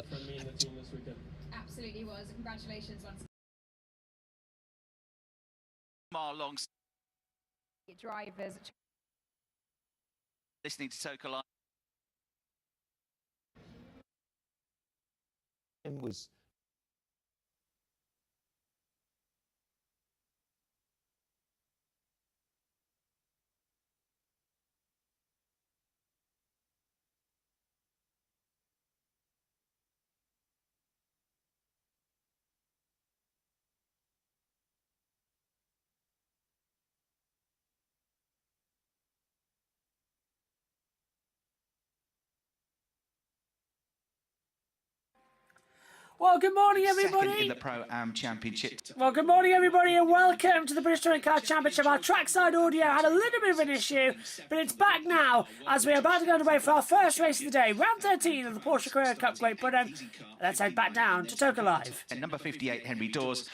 From me and the team this weekend. Absolutely was. Congratulations once Long again. Drivers. listening to Toka Live. Was Well, good morning, everybody. Second in the Pro-Am Championship. Well, good morning, everybody, and welcome to the British Touring Car Championship. Our trackside audio had a little bit of an issue, but it's back now as we are about to go underway for our first race of the day, round 13 of the Porsche Carrera Cup Great Britain. Let's head back down to Toka Live. And number 58, Henry Dawes,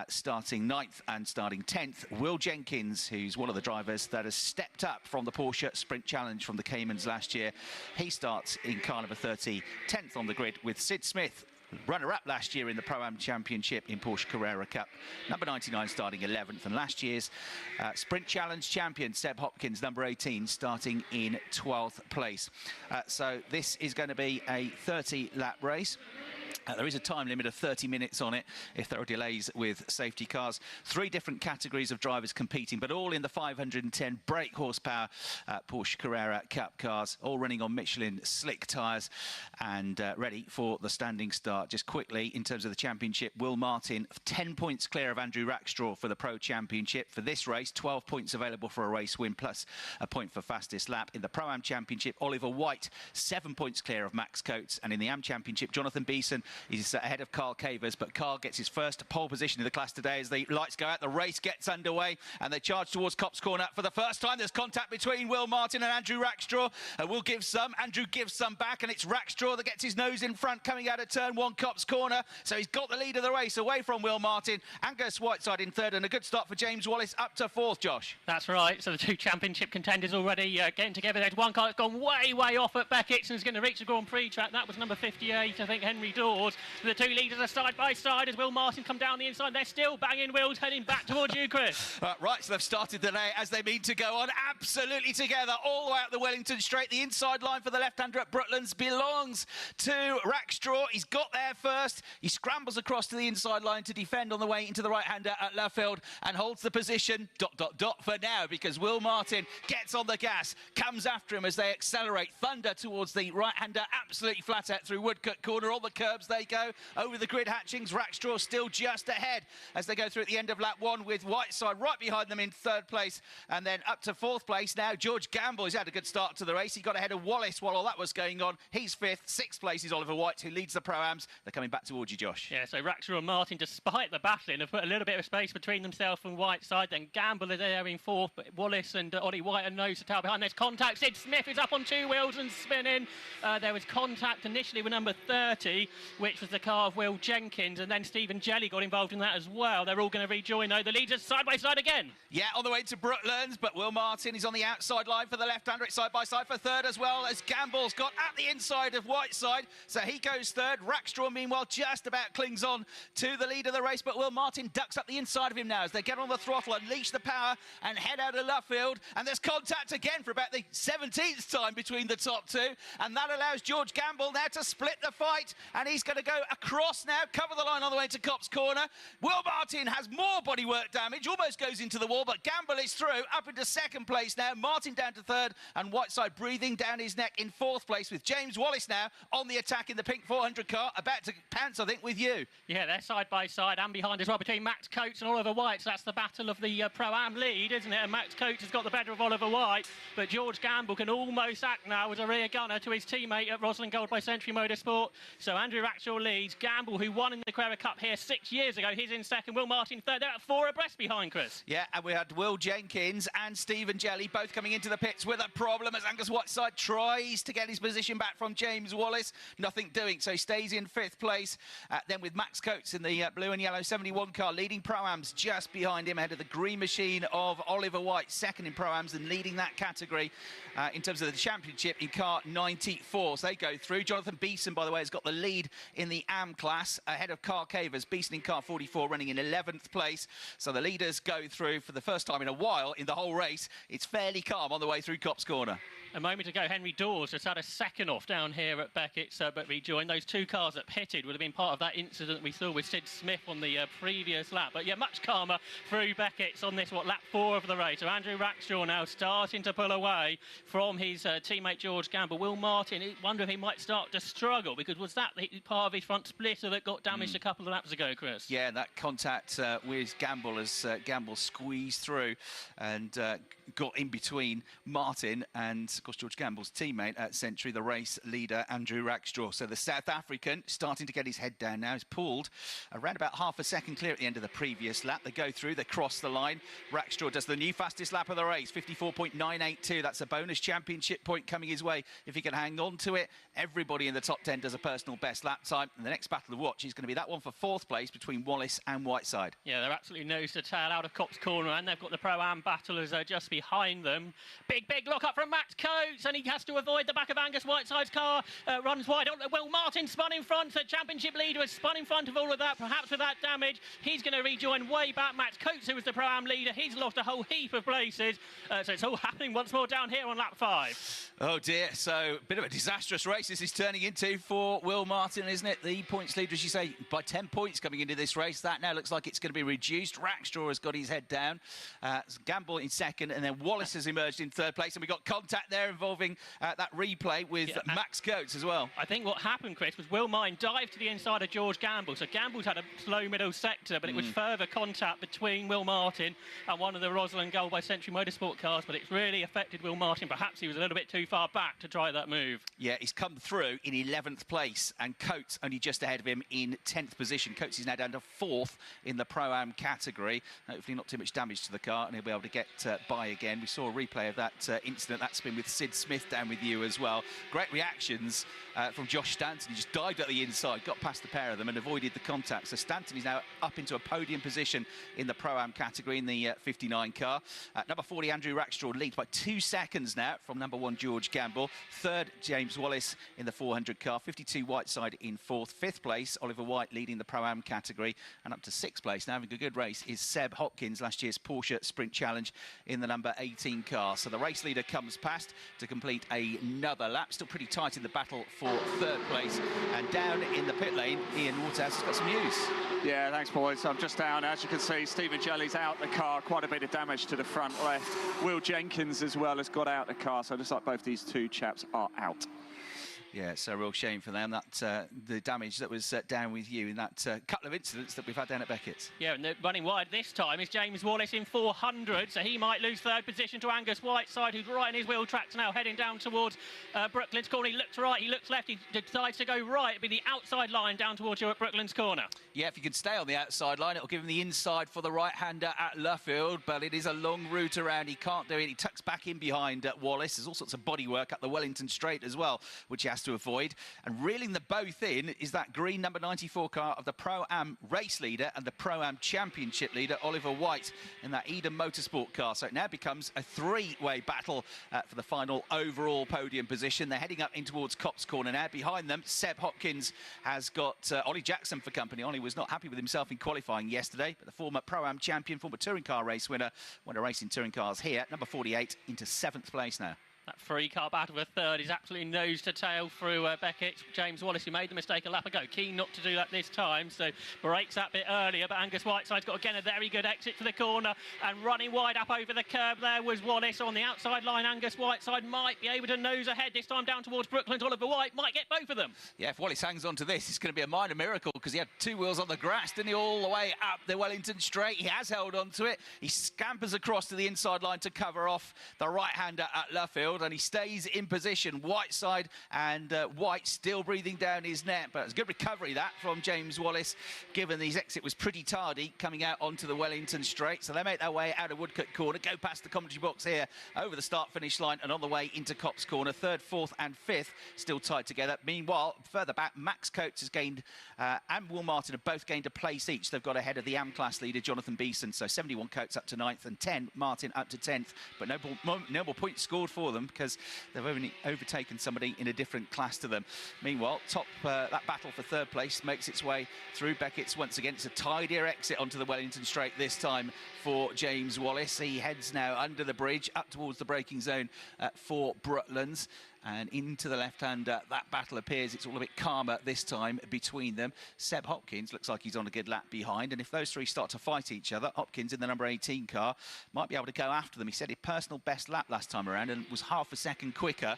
starting 9th and starting 10th. Will Jenkins, who's one of the drivers that has stepped up from the Porsche Sprint Challenge from the Caymans last year. He starts in car number 30, 10th on the grid with Sid Smith, runner-up last year in the Pro-Am Championship in Porsche Carrera Cup. Number 99 starting 11th, and last year's Sprint Challenge champion, Seb Hopkins, number 18, starting in 12th place. So this is going to be a 30-lap race. There is a time limit of 30 minutes on it if there are delays with safety cars. 3 different categories of drivers competing, but all in the 510 brake horsepower Porsche Carrera Cup cars, all running on Michelin slick tyres and ready for the standing start. Just quickly, in terms of the championship, Will Martin, 10 points clear of Andrew Rackstraw for the Pro Championship. For this race, 12 points available for a race win, plus a point for fastest lap. In the Pro-Am Championship, Oliver White, 7 points clear of Max Coates. And in the Am Championship, Jonathan Beeson is ahead of Carl Cavers, but Carl gets his first pole position in the class today as the lights go out. The race gets underway and they charge towards Copse Corner. For the first time, there's contact between Will Martin and Andrew Rackstraw. Will gives some, Andrew gives some back, and it's Rackstraw that gets his nose in front coming out of turn 1, Copse Corner. So he's got the lead of the race away from Will Martin. Angus Whiteside in 3rd, and a good start for James Wallace up to 4th, Josh. That's right. So the 2 championship contenders already getting together. There's one car that's gone way off at Beckett's and is going to reach the Grand Prix track. That was number 58, I think, Henry Dawes. The 2 leaders are side by side as Will Martin come down the inside. They're still banging wheels heading back towards you, Chris. Right, so they've started the day as they mean to go on, absolutely together all the way up the Wellington Straight. The inside line for the left-hander at Brooklands belongs to Rackstraw. He's got there first. He scrambles across to the inside line to defend on the way into the right-hander at Luffield and holds the position, ... for now, because Will Martin gets on the gas, comes after him as they accelerate. Thunder towards the right-hander, absolutely flat out through Woodcut Corner. All the curbs they go. Over the grid hatchings, Rackstraw still just ahead as they go through at the end of lap 1 with Whiteside right behind them in 3rd place, and then up to 4th place now. George Gamble, he's had a good start to the race. He got ahead of Wallace while all that was going on. He's 5th. 6th place is Oliver White, who leads the Pro-Ams. They're coming back towards you, Josh. Yeah, so Rackstraw and Martin, despite the battling, have put a little bit of space between themselves and Whiteside. Then Gamble is there in 4th, but Wallace and Ollie White are nose to tail behind. There's contact. Sid Smith is up on 2 wheels and spinning. There was contact initially with number 30, which was the car of Will Jenkins, and then Stephen Jelly got involved in that as well. They're all going to rejoin, though. The leaders side by side again. Yeah, on the way to Brooklands, but Will Martin is on the outside line for the left-hander. It's side by side for 3rd, as well as Gamble's got at the inside of Whiteside, so he goes 3rd. Rackstraw, meanwhile, just about clings on to the lead of the race, but Will Martin ducks up the inside of him now as they get on the throttle, unleash the power, and head out of Luffield. And there's contact again for about the 17th time between the top 2, and that allows George Gamble now to split the fight, and he's He's going to go across now, cover the line on the way to Copse Corner. Will Martin has more bodywork damage, almost goes into the wall, but Gamble is through, up into second place now. Martin down to third, and Whiteside breathing down his neck in fourth place, with James Wallace now on the attack in the pink 400 car, about to pants, I think, with you. Yeah, they're side by side and behind as well between Max Coates and Oliver White. So that's the battle of the Pro-Am lead, isn't it? And Max Coates has got the better of Oliver White, but George Gamble can almost act now as a rear gunner to his teammate at Rosalind Gold by Century Motorsport. So Andrew Rackshaw leads. Gamble, who won in the Carrera Cup here 6 years ago, he's in second. Will Martin third. They're at 4 abreast behind, Chris. Yeah, and we had Will Jenkins and Stephen Jelly both coming into the pits with a problem as Angus Whiteside tries to get his position back from James Wallace. Nothing doing, so he stays in 5th place. Then with Max Coates in the blue and yellow 71 car, leading Pro-Ams just behind him, ahead of the green machine of Oliver White, second in Pro-Ams and leading that category in terms of the championship in car 94. So they go through. Jonathan Beeson, by the way, has got the lead in the AM class, ahead of Carl Cavers. Beeson in car 44, running in 11th place. So the leaders go through for the first time in a while in the whole race. It's fairly calm on the way through Copse Corner. A moment ago, Henry Dawes just had a second off down here at Beckett's, but rejoined. Those 2 cars that pitted would have been part of that incident we saw with Sid Smith on the previous lap. But yeah, much calmer through Beckett's on this, lap 4 of the race. So Andrew Rackshaw now starting to pull away from his teammate George Gamble. Will Martin, I wonder if he might start to struggle, because was that part of his front splitter that got damaged a couple of laps ago, Chris? Yeah, that contact with Gamble as Gamble squeezed through and got in between Martin and, of course, George Gamble's teammate at Century, the race leader, Andrew Rackstraw. So the South African starting to get his head down now. He's pulled around about half a second clear at the end of the previous lap. They go through, they cross the line. Rackstraw does the new fastest lap of the race, 54.982. That's a bonus championship point coming his way if he can hang on to it. Everybody in the top 10 does a personal best lap time. And the next battle to watch is going to be that one for 4th place between Wallace and Whiteside. Yeah, they're absolutely nose to tail out of Copse Corner, and they've got the Pro-Am battlers just behind them. Big look up from Max Coates, and he has to avoid the back of Angus Whiteside's car. Runs wide. Will Martin spun in front. The championship leader has spun in front of all of that, perhaps with that damage. He's going to rejoin way back. Max Coates, who was the Pro-Am leader, he's lost a whole heap of places. So it's all happening once more down here on lap 5. Oh dear, so a bit of a disastrous race this is turning into for Will Martin, isn't it? The points leader, as you say, by 10 points coming into this race. That now looks like it's going to be reduced. Rackstraw has got his head down. Gamble in second, and then Wallace has emerged in 3rd place. And we got contact there involving that replay with Max Coates as well. I think what happened, Chris, was Will Martin dived to the inside of George Gamble. So Gamble's had a slow middle sector, but it was further contact between Will Martin and one of the Rosalind Gold by Century Motorsport cars, but it's really affected Will Martin. Perhaps he was a little bit too far back to try that move. Yeah, he's come through in 11th place, and Coates only just ahead of him in 10th position. Coates is now down to 4th in the Pro-Am category. Hopefully not too much damage to the car, and he'll be able to get by again. We saw a replay of that incident. That spin with Sid Smith down with you as well. Great reactions from Josh Stanton. He just dived at the inside, got past the pair of them and avoided the contact. So Stanton is now up into a podium position in the Pro-Am category in the 59 car. Number 40, Andrew Rackstraw leads by 2 seconds now from number 1, George Gamble. 3rd, James Wallace in the 400 car. 52, Whiteside in 4th. 5th place, Oliver White leading the Pro-Am category. And up to 6th place, now having a good race, is Seb Hopkins, last year's Porsche Sprint Challenge in the number 18 car. So the race leader comes past to complete another lap. Still pretty tight in the battle for 3rd place. And down in the pit lane, Ian Waterhouse has got some news. Yeah, thanks, boys. I'm just down. As you can see, Stephen Jelly's out the car. Quite a bit of damage to the front left. Will Jenkins as well has got out the car. So it looks like both these 2 chaps are out. Yeah, it's a real shame for them. That the damage that was down with you in that couple of incidents that we've had down at Beckett's. Yeah, and running wide this time is James Wallace in 400, so he might lose 3rd position to Angus Whiteside, who's right in his wheel tracks now, heading down towards Brooklands Corner. He looks right, he looks left, he decides to go right. It'll be the outside line down towards you at Brooklands Corner. Yeah, if you can stay on the outside line, it'll give him the inside for the right-hander at Luffield, but it is a long route around. He can't do it. He tucks back in behind Wallace. There's all sorts of bodywork up the Wellington Straight as well, which he has to avoid. And reeling the both in is that green number 94 car of the Pro-Am race leader and the Pro-Am championship leader, Oliver White, in that Eden Motorsport car. So it now becomes a 3-way battle for the final overall podium position. They're heading up in towards Copse Corner now. Behind them, Seb Hopkins has got Ollie Jackson for company. Ollie was not happy with himself in qualifying yesterday, but the former Pro-Am champion, former touring car race winner, won a race in touring cars here. Number 48 into 7th place now. That three-car battle for third is absolutely nose to tail through Beckett. James Wallace, who made the mistake a lap ago, keen not to do that this time, so breaks that bit earlier. But Angus Whiteside's got, again, a very good exit to the corner, and running wide up over the curb there was Wallace. On the outside line, Angus Whiteside might be able to nose ahead this time down towards Brooklands. Oliver White might get both of them. Yeah, if Wallace hangs on to this, it's going to be a minor miracle, because he had two wheels on the grass, didn't he, all the way up the Wellington straight. He has held on to it. He scampers across to the inside line to cover off the right-hander at Luffield, and he stays in position. Whiteside and White still breathing down his neck, but it's a good recovery that from James Wallace, given his exit was pretty tardy coming out onto the Wellington straight. So they make their way out of Woodcut corner, go past the commentary box here over the start-finish line and on the way into Copse corner. Third, fourth and fifth still tied together. Meanwhile, further back, Max Coates has gained and Will Martin have both gained a place each. They've got ahead of the AM-class leader, Jonathan Beeson. So 71 Coates up to 9th and 10 Martin up to 10th. But no more points scored for them, because they've only overtaken somebody in a different class to them. Meanwhile, that battle for third place makes its way through Beckett's once again. It's a tidier exit onto the Wellington straight this time for James Wallace. He heads now under the bridge up towards the braking zone for Brooklands. And into the left-hander, that battle appears. It's all a bit calmer this time between them. Seb Hopkins looks like he's on a good lap behind. And if those three start to fight each other, Hopkins in the number 18 car might be able to go after them. He said his personal best lap last time around and was half a second quicker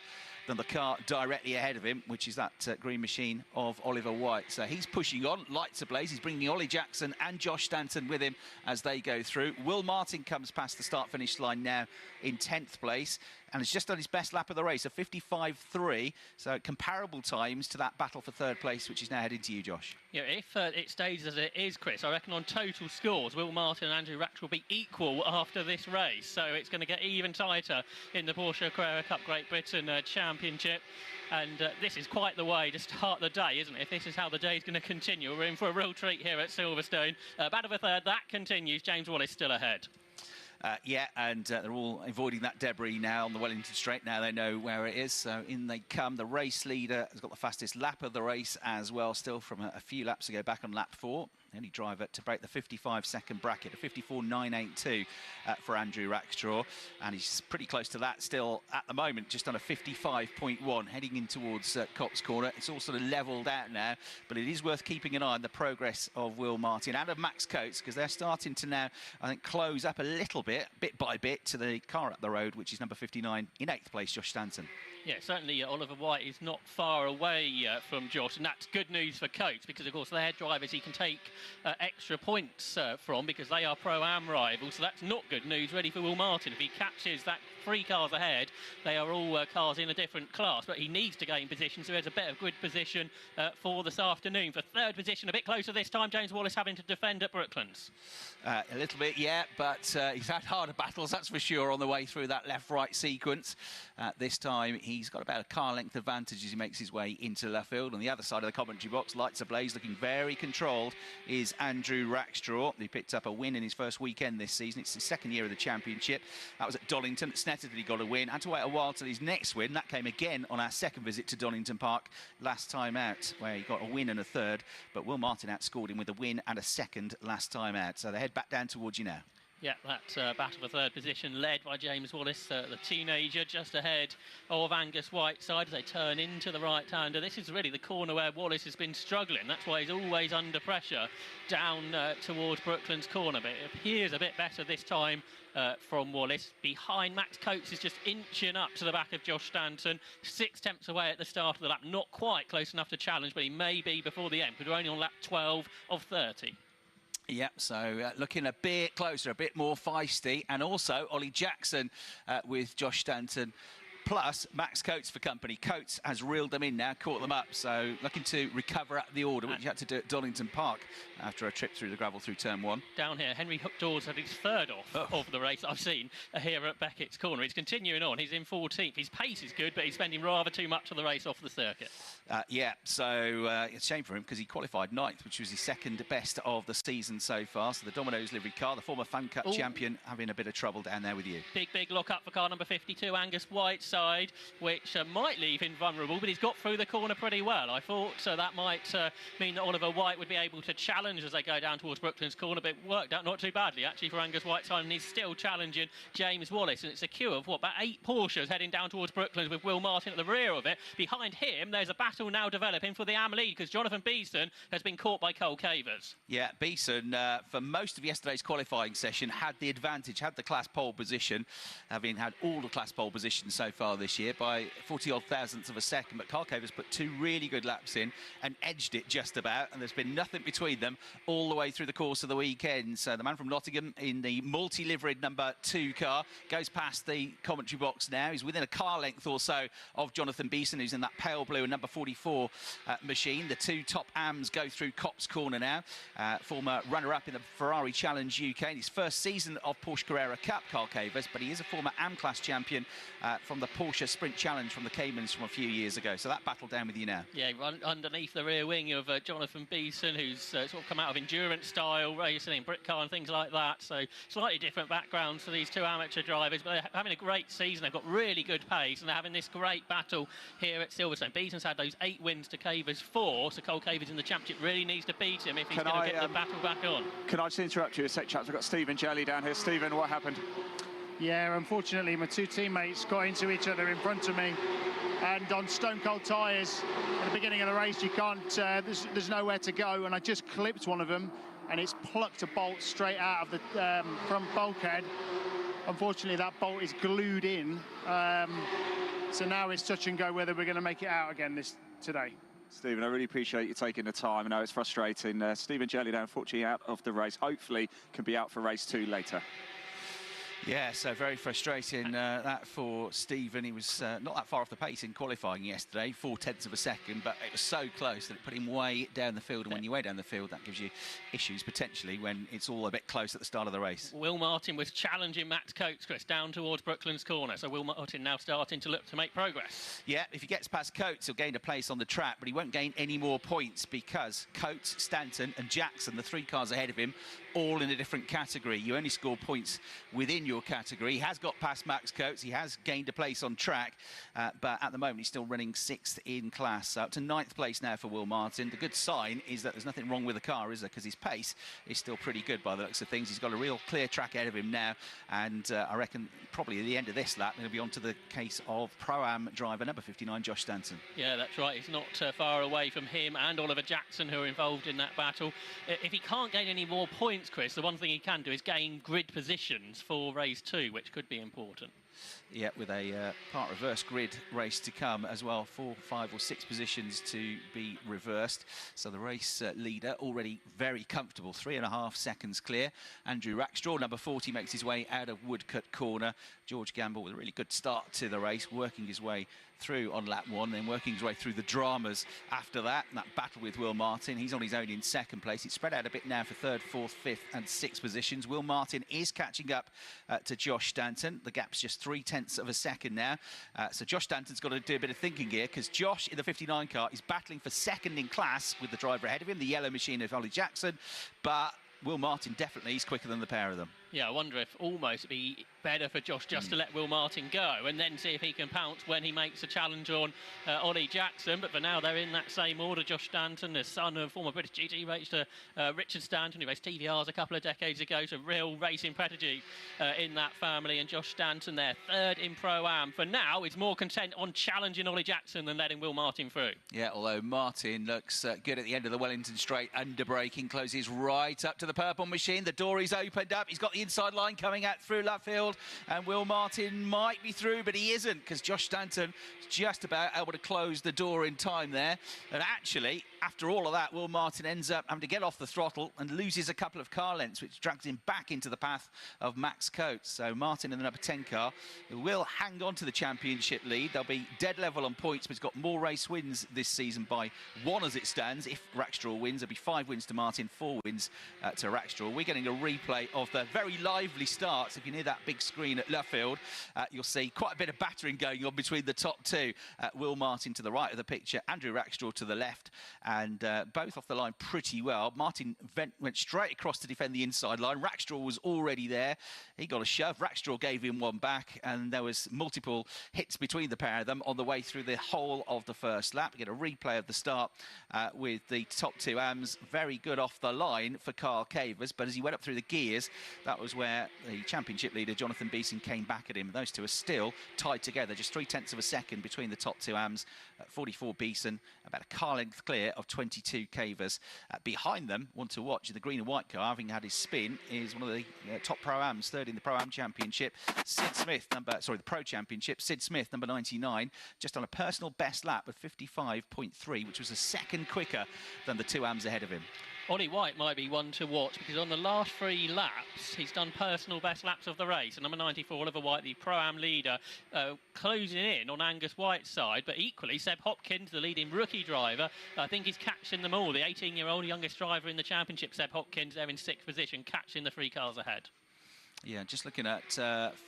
than the car directly ahead of him, which is that green machine of Oliver White. So he's pushing on, lights ablaze. He's bringing Ollie Jackson and Josh Stanton with him as they go through. Will Martin comes past the start-finish line now in 10th place, and has just done his best lap of the race, a 55.3, so comparable times to that battle for third place, which is now heading to you, Josh. Yeah, if it stays as it is, Chris, I reckon on total scores, Will Martin and Andrew Rackstraw will be equal after this race. So it's going to get even tighter in the Porsche Carrera Cup Great Britain Championship. And this is quite the way to start the day, isn't it? If this is how the day is going to continue, we're in for a real treat here at Silverstone. Battle for third, that continues. James Wallace still ahead. Yeah, and they're all avoiding that debris now on the Wellington straight. Now they know where it is, so in they come. The race leader has got the fastest lap of the race as well, still from a few laps ago, back on lap 4. The only driver to break the 55-second bracket, a 54.982 for Andrew Rackstraw, and he's pretty close to that still at the moment, just on a 55.1, heading in towards Copse corner. It's all sort of levelled out now, but it is worth keeping an eye on the progress of Will Martin and of Max Coates, because they're starting to now, I think, close up a little bit by bit, to the car up the road, which is number 59 in 8th place, Josh Stanton. Yeah, certainly Oliver White is not far away from Josh, and that's good news for Coates, because, of course, they're drivers he can take extra points from, because they are Pro-Am rivals, so that's not good news really for Will Martin. If he catches that 3 cars ahead, they are all cars in a different class, but he needs to gain position, so he has a better good position for this afternoon. For third position, a bit closer this time, James Wallace having to defend at Brooklands. A little bit, yeah, but he's had harder battles, that's for sure, on the way through that left-right sequence. This time, he's got about a car length advantage as he makes his way into Luffield. On the other side of the commentary box, lights ablaze, looking very controlled, is Andrew Rackstraw. He picked up a win in his first weekend this season. It's his second year of the championship. That was at Donington. At Snetterton, he got a win. Had to wait a while till his next win. That came again on our second visit to Donington Park last time out, where he got a win and a third. But Will Martin outscored him with a win and a second last time out. So they head back down towards you now. Yeah, that battle for third position led by James Wallace, the teenager, just ahead of Angus Whiteside as they turn into the right-hander. This is really the corner where Wallace has been struggling. That's why he's always under pressure down towards Brooklands corner. But it appears a bit better this time from Wallace. Behind, Max Coates is just inching up to the back of Josh Stanton. 6 tenths away at the start of the lap. Not quite close enough to challenge, but he may be before the end, because we're only on lap 12 of 30. Yep, so looking a bit closer, a bit more feisty, and also Ollie Jackson with Josh Stanton, plus Max Coates for company. Coates has reeled them in now, caught them up, so looking to recover up the order, which he had to do at Donington Park after a trip through the gravel through turn 1. Down here, Henry Hook-Dawes had his third off of the race I've seen here at Beckett's corner. He's continuing on, he's in 14th. His pace is good, but he's spending rather too much of the race off the circuit. Yeah, so it's a shame for him, because he qualified 9th, which was his second best of the season so far. So the Domino's livery car, the former Fan Cup champion, having a bit of trouble down there with you. Big lock up for car number 52, Angus Whiteside. inside, which might leave him vulnerable, but he's got through the corner pretty well. I thought that might mean that Oliver White would be able to challenge as they go down towards Brooklands corner, but it worked out not too badly, actually, for Angus Whiteside, and he's still challenging James Wallace, and it's a queue of, what, about 8 Porsches heading down towards Brooklands with Will Martin at the rear of it. Behind him, there's a battle now developing for the AM lead, because Jonathan Beeson has been caught by Cole Cavers. Yeah, Beeson, for most of yesterday's qualifying session, had the advantage, had the class pole position, having had all the class pole positions so far this year by 40-odd thousandths of a second, but Cole Cavers put 2 really good laps in and edged it just about, and there's been nothing between them all the way through the course of the weekend. So the man from Nottingham in the multi-liveried number 2 car goes past the commentary box now. He's within a car length or so of Jonathan Beeson, who's in that pale blue and number 44 machine. The 2 top AMs go through Copse Corner now. Former runner-up in the Ferrari Challenge UK in his first season of Porsche Carrera Cup, Carl Cavers, but he is a former AM class champion from the Porsche Sprint Challenge from the Caymans from a few years ago. So that battle down with you now. Yeah, underneath the rear wing of Jonathan Beeson, who's sort of come out of endurance style racing in Brit car and things like that. So slightly different backgrounds for these 2 amateur drivers, but they're having a great season. They've got really good pace, and they're having this great battle here at Silverstone. Beeson's had those 8 wins to Cavers 4, so Cole Cavers in the championship really needs to beat him if he's going to get the battle back on. Can I just interrupt you a sec, chaps? We've got Stephen Jelly down here. Stephen, what happened? Yeah, unfortunately, my 2 teammates got into each other in front of me, and on stone cold tyres at the beginning of the race, you can't. There's nowhere to go, and I just clipped one of them, and it's plucked a bolt straight out of the front bulkhead. Unfortunately, that bolt is glued in, so now it's touch and go whether we're going to make it out again today. Stephen, I really appreciate you taking the time. I know it's frustrating. Stephen Jelly, unfortunately, out of the race. Hopefully, can be out for race 2 later. Yeah, so very frustrating that for Stephen. He was not that far off the pace in qualifying yesterday, 0.4 of a second, but it was so close that it put him way down the field. And when you're way down the field, that gives you issues potentially when it's all a bit close at the start of the race. Will Martin was challenging Max Coates, Chris, down towards Brooklands corner. So Will Martin now starting to look to make progress. Yeah, if he gets past Coates, he'll gain a place on the track, but he won't gain any more points because Coates, Stanton and Jackson, the 3 cars ahead of him, all in a different category. You only score points within your category. He has got past Max Coates. He has gained a place on track, but at the moment he's still running 6th in class. So up to 9th place now for Will Martin. The good sign is that there's nothing wrong with the car, is there? Because his pace is still pretty good by the looks of things. He's got a real clear track ahead of him now, and I reckon probably at the end of this lap he'll be on to the case of Pro-Am driver number 59, Josh Stanton. Yeah, that's right. He's not far away from him and Oliver Jackson, who are involved in that battle. If he can't gain any more points, Chris, the one thing he can do is gain grid positions for race 2, which could be important. Yeah, with a part reverse grid race to come as well, 4, 5 or 6 positions to be reversed. So the race leader already very comfortable, 3.5 seconds clear. Andrew Rackstraw, number 40, makes his way out of Woodcut corner. George Gamble with a really good start to the race, working his way through on lap 1, then working his way through the dramas after that. And that battle with Will Martin, he's on his own in 2nd place. It's spread out a bit now for 3rd, 4th, 5th and 6th positions. Will Martin is catching up to Josh Stanton. The gap's just 0.3 of a second now. So Josh Stanton's got to do a bit of thinking here, because Josh in the 59 car is battling for 2nd in class with the driver ahead of him, the yellow machine of Ollie Jackson, but Will Martin definitely is quicker than the pair of them. Yeah, I wonder if almost it'd be better for Josh just to let Will Martin go and then see if he can pounce when he makes a challenge on Ollie Jackson. But for now, they're in that same order. Josh Stanton, the son of former British GT racer Richard Stanton, who raced TVRs a couple of decades ago, so real racing pedigree in that family. And Josh Stanton, their 3rd in Pro-Am. For now, is more content on challenging Ollie Jackson than letting Will Martin through. Yeah, although Martin looks good at the end of the Wellington Straight, under braking, closes right up to the purple machine. The door is opened up. He's got the inside line coming out through left field, and Will Martin might be through, but he isn't, because Josh Stanton is just about able to close the door in time there. And actually, after all of that, Will Martin ends up having to get off the throttle and loses a couple of car lengths, which drags him back into the path of Max Coates. So Martin in the number 10 car will hang on to the championship lead. They'll be dead level on points, but he's got more race wins this season by 1 as it stands. If Rackstraw wins, there'll be 5 wins to Martin, 4 wins to Rackstraw. We're getting a replay of the very very lively starts. If you're near that big screen at Luffield, you'll see quite a bit of battering going on between the top two. Will Martin to the right of the picture, Andrew Rackstraw to the left, and both off the line pretty well. Martin went straight across to defend the inside line. Rackstraw was already there. He got a shove. Rackstraw gave him one back, and there was multiple hits between the pair of them on the way through the whole of the first lap. We get a replay of the start with the top two AMs. Very good off the line for Carl Cavers, but as he went up through the gears, that was where the championship leader Jonathan Beeson came back at him. Those two are still tied together, just 0.3 of a second between the top two AMs. 44 Beeson, about a car length clear of 22 Cavers. Behind them, one to watch in the green and white car, having had his spin, is one of the top Pro-Ams, third in the Pro-Am Championship, Sid Smith, the Pro Championship, Sid Smith, number 99, just on a personal best lap of 55.3, which was a second quicker than the two AMs ahead of him. Ollie White might be one to watch because on the last 3 laps, he's done personal best laps of the race. And number 94, Oliver White, the Pro-Am leader, closing in on Angus White's side. But equally, Seb Hopkins, the leading rookie driver, I think he's catching them all. The 18-year-old youngest driver in the championship, Seb Hopkins, there in 6th position, catching the 3 cars ahead. Yeah, just looking at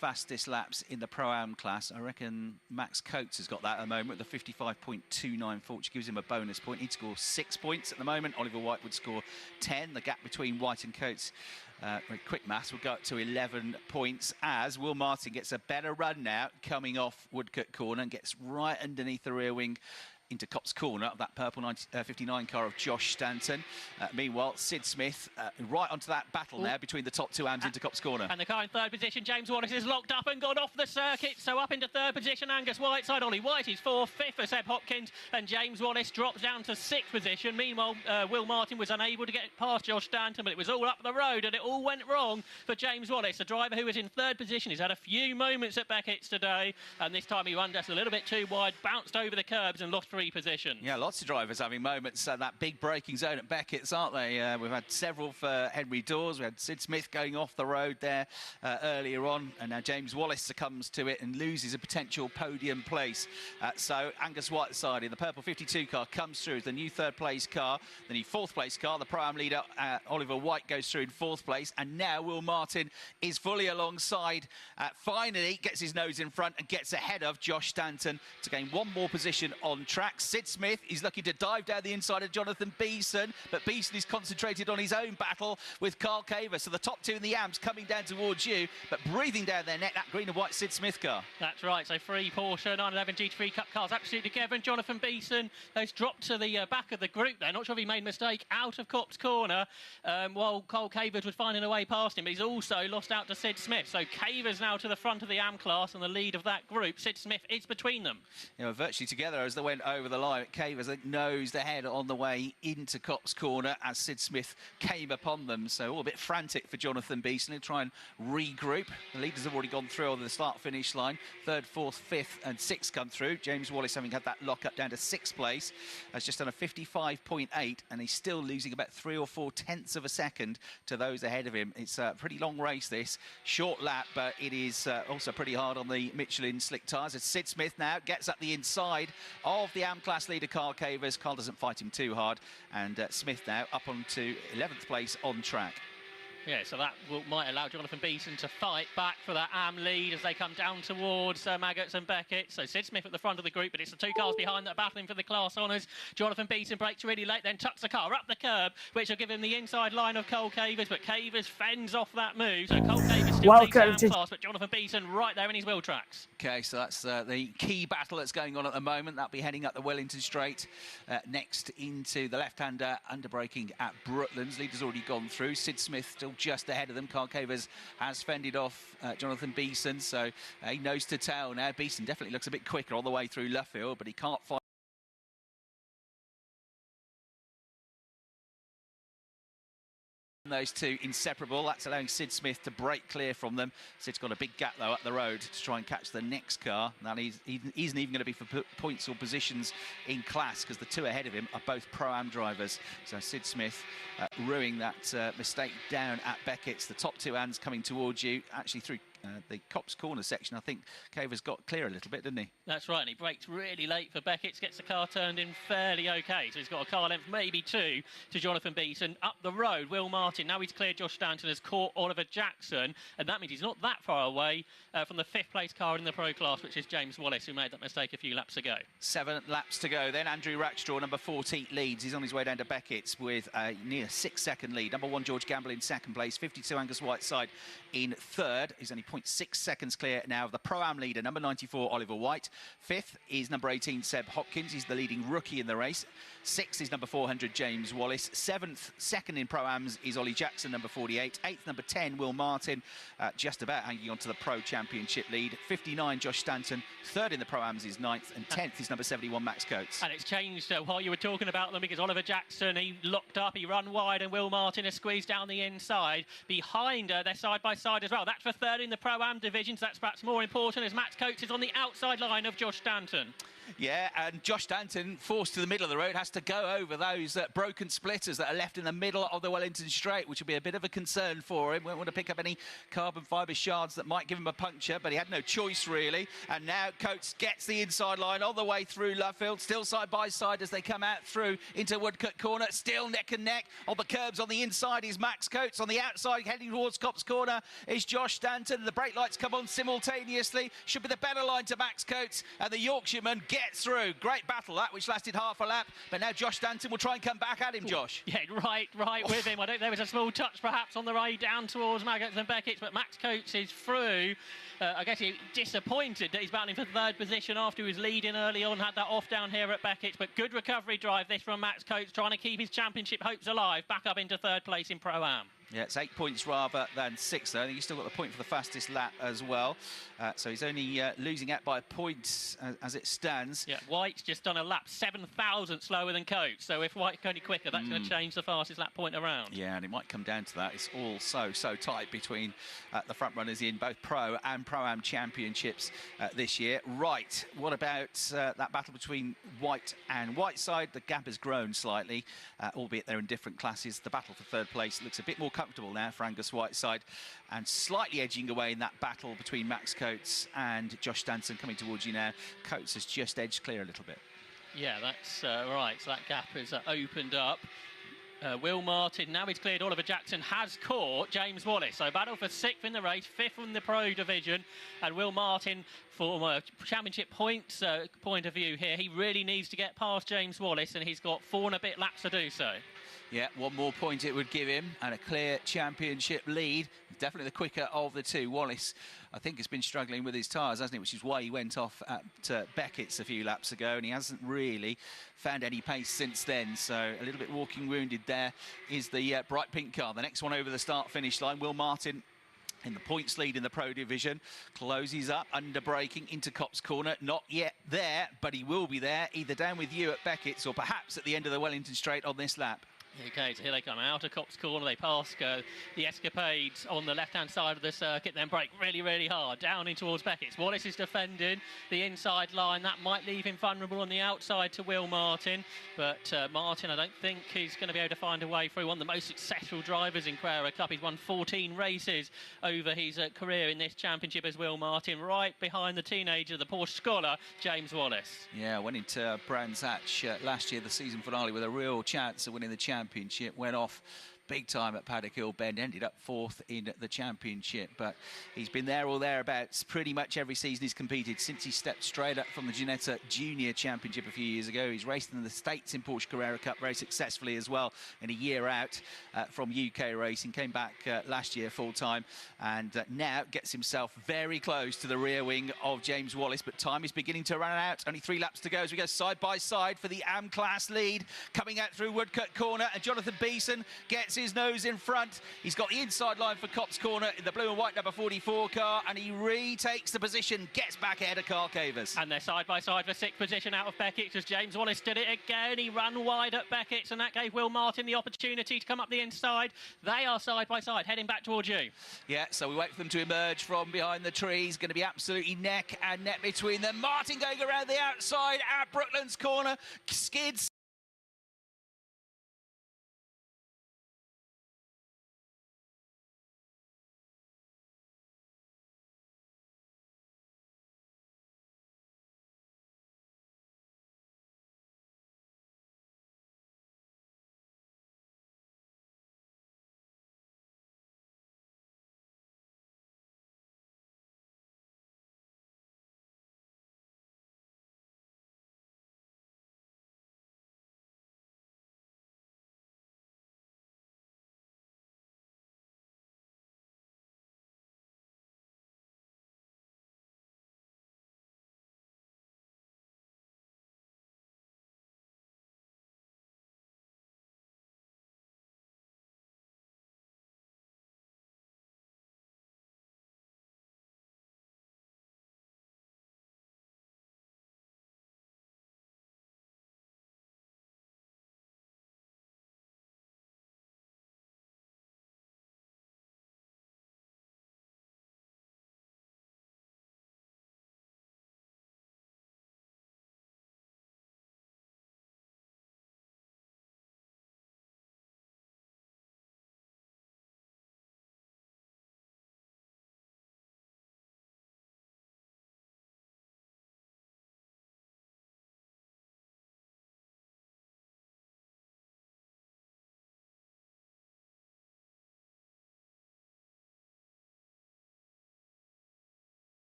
fastest laps in the Pro-Am class, I reckon Max Coates has got that at the moment, the 55.294, which gives him a bonus point. He'd score 6 points at the moment. Oliver White would score 10. The gap between White and Coates, very quick maths, will go up to 11 points as Will Martin gets a better run now, coming off Woodcote Corner and gets right underneath the rear wing into Copse Corner of that purple 59 car of Josh Stanton. Meanwhile, Sid Smith right onto that battle now between the top two AMs into Copse Corner. And the car in 3rd position, James Wallace, is locked up and gone off the circuit. So up into 3rd position, Angus Whiteside. Ollie White is 4th, 5th for Seb Hopkins, and James Wallace drops down to 6th position. Meanwhile, Will Martin was unable to get past Josh Stanton, but it was all up the road, and it all went wrong for James Wallace, the driver who was in 3rd position. He's had a few moments at Beckett's today, and this time he ran just a little bit too wide, bounced over the curbs and lost 3 positions. Yeah, lots of drivers having moments that big braking zone at Beckett's, aren't they? We've had several for Henry Dawes. We had Sid Smith going off the road there earlier on, and now James Wallace succumbs to it and loses a potential podium place. So Angus Whiteside in the purple 52 car comes through as the new 3rd place car. The new 4th place car, the Pro-Am leader Oliver White, goes through in 4th place, and now Will Martin is fully alongside. Finally gets his nose in front and gets ahead of Josh Stanton to gain 1 more position on track. Sid Smith is looking to dive down the inside of Jonathan Beeson, but Beeson is concentrated on his own battle with Carl Caver. So the top 2 in the AMs coming down towards you, but breathing down their neck, that green and white Sid Smith car. That's right, so 3 Porsche 911 GT3 Cup cars absolutely together, and Jonathan Beeson has dropped to the back of the group there. Not sure if he made a mistake out of Copse Corner, while Carl Cavers was finding a way past him, but he's also lost out to Sid Smith. So Cavers now to the front of the AM class and the lead of that group. Sid Smith is between them. You know, virtually together as they went over the line. Cavers, I think, nosed ahead on the way into Copse Corner as Sid Smith came upon them. So all a bit frantic for Jonathan Beeson. He'll try and regroup. The leaders have already gone through on the start-finish line. 3rd, 4th, 5th and 6th come through. James Wallace, having had that lock-up down to 6th place, has just done a 55.8, and he's still losing about 3 or 4 tenths of a second to those ahead of him. It's a pretty long race, this. Short lap, but it is also pretty hard on the Michelin slick tyres. As Sid Smith now gets up the inside of the AM class leader, Carl Cavers. Carl doesn't fight him too hard, and Smith now up onto 11th place on track. Yeah, so that might allow Jonathan Beeson to fight back for that AM lead as they come down towards Maggots and Beckett. So Sid Smith at the front of the group, but it's the 2 cars behind that are battling for the class honours. Jonathan Beeson brakes really late, then tucks the car up the curb, which will give him the inside line of Cole Cavers, but Cavers fends off that move. So Cole Cavers still leads AM class, but Jonathan Beeson right there in his wheel tracks. OK, so that's the key battle that's going on at the moment. That'll be heading up the Wellington Straight next into the left-hander underbraking at Brooklands. Leader's already gone through. Sid Smith still just ahead of them. Carl Cavers has fended off Jonathan Beeson, so he nose to tail now. Beeson definitely looks a bit quicker all the way through Luffield, but he can't fight those 2 inseparable. That's allowing Sid Smith to break clear from them. Sid's got a big gap though up the road to try and catch the next car. Now he isn't even going to be for points or positions in class because the 2 ahead of him are both Pro-Am drivers. So Sid Smith ruining that mistake down at Beckett's. The top 2 AMs coming towards you, actually through the Copse Corner section, I think Caver's got clear a little bit, didn't he? That's right, and he brakes really late for Beckett, gets the car turned in fairly okay. So he's got a car length, maybe 2, to Jonathan Beeson. Up the road, Will Martin, now he's cleared Josh Stanton, has caught Oliver Jackson, and that means he's not that far away from the 5th place car in the Pro class, which is James Wallace, who made that mistake a few laps ago. 7 laps to go. Then Andrew Rackstraw, number 40, leads. He's on his way down to Beckett's with a near 6-second lead. Number 1, George Gamble in 2nd place. 52, Angus Whiteside in 3rd. He's only 0.6 seconds clear now of the Pro-Am leader, number 94, Oliver White. 5th is number 18, Seb Hopkins. He's the leading rookie in the race. 6th is number 400, James Wallace. 7th, second in Pro-Ams, is Ollie Jackson, number 48. 8th, number 10, Will Martin, just about hanging on to the Pro Championship lead. 59, Josh Stanton. 3rd in the Pro-Ams is 9th, and 10th is number 71, Max Coates. And it's changed while you were talking about them, because Oliver Jackson, he locked up, he run wide, and Will Martin has squeezed down the inside. Behind they're side by side as well. That's for 3rd in the Pro-Am divisions. That's perhaps more important, as Max Coates is on the outside line of Josh Stanton. Yeah, and Josh Stanton, forced to the middle of the road, has to go over those broken splitters that are left in the middle of the Wellington Straight, which will be a bit of a concern for him. Won't want to pick up any carbon fibre shards that might give him a puncture, but he had no choice, really. And now Coates gets the inside line all the way through Lovefield, still side by side as they come out through into Woodcut Corner, still neck and neck. On the curbs on the inside is Max Coates. On the outside, heading towards Copse Corner, is Josh Stanton. The brake lights come on simultaneously. Should be the better line to Max Coates, and the Yorkshireman gets through. Great battle that, which lasted half a lap, but now Josh Stanton will try and come back at him, Josh. Yeah, right with him. I think there was a small touch perhaps on the ride down towards Maggots and Beckett, but Max Coates is through. I guess he's disappointed that he's battling for 3rd position after he was leading early on, had that off down here at Beckett's, but good recovery drive this from Max Coates, trying to keep his championship hopes alive, back up into 3rd place in Pro-Am. Yeah, it's 8 points rather than 6, though. I think he's still got the point for the fastest lap as well. So he's only losing out by a point as it stands. Yeah, White's just done a lap 7,000 slower than Coates. So if White's only quicker, that's going to change the fastest lap point around. Yeah, and it might come down to that. It's all so tight between the front runners in both Pro and Pro-Am championships this year. Right, what about that battle between White and Whiteside? The gap has grown slightly, albeit they're in different classes. The battle for 3rd place looks a bit more comfortable now for Angus Whiteside, and slightly edging away in that battle between Max Coates and Josh Stanton coming towards you now. Coates has just edged clear a little bit. Yeah, that's right. So that gap has opened up. Will Martin, now he's cleared Oliver Jackson, has caught James Wallace. So battle for 6th in the race, 5th in the Pro division. And Will Martin, from a championship points point of view here, he really needs to get past James Wallace, and he's got 4 and a bit laps to do so. Yeah, 1 more point it would give him, and a clear championship lead. Definitely the quicker of the 2. Wallace, I think, has been struggling with his tyres, hasn't he? Which is why he went off at Beckett's a few laps ago, and he hasn't really found any pace since then. So a little bit walking wounded there is the bright pink car. The next one over the start-finish line, Will Martin in the points lead in the Pro division, closes up under braking into Copse Corner. Not yet there, but he will be there, either down with you at Beckett's or perhaps at the end of the Wellington Straight on this lap. Okay, so here they come out of Copse Corner. They pass the Escapades on the left-hand side of the circuit, then brake really hard down in towards Beckett's. Wallace is defending the inside line. That might leave him vulnerable on the outside to Will Martin, but Martin, I don't think he's going to be able to find a way through. One of the most successful drivers in Carrera Cup. He's won 14 races over his career in this championship as Will Martin, right behind the teenager, the Porsche scholar, James Wallace. Yeah, went into Brands Hatch last year, the season finale, with a real chance of winning the championship. Went off big time at Paddock Hill Bend, ended up 4th in the championship, but he's been there or thereabouts pretty much every season he's competed since he stepped straight up from the Ginetta Junior Championship a few years ago. He's raced in the States in Porsche Carrera Cup very successfully as well in a year out from UK racing. Came back last year full time, and now gets himself very close to the rear wing of James Wallace, but time is beginning to run out. Only 3 laps to go as we go side by side for the AM class lead, coming out through Woodcut Corner, and Jonathan Beeson gets his nose in front. He's got the inside line for Copse Corner in the blue and white number 44 car, and he retakes the position, gets back ahead of Carl Cavers. And they're side by side for 6th position out of Beckett's as James Wallace did it again. He ran wide at Beckett's, and that gave Will Martin the opportunity to come up the inside. They are side by side, heading back towards you. Yeah, so we wait for them to emerge from behind the trees. Going to be absolutely neck and neck between them. Martin going around the outside at Brooklands Corner, skids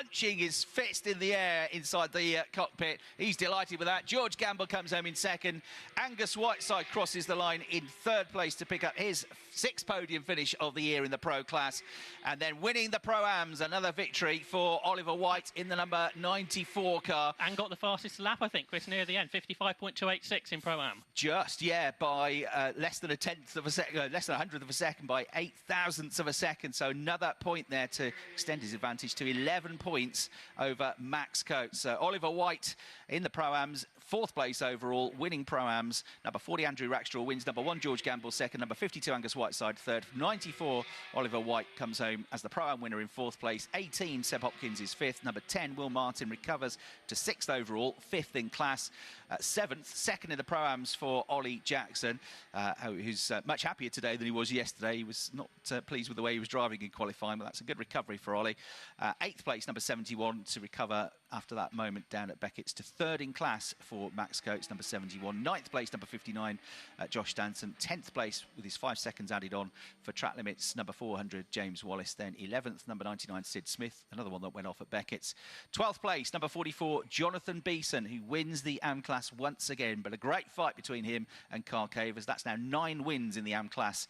punching his fist in the air inside the cockpit. He's delighted with that. George Gamble comes home in second. Angus Whiteside crosses the line in third place to pick up his 6th podium finish of the year in the Pro class. And then winning the Pro-Ams, another victory for Oliver White in the number 94 car. And got the fastest lap, I think, Chris, near the end, 55.286 in Pro-Am. Just, yeah, by less than a 1/10 of a second, less than 100th of a second, by 8,000ths of a second. So another point there to extend his advantage to 11 points over Max Coates. So Oliver White in the Pro-Ams, 4th place overall, winning Pro-Ams. Number 40, Andrew Rackstraw wins. Number 1, George Gamble, second. Number 52, Angus Whiteside, third. 94, Oliver White comes home as the Pro-Am winner in 4th place. 18, Seb Hopkins is 5th. Number 10, Will Martin recovers to 6th overall, 5th in class. 7th, second in the Pro-Ams for Ollie Jackson, who's much happier today than he was yesterday. He was not pleased with the way he was driving in qualifying, but that's a good recovery for Ollie. 8th place, number 71, to recover after that moment down at Beckett's to 3rd in class for Max Coates, number 71. 9th place, number 59, Josh Stanton. 10th place with his 5 seconds added on for track limits, number 400, James Wallace. Then 11th, number 99, Sid Smith, another one that went off at Beckett's. 12th place, number 44, Jonathan Beeson, who wins the AM class once again, but a great fight between him and Carl Cavers. That's now 9 wins in the AM class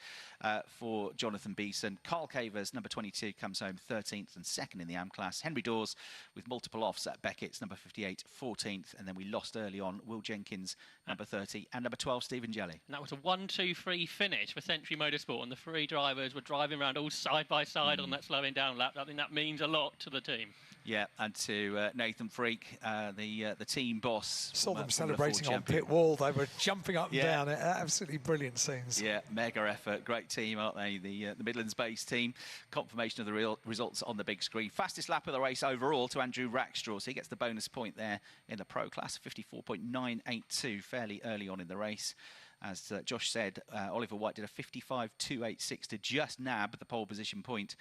for Jonathan Beeson. Carl Cavers, number 22, comes home 13th and 2nd in the AM class. Henry Dawes with multiple offs at Beckett's, number 58, 14th, and then we lost early on Will Jenkins, number 30, and number 12, Stephen Jelly. And that was a 1-2-3 finish for Century Motorsport, and the 3 drivers were driving around all side by side on that slowing down lap. I think that means a lot to the team. Yeah, and to Nathan Freak, the team boss. Saw them celebrating on pit wall. They were jumping up and down. Absolutely brilliant scenes. Yeah, mega effort. Great team, aren't they? The Midlands-based team. Confirmation of the real results on the big screen. Fastest lap of the race overall to Andrew Rackstraw. So he gets the bonus point there in the Pro class, 54.982, fairly early on in the race. As Josh said, Oliver White did a 55.286 to just nab the pole position point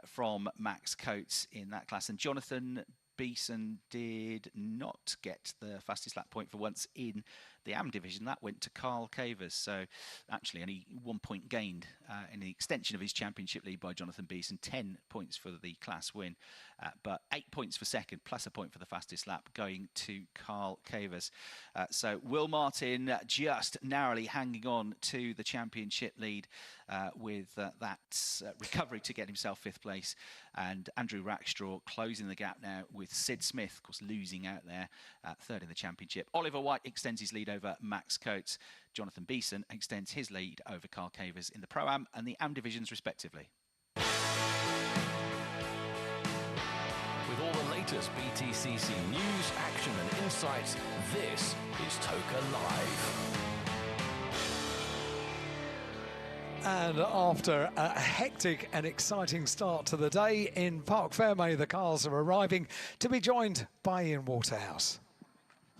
from Max Coates in that class. And Jonathan Beeson did not get the fastest lap point for once in the AM division. That went to Carl Cavers. So actually only 1 point gained in the extension of his championship lead by Jonathan Beeson. 10 points for the class win, but 8 points for second, plus a point for the fastest lap going to Carl Cavers. So Will Martin just narrowly hanging on to the championship lead with that recovery to get himself 5th place. And Andrew Rackstraw closing the gap now with Sid Smith, of course, losing out there, 3rd in the championship. Oliver White extends his lead over Max Coates. Jonathan Beeson extends his lead over Carl Cavers in the Pro-Am and the AM divisions, respectively. With all the latest BTCC news, action and insights, this is Toka Live. And after a hectic and exciting start to the day in Parc Fermé, the cars are arriving to be joined by Ian Waterhouse.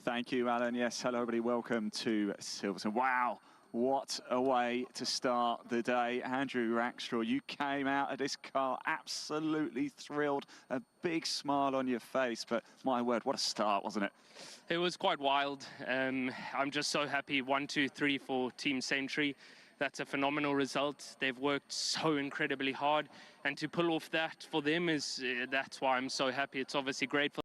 Thank you, Alan. Yes, hello, everybody. Welcome to Silverstone. Wow, what a way to start the day. Andrew Rackstraw, you came out of this car absolutely thrilled, a big smile on your face, but my word, what a start, wasn't it? It was quite wild. I'm just so happy. 1, 2, 3 for Team Century. That's a phenomenal result. They've worked so incredibly hard, and to pull off that for them is that's why I'm so happy. It's obviously great for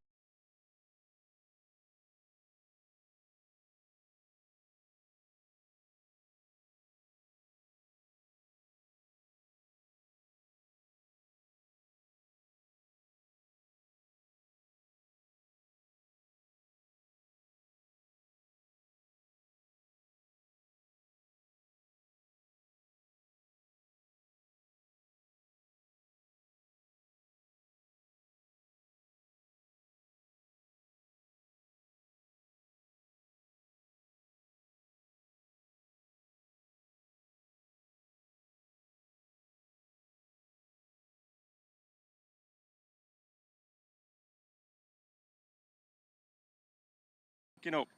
Up.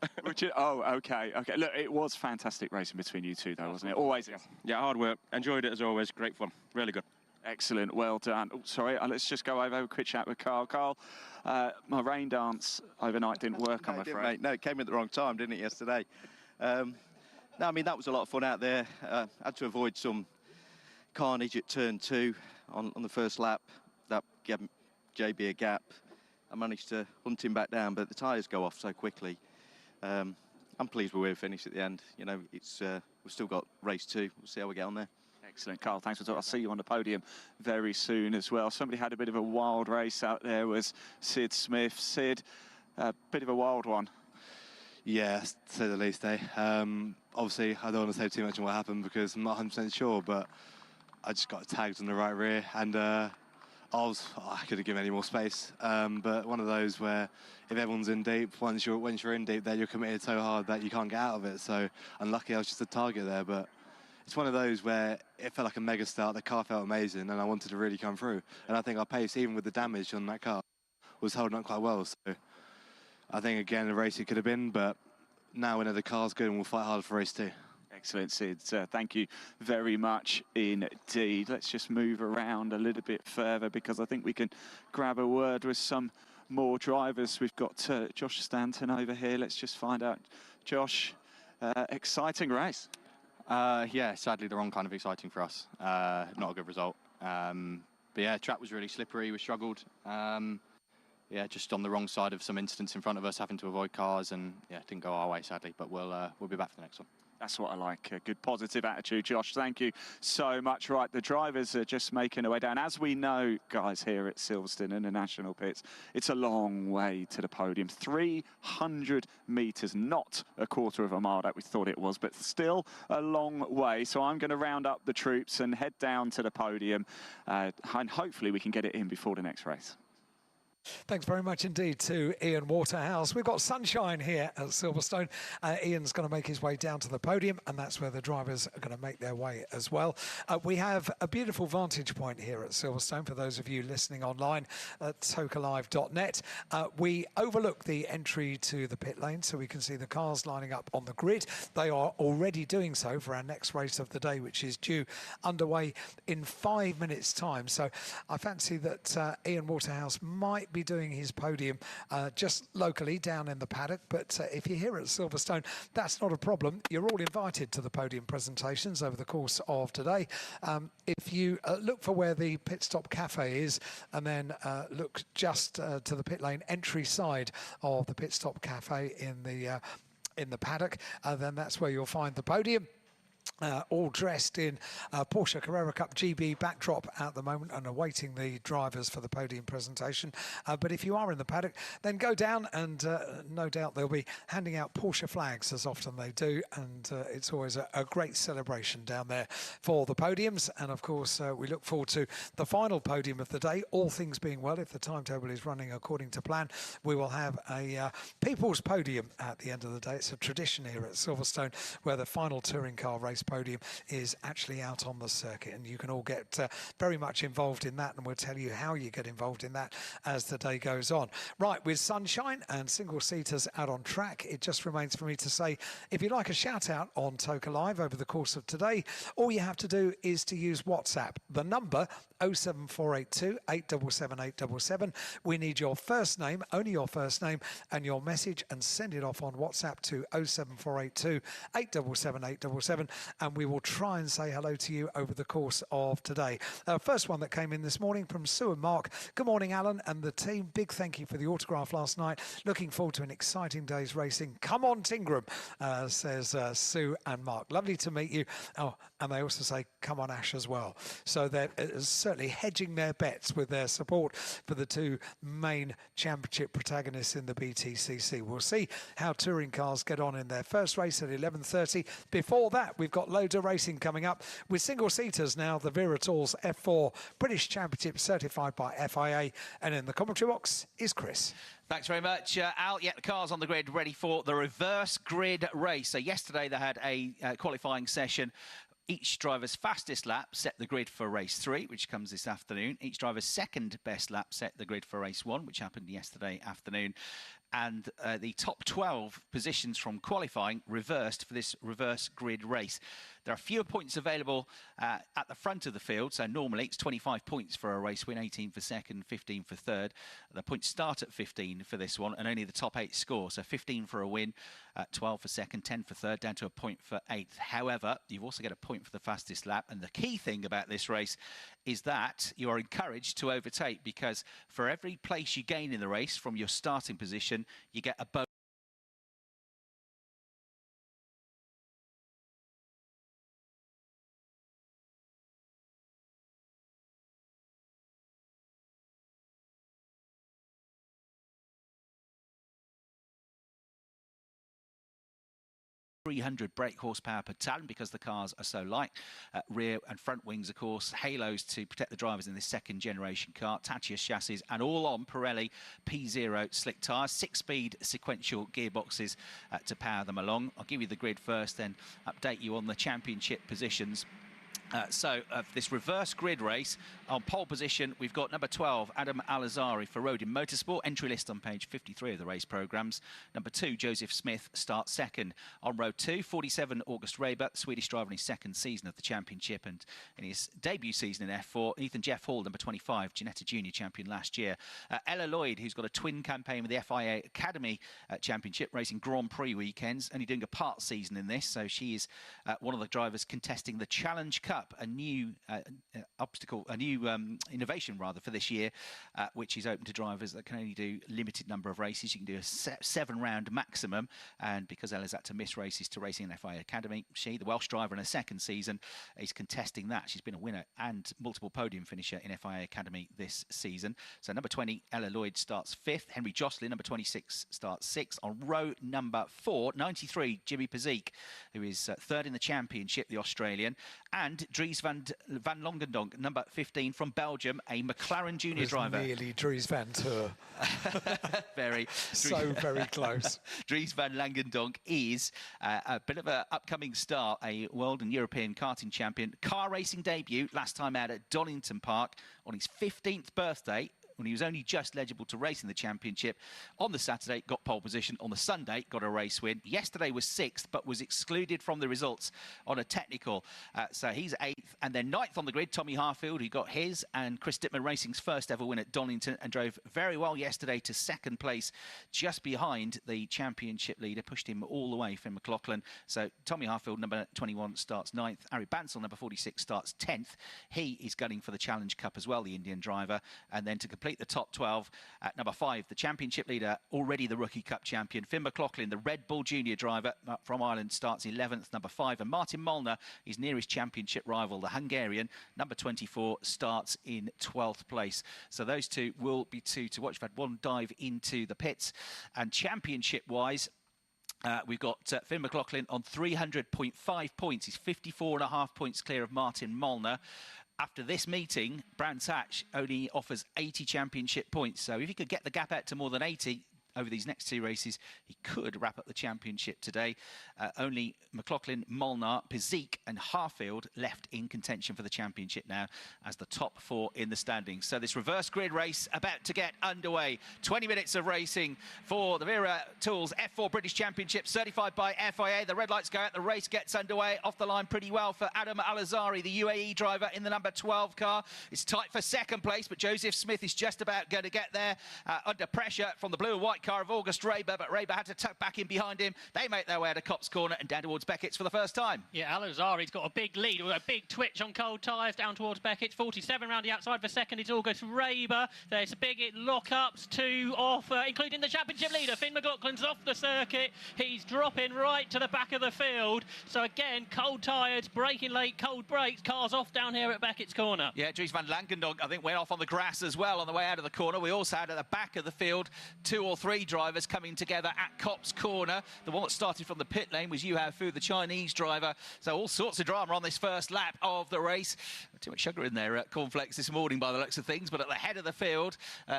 Oh, okay. Look, it was fantastic racing between you two, though, wasn't it? Always. Yeah, hard work. Enjoyed it as always. Great fun. Really good. Excellent. Well done. Oh, sorry. Let's just go over a quick chat with Carl. Carl, my rain dance overnight didn't work, I'm afraid. Mate. No, it came at the wrong time, didn't it, yesterday? No, I mean, that was a lot of fun out there. Had to avoid some carnage at turn 2 on the first lap. That gave JB a gap. I managed to hunt him back down, but the tyres go off so quickly. I'm pleased with where we finished at the end. You know, it's we've still got race 2. We'll see how we get on there. Excellent, Carl. Thanks for talking. I'll see you on the podium very soon as well. Somebody had a bit of a wild race out there, was Sid Smith. Sid, a bit of a wild one. Yeah, to say the least, eh? Obviously, I don't want to say too much on what happened because I'm not 100% sure, but I just got tagged on the right rear, and I couldn't give any more space. But one of those where if everyone's in deep, once you're in deep, then you're committed so hard that you can't get out of it. So unlucky, I was just a target there, but it's one of those where it felt like a mega start. The car felt amazing, and I wanted to really come through. And I think our pace, even with the damage on that car, was holding up quite well. So I think, again, the race it could have been, but now we know the car's good and we'll fight hard for race 2. Excellent, Sid. Thank you very much indeed. Let's just move around a little bit further because I think we can grab a word with some more drivers. We've got Josh Stanton over here. Let's just find out. Josh, exciting race. Yeah, sadly the wrong kind of exciting for us. Not a good result. But yeah, track was really slippery. We struggled. Yeah, just on the wrong side of some incidents in front of us, having to avoid cars, and yeah, it didn't go our way sadly. But we'll be back for the next one. That's what I like, a good positive attitude, Josh. Thank you so much. Right, the drivers are just making their way down. As we know, guys, here at Silverstone in the National Pits, it's a long way to the podium. 300 metres, not a quarter of a mile that we thought it was, but still a long way. So I'm going to round up the troops and head down to the podium, and hopefully we can get it in before the next race. Thanks very much indeed to Ian Waterhouse. We've got sunshine here at Silverstone. Ian's going to make his way down to the podium, and that's where the drivers are going to make their way as well. We have a beautiful vantage point here at Silverstone for those of you listening online at tokalive.net. We overlook the entry to the pit lane, so we can see the cars lining up on the grid. They are already doing so for our next race of the day, which is due underway in 5 minutes' time. So I fancy that Ian Waterhouse might be doing his podium just locally down in the paddock, but if you're here at Silverstone, that's not a problem. You're all invited to the podium presentations over the course of today. If you look for where the pit stop cafe is, and then look just to the pit lane entry side of the pit stop cafe in the paddock, then that's where you'll find the podium. All dressed in Porsche Carrera Cup GB backdrop at the moment and awaiting the drivers for the podium presentation. But if you are in the paddock, then go down and no doubt they'll be handing out Porsche flags as often they do. And it's always a great celebration down there for the podiums. And of course, we look forward to the final podium of the day. All things being well, if the timetable is running according to plan, we will have a people's podium at the end of the day. It's a tradition here at Silverstone where the final touring car race podium is actually out on the circuit, and you can all get very much involved in that, and we'll tell you how you get involved in that as the day goes on. Right, with sunshine and single-seaters out on track, it just remains for me to say, if you'd like a shout-out on Toka Live over the course of today, all you have to do is to use WhatsApp. The number 07482 877 877. We need your first name, only your first name, and your message, and send it off on WhatsApp to 07482 877 877, and we will try and say hello to you over the course of today. First one that came in this morning from Sue and Mark. Good morning, Alan and the team. Big thank you for the autograph last night. Looking forward to an exciting day's racing. Come on, Tingram, says Sue and Mark. Lovely to meet you. Oh, and they also say, come on, Ash, as well. So they're certainly hedging their bets with their support for the two main championship protagonists in the BTCC. We'll see how touring cars get on in their first race at 11:30. Before that, we've got loads of racing coming up with single-seaters now. The Verator's F4 British Championship certified by FIA. And in the commentary box is Chris. Thanks very much, Al. Yeah, the car's on the grid ready for the reverse grid race. So yesterday they had a qualifying session. Each driver's fastest lap set the grid for race 3, which comes this afternoon. Each driver's second best lap set the grid for race 1, which happened yesterday afternoon. And the top 12 positions from qualifying reversed for this reverse grid race. There are fewer points available at the front of the field. So normally it's 25 points for a race win, 18 for second, 15 for third. The points start at 15 for this one, and only the top 8 score. So 15 for a win, 12 for second, 10 for third, down to a point for 8th. However, you've also got a point for the fastest lap. And the key thing about this race is that you are encouraged to overtake, because for every place you gain in the race from your starting position, you get a bonus. 300 brake horsepower per tonne because the cars are so light. Rear and front wings, of course, halos to protect the drivers in this second generation car. Tatius chassis, and all on Pirelli P0 slick tyres. 6-speed sequential gearboxes to power them along. I'll give you the grid first, then update you on the championship positions. So this reverse grid race, on pole position we've got number 12 Adam Al-Azhari for Rodin Motorsport, entry list on page 53 of the race programmes. Number 2 Joseph Smith starts second. On row 2, 47 August Reber, Swedish driver in his second season of the championship and in his debut season in F4. Ethan Jeff Hall, number 25, Ginetta Junior champion last year. Ella Lloyd, who's got a twin campaign with the FIA Academy Championship, racing Grand Prix weekends, only doing a part season in this, so she is one of the drivers contesting the Challenge Cup, a new obstacle, a new innovation rather for this year, which is open to drivers that can only do limited number of races. You can do a 7-round maximum, and because Ella's had to miss races to racing in FIA Academy, she, the Welsh driver in her second season, is contesting that. She's been a winner and multiple podium finisher in FIA Academy this season. So number 20 Ella Lloyd starts 5th. Henry Jocelyn, number 26, starts 6th. On row number 4, 93 Jimmy Pazik, who is 3rd in the championship, the Australian, and Dries van Longendonk, number 15 from Belgium, a McLaren Junior driver. Nearly Dries van Tour. Very. So very close. Dries van Langendonk is a bit of an upcoming star, a world and European karting champion. Car racing debut last time out at Donington Park on his 15th birthday, when he was only just eligible to race in the championship. On the Saturday, got pole position. On the Sunday, got a race win. Yesterday was 6th, but was excluded from the results on a technical. So he's 8th. And then 9th on the grid, Tommy Harfield, who got his and Chris Dittman Racing's first ever win at Donington and drove very well yesterday to 2nd place, just behind the championship leader. Pushed him all the way, Finn McLaughlin. So Tommy Harfield, number 21, starts 9th. Ari Bansal, number 46, starts 10th. He is gunning for the Challenge Cup as well, the Indian driver. And then to complete the top 12 at number 5, the championship leader, already the Rookie Cup champion, Finn McLaughlin, the Red Bull Junior driver from Ireland, starts 11th, number 5. And Martin Molnar, his nearest championship rival, the Hungarian, number 24, starts in 12th place. So those two will be two to watch. We've had one dive into the pits. And championship-wise, we've got Finn McLaughlin on 300.5 points. He's 54.5 points clear of Martin Molnar. After this meeting, Brands Hatch only offers 80 championship points. So if he could get the gap out to more than 80 over these next 2 races, he could wrap up the championship today. Only McLaughlin, Molnar, Pazik and Harfield left in contention for the championship now as the top 4 in the standings. So this reverse grid race about to get underway. 20 minutes of racing for the Vera Tools F4 British Championship, certified by FIA. The red lights go out, the race gets underway. Off the line pretty well for Adam Al-Azhari, the UAE driver in the number 12 car. It's tight for 2nd place, but Joseph Smith is just about going to get there under pressure from the blue and white car of August Reber, but Reber had to tuck back in behind him. They make their way to Copse Corner and down towards Beckett's for the first time. Yeah, Al-Azhari's got a big lead with a big twitch on cold tyres down towards Beckett's. 47 round the outside for 2nd is August Reber. There's big lockups, 2 off, including the championship leader. Finn McLaughlin's off the circuit. He's dropping right to the back of the field. So again, cold tyres, braking late, cold brakes, cars off down here at Beckett's Corner. Yeah, Dries van Langendonk, I think, went off on the grass as well on the way out of the corner. We also had at the back of the field 2 or 3 drivers coming together at Copse Corner. The one that started from the pit lane was Yu Hao Fu, the Chinese driver. So all sorts of drama on this first lap of the race. Too much sugar in there at cornflakes this morning by the looks of things, but at the head of the field,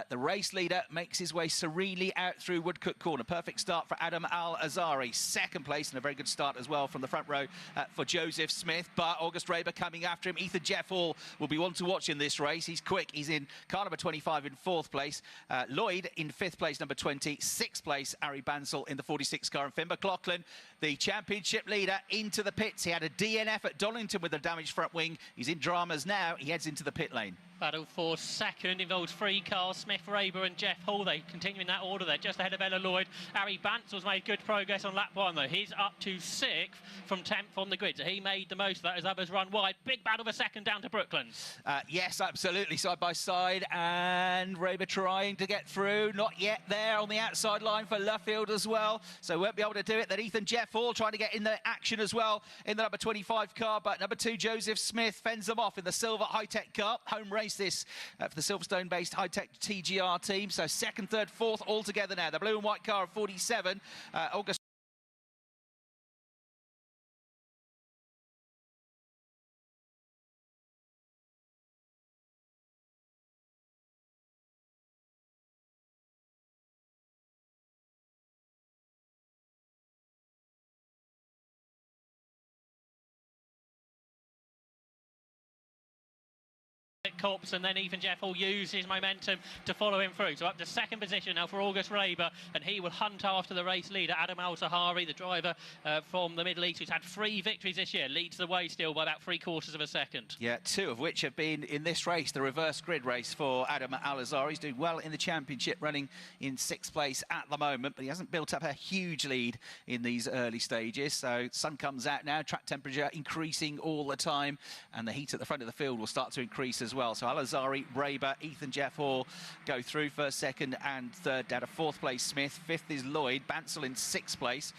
the race leader makes his way serenely out through Woodcote Corner. Perfect start for Adam Al-Azhari. 2nd place and a very good start as well from the front row for Joseph Smith, but August Reber coming after him. Ethan Jeff Hall will be one to watch in this race. He's quick. He's in car number 25 in 4th place. Lloyd in 5th place, number 20. 20. 6th place, Ari Bansal in the 46 car. And Finn McLaughlin, the championship leader, into the pits. He had a DNF at Donington with a damaged front wing. He's in dramas now. He heads into the pit lane. Battle for second involves 3 cars, Smith, Raber and Jeff Hall. They continue in that order. They're just ahead of Ella Lloyd. Harry Bansal's made good progress on lap 1, though. He's up to 6th from 10th on the grid, so he made the most of that as others run wide. Big battle for second down to Brooklands. Yes, absolutely, side by side, and Raber trying to get through. Not yet there on the outside line for Luffield as well, so won't be able to do it. Then Ethan Jeff Hall trying to get in the action as well in the number 25 car, but number 2, Joseph Smith, fends them off in the silver high-tech car. Home race this for the Silverstone-based high-tech TGR team. So 2nd, 3rd, 4th all together now. The blue and white car of 47. August. Cops, and then even Jeff will use his momentum to follow him through. So up to 2nd position now for August Raber, and he will hunt after the race leader, Adam Al-Sahari, the driver from the Middle East, who's had 3 victories this year, leads the way still by about 3/4 of a second. Yeah, 2 of which have been in this race, the reverse grid race for Adam Al-Sahari. He's doing well in the championship, running in 6th place at the moment, but he hasn't built up a huge lead in these early stages. So sun comes out now, track temperature increasing all the time, and the heat at the front of the field will start to increase as well. So Al-Sahari, Raber, Ethan Jeff Hall go through 1st, 2nd and 3rd. Down to 4th place, Smith. 5th is Lloyd. Bansal in 6th place,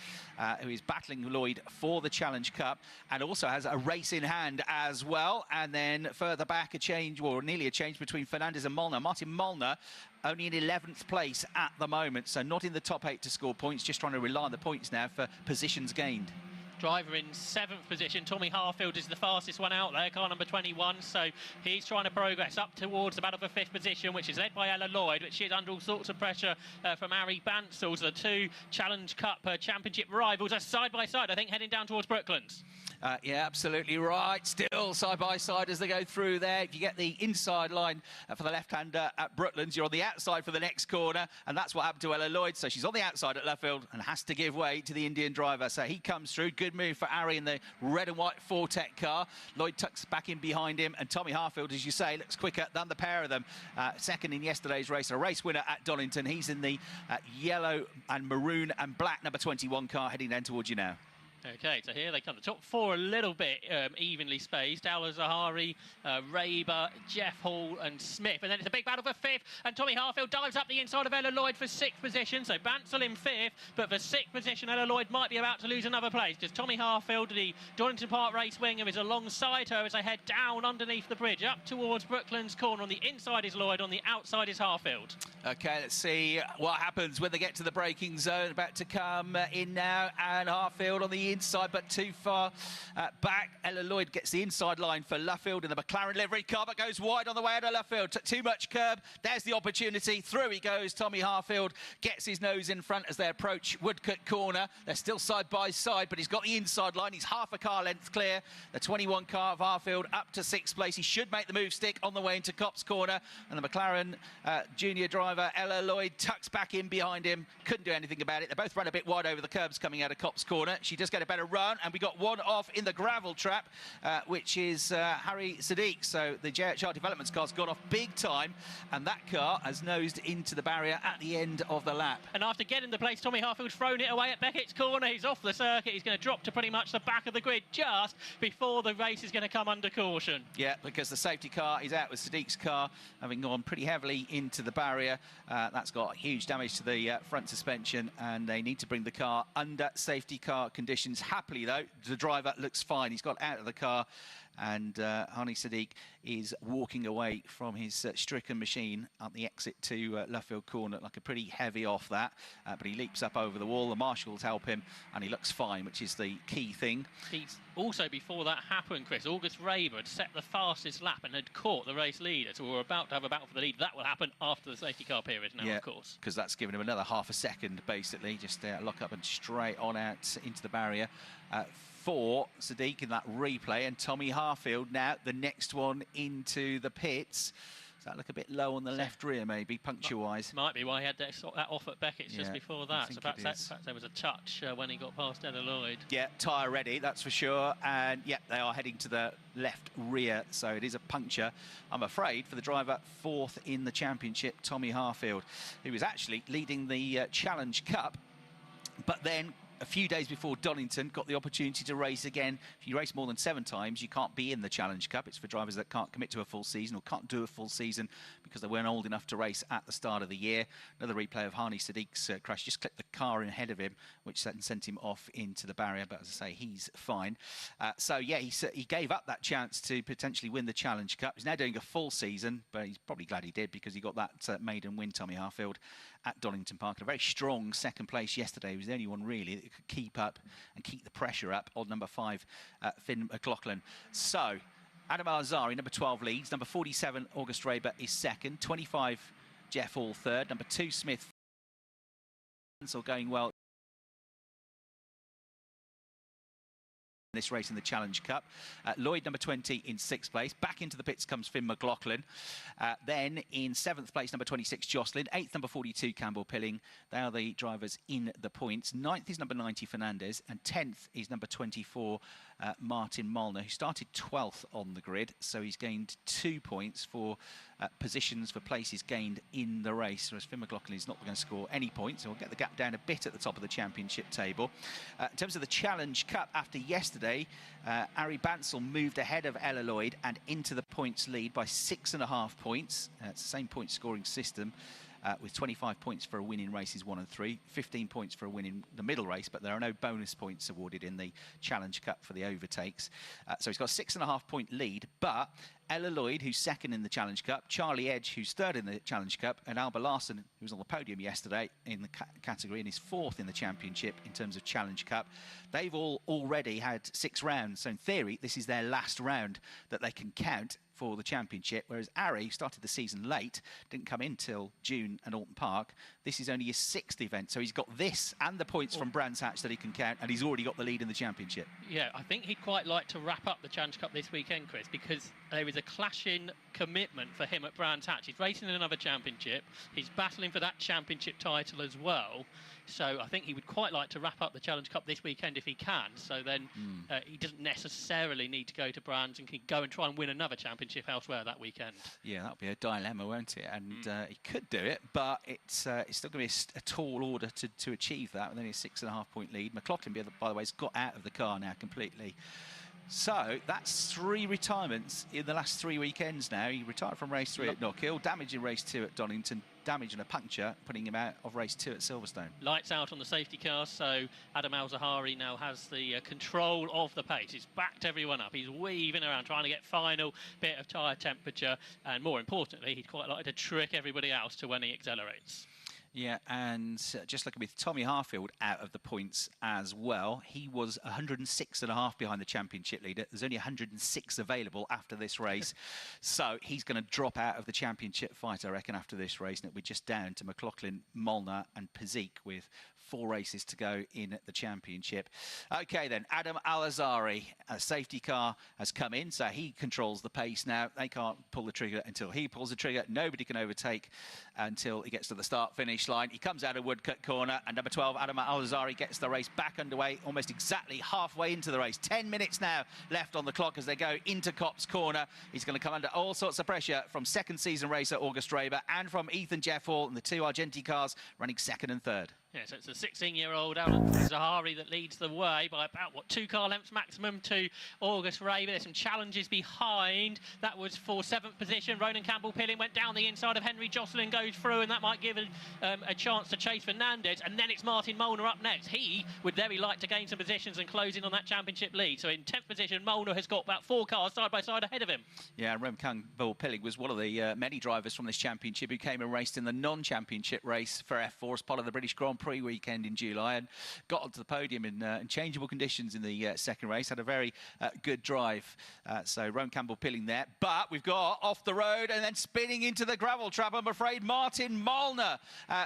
who is battling Lloyd for the Challenge Cup and also has a race in hand as well. And then further back, a change, or nearly a change between Fernandez and Molnar. Martin Molnar only in 11th place at the moment, so not in the top 8 to score points, just trying to rely on the points now for positions gained. Driver in 7th position, Tommy Harfield is the fastest one out there, car number 21, so he's trying to progress up towards the battle for 5th position, which is led by Ella Lloyd, which is under all sorts of pressure from Harry Bansal. So the 2 Challenge Cup Championship rivals are side by side, I think, heading down towards Brooklands. Yeah, absolutely right. Still side by side as they go through there. If you get the inside line for the left-hander at Brooklands, you're on the outside for the next corner, and that's what happened to Ella Lloyd. So she's on the outside at Luffield and has to give way to the Indian driver. So he comes through. Good move for Ari in the red and white Fortec car. Lloyd tucks back in behind him, and Tommy Harfield, as you say, looks quicker than the pair of them. 2nd in yesterday's race, a race winner at Donington. He's in the yellow and maroon and black number 21 car, heading down towards you now. Okay, so here they come. The top 4 a little bit evenly spaced. Al-Sahari, Raber, Jeff Hall and Smith. And then it's a big battle for 5th. And Tommy Harfield dives up the inside of Ella Lloyd for 6th position. So Bansal in 5th. But for 6th position, Ella Lloyd might be about to lose another place, because Tommy Harfield, the Donington Park race winger, is alongside her as they head down underneath the bridge, up towards Brooklands corner. On the inside is Lloyd, on the outside is Harfield. Okay, let's see what happens when they get to the braking zone. About to come in now, and Harfield on the inside, but too far back. Ella Lloyd gets the inside line for Luffield in the McLaren livery car, but goes wide on the way out of Luffield. Took too much curb. There's the opportunity. Through he goes. Tommy Harfield gets his nose in front as they approach Woodcut corner. They're still side by side, but he's got the inside line. He's half a car length clear. The 21 car of Harfield up to 6th place. He should make the move stick on the way into Copse corner. And the McLaren junior driver, Ella Lloyd, tucks back in behind him. Couldn't do anything about it. They both run a bit wide over the curbs coming out of Copse corner. She does get a better run, and we got one off in the gravel trap, which is Harry Sadiq. So the JHR Developments car's gone off big time, and that car has nosed into the barrier at the end of the lap. And after getting the place, Tommy Harfield's thrown it away at Beckett's corner. He's off the circuit. He's going to drop to pretty much the back of the grid just before the race is going to come under caution. Yeah, because the safety car is out with Sadiq's car, having gone pretty heavily into the barrier. That's got huge damage to the front suspension, and they need to bring the car under safety car conditions. Happily, though, the driver looks fine. He's got out of the car, and Hani Sadiq is walking away from his stricken machine at the exit to Luffield corner, like a pretty heavy off that, but he leaps up over the wall. The marshals help him, and he looks fine, which is the key thing. He's also, before that happened, Chris, August Raber had set the fastest lap and had caught the race leader, so we're about to have a battle for the lead. That will happen after the safety car period now, of course. Because that's given him another half a second, basically. Just lock up and straight on out into the barrier. For Sadiq in that replay, and Tommy Harfield now the next one into the pits. Does that look a bit low on the left rear, maybe, puncture-wise? Might be why he had that off at Beckett's just before that. So perhaps there was a touch when he got past Ella Lloyd. Yeah, tyre ready, that's for sure. And, yeah, they are heading to the left rear, so it is a puncture, I'm afraid, for the driver 4th in the championship, Tommy Harfield, who was actually leading the Challenge Cup, but then a few days before Donington got the opportunity to race again. If you race more than 7 times, you can't be in the Challenge Cup. It's for drivers that can't commit to a full season or can't do a full season because they weren't old enough to race at the start of the year. Another replay of Hani Sadiq's crash. Just clipped the car in ahead of him, which then sent him off into the barrier. But as I say, he's fine. So, yeah, he gave up that chance to potentially win the Challenge Cup. He's now doing a full season, but he's probably glad he did because he got that maiden win, Tommy Harfield, at Donington Park. And a very strong second place yesterday. He was the only one, really, that could keep up and keep the pressure up on number 5, Finn McLaughlin. So, Adam Al-Azhari, number 12, leads. Number 47, August Raber, is second. 25, Jeff Hall, third. Number 2, Smith, so going well this race in the Challenge Cup. Lloyd, number 20, in 6th place. Back into the pits comes Finn McLaughlin. Then in 7th place, number 26, Jocelyn. 8th, number 42, Campbell Pilling. They are the drivers in the points. 9th is number 90, Fernandez. And 10th is number 24, Martin Molnar, who started 12th on the grid. So he's gained 2 points for positions for places gained in the race, whereas Finn McLaughlin is not going to score any points. So we'll get the gap down a bit at the top of the championship table. In terms of the Challenge Cup, after yesterday, Ari Bansal moved ahead of Ella Lloyd and into the points lead by 6.5 points. It's the same point scoring system. With 25 points for a win in races 1 and 3, 15 points for a win in the middle race, but there are no bonus points awarded in the Challenge Cup for the overtakes. So he's got a 6.5 point lead, but Ella Lloyd, who's second in the Challenge Cup, Charlie Edge, who's third in the Challenge Cup, and Alba Larson, who was on the podium yesterday in the category and is 4th in the championship in terms of Challenge Cup, they've all already had 6 rounds. So in theory, this is their last round that they can count for the championship, whereas Ari started the season late, didn't come in till June at Alton Park. This is only his 6th event, so he's got this and the points from Brands Hatch that he can count, and he's already got the lead in the championship. Yeah, I think he'd quite like to wrap up the Challenge Cup this weekend, Chris, because there is a clashing commitment for him at Brands Hatch. He's racing in another championship. He's battling for that championship title as well. So I think he would quite like to wrap up the Challenge Cup this weekend if he can. So then he doesn't necessarily need to go to Brands and can go and try and win another championship elsewhere that weekend. Yeah, that'll be a dilemma, won't it? And he could do it, but it's still going to be a tall order to achieve that with only a 6.5 point lead. McLaughlin, by the way, has got out of the car now completely. So that's 3 retirements in the last 3 weekends now. He retired from race 3 at Knockhill, damage in race 2 at Donington, damage and a puncture, putting him out of race 2 at Silverstone. Lights out on the safety car, so Adam Al-Zahari now has the control of the pace. He's backed everyone up. He's weaving around, trying to get final bit of tyre temperature, and more importantly, he'd quite like to trick everybody else to when he accelerates. Yeah, and just looking with Tommy Harfield out of the points as well. He was 106.5 behind the championship leader. There's only 106 available after this race. So he's going to drop out of the championship fight, I reckon, after this race. And it'll be just down to McLaughlin, Molnar and Pazik with 4 races to go in the championship. OK, then, Adam Al-Azhari. A safety car has come in, so he controls the pace now. They can't pull the trigger until he pulls the trigger. Nobody can overtake until he gets to the start-finish line. He comes out of Woodcut corner, and number 12, Adam Al-Azhari, gets the race back underway, almost exactly halfway into the race. 10 minutes now left on the clock as they go into Copse corner. He's going to come under all sorts of pressure from second season racer August Raber and from Ethan Jeff Hall and the 2 Argenti cars running 2nd and 3rd. Yeah, so it's a 16-year-old Al-Zahari that leads the way by about, 2 car lengths maximum to August Raber. There's some challenges behind. That was for 7th position. Ronan Campbell-Pilling went down the inside of Henry Jocelyn, goes through, and that might give a chance to chase Fernandez. And then it's Martin Molnar up next. He would very like to gain some positions and close in on that championship lead. So in 10th position, Molnar has got about 4 cars side by side ahead of him. Yeah, Ronan Campbell-Pilling was one of the many drivers from this championship who came and raced in the non-championship race for F4 as part of the British Grand Prix Prix weekend in July and got onto the podium in changeable conditions in the second race. Had a very good drive. So Rowan Campbell pilling there. But we've got off the road and then spinning into the gravel trap, I'm afraid, Martin Molnar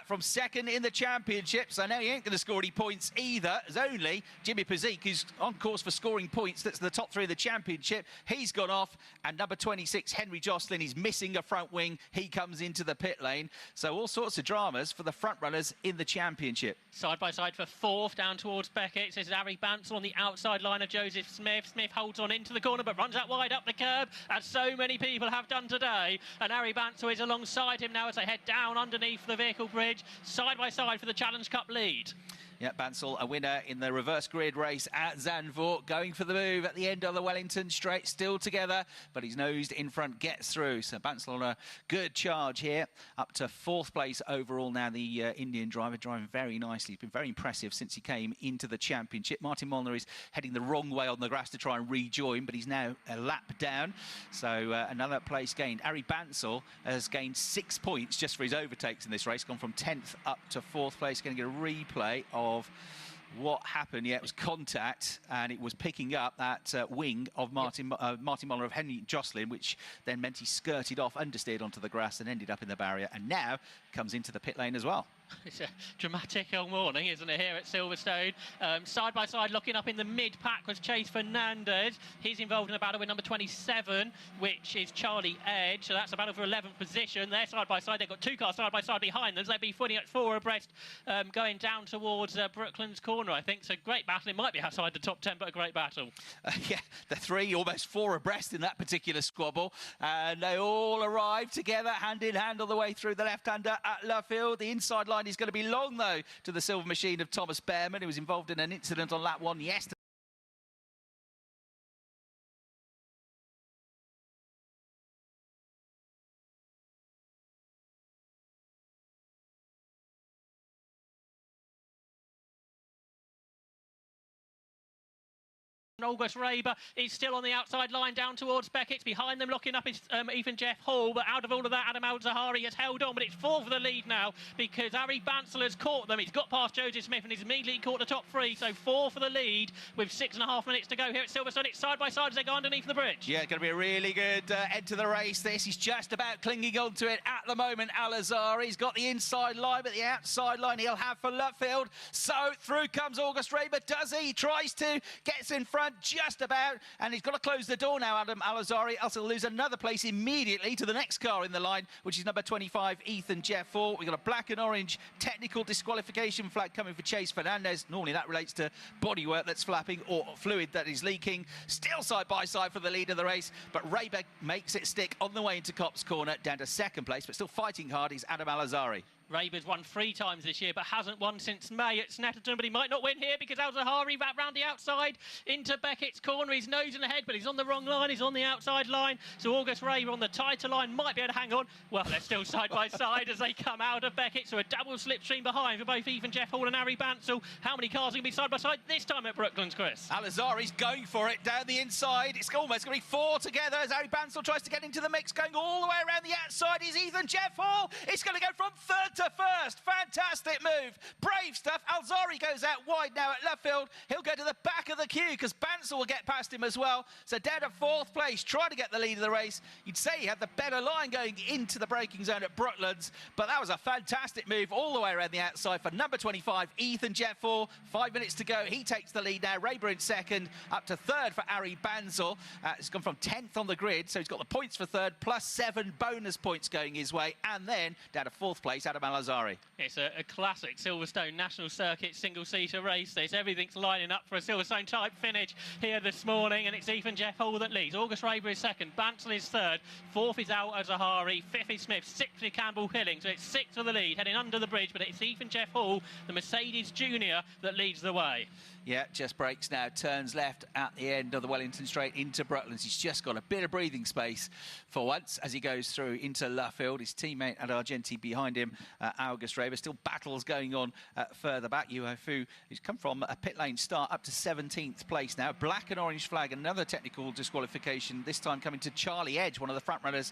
from second in the championship. So now he ain't going to score any points either. There's only Jimmy Pazik, who's on course for scoring points. That's the top 3 of the championship. He's gone off. And number 26, Henry Jocelyn, is missing a front wing. He comes into the pit lane. So all sorts of dramas for the front runners in the championship. Side by side for fourth down towards Beckett. This is Harry Bansell on the outside line of Joseph Smith. Smith holds on into the corner but runs out wide up the curb, as so many people have done today. And Harry Bansell is alongside him now as they head down underneath the vehicle bridge, side by side for the Challenge Cup lead. Yeah, Bansell, a winner in the reverse grid race at Zandvoort, going for the move at the end of the Wellington Straight, still together, but he's nosed in front, gets through. So Bansell on a good charge here, up to 4th place overall now, the Indian driver, driving very nicely. He's been very impressive since he came into the championship. Martin Molnar is heading the wrong way on the grass to try and rejoin, but he's now a lap down. So another place gained. Harry Bansell has gained 6 points just for his overtakes in this race, gone from 10th up to 4th place. Going to get a replay of what happened. Yeah, it was contact, and it was picking up that wing of Martin Molnar of Henry Jocelyn, which then meant he skirted off, understeered onto the grass and ended up in the barrier, and now comes into the pit lane as well. It's a dramatic morning, isn't it, here at Silverstone? Side by side, looking up in the mid-pack was Chase Fernandez. He's involved in a battle with number 27, which is Charlie Edge. So that's a battle for 11th position. They're side by side. They've got 2 cars side by side behind them. So they'll be footing at 4 abreast, going down towards Brooklands Corner, I think. So great battle. It might be outside the top 10, but a great battle. Yeah, the 3, almost 4 abreast in that particular squabble. And they all arrive together, hand in hand, all the way through the left-hander at Luffield. The inside line is going to be long, though, to the silver machine of Thomas Behrman, who was involved in an incident on lap 1 yesterday. August Raber is still on the outside line down towards Beckett's. Behind them, locking up is even Jeff Hall. But out of all of that, Adam Al-Zahari has held on. But it's 4 for the lead now because Harry Bansell has caught them. He's got past Joseph Smith and he's immediately caught the top 3. So 4 for the lead with 6.5 minutes to go here at Silverstone. It's side by side as they go underneath the bridge. Yeah, going to be a really good end to the race. This is just about clinging on to it at the moment. Al-Zahari's got the inside line, but the outside line he'll have for Lutfield. So through comes August Raber. Does he? Tries to, gets in front just about, and he's got to close the door now, Adam Al-Zahari, else he'll lose another place immediately to the next car in the line, which is number 25, Ethan Jeffall. We've got a black and orange technical disqualification flag coming for Chase Fernandez. Normally that relates to bodywork that's flapping or fluid that is leaking. Still side by side for the lead of the race, but Raber makes it stick on the way into Copse Corner, down to 2nd place, but still fighting hard is Adam Al-Zahari. Raber's won 3 times this year, but hasn't won since May at Snetterton. But he might not win here because Al-Zahari back round the outside into Beckett's corner. He's nosing ahead, but he's on the wrong line. He's on the outside line. So August Raber on the tighter line might be able to hang on. Well, they're still side by side as they come out of Beckett. So a double slipstream behind for both Ethan Jeff Hall and Harry Bansell. How many cars are going to be side by side this time at Brooklands, Chris? Al-Zahari's going for it down the inside. It's almost going to be 4 together as Harry Bansell tries to get into the mix. Going all the way around the outside is Ethan Jeff Hall. It's going to go from 3rd to 1st. Fantastic move. Brave stuff. Al-Zahari goes out wide now at Luffield. He'll go to the back of the queue because Bansell will get past him as well. So down to 4th place, trying to get the lead of the race. You'd say he had the better line going into the braking zone at Brooklands, but that was a fantastic move all the way around the outside for number 25, Ethan Jeffall. 5 minutes to go. He takes the lead now. Raber in 2nd, up to 3rd for Harry Bansell. It's gone from 10th on the grid, so he's got the points for 3rd, plus 7 bonus points going his way. And then down to 4th place, Adam Al-Zahari. It's a classic Silverstone National Circuit single-seater race. Everything's lining up for a Silverstone-type finish here this morning, and it's Ethan Jeff Hall that leads. August Raber is 2nd, Bansell is 3rd, 4th is Al-Zahari, 5th is Smith, 6th is Campbell Hilling. So it's 6 for the lead, heading under the bridge, but it's Ethan Jeff Hall, the Mercedes Junior, that leads the way. Yeah, just brakes now, turns left at the end of the Wellington Straight into Brooklands. He's just got a bit of breathing space for once as he goes through into Luffield. His teammate at Argenti behind him, August Raber. Still battles going on further back. Yuho Fu, who's come from a pit lane start up to 17th place now. Black and orange flag, another technical disqualification, this time coming to Charlie Edge, one of the front runners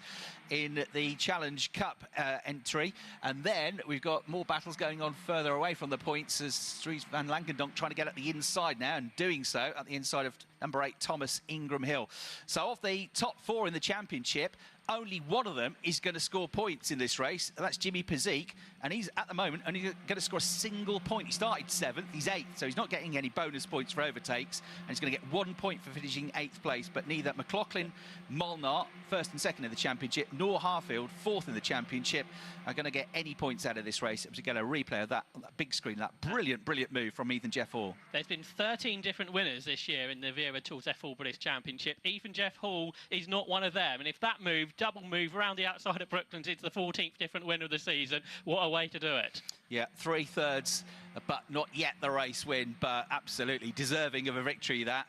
in the Challenge Cup entry. And then we've got more battles going on further away from the points as Dries van Langendonk trying to get at the inside now, and doing so at the inside of number 8, Thomas Ingram Hill. So of the top 4 in the championship, only one of them is going to score points in this race. That's Jimmy Pezik, and he's at the moment only going to score a single point. He started 7th, he's 8th, so he's not getting any bonus points for overtakes, and he's going to get 1 point for finishing 8th place. But neither McLaughlin, Molnar, 1st and 2nd in the championship, nor Harfield, 4th in the championship, are going to get any points out of this race. We're going to replay of that on that big screen, that brilliant move from Ethan Jeff Hall. There's been 13 different winners this year in the Vera Tools F4 British Championship. Ethan Jeff Hall is not one of them, and if that move, double move around the outside of Brooklands, it's the 14th different winner of the season. What a way to do it. Yeah, 3/3, but not yet the race win, but absolutely deserving of a victory that.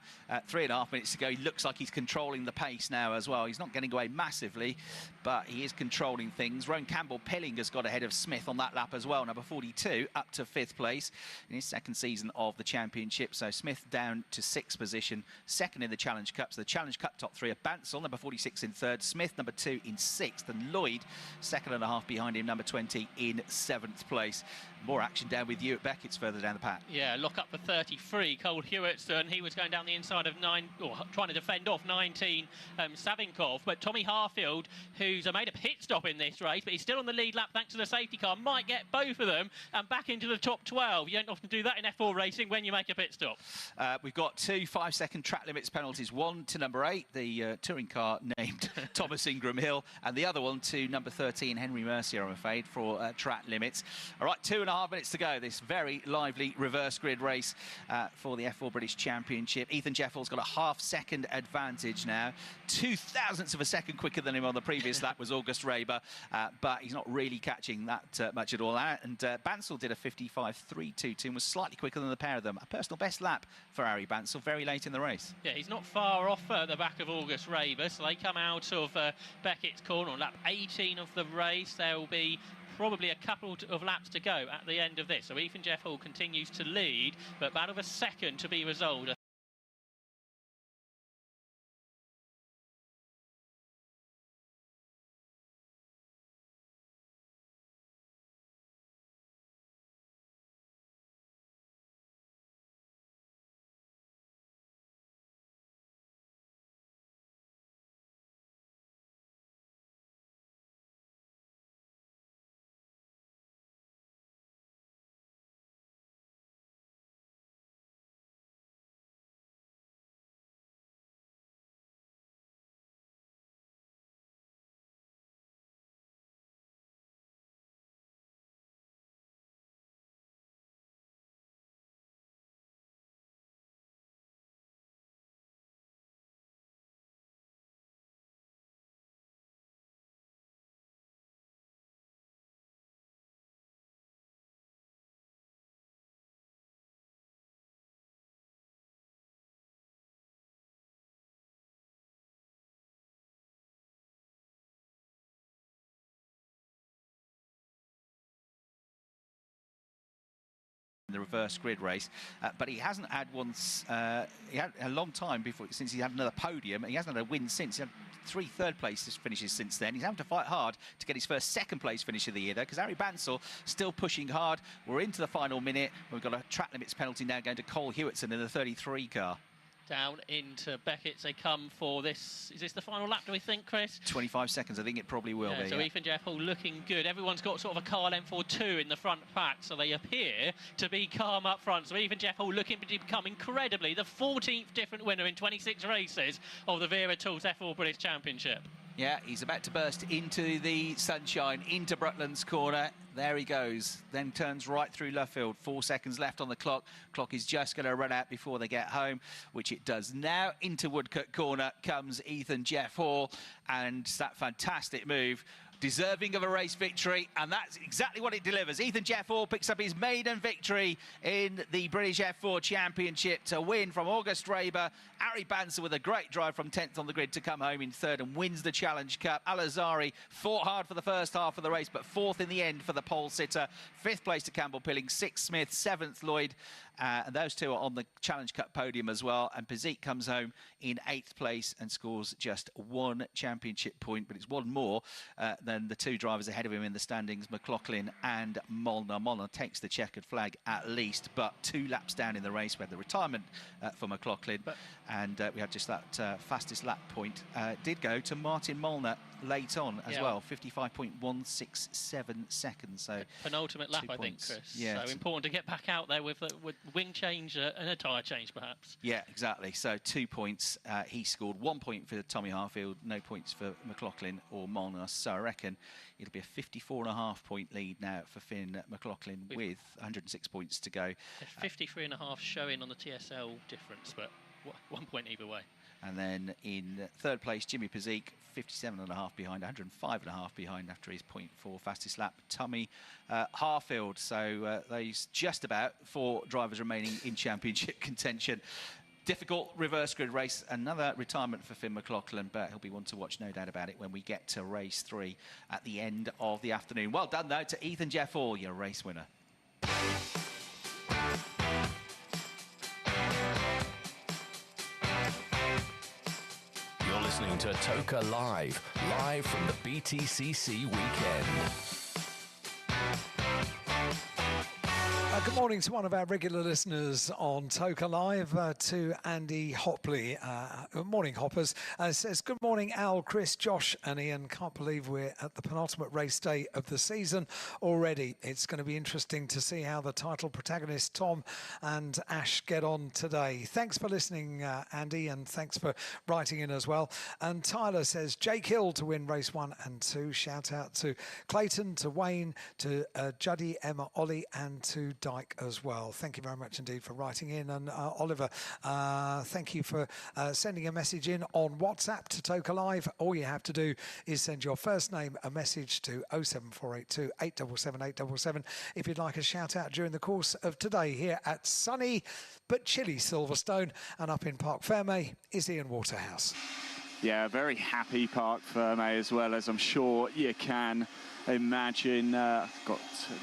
3.5 minutes to go, he looks like he's controlling the pace now as well. He's not getting away massively, but he is controlling things. Rowan Campbell-Pillinger's got ahead of Smith on that lap as well, number 42, up to 5th place in his 2nd season of the championship. So Smith down to 6th position, 2nd in the Challenge Cup. So the Challenge Cup top 3 are Bansal, number 46 in 3rd, Smith, number 2 in 6th, and Lloyd, 2.5 behind him, number 20 in 7th place. More action down with you at Beckett's further down the pack. Yeah, lock up for 33, Cole Hewitson. He was going down the inside of 9, or trying to defend off 19, Savinkov. But Tommy Harfield, who's made a pit stop in this race, but he's still on the lead lap thanks to the safety car, might get both of them and back into the top 12. You don't often do that in F4 racing when you make a pit stop. We've got 2 5-second track limits penalties. One to number 8, the touring car named Thomas Ingram Hill, and the other one to number 13, Henry Mercier, I'm afraid, for track limits. All right, 2.5 minutes to go. This very lively reverse grid race for the F4 British Championship. Ethan Jeffell's got a half-second advantage now. 0.02 of a second quicker than him on the previous lap was August Raber, but he's not really catching that much at all. And Bansal did a 55.322 and was slightly quicker than the pair of them. A personal best lap for Harry Bansal very late in the race. Yeah, he's not far off the back of August Raber, so they come out of Beckett's corner on lap 18 of the race. There will be probably a couple of laps to go at the end of this. So Ethan Jeff Hall continues to lead, but about of a second to be resolved. The reverse grid race, but he hasn't had once. He had a long time before since he had another podium. He hasn't had a win since. He had 3 third-place finishes since then. He's having to fight hard to get his first second-place finish of the year, though, because Harry Bansal still pushing hard. We're into the final minute. We've got a track limits penalty now going to Cole Hewitson in the 33 car. Down into Beckett's they come for this. Is this the final lap, do we think, Chris? 25 seconds, I think it probably will be. So Ethan Jeff Hall looking good. Everyone's got sort of a car length or 2 in the front pack, so they appear to be calm up front. So Ethan Jeff Hall looking to become incredibly the 14th different winner in 26 races of the Vera Tools F4 British Championship. Yeah, he's about to burst into the sunshine, into Brooklands corner. There he goes, then turns right through Luffield. 4 seconds left on the clock. Clock is just going to run out before they get home, which it does now. Into Woodcut corner comes Ethan Jeff Hall, and that fantastic move deserving of a race victory, and that's exactly what it delivers. Ethan Jeffall picks up his maiden victory in the British F4 Championship to win from August Raber. Ari Banser with a great drive from 10th on the grid to come home in third and wins the Challenge Cup. Al-Azhari fought hard for the first half of the race, but fourth in the end for the pole sitter. Fifth place to Campbell Pilling, sixth Smith, seventh Lloyd. And those two are on the Challenge Cup podium as well. And Pizik comes home in 8th place and scores just 1 championship point, but it's one more than the 2 drivers ahead of him in the standings, McLaughlin and Molnar. Molnar takes the checkered flag at least, but 2 laps down in the race. We had the retirement for McLaughlin, and we had just that fastest lap point. Did go to Martin Molnar late on as well, 55.167 seconds. So penultimate lap, I think, Chris. Yeah, so important to get back out there with wing change and a tyre change, perhaps. Yeah, exactly. So 2 points. He scored 1 point for Tommy Harfield, no points for McLaughlin or Molnar. So I reckon it'll be a 54.5 point lead now for Finn McLaughlin with 106 points to go. 53.5 showing on the TSL difference, but 1 point either way. And then in third place, Jimmy Pizik, 57.5 behind, 105.5 behind after his 0.4 fastest lap. Tommy Harfield. So there's just about 4 drivers remaining in championship contention. Difficult reverse grid race. Another retirement for Finn McLaughlin, but he'll be one to watch, no doubt about it, when we get to race 3 at the end of the afternoon. Well done, though, to Ethan Jeffall, your race winner. Listening to Toka live from the BTCC weekend. Good morning to one of our regular listeners on Toka Live, to Andy Hopley. Good morning, Hoppers. Says, good morning, Al, Chris, Josh and Ian. Can't believe we're at the penultimate race day of the season already. It's going to be interesting to see how the title protagonists, Tom and Ash, get on today. Thanks for listening, Andy, and thanks for writing in as well. And Tyler says, Jake Hill to win race 1 and 2. Shout out to Clayton, to Wayne, to Juddy, Emma, Ollie, and to Dyke as well. Thank you very much indeed for writing in. And Oliver, thank you for sending a message in on WhatsApp to Toka Live. All you have to do is send your first name, a message to 07482 877 877 if you'd like a shout out during the course of today here at sunny but chilly Silverstone. And up in Parc Fermé is Ian Waterhouse. Yeah, very happy Parc Fermé as well, as I'm sure you can imagine. They're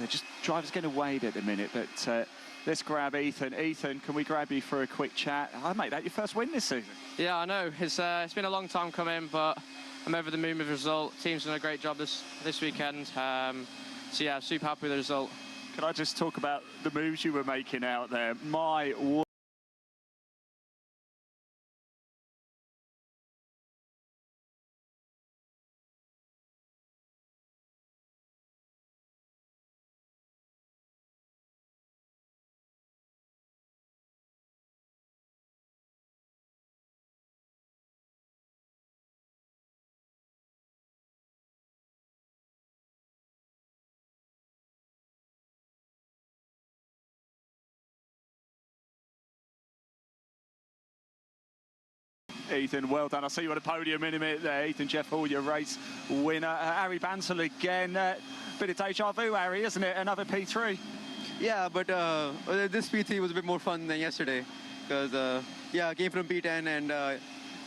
just drivers getting weighed at the minute, but let's grab Ethan. Ethan, can we grab you for a quick chat? Oh, mate, that your first win this season? Yeah, I know. It's been a long time coming, but I'm over the moon with the result. Team's done a great job this weekend. So yeah, super happy with the result. Can I just talk about the moves you were making out there? My Ethan, well done. I see you on the podium in a minute there. Ethan Jeffall, your race winner. Ari Banser again. Bit of deja vu, Ari, isn't it? Another P3. Yeah, but this P3 was a bit more fun than yesterday because, yeah, I came from P10 and,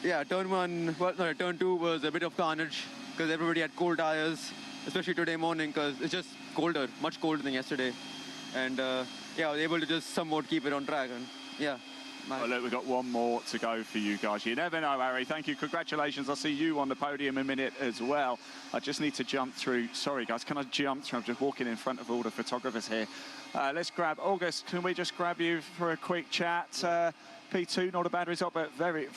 yeah, turn 2 was a bit of carnage because everybody had cold tires, especially today morning because it's just colder, much colder than yesterday. And, yeah, I was able to just somewhat keep it on track. And, yeah. Well, look, we've got one more to go for you guys. You never know, Harry. Thank you. Congratulations. I'll see you on the podium in a minute as well. I just need to jump through. Sorry, guys. Can I jump through? I'm just walking in front of all the photographers here. Let's grab August. Can we just grab you for a quick chat? P2, not a bad result, but very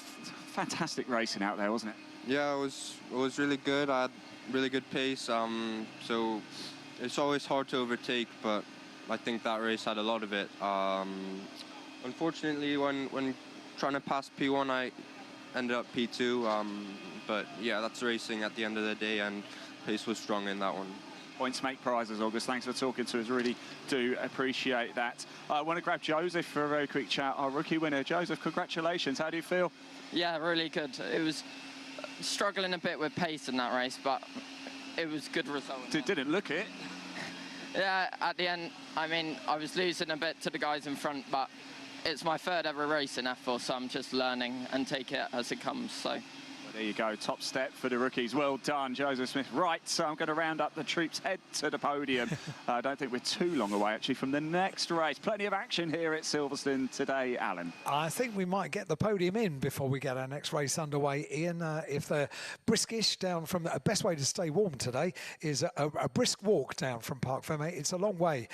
fantastic racing out there, wasn't it? Yeah, it was really good. I had really good pace. So it's always hard to overtake, but I think that race had a lot of it. Unfortunately, when trying to pass P1, I ended up P2. But yeah, that's racing at the end of the day, and pace was strong in that one. Points make prizes, August. Thanks for talking to us. Really do appreciate that. I want to grab Joseph for a very quick chat. Our rookie winner, Joseph, congratulations. How do you feel? Yeah, really good. It was struggling a bit with pace in that race, but it was a good result. Didn't look it. Yeah, at the end, I mean, I was losing a bit to the guys in front, but it's my third ever race in F4, so I'm just learning and take it as it comes, so. Well, there you go, top step for the rookies. Well done, Joseph Smith. Right, so I'm going to round up the troops, head to the podium. I don't think we're too long away, actually, from the next race. Plenty of action here at Silverstone today, Alan. I think we might get the podium in before we get our next race underway, Ian. If they're briskish down from the best way to stay warm today is a brisk walk down from Parc Fermé. It's a long way,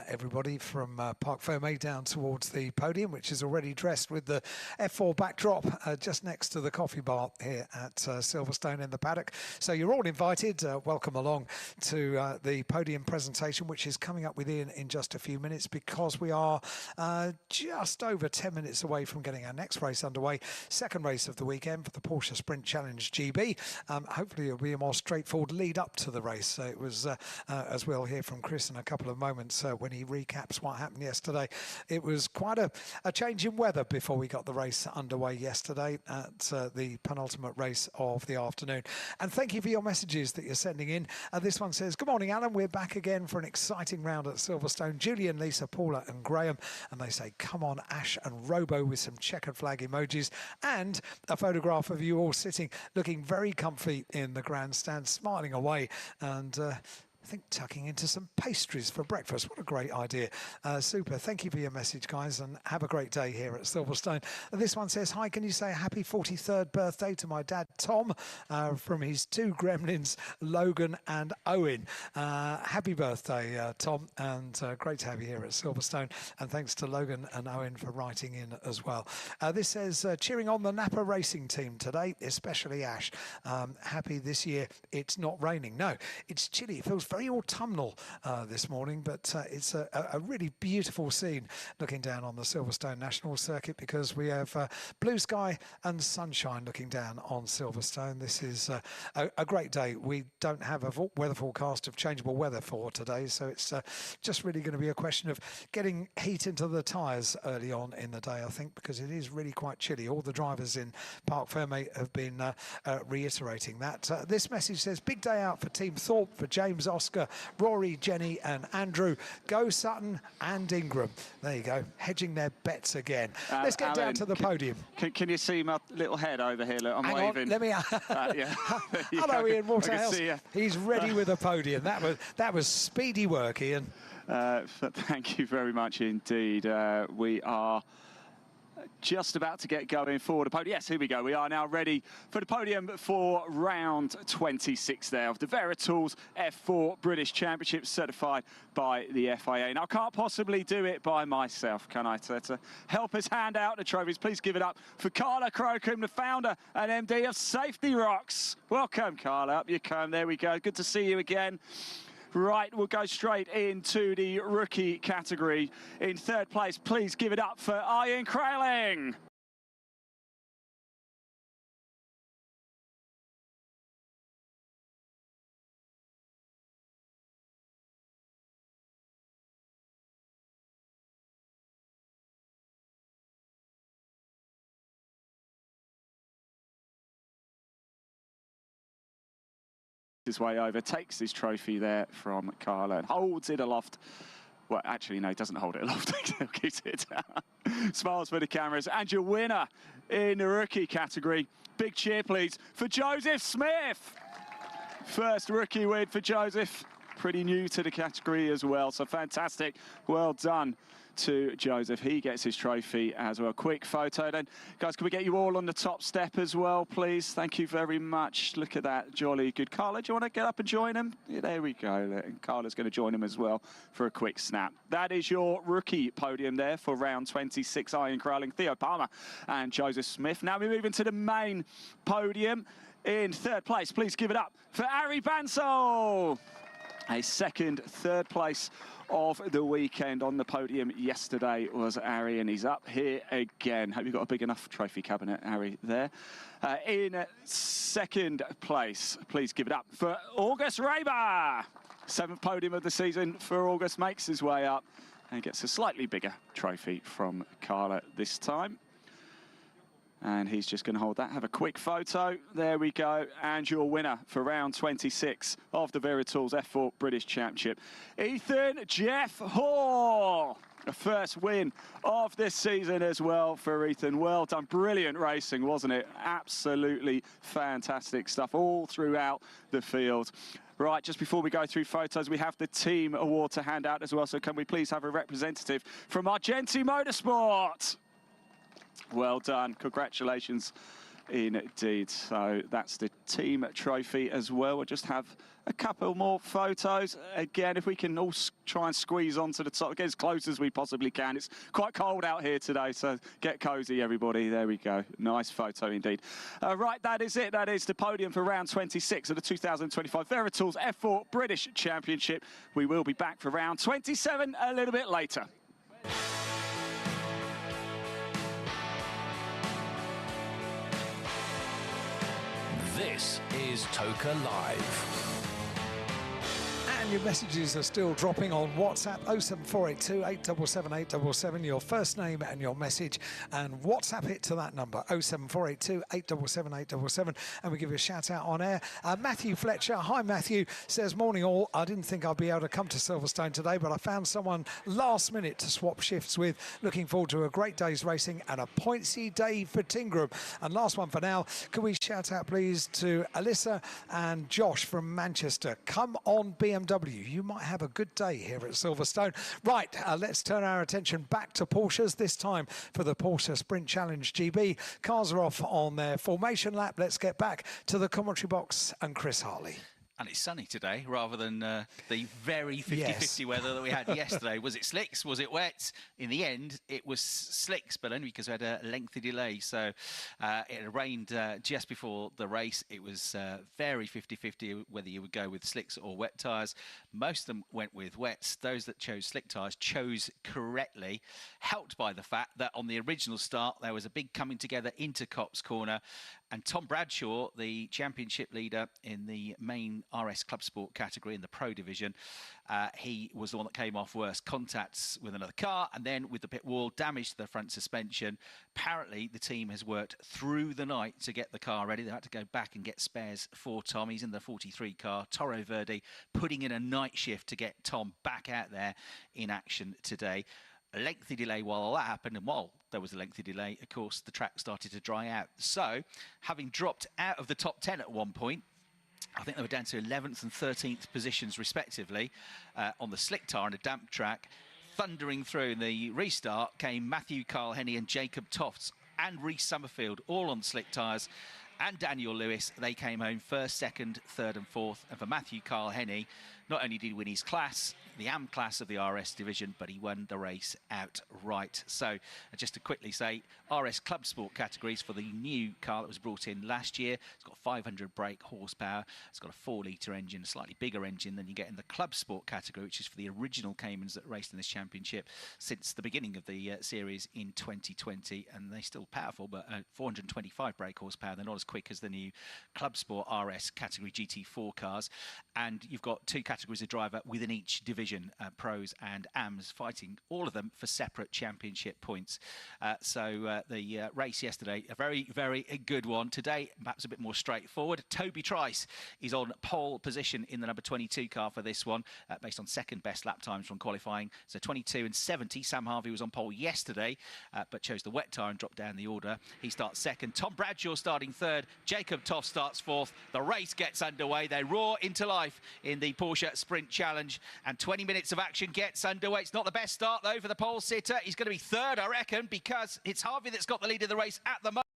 everybody, from Parc Fermé down towards the podium, which is already dressed with the F4 backdrop just next to the coffee bar here at Silverstone in the paddock. So you're all invited. Welcome along to the podium presentation, which is coming up with Ian in just a few minutes, because we are just over 10 minutes away from getting our next race underway. Second race of the weekend for the Porsche Sprint Challenge GB. Hopefully it'll be a more straightforward lead up to the race. It was, as we'll hear from Chris in a couple of moments when he recaps what happened yesterday, it was quite a change in weather before we got the race underway yesterday at the penultimate race of the afternoon. And thank you for your messages that you're sending in. This one says, good morning, Alan. We're back again for an exciting round at Silverstone. Julian, Lisa, Paula and Graham. And they say, come on, Ash and Robo, with some checkered flag emojis and a photograph of you all sitting, looking very comfy in the grandstand, smiling away. And I think tucking into some pastries for breakfast. What a great idea. Super. Thank you for your message, guys, and have a great day here at Silverstone. This one says, hi, can you say a happy 43rd birthday to my dad, Tom, from his two gremlins, Logan and Owen. Happy birthday, Tom, and great to have you here at Silverstone. And thanks to Logan and Owen for writing in as well. This says, cheering on the Napa racing team today, especially Ash. Happy this year it's not raining. No, it's chilly. It feels very autumnal this morning, but it's a really beautiful scene looking down on the Silverstone National Circuit, because we have blue sky and sunshine looking down on Silverstone. This is a great day. We don't have a weather forecast of changeable weather for today, so it's just really going to be a question of getting heat into the tyres early on in the day, I think, because it is really quite chilly. All the drivers in Parc Fermé have been reiterating that. This message says, big day out for Team Thorpe, for James, Oscar, Rory, Jenny and Andrew. Go Sutton and Ingram. There you go, hedging their bets again. Let's get down to the podium. Can you see my little head over here? Look, I'm Hang waving. On, let me... Yeah. Hello, Ian Waterhouse. He's ready with a podium. That was speedy work, Ian. Thank you very much indeed. We are just about to get going for the podium. Yes, here we go. We are now ready for the podium for round 26 there of the Veritools F4 British Championship, certified by the FIA. And I can't possibly do it by myself, can I? To help us hand out the trophies, please give it up for Carla Crocombe, the founder and MD of Safety Rocks. Welcome, Carla. Up you come. There we go. Good to see you again. Right, we'll go straight into the rookie category. In third place, please give it up for Ian Kraling. His way over, takes his trophy there from Carla and holds it aloft. Well, actually, no, he doesn't hold it aloft. He keeps it down. Smiles for the cameras. And your winner in the rookie category. Big cheer, please, for Joseph Smith. First rookie win for Joseph. Pretty new to the category as well, so fantastic. Well done to Joseph. He gets his trophy as well. Quick photo then. Guys, can we get you all on the top step as well, please? Thank you very much. Look at that. Jolly good. Carla, do you want to get up and join him? Yeah, there we go. And Carla's going to join him as well for a quick snap. That is your rookie podium there for round 26. Ian Kraling, Theo Palmer and Joseph Smith. Now we move into the main podium. In third place, please give it up for Ari Bansal. A third place of the weekend on the podium yesterday was Ari, and he's up here again. Hope you've got a big enough trophy cabinet, Ari, there. In second place, please give it up for August Raber. 7th podium of the season for August, makes his way up and gets a slightly bigger trophy from Carla this time. And he's just going to hold that. Have a quick photo. There we go. And your winner for round 26 of the Veritools F4 British Championship, Ethan Jeff Hall. The first win of this season as well for Ethan. Well done. Brilliant racing, wasn't it? Absolutely fantastic stuff all throughout the field. Right, just before we go through photos, we have the team award to hand out as well. So can we please have a representative from our JBMotorsports? Well done. Congratulations indeed. So that's the team trophy as well. We'll just have a couple more photos. Again, if we can all try and squeeze onto the top, get as close as we possibly can. It's quite cold out here today, so get cozy, everybody. There we go. Nice photo indeed. Right, that is it. That is the podium for round 26 of the 2025 Veritools F4 British Championship. We will be back for round 27 a little bit later. This is Toka Live. And your messages are still dropping on WhatsApp 07482 877 877, your first name and your message, and WhatsApp it to that number 07482 877 877, and we give you a shout out on air. Matthew Fletcher, hi Matthew, says, morning all. I didn't think I'd be able to come to Silverstone today, but I found someone last minute to swap shifts with. Looking forward to a great day's racing and a pointsy day for Tingram. And last one for now, can we shout out please to Alyssa and Josh from Manchester. Come on BMW, you might have a good day here at Silverstone. Right, let's turn our attention back to Porsches, this time for the Porsche Sprint Challenge GB. Cars are off on their formation lap. Let's get back to the commentary box and Chris Harley. And it's sunny today rather than the very 50-50 weather that we had yesterday. Was it slicks? Was it wet? In the end, it was slicks, but only because we had a lengthy delay. So it had rained just before the race. It was very 50-50 whether you would go with slicks or wet tyres. Most of them went with wets. Those that chose slick tyres chose correctly, helped by the fact that on the original start, there was a big coming together into Copse Corner. And Tom Bradshaw, the championship leader in the main RS Club Sport category in the Pro Division, he was the one that came off worst. Contacts with another car, and then with the pit wall, damage to the front suspension. Apparently, the team has worked through the night to get the car ready. They had to go back and get spares for Tom. He's in the 43 car. Toro Verde putting in a night shift to get Tom back out there in action today. A lengthy delay while all that happened, and while there was a lengthy delay, of course, the track started to dry out. So, having dropped out of the top 10 at one point, I think they were down to 11th and 13th positions, respectively, on the slick tyre and a damp track. Thundering through in the restart came Matthew Carl Henny and Jacob Tofts and Reece Summerfield, all on slick tyres. And Daniel Lewis, they came home first, second, third and fourth. And for Matthew Carl Henny, not only did he win his class, the AM class of the RS division, but he won the race outright. So just to quickly say, RS Club Sport categories for the new car that was brought in last year. It's got 500 brake horsepower. It's got a 4-litre engine, a slightly bigger engine than you get in the Club Sport category, which is for the original Caymans that raced in this championship since the beginning of the series in 2020. And they're still powerful, but 425 brake horsepower. They're not as quick as the new Club Sport RS category GT4 cars. And you've got two categories of driver within each division, pros and AMs, fighting all of them for separate championship points. So the race yesterday, a very, very good one. Today, perhaps a bit more straightforward. Toby Trice is on pole position in the number 22 car for this one, based on second best lap times from qualifying. So 22 and 70. Sam Harvey was on pole yesterday, but chose the wet tyre and dropped down the order. He starts second. Tom Bradshaw starting third. Jacob Toft starts fourth. The race gets underway. They roar into life in the Porsche Sprint Challenge, and 20 minutes of action gets underway. It's not the best start, though, for the pole sitter. He's going to be third, I reckon, because it's Harvey that's got the lead of the race at the moment.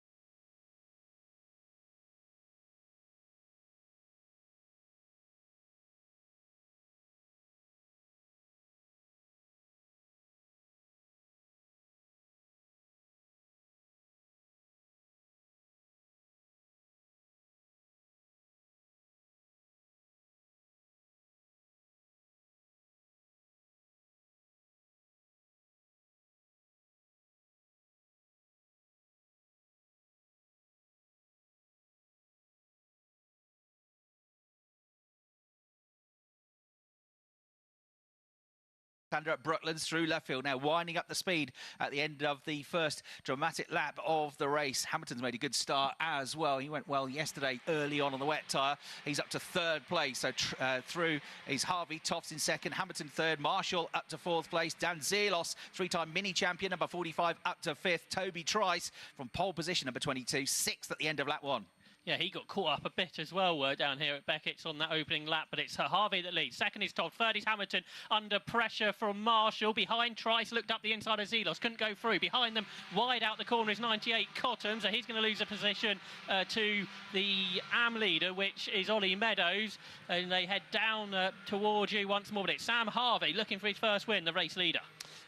At Brooklands through left field, now winding up the speed at the end of the first dramatic lap of the race. Hamilton's made a good start as well. He went well yesterday early on the wet tyre. He's up to third place, so through is Harvey. Toffs in second, Hamilton third, Marshall up to fourth place, Dan Zelos, three-time mini champion, number 45, up to fifth. Toby Trice from pole position, number 22, sixth at the end of lap one. Yeah, he got caught up a bit as well down here at Beckett's on that opening lap, but it's Harvey that leads. Second is Todd. Third is Hamilton, under pressure from Marshall. Behind Trice, looked up the inside of Zelos, couldn't go through. Behind them, wide out the corner is 98 Cottam, so he's going to lose a position to the AM leader, which is Ollie Meadows, and they head down towards you once more. But it's Sam Harvey looking for his first win, the race leader.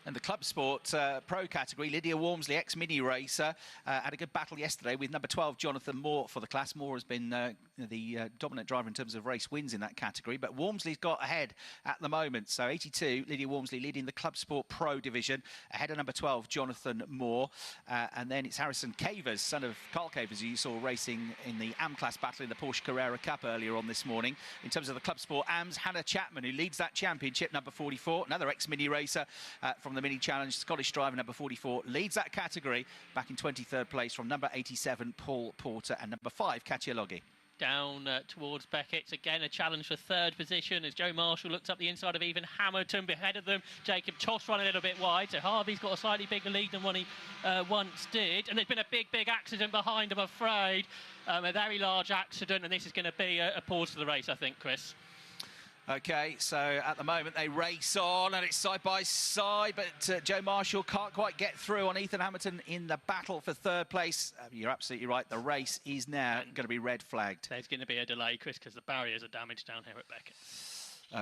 And the Club Sport Pro category, Lydia Wormsley, ex-mini racer, had a good battle yesterday with number 12, Jonathan Moore, for the class. Moore has been the dominant driver in terms of race wins in that category, but Wormsley's got ahead at the moment. So 82, Lydia Wormsley leading the Club Sport Pro division, ahead of number 12, Jonathan Moore. And then it's Harrison Cavers, son of Carl Cavers, who you saw racing in the AM class battle in the Porsche Carrera Cup earlier on this morning. In terms of the Club Sport AMs, Hannah Chapman, who leads that championship, number 44, another ex-mini racer from the Mini Challenge, Scottish driver, number 44, leads that category, back in 23rd place from number 87, Paul Porter, and number 5, Katia Loggi. Down towards Beckett's, again a challenge for third position as Joe Marshall looks up the inside of even Hamilton. Behind of them, Jacob Toss run a little bit wide, so Harvey's got a slightly bigger lead than what he once did. And there's been a big accident behind, I'm afraid. A very large accident, and this is going to be a pause to the race, I think, Chris. Okay, so at the moment they race on and it's side by side, but Joe Marshall can't quite get through on Ethan Hamilton in the battle for third place. You're absolutely right, the race is now going to be red flagged. There's going to be a delay, Chris, because the barriers are damaged down here at Beckett.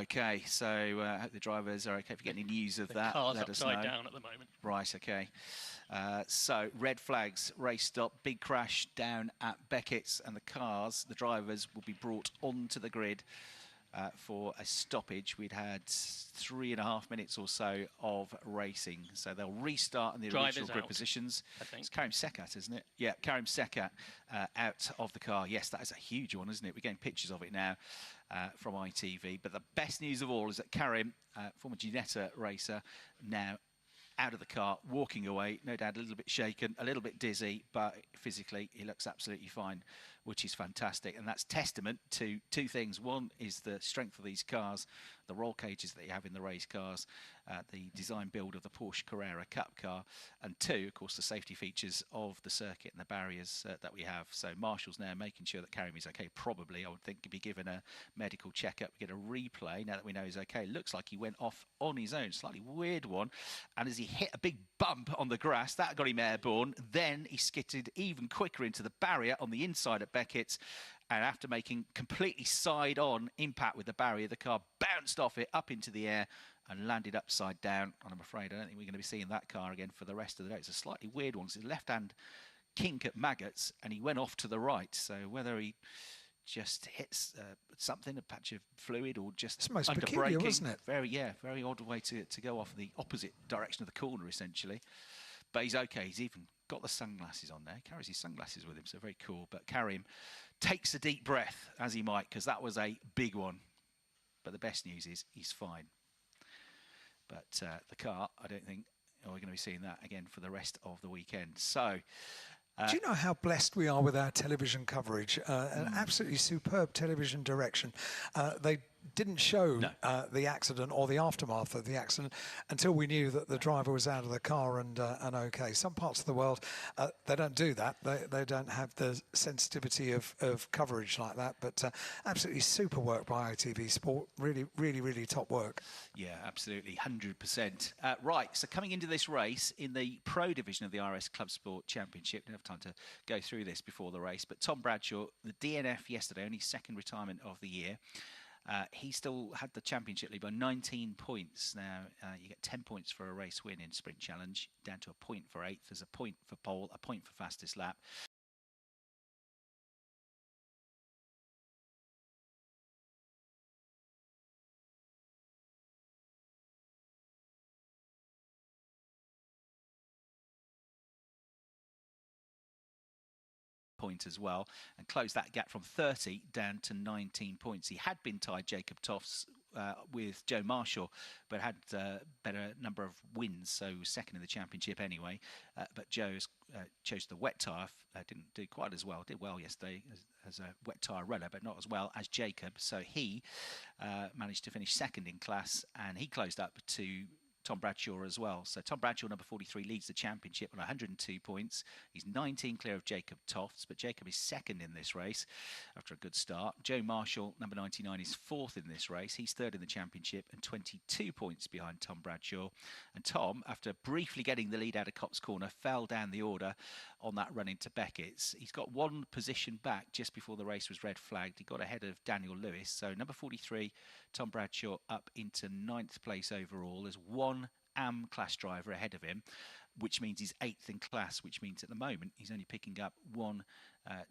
Okay, so I hope the drivers are okay. If you get any news of that, car's let us know. upside down at the moment. Right, okay. So red flags, race stop, big crash down at Beckett's, and the cars, the drivers, will be brought onto the grid for a stoppage. We'd had 3.5 minutes or so of racing, so they'll restart in the original grid positions. I think it's Karim Sekat, isn't it? Yeah, Karim Sekat out of the car. Yes, that is a huge one, isn't it? We're getting pictures of it now from ITV. But the best news of all is that Karim, former Ginetta racer, now out of the car, walking away, no doubt a little bit shaken, a little bit dizzy, but physically he looks absolutely fine, which is fantastic. And that's testament to two things. One is the strength of these cars, the roll cages that you have in the race cars, the design build of the Porsche Carrera Cup car, and two, of course, the safety features of the circuit and the barriers that we have. So Marshall's now making sure that Karim is okay. Probably, I would think, he'd be given a medical checkup. We get a replay now that we know he's okay. Looks like he went off on his own, slightly weird one, and as he hit a big bump on the grass, that got him airborne. Then he skidded even quicker into the barrier on the inside at Beckett's, and after making completely side-on impact with the barrier, the car bounced off it up into the air and landed upside down. And I'm afraid I don't think we're going to be seeing that car again for the rest of the day. It's a slightly weird one. It's his left-hand kink at Maggots, and he went off to the right. So whether he just hits something, a patch of fluid, or just it's most under peculiar, braking, wasn't it? Very odd way to go off the opposite direction of the corner, essentially. But he's okay. He's even got the sunglasses on there. Carries his sunglasses with him, so very cool. But Karim takes a deep breath, as he might, because that was a big one. But the best news is he's fine. But the car, I don't think we're going to be seeing that again for the rest of the weekend. So do you know how blessed we are with our television coverage? An absolutely superb television direction. They didn't show the accident or the aftermath of the accident until we knew that the driver was out of the car and okay. Some parts of the world, they don't do that. They don't have the sensitivity of coverage like that. But absolutely super work by ITV Sport. Really top work. Yeah, absolutely, 100%. Right, so coming into this race in the pro division of the RS Club Sport Championship, didn't have time to go through this before the race, but Tom Bradshaw, the DNF yesterday, only second retirement of the year. He still had the championship lead by 19 points. Now, you get 10 points for a race win in Sprint Challenge, down to a point for 8th. There's a point for pole, a point for fastest lap. Point as well, and closed that gap from 30 down to 19 points. He had been tied, Jacob Toffs, with Joe Marshall, but had better number of wins, so second in the championship anyway. But Joe chose the wet tyre, didn't do quite as well. Did well yesterday as a wet tyre runner, but not as well as Jacob. So he managed to finish second in class, and he closed up to Tom Bradshaw as well. So Tom Bradshaw, number 43, leads the championship on 102 points. He's 19 clear of Jacob Tofts, but Jacob is second in this race after a good start. Joe Marshall, number 99, is fourth in this race. He's third in the championship and 22 points behind Tom Bradshaw. And Tom, after briefly getting the lead out of Cops Corner, fell down the order on that run into Beckett's. He's got one position back just before the race was red flagged. He got ahead of Daniel Lewis. So number 43, Tom Bradshaw, up into 9th place overall. There's one AM class driver ahead of him, which means he's 8th in class, which means at the moment he's only picking up one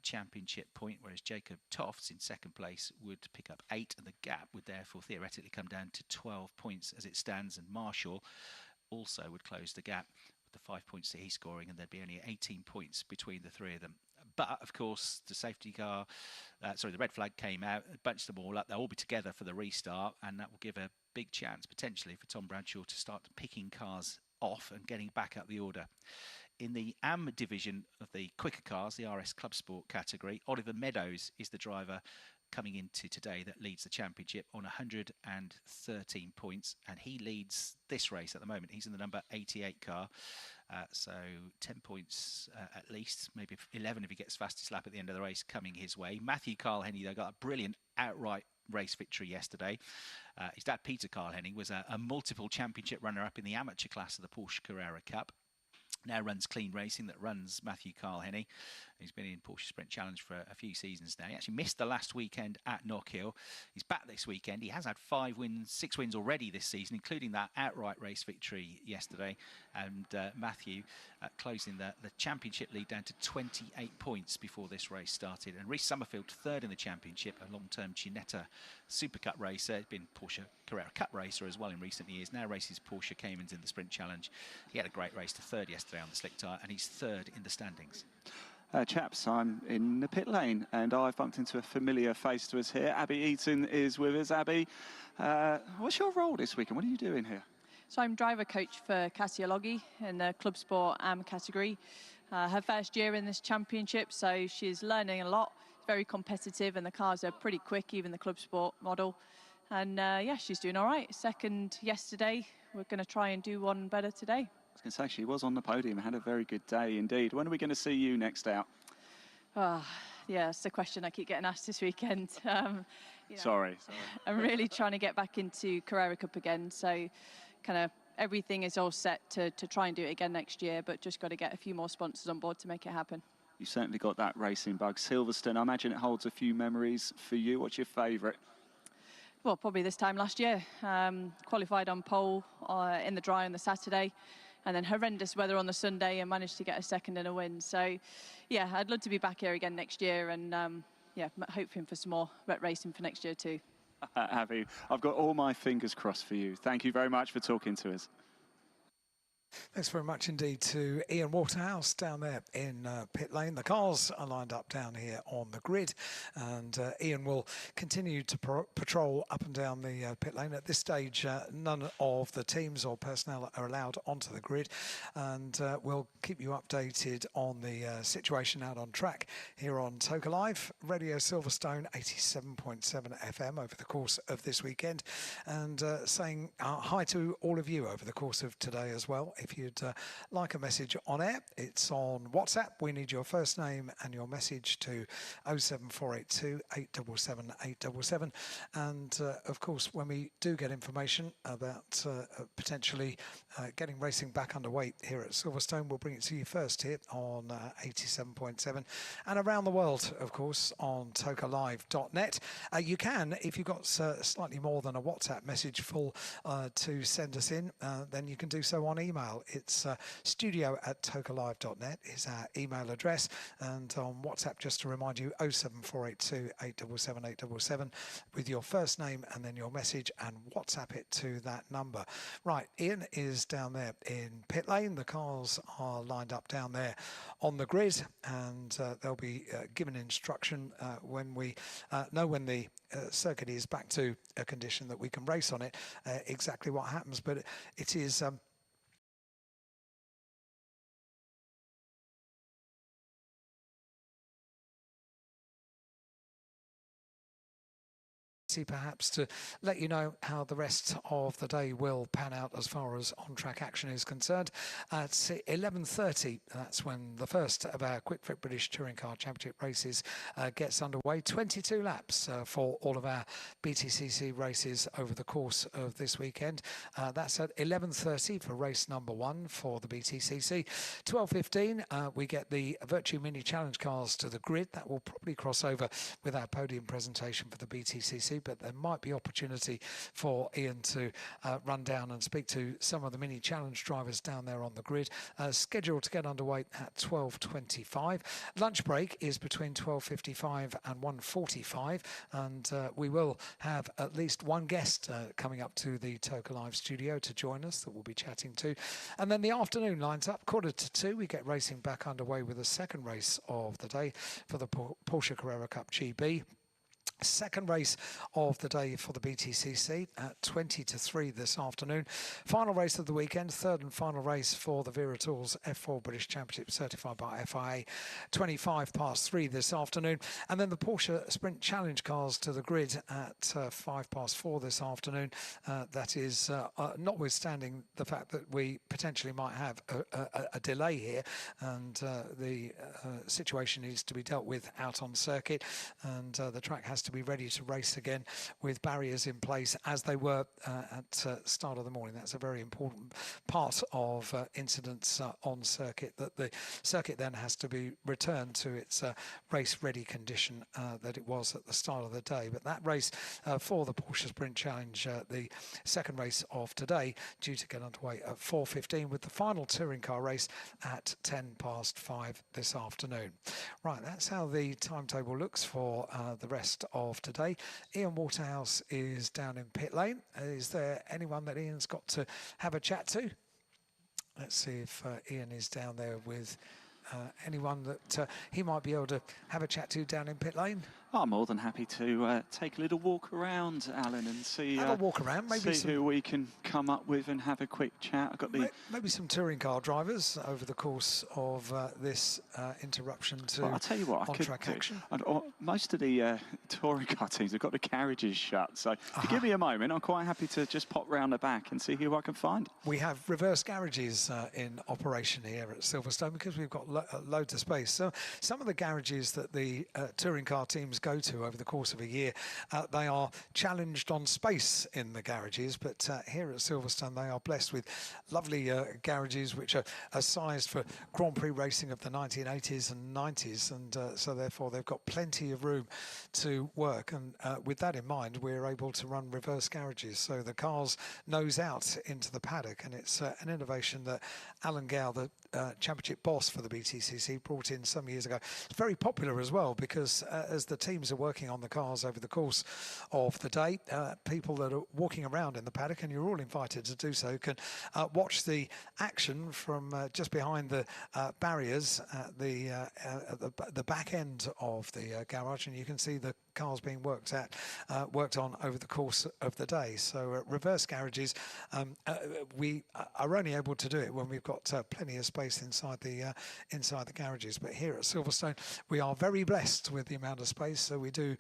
championship point, whereas Jacob Tofts in second place would pick up 8, and the gap would therefore theoretically come down to 12 points as it stands, and Marshall also would close the gap with the 5 points that he's scoring, and there'd be only 18 points between the three of them. But of course, the safety car, the red flag came out, bunched them all up. They'll all be together for the restart, and that will give a big chance potentially for Tom Bradshaw to start picking cars off and getting back up the order. In the AM division of the quicker cars, the RS Club Sport category, Oliver Meadows is the driver coming into today that leads the championship on 113 points, and he leads this race at the moment. He's in the number 88 car, so 10 points at least, maybe 11 if he gets fastest lap at the end of the race coming his way. Matthew Carl-Henny, though, got a brilliant outright race victory yesterday. His dad, Peter Carl-Henny, was a multiple championship runner-up in the amateur class of the Porsche Carrera Cup. Now runs Clean Racing, that runs Matthew Carl-Henny. He's been in Porsche Sprint Challenge for a few seasons now. He actually missed the last weekend at Knockhill. He's back this weekend. He has had 6 wins already this season, including that outright race victory yesterday. And Matthew closing the championship lead down to 28 points before this race started. And Rhys Summerfield, third in the championship, a long-term Ginetta Super Cup racer. He's been Porsche Carrera Cup racer as well in recent years. Now races Porsche Caymans in the Sprint Challenge. He had a great race to third yesterday on the slick tyre, and he's third in the standings. Chaps, I'm in the pit lane and I've bumped into a familiar face to us here. Abby Eaton is with us. Abby, what's your role this weekend? What are you doing here? So I'm driver coach for Cassia Loggy in the Club Sport AM category. Her first year in this championship, so she's learning a lot. It's very competitive and the cars are pretty quick, even the Club Sport model. And yeah, she's doing all right. Second yesterday. We're going to try and do one better today. I was going to say, she was on the podium, had a very good day indeed. When are we going to see you next out? Oh, yeah, that's the question I keep getting asked this weekend. Sorry. I'm really trying to get back into Carrera Cup again, so kind of everything is all set to try and do it again next year, but just got to get a few more sponsors on board to make it happen. You certainly got that racing bug. Silverstone, I imagine it holds a few memories for you. What's your favourite? Well, probably this time last year. Qualified on pole in the dry on the Saturday, and then horrendous weather on the Sunday, and managed to get a second and a win. So, yeah, I'd love to be back here again next year, and yeah, hoping for some more wet racing for next year too. Abby, I've got all my fingers crossed for you. Thank you very much for talking to us. Thanks very much indeed to Ian Waterhouse down there in pit lane. The cars are lined up down here on the grid, and Ian will continue to patrol up and down the pit lane. At this stage, none of the teams or personnel are allowed onto the grid, and we'll keep you updated on the situation out on track here on Toka Live, Radio Silverstone 87.7 FM over the course of this weekend, and saying hi to all of you over the course of today as well. If you'd like a message on air, it's on WhatsApp. We need your first name and your message to 07482 877 877. And of course, when we do get information about potentially getting racing back underway here at Silverstone, we'll bring it to you first here on 87.7 and around the world, of course, on tokalive.net. You can, if you've got slightly more than a WhatsApp message full to send us in, then you can do so on email email. It's studio@tokalive.net is our email address, and on WhatsApp, just to remind you, 07482 877 877 with your first name and then your message, and WhatsApp it to that number. Right, Ian is down there in pit lane. The cars are lined up down there on the grid, and they'll be given instruction when we know when the circuit is back to a condition that we can race on it, exactly what happens. But it is perhaps to let you know how the rest of the day will pan out as far as on-track action is concerned. At 11:30, that's when the first of our Quick Fit British Touring Car Championship races gets underway. 22 laps for all of our BTCC races over the course of this weekend. That's at 11:30 for race number 1 for the BTCC. 12:15, we get the Virtue Mini Challenge cars to the grid. That will probably cross over with our podium presentation for the BTCC, but there might be opportunity for Ian to run down and speak to some of the Mini Challenge drivers down there on the grid. Scheduled to get underway at 12:25. Lunch break is between 12:55 and 1:45, and we will have at least one guest coming up to the Toka Live studio to join us that we'll be chatting to. And then the afternoon lines up, 1:45, we get racing back underway with the second race of the day for the Porsche Carrera Cup GB. Second race of the day for the BTCC at 2:50 this afternoon. Final race of the weekend, third and final race for the Vera Tools F4 British Championship certified by FIA, 3:25 this afternoon. And then the Porsche Sprint Challenge cars to the grid at 4:05 this afternoon. That is notwithstanding the fact that we potentially might have a delay here, and the situation needs to be dealt with out on circuit, and the track has to be ready to race again with barriers in place as they were at start of the morning. That's a very important part of incidents on circuit, that the circuit then has to be returned to its race ready condition that it was at the start of the day. But that race for the Porsche Sprint Challenge, the second race of today, due to get underway at 4:15 with the final touring car race at 5:10 this afternoon. Right, that's how the timetable looks for the rest of today. Ian Waterhouse is down in pit lane. Is there anyone that Ian's got to have a chat to? Let's see if Ian is down there with anyone that he might be able to have a chat to down in pit lane. I'm more than happy to take a little walk around, Alan, and see, have a walk around, maybe see who we can come up with and have a quick chat. I've got the maybe some touring car drivers over the course of this interruption to well, I'll tell you what, on-track action. Most of the touring car teams have got the garages shut, so if you give me a moment, I'm quite happy to just pop round the back and see who I can find. We have reverse garages in operation here at Silverstone because we've got loads of space. So some of the garages that the touring car teams go to over the course of a year, they are challenged on space in the garages, but here at Silverstone they are blessed with lovely garages which are sized for Grand Prix racing of the 1980s and 90s, and so therefore they've got plenty of room to work, and with that in mind we're able to run reverse garages, so the cars nose out into the paddock, and it's an innovation that Alan Gow, the championship boss for the BTCC, brought in some years ago. It's very popular as well because as the teams are working on the cars over the course of the day, people that are walking around in the paddock, and you're all invited to do so, can watch the action from just behind the barriers at the back end of the garage, and you can see the cars being worked on over the course of the day. So reverse garages, we are only able to do it when we've got plenty of space inside the garages. But here at Silverstone, we are very blessed with the amount of space, so we do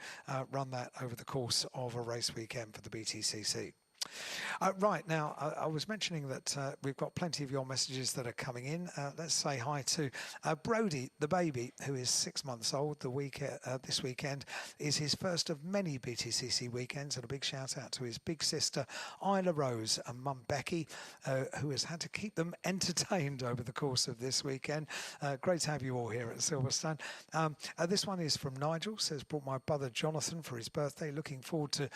run that over the course of a race weekend for the BTCC. Right, now, I was mentioning that we've got plenty of your messages that are coming in. Let's say hi to Brody, the baby, who is 6 months old. This weekend is his first of many BTCC weekends, and a big shout out to his big sister, Isla Rose, and mum, Becky, who has had to keep them entertained over the course of this weekend. Great to have you all here at Silverstone. This one is from Nigel, says, brought my brother Jonathan for his birthday. Looking forward to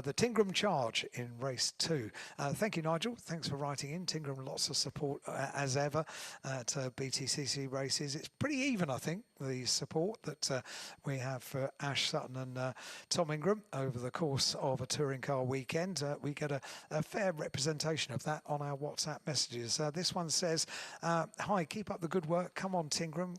the Tingram Charge in race race 2. Thank you, Nigel. Thanks for writing in. Tingram, lots of support as ever at BTCC races. It's pretty even, I think, the support that we have for Ash Sutton and Tom Ingram over the course of a touring car weekend. We get a fair representation of that on our WhatsApp messages. This one says, hi, keep up the good work. Come on, Tingram.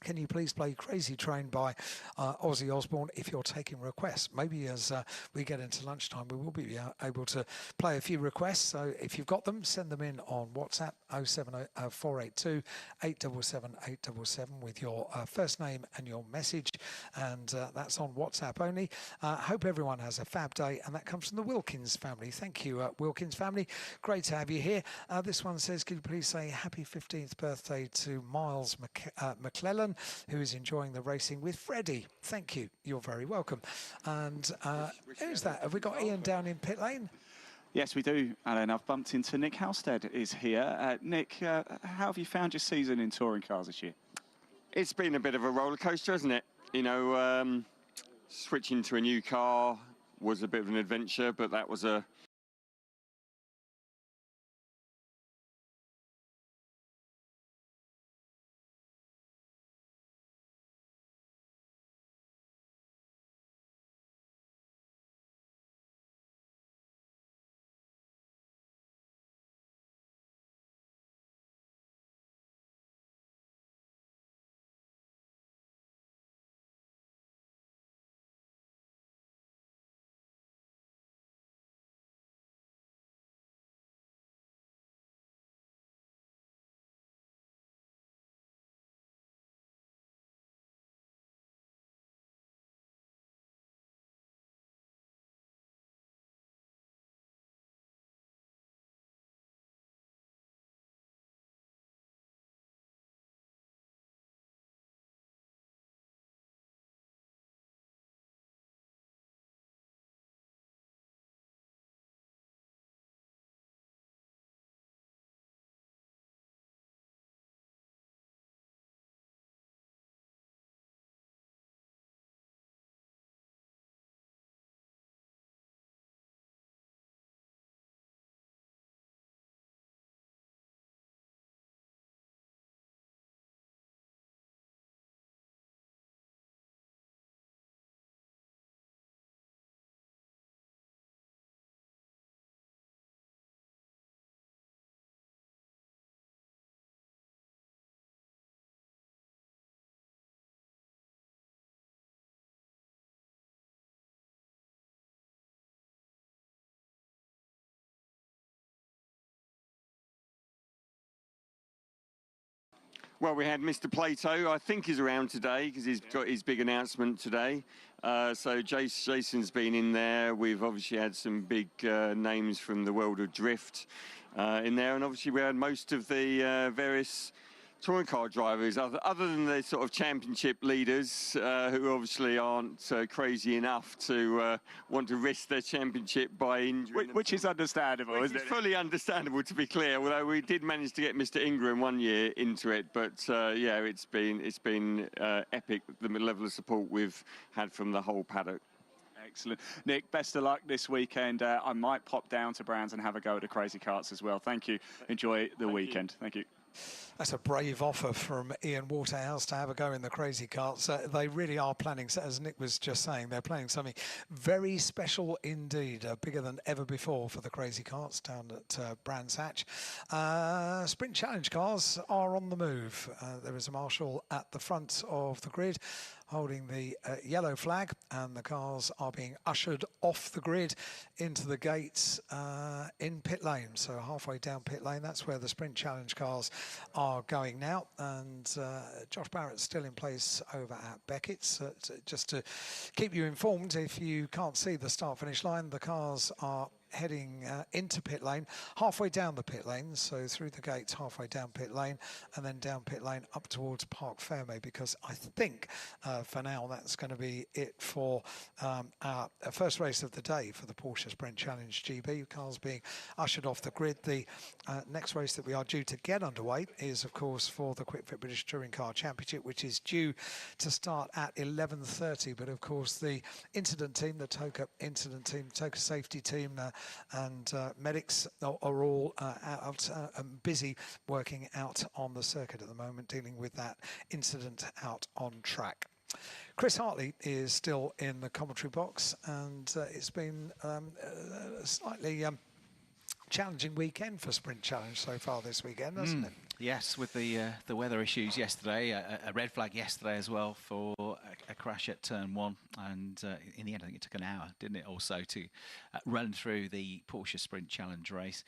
Can you please play Crazy Train by Ozzy Osbourne if you're taking requests? Maybe as we get into lunchtime, we will be able to play a few requests. So if you've got them, send them in on WhatsApp 07482 877 877 with your first name and your message. And that's on WhatsApp only. Hope everyone has a fab day. And that comes from the Wilkins family. Thank you, Wilkins family. Great to have you here. This one says, could you please say happy 15th birthday to Miles McClellan, who is enjoying the racing with Freddie. Thank you. You're very welcome. And who's that? Have we got Ian down in pit lane? Yes, we do, Alan. I've bumped into Nick Halstead is here. Nick, how have you found your season in touring cars this year? It's been a bit of a roller coaster, hasn't it? You know, switching to a new car was a bit of an adventure, but that was a Well, we had Mr. Plato, I think he's around today because he's got his big announcement today. So Jason's been in there. We've obviously had some big names from the world of drift in there. And obviously we had most of the various touring car drivers, other than the sort of championship leaders who obviously aren't crazy enough to want to risk their championship by injury. Which is understandable, isn't it? It's fully understandable, to be clear, although we did manage to get Mr. Ingram one year into it. But yeah, it's been epic, the level of support we've had from the whole paddock. Excellent. Nick, best of luck this weekend. I might pop down to Brands and have a go at the Crazy Karts as well. Thank you. Enjoy the weekend. Thank you. That's a brave offer from Ian Waterhouse to have a go in the Crazy Karts. They really are planning, as Nick was just saying, they're planning something very special indeed, bigger than ever before for the Crazy Karts down at Brands Hatch. Sprint Challenge cars are on the move. There is a marshal at the front of the grid holding the yellow flag, and the cars are being ushered off the grid into the gates in pit lane. So halfway down pit lane, that's where the Sprint Challenge cars are going now. And Josh Barrett's still in place over at Beckett's. Just to keep you informed, if you can't see the start-finish line, the cars are heading into pit lane, halfway down the pit lane, so through the gates, halfway down pit lane, and then down pit lane up towards Park Fairmay, because I think for now that's going to be it for our first race of the day for the Porsche Sprint Challenge GB. Cars being ushered off the grid. The next race that we are due to get underway is, of course, for the Quick Fit British Touring Car Championship, which is due to start at 11:30. But of course, the incident team, the TOCA incident team, TOCA safety team, and medics are all out busy working out on the circuit at the moment, dealing with that incident out on track. Chris Hartley is still in the commentary box, and it's been a slightly challenging weekend for Sprint Challenge so far this weekend, hasn't it? Yes, with the weather issues yesterday, a red flag yesterday as well for a crash at turn 1, and in the end I think it took an hour, didn't it, also to run through the Porsche Sprint Challenge race.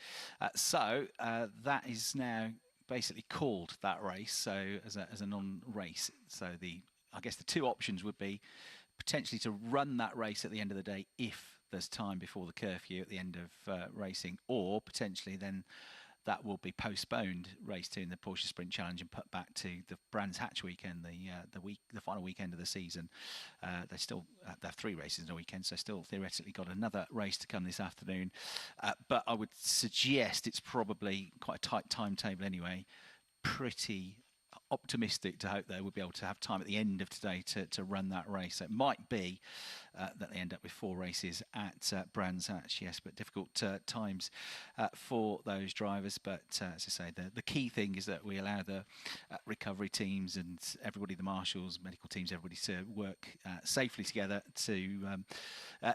So that is now basically called that race, so as a non-race. So I guess the two options would be potentially to run that race at the end of the day if there's time before the curfew at the end of racing, or potentially then that will be postponed, race 2 in the Porsche Sprint Challenge, and put back to the Brands Hatch weekend, the final weekend of the season. They have 3 races in a weekend, so still theoretically got another race to come this afternoon. But I would suggest it's probably quite a tight timetable anyway. Pretty optimistic to hope they will be able to have time at the end of today to run that race. So it might be that they end up with 4 races at Brands Hatch, yes, but difficult times for those drivers. But as I say, the key thing is that we allow the recovery teams and everybody, the marshals, medical teams, everybody to work safely together to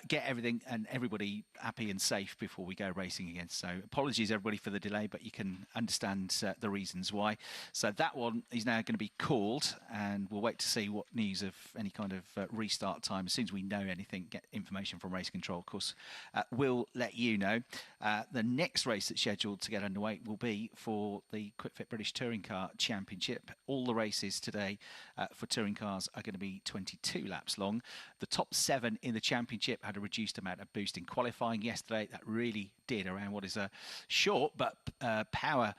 get everything and everybody happy and safe before we go racing again. So apologies everybody for the delay, but you can understand the reasons why. So that one is now going to be called, and we'll wait to see what news of any kind of restart time. As soon as we know anything, get information from Race Control, of course, we'll let you know. The next race that's scheduled to get underway will be for the Quick Fit British Touring Car Championship. All the races today for touring cars are going to be 22 laps long. The top 7 in the championship had a reduced amount of boost in qualifying yesterday. That really did around what is a short but power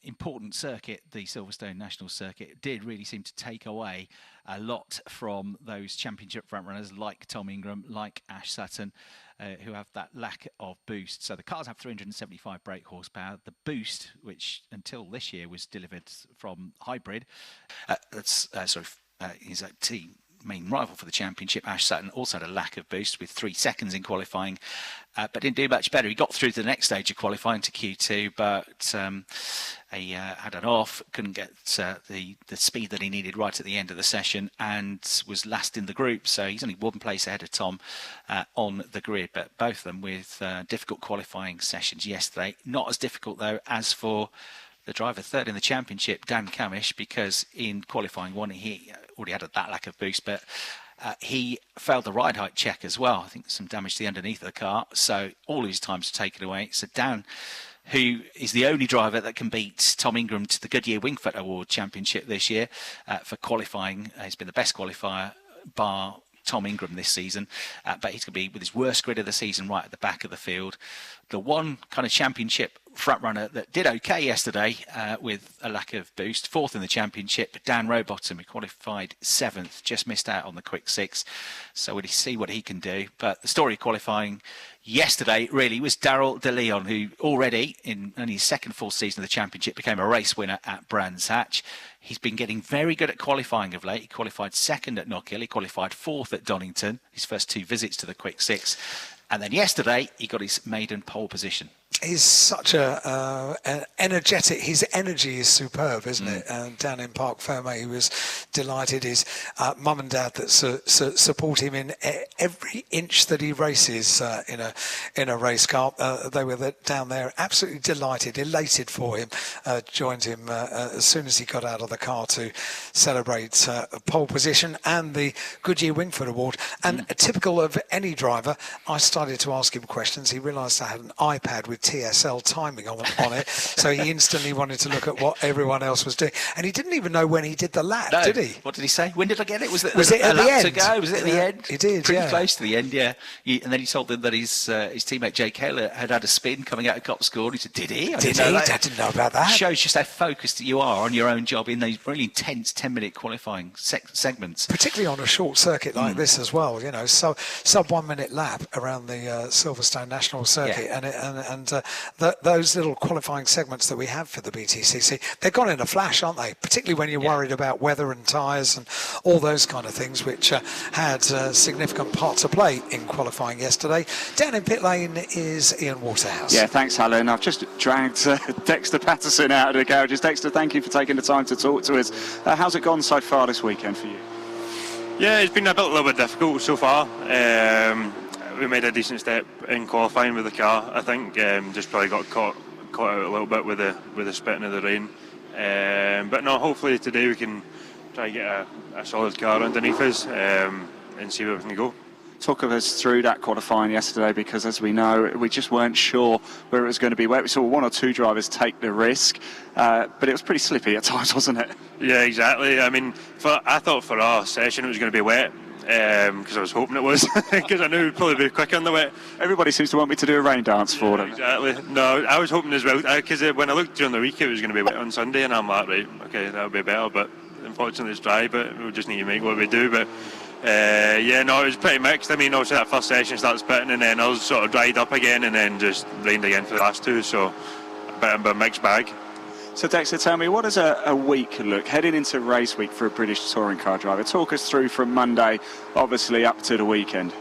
important circuit, the Silverstone National Circuit. It did really seem to take away a lot from those championship frontrunners like Tom Ingram, like Ash Sutton, who have that lack of boost. So the cars have 375 brake horsepower. The boost, which until this year was delivered from hybrid, is a team main rival for the championship. Ash Sutton also had a lack of boost with 3 seconds in qualifying, but didn't do much better. He got through to the next stage of qualifying to Q2, but he had an off, couldn't get the speed that he needed right at the end of the session, and was last in the group. So he's only 1 place ahead of Tom on the grid, but both of them with difficult qualifying sessions yesterday. Not as difficult though as for the driver 3rd in the championship, Dan Camish, because in qualifying 1 he already had that lack of boost, but he failed the ride height check as well. I think some damage to the underneath of the car, so all his time's taken away. So Dan, who is the only driver that can beat Tom Ingram to the Goodyear Wingfoot Award Championship this year for qualifying, he's been the best qualifier bar Tom Ingram this season, but he's going to be with his worst grid of the season right at the back of the field. The one kind of championship front runner that did okay yesterday with a lack of boost, 4th in the championship, Dan Rowbottom, who qualified 7th, just missed out on the quick 6. So we'll see what he can do. But the story of qualifying yesterday really was Daryl De Leon, who already in only his 2nd full season of the championship became a race winner at Brands Hatch. He's been getting very good at qualifying of late. He qualified 2nd at Knockhill. He qualified 4th at Donington, his first 2 visits to the quick 6. And then yesterday, he got his maiden pole position. He's such an energetic, his energy is superb, isn't it? And down in Park Ferme, he was delighted. His mum and dad that support him in every inch that he races in a race car. They were down there absolutely delighted, elated for him, joined him as soon as he got out of the car to celebrate pole position and the Goodyear Wingfoot Award. And typical of any driver, I started to ask him questions. He realised I had an iPad with TSL timing on it, so he instantly wanted to look at what everyone else was doing, and he didn't even know when he did the lap, did he? What did he say? When did I get it? Was it at the end? To go? Was it at the end? He did, pretty close to the end, yeah. And then he told them that his teammate Jake Haler had a spin coming out of Copscore, and he said, "Did he? I didn't know about that." Shows just how focused you are on your own job in those really intense 10-minute qualifying segments, particularly on a short circuit like this as well. You know, so sub 1 minute lap around the Silverstone National Circuit, and those little qualifying segments that we have for the BTCC, they're gone in a flash, aren't they? Particularly when you're worried about weather and tyres and all those kind of things, which had a significant part to play in qualifying yesterday. Down in pit lane is Ian Waterhouse. Yeah, thanks, Alan. I've just dragged Dexter Patterson out of the garages. Dexter, thank you for taking the time to talk to us. How's it gone so far this weekend for you? Yeah, it's been a little bit difficult so far. We made a decent step in qualifying with the car. I think just probably got caught out a little bit with the spitting of the rain. But no, hopefully today we can try and get a solid car underneath us and see where we can go. Talk us through that qualifying yesterday, because as we know, we just weren't sure where it was going to be wet. We saw one or two drivers take the risk, but it was pretty slippy at times, wasn't it? Yeah, exactly. I mean, I thought for our session it was going to be wet, because I was hoping it was, because I knew it would probably be quick on the wet. Everybody seems to want me to do a rain dance for them. Exactly. No, I was hoping as well, because when I looked during the week it was going to be wet on Sunday, and I'm like, right, okay, that would be better, but unfortunately it's dry, but we'll just need to make what we do. But yeah, no, it was pretty mixed. I mean, obviously that first session started spitting, and then I was sort of dried up again, and then just rained again for the last two, so a bit of a mixed bag. So Dexter, tell me, what does a week look heading into race week for a British touring car driver? Talk us through from Monday, obviously, up to the weekend.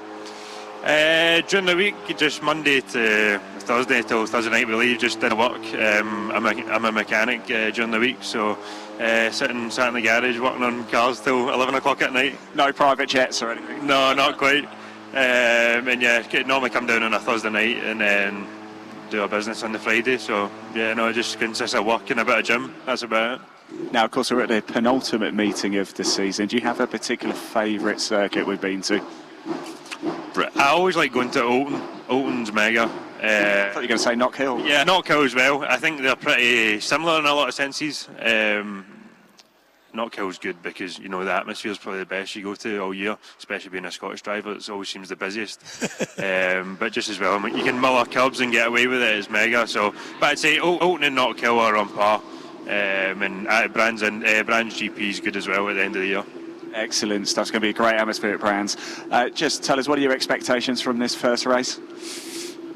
During the week, just Monday to Thursday till Thursday night we leave, just in work. I'm a mechanic during the week, so sitting in the garage working on cars till 11 o'clock at night. No private jets or anything? No, not quite. And yeah, normally come down on a Thursday night and then do our business on the Friday. So yeah, no, it just consists of work and a bit of gym. That's about it. Now, of course, we're at the penultimate meeting of the season. Do you have a particular favourite circuit we've been to? I always like going to Alton. Alton's mega. I thought you were going to say Knock Hill. Yeah, Knock Hill as well. I think they're pretty similar in a lot of senses. Knock Hill's good because, you know, the atmosphere is probably the best you go to all year, especially being a Scottish driver. It always seems the busiest. But just as well, I mean, you can muller curbs and get away with it. It's mega. So, but I'd say Alton and Knock Hill are on par. And Brands GP is good as well at the end of the year. Excellent stuff. It's going to be a great atmosphere at Brands. Just tell us, what are your expectations from this first race?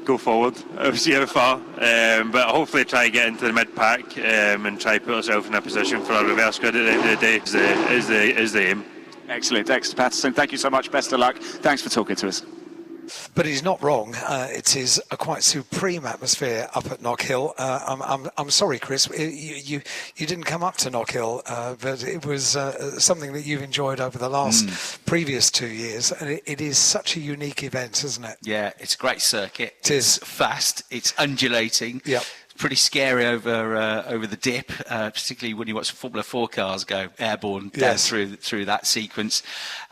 Go forward, see how far, but hopefully try to get into the mid-pack and try to put ourselves in a position for a reverse grid at the end of the day is the aim. Excellent. Dexter Patterson, thank you so much. Best of luck. Thanks for talking to us. But he's not wrong. It is a quite supreme atmosphere up at Knock Hill. I'm sorry, Chris, you didn't come up to Knock Hill, but it was something that you've enjoyed over the last previous 2 years, and it is such a unique event, isn't it? Yeah, it's a great circuit. It is fast. It's undulating. Yeah. Pretty scary over the dip, particularly when you watch Formula 4 cars go airborne down through that sequence.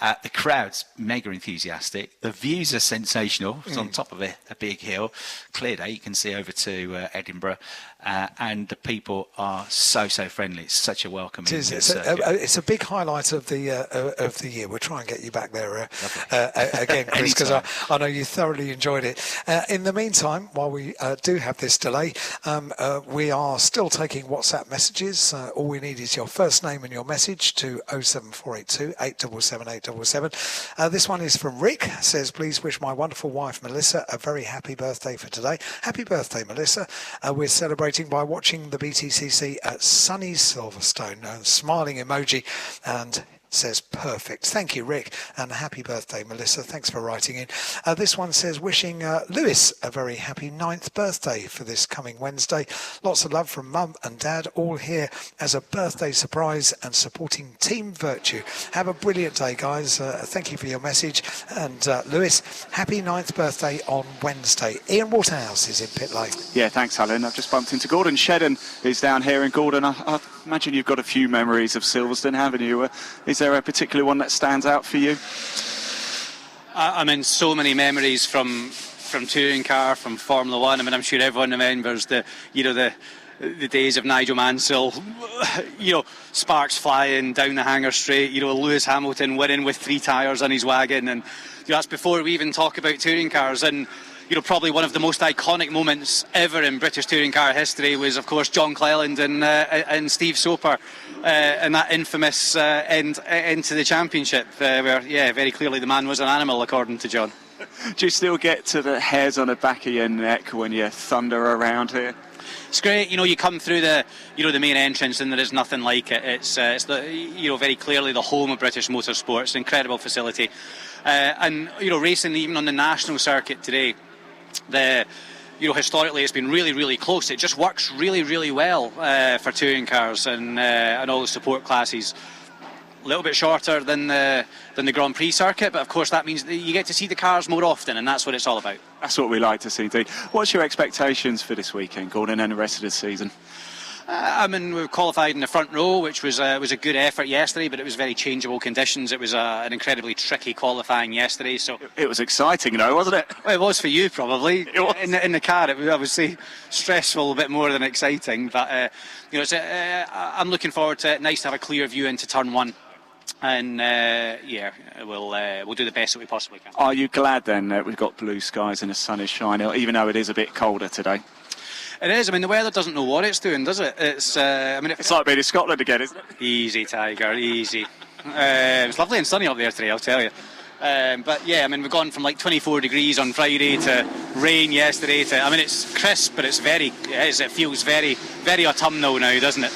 The crowd's mega enthusiastic. The views are sensational. It's on top of a big hill. Clear day, you can see over to Edinburgh. And the people are so friendly. It's such a welcoming circuit. It's a big highlight of the year. We'll try and get you back there again, Chris, because I know you thoroughly enjoyed it. In the meantime, while we do have this delay, we are still taking WhatsApp messages. All we need is your first name and your message to 07482 877 877. This one is from Rick. Says, please wish my wonderful wife Melissa a very happy birthday for today. Happy birthday, Melissa. We're celebrating by watching the BTCC at sunny Silverstone. Smiling emoji and says perfect. Thank you, Rick, and happy birthday, Melissa. Thanks for writing in. This one says wishing Lewis a very happy 9th birthday for this coming Wednesday. Lots of love from Mum and Dad, all here as a birthday surprise and supporting Team Virtue. Have a brilliant day, guys. Thank you for your message. And Lewis, happy 9th birthday on Wednesday. Ian Waterhouse is in pit lane. Yeah, thanks, Alan. I've just bumped into Gordon Shedden, who's down here. And Gordon, I imagine you've got a few memories of Silverstone, haven't you? Is there a particular one that stands out for you? I mean, so many memories from touring car, from Formula One. I mean, I'm sure everyone remembers the days of Nigel Mansell, sparks flying down the hangar straight, Lewis Hamilton winning with 3 tyres on his wagon, and that's before we even talk about touring cars. And probably one of the most iconic moments ever in British touring car history was, of course, John Cleland and Steve Soper, and that infamous end to the championship, where, very clearly the man was an animal, according to John. Do you still get to the hairs on the back of your neck when you thunder around here? It's great, you know, you come through the, you know, the main entrance and there is nothing like it. It's the, you know, very clearly the home of British motorsports, an incredible facility. And, you know, racing even on the national circuit today, you know, historically it's been really, really close. It just works really, really well for touring cars and all the support classes. A little bit shorter than the Grand Prix circuit, but of course that means that you get to see the cars more often, and that's what it's all about. That's what we like to see, indeed. What's your expectations for this weekend, Gordon, and the rest of the season? I mean, we qualified in the front row, which was a good effort yesterday, but it was very changeable conditions. It was an incredibly tricky qualifying yesterday. So it was exciting, though, wasn't it? Well, it was for you, probably. It was. In the car, it was obviously stressful, a bit more than exciting. But you know, I'm looking forward to it. Nice to have a clear view into turn one. And yeah, we'll do the best that we possibly can. Are you glad then that we've got blue skies and the sun is shining, even though it is a bit colder today? It is. I mean, the weather doesn't know what it's doing, does it? It's. I mean, it's like being in Scotland again, isn't it? Easy, Tiger. Easy. It was lovely and sunny up there today, I'll tell you. But yeah, I mean, we've gone from like 24 degrees on Friday to rain yesterday. I mean, it's crisp, but it feels very, very autumnal now, doesn't it?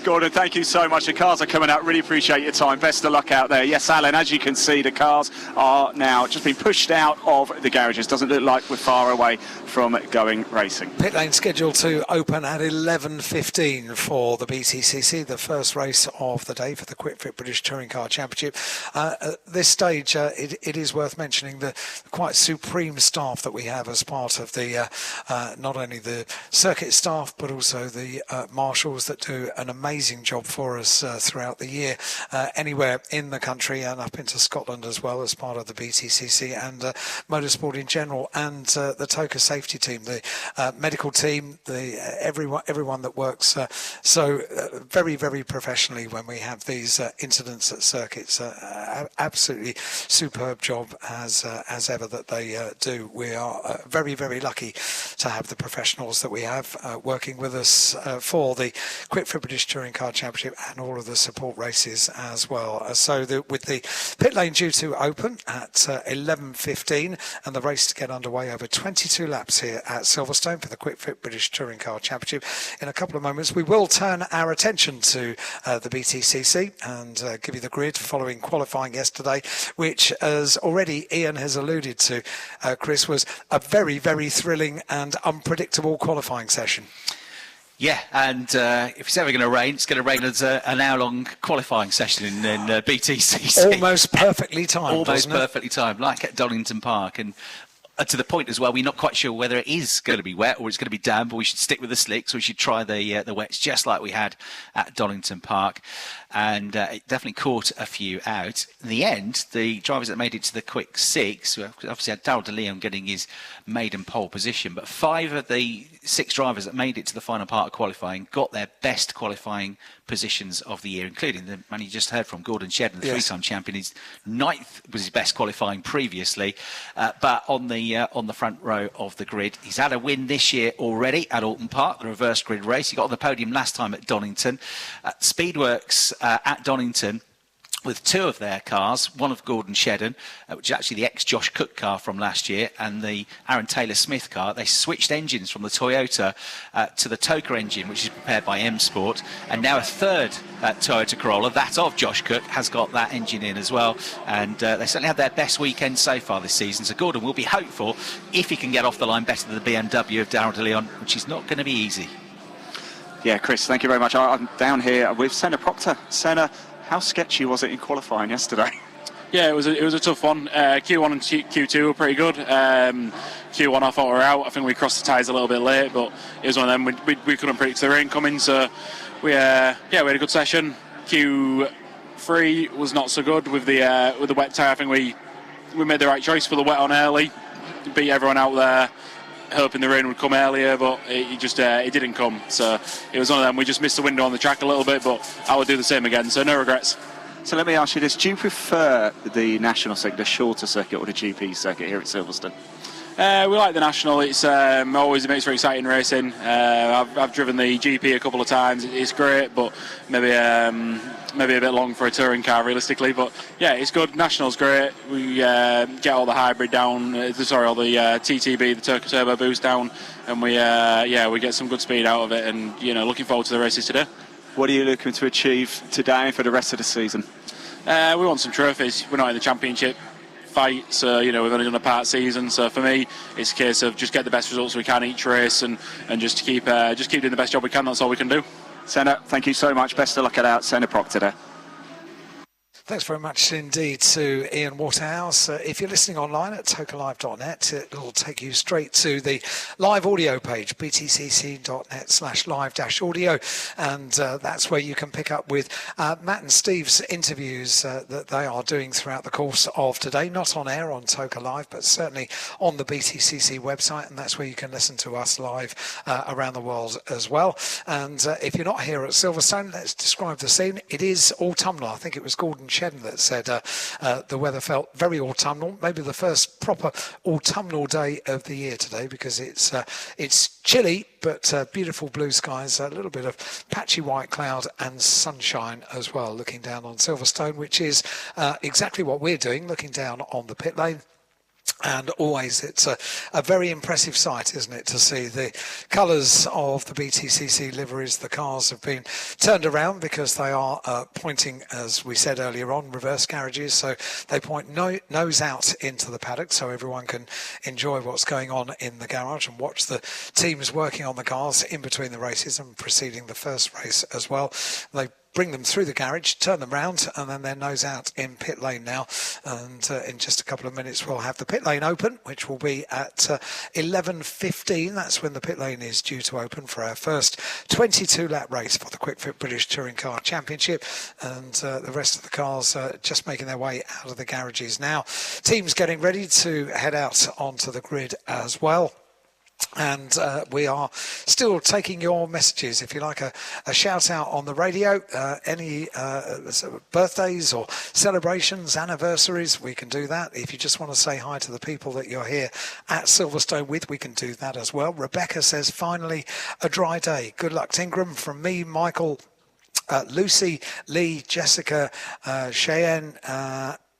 Gordon, thank you so much. The cars are coming out. Really appreciate your time. Best of luck out there. Yes, Alan, as you can see, the cars are now just being pushed out of the garages. Doesn't look like we're far away from going racing. Pit lane scheduled to open at 11:15 for the BTCC, the first race of the day for the Quick Fit British Touring Car Championship. At this stage, it is worth mentioning the quite supreme staff that we have as part of the not only the circuit staff but also the marshals that do an amazing job for us throughout the year, anywhere in the country and up into Scotland as well, as part of the BTCC and motorsport in general, and the TOCA safety team, the medical team, everyone that works so very, very professionally when we have these incidents at circuits. Absolutely superb job as ever that they do. We are very, very lucky to have the professionals that we have working with us for the Quick for British Touring Car Championship and all of the support races as well. So with the pit lane due to open at 11:15 and the race to get underway over 22 laps here at Silverstone for the Quick Fit British Touring Car Championship. In a couple of moments we will turn our attention to the BTCC and give you the grid following qualifying yesterday, which, as already Ian has alluded to, Chris, was a very, very thrilling and unpredictable qualifying session. Yeah, and if it's ever going to rain, it's going to rain as an hour-long qualifying session in BTCC. Almost perfectly timed, Almost perfectly timed, like at Donington Park. And to the point as well, we're not quite sure whether it is going to be wet or it's going to be damp, or we should stick with the slicks, or we should try the wets just like we had at Donington Park. And it definitely caught a few out. In the end, the drivers that made it to the quick six, obviously had Darryl de Leon getting his maiden pole position, but 5 of the 6 drivers that made it to the final part of qualifying got their best qualifying positions of the year, including the man you just heard from, Gordon Shedden, the 3-time champion. His 9th was his best qualifying previously, but on the front row of the grid. He's had a win this year already at Alton Park, the reverse grid race. He got on the podium last time at Donington. Speedworks at Donington, with 2 of their cars, one of Gordon Shedden, which is actually the ex-Josh Cook car from last year, and the Aaron Taylor-Smith car. They switched engines from the Toyota to the TOCA engine, which is prepared by M Sport, and now a 3rd Toyota Corolla, that of Josh Cook, has got that engine in as well, and they certainly had their best weekend so far this season. So Gordon will be hopeful if he can get off the line better than the BMW of Darryl de Leon, which is not going to be easy. Yeah, Chris, thank you very much. I'm down here with Senna Proctor. Senna, how sketchy was it in qualifying yesterday? Yeah, it was a tough one. Q1 and Q2 were pretty good. Q1 I thought we were out. I think we crossed the tyres a little bit late, but it was one of them. We couldn't predict the rain coming, so we had a good session. Q3 was not so good with the wet tyre. I think we made the right choice for the wet on early, beat everyone out there, hoping the rain would come earlier, but it didn't come. So it was one of them. We just missed the window on the track a little bit, but I would do the same again, so no regrets. So let me ask you this, do you prefer the national circuit, the shorter circuit, or the GP circuit here at Silverstone? We like the National. It's always a mix for exciting racing. I've driven the GP a couple of times. It's great, but maybe a bit long for a touring car, realistically. But yeah, it's good. National's great. We get all the hybrid down. All the TTB, the turbo boost down, and we get some good speed out of it. And looking forward to the races today. What are you looking to achieve today and for the rest of the season? We want some trophies. We're not in the championship fight, so we've only done a part season. So for me, it's a case of just get the best results we can each race, and just keep doing the best job we can. That's all we can do. Senna, thank you so much. Best of luck at Senna Prop today. Thanks very much indeed to Ian Waterhouse. If you're listening online at tokerlive.net, it'll take you straight to the live audio page, btcc.net/live-audio, and that's where you can pick up with Matt and Steve's interviews that they are doing throughout the course of today, not on air on Toker Live, but certainly on the BTCC website, and that's where you can listen to us live around the world as well. And if you're not here at Silverstone, let's describe the scene. It is autumnal. I think it was Gordon Shedden that said the weather felt very autumnal, maybe the first proper autumnal day of the year today, because it's chilly but beautiful blue skies, a little bit of patchy white cloud and sunshine as well, looking down on Silverstone, which is exactly what we're doing, looking down on the pit lane. And always it's a very impressive sight, isn't it, to see the colours of the BTCC liveries. The cars have been turned around because they are pointing, as we said earlier on, reverse garages. So they point nose out into the paddock so everyone can enjoy what's going on in the garage and watch the teams working on the cars in between the races and preceding the first race as well. They bring them through the garage, turn them round, and then they're nose out in pit lane now. And in just a couple of minutes, we'll have the pit lane open, which will be at 11:15. That's when the pit lane is due to open for our first 22-lap race for the Quick Fit British Touring Car Championship. And the rest of the cars just making their way out of the garages now. Teams getting ready to head out onto the grid as well. And we are still taking your messages. If you like a shout out on the radio, any birthdays or celebrations, anniversaries, we can do that. If you just want to say hi to the people that you're here at Silverstone with, we can do that as well. Rebecca says, finally a dry day. Good luck, Tingram. From me, Michael, Lucy, Lee, Jessica, Cheyenne,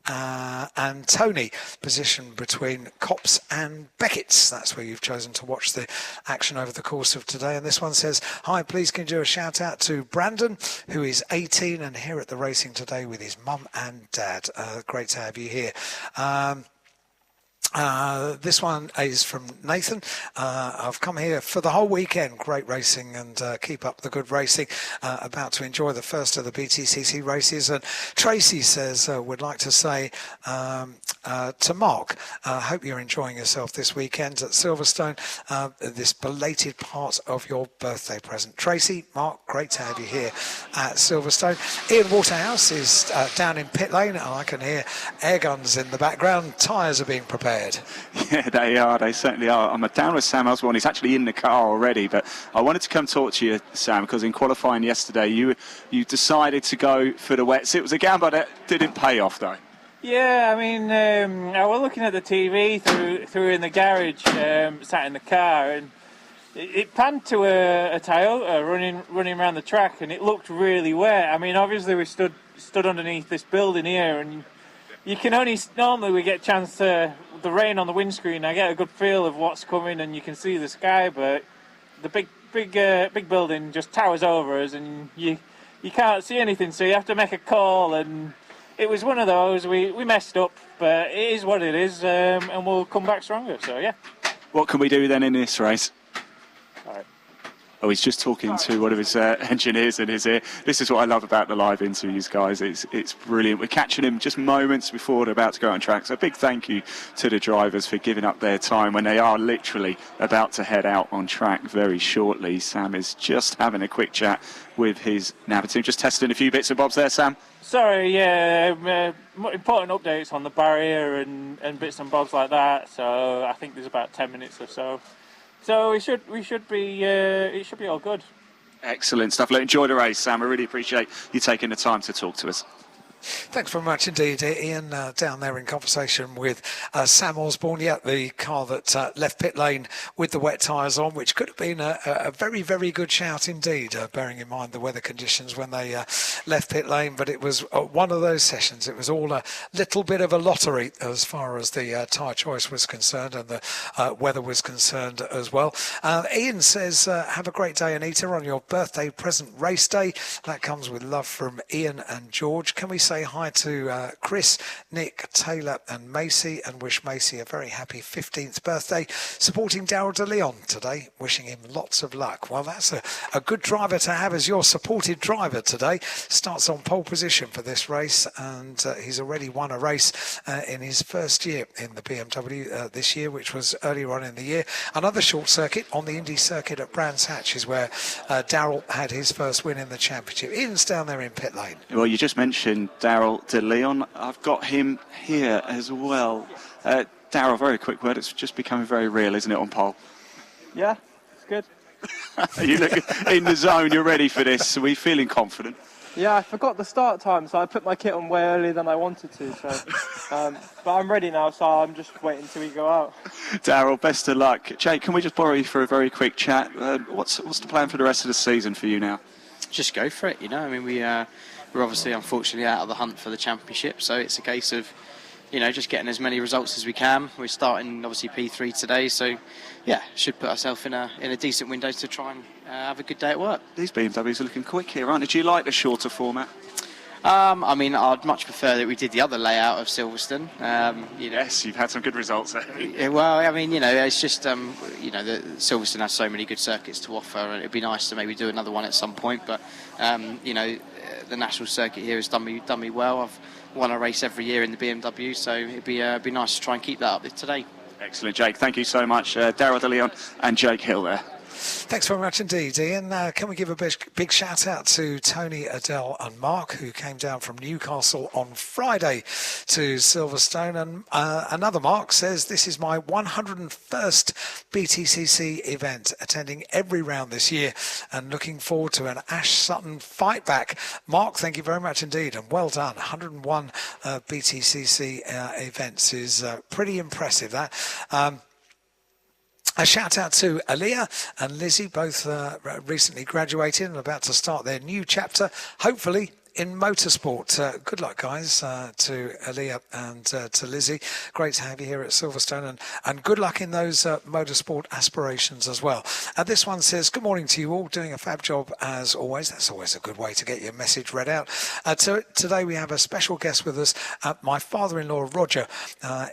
and Tony, position between Cops and Beckett's. That's where you've chosen to watch the action over the course of today. And this one says, hi, please can you do a shout out to Brandon, who is 18 and here at the racing today with his mum and dad. Great to have you here. This one is from Nathan. I've come here for the whole weekend. Great racing, and keep up the good racing. About to enjoy the first of the BTCC races. And Tracy says, would like to say to Mark, hope you're enjoying yourself this weekend at Silverstone. This belated part of your birthday present. Tracy, Mark, great to have you here at Silverstone. Ian Waterhouse is down in pit lane, and I can hear air guns in the background. Tyres are being prepared. Yeah, they are. They certainly are. I'm down with Sam Osborne. He's actually in the car already. But I wanted to come talk to you, Sam, because in qualifying yesterday, you decided to go for the wets. It was a gamble that didn't pay off, though. Yeah, I mean, I was looking at the TV through in the garage, sat in the car, and it panned to a Toyota running around the track, and it looked really wet. I mean, obviously we stood underneath this building here, and you can only normally we get a chance to the rain on the windscreen. I get a good feel of what's coming, and you can see the sky, but the big building just towers over us, and you can't see anything, so you have to make a call. And it was one of those. We messed up, but it is what it is, and we'll come back stronger. So yeah. What can we do then in this race? All right. Oh, he's just talking to one of his engineers in his ear. This is what I love about the live interviews, guys. It's brilliant. We're catching him just moments before they're about to go on track. So a big thank you to the drivers for giving up their time when they are literally about to head out on track very shortly. Sam is just having a quick chat with his nav team. Just testing a few bits and bobs there, Sam. Sorry, yeah, important updates on the barrier and bits and bobs like that. So I think there's about 10 minutes or so. So it should be all good. Excellent stuff. Look, enjoy the race, Sam. I really appreciate you taking the time to talk to us. Thanks very much indeed, Ian, down there in conversation with Sam Osborne. Yeah, the car that left pit lane with the wet tyres on, which could have been a very, very good shout indeed, bearing in mind the weather conditions when they left pit lane. But it was one of those sessions. It was all a little bit of a lottery as far as the tyre choice was concerned and the weather was concerned as well. Ian says, have a great day, Anita, on your birthday present race day. That comes with love from Ian and George. Can we say hi to Chris, Nick, Taylor and Macy, and wish Macy a very happy 15th birthday, supporting Darryl De Leon today, wishing him lots of luck. Well, that's a good driver to have as your supported driver today. Starts on pole position for this race, and he's already won a race in his first year in the BMW this year, which was earlier on in the year. Another short circuit on the Indy circuit at Brands Hatch is where Darryl had his first win in the championship. Ian's down there in pit lane. Well, you just mentioned Darryl De Leon. I've got him here as well. Darryl, very quick word. It's just becoming very real, isn't it, on pole? Yeah, it's good. You look in the zone. You're ready for this. Are we feeling confident? Yeah, I forgot the start time, so I put my kit on way earlier than I wanted to. So, but I'm ready now, so I'm just waiting until we go out. Darryl, best of luck. Jake, can we just borrow you for a very quick chat? What's the plan for the rest of the season for you now? Just go for it, you know. I mean, we're obviously, unfortunately, out of the hunt for the championship, so it's a case of, you know, just getting as many results as we can. We're starting, obviously, P3 today, so, yeah, should put ourselves in a decent window to try and have a good day at work. These BMWs are looking quick here, aren't they? Do you like the shorter format? I mean, I'd much prefer that we did the other layout of Silverstone. You know. Yes, you've had some good results there. Yeah, well, I mean, you know, it's just, you know, Silverstone has so many good circuits to offer, and it'd be nice to maybe do another one at some point. But, you know, the national circuit here has done me well. I've won a race every year in the BMW, so it'd be nice to try and keep that up today. Excellent, Jake. Thank you so much. Darryl De Leon and Jake Hill there. Thanks very much indeed, Ian. Can we give a big shout out to Tony, Adele and Mark, who came down from Newcastle on Friday to Silverstone. And another Mark says, this is my 101st BTCC event, attending every round this year and looking forward to an Ash Sutton fight back. Mark, thank you very much indeed, and well done. 101 BTCC events is pretty impressive, that. A shout out to Aaliyah and Lizzie, both recently graduated and about to start their new chapter, hopefully in motorsport. Good luck, guys, to Aaliyah and to Lizzie. Great to have you here at Silverstone, and good luck in those motorsport aspirations as well. This one says, good morning to you all, doing a fab job as always. That's always a good way to get your message read out. Today we have a special guest with us, my father-in-law, Roger.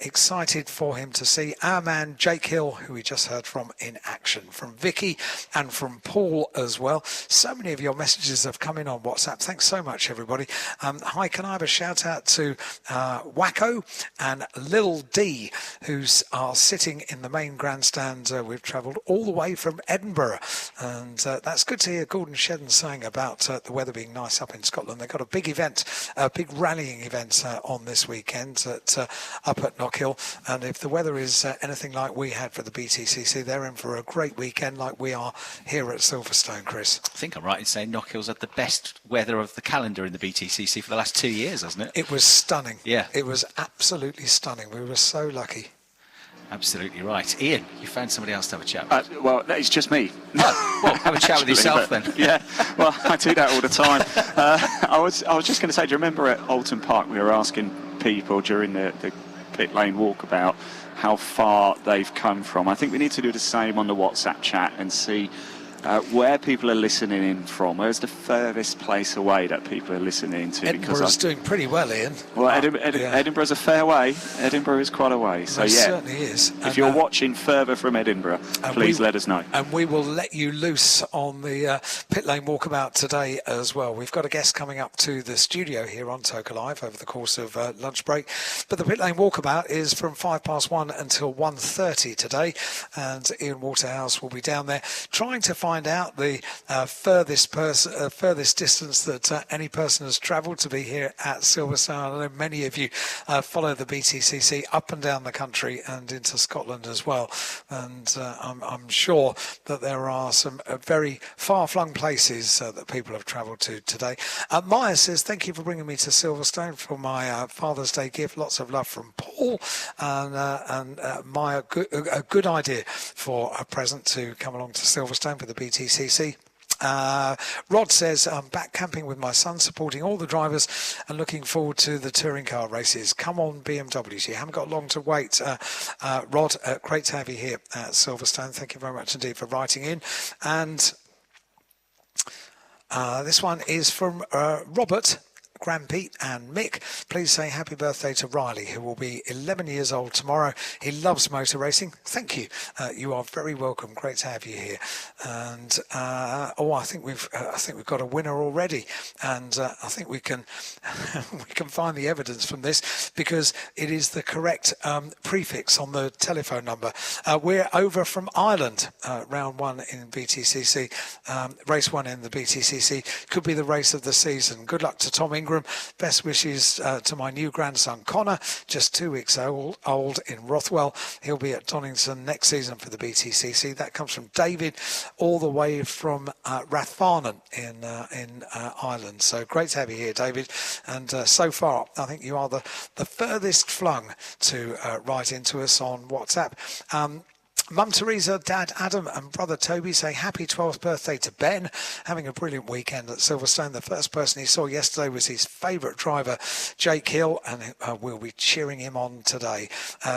Excited for him to see our man, Jake Hill, who we just heard from in action, from Vicky and from Paul as well. So many of your messages have come in on WhatsApp. Thanks so much, everybody. Hi, can I have a shout out to Wacko and Lil D, who are sitting in the main grandstand. We've travelled all the way from Edinburgh, and that's good to hear Gordon Shedden saying about the weather being nice up in Scotland. They've got a big event, a big rallying event on this weekend up at Knockhill, and if the weather is anything like we had for the BTCC, they're in for a great weekend like we are here at Silverstone, Chris. I think I'm right in saying Knockhill's had the best weather of the calendar in the BTCC for the last 2 years, hasn't it? It was stunning. Yeah. It was absolutely stunning. We were so lucky. Absolutely right. Ian, you found somebody else to have a chat with. Well, it's just me. Oh, well, have a chat with yourself then. Yeah, well, I do that all the time. I was just going to say, do you remember at Alton Park we were asking people during the pit lane walkabout how far they've come from? I think we need to do the same on the WhatsApp chat and see where people are listening in from. Where's the furthest place away that people are listening to? Edinburgh's doing pretty well, Ian. Well, Edinburgh's a fair way. Edinburgh is quite a way. So, it yeah, certainly is. If you're watching further from Edinburgh, please let us know. And we will let you loose on the pit lane walkabout today as well. We've got a guest coming up to the studio here on Toker Live over the course of lunch break. But the pit lane walkabout is from 1:05 until 1:30 today. And Ian Waterhouse will be down there trying to find find out the furthest distance that any person has travelled to be here at Silverstone. I know many of you follow the BTCC up and down the country and into Scotland as well. And I'm sure that there are some very far-flung places that people have travelled to today. Maya says, thank you for bringing me to Silverstone for my Father's Day gift. Lots of love from Paul. And Maya, a good idea for a present to come along to Silverstone for the BTCC. Rod says, I'm back camping with my son, supporting all the drivers and looking forward to the touring car races. Come on, BMWs. You haven't got long to wait. Rod, great to have you here at Silverstone. Thank you very much indeed for writing in. And this one is from Robert, Grampy and Mick. Please say happy birthday to Riley, who will be 11 years old tomorrow. He loves motor racing. Thank you. You are very welcome. Great to have you here. And I think we've got a winner already. And I think we can find the evidence from this, because it is the correct prefix on the telephone number. We're over from Ireland. Round 1 in BTCC. Race 1 in the BTCC could be the race of the season. Good luck to Tom Ingram. Best wishes to my new grandson Connor, just 2 weeks old in Rothwell. He'll be at Donington next season for the BTCC. That comes from David, all the way from Rathfarnham in Ireland. So great to have you here, David. And so far, I think you are the furthest flung to write into us on WhatsApp. Mum Teresa, Dad Adam and Brother Toby say happy 12th birthday to Ben, having a brilliant weekend at Silverstone. The first person he saw yesterday was his favourite driver, Jake Hill, and we'll be cheering him on today.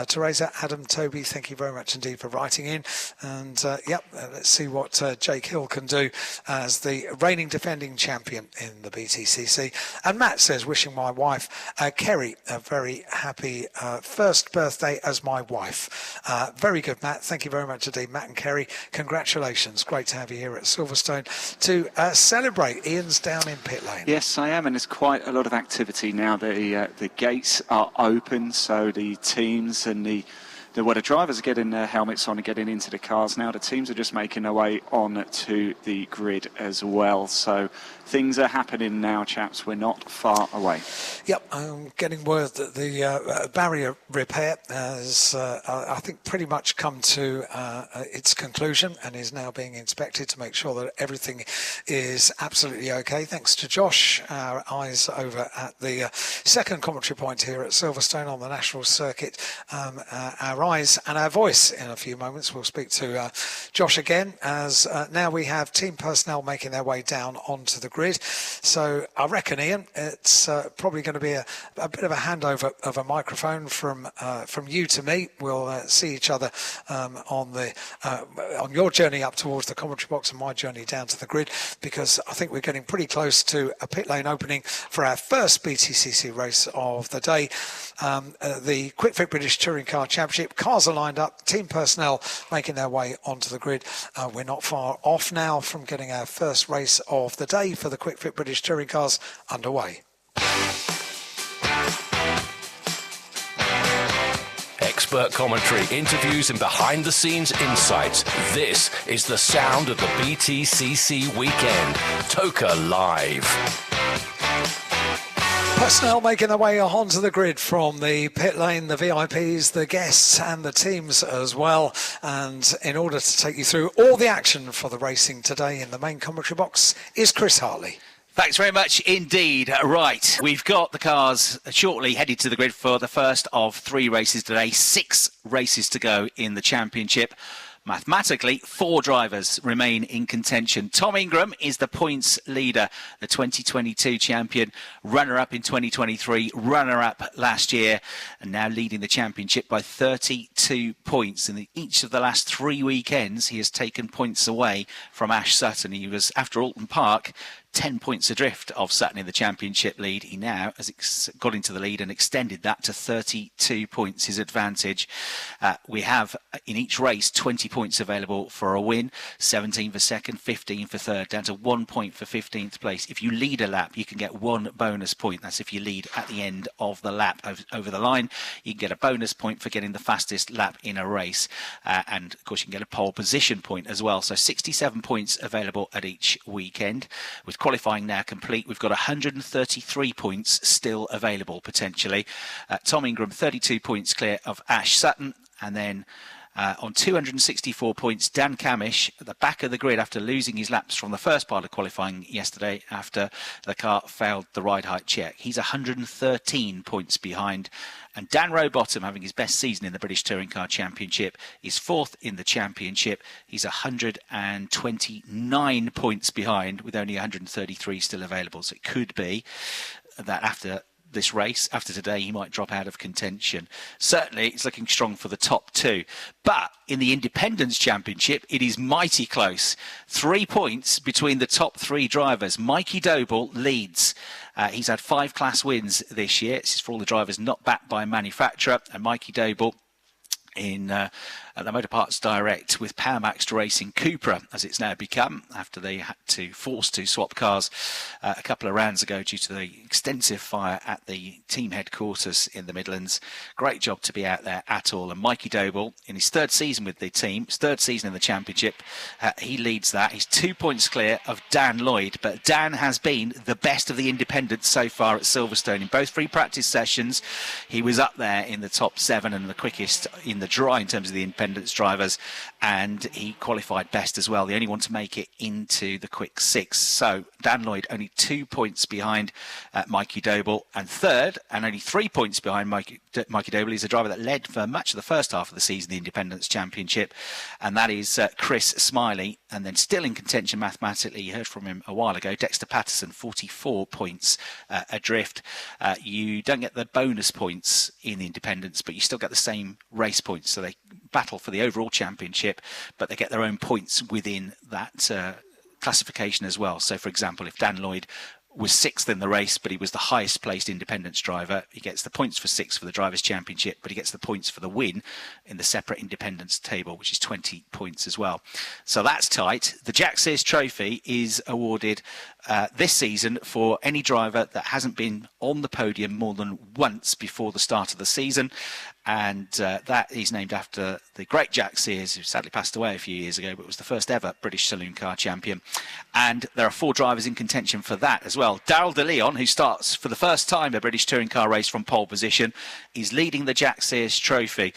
Teresa, Adam, Toby, thank you very much indeed for writing in. And let's see what Jake Hill can do as the reigning defending champion in the BTCC. And Matt says, wishing my wife, Kerry, a very happy first birthday as my wife. Very good, Matt. Thank you very much indeed, Matt and Kerry. Congratulations. Great to have you here at Silverstone to celebrate. Ian's down in pit lane. Yes, I am, and there's quite a lot of activity now. The gates are open, so the teams and the drivers are getting their helmets on and getting into the cars now. The teams are just making their way on to the grid as well. So things are happening now, chaps. We're not far away. Yep, I'm getting word that the barrier repair has, I think, pretty much come to its conclusion and is now being inspected to make sure that everything is absolutely okay. Thanks to Josh, our eyes over at the second commentary point here at Silverstone on the national circuit. Our eyes and our voice in a few moments. We'll speak to Josh again, as now we have team personnel making their way down onto the grid. So I reckon, Ian, it's probably going to be a bit of a handover of a microphone from you to me. We'll see each other on your journey up towards the commentary box and my journey down to the grid, because I think we're getting pretty close to a pit lane opening for our first BTCC race of the day. The Quick Fit British Touring Car Championship. Cars are lined up, team personnel making their way onto the grid. We're not far off now from getting our first race of the day for the Quick Fit British Touring Cars underway. Expert commentary, interviews and behind-the-scenes insights. This is the sound of the BTCC weekend. Toka Live. Personnel making their way onto the grid from the pit lane, the VIPs, the guests and the teams as well. And in order to take you through all the action for the racing today in the main commentary box is Chris Hartley. Thanks very much indeed. Right, we've got the cars shortly headed to the grid for the first of 3 races today. 6 races to go in the championship. Mathematically, 4 drivers remain in contention. Tom Ingram is the points leader, the 2022 champion, runner-up in 2023, runner-up last year, and now leading the championship by 32 points. In each of the last 3 weekends, he has taken points away from Ash Sutton. He was, after Alton Park, 10 points adrift of Sutton in the championship lead. He now has got into the lead and extended that to 32 points, his advantage. We have in each race 20 points available for a win, 17 for second, 15 for third, down to 1 point for 15th place. If you lead a lap, you can get 1 bonus point. That's if you lead at the end of the lap over the line. You can get a bonus point for getting the fastest lap in a race. And of course, you can get a pole position point as well. So 67 points available at each weekend. With qualifying now complete, we've got 133 points still available potentially. Tom Ingram 32 points clear of Ash Sutton, and then on 264 points, Dan Camish at the back of the grid after losing his laps from the first part of qualifying yesterday after the car failed the ride height check. He's 113 points behind. And Dan Rowbottom, having his best season in the British Touring Car Championship, is 4th in the championship. He's 129 points behind with only 133 still available. So it could be that after this race, after today, he might drop out of contention. Certainly, it's looking strong for the top 2. But in the Independence Championship, it is mighty close. 3 points between the top 3 drivers. Mikey Doble leads. He's had 5 class wins this year. This is for all the drivers not backed by a manufacturer. And Mikey Doble in the Motor Parts Direct with Powermax Racing Cupra, as it's now become, after they had to force to swap cars a couple of rounds ago due to the extensive fire at the team headquarters in the Midlands. Great job to be out there at all. And Mikey Doble, in his 3rd season with the team, his 3rd season in the championship, he leads that. He's 2 points clear of Dan Lloyd, but Dan has been the best of the independents so far at Silverstone. In both free practice sessions, he was up there in the top 7 and the quickest in the dry in terms of the independents drivers, and he qualified best as well, the only one to make it into the quick 6. So Dan Lloyd only 2 points behind Mikey Doble, and 3rd, and only 3 points behind Mikey Doble, is a driver that led for much of the first half of the season, the Independence Championship, and that is Chris Smiley. And then still in contention mathematically, you heard from him a while ago, Dexter Patterson, 44 points adrift. You don't get the bonus points in the Independence, but you still get the same race points, so they battle for the overall championship, but they get their own points within that classification as well. So for example, if Dan Lloyd was 6th in the race, but he was the highest placed independence driver, he gets the points for 6th for the Drivers' Championship, but he gets the points for the win in the separate independence table, which is 20 points as well. So that's tight. The Jack Sears Trophy is awarded this season for any driver that hasn't been on the podium more than once before the start of the season. And that is named after the great Jack Sears, who sadly passed away a few years ago, but was the first ever British saloon car champion. And there are 4 drivers in contention for that as well. Darryl De Leon, who starts for the first time a British touring car race from pole position, is leading the Jack Sears Trophy.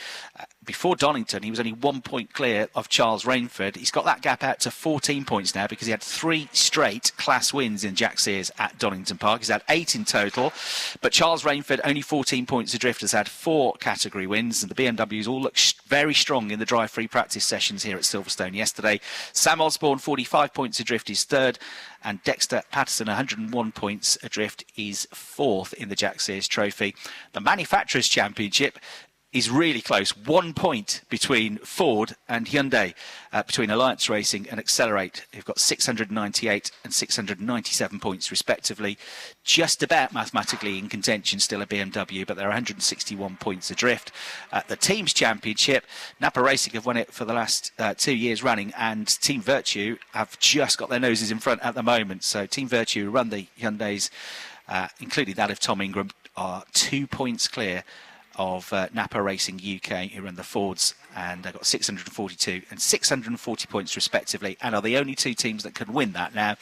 Before Donington, he was only 1 point clear of Charles Rainford. He's got that gap out to 14 points now because he had 3 straight class wins in Jack Sears at Donington Park. He's had 8 in total, but Charles Rainford, only 14 points adrift, has had 4 category wins, and the BMWs all look very strong in the dry free practice sessions here at Silverstone yesterday. Sam Osborne, 45 points adrift, is 3rd, and Dexter Patterson, 101 points adrift, is 4th in the Jack Sears Trophy. The Manufacturers' Championship is really close. 1 point between Ford and Hyundai, between Alliance Racing and Accelerate, who've got 698 and 697 points respectively. Just about mathematically in contention still a BMW, but they're 161 points adrift. The Teams Championship, Napa Racing have won it for the last 2 years running, and Team Virtue have just got their noses in front at the moment. So Team Virtue, who run the Hyundais, including that of Tom Ingram, are 2 points clear of Napa Racing UK, who run the Fords, and they've got 642 and 640 points respectively, and are the only 2 teams that can win that now.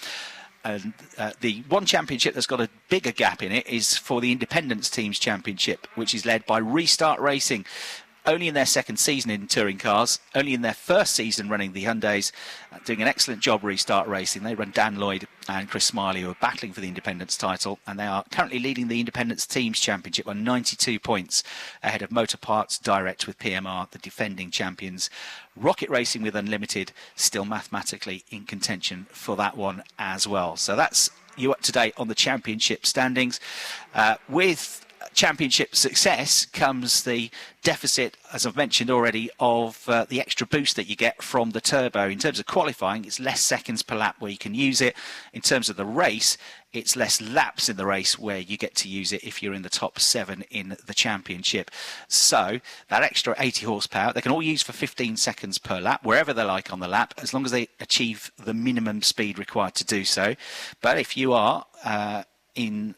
And the one championship that's got a bigger gap in it is for the Independence Teams Championship, which is led by Restart Racing. Only in their 2nd season in touring cars, only in their 1st season running the Hyundais, doing an excellent job Restart Racing. They run Dan Lloyd and Chris Smiley, who are battling for the Independence title, and they are currently leading the Independence Teams Championship on 92 points, ahead of Motor Parts Direct with PMR, the defending champions. Rocket Racing with Unlimited still mathematically in contention for that one as well. So that's you up to date on the championship standings. With championship success comes the deficit, as I've mentioned already, of the extra boost that you get from the turbo. In terms of qualifying, it's less seconds per lap where you can use it. In terms of the race, it's less laps in the race where you get to use it if you're in the top 7 in the championship. So that extra 80 horsepower, they can all use for 15 seconds per lap, wherever they like on the lap, as long as they achieve the minimum speed required to do so. But if you are in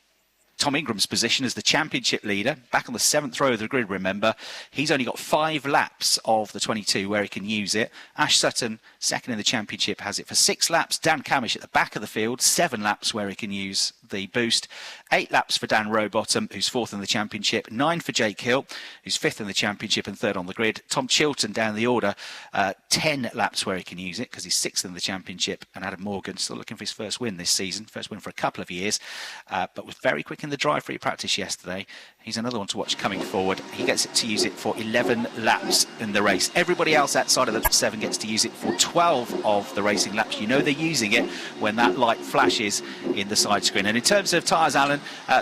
Tom Ingram's position as the championship leader, back on the 7th row of the grid, remember, he's only got 5 laps of the 22 where he can use it. Ash Sutton, second in the championship, has it for 6 laps. Dan Camish at the back of the field, 7 laps where he can use the boost. 8 laps for Dan Rowbottom, who's 4th in the championship. 9 for Jake Hill, who's 5th in the championship and 3rd on the grid. Tom Chilton down the order, 10 laps where he can use it because he's 6th in the championship. And Adam Morgan still looking for his first win this season, first win for a couple of years, but was very quick in the drive-free practice yesterday. He's another one to watch coming forward. He gets to use it for 11 laps in the race. Everybody else outside of the 7 gets to use it for 12 of the racing laps. You know they're using it when that light flashes in the side screen. And in terms of tyres, Alan,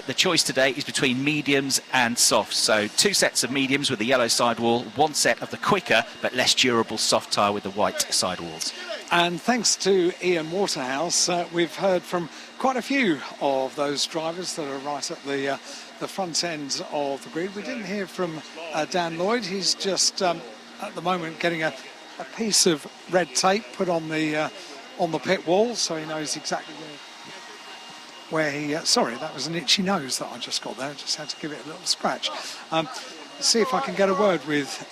the choice today is between mediums and softs. So 2 sets of mediums with the yellow sidewall, 1 set of the quicker but less durable soft tyre with the white sidewalls. And thanks to Ian Waterhouse, we've heard from quite a few of those drivers that are right at the front end of the grid. We didn't hear from Dan Lloyd. He's just at the moment getting a piece of red tape put on the pit wall, so he knows exactly where he. Sorry, that was an itchy nose that I just got there. Just had to give it a little scratch. See if I can get a word with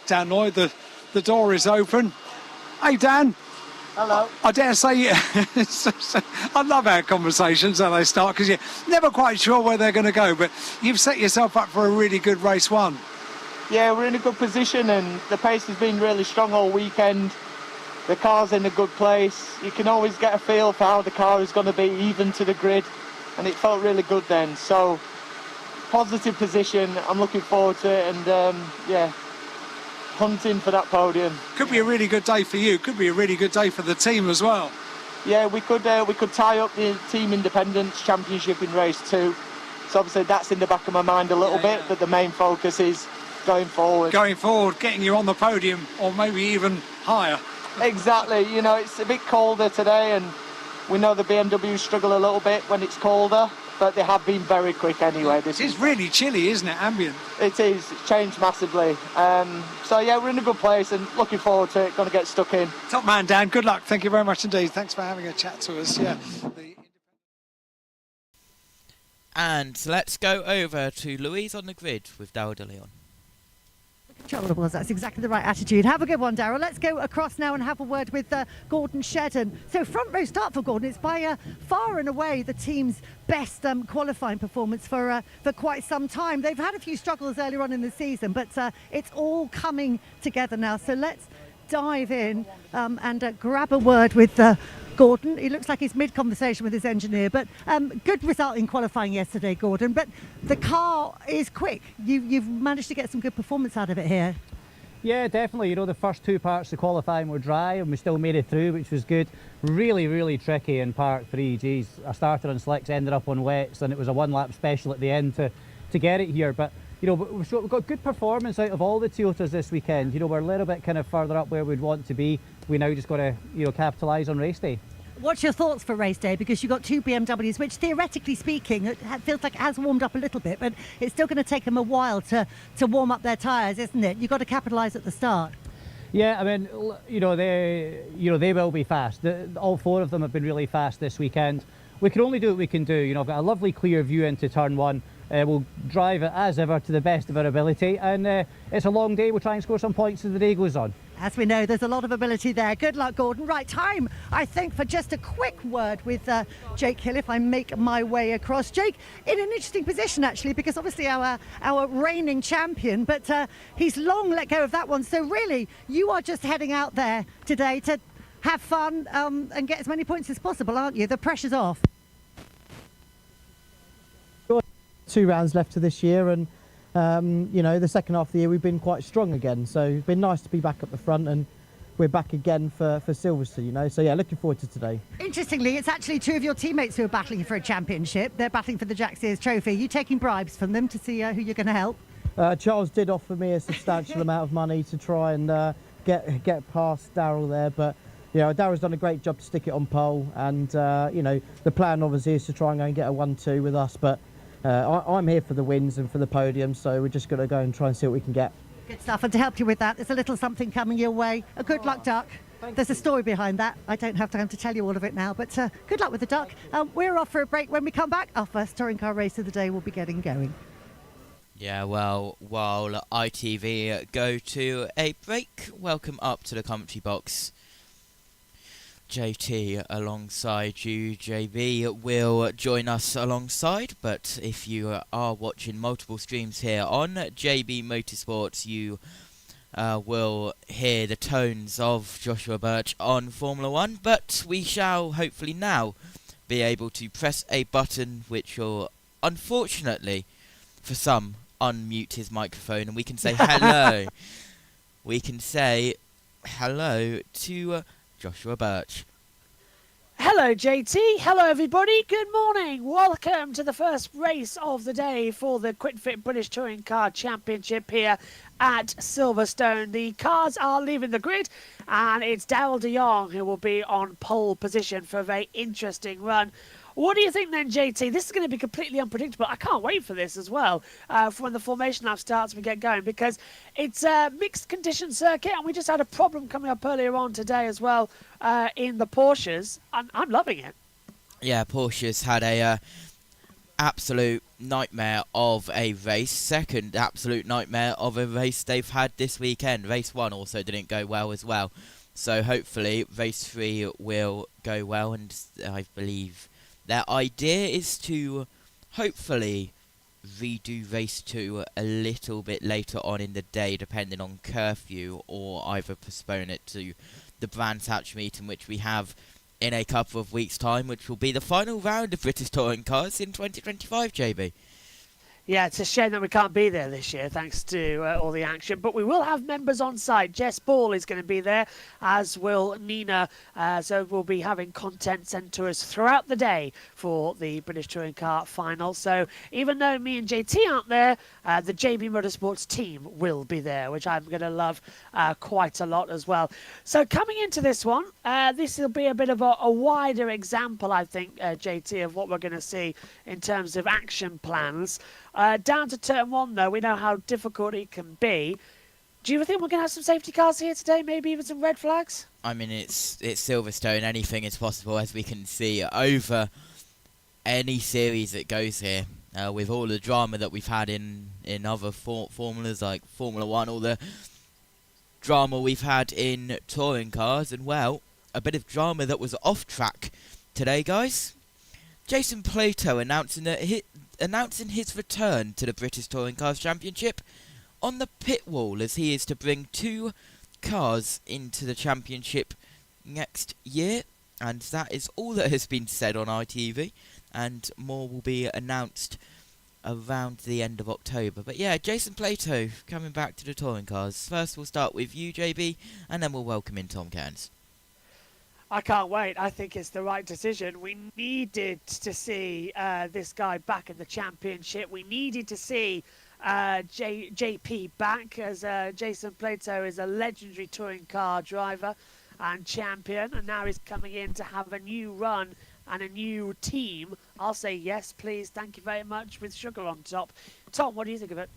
Dan Lloyd. The door is open. Hey, Dan. Hello. I dare say, I love our conversations how they start because you're never quite sure where they're going to go, but you've set yourself up for a really good race 1. Yeah, we're in a good position and the pace has been really strong all weekend. The car's in a good place. You can always get a feel for how the car is going to be even to the grid, and it felt really good then. So, positive position. I'm looking forward to it, and yeah, hunting for that podium. Could be a really good day for you. Could be a really good day for the team as well. Yeah, we could tie up the Team Independence Championship in race 2. So obviously that's in the back of my mind a little bit, but the main focus is going forward. Going forward, getting you on the podium, or maybe even higher. Exactly. You know, it's a bit colder today, and we know the BMWs struggle a little bit when it's colder, but they have been very quick anyway. It's really chilly, isn't it, ambient? It is. It's changed massively. So yeah, we're in a good place and looking forward to it. Going to get stuck in. Top man, Dan. Good luck. Thank you very much indeed. Thanks for having a chat to us. Yeah. And let's go over to Louise on the grid with Darryl De Leon. Controllables, that's exactly the right attitude. Have a good one, Darryl. Let's go across now and have a word with Gordon Shedden. So front row start for Gordon. It's by far and away the team's best qualifying performance for quite some time. They've had a few struggles earlier on in the season, but it's all coming together now. So let's dive in and grab a word with Gordon. He looks like he's mid-conversation with his engineer, but good result in qualifying yesterday, Gordon. But the car is quick. You've managed to get some good performance out of it here. Yeah, definitely. You know, the first 2 parts of qualifying were dry and we still made it through, which was good. Really, really tricky in part 3. Geez, I started on slicks, ended up on wets, and it was a 1-lap special at the end to get it here. But you know, we've got good performance out of all the Toyotas this weekend. You know, we're a little bit kind of further up where we'd want to be. We now just got to, you know, capitalise on race day. What's your thoughts for race day? Because you've got 2 BMWs, which theoretically speaking, it feels like it has warmed up a little bit, but it's still going to take them a while to warm up their tyres, isn't it? You've got to capitalise at the start. Yeah, I mean, you know, they will be fast. All 4 of them have been really fast this weekend. We can only do what we can do. You know, I've got a lovely clear view into turn 1. We'll drive it as ever to the best of our ability, and it's a long day. We'll try and score some points as the day goes on. As we know, there's a lot of ability there. Good luck, Gordon. Right, time, I think, for just a quick word with Jake Hill, if I make my way across. Jake, in an interesting position, actually, because obviously our reigning champion, but he's long let go of that one. So really, you are just heading out there today to have fun and get as many points as possible, aren't you? The pressure's off. 2 rounds left to this year, and you know, the second half of the year we've been quite strong again, so it's been nice to be back up the front and we're back again for Silverstone, you know. So yeah, looking forward to today. Interestingly, it's actually two of your teammates who are battling for a championship. They're battling for the Jack Sears Trophy. Are you taking bribes from them to see who you're going to help? Charles did offer me a substantial amount of money to try and get past Daryl there, but you know, Daryl's done a great job to stick it on pole, and you know, the plan obviously is to try and go and get a 1-2 with us, but I'm here for the wins and for the podium, so we're just going to go and try and see what we can get. Good stuff, and to help you with that, there's a little something coming your way. A good luck duck. There's a story behind that. I don't have time to tell you all of it now, but good luck with the duck. We're off for a break. When we come back, our first touring car race of the day will be getting going. Yeah, well, while ITV go to a break, welcome up to the commentary box. JT alongside you, JB will join us alongside, but if you are watching multiple streams here on JB Motorsports, you will hear the tones of Joshua Birch on Formula 1, but we shall hopefully now be able to press a button which will, unfortunately, for some, unmute his microphone, and we can say hello. We can say hello to Joshua Birch. Hello JT, hello everybody, good morning. Welcome to the first race of the day for the QuickFit British Touring Car Championship here at Silverstone. The cars are leaving the grid and it's Daryl de Jong who will be on pole position for a very interesting run. What do you think then, JT? This is going to be completely unpredictable. I can't wait for this as well, for when the formation lap starts and we get going, because it's a mixed condition circuit, and we just had a problem coming up earlier on today as well in the Porsches. I'm loving it. Yeah, Porsche's had a absolute nightmare of a race. Second absolute nightmare of a race they've had this weekend. Race 1 also didn't go well as well. So hopefully race 3 will go well, and I believe their idea is to hopefully redo race 2 a little bit later on in the day, depending on curfew, or either postpone it to the Brands Hatch meeting, which we have in a couple of weeks' time, which will be the final round of British Touring Cars in 2025, JB. Yeah, it's a shame that we can't be there this year, thanks to all the action. But we will have members on site. Jess Ball is going to be there, as will Nina. So we'll be having content sent to us throughout the day for the British Touring Car final. So even though me and JT aren't there, the JB Motorsports team will be there, which I'm going to love quite a lot as well. So coming into this one, this will be a bit of a wider example, I think, JT, of what we're going to see in terms of action plans. Down to turn 1, though, we know how difficult it can be. Do you think we're going to have some safety cars here today? Maybe even some red flags? I mean, it's Silverstone. Anything is possible, as we can see over any series that goes here. With all the drama that we've had in other formulas like Formula 1, all the drama we've had in touring cars, and, well, a bit of drama that was off track today, guys. Jason Plato announcing his return to the British Touring Cars Championship on the pit wall, as he is to bring 2 cars into the championship next year, and that is all that has been said on ITV, and more will be announced around the end of October. But yeah, Jason Plato coming back to the touring cars. First we'll start with you, JB, and then we'll welcome in Tom Cairns. I can't wait. I think it's the right decision. We needed to see this guy back in the championship. We needed to see JP back, as Jason Plato is a legendary touring car driver and champion, and now he's coming in to have a new run and a new team. I'll say yes, please, thank you very much, with sugar on top. Tom, what do you think of it?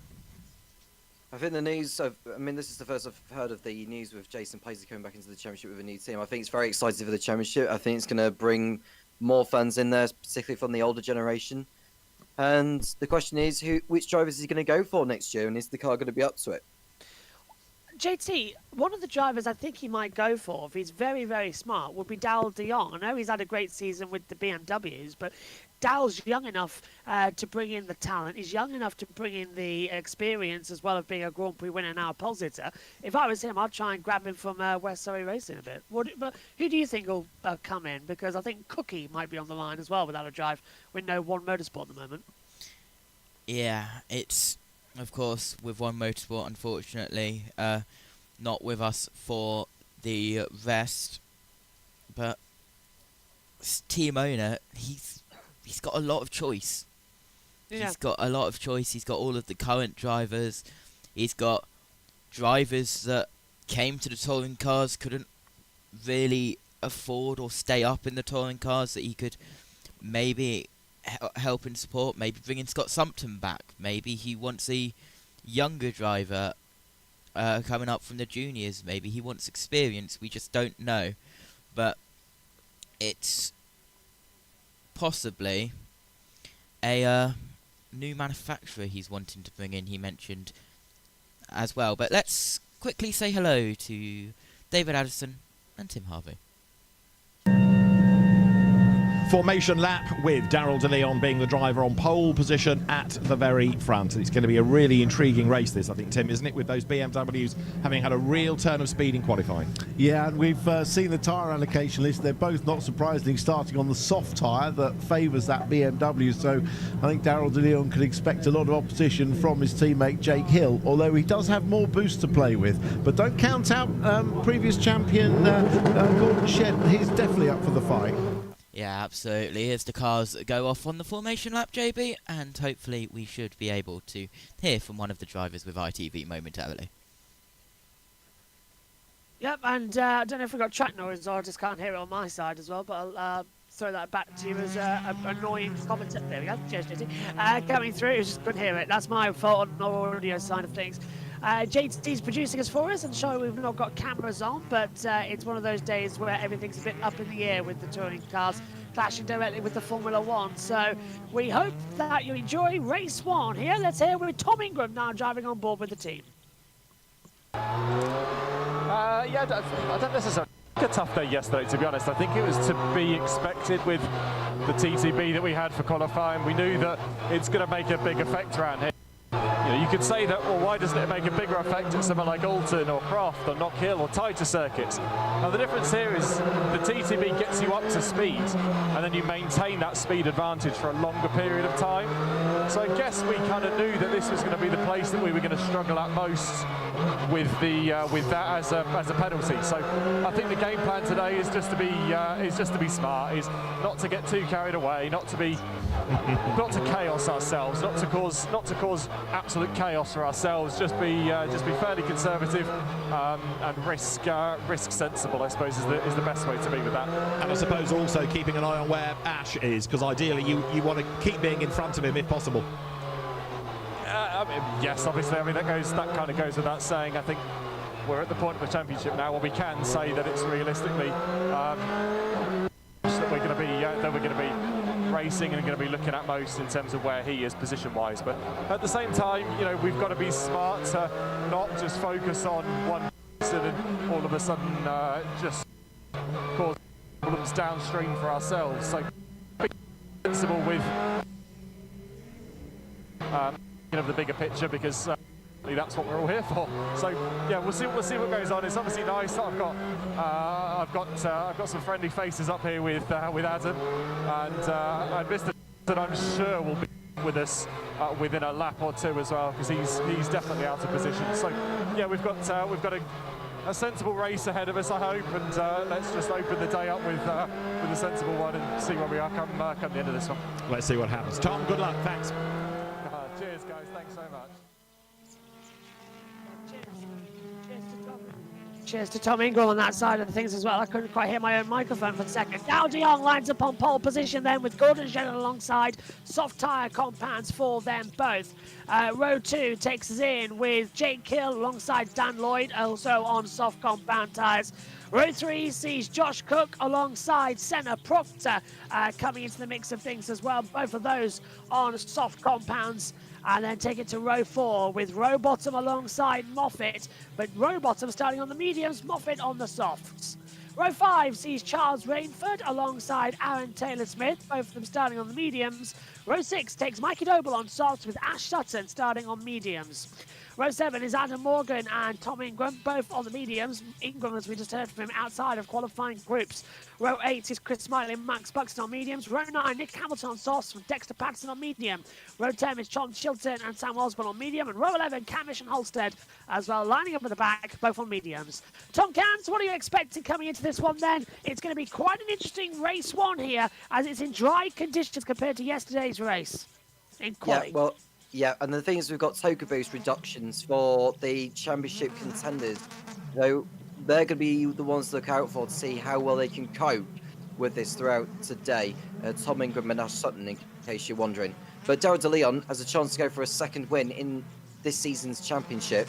I think the news, this is the first I've heard of the news with Jason Plato coming back into the championship with a new team. I think it's very exciting for the championship. I think it's going to bring more fans in there, particularly from the older generation. And the question is, which drivers is he going to go for next year, and is the car going to be up to it? JT, one of the drivers I think he might go for, if he's very, very smart, would be Daryl de Jong. I know he's had a great season with the BMWs, but Daryl's young enough to bring in the talent. He's young enough to bring in the experience as well of being a Grand Prix winner now, pole sitter. If I was him, I'd try and grab him from West Surrey Racing a bit. But who do you think will come in? Because I think Cookie might be on the line as well without a drive with no One Motorsport at the moment. Yeah, it's, of course, with One Motorsport, unfortunately, not with us for the rest, but team owner, he's got a lot of choice. Yeah. He's got a lot of choice. He's got all of the current drivers. He's got drivers that came to the touring cars, couldn't really afford or stay up in the touring cars, that he could maybe help and support. Maybe bringing Scott Sumpton back. Maybe he wants a younger driver coming up from the juniors. Maybe he wants experience. We just don't know. But it's possibly a new manufacturer he's wanting to bring in, he mentioned as well. But let's quickly say hello to David Addison and Tim Harvey. Formation lap with Daryl De Leon being the driver on pole position at the very front. It's going to be a really intriguing race, this, I think, Tim, isn't it? With those BMWs having had a real turn of speed in qualifying. Yeah, and we've seen the tyre allocation list. They're both, not surprisingly, starting on the soft tyre that favours that BMW. So I think Daryl De Leon could expect a lot of opposition from his teammate Jake Hill, although he does have more boost to play with. But don't count out previous champion Gordon Shedden. He's definitely up for the fight. Yeah, absolutely. As the cars go off on the formation lap, JB, and hopefully we should be able to hear from one of the drivers with ITV momentarily. Yep, and I don't know if we've got track noise or I just can't hear it on my side as well, but I'll throw that back to you as an annoying commentator. There we go. Cheers, Jesse. Coming through, you just couldn't hear it. That's my fault on the audio side of things. JT's producing us for us, and sorry we've not got cameras on, but it's one of those days where everything's a bit up in the air with the touring cars clashing directly with the Formula One. So we hope that you enjoy race one here. Let's hear with Tom Ingram now driving on board with the team. Yeah, I don't necessarily think a tough day yesterday, to be honest. I think it was to be expected with the TTB that we had for qualifying. We knew that it's going to make a big effect around here. You know, you could say that, well, why doesn't it make a bigger effect at somewhere like Alton or Croft or Knock Hill or tighter circuits? Now, the difference here is the TTB gets you up to speed, and then you maintain that speed advantage for a longer period of time. So I guess we kind of knew that this was going to be the place that we were going to struggle at most with that as a penalty. So I think the game plan today is just to be smart, is not to get too carried away, not to chaos ourselves, not to cause absolute chaos for ourselves. Just be fairly conservative and risk sensible, I suppose, is the best way to be with that. And I suppose also keeping an eye on where Ash is, because ideally you want to keep being in front of him if possible. I mean, yes, obviously. I mean, that kind of goes without saying. I think we're at the point of the championship now where we can say that it's realistically that we're going to be racing and going to be looking at most in terms of where he is position-wise. But at the same time, you know, we've got to be smart to not just focus on one person and all of a sudden just cause problems downstream for ourselves. So be sensible with of the bigger picture, because that's what we're all here for. So yeah, we'll see what goes on. It's obviously nice that I've got some friendly faces up here with Adam and Mr. that I'm sure will be with us within a lap or two as well, because he's definitely out of position. So yeah, we've got a sensible race ahead of us, I hope, and let's just open the day up with a sensible one and see where we are come the end of this one. Let's see what happens. Tom, good luck. Thanks. Cheers, guys. Thanks so much. Cheers to Tom Ingram on that side of things as well. I couldn't quite hear my own microphone for a second. Now de Jong lines up on pole position then with Gordon Shedden alongside soft tyre compounds for them both. Row 2 takes us in with Jake Hill alongside Dan Lloyd, also on soft compound tyres. Row 3 sees Josh Cook alongside Senna Proctor coming into the mix of things as well. Both of those on soft compounds. And then take it to row 4 with Rowbottom alongside Moffat, but Rowbottom starting on the mediums, Moffat on the softs. Row 5 sees Charles Rainford alongside Aaron Taylor-Smith, both of them starting on the mediums. Row 6 takes Mikey Doble on softs with Ash Sutton starting on mediums. Row 7 is Adam Morgan and Tom Ingram, both on the mediums. Ingram, as we just heard from him, outside of qualifying groups. Row 8 is Chris Smiley and Max Buxton on mediums. Row 9, Nick Hamilton on softs with Dexter Patterson on medium. Row 10 is John Chilton and Sam Osborne on medium. And row 11, Camish and Holstead as well, lining up at the back, both on mediums. Tom Cans, what are you expecting coming into this one then? It's going to be quite an interesting race one here, as it's in dry conditions compared to yesterday's race in quality. Yeah, and the thing is, we've got Toka Boost reductions for the championship contenders. So they're going to be the ones to look out for to see how well they can cope with this throughout today. Tom Ingram and Ash Sutton, in case you're wondering. But Daryl DeLeon has a chance to go for a second win in this season's championship.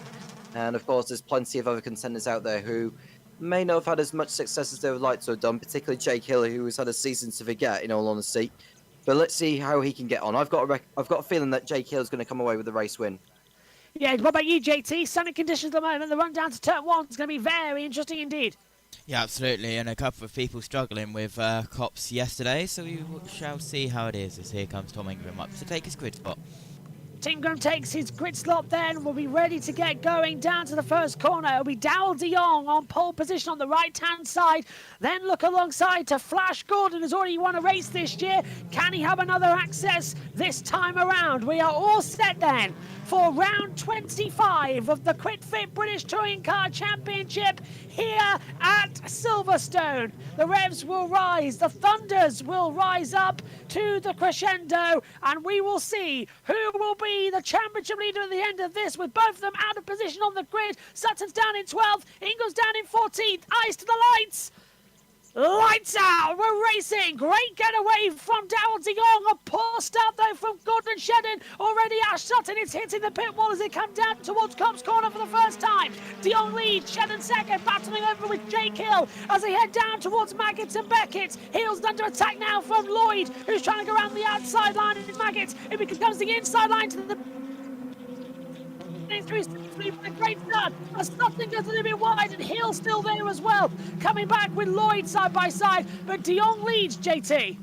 And of course, there's plenty of other contenders out there who may not have had as much success as they would like to have done, particularly Jake Hill, who has had a season to forget, in all honesty. But let's see how he can get on. I've got a feeling that Jake Hill is going to come away with the race win. Yeah, what about you, JT? Sunny conditions at the moment. The run down to turn 1 is going to be very interesting indeed. Yeah, absolutely, and a couple of people struggling with cops yesterday, so we shall see how it is as here comes Tom Ingram up to take his grid spot. Ingram takes his grid slot then, will be ready to get going down to the first corner. It'll be Daryl de Jong on pole position on the right-hand side. Then look alongside to Flash Gordon, who's already won a race this year. Can he have another access this time around? We are all set then for round 25 of the Quit Fit British Touring Car Championship here at Silverstone. The revs will rise, the thunders will rise up to the crescendo, and we will see who will be the championship leader at the end of this, with both of them out of position on the grid. Sutton's down in 12th, Ingram's down in 14th. Eyes to the lights. Lights out, we're racing. Great getaway from Daryl de Jong. A poor start though from Gordon Shedden. Already Ash Sutton is hitting the pit wall as they come down towards Cops Corner for the first time. De Jong leads, Shedden second, battling over with Jake Hill as they head down towards Maggots and Beckett. Hill's under attack now from Lloyd, who's trying to go around the outside line. It's Maggots. It becomes the inside line to the a great start. Sutton goes a little bit wide, and Hill still there as well. Coming back with Lloyd side by side, but De Jong leads, JT.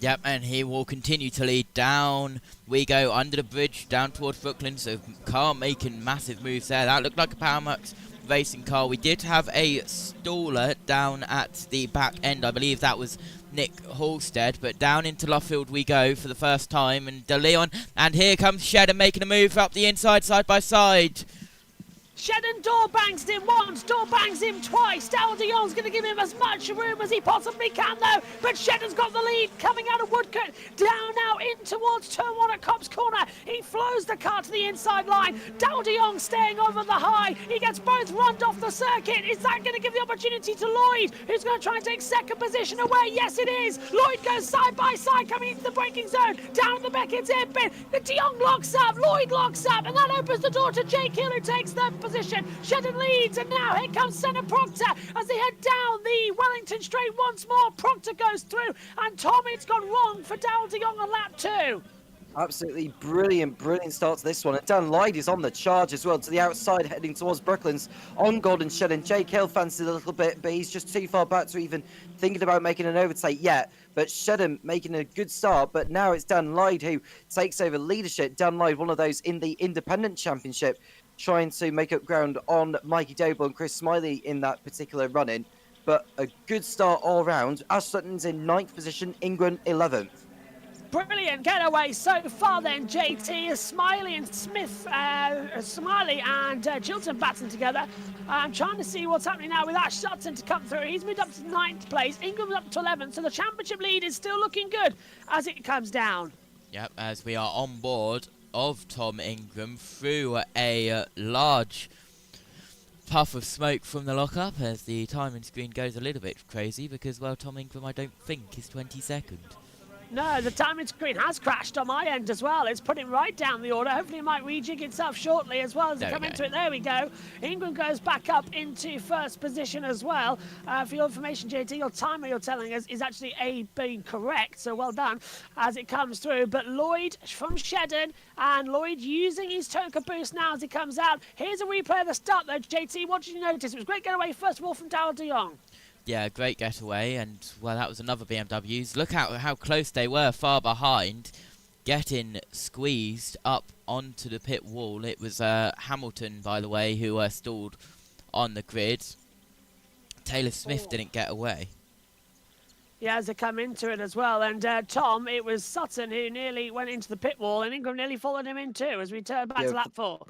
Yep, and he will continue to lead down. We go under the bridge down towards Brooklyn, so car making massive moves there. That looked like a Power Max racing car. We did have a staller down at the back end. I believe that was Nick Halstead, but down into Luffield we go for the first time, and De Leon, and here comes Shedden making a move up the inside side by side. Shedden door bangs him once, door bangs him twice. Daryl de Jong's going to give him as much room as he possibly can though, but Shedden's got the lead coming out of Woodcote, down now in towards turn 1 at Cops Corner. He flows the car to the inside line. Daryl de Jong staying over the high. He gets both runned off the circuit. Is that going to give the opportunity to Lloyd, who's going to try and take second position away? Yes, it is. Lloyd goes side by side coming into the braking zone, down the Beckett's hairpin. The de Jong locks up, Lloyd locks up, and that opens the door to Jake Hill, who takes third position. Shedden leads, and now here comes Senna Proctor as they head down the Wellington Straight once more. Proctor goes through, and Tom, it's gone wrong for Daryl de Jong on lap 2. Absolutely brilliant start to this one. And Dan Lyde is on the charge as well, to the outside, heading towards Brooklands on Gordon Shedden. Jake Hill fancies a little bit, but he's just too far back to even thinking about making an overtake yet. But Shedden making a good start, but now it's Dan Lyde who takes over leadership. Dan Lyde, one of those in the Independent Championship, trying to make up ground on Mikey Doble and Chris Smiley in that particular run-in. But a good start all round. Ash Sutton's in 9th position, Ingram 11th. Brilliant getaway so far then, JT, as Smiley and Smith, Smiley and Chilton battling together. I'm trying to see what's happening now with Ash Sutton to come through. He's moved up to 9th place, Ingram's up to 11th, so the championship lead is still looking good as it comes down. Yep, as we are on board of Tom Ingram through a large puff of smoke from the lockup, as the timing screen goes a little bit crazy because, well, Tom Ingram I don't think is 22nd. No, the timing screen has crashed on my end as well. It's putting right down the order. Hopefully it might rejig itself shortly as well as they come into it. There we go. Ingram goes back up into first position as well. For your information, JT, your timer you're telling us is actually being correct, so well done as it comes through. But Lloyd from Shedden, and Lloyd using his Toka boost now as he comes out. Here's a replay of the start though, JT. What did you notice? It was a great getaway first of all from Daryl de Jong. Yeah, great getaway, and, well, that was another BMW's. Look at how close they were, far behind, getting squeezed up onto the pit wall. It was Hamilton, by the way, who stalled on the grid. Taylor Smith didn't get away. Yeah, as they come into it as well. And Tom, it was Sutton who nearly went into the pit wall, and Ingram nearly followed him in too as we turn back to lap 4.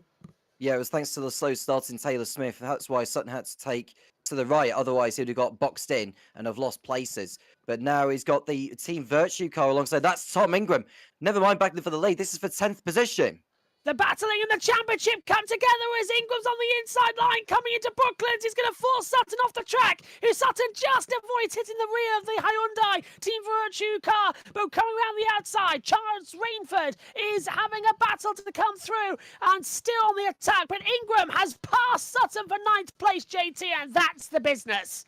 Yeah, it was thanks to the slow start in Taylor Smith. That's why Sutton had to take to the right. Otherwise, he'd have got boxed in and have lost places. But now he's got the Team Virtue car alongside. That's Tom Ingram. Never mind battling for the lead. This is for 10th position. The battling in the championship come together as Ingram's on the inside line coming into Brooklands. He's going to force Sutton off the track. Sutton just avoids hitting the rear of the Hyundai Team Virtue car. But coming around the outside, Charles Rainford is having a battle to come through and still on the attack. But Ingram has passed Sutton for 9th place, JT, and that's the business.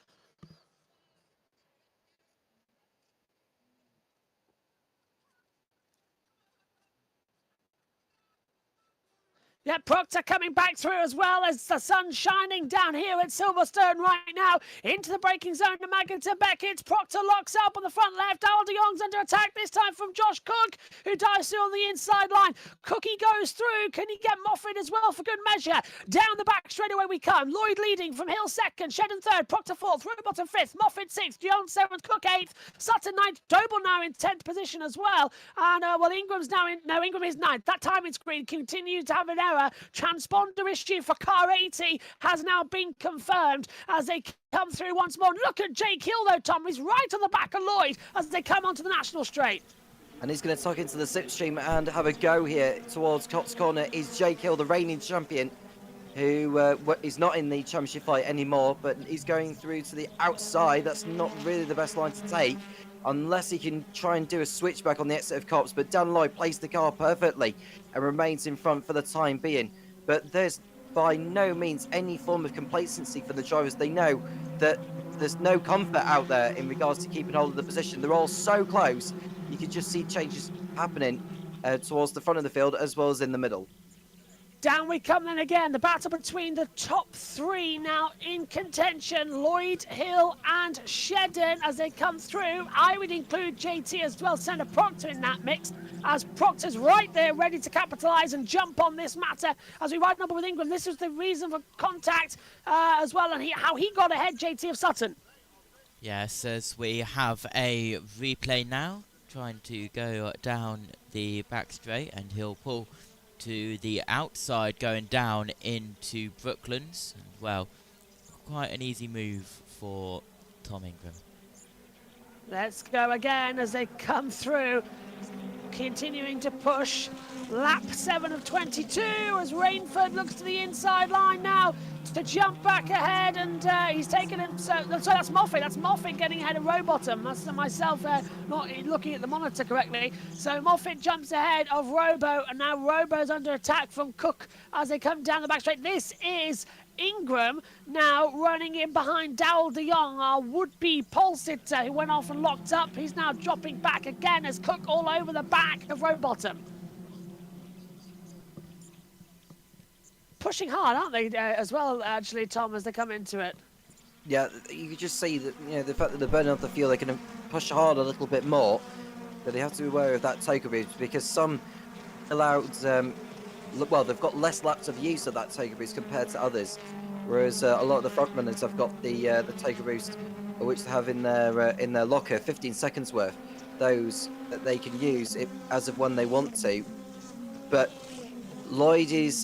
Yeah, Proctor coming back through as well as the sun shining down here at Silverstone right now. Into the braking zone to Magginton Beckett. Proctor locks up on the front left. Al de Jong's under attack this time from Josh Cook, who dives through on the inside line. Cookie goes through. Can he get Moffat as well for good measure? Down the back straight away we come. Lloyd leading from Hill 2nd, Shedden 3rd, Proctor 4th, Rowbottom 5th, Moffat 6th, Jones 7th, Cook 8th, Sutton 9th, Doble now in 10th position as well. And well, Ingram's now in, no, Ingram is 9th. That timing screen continues to have an error. Transponder issue for car 80 has now been confirmed as they come through once more. Look at Jake Hill though, Tom. He's right on the back of Lloyd as they come onto the National Straight. And he's going to tuck into the slipstream and have a go here towards Cox Corner is Jake Hill, the reigning champion, who is not in the championship fight anymore, but he's going through to the outside. That's not really the best line to take, unless he can try and do a switchback on the exit of Cops. But Dan Lloyd plays the car perfectly and remains in front for the time being. But there's by no means any form of complacency for the drivers. They know that there's no comfort out there in regards to keeping hold of the position. They're all so close, you can just see changes happening towards the front of the field as well as in the middle. Down we come then again. The battle between the top 3 now in contention. Lloyd, Hill and Shedden as they come through. I would include JT as well, Senator Proctor in that mix, as Proctor's right there ready to capitalise and jump on this matter. As we ride number with Ingram, this was the reason for contact as well, and how he got ahead, JT, of Sutton. Yes, as we have a replay now, trying to go down the back straight, and he'll pull to the outside going down into Brooklands. Well, quite an easy move for Tom Ingram. Let's go again as they come through, continuing to push. Lap 7 of 22 as Rainford looks to the inside line now to jump back ahead, and he's taken him. So that's Moffat. That's Moffat getting ahead of Rowbottom. That's myself not looking at the monitor correctly. So Moffat jumps ahead of Robo, and now Robo's under attack from Cook as they come down the back straight. This is Ingram now running in behind Dowell de Jong, our would-be pole sitter who went off and locked up. He's now dropping back again as Cook all over the back of Rowbottom. Pushing hard, aren't they, as well, actually, Tom, as they come into it? Yeah, you can just see that, the fact that they're burning off the fuel, they can push hard a little bit more, but they have to be aware of that toker boost, because some allowed, well, they've got less laps of use of that toker boost compared to others, whereas a lot of the front runners have got the toker boost, which they have in their locker, 15 seconds worth, those that they can use as of when they want to, but Lloyd is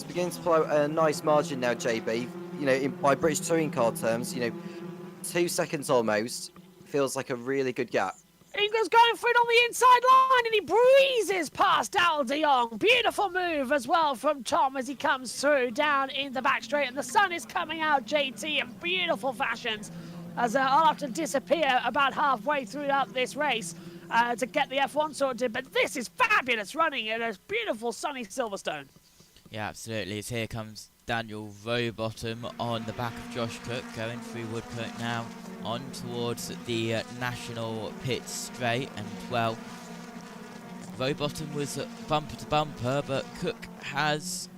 beginning to blow a nice margin now, JB. By British touring car terms, 2 seconds almost feels like a really good gap. Ingram's going for it on the inside line, and he breezes past Al de Jong. Beautiful move as well from Tom as he comes through down in the back straight, and the sun is coming out, JT, in beautiful fashions. As I'll have to disappear about halfway throughout this race to get the F1 sorted, but this is fabulous running in a beautiful sunny Silverstone. Yeah, absolutely. As here comes Daniel Rowbottom on the back of Josh Cook, going through Woodcote now on towards the national pit straight, and well, Rowbottom was bumper to bumper, but Cook has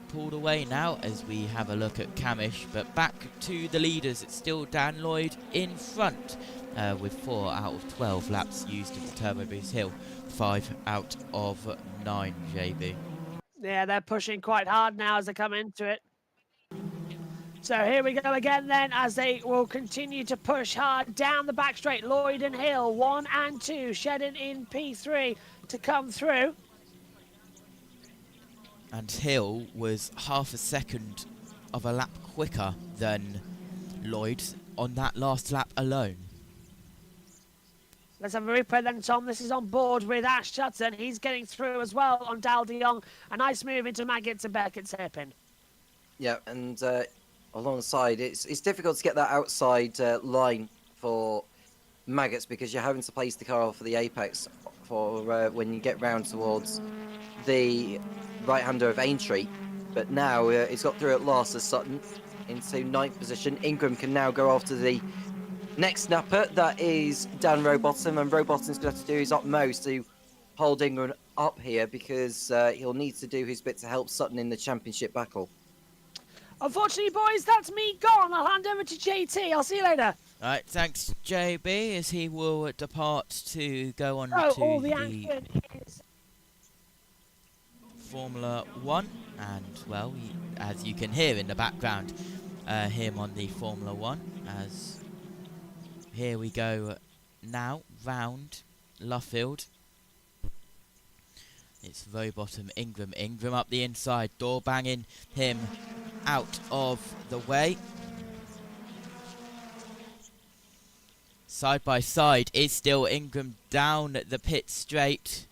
pulled away now as we have a look at Camish, but back to the leaders. It's still Dan Lloyd in front with 4 out of 12 laps used of the Turbo Boost Hill, 5 out of 9, JB. Yeah, they're pushing quite hard now as they come into it. So here we go again then, as they will continue to push hard down the back straight. Lloyd and Hill, 1 and 2. Shedden in P3 to come through. And Hill was half a second of a lap quicker than Lloyd on that last lap alone. Let's have a replay then, Tom. This is on board with Ash Sutton. He's getting through as well on Dal de Jong. A nice move into Maggots and Beckett's hairpin. Yeah, and alongside, it's difficult to get that outside line for Maggots because you're having to place the car for the apex for when you get round towards the right-hander of Aintree. But now it's got through at last as Sutton into 9th position. Ingram can now go after the next snapper. That is Dan Rowbottom, and Rowbottom's going to have to do his utmost to hold Ingram up here because he'll need to do his bit to help Sutton in the championship battle. Unfortunately, boys, that's me gone. I'll hand over to JT. I'll see you later. All right, thanks, JB, as he will depart to go on to all the the action is Formula 1. And, well, as you can hear in the background, him on the Formula 1. As here we go now, round Luffield. It's Rowbottom, Ingram. Ingram up the inside, door banging him out of the way. Side by side is still Ingram down the pit straight.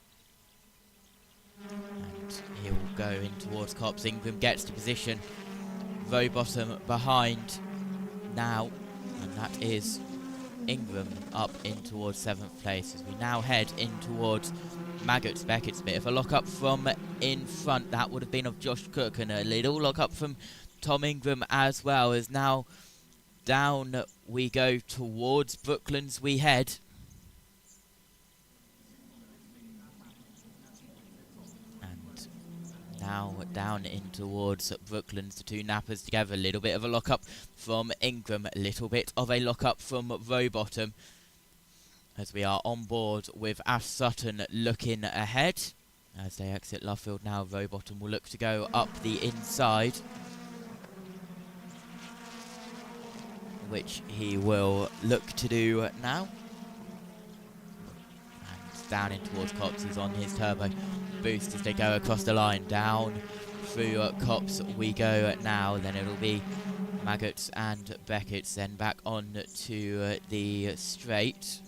And he will go in towards Copse. Ingram gets to position. Rowbottom behind now. And that is Ingram up in towards 7th place as we now head in towards Maggots. Beckett's bit of a lock-up from in front. That would have been of Josh Cook, and a little lock-up from Tom Ingram as well, as now down we go towards Brooklands we head. And now down in towards Brooklands, the two nappers together. A little bit of a lock-up from Ingram, a little bit of a lock-up from Rowbottom, as we are on board with Ash Sutton looking ahead. As they exit Luffield now, Rowbottom will look to go up the inside, which he will look to do now. And down in towards Copse, he's on his turbo boost as they go across the line. Down through Copse we go now, then it'll be Maggots and Beckett's, then back on to the straight.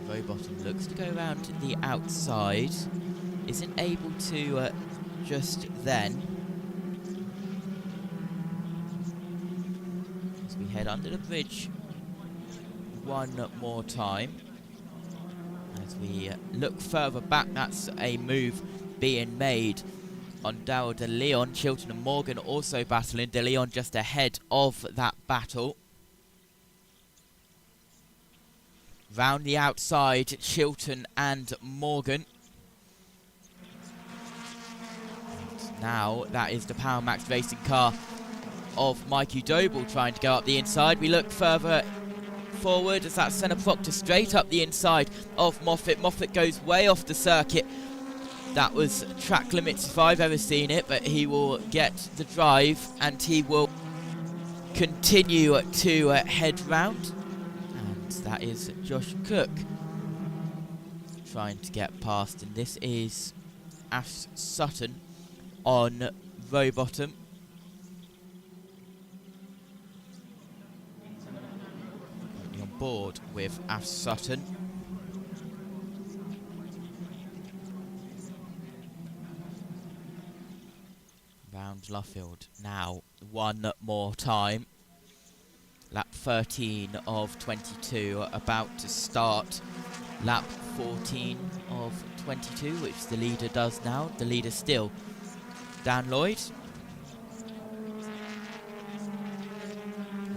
Rowbottom looks to go around to the outside, isn't able to just then. As we head under the bridge one more time. As we look further back, that's a move being made on Darryl De Leon. Chilton and Morgan also battling. De Leon just ahead of that battle. Round the outside, Chilton and Morgan. And now that is the Power Max racing car of Mikey Doble trying to go up the inside. We look further forward as that Senna Proctor straight up the inside of Moffat. Moffat goes way off the circuit. That was track limits if I've ever seen it, but he will get the drive and he will continue to head round. That is Josh Cook trying to get past, and this is Ash Sutton on Rowbottom. On board with Ash Sutton. Round Luffield now one more time. Lap 13 of 22 about to start. Lap 14 of 22, which the leader does now. The leader still Dan Lloyd.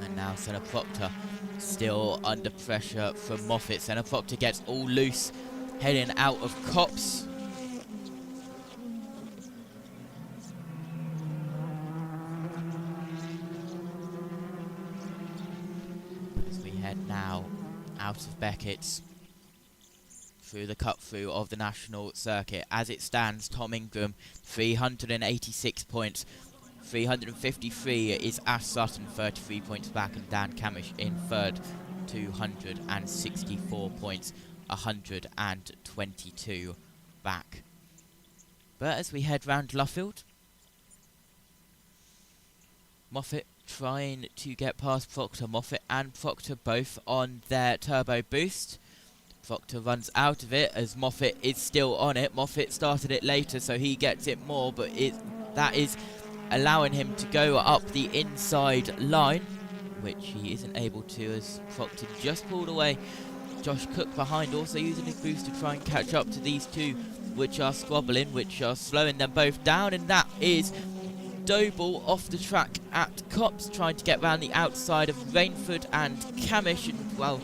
And now Senna Proctor still under pressure from Moffat. Senna Proctor gets all loose, heading out of Copse. Now out of Beckett's through the cut-through of the national circuit. As it stands, Tom Ingram, 386 points. 353 is Ash Sutton, 33 points back, and Dan Camish in third, 264 points, 122 back. But as we head round Luffield, Moffat trying to get past Proctor. Moffat and Proctor both on their turbo boost. Proctor runs out of it as Moffat is still on it. Moffat started it later, so he gets it more, but that is allowing him to go up the inside line, which he isn't able to as Proctor just pulled away. Josh Cook behind, also using his boost to try and catch up to these two, which are squabbling, which are slowing them both down, and that is Doble off the track at Copse, trying to get round the outside of Rainford and Camish, and well,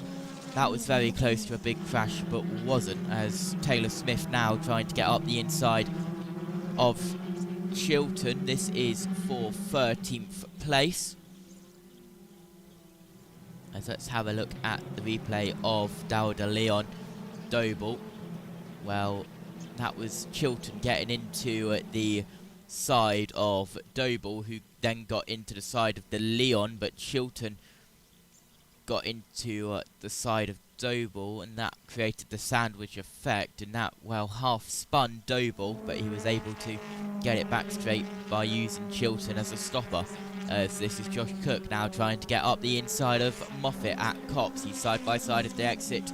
that was very close to a big crash, but wasn't, as Taylor Smith now trying to get up the inside of Chilton. This is for 13th place. As let's have a look at the replay of Darrell de Leon Doble. Well, that was Chilton getting into the side of Doble, who then got into the side of de Leon, but Chilton got into the side of Doble, and that created the sandwich effect, and that, well, half spun Doble, but he was able to get it back straight by using Chilton as a stopper. As this is Josh Cook now trying to get up the inside of Moffat at Copse. He's side by side as they exit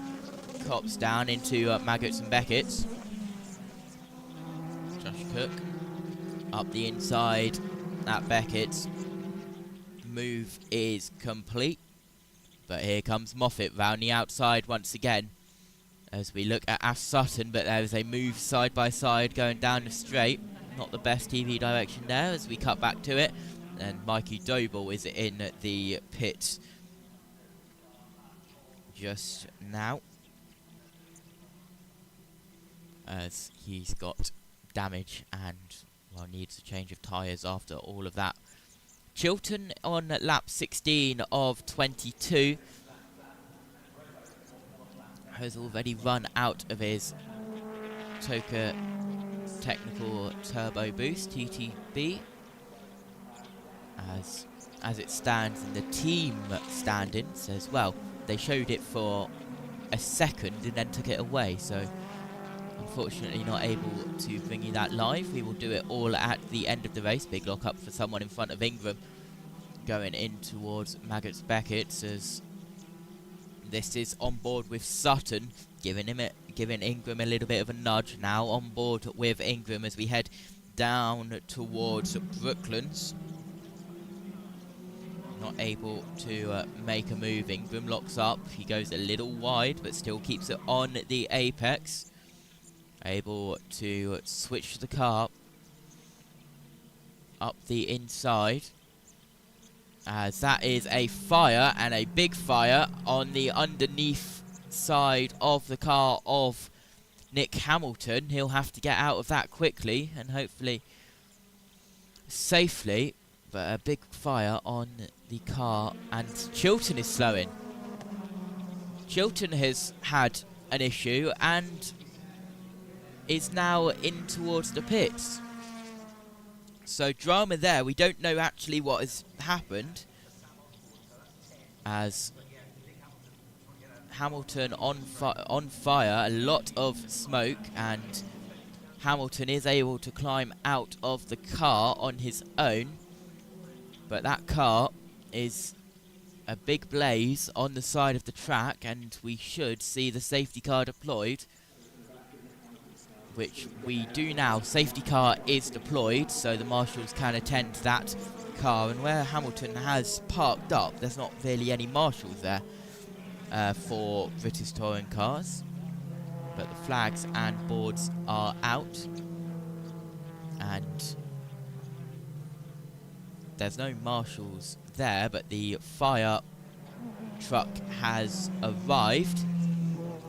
Copse down into Maggots and Beckett's. Josh Cook up the inside at Beckett's. Move is complete. But here comes Moffat round the outside once again. As we look at Ash Sutton, but there is a move side by side going down the straight. Not the best TV direction there as we cut back to it. And Mikey Doble is in the pits just now, as he's got damage and, well, needs a change of tyres after all of that. Chilton on lap 16 of 22 has already run out of his Toka Technical Turbo Boost, TTB. As it stands in the team standings as well. They showed it for a second and then took it away, so unfortunately not able to bring you that live. We will do it all at the end of the race. Big lock up for someone in front of Ingram going in towards Maggots Beckett's, as this is on board with Sutton, giving Ingram a little bit of a nudge. Now on board with Ingram as we head down towards Brooklands. Not able to make a move. Ingram locks up. He goes a little wide, but still keeps it on the apex. Able to switch the car up the inside. As that is a fire, and a big fire on the underneath side of the car of Nick Hamilton. He'll have to get out of that quickly and hopefully safely. But a big fire on the car, and Chilton is slowing. Chilton has had an issue and is now in towards the pits. So drama there. We don't know actually what has happened, as Hamilton on fire, a lot of smoke, and Hamilton is able to climb out of the car on his own. But that car is a big blaze on the side of the track, and we should see the safety car deployed, which we do now. Safety car is deployed, so the marshals can attend to that car. And where Hamilton has parked up, there's not really any marshals there for British touring cars. But the flags and boards are out, and there's no marshals there, but the fire truck has arrived,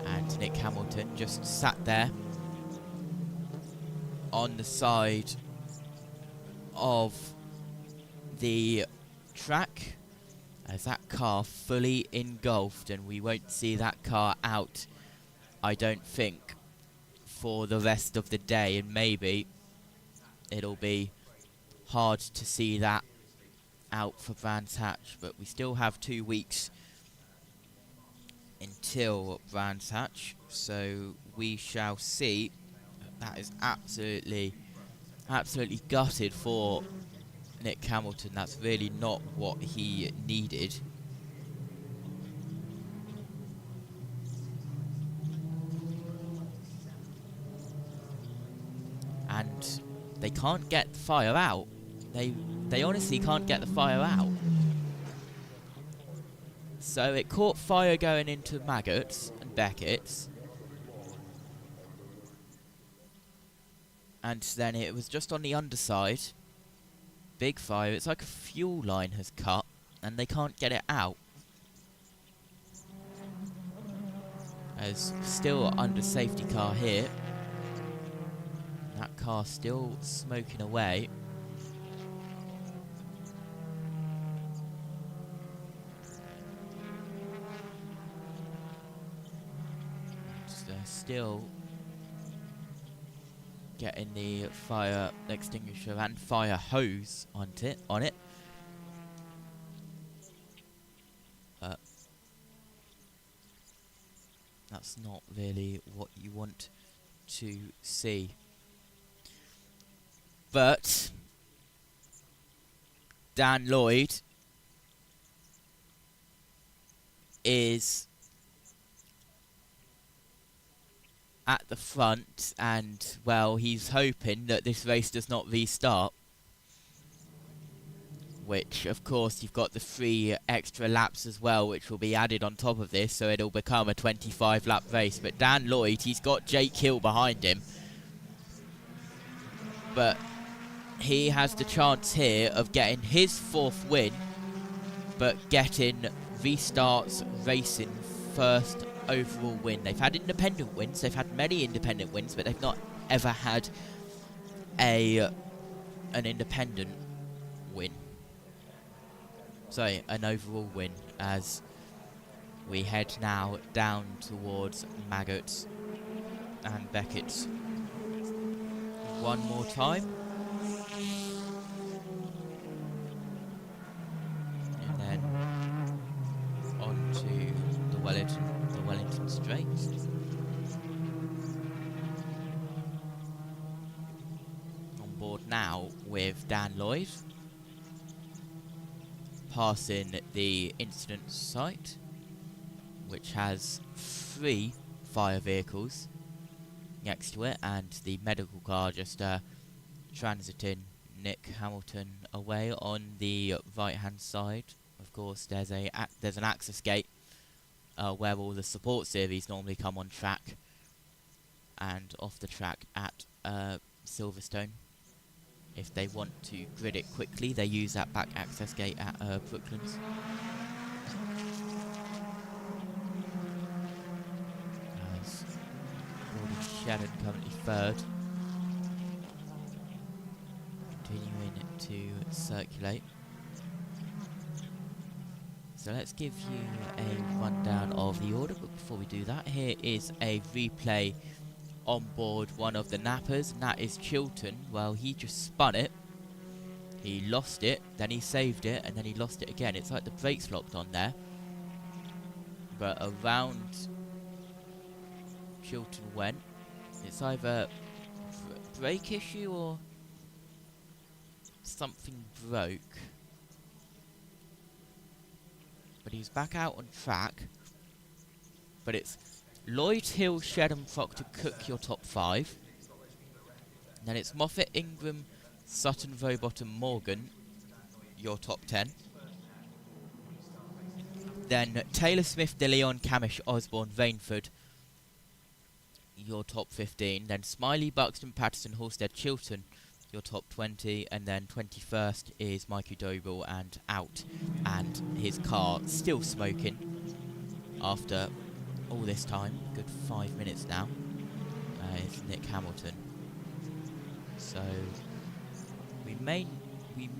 and Nick Hamilton just sat there on the side of the track as that car fully engulfed, and we won't see that car out I don't think for the rest of the day, and maybe it'll be hard to see that out for Brands Hatch, but we still have 2 weeks until Brands Hatch, so we shall see. That is absolutely gutted for Nick Hamilton. That's really not what he needed. And they can't get the fire out. They honestly can't get the fire out. So it caught fire going into Maggots and Beckett's. And then it was just on the underside. Big fire. It's like a fuel line has cut and they can't get it out. There's still under safety car here. That car still smoking away. They're still getting the fire extinguisher and fire hose on it. But that's not really what you want to see. But Dan Lloyd is at the front, and well, he's hoping that this race does not restart, which of course you've got the 3 extra laps as well, which will be added on top of this, so it'll become a 25 lap race. But Dan Lloyd, he's got Jake Hill behind him, but he has the chance here of getting his 4th win, but getting Restarts Racing first overall win. They've had independent wins, they've had many independent wins, but they've not ever had an independent win. Sorry, an overall win, as we head now down towards Maggots and Beckett's one more time. And then on to the Wellington Straight. On board now with Dan Lloyd, passing the incident site, which has 3 fire vehicles next to it, and the medical car just transiting Nick Hamilton away. On the right hand side, of course, there's an access gate where all the support series normally come on track and off the track at Silverstone. If they want to grid it quickly, they use that back access gate at Brooklands. Shannon currently 3rd, continuing to circulate. So let's give you a rundown of the order, but before we do that, here is a replay on board one of the nappers, and that is Chilton. Well, he just spun it, he lost it, then he saved it, and then he lost it again. It's like the brakes locked on there, but around Chilton went. It's either brake issue or something broke. But he's back out on track. But it's Lloyd, Hill, Shedham, Proctor, Cook, your top 5. And then it's Moffat, Ingram, Sutton, Robot and Morgan, your top 10. Then Taylor, Smith, De Leon, Camish, Osborne, Vainford, your top 15. Then Smiley, Buxton, Patterson, Halstead, Chilton, your top 20. And then 21st is Mikey Doble and out. And his car still smoking after all this time. Good 5 minutes now. It's Nick Hamilton. So we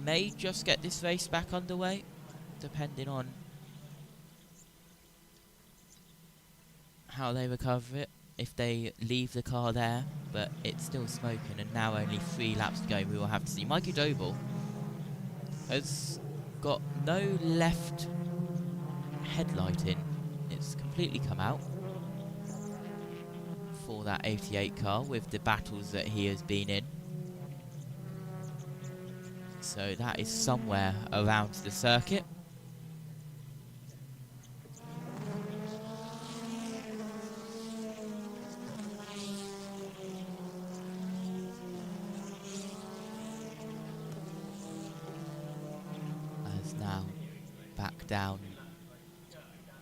may just get this race back underway, depending on how they recover it. if they leave the car there, but it's still smoking, and now only 3 laps to go. We will have to see. Mikey Doble has got no left headlight in. It's completely come out for that 88 car with the battles that he has been in. So that is somewhere around the circuit. As now back down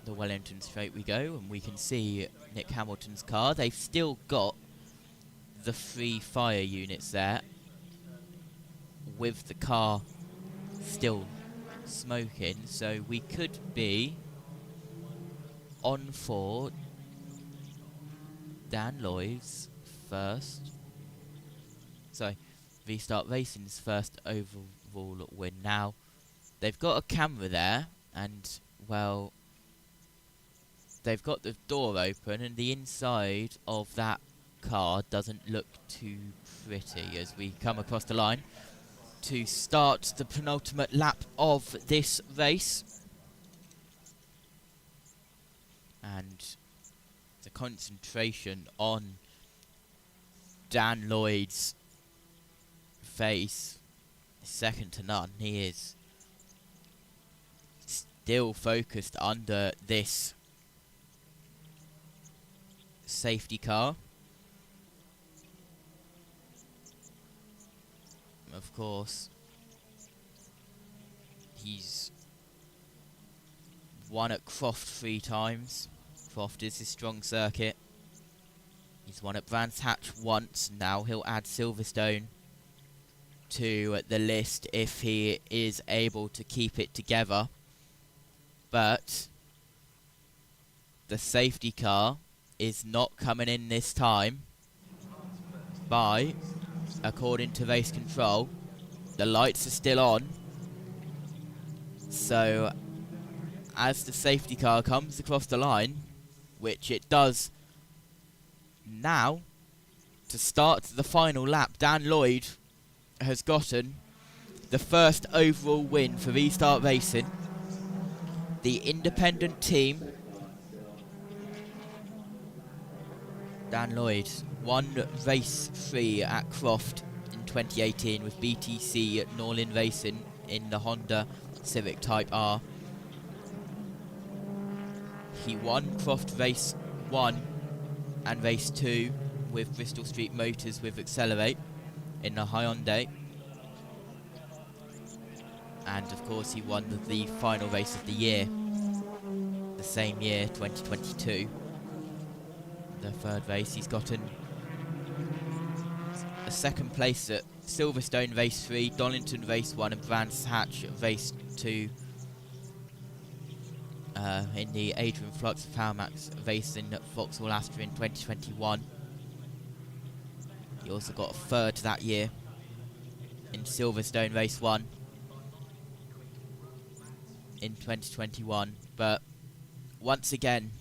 the Wellington straight we go, and we can see Nick Hamilton's car. They've still got the 3 fire units there, with the car still smoking, so we could be on for Dan Lloyd's first, sorry, Restart Racing's first overall win. Now, they've got a camera there, and, well, they've got the door open, and the inside of that car doesn't look too pretty as we come across the line to start the penultimate lap of this race. And the concentration on Dan Lloyd's face is second to none. He is still focused under this safety car. Of course, he's won at Croft 3 times. Croft is his strong circuit. He's won at Brands Hatch once. Now he'll add Silverstone to the list if he is able to keep it together. But the safety car is not coming in this time by, according to race control, the lights are still on. So as the safety car comes across the line, which it does now, to start the final lap, Dan Lloyd has gotten the first overall win for Restart Racing. The independent team, Dan Lloyd, won race 3 at Croft in 2018 with BTC Norlin Racing in the Honda Civic Type R. He won Croft race 1 and race 2 with Bristol Street Motors with Accelerate in the Hyundai. And of course he won the final race of the year, the same year, 2022. The third race, he's gotten a second place at Silverstone race 3, Donington race 1 and Brands Hatch race 2 in the Adrian Flux Powermax racing at Vauxhall Astra in 2021. He also got a third that year in Silverstone race 1 in 2021, but once again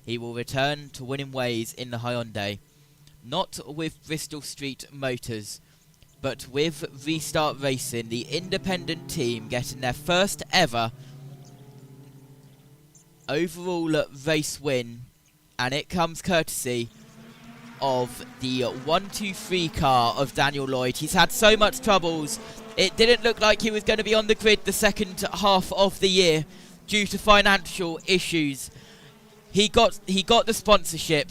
he will return to winning ways in the Hyundai, not with Bristol Street Motors, but with Restart Racing, the independent team getting their first ever overall race win, and it comes courtesy of the 1-2-3 car of Daniel Lloyd. He's had so much troubles. It didn't look like he was going to be on the grid the second half of the year due to financial issues. He got the sponsorship,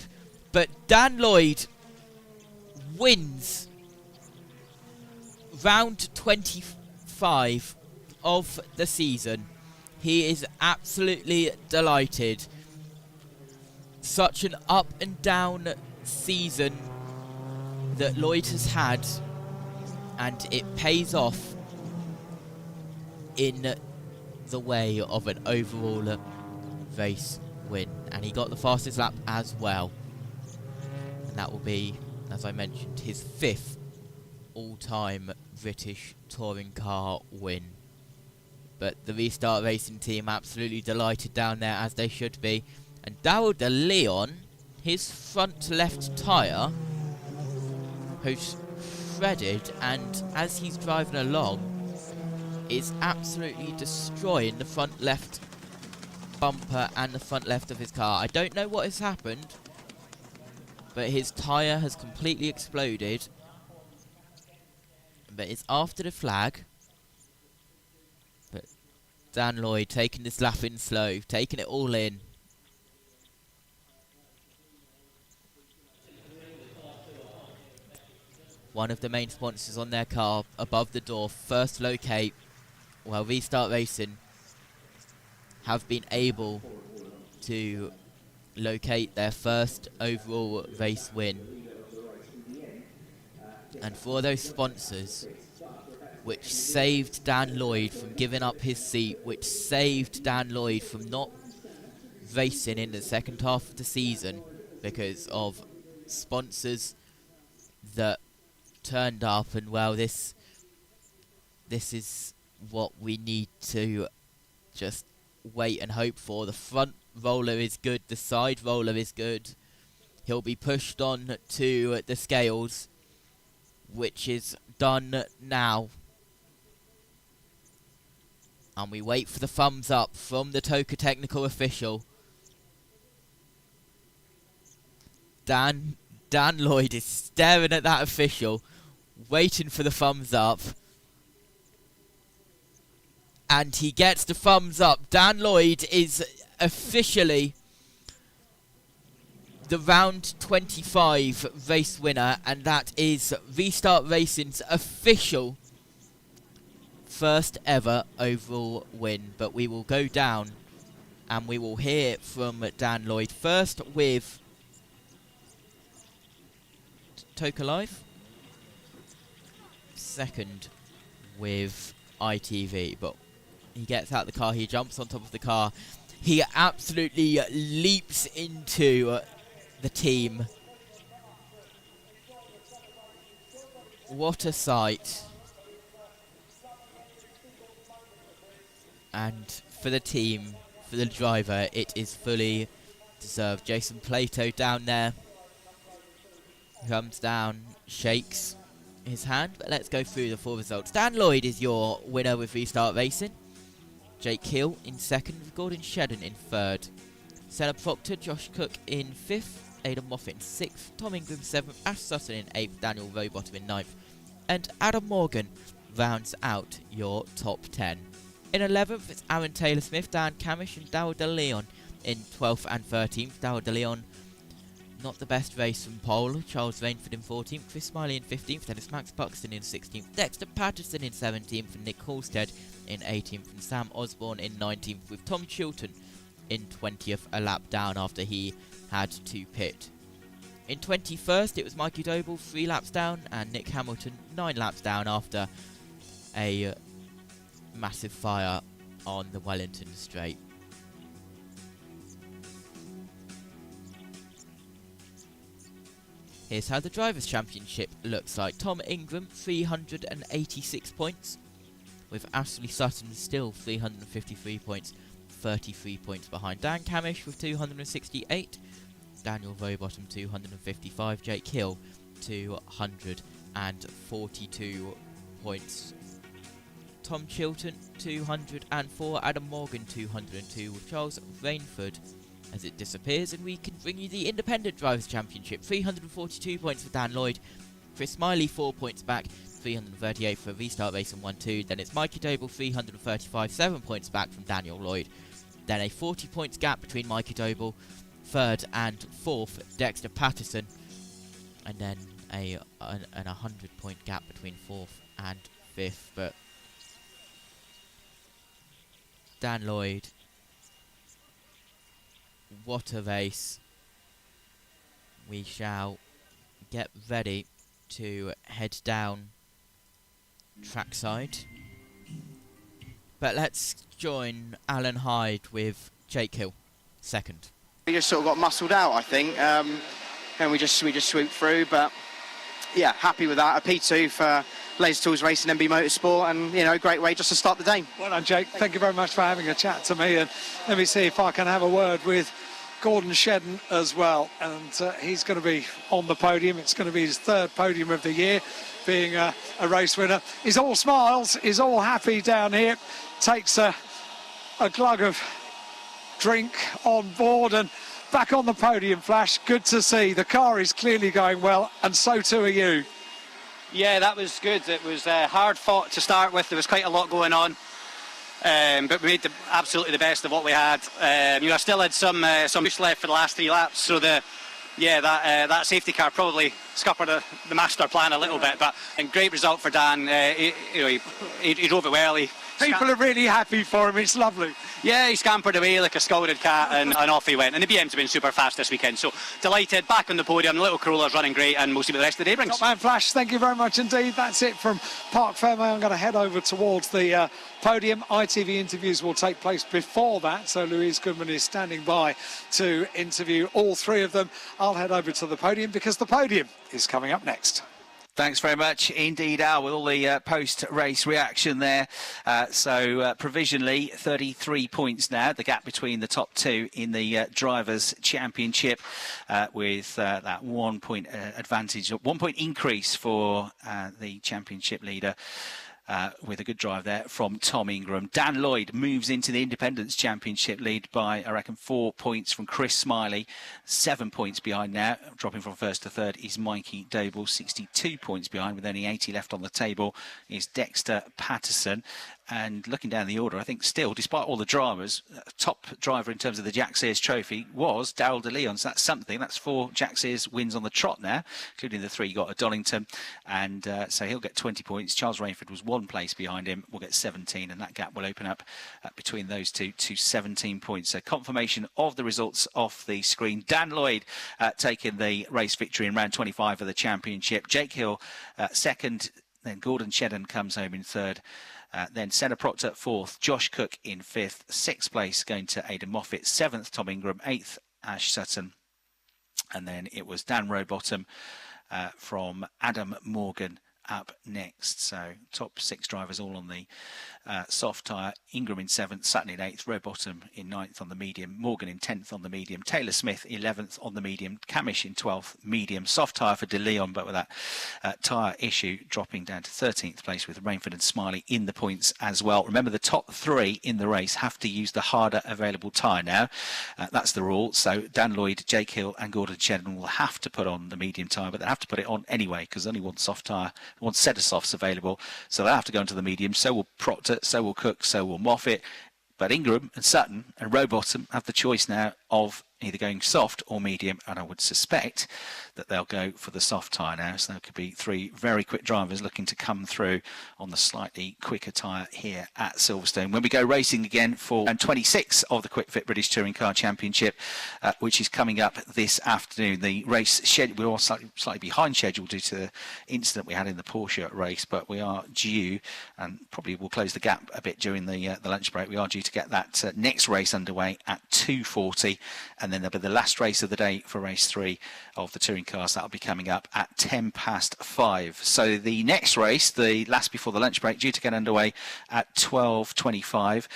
but Dan Lloyd wins round 25 of the season. He is absolutely delighted. Such an up and down season that Lloyd has had, and it pays off in the way of an overall race win. And he got the fastest lap as well. And that will be, as I mentioned, his 5th all-time British touring car win. But the Restart Racing team absolutely delighted down there, as they should be. And Darryl De Leon, his front left tyre has shredded, and as he's driving along, is absolutely destroying the front left bumper and the front left of his car. I don't know what has happened, but his tyre has completely exploded. But it's after the flag. But Dan Lloyd taking this lap in slow, taking it all in. One of the main sponsors on their car above the door, first locate, while Restart Racing have been able to locate their first overall race win. And for those sponsors, which saved Dan Lloyd from giving up his seat, which saved Dan Lloyd from not racing in the second half of the season because of sponsors that turned up, and well, this is what we need to just wait and hope for. The front roller is good, the side roller is good. He'll be pushed on to the scales, which is done now. And we wait for the thumbs up from the Toka technical official. Dan Lloyd is staring at that official, waiting for the thumbs up. And he gets the thumbs up. Dan Lloyd is officially the round 25 race winner, and that is Restart Racing's official first ever overall win. But we will go down and we will hear from Dan Lloyd first with Toka Live, second with ITV. But he gets out the car, he jumps on top of the car, he absolutely leaps into the team. What a sight. And for the team, for the driver, it is fully deserved. Jason Plato down there comes down, shakes his hand, but let's go through the full results. Dan Lloyd is your winner with Restart Racing. Jake Hill in second, with Gordon Shedden in third. Senna Proctor, Josh Cook in fifth, Aidan Moffat in sixth, Tom Ingram seventh, Ash Sutton in eighth, Daniel Rowbottom in ninth, and Adam Morgan rounds out your top 10. In 11th, it's Aaron Taylor-Smith, Dan Camish and Darryl De Leon in 12th and 13th. Darryl De Leon, not the best race from pole. Charles Rainford in 14th, Chris Smiley in 15th, Dennis Max Buxton in 16th, Dexter Patterson in 17th, and Nick Halstead in 18th, and Sam Osborne in 19th, with Tom Chilton in 20th, a lap down after he had to pit. In 21st, it was Mikey Doble, 3 laps down, and Nick Hamilton, 9 laps down after a massive fire on the Wellington Straight. Here's how the Drivers' Championship looks like. Tom Ingram, 386 points, with Ashley Sutton still 353 points, 33 points behind. Dan Camish with 268, Daniel Rowbottom 255, Jake Hill 242 points. Tom Chilton 204, Adam Morgan 202, with Charles Rainford as it disappears, and we can bring you the Independent Drivers' Championship. 342 points for Dan Lloyd, Chris Smiley 4 points back, 338 for Restart Racing 1-2. Then it's Mikey Doble 335, 7 points back from Daniel Lloyd. Then a 40 points gap between Mikey Doble, third and fourth, Dexter Patterson, and then an 100 point gap between fourth and fifth. But Dan Lloyd, what a race. We shall get ready to head down trackside. But let's join Alan Hyde with Jake Hill, second. We just sort of got muscled out, I think, and we just swooped through. But yeah, happy with that. A P2 for Laser Tools Racing, MB Motorsport, and you know, great way just to start the day. Well done, Jake. Thank you very much for having a chat to me, and let me see if I can have a word with Gordon Shedden as well, and he's going to be on the podium. It's going to be his third podium of the year, being a race winner. He's all smiles, he's all happy down here, takes a glug of drink on board and back on the podium. Flash, good to see. The car is clearly going well, and so too are you. Yeah, that was good. It was hard fought to start with. There was quite a lot going on. But we made absolutely the best of what we had. I still had some push left for the last 3 laps, so that safety car probably scuppered the master plan a little bit. But a great result for Dan. He drove it well. People are really happy for him. It's lovely. Yeah, he scampered away like a scalded cat, and off he went. And the BM's been super fast this weekend, so delighted. Back on the podium, the little Corollas running great, and we'll see what the rest of the day brings. Top man, Flash, thank you very much indeed. That's it from Parc Ferme. I'm going to head over towards the podium. ITV interviews will take place before that, so Louise Goodman is standing by to interview all 3 of them. I'll head over to the podium because the podium is coming up next. Thanks very much indeed, Al, with all the post-race reaction there. So provisionally 33 points now, the gap between the top 2 in the Drivers' Championship, with that 1 point advantage, 1 point increase for the championship leader. With a good drive there from Tom Ingram. Dan Lloyd moves into the Independents Championship lead by, I reckon, 4 points from Chris Smiley. 7 points behind now. Dropping from first to third is Mikey Doble. 62 points behind with only 80 left on the table is Dexter Patterson. And looking down the order, I think still, despite all the dramas, top driver in terms of the Jack Sears Trophy was Darrell de Leon. So that's something. That's 4 Jack Sears wins on the trot now, including the 3 he got at Donington. And so he'll get 20 points. Charles Rainford was 1 place behind him. We'll get 17, and that gap will open up between those two to 17 points. So confirmation of the results off the screen. Dan Lloyd taking the race victory in round 25 of the championship. Jake Hill second. Then Gordon Shedden comes home in third. Then Senna Proctor 4th, Josh Cook in 5th, 6th place going to Aidan Moffat, 7th Tom Ingram, 8th Ash Sutton, and then it was Dan Rowbottom from Adam Morgan up next. So top 6 drivers all on the soft tyre. Ingram in 7th, Sutton in 8th, Rowbottom in 9th on the medium, Morgan in 10th on the medium, Taylor Smith 11th on the medium, Camish in 12th, medium, soft tyre for De Leon, but with that tyre issue dropping down to 13th place with Rainford and Smiley in the points as well. Remember, the top 3 in the race have to use the harder available tyre now. That's the rule. So Dan Lloyd, Jake Hill and Gordon Shedden will have to put on the medium tyre, but they have to put it on anyway because there's only one soft tyre, one set of softs available. So they'll have to go into the medium. So will Proctor, so will Cook, so will Moffat. But Ingram and Sutton and Rowbottom have the choice now of either going soft or medium, and I would suspect that they'll go for the soft tyre now. So there could be 3 very quick drivers looking to come through on the slightly quicker tyre here at Silverstone. When we go racing again for round 26 of the Quick Fit British Touring Car Championship, which is coming up this afternoon. The race schedule, we're all slightly behind schedule due to the incident we had in the Porsche race, but we are due, and probably will close the gap a bit during the lunch break. We are due to get that next race underway at 2:40, and then there'll be the last race of the day for race 3 of the touring cars. That'll be coming up at 5:10. So the next race, the last before the lunch break, due to get underway at 12:25,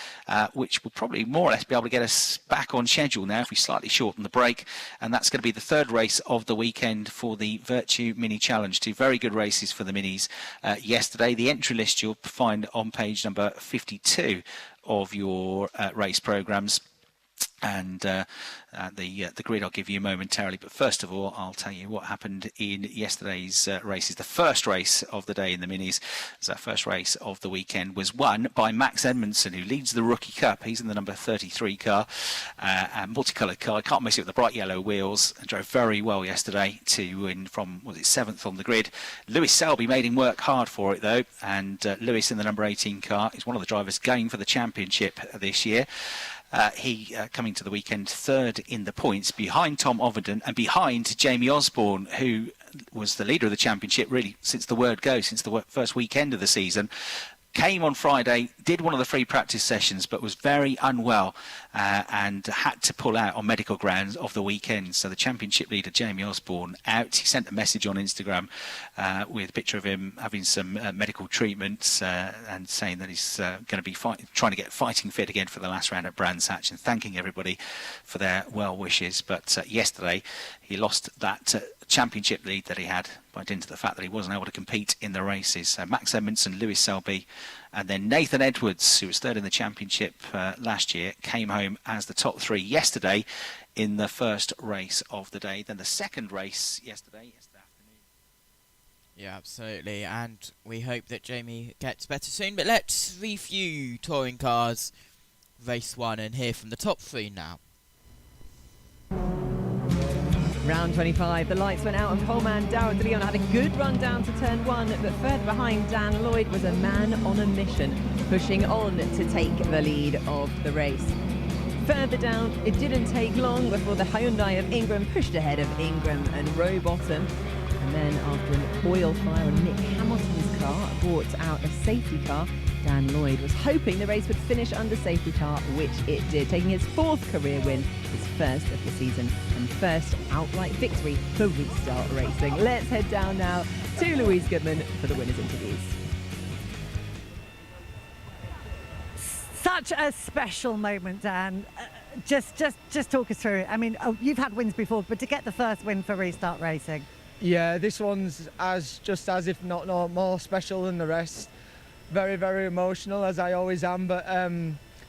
which will probably more or less be able to get us back on schedule now if we slightly shorten the break. And that's going to be the 3rd race of the weekend for the Virtue Mini Challenge. 2 very good races for the Minis yesterday. The entry list you'll find on page number 52 of your race programmes. And the grid I'll give you momentarily, but first of all I'll tell you what happened in yesterday's races. The first race of the day in the Minis, so first race of the weekend, was won by Max Edmondson, who leads the Rookie Cup. He's in the number 33 car, a multicoloured car. I can't miss it with the bright yellow wheels, and drove very well yesterday to win from, was it 7th on the grid. Lewis Selby made him work hard for it though, and Lewis in the number 18 car is one of the drivers going for the championship this year. He coming to the weekend 3rd in the points, behind Tom Overton and behind Jamie Osborne, who was the leader of the championship really since the word go, since the first weekend of the season. came on Friday, did one of the free practice sessions, but was very unwell and had to pull out on medical grounds of the weekend. So the championship leader, Jamie Osborne, out. He sent a message on Instagram with a picture of him having some medical treatments and saying that he's going to be trying to get fighting fit again for the last round at Brands Hatch, and thanking everybody for their well wishes. But yesterday he lost that championship lead that he had by dint of the fact that he wasn't able to compete in the races. So Max Edmondson, Lewis Selby, and then Nathan Edwards, who was third in the championship last year, came home as the top three yesterday in the first race of the day. Then the second race yesterday afternoon. Yeah, absolutely, and we hope that Jamie gets better soon. But let's review Touring Cars Race 1 and hear from the top three now. Round 25, the lights went out and poleman Darrell De Leon had a good run down to turn 1, but further behind Dan Lloyd was a man on a mission, pushing on to take the lead of the race. Further down, it didn't take long before the Hyundai of Ingram pushed ahead of Ingram and Rowbottom. And then after an oil fire on Nick Hamilton's car brought out a safety car, Dan Lloyd was hoping the race would finish under safety car, which it did, taking his 4th career win, his first of the season, and first outright victory for Restart Racing. Let's head down now to Louise Goodman for the winners' interviews. Such a special moment, Dan. Just talk us through it. I mean, you've had wins before, but to get the first win for Restart Racing. Yeah, this one's just as if not more special than the rest. Very, very emotional, as I always am, but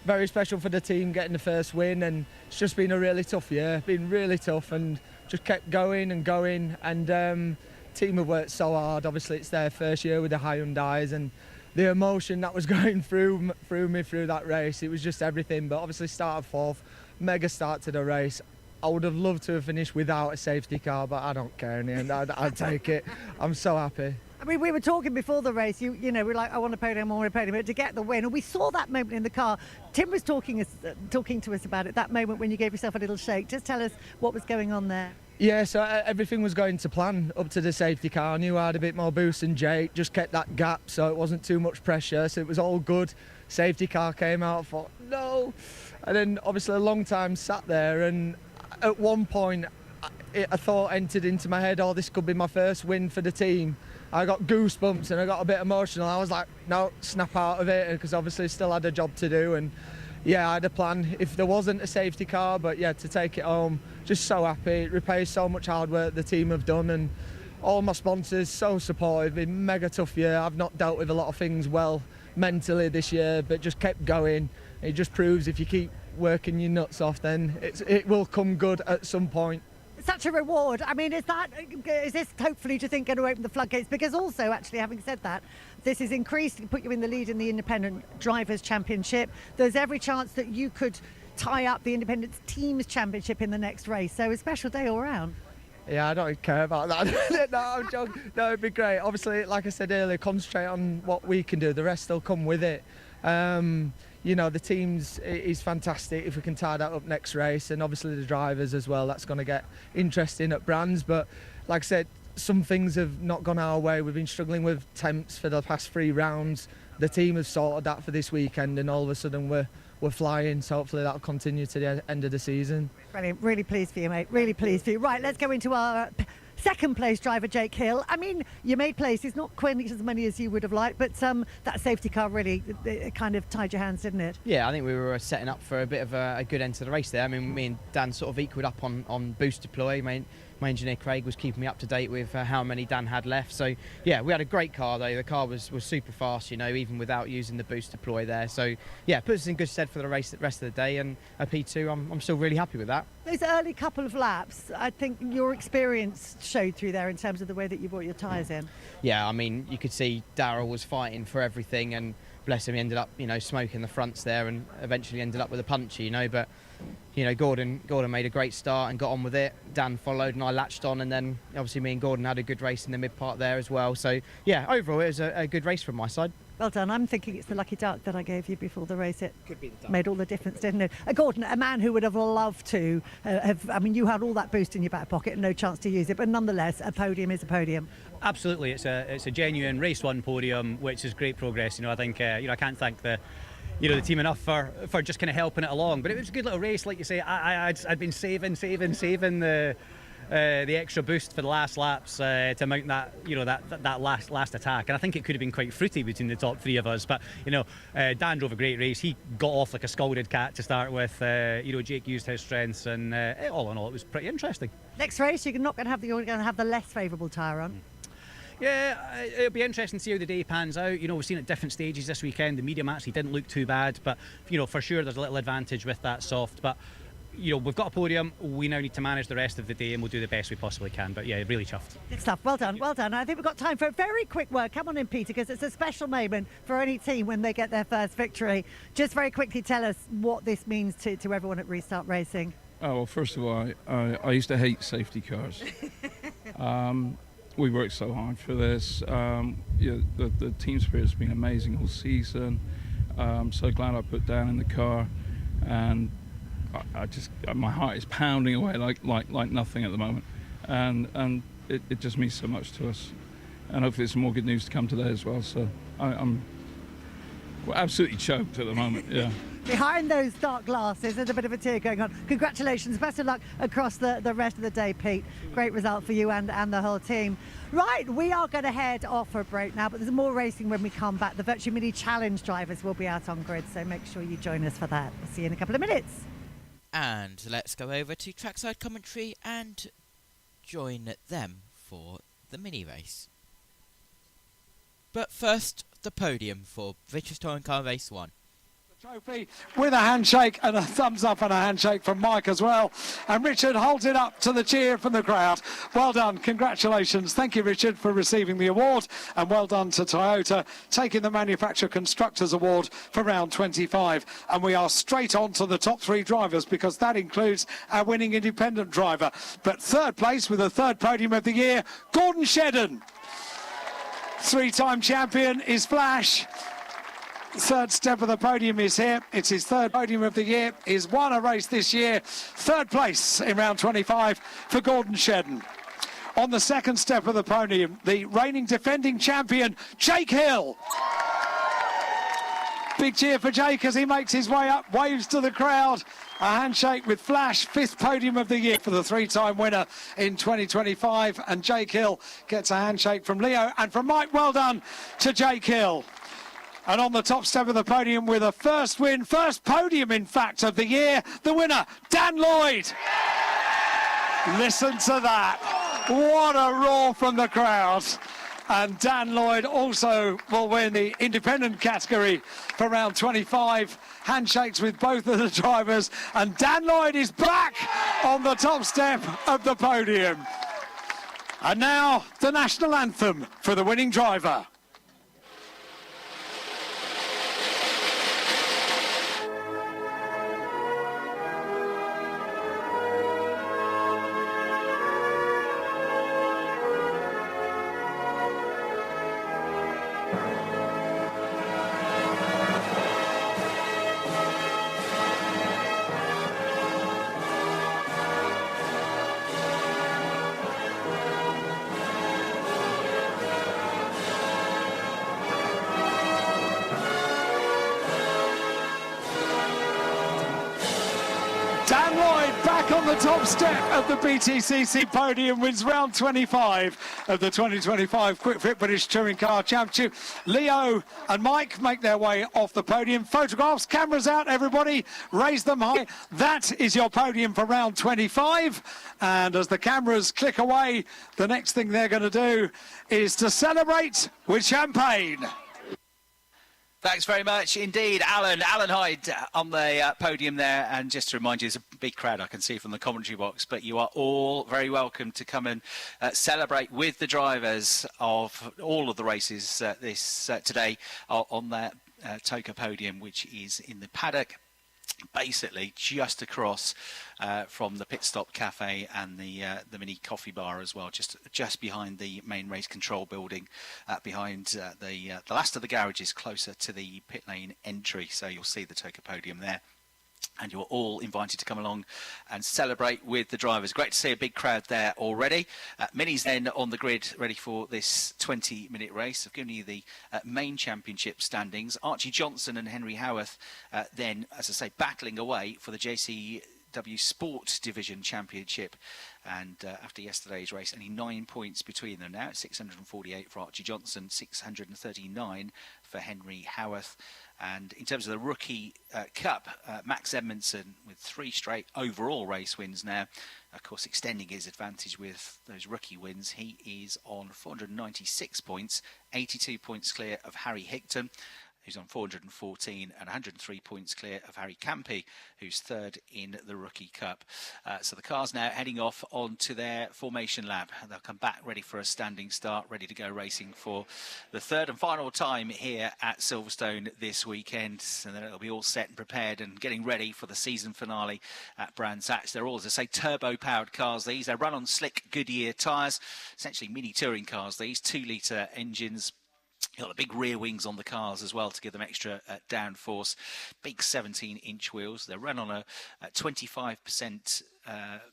very special for the team getting the first win, and it's just been a really tough year. Been really tough, and just kept going and going, and team have worked so hard. Obviously it's their first year with the Hyundais, and the emotion that was going through me through that race, it was just everything. But obviously started 4th, mega start to the race. I would have loved to have finished without a safety car, but I don't care in the end. I'd take it. I'm so happy. I mean, we were talking before the race, you know, we're like, I want a podium, but to get the win. And we saw that moment in the car. Tim was talking to us about it, that moment when you gave yourself a little shake. Just tell us what was going on there. Yeah, so everything was going to plan up to the safety car. I knew I had a bit more boost than Jake, just kept that gap so it wasn't too much pressure, so it was all good. Safety car came out, I thought, no. And then obviously a long time sat there, and at one point a thought entered into my head, oh, this could be my first win for the team. I got goosebumps and I got a bit emotional. I was like, no, snap out of it, because obviously still had a job to do. And yeah, I had a plan if there wasn't a safety car, but yeah, to take it home, just so happy. It repays so much hard work the team have done, and all my sponsors so supportive. Been mega tough year. I've not dealt with a lot of things well mentally this year, but just kept going. It just proves if you keep working your nuts off, then it will come good at some point. Such a reward. I mean, is this hopefully, do you think, going to open the floodgates? Because also, actually, having said that, this is increased, put you in the lead in the Independent Drivers' Championship. There's every chance that you could tie up the Independent Teams Championship in the next race. So a special day all round. Yeah, I don't care about that. No, I'm joking. No, it'd be great. Obviously, like I said earlier, concentrate on what we can do. The rest will come with it. You know, the teams is fantastic if we can tie that up next race, and obviously the drivers as well. That's going to get interesting at Brands. But like I said, some things have not gone our way. We've been struggling with temps for the past 3 rounds. The team has sorted that for this weekend, and all of a sudden we're flying. So hopefully that'll continue to the end of the season. Brilliant. Really pleased for you, mate. Really pleased for you. Right, let's go into our second place driver, Jake Hill. I mean, you made places, not quite as many as you would have liked, but that safety car really it kind of tied your hands, didn't it? Yeah, I think we were setting up for a bit of a good end to the race there. I mean, me and Dan sort of equaled up on boost deploy. My engineer Craig was keeping me up to date with how many Dan had left. So yeah, we had a great car though. The car was super fast, you know, even without using the boost deploy there. So yeah, puts us in good stead for the rest of the day, and a P2, I'm still really happy with that. Those early couple of laps, I think your experience showed through there in terms of the way that you brought your tyres in. Yeah, I mean, you could see Darrell was fighting for everything, and bless him, he ended up, you know, smoking the fronts there, and eventually ended up with a punchy, you know. But you know, Gordon made a great start and got on with it. Dan followed and I latched on, and then obviously me and Gordon had a good race in the mid part there as well. So yeah, overall it was a good race from my side. Well done. I'm thinking it's the lucky duck that I gave you before the race. It could be the duck. Made all the difference, didn't it? Gordon, a man who would have loved to I mean, you had all that boost in your back pocket and no chance to use it, but nonetheless, a podium is a podium. Absolutely, it's a genuine race one podium, which is great progress. I think I can't thank the team enough for just kind of helping it along. But it was a good little race, like you say. I'd been saving the extra boost for the last laps to mount that last attack, and I think it could have been quite fruity between the top three of us. But Dan drove a great race. He got off like a scalded cat to start with. Jake used his strengths, and all in all, it was pretty interesting. Next race, you're not going to have the less favourable tyre on. Yeah, it'll be interesting to see how the day pans out. We've seen at different stages this weekend. The medium actually didn't look too bad, but for sure there's a little advantage with that soft. But we've got a podium. We now need to manage the rest of the day, and we'll do the best we possibly can. But yeah, really chuffed. Good stuff. Well done. Well done. I think we've got time for a very quick word. Come on in, Peter, because it's a special moment for any team when they get their first victory. Just very quickly tell us what this means to everyone at Restart Racing. Oh, well, first of all, I used to hate safety cars. We worked so hard for this. The team spirit's been amazing all season. I'm so glad I put Dan in the car, and my heart is pounding away like nothing at the moment, and it just means so much to us, and hopefully there's some more good news to come today as well. So I'm absolutely choked at the moment. Yeah. Behind those dark glasses, there's a bit of a tear going on. Congratulations, best of luck across the rest of the day, Pete. Great result for you and the whole team. Right, we are going to head off for a break now, but there's more racing when we come back. The Virtual Mini Challenge drivers will be out on grid, so make sure you join us for that. We'll see you in a couple of minutes. And let's go over to trackside commentary and join them for the mini race. But first, the podium for British Touring Car Race 1. Trophy with a handshake and a thumbs up and a handshake from Mike as well, and Richard holds it up to the cheer from the crowd. Well done, congratulations. Thank you, Richard, for receiving the award, and well done to Toyota taking the Manufacturer Constructors Award for round 25. And we are straight on to the top three drivers, because that includes our winning independent driver. But third place with a third podium of the year, Gordon Shedden. Three-time champion is Flash. Third step of the podium is here. It's his third podium of the year. He's won a race this year. Third place in round 25 for Gordon Shedden. On the second step of the podium, the reigning defending champion, Jake Hill. Big cheer for Jake as he makes his way up, waves to the crowd. A handshake with Flash, fifth podium of the year for the three-time winner in 2025. And Jake Hill gets a handshake from Leo and from Mike. Well done to Jake Hill. And on the top step of the podium with a first win, first podium, in fact, of the year, the winner, Dan Lloyd. Listen to that. What a roar from the crowd. And Dan Lloyd also will win the independent category for round 25. Handshakes with both of the drivers. And Dan Lloyd is back on the top step of the podium. And now the national anthem for the winning driver. Dan Lloyd back on the top step of the BTCC podium, wins round 25 of the 2025 Quick Fit British Touring Car Championship. Leo and Mike make their way off the podium. Photographs, cameras out, everybody. Raise them high. That is your podium for round 25. And as the cameras click away, the next thing they're going to do is to celebrate with champagne. Thanks very much indeed, Alan Hyde on the podium there. And just to remind you, there's a big crowd I can see from the commentary box, but you are all very welcome to come and celebrate with the drivers of all of the races today on that Toka podium, which is in the paddock basically just across from the pit stop cafe and the mini coffee bar as well, just behind the main race control building, behind the last of the garages, closer to the pit lane entry. So you'll see the Toka podium there. And you're all invited to come along and celebrate with the drivers. Great to see a big crowd there already. Minis then on the grid, ready for this 20-minute race. I've given you the main championship standings. Archie Johnson and Henry Howarth then, as I say, battling away for the JCW Sport Division Championship. And after yesterday's race, only 9 points between them now. 648 for Archie Johnson, 639 for Henry Howarth. And in terms of the Rookie Cup, Max Edmondson with 3 straight overall race wins now. Of course, extending his advantage with those rookie wins. He is on 496 points, 82 points clear of Harry Higton, who's on 414, and 103 points clear of Harry Campy, who's third in the Rookie Cup. So the car's now heading off onto their formation lap. They'll come back ready for a standing start, ready to go racing for the third and final time here at Silverstone this weekend. And then it'll be all set and prepared and getting ready for the season finale at Brands Hatch. They're all, as I say, turbo-powered cars, these. They run on slick Goodyear tyres, essentially mini touring cars, these, 2-litre engines. You've got the big rear wings on the cars as well to give them extra downforce. Big 17-inch wheels. They run on a 25%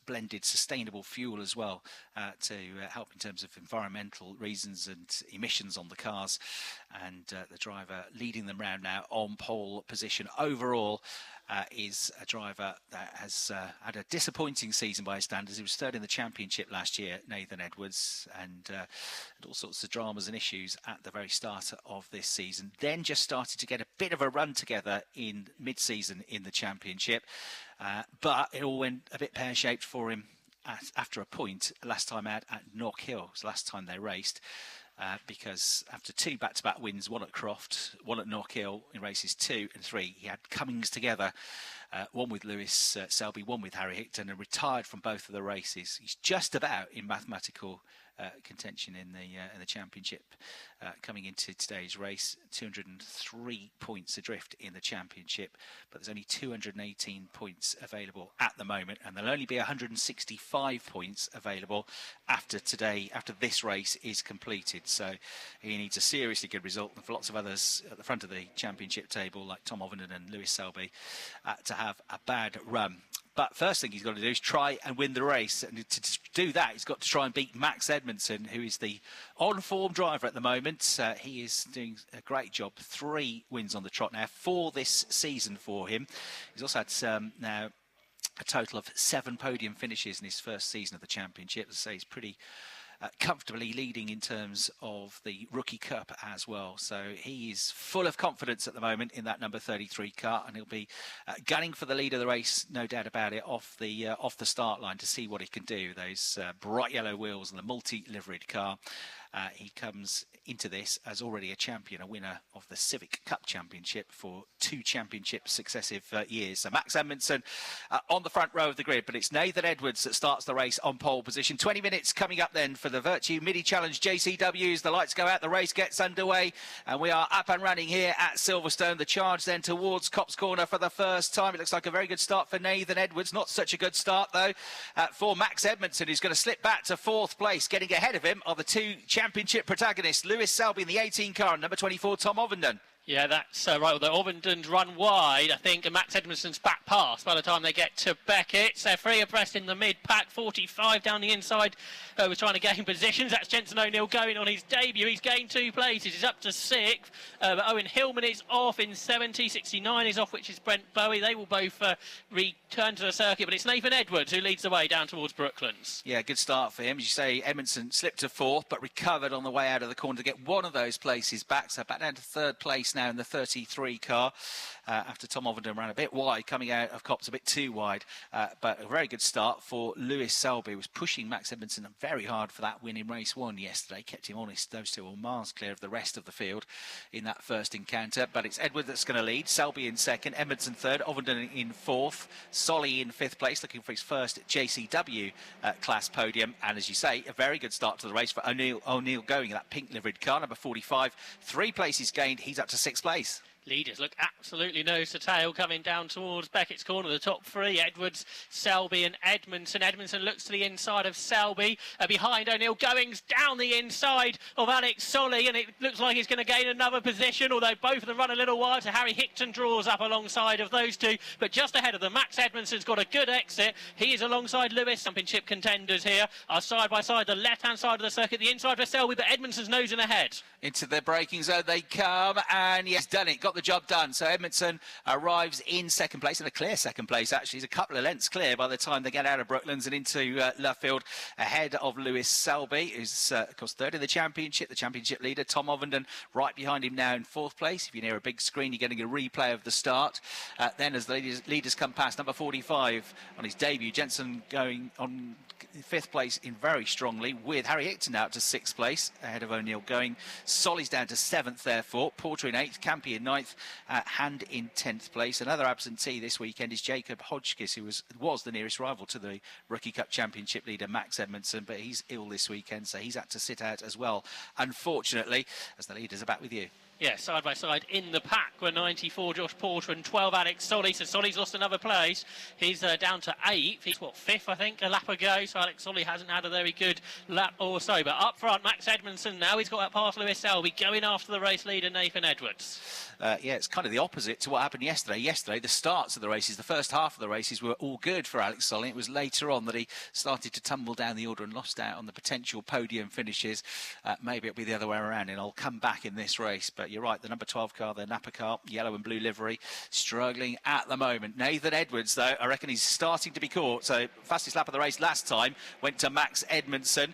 blended sustainable fuel as well to help in terms of environmental reasons and emissions on the cars. And the driver leading them round now on pole position overall is a driver that has had a disappointing season by his standards. He was third in the championship last year, Nathan Edwards, and had all sorts of dramas and issues at the very start of this season. Then just started to get a bit of a run together in mid-season in the championship, but it all went a bit pear-shaped for him after a point last time out at Knock Hill. It was the last time they raced. Because after 2 back-to-back wins, one at Croft, one at Knock Hill in races 2 and 3, he had comings together, one with Lewis Selby, one with Harry Higton, and retired from both of the races. He's just about in mathematical contention in the championship coming into today's race. 203 points adrift in the championship, but there's only 218 points available at the moment, and there'll only be 165 points available after this race is completed. So he needs a seriously good result, and for lots of others at the front of the championship table like Tom Ovenden and Lewis Selby to have a bad run. But first thing he's got to do is try and win the race. And to do that, he's got to try and beat Max Edmondson, who is the on-form driver at the moment. He is doing a great job. 3 wins on the trot now for this season for him. He's also had now a total of 7 podium finishes in his first season of the championship. As I say, he's pretty comfortably leading in terms of the Rookie Cup as well. So he is full of confidence at the moment in that number 33 car, and he'll be gunning for the lead of the race, no doubt about it, off the start line to see what he can do. Those bright yellow wheels and the multi-liveried car. He comes into this as already a champion, a winner of the Civic Cup Championship for 2 championship successive years. So Max Edmondson on the front row of the grid, but it's Nathan Edwards that starts the race on pole position. 20 minutes coming up then for the Virtue Midi Challenge JCWs. The lights go out, the race gets underway, and we are up and running here at Silverstone. The charge then towards Copse Corner for the first time. It looks like a very good start for Nathan Edwards. Not such a good start though for Max Edmondson, who's going to slip back to 4th place. Getting ahead of him are the 2 championship protagonists, Lewis Selby in the 18 car and number 24 Tom Ovenden. Yeah, that's right. Although Ovenden's run wide, I think, and Max Edmondson's back past by the time they get to Beckett. So 3 abreast in the mid-pack, 45 down the inside. We're trying to gain positions. That's Jensen O'Neill going on his debut. He's gained 2 places. He's up to 6th. But Owen Hillman is off in 70. 69 is off, which is Brent Bowie. They will both return to the circuit. But it's Nathan Edwards who leads the way down towards Brooklands. Yeah, good start for him. As you say, Edmondson slipped to 4th, but recovered on the way out of the corner to get one of those places back. So back down to 3rd place now in the 33 car after Tom Ovenden ran a bit wide, coming out of Copse a bit too wide. But a very good start for Lewis Selby, who was pushing Max Edmondson very hard for that win in race 1 yesterday. Kept him honest. Those 2 were miles clear of the rest of the field in that first encounter. But it's Edwards that's going to lead. Selby in 2nd, Edmondson 3rd, Ovenden in 4th, Solly in 5th place, looking for his first JCW class podium. And as you say, a very good start to the race for O'Neill going in that pink liveried car, number 45. 3 places gained. He's up to 6th place. Leaders look absolutely nose to tail coming down towards Beckett's corner. The top three, Edwards, Selby and Edmondson. Edmondson looks to the inside of Selby. Behind O'Neill Goings down the inside of Alex Solly, and it looks like he's going to gain another position, although both of them run a little wide. So Harry Hickton draws up alongside of those two, but just ahead of them, Max Edmondson's got a good exit. He is alongside Lewis. Championship contenders here are side by side, the left-hand side of the circuit, the inside for Selby, but Edmondson's nosing ahead. Into the braking zone they come, and yes, done it, got the job done. So Edmondson arrives in second place, and a clear second place actually. He's a couple of lengths clear by the time they get out of Brooklands and into Luffield, ahead of Lewis Selby, who's of course third in the championship leader. Tom Ovenden right behind him now in fourth place. If you're near a big screen, you're getting a replay of the start. Then as the leaders come past, number 45 on his debut, Jensen going on fifth place in very strongly, with Harry Hickton out to sixth place ahead of O'Neill Going. Solly's down to seventh, therefore. Porter in eighth, Campy in ninth, Hand in 10th place. Another absentee this weekend is Jacob Hodgkiss, who was the nearest rival to the Rookie Cup Championship leader Max Edmondson, but he's ill this weekend, so he's had to sit out as well, unfortunately, as the leaders are back with you. Yeah, side by side in the pack were 94 Josh Porter and 12 Alex Solly. So Solly's lost another place. He's down to 8th. He's, fifth, I think, a lap ago. So Alex Solly hasn't had a very good lap or so. But up front, Max Edmondson now. He's got that past Lewis Selby, going after the race leader, Nathan Edwards. Yeah, it's kind of the opposite to what happened yesterday. Yesterday, the starts of the races, the first half of the races were all good for Alex Solly. It was later on that he started to tumble down the order and lost out on the potential podium finishes. Maybe it'll be the other way around, and I'll come back in this race. But you're right, the number 12 car, the Napa car, yellow and blue livery, struggling at the moment. Nathan Edwards, though, I reckon he's starting to be caught. So fastest lap of the race last time went to Max Edmondson.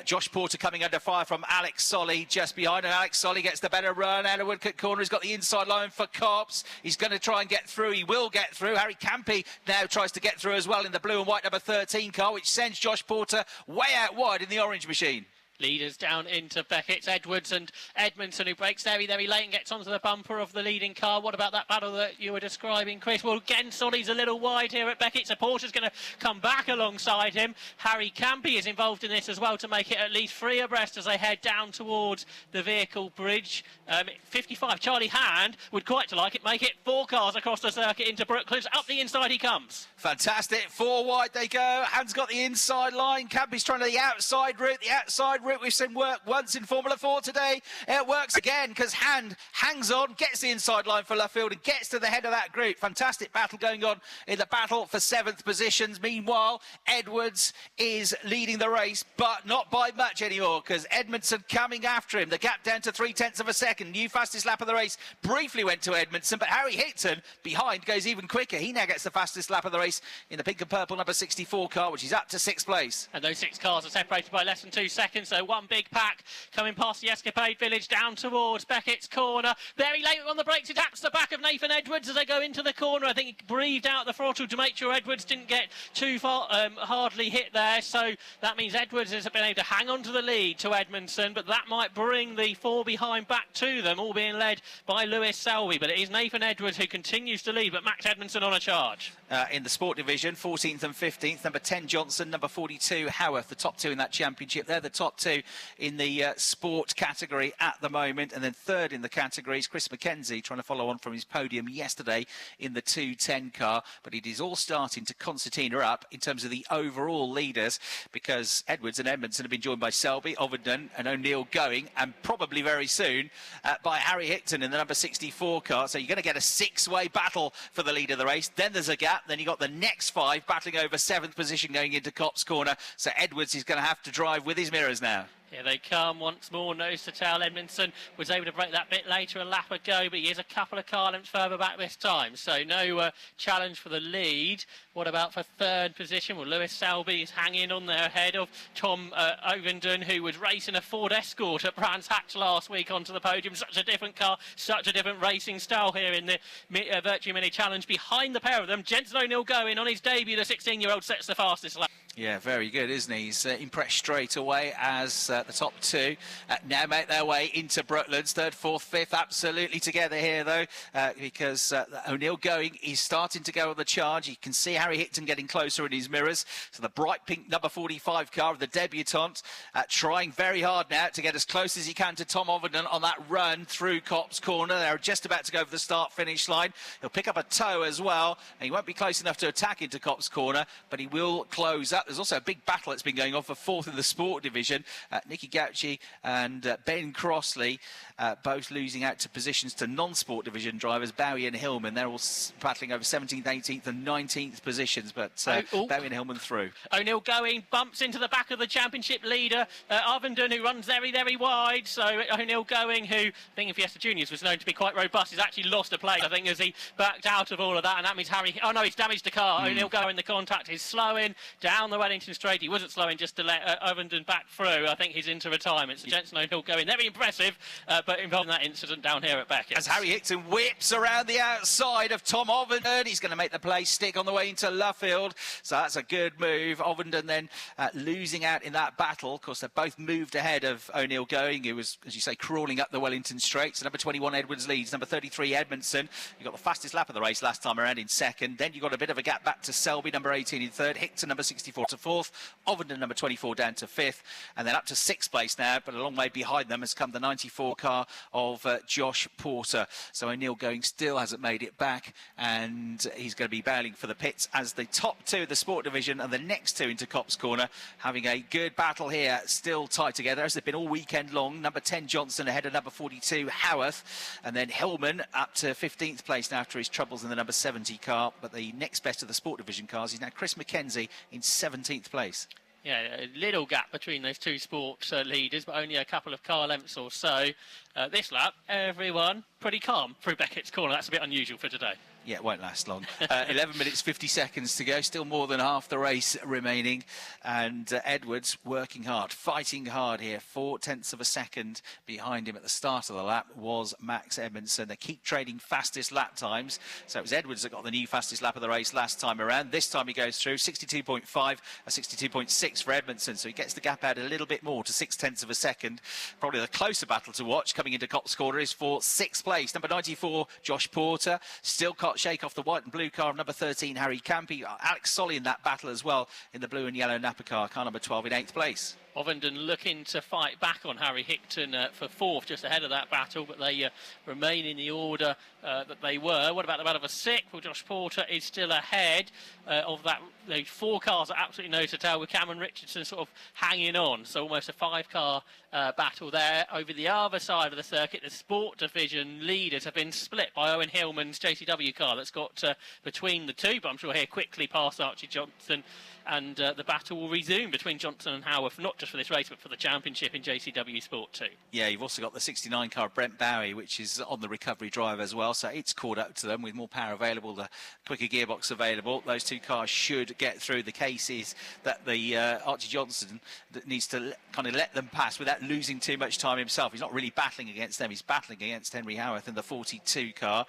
Josh Porter coming under fire from Alex Solly just behind, and Alex Solly gets the better run. Out of Woodcote corner, he's got the inside line for Cops. He's going to try and get through. He will get through. Harry Campy now tries to get through as well in the blue and white number 13 car, which sends Josh Porter way out wide in the orange machine. Leaders down into Beckett's, Edwards and Edmondson, who breaks very, very late and gets onto the bumper of the leading car. What about that battle that you were describing, Chris? Well, again, Solly's a little wide here at Beckett's. So Porter's going to come back alongside him. Harry Campy is involved in this as well to make it at least 3 abreast as they head down towards the vehicle bridge. 55, Charlie Hand would quite like it, make it 4 cars across the circuit into Brooklands. Up the inside he comes. Fantastic. 4 wide they go. Hand's got the inside line. Campy's trying to the outside route. The outside route we've seen work once in Formula 4 today. It works again because Hand hangs on, gets the inside line for Luffield and gets to the head of that group. Fantastic battle going on in the battle for 7th positions. Meanwhile, Edwards is leading the race, but not by much anymore because Edmondson coming after him. The gap down to 0.3 of a second. New fastest lap of the race briefly went to Edmondson, but Harry Hickton behind goes even quicker. He now gets the fastest lap of the race in the pink and purple number 64 car, which is up to 6th place. And those 6 cars are separated by less than 2 seconds, so one big pack coming past the Escapade Village down towards Beckett's corner. Very late on the brakes, he taps the back of Nathan Edwards as they go into the corner. I think he breathed out the throttle to make sure Edwards didn't get too far, hardly hit there. So that means Edwards has been able to hang on to the lead to Edmondson, but that might bring the 4 behind back to them, all being led by Lewis Selby. But it is Nathan Edwards who continues to lead, but Max Edmondson on a charge. In the sport division, 14th and 15th, number 10 Johnson, number 42 Howarth, the top 2 in that championship. They're the top 2 in the sport category at the moment, and then 3rd in the categories Chris McKenzie, trying to follow on from his podium yesterday in the 210 car, but it is all starting to concertina up in terms of the overall leaders, because Edwards and Edmondson have been joined by Selby, Ovenden and O'Neill Going, and probably very soon by Harry Hickton in the number 64 car. So you're going to get a 6-way battle for the lead of the race. Then there's a gap, then you've got the next 5 battling over 7th position going into Copse corner, so Edwards is going to have to drive with his mirrors now. Here they come once more, nose to tail. Edmondson was able to break that bit later a lap ago, but he is a couple of car lengths further back this time. So no challenge for the lead. What about for 3rd position? Well, Lewis Selby is hanging on there ahead of Tom Ovenden, who was racing a Ford Escort at Brands Hatch last week onto the podium. Such a different car, such a different racing style here in the Virtue Mini Challenge. Behind the pair of them, Jensen O'Neill Going on his debut. The 16-year-old sets the fastest lap. Yeah, very good, isn't he? He's impressed straight away as the top two now make their way into Brooklands. Third, fourth, fifth, absolutely together here, though, because O'Neill Going is starting to go on the charge. You can see Harry Hickton getting closer in his mirrors. So the bright pink number 45 car of the debutant trying very hard now to get as close as he can to Tom Ovenden on that run through Copse Corner. They're just about to go over the start-finish line. He'll pick up a toe as well, and he won't be close enough to attack into Copse Corner, but he will close up. There's also a big battle that's been going on for fourth in the Sport division. Nicky Gauci and Ben Crossley both losing out to positions to non-Sport division drivers, Bowie and Hillman. They're all battling over 17th, 18th and 19th positions, but Bowie and Hillman through. O'Neill Going bumps into the back of the championship leader, Ovenden, who runs very, very wide. So O'Neill Going, who I think in Fiesta Juniors was known to be quite robust, has actually lost a place, I think, as he backed out of all of that, and that means he's damaged the car. O'Neill Going, the contact is slowing down the Wellington Straight. He wasn't slowing just to let Ovenden back through. I think he's into retirement. So Jensen O'Neill Going, very impressive, but involved in that incident down here at Beckett. As Harry Hickton whips around the outside of Tom Ovenden, he's going to make the play stick on the way into Luffield. So that's a good move. Ovenden then losing out in that battle. Of course, they've both moved ahead of O'Neill Going, who was, as you say, crawling up the Wellington Straight. So number 21, Edwards leads. Number 33, Edmondson. You got the fastest lap of the race last time around in second. Then you got a bit of a gap back to Selby, number 18 in third. Hickton, number 64 to fourth. Ovenden, number 24, down to fifth. And then up to sixth place now, but a long way behind them has come the 94 car of Josh Porter. So O'Neill Going still hasn't made it back, and he's going to be battling for the pits as the top two of the Sport division and the next two into Copse Corner having a good battle here, still tight together as they've been all weekend long. Number 10 Johnson ahead of number 42 Howarth, and then Hillman up to 15th place now after his troubles in the number 70 car, but the next best of the Sport division cars is now Chris McKenzie in 17th place. Yeah, a little gap between those two sports leaders, but only a couple of car lengths or so. This lap, everyone pretty calm through Beckett's Corner. That's a bit unusual for today. Yeah, it won't last long. 11 minutes, 50 seconds to go. Still more than half the race remaining. And Edwards working hard, fighting hard here. 0.4 of a second behind him at the start of the lap was Max Edmondson. They keep trading fastest lap times. So it was Edwards that got the new fastest lap of the race last time around. This time he goes through 62.5, a 62.6 for Edmondson. So he gets the gap out a little bit more to 0.6 of a second. Probably the closer battle to watch coming into Copse Corner is for sixth place. Number 94, Josh Porter. Still can't shake off the white and blue car of number 13, Harry Campy. Alex Solly in that battle as well in the blue and yellow Napa car number 12 in 8th place. Ovenden looking to fight back on Harry Hickton for fourth, just ahead of that battle, but they remain in the order that they were. What about the battle for sixth? Well, Josh Porter is still ahead of that. Those four cars are absolutely nose to tail, with Cameron Richardson sort of hanging on. So almost a five-car battle there. Over the other side of the circuit, the Sport division leaders have been split by Owen Hillman's JCW car that's got between the two, but I'm sure he'll quickly pass Archie Johnson, and the battle will resume between Johnson and Howarth, not just for this race, but for the championship in JCW Sport 2. Yeah, you've also got the 69 car of Brent Bowie, which is on the recovery drive as well, so it's caught up to them with more power available, the quicker gearbox available. Those two cars should get through. The case is that the Archie Johnson needs to kind of let them pass without losing too much time himself. He's not really battling against them, he's battling against Henry Howarth in the 42 car.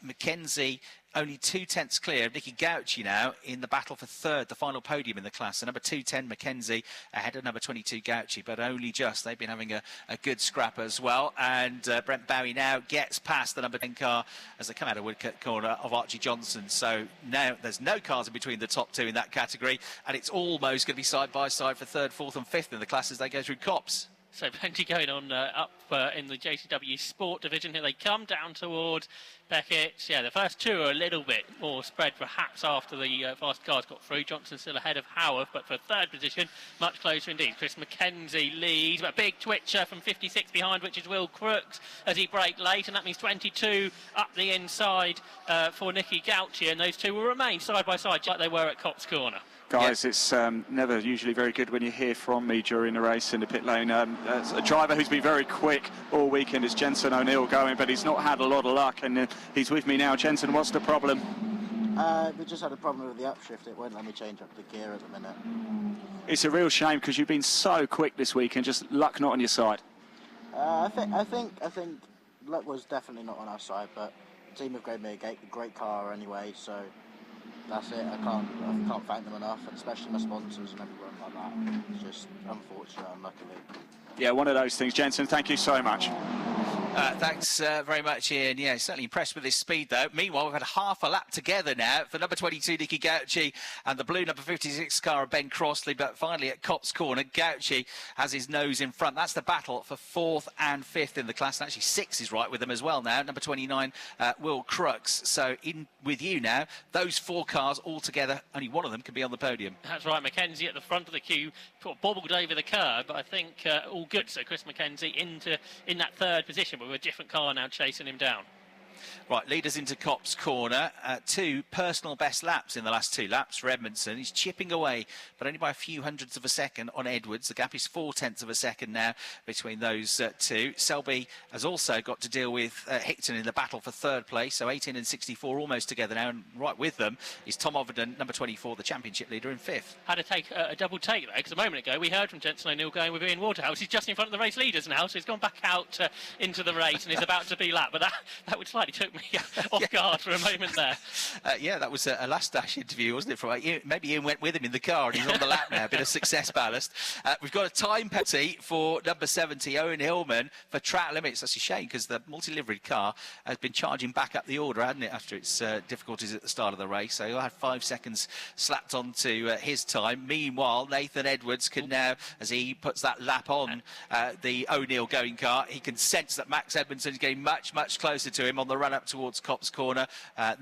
McKenzie only 0.2 clear of Nicky Gauci now in the battle for third, the final podium in the class. So number 210 McKenzie ahead of number 22 Gauci, but only just. They've been having a good scrap as well. And Brent Bowie now gets past the number 10 car as they come out of Woodcut Corner of Archie Johnson. So now there's no cars in between the top two in that category, and it's almost going to be side by side for third, fourth and fifth in the class as they go through Copse. So plenty going on up in the JCW Sport division. Here they come down towards Beckett. Yeah, the first two are a little bit more spread, perhaps, after the fast cars got through. Johnson still ahead of Howarth, but for third position, much closer indeed. Chris McKenzie leads, but a big twitcher from 56 behind, which is Will Crooks, as he braked late, and that means 22 up the inside for Nicky Gauci, and those two will remain side by side, like they were at Copse Corner. Guys, it's never usually very good when you hear from me during a race in the pit lane. A driver who's been very quick all weekend is Jensen O'Neill Going, but he's not had a lot of luck, and he's with me now. Jensen, what's the problem? We just had a problem with the upshift. It won't let me change up the gear at the minute. It's a real shame because you've been so quick this week and just luck not on your side. I think luck was definitely not on our side, but the team have given me a great car anyway, so that's it. I can't thank them enough, and especially my sponsors and everyone like that. It's just unfortunate, unluckily. Yeah, one of those things. Jensen, thank you so much. Thanks very much, Ian. Yeah, certainly impressed with his speed, though. Meanwhile, we've had half a lap together now for number 22, Nicky Gauci, and the blue number 56 car of Ben Crossley. But finally, at Copse Corner, Gauci has his nose in front. That's the battle for 4th and 5th in the class. And actually, 6 is right with them as well now. Number 29, Will Crooks. So in with you now. Those 4 cars all together, only one of them can be on the podium. That's right, Mackenzie at the front of the queue, bobbled over the curb, but I think all good. So Chris Mackenzie in that 3rd position, but with a different car now chasing him down. Right, leaders into Copse Corner. 2 personal best laps in the last 2 laps for Edmondson. He's chipping away, but only by a few hundredths of a second on Edwards. The gap is 0.4 of a second now between those 2. Selby has also got to deal with Hickton in the battle for 3rd place. So 18 and 64 almost together now, and right with them is Tom Overton, number 24, the championship leader, in 5th. Had to take a double take there, because a moment ago we heard from Jensen O'Neill going with Ian Waterhouse. He's just in front of the race leaders now, so he's gone back out into the race and is about to be lapped. But that would slightly took me off guard for a moment there. Yeah, that was a last dash interview, wasn't it? From maybe Ian went with him in the car and he's on the lap now. A bit of success ballast. We've got a time penalty for number 70, Owen Hillman, for track limits. That's a shame, because the multi-liveried car has been charging back up the order, hasn't it, after its difficulties at the start of the race. So he'll have 5 seconds slapped onto his time. Meanwhile, Nathan Edwards can now, as he puts that lap on the O'Neill going car, he can sense that Max Edmondson is getting much, much closer to him on the run-up towards Copse Corner.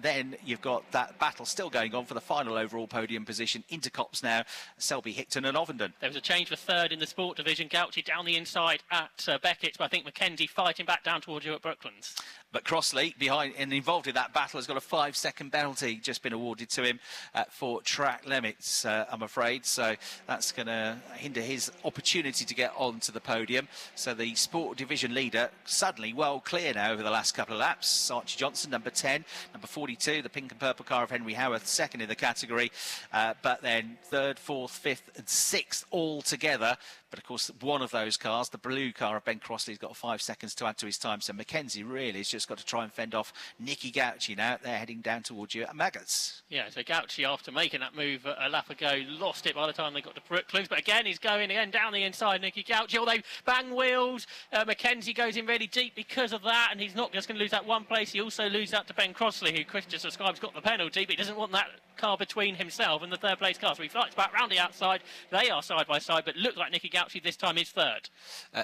Then you've got that battle still going on for the final overall podium position into Copse now. Selby, Hickton and Ovenden. There was a change for 3rd in the sport division. Gauci down the inside at Beckett, but I think Mackenzie fighting back down towards you at Brooklands. But Crossley, behind and involved in that battle, has got a 5-second penalty just been awarded to him for track limits, I'm afraid. So that's going to hinder his opportunity to get onto the podium. So the sport division leader suddenly well clear now over the last couple of laps. Archie Johnson, number 10, number 42, the pink and purple car of Henry Howarth, 2nd in the category. But then 3rd, 4th, 5th and 6th all together. But of course, one of those cars, the blue car of Ben Crossley, has got 5 seconds to add to his time. So Mackenzie really has just got to try and fend off Nicky Gauci now. They're heading down towards you at Maggots. Yeah, so Gauci, after making that move a lap ago, lost it by the time they got to Brooklands. But again, he's going again down the inside, Nicky Gauci. Although bang wheels, Mackenzie goes in really deep because of that, and he's not just going to lose that one place. He also loses out to Ben Crossley, who Chris just describes got the penalty, but he doesn't want that car between himself and the 3rd place car. So he flies back round the outside. They are side by side, but look like Nicky Gauci this time is 3rd.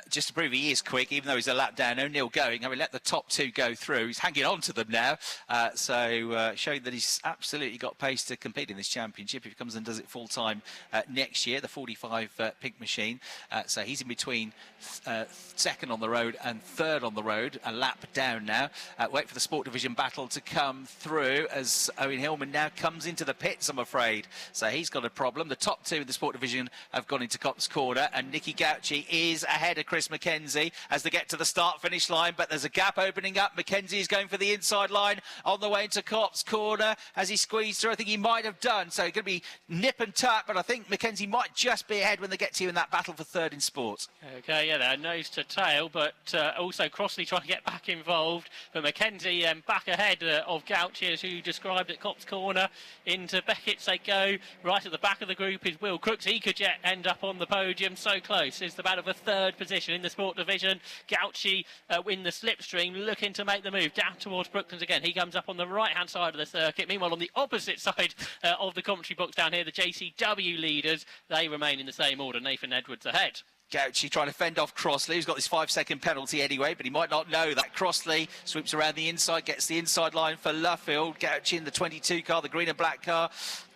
Just to prove he is quick, even though he's a lap down, O'Neill going. I mean, let the top 2 go through. He's hanging on to them now. Showing that he's absolutely got pace to compete in this championship if he comes and does it full time next year, the 45 pink machine. So he's in between 2nd on the road and 3rd on the road, a lap down now. Wait for the sport division battle to come through as Owen Hillman now comes into the pits, I'm afraid. So he's got a problem. The top 2 in the sport division have gone into Copse Corner, and Nicky Gauci is ahead of Chris Mackenzie as they get to the start-finish line, but there's a gap opening up. Mackenzie is going for the inside line on the way into Copse Corner. Has he squeezed through? I think he might have done. So it's going to be nip and tuck, but I think Mackenzie might just be ahead when they get to you in that battle for 3rd in sports. Okay, yeah, they're nose to tail, but also Crossley trying to get back involved. But Mackenzie back ahead of Gauci, as you described at Copse Corner. Into Beckett's they go. Right at the back of the group is Will Crooks. He could yet end up on the podium. So close is the battle for 3rd position in the sport division. Gauci in the slipstream, looking to make the move down towards Brooklands again. He comes up on the right-hand side of the circuit. Meanwhile, on the opposite side of the commentary box down here, the JCW leaders, they remain in the same order. Nathan Edwards ahead. Gauci trying to fend off Crossley, who's got this 5-second penalty anyway, but he might not know that. Crossley sweeps around the inside, gets the inside line for Luffield. Gauci in the 22 car, the green and black car,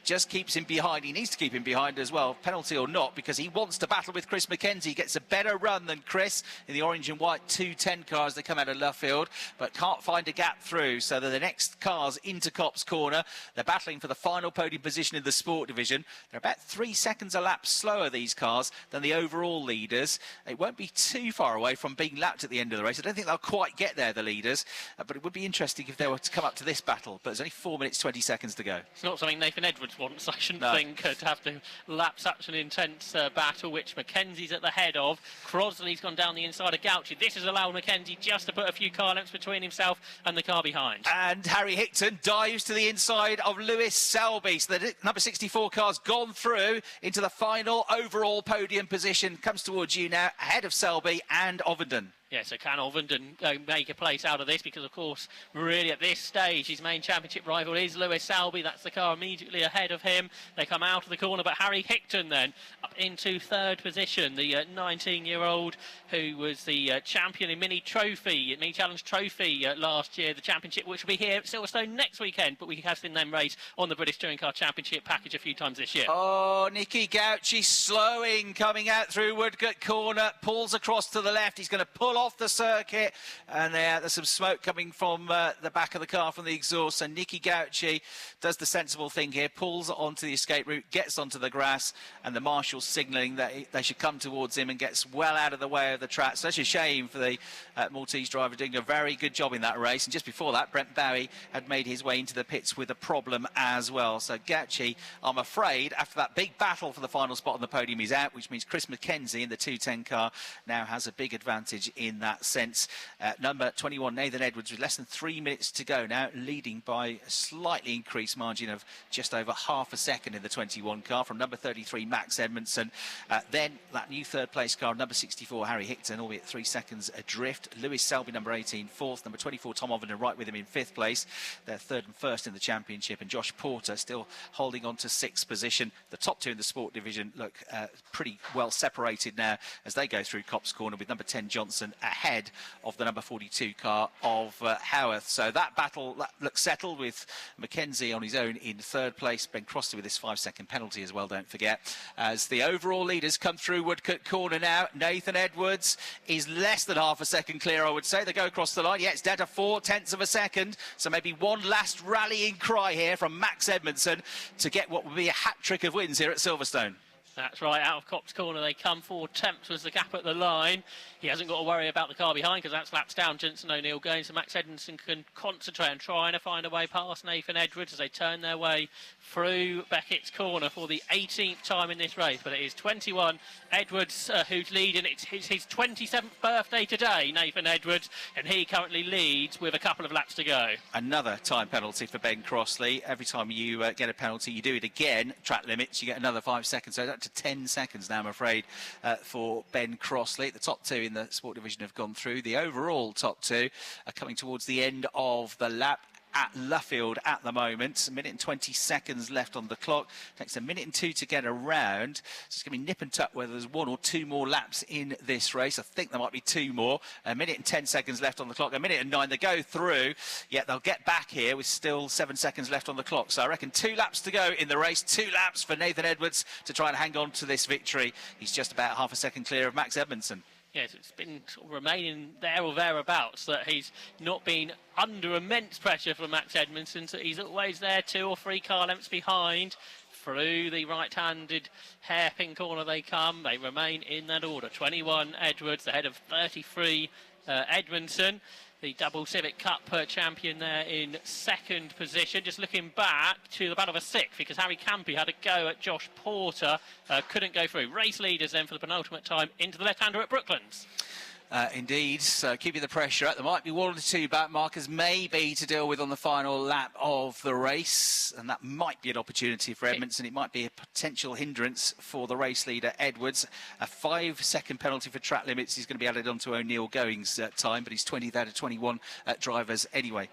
just keeps him behind. He needs to keep him behind as well, penalty or not, because he wants to battle with Chris Mackenzie. He gets a better run than Chris in the orange and white 210 cars. They come out of Luffield, but can't find a gap through. So they're the next cars into Copse Corner. They're battling for the final podium position in the sport division. They're about 3 seconds a lap slower, these cars, than the overall leaders. It won't be too far away from being lapped at the end of the race. I don't think they'll quite get there, the leaders, but it would be interesting if they were to come up to this battle. But there's only 4 minutes, 20 seconds to go. It's not something Nathan Edwards once, I shouldn't think, to have to lap such an intense battle, which Mackenzie's at the head of. Crosley's gone down the inside of Gauci. This has allowed Mackenzie just to put a few car lengths between himself and the car behind. And Harry Hickton dives to the inside of Lewis Selby. So the number 64 car's gone through into the final overall podium position. Comes towards you now, ahead of Selby and Ovenden. Yeah, so can Ovenden make a place out of this? Because, of course, really at this stage, his main championship rival is Lewis Selby. That's the car immediately ahead of him. They come out of the corner, but Harry Hickton then up into third position. The 19-year-old who was the champion in Mini Challenge Trophy last year, the championship, which will be here at Silverstone next weekend. But we have seen them race on the British Touring Car Championship package a few times this year. Oh, Nicky Gauci slowing, coming out through Woodcote Corner, pulls across to the left. He's going to pull off the circuit, and there's some smoke coming from the back of the car from the exhaust. So Nicky Gauci does the sensible thing here, pulls onto the escape route, gets onto the grass, and the marshal's signalling that they should come towards him and gets well out of the way of the track. Such a shame for the Maltese driver, doing a very good job in that race. And just before that, Brent Bowie had made his way into the pits with a problem as well. So Gauci, I'm afraid, after that big battle for the final spot on the podium, he's out, which means Chris Mackenzie in the 210 car now has a big advantage in that sense. Number 21, Nathan Edwards, with less than 3 minutes to go now, leading by a slightly increased margin of just over half a second in the 21 car from number 33, Max Edmondson. Then that new third place car, number 64, Harry Hickton, albeit 3 seconds adrift. Lewis Selby, number 18, fourth. Number 24, Tom Ovenden, right with him in fifth place. They're third and first in the championship. And Josh Porter still holding on to sixth position. The top two in the sport division look pretty well separated now as they go through Copse Corner, with number 10, Johnson, ahead of the number 42 car of Howarth. So that battle looks settled, with Mackenzie on his own in third place. Ben Crossley with this 5-second penalty as well, don't forget. As the overall leaders come through Woodcote Corner now, Nathan Edwards is less than half a second clear, I would say. They go across the line. Yeah, it's down to 0.4 of a second. So maybe one last rallying cry here from Max Edmondson to get what would be a hat-trick of wins here at Silverstone. That's right, out of Copse Corner they come. 4/10 was the gap at the line. He hasn't got to worry about the car behind, because that's laps down. Jenson O'Neill going, so Max Edmondson can concentrate on trying to find a way past Nathan Edwards as they turn their way through Beckett's Corner for the 18th time in this race. But it is 21 Edwards who's leading. It's his 27th birthday today, Nathan Edwards, and he currently leads with a couple of laps to go. Another time penalty for Ben Crossley. Every time you get a penalty, you do it again. Track limits, you get another 5 seconds. So that's to 10 seconds now, I'm afraid, for Ben Crossley. The top two in the sport division have gone through. The overall top two are coming towards the end of the lap at Luffield at the moment. 1 minute and 20 seconds left on the clock. Takes 1 minute and 2 to get around. So it's going to be nip and tuck whether there's 1 or 2 more laps in this race. I think there might be 2 more. 1 minute and 10 seconds left on the clock. 1 minute and 9. They go through. Yet they'll get back here with still 7 seconds left on the clock. So I reckon 2 laps to go in the race. 2 laps for Nathan Edwards to try and hang on to this victory. He's just about half a second clear of Max Edmondson. Yes, it's been sort of remaining there or thereabouts, that he's not been under immense pressure from Max Edmondson, so he's always there 2 or 3 car lengths behind. Through the right-handed hairpin corner they come. They remain in that order. 21 Edwards ahead of 33 Edmondson. The double Civic Cup champion there in second position. Just looking back to the battle for sixth, because Harry Campy had a go at Josh Porter, couldn't go through. Race leaders then for the penultimate time into the left-hander at Brooklands. Indeed, so keeping the pressure up. There might be 1 or 2 back markers maybe to deal with on the final lap of the race, and that might be an opportunity for Edmondson. It might be a potential hindrance for the race leader Edwards. A 5-second penalty for track limits is going to be added onto O'Neill Going's time, but he's 20th out of 21 drivers anyway.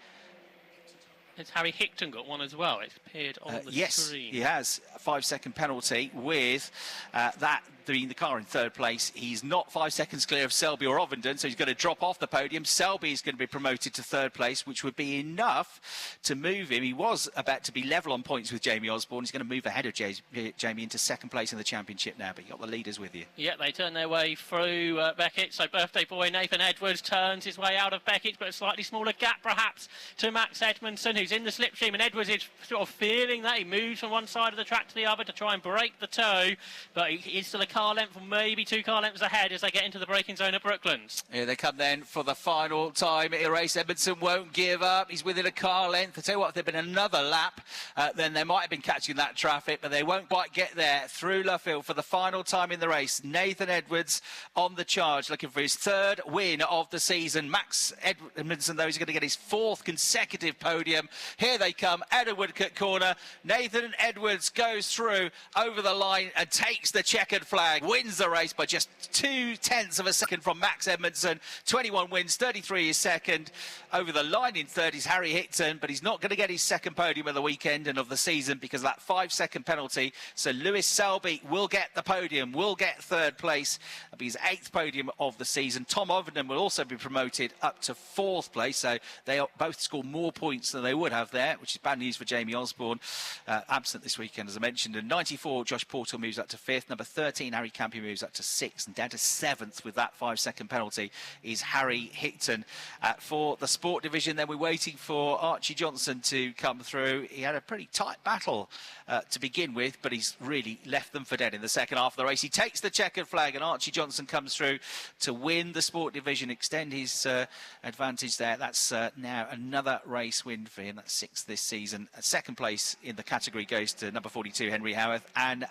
Has Harry Hickton got one as well? It's appeared on the screen. Yes, he has a 5-second penalty with that being the car in third place. He's not 5 seconds clear of Selby or Ovenden, so he's going to drop off the podium. Selby is going to be promoted to third place, which would be enough to move him. He was about to be level on points with Jamie Osborne. He's going to move ahead of Jamie into second place in the championship now, but you've got the leaders with you. Yeah, they turn their way through Beckett. So birthday boy Nathan Edwards turns his way out of Beckett, but a slightly smaller gap perhaps to Max Edmondson, who's in the slipstream, and Edwards is sort of feeling that. He moves from one side of the track to the other to try and break the tow, but he is still a car length or maybe 2 car lengths ahead as they get into the braking zone at Brooklands. Here they come then for the final time in a race. Edmondson won't give up. He's within a car length. I tell you what, if there'd been another lap, then they might have been catching that traffic, but they won't quite get there through Luffield for the final time in the race. Nathan Edwards on the charge, looking for his 3rd win of the season. Max Edmondson, though, is going to get his 4th consecutive podium. Here they come out of Woodcote Corner. Nathan Edwards goes through over the line and takes the checkered flag, wins the race by just 0.2 of a second from Max Edmondson. 21 wins, 33 is second. Over the line in 3rd is Harry Hickton, but he's not going to get his 2nd podium of the weekend and of the season because of that 5-second penalty. So Lewis Selby will get the podium, will get 3rd place. That'll be his 8th podium of the season. Tom Ovenden will also be promoted up to 4th place, so they both score more points than they would have there, which is bad news for Jamie Osborne, absent this weekend, as I mentioned. And 94, Josh Portal moves up to 5th. Number 13, Harry Campy moves up to 6th. And down to 7th with that 5-second penalty is Harry Hickton. For the sport division, then we're waiting for Archie Johnson to come through. He had a pretty tight battle to begin with, but he's really left them for dead in the second half of the race. He takes the checkered flag, and Archie Johnson comes through to win the sport division, extend his advantage there. That's now another race win for him. That's 6th this season. 2nd place in the category goes to number 42, Henry Howarth, and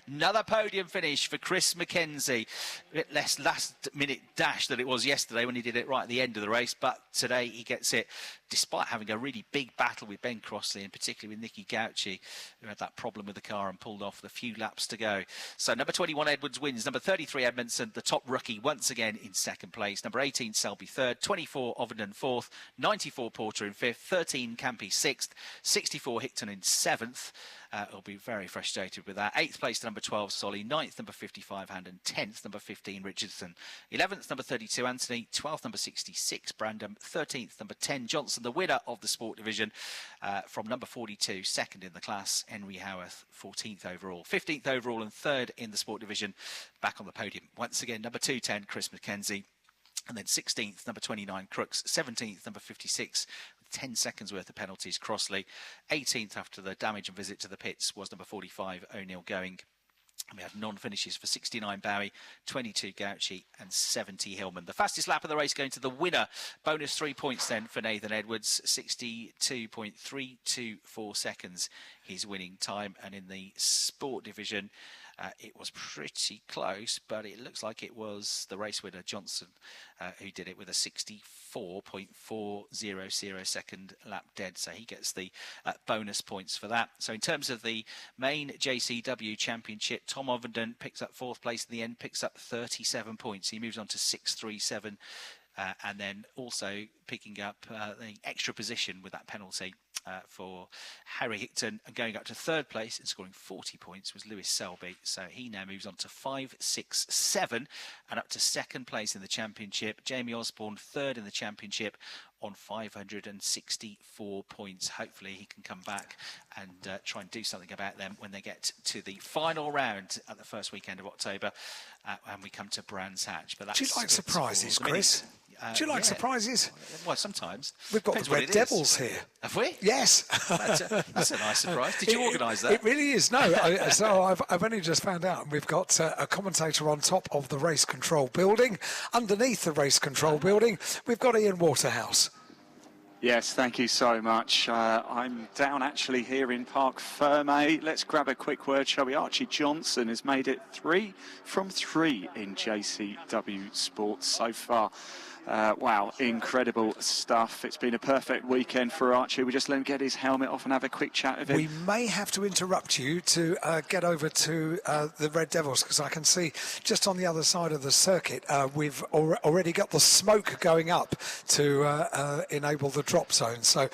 another podium finish for Chris McKenzie. A bit less last-minute dash than it was yesterday when he did it right at the end of the race, but today he gets it despite having a really big battle with Ben Crossley and particularly with Nicky Gauci, who had that problem with the car and pulled off with a few laps to go. So number 21 Edwards wins. Number 33 Edmondson, the top rookie, once again in 2nd place. Number 18 Selby 3rd, 24 Ovenden 4th, 94 Porter in 5th, 13 Campy 6th, 64 Hickton in 7th. He'll be very frustrated with that. 8th place to number 12, Solly. 9th, number 55, Handon. 10th, number 15, Richardson. 11th, number 32, Anthony. 12th, number 66, Brandon. 13th, number 10, Johnson, the winner of the sport division from number 42, 2nd in the class, Henry Howarth, 14th overall. 15th overall and 3rd in the sport division, back on the podium. Once again, number 210, Chris McKenzie. And then 16th, number 29, Crooks. 17th, number 56, 10 seconds worth of penalties, Crossley. 18th after the damage and visit to the pits was number 45, O'Neill Going. And we had non-finishes for 69 Bowie, 22 Gauci and 70 Hillman. The fastest lap of the race going to the winner. Bonus 3 points then for Nathan Edwards, 62.324 seconds his winning time. And in the sport division, it was pretty close, but it looks like it was the race winner, Johnson, who did it with a 64.400 second lap dead. So he gets the bonus points for that. So in terms of the main JCW Championship, Tom Ovenden picks up 4th place in the end, picks up 37 points. He moves on to 637. And then also picking up the extra position with that penalty for Harry Hickton, and going up to 3rd place and scoring 40 points was Lewis Selby. So he now moves on to 567 and up to 2nd place in the championship. Jamie Osborne 3rd in the championship on 564 points. Hopefully he can come back and try and do something about them when they get to the final round at the first weekend of October and we come to Brands Hatch. But that's, do you like surprises, Chris? Do you like surprises? Well, sometimes. We've got the Red Devils here. Have we? Yes. That's a nice surprise. Did you organise that? It really is. No, so I've only just found out. We've got a commentator on top of the race control building. Underneath the race control building, we've got Ian Waterhouse. Yes, thank you so much. I'm down actually here in Parc Ferme. Let's grab a quick word, shall we? Archie Johnson has made it 3 from 3 in JCW Sports so far. Wow, incredible stuff. It's been a perfect weekend for Archie. We just let him get his helmet off and have a quick chat with him. We may have to interrupt you to get over to the Red Devils, because I can see just on the other side of the circuit we've already got the smoke going up to enable the drop zone. So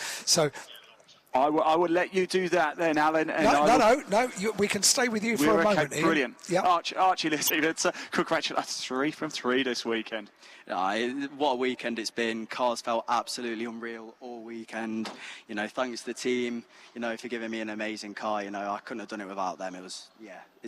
I will let you do that then, Alan. And no, we can stay with you for a moment. Okay, brilliant. Yep. Archie, listen, congratulations, 3 from 3 this weekend. What a weekend it's been. Cars felt absolutely unreal all weekend. You know, thanks to the team, you know, for giving me an amazing car. You know, I couldn't have done it without them. It's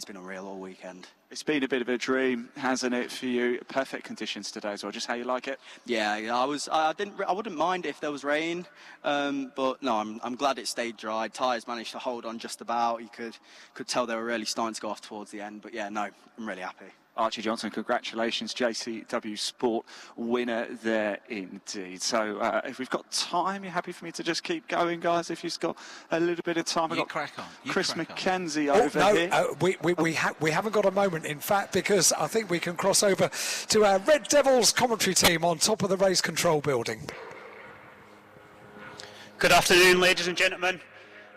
been unreal all weekend. It's been a bit of a dream, hasn't it, for you? Perfect conditions today as well. Just how you like it? Yeah, I wouldn't mind if there was rain, but no, I'm glad glad it stayed dry. Tyres managed to hold on just about. You could tell they were really starting to go off towards the end. But yeah, no, I'm really happy. Archie Johnson, congratulations, JCW Sport winner there indeed. So if we've got time, you're happy for me to just keep going, guys? If you've got a little bit of time, You crack on. Chris McKenzie over here. We haven't got a moment, in fact, because I think we can cross over to our Red Devils commentary team on top of the race control building. Good afternoon, ladies and gentlemen.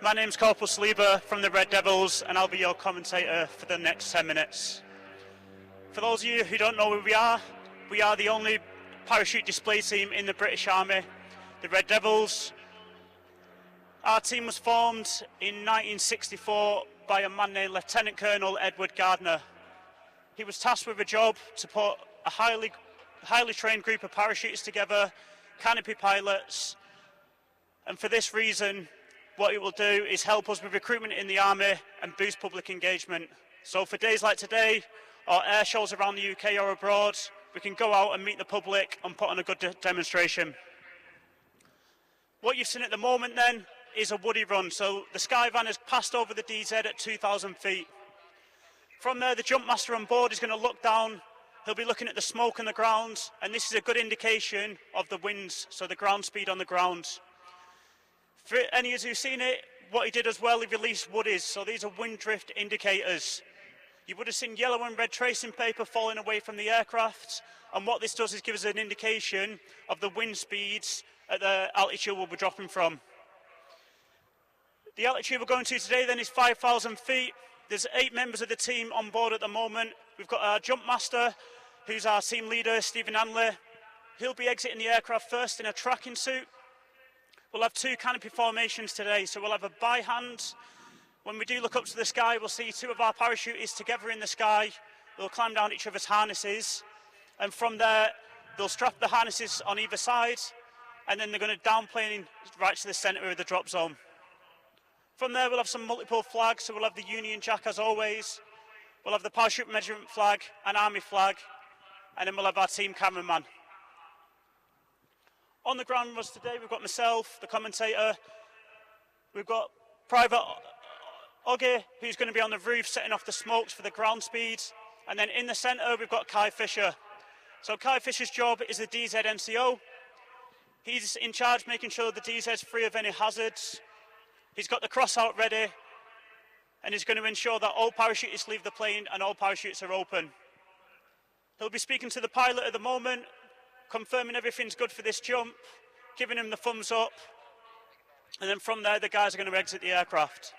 My name's Corporal Sleeber from the Red Devils, and I'll be your commentator for the next 10 minutes. For those of you who don't know where we are the only parachute display team in the British Army, the Red Devils. Our team was formed in 1964 by a man named Lieutenant Colonel Edward Gardner. He was tasked with a job to put a highly trained group of parachutists together, canopy pilots, and for this reason, what it will do is help us with recruitment in the Army and boost public engagement. So for days like today, or air shows around the UK or abroad, we can go out and meet the public and put on a good demonstration. What you've seen at the moment then is a woody run. So the Skyvan has passed over the DZ at 2,000 feet. From there, the jump master on board is going to look down. He'll be looking at the smoke on the ground, and this is a good indication of the winds, so the ground speed on the ground. For any of you who've seen it, what he did as well, he released woodies. So these are wind drift indicators. You would have seen yellow and red tracing paper falling away from the aircraft, and what this does is give us an indication of the wind speeds at the altitude we'll be dropping from. The altitude we're going to today then is 5,000 feet. There's 8 members of the team on board at the moment. We've got our jump master, who's our team leader, Stephen Hanley. He'll be exiting the aircraft first in a tracking suit. We'll have 2 canopy formations today, so we'll have a by hand. When we do look up to the sky, we'll see 2 of our parachutists together in the sky. They'll climb down each other's harnesses, and from there, they'll strap the harnesses on either side, and then they're going to downplane right to the centre of the drop zone. From there, we'll have some multiple flags, so we'll have the Union Jack as always. We'll have the parachute measurement flag, an army flag, and then we'll have our team cameraman. On the ground with us today, we've got myself, the commentator. We've got Private Oggy, who's going to be on the roof setting off the smokes for the ground speed. And then in the centre, we've got Kai Fisher. So Kai Fisher's job is the DZ NCO. He's in charge making sure the DZ's free of any hazards. He's got the cross out ready, and he's going to ensure that all parachutists leave the plane and all parachutes are open. He'll be speaking to the pilot at the moment, confirming everything's good for this jump, giving him the thumbs up, and then from there the guys are going to exit the aircraft.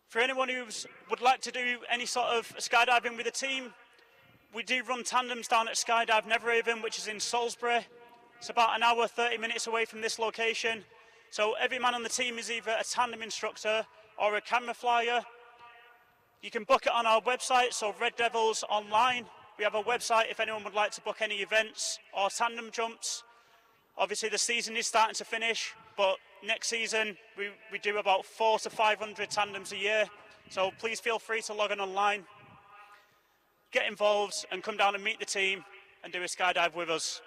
For anyone who would like to do any sort of skydiving with the team, we do run tandems down at Skydive Neverhaven, which is in Salisbury. It's about an hour, 30 minutes away from this location. So every man on the team is either a tandem instructor or a camera flyer. You can book it on our website, so Red Devils Online. We have a website if anyone would like to book any events or tandem jumps. Obviously the season is starting to finish, but next season we do about 400 to 500 tandems a year. So please feel free to log in online, get involved and come down and meet the team and do a skydive with us.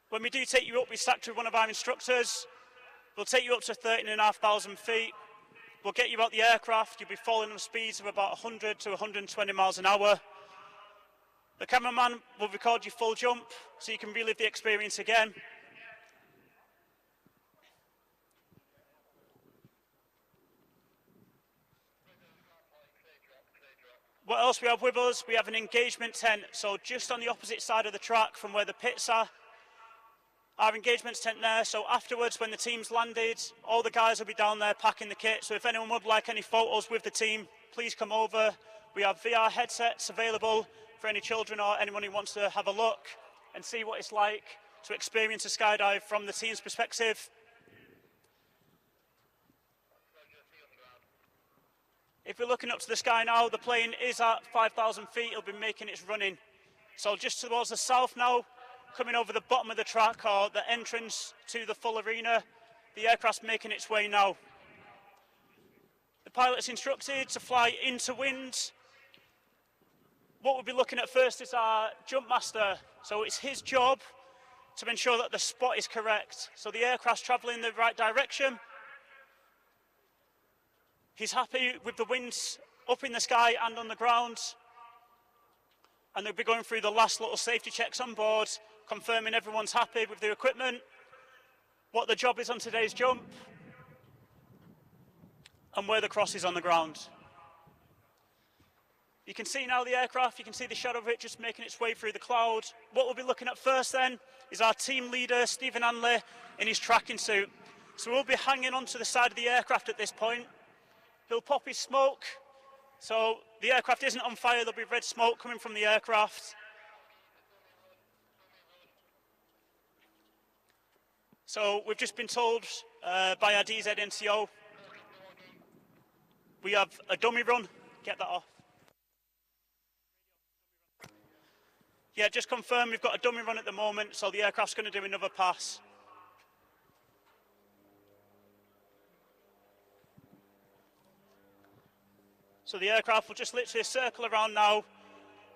When we do take you up, we stack with one of our instructors. We'll take you up to 13,500 feet. We'll get you out the aircraft. You'll be falling on speeds of about 100 to 120 miles an hour. The cameraman will record your full jump so you can relive the experience again. What else we have with us? We have an engagement tent, so just on the opposite side of the track from where the pits are. Our engagement tent there, so afterwards when the team's landed, all the guys will be down there packing the kit, so if anyone would like any photos with the team, please come over. We have VR headsets available for any children or anyone who wants to have a look and see what it's like to experience a skydive from the team's perspective. If we're looking up to the sky now, the plane is at 5,000 feet. It'll be making its running. So just towards the south now, coming over the bottom of the track or the entrance to the full arena, the aircraft's making its way now. The pilot's instructed to fly into wind, What we'll be looking at first is our jump master. So it's his job to ensure that the spot is correct. So the aircraft's traveling in the right direction. He's happy with the winds up in the sky and on the ground. And they'll be going through the last little safety checks on board, confirming everyone's happy with the equipment, what the job is on today's jump, and where the cross is on the ground. You can see now the aircraft, you can see the shadow of it just making its way through the cloud. What we'll be looking at first then is our team leader, Stephen Hanley, in his tracking suit. So we'll be hanging onto the side of the aircraft at this point. He'll pop his smoke. So the aircraft isn't on fire, there'll be red smoke coming from the aircraft. So we've just been told by our DZ NCO, we have a dummy run. Get that off. Yeah, just confirm we've got a dummy run at the moment, so the aircraft's going to do another pass. So the aircraft will just literally circle around now,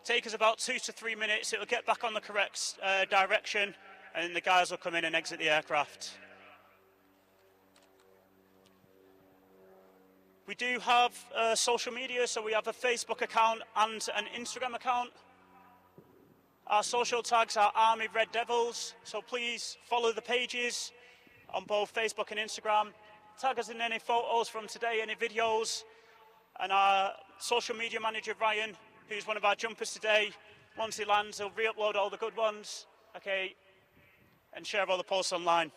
take us about 2 to 3 minutes, it'll get back on the correct direction, and then the guys will come in and exit the aircraft. We do have social media, so we have a Facebook account and an Instagram account. Our social tags are Army Red Devils, so please follow the pages on both Facebook and Instagram. Tag us in any photos from today, any videos. And our social media manager, Ryan, who's one of our jumpers today, once he lands, he'll re-upload all the good ones, okay, and share all the posts online.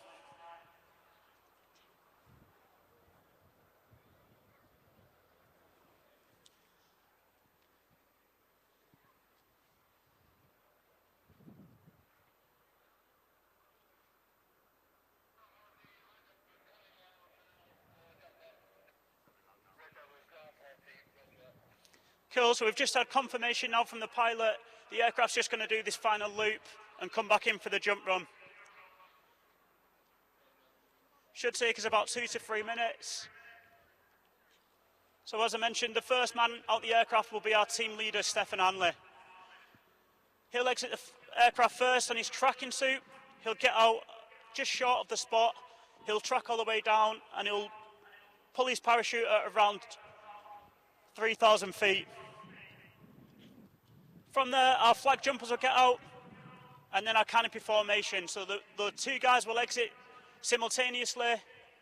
Cool, so we've just had confirmation now from the pilot. The aircraft's just going to do this final loop and come back in for the jump run. Should take us about 2 to 3 minutes. So as I mentioned, the first man out the aircraft will be our team leader, Stephen Hanley. He'll exit the aircraft first on his tracking suit. He'll get out just short of the spot. He'll track all the way down and he'll pull his parachute at around 3,000 feet. From there, our flag jumpers will get out, and then our canopy formation. So the two guys will exit simultaneously.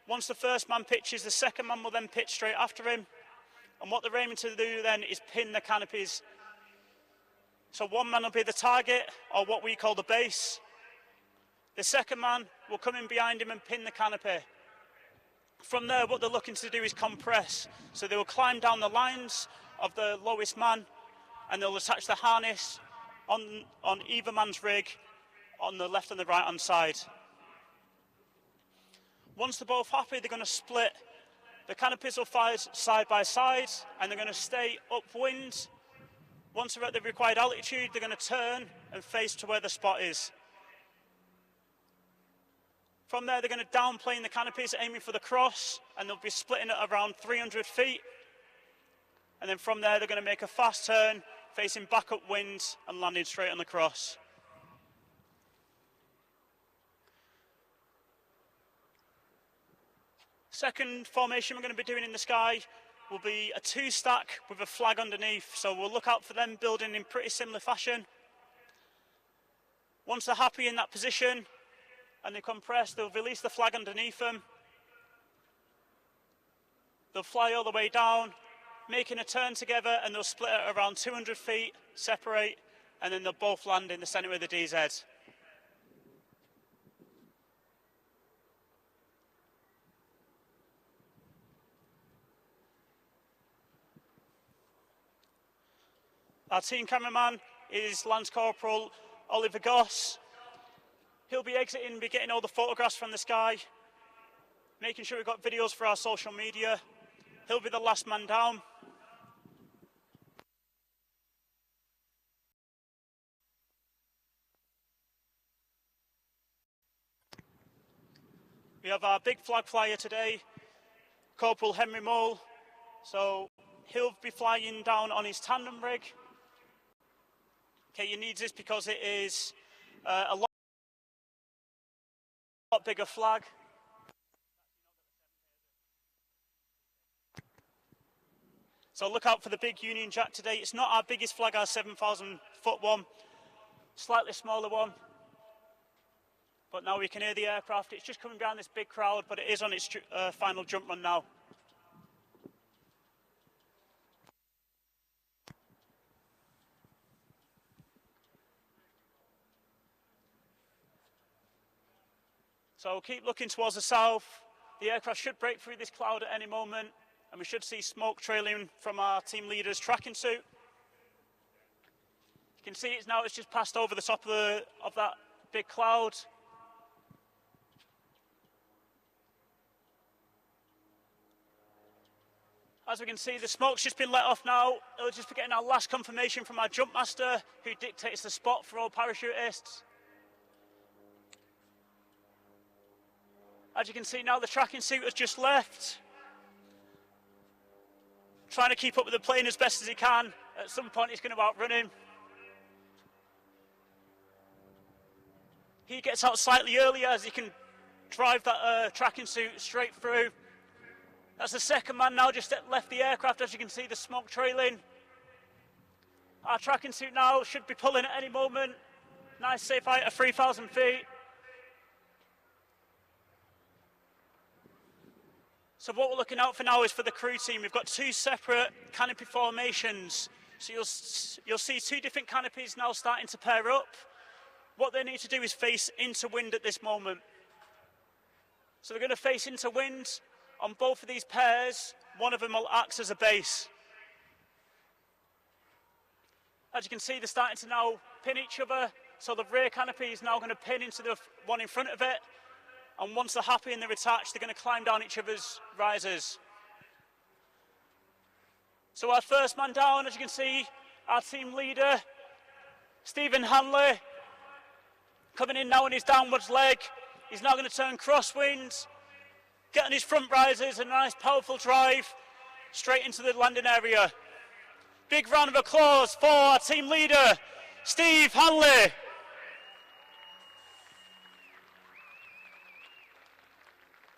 Once the first man pitches, the second man will then pitch straight after him. And what they're aiming to do then is pin the canopies. So one man will be the target, or what we call the base. The second man will come in behind him and pin the canopy. From there, what they're looking to do is compress. So they will climb down the lines of the lowest man, and they'll attach the harness on either man's rig on the left and the right hand side. Once they're both happy, they're going to split. The canopies will fly side by side, and they're going to stay upwind. Once they're at the required altitude, they're going to turn and face to where the spot is. From there, they're going to downplane the canopies, aiming for the cross, and they'll be splitting at around 300 feet. And then from there, they're going to make a fast turn, facing back upwind and landing straight on the cross. Second formation we're going to be doing in the sky will be a 2-stack with a flag underneath. So we'll look out for them building in pretty similar fashion. Once they're happy in that position and they compress, they'll release the flag underneath them. They'll fly all the way down, making a turn together, and they'll split at around 200 feet, separate, and then they'll both land in the centre of the DZ. Our team cameraman is Lance Corporal Oliver Goss. He'll be exiting, be getting all the photographs from the sky, making sure we've got videos for our social media. He'll be the last man down. We have our big flag flyer today, Corporal Henry Mole. So he'll be flying down on his tandem rig. Okay, you need this because it is a lot bigger flag. So look out for the big Union Jack today. It's not our biggest flag, our 7,000 foot one, slightly smaller one. But now we can hear the aircraft. It's just coming behind this big crowd, but it is on its final jump run now. So keep looking towards the south. The aircraft should break through this cloud at any moment, and we should see smoke trailing from our team leader's tracking suit. You can see it's just passed over the top of that big cloud. As we can see, the smoke's just been let off now. We're just getting our last confirmation from our jump master, who dictates the spot for all parachutists. As you can see now, the tracking suit has just left. Trying to keep up with the plane as best as he can. At some point, he's going to outrun him. He gets out slightly earlier as he can drive that tracking suit straight through. That's the second man now just left the aircraft, as you can see the smoke trailing. Our tracking suit now should be pulling at any moment. Nice safe height of 3,000 feet. So what we're looking out for now is for the crew team. We've got two separate canopy formations. So you'll see two different canopies now starting to pair up. What they need to do is face into wind at this moment. So they're going to face into wind on both of these pairs. One of them will act as a base. As you can see, they're starting to now pin each other. So the rear canopy is now going to pin into the one in front of it. And once they're happy and they're attached, they're going to climb down each other's risers. So our first man down, as you can see, our team leader, Stephen Hanley, coming in now on his downwards leg. He's now going to turn crosswind, get on his front risers, a nice powerful drive straight into the landing area. Big round of applause for our team leader, Steve Hanley.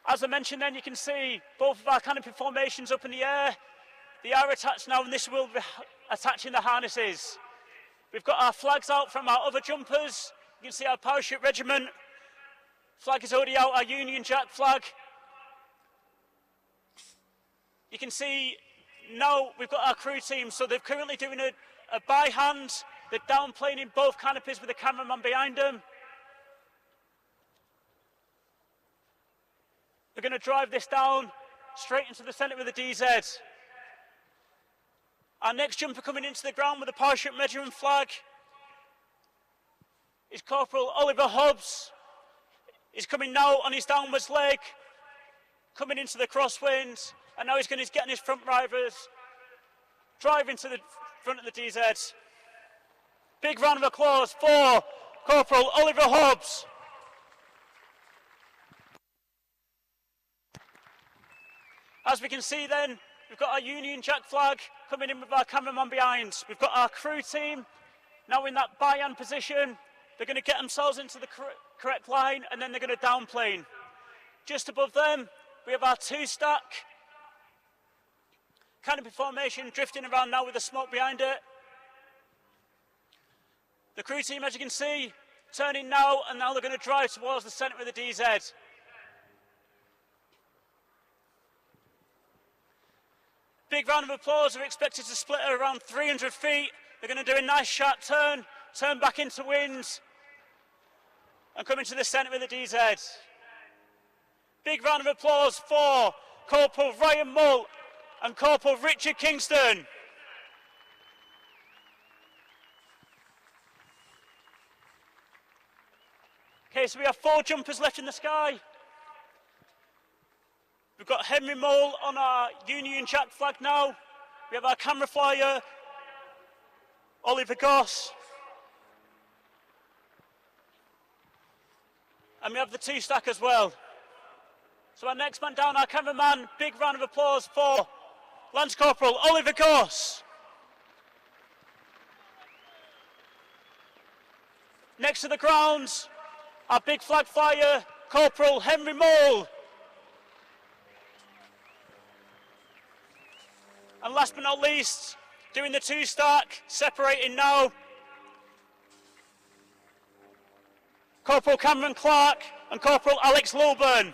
As I mentioned then, you can see both of our canopy formations up in the air. They are attached now, and this will be attaching the harnesses. We've got our flags out from our other jumpers. You can see our parachute regiment. Flag is already out, our Union Jack flag. You can see now we've got our crew team, so they're currently doing a by hand. They're downplaning both canopies with the cameraman behind them. They're going to drive this down straight into the centre of the DZ. Our next jumper coming into the ground with the parachute measuring flag is Corporal Oliver Hobbs. He's coming now on his downwards leg, coming into the crosswind, and now he's going to get on his front risers, drive into the front of the DZ. Big round of applause for Corporal Oliver Hobbs. As we can see then, we've got our Union Jack flag coming in with our cameraman behind. We've got our crew team now in that by-hand position. They're going to get themselves into the correct line, and then they're going to downplane. Just above them, we have our two-stack canopy formation drifting around now with the smoke behind it. The crew team, as you can see, turning now, and now they're going to drive towards the centre of the DZ. Big round of applause. We're expected to split at around 300 feet. They're going to do a nice sharp turn back into wind, and come into the centre of the DZ. Big round of applause for Corporal Ryan Mull and Corporal Richard Kingston. Okay, so we have 4 jumpers left in the sky. We've got Henry Mole on our Union Jack flag now. We have our camera flyer, Oliver Goss. And we have the two-stack as well. So our next man down, our cameraman, big round of applause for Lance Corporal Oliver Goss. next to the grounds, our big flag flyer, Corporal Henry Mole. And last but not least, doing the two-stack, separating now, Corporal Cameron Clark and Corporal Alex Lilburn.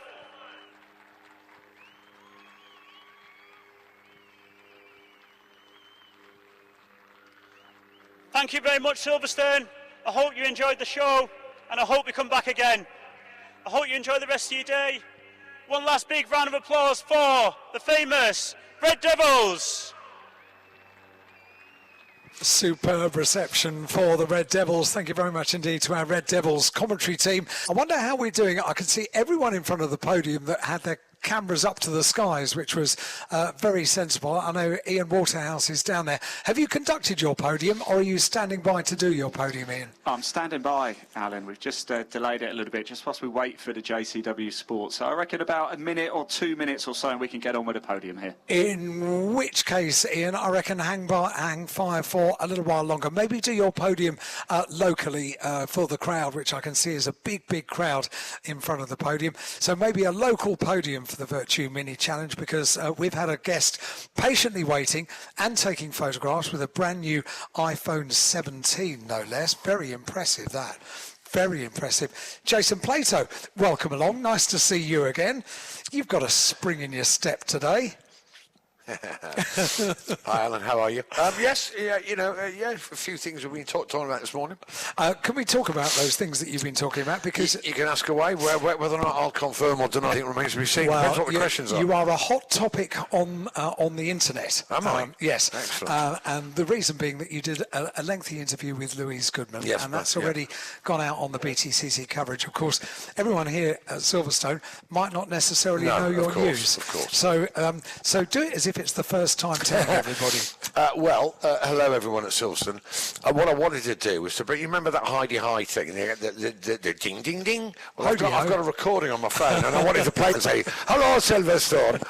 Thank you very much, Silverstone. I hope you enjoyed the show, and I hope you come back again. I hope you enjoy the rest of your day. One last big round of applause for the famous Red Devils. Superb reception for the Red Devils. Thank you very much indeed to our Red Devils commentary team. I wonder how we're doing. I can see everyone in front of the podium that had their cameras up to the skies, which was very sensible. I know Ian Waterhouse is down there. Have you conducted your podium, or are you standing by to do your podium, Ian? I'm standing by, Alan. We've just delayed it a little bit, just whilst we wait for the JCW Sports. So I reckon about a minute or 2 minutes or so, and we can get on with the podium here. In which case, Ian, I reckon hang fire for a little while longer. Maybe do your podium locally for the crowd, which I can see is a big crowd in front of the podium. So maybe a local podium for the Virtue Mini Challenge, because we've had a guest patiently waiting and taking photographs with a brand new iPhone 17, no less. Very impressive, that. Very impressive. Jason Plato, welcome along. Nice to see you again. You've got a spring in your step today. Hi, Alan. How are you? Yes, yeah, a few things we've been talking about this morning. Can we talk about those things that you've been talking about? Because you can ask away. Whether or not I'll confirm or deny, it remains to be seen. Well, Depends what the questions are. You are a hot topic on the internet. Am I? Yes. Excellent. And the reason being that you did a lengthy interview with Louise Goodman, yes, and that's already gone out on the BTCC coverage. Of course, everyone here at Silverstone might not necessarily know your news. Of course. So do it as if it's the first time telling everybody. Hello everyone at Silverstone. What I wanted to do was to bring. You remember that Heidi High thing, the ding ding ding. Well, I've got a recording on my phone, and I wanted to play and say hello Silverstone.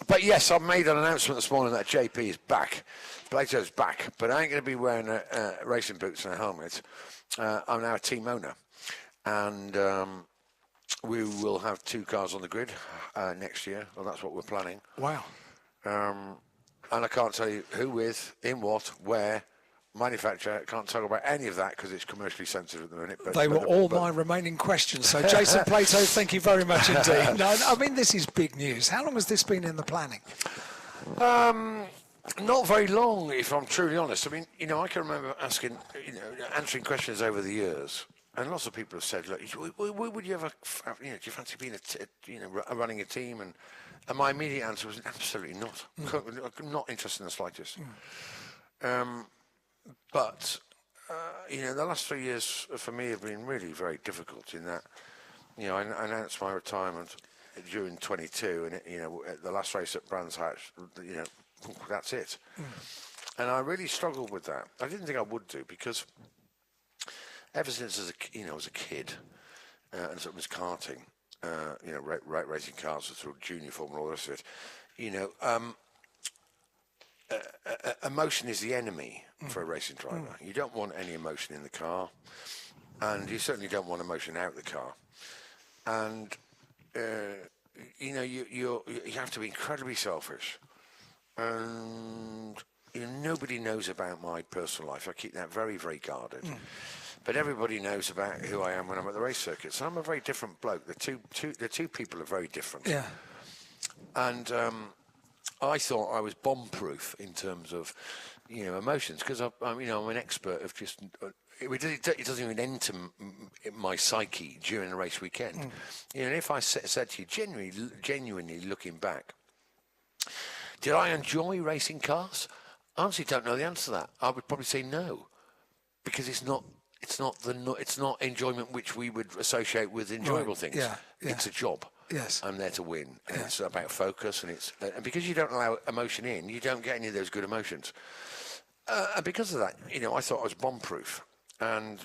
But yes, I've made an announcement this morning that JP is back. Plato's back, but I ain't going to be wearing racing boots and a helmet. I'm now a team owner, and we will have 2 cars on the grid next year. Well, that's what we're planning. Wow. And I can't tell you who with, in what, where, manufacturer. Can't talk about any of that because it's commercially sensitive at the minute. They were all my remaining questions. So, Jason Plato, thank you very much indeed. No, I mean, this is big news. How long has this been in the planning? Not very long, if I'm truly honest. I mean, I can remember answering questions over the years. And lots of people have said, look, would you ever, do you fancy being running a team? And my immediate answer was absolutely not. I'm not interested in the slightest. But the last 3 years for me have been really very difficult in that, I announced my retirement during 22, and at the last race at Brands Hatch, that's it. And I really struggled with that. I didn't think I would do, because ever since as a kid, and so it was karting, racing cars through junior form and all the rest of it. Emotion is the enemy for a racing driver. You don't want any emotion in the car, and you certainly don't want emotion out the car. And you have to be incredibly selfish, and nobody knows about my personal life. I keep that very, very guarded. But everybody knows about who I am when I'm at the race circuit. So I'm a very different bloke. The two people are very different. Yeah. And I thought I was bomb-proof in terms of, emotions, because I'm an expert of just. It doesn't even enter my psyche during a race weekend. And if I said to you, genuinely looking back, did I enjoy racing cars? I honestly don't know the answer to that. I would probably say no, because it's not enjoyment which we would associate with enjoyable things. Yeah. It's a job. Yes. I'm there to win. And it's about focus, and and because you don't allow emotion in, you don't get any of those good emotions. And because of that, I thought I was bomb-proof, and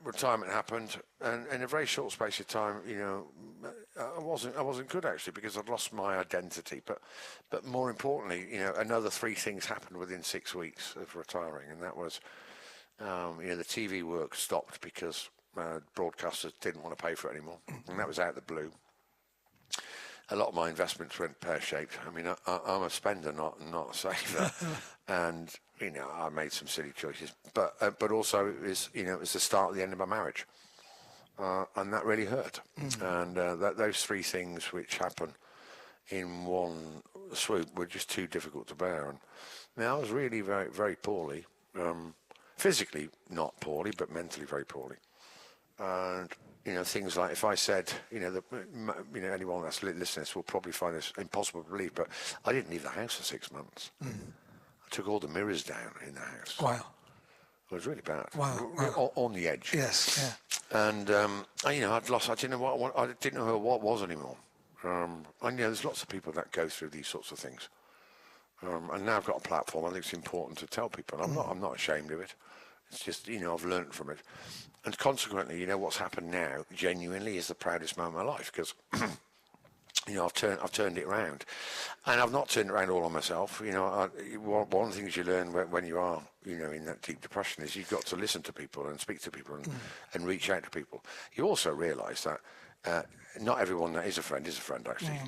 retirement happened, and in a very short space of time, I wasn't good actually, because I'd lost my identity. But more importantly, another 3 things happened within 6 weeks of retiring, and that was the TV work stopped because broadcasters didn't want to pay for it anymore, and that was out of the blue. A lot of my investments went pear-shaped. I mean, I'm a spender, not a saver, and I made some silly choices. But also it was the start of the end of my marriage, and that really hurt. And those three things which happen in one swoop were just too difficult to bear. And I was really very, very poorly, physically not poorly, but mentally very poorly. And things like if I said, anyone that's listening to this will probably find this impossible to believe, but I didn't leave the house for 6 months. I took all the mirrors down in the house. Wow. It was really bad. Wow. On the edge. Yes. Yeah. And I'd lost. I didn't know I didn't know who I was anymore. And there's lots of people that go through these sorts of things. And now I've got a platform. I think it's important to tell people. And I'm not ashamed of it. It's just I've learned from it. And consequently, what's happened now genuinely is the proudest moment of my life, because I've turned it around, and I've not turned it around all on myself. One of the things you learn when you are in that deep depression is you've got to listen to people and speak to people and reach out to people. You also realise that not everyone that is a friend actually.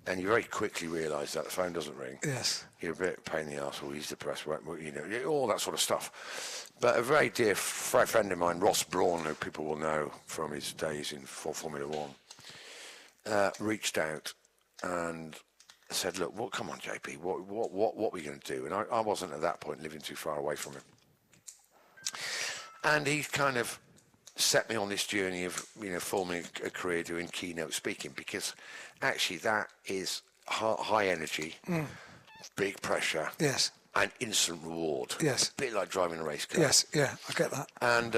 And you very quickly realise that the phone doesn't ring. Yes. You're a bit pain in the arse, or he's depressed, all that sort of stuff. But a very dear friend of mine, Ross Brawn, who people will know from his days in Formula One, reached out and said, "Look, come on, JP, what are we going to do?" And I wasn't at that point living too far away from him. And he kind of set me on this journey of forming a career doing keynote speaking, because actually that is high energy, big pressure, yes, and instant reward. Yes, a bit like driving a race car. Yes, yeah, I get that. And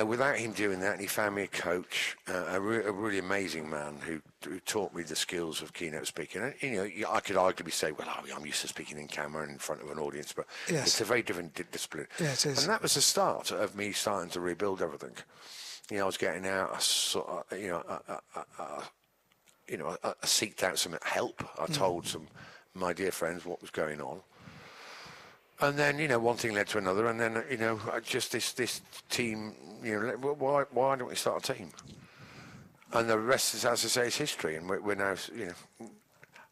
without him doing that, he found me a coach, a really amazing man who taught me the skills of keynote speaking. And I could arguably say, well, I'm used to speaking in camera and in front of an audience, but it's a very different discipline. Yeah, it is. And that was the start of me starting to rebuild everything. I was getting out, I seeked out some help. I told my dear friends what was going on. And then, one thing led to another, and then, just this team, why don't we start a team? And the rest is, as I say, is history, and we're now,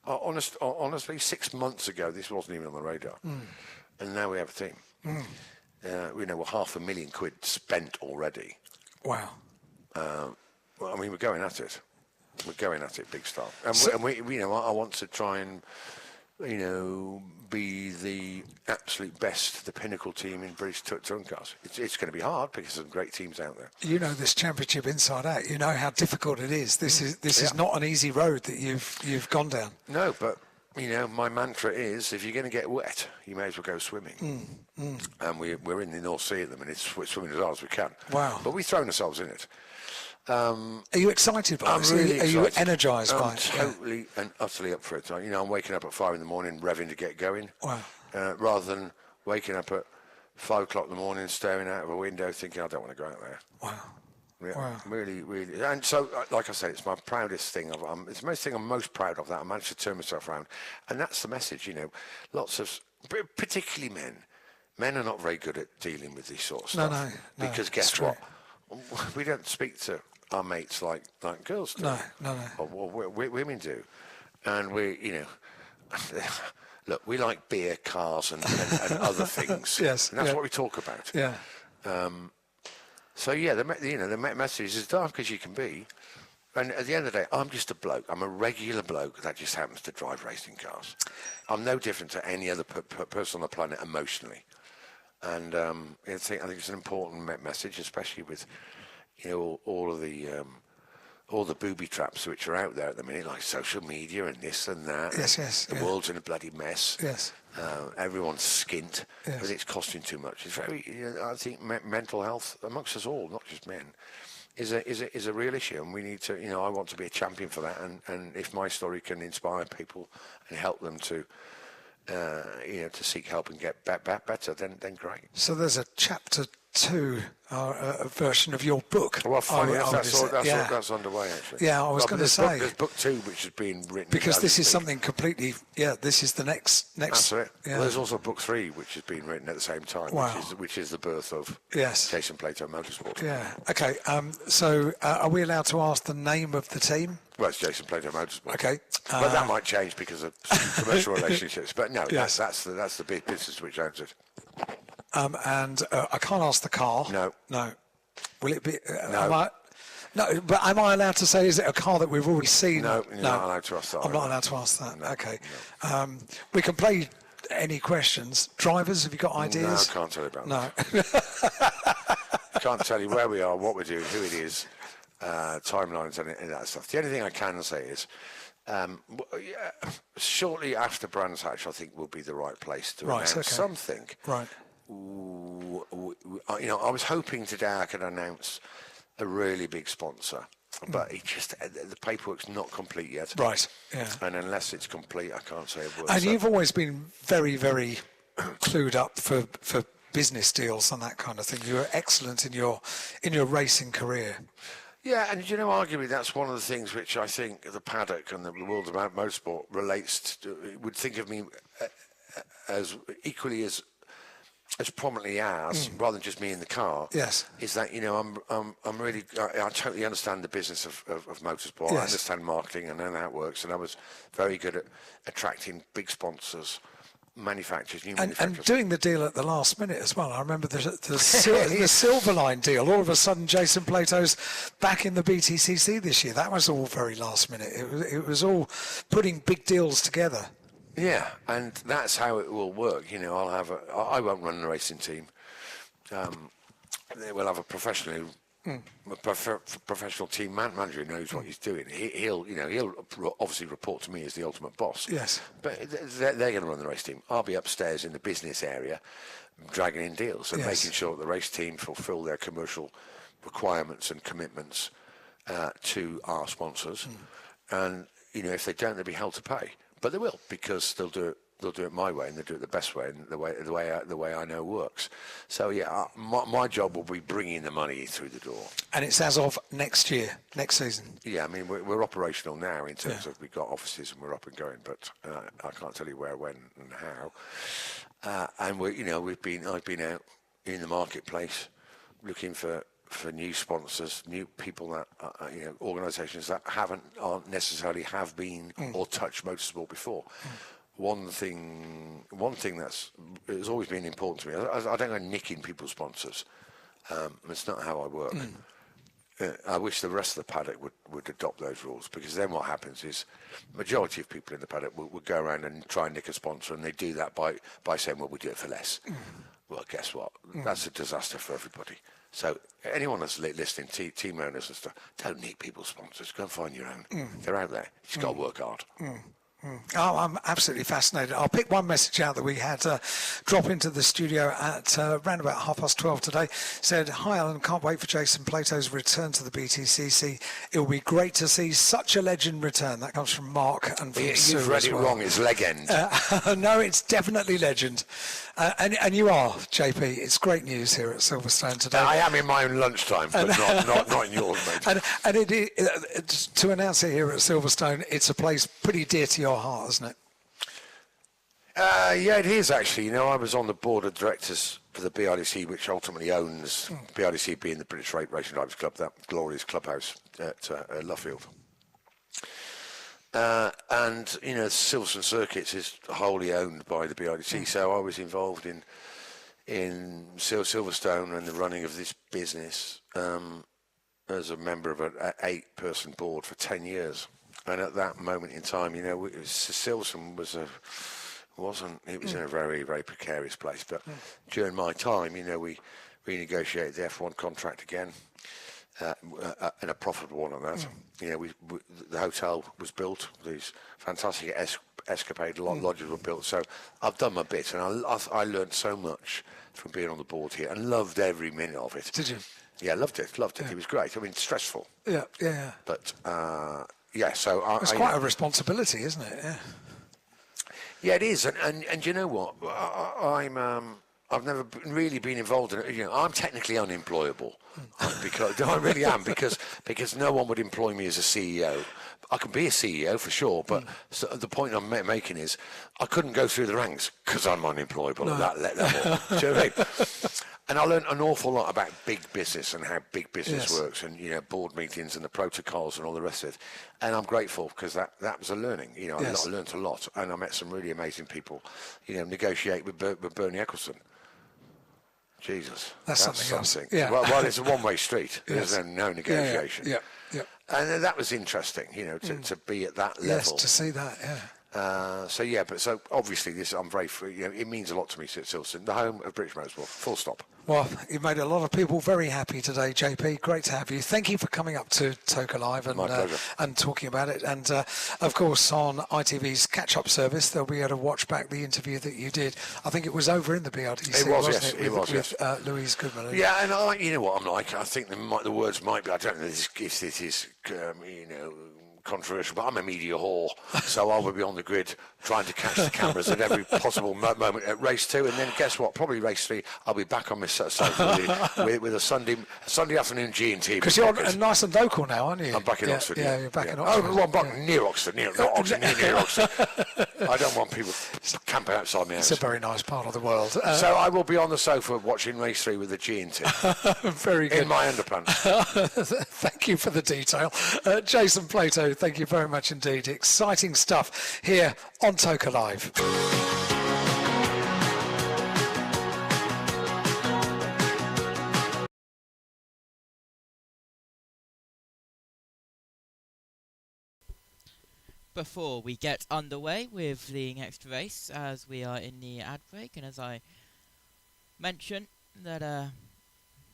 honestly, 6 months ago, this wasn't even on the radar. And now we have a team. We're £500,000 spent already. Wow. We're going at it. We're going at it big style. And, I want to try and, be the absolute best, the pinnacle team in British touring cars. It's going to be hard because there's some great teams out there. You know this championship inside out. You know how difficult it is. This is not an easy road that you've gone down. No, but my mantra is, if you're going to get wet, you may as well go swimming. And we're in the North Sea at the minute, swimming as hard as we can. Wow. But we've thrown ourselves in it. Are you excited by it? Really Are you energised by it? I'm totally and utterly up for it. I'm waking up at 5 in the morning, revving to get going. Wow. Rather than waking up at 5 o'clock in the morning, staring out of a window, thinking, I don't want to go out there. Wow. Yeah, wow. Really, really. And so, like I said, it's my proudest thing. It's the most thing I'm most proud of, that I managed to turn myself around. And that's the message, Lots of, particularly men. Men are not very good at dealing with this sort of stuff. No. Because guess what? We don't speak to our mates like girls do. No. Or women do. And look, we like beer, cars, and other things. Yes. And that's what we talk about. Yeah. So the message is as dark as you can be, and at the end of the day, I'm just a bloke. I'm a regular bloke that just happens to drive racing cars. I'm no different to any other person on the planet emotionally, and I think it's an important message, especially with all the booby traps which are out there at the minute, like social media and this and that. Yes. The world's in a bloody mess. Yes. Everyone's skint, but it's costing too much. It's very. I think mental health amongst us all, not just men, is a real issue, and we need to. I want to be a champion for that, and if my story can inspire people and help them to, to seek help and get better, then great. So there's a chapter 2 a version of your book. Well, funny, yeah. that's underway, actually. Yeah, I was going to say. There's book 2, which has been written. Because this is something completely, this is the next. That's it. Yeah. Well, there's also book 3, which has been written at the same time, Wow. which is the birth of Jason Plato Motorsport. Yeah, okay. So are we allowed to ask the name of the team? Well, it's Jason Plato Motorsport. Okay. But that might change because of commercial relationships. But no, Yes. that's the big business which owns it. And I can't ask the car. No. Will it be? No. No, but am I allowed to say, is it a car that we've already seen? No, you're not allowed to ask that. I'm not allowed to ask that. Okay. We can play any questions. Drivers, have you got ideas? No, I can't tell you about that. I can't tell you where we are, what we're doing, who it is, timelines and that stuff. The only thing I can say is shortly after Brands Hatch, I think will be the right place to announce something. Right. I was hoping today I could announce a really big sponsor, but the paperwork's not complete yet. Right. Yeah. And unless it's complete, I can't say a word. And you've always been very, very clued up for business deals and that kind of thing. You were excellent in your racing career. Yeah, and arguably that's one of the things which I think the paddock and the world of motorsport relates to, would think of me as equally as prominently as, rather than just me in the car. Yes. Is that I'm really I totally understand the business of motorsport. Yes. I understand marketing and I know how it works, and I was very good at attracting big sponsors. New manufacturers. And doing the deal at the last minute as well. I remember the Silverline deal. All of a sudden, Jason Plato's back in the BTCC this year. That was all very last minute. It was all putting big deals together. Yeah, and that's how it will work. I won't run the racing team. We'll have a professional team manager who knows what he's doing. He'll obviously report to me as the ultimate boss. Yes. But they're going to run the race team. I'll be upstairs in the business area, dragging in deals and making sure that the race team fulfil their commercial requirements and commitments to our sponsors. And if they don't, they'll be held to pay. But they will, because they'll do it my way, and they'll do it the best way, and the way I know works. So my job will be bringing the money through the door. And it's as of next year, next season. Yeah, I mean we're operational now in terms of we've got offices and we're up and going, but I can't tell you where, when, and how. And I've been out in the marketplace looking for new sponsors, new people that organisations that aren't necessarily have been or touched motorsport before. One thing that's has always been important to me. I don't go nicking people's sponsors. It's not how I work. I wish the rest of the paddock would adopt those rules, because then what happens is majority of people in the paddock would go around and try and nick a sponsor, and they do that by saying, well, we do it for less. Well, guess what? That's a disaster for everybody. So anyone that's listening, team owners and stuff, don't need people's sponsors. Go and find your own. They're out there. You've got to work hard. Oh, I'm absolutely fascinated. I'll pick one message out that we had drop into the studio at around about 12:30 today. Said, "Hi Alan, can't wait for Jason Plato's return to the BTCC. It will be great to see such a legend return." That comes from Mark and from Sue. You've read it wrong. It's legend. No, it's definitely legend. And you are, JP. It's great news here at Silverstone today. I am in my own lunchtime, but not in yours, mate. And to announce it here at Silverstone, it's a place pretty dear to your heart, isn't it? Yeah, it is actually. I was on the board of directors for the BRDC, which ultimately owns BRDC, being the British Racing Drivers Club, that glorious clubhouse at Luffield. And Silverstone Circuits is wholly owned by the BRDC, so I was involved in Silverstone and the running of this business as a member of an 8-person board for 10 years. And at that moment in time, Silverstone was in a very, very precarious place. But during my time, we renegotiated the F1 contract again, and a profitable one on that. The hotel was built. These fantastic Escapade lodges were built. So I've done my bit, and I learned so much from being on the board here, and loved every minute of it. Did you? Yeah, loved it. Yeah. It was great. I mean, stressful. Yeah. But so it's quite a responsibility, isn't it? Yeah. Yeah, it is. And you know what? I've never really been involved in it. You know, I'm technically unemployable because I really am because no one would employ me as a CEO. I can be a CEO for sure, but so the point I'm making is I couldn't go through the ranks because I'm unemployable at that level. Do you know what I mean? And I learned an awful lot about big business and how big business works, and you know, board meetings and the protocols and all the rest of it. And I'm grateful because that was a learning. You know, I learned a lot, and I met some really amazing people. You know, negotiate with Bernie Ecclestone. Jesus, that's something else. Yeah. Well, it's a one-way street. There's no negotiation. Yeah. And that was interesting. You know, to be at that level. Yes, to see that. Yeah. So obviously I'm very free. You know, it means a lot to me, Silverstone, the home of British Motorsport. Full stop. Well, you've made a lot of people very happy today, JP. Great to have you. Thank you for coming up to Toka Live and talking about it. And of course, on ITV's catch-up service, they'll be able to watch back the interview that you did. I think it was over in the BRTC. It was, wasn't yes. With Louise Goodman. Yeah, and you know what I'm like. I think the words might be. I don't know if this is you know, controversial, but I'm a media whore, so I will be on the grid trying to catch the cameras at every possible moment at race 2, and then guess what? Probably race 3, I'll be back on my sofa with a Sunday afternoon G&T. Because you're nice and local now, aren't you? I'm back in Oxford. Yeah, you're back in Oxford. Oh, well, I'm back near Oxford, near Oxford. I don't want people camping outside my house. It's a very nice part of the world. So I will be on the sofa watching race 3 with the G&T. Very good. In my underpants. Thank you for the detail. Jason Plato, thank you very much indeed. Exciting stuff here on Toka Live. Before we get underway with the next race, as we are in the ad break, and as I mentioned that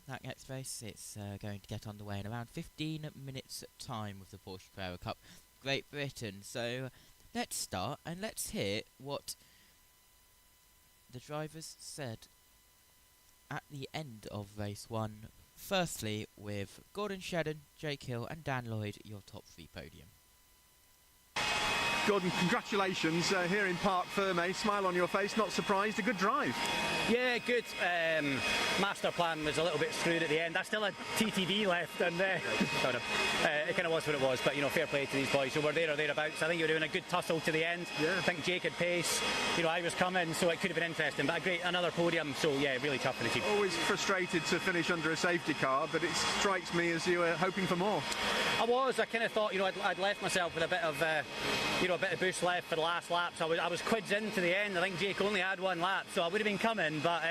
that next race, it's going to get underway in around 15 minutes time with the Porsche Carrera Cup Great Britain. So let's start and let's hear what the drivers said at the end of race 1. Firstly, with Gordon Shedden, Jake Hill and Dan Lloyd, your top 3 podium. Gordon, congratulations here in Parc Fermé. Smile on your face, not surprised, a good drive. Yeah, good. Master plan was a little bit screwed at the end. I still had TTD left, and it kind of was what it was. But you know, fair play to these boys who were there or thereabouts. I think you were doing a good tussle to the end. Yeah. I think Jake had pace. You know, I was coming, so it could have been interesting. But another podium. So yeah, really tough for the team. Always frustrated to finish under a safety car, but it strikes me as you were hoping for more. I was. I kind of thought, you know, I'd left myself with a bit of, you know, a bit of boost left for the last lap. So I was quids into the end. I think Jake only had 1 lap, so I would have been coming. But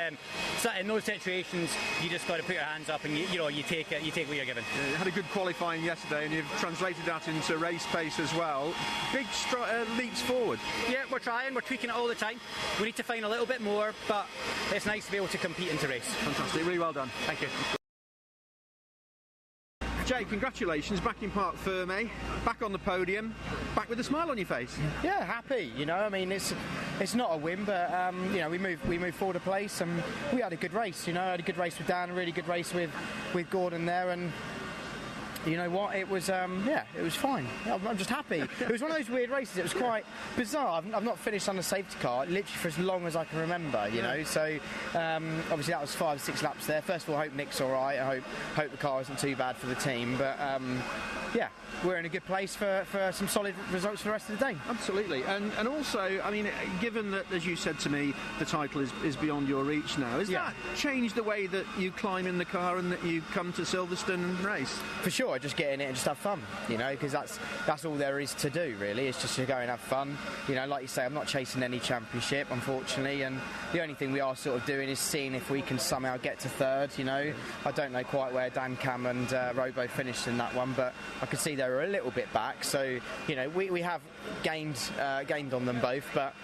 in those situations, you just got to put your hands up and you take it. You take what you're given. You had a good qualifying yesterday, and you've translated that into race pace as well. Big leaps forward. Yeah, we're trying. We're tweaking it all the time. We need to find a little bit more, but it's nice to be able to compete into race. Fantastic. Really well done. Thank you. Jay, congratulations, back in Parc Fermé, back on the podium, back with a smile on your face. Yeah, happy. You know, I mean, it's not a win, but you know, we moved forward a place, and we had a good race. You know, I had a good race with Dan, a really good race with Gordon there, and you know what? It was yeah, it was fine. I'm just happy. It was one of those weird races. It was quite bizarre. I've not finished on a safety car literally for as long as I can remember. You know, so obviously that was 5 or 6 laps there. First of all, I hope Nick's all right. I hope the car isn't too bad for the team. But yeah, we're in a good place for some solid results for the rest of the day. Absolutely, and also, I mean, given that, as you said to me, the title is beyond your reach now, has that changed the way that you climb in the car and that you come to Silverstone and race? For sure, just get in it and just have fun, you know, because that's all there is to do, really. It's just to go and have fun. You know, like you say, I'm not chasing any championship, unfortunately, and the only thing we are sort of doing is seeing if we can somehow get to 3rd, you know. I don't know quite where Dan, Cam and Robo finished in that one, but I could see they were a little bit back, so, you know, we have gained on them both, but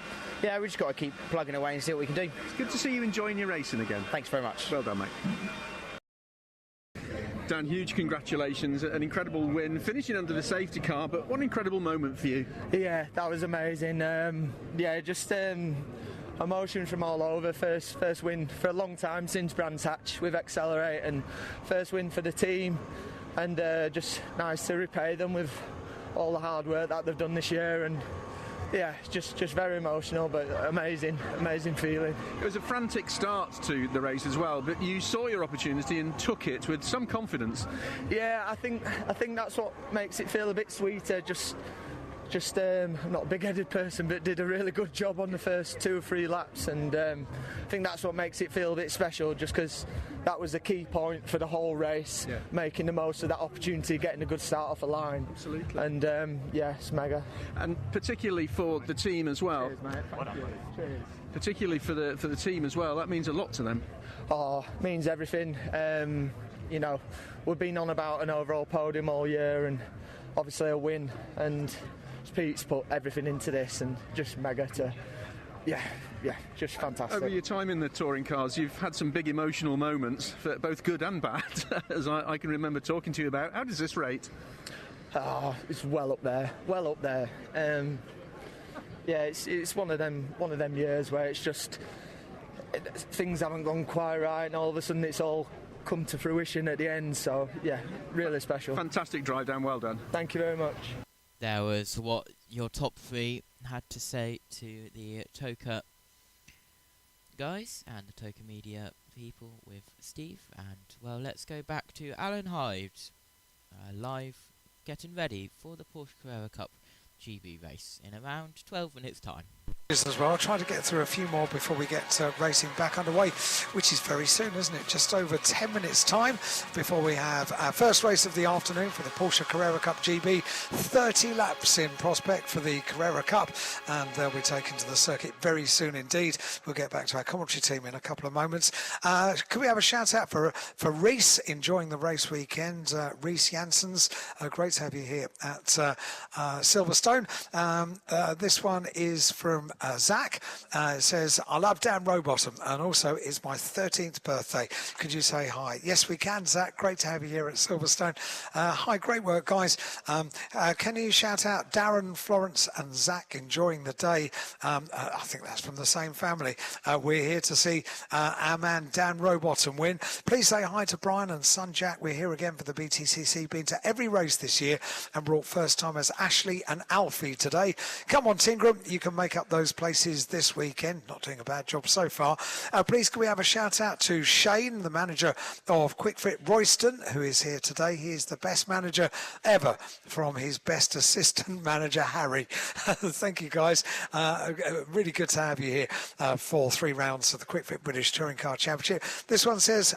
yeah, we just got to keep plugging away and see what we can do. It's good to see you enjoying your racing again. Thanks very much. Well done, mate. Dan, huge congratulations, an incredible win, finishing under the safety car, but what an incredible moment for you. Yeah, that was amazing. Yeah, just emotion from all over. First win for a long time since Brands Hatch with Accelerate, and first win for the team, and just nice to repay them with all the hard work that they've done this year, and yeah, just very emotional, but amazing feeling. It was a frantic start to the race as well, but you saw your opportunity and took it with some confidence. Yeah, I think that's what makes it feel a bit sweeter. I'm not a big-headed person, but did a really good job on the first 2 or 3 laps, and I think that's what makes it feel a bit special, just because that was the key point for the whole race, making the most of that opportunity, getting a good start off the line. Absolutely. And yeah, it's mega. And particularly for the team as well. Cheers, mate. Thank you. Cheers. Particularly for the team as well, that means a lot to them. Oh, means everything. You know, we've been on about an overall podium all year, and obviously a win, and Pete's put everything into this, and just mega to, yeah, just fantastic. Over your time in the touring cars, you've had some big emotional moments, for both good and bad, as I can remember talking to you about. How does this rate? Oh, it's well up there. Yeah, it's one of them years where it's just things haven't gone quite right, and all of a sudden it's all come to fruition at the end. So yeah, really special. Fantastic drive down. Well done. Thank you very much. There was what your top 3 had to say to the Toka guys and the Toka Media people with Steve. And, well, let's go back to Alan Hyde, live, getting ready for the Porsche Carrera Cup GB race in around 12 minutes' time. As well, try to get through a few more before we get racing back underway, which is very soon, isn't it? Just over 10 minutes time before we have our first race of the afternoon for the Porsche Carrera Cup GB. 30 laps in prospect for the Carrera Cup, and they'll be taken to the circuit very soon indeed. We'll get back to our commentary team in a couple of moments. Could we have a shout out for Reese enjoying the race weekend? Reese Janssens, great to have you here at Silverstone. This one is from Zach. It says, I love Dan Rowbottom, and also it's my 13th birthday. Could you say hi? Yes, we can, Zach. Great to have you here at Silverstone. Hi, great work, guys. Can you shout out Darren, Florence and Zach enjoying the day? I think that's from the same family. We're here to see our man Dan Rowbottom win. Please say hi to Brian and son Jack. We're here again for the BTCC. Been to every race this year and brought first timers Ashley and Alfie today. Come on, Tingram, you can make up those places this weekend. Not doing a bad job so far. Please can we have a shout out to Shane, the manager of QuickFit Royston, who is here today. He is the best manager ever from his best assistant manager Harry. Thank you, guys. Really good to have you here for 3 rounds of the QuickFit British Touring Car Championship. This one says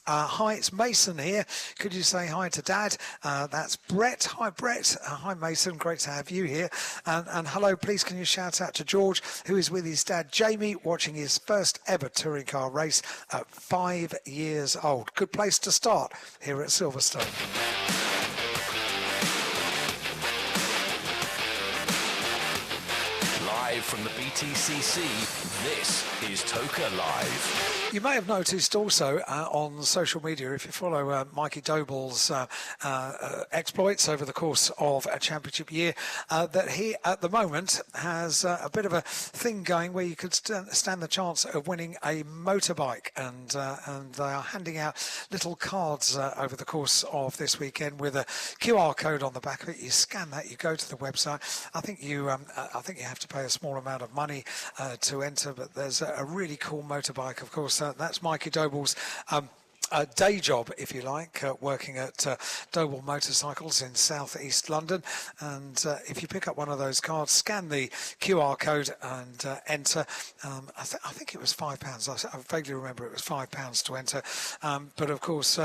hi, it's Mason here. Could you say hi to Dad? That's Brett. Hi, Brett. Hi, Mason. Great to have you here. And hello, please can you shout out to George, who is with his dad, Jamie, watching his first ever touring car race at 5 years old. Good place to start here at Silverstone. Live from the BTCC, this is Toka Live. You may have noticed also on social media, if you follow Mikey Doble's exploits over the course of a championship year, that he at the moment has a bit of a thing going where you could stand the chance of winning a motorbike, and they are handing out little cards over the course of this weekend with a QR code on the back of it. You scan that, you go to the website. I think you have to pay a small amount of money to enter, but there's a really cool motorbike, of course. That's Mikey Doble's day job, if you like, working at Doble Motorcycles in South East London. And if you pick up one of those cards, scan the QR code and enter. I think it was £5. I vaguely remember it was £5 to enter. But of course,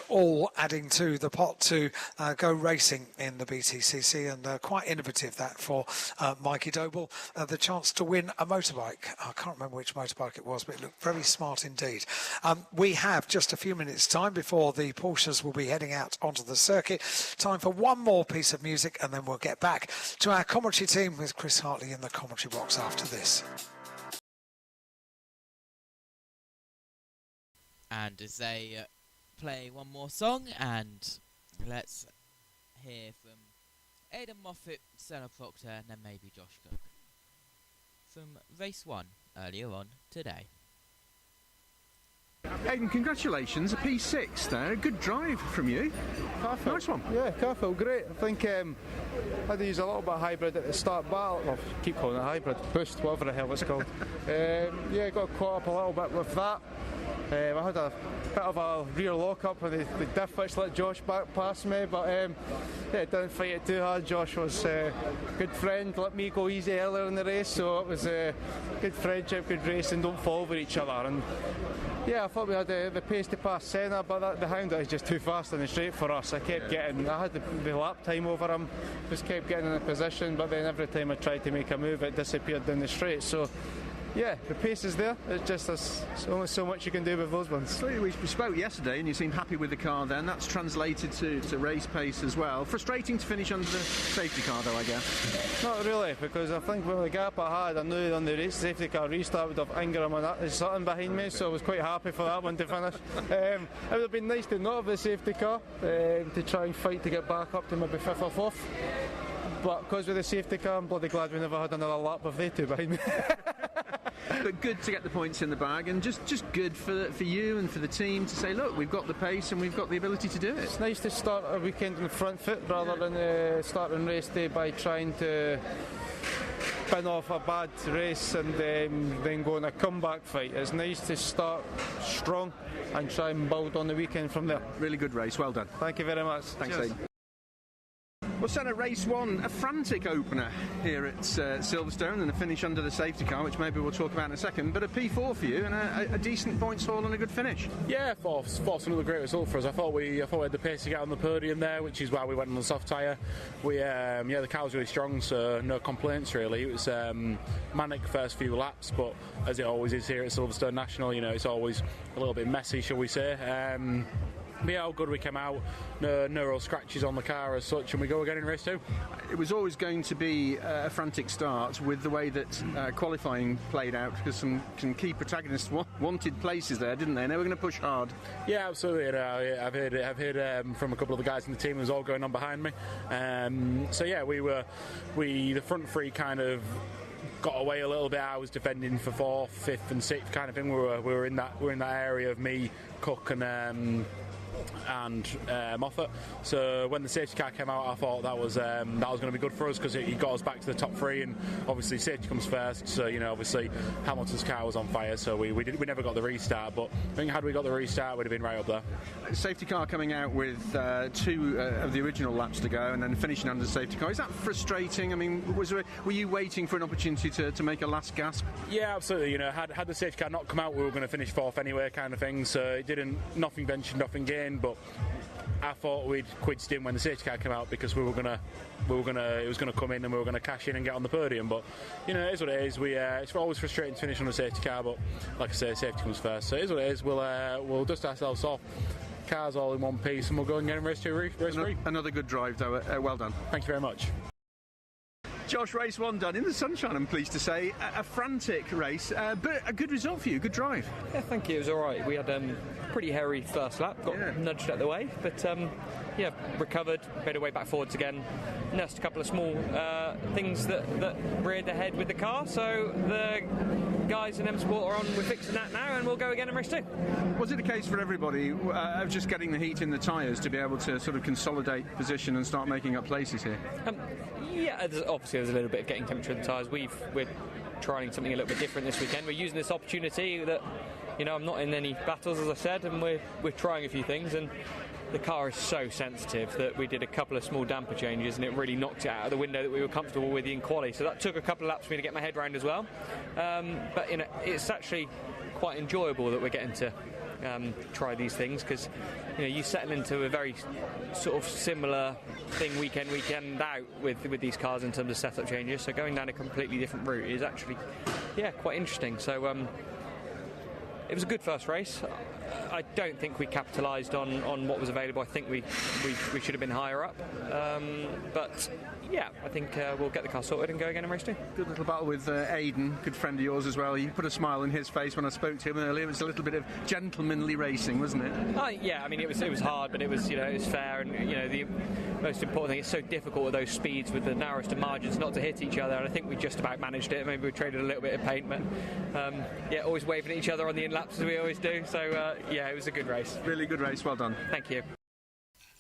all adding to the pot to go racing in the BTCC, and quite innovative that for Mikey Doble. The chance to win a motorbike. I can't remember which motorbike it was, but it looked very smart indeed. We have just a few minutes time before the Porsches will be heading out onto the circuit. Time for one more piece of music, and then we'll get back to our commentary team with Chris Hartley in the commentary box after this. And as they play one more song, and let's hear from Aidan Moffat, Senna Proctor, and then maybe Josh Cook from race 1 earlier on today. Aidan, congratulations, a P6 there, a good drive from you. Carfield. Nice one. Yeah, Carfield, great. I think I had to use a little bit of hybrid at the start, but well, keep calling it hybrid, boost, whatever the hell it's called. Yeah, got caught up a little bit with that. I had a bit of a rear lock-up and the diff switch let Josh back past me, but yeah, didn't fight it too hard. Josh was a good friend, let me go easy earlier in the race, so it was a good friendship, good racing, don't fall over each other. And yeah, I thought we had the pace to pass Senna, but the Hound is just too fast in the straight for us. I had the lap time over him, just kept getting in a position, but then every time I tried to make a move, it disappeared down the straight. So yeah, the pace is there. It's just there's only so much you can do with those ones. We spoke yesterday and you seemed happy with the car then. That's translated to race pace as well. Frustrating to finish under the safety car though, I guess. Not really, because I think with the gap I had, I knew on the safety car restart would have Ingram and Sutton behind me, so I was quite happy for that one to finish. It would have been nice to not have the safety car, to try and fight to get back up to maybe 5th or 4th. But because with the safety car, I'm bloody glad we never had another lap with they two behind me. But good to get the points in the bag, and just good for you and for the team to say, look, we've got the pace and we've got the ability to do it. It's nice to start a weekend on the front foot rather than starting race day by trying to bin off a bad race and then go on a comeback fight. It's nice to start strong and try and build on the weekend from there. Really good race, well done. Thank you very much. Thanks, Aidan. Well, Senna, race one, a frantic opener here at Silverstone and a finish under the safety car, which maybe we'll talk about in a second, but a P4 for you and a decent points haul and a good finish. Yeah, fourth's another great result for us. I thought we had the pace to get on the podium there, which is why we went on the soft tyre. The car was really strong, so no complaints really. It was manic first few laps, but as it always is here at Silverstone National, it's always a little bit messy, shall we say. Yeah, how good we came out, no real scratches on the car as such, and we go again in race 2. It was always going to be a frantic start with the way that qualifying played out, because some key protagonists wanted places there, didn't they? And they were going to push hard. Yeah, absolutely. I've heard from a couple of the guys in the team who was all going on behind me. So yeah, the front three kind of got away a little bit. I was defending for 4th, 5th and 6th kind of thing. We were in that area of me, Cook and Moffat. So when the safety car came out, I thought that was going to be good for us, because it got us back to the top 3, and obviously safety comes first. So obviously Hamilton's car was on fire, so we never got the restart. But I think had we got the restart, we'd have been right up there. Safety car coming out with 2 of the original laps to go, and then finishing under the safety car. Is that frustrating? I mean, were you waiting for an opportunity to make a last gasp? Yeah, absolutely. Had the safety car not come out, we were going to finish 4th anyway, kind of thing. So it didn't. Nothing ventured, nothing gained. But I thought we'd quit stim when the safety car came out, because it was gonna come in and we were gonna cash in and get on the podium. But it is what it is. It's always frustrating to finish on the safety car, but like I say, safety comes first. So it is what it is. We'll dust ourselves off. Cars all in one piece, and we'll go and get in race 2, race 3. Another good drive, though. Well done. Thank you very much. Josh, race 1 done in the sunshine, I'm pleased to say. A frantic race, but a good result for you, good drive. Yeah, thank you, it was alright. We had pretty hairy first lap, got nudged out the way, but recovered, made our way back forwards again, nursed a couple of small things that reared their head with the car, so the guys in M Sport are on, we're fixing that now, and we'll go again in race 2. Was it a case for everybody of just getting the heat in the tyres to be able to sort of consolidate position and start making up places here? Yeah, obviously there's a little bit of getting temperature in the tyres. We're trying something a little bit different this weekend. We're using this opportunity that, I'm not in any battles, as I said, and we're trying a few things, and the car is so sensitive that we did a couple of small damper changes and it really knocked it out of the window that we were comfortable with in quali. So that took a couple of laps for me to get my head around as well. But it's actually quite enjoyable that we're getting to try these things, because you settle into a very sort of similar thing weekend out with these cars in terms of setup changes. So going down a completely different route is actually quite interesting. So it was a good first race. I don't think we capitalised on what was available. I think we should have been higher up. But yeah, I think we'll get the car sorted and go again in race 2. Good little battle with Aidan, good friend of yours as well. You put a smile on his face when I spoke to him earlier. It was a little bit of gentlemanly racing, wasn't it? Yeah, I mean it was hard, but it was it was fair, and the most important thing, it's so difficult at those speeds with the narrowest of margins not to hit each other, and I think we just about managed it. Maybe we traded a little bit of paint, but always waving at each other on the laps as we always do. So yeah, it was a good race. Really good race. Well done. Thank you.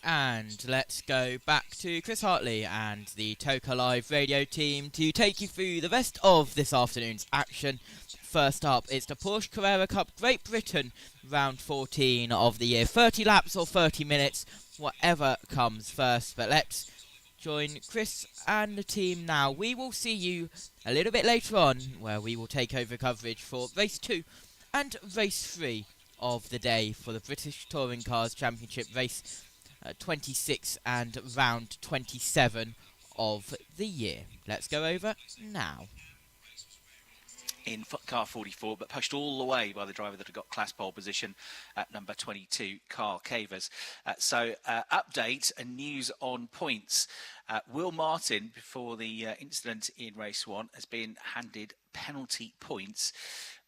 And let's go back to Chris Hartley and the Toka Live radio team to take you through the rest of this afternoon's action. First up, it's the Porsche Carrera Cup Great Britain round 14 of the year. 30 laps or 30 minutes, whatever comes first. But let's join Chris and the team now. We will see you a little bit later on, where we will take over coverage for race 2 and race 3 of the day for the British Touring Cars Championship race 26 and round 27 of the year. Let's go over now. In car 44, but pushed all the way by the driver that had got class pole position at number 22, Carl Cavers. Update and news on points. Will Martin, before the incident in race 1, has been handed penalty points,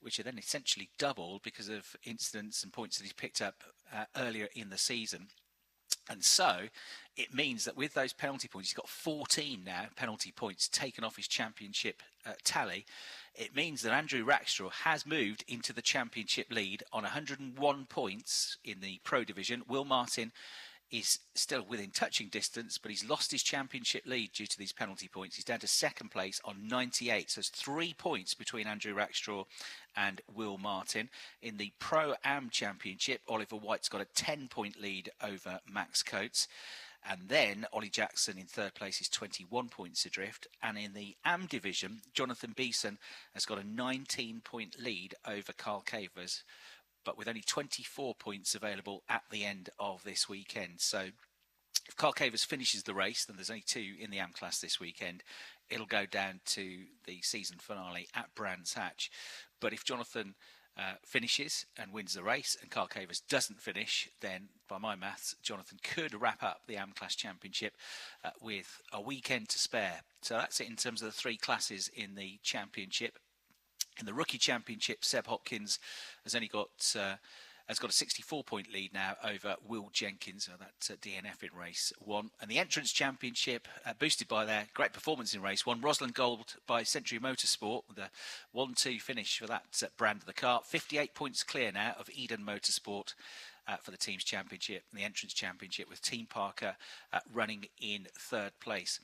which are then essentially doubled because of incidents and points that he's picked up earlier in the season. And so it means that with those penalty points, he's got 14 now penalty points taken off his championship tally. It means that Andrew Rackstraw has moved into the championship lead on 101 points in the Pro Division. Will Martin is still within touching distance, but he's lost his championship lead due to these penalty points. He's down to second place on 98. So there's 3 points between Andrew Rackstraw and Will Martin. In the Pro-Am Championship, Oliver White's got a 10-point lead over Max Coates. And then Ollie Jackson in third place is 21 points adrift. And in the Am division, Jonathan Beeson has got a 19-point lead over Carl Cavers, but with only 24 points available at the end of this weekend. So if Carl Cavers finishes the race, then there's only 2 in the Am class this weekend. It'll go down to the season finale at Brands Hatch. But if Jonathan finishes and wins the race and Carl Cavers doesn't finish, then by my maths, Jonathan could wrap up the Am Class Championship with a weekend to spare. So that's it in terms of the 3 classes in the championship. In the Rookie Championship, Seb Hopkins has only got a 64-point lead now over Will Jenkins, that DNF in race 1. And the Entrance Championship, boosted by their great performance in race 1, Rosalind Gold by Century Motorsport with a 1-2 finish for that brand of the car. 58 points clear now of Eden Motorsport for the Teams Championship and the Entrance Championship, with Team Parker running in third place.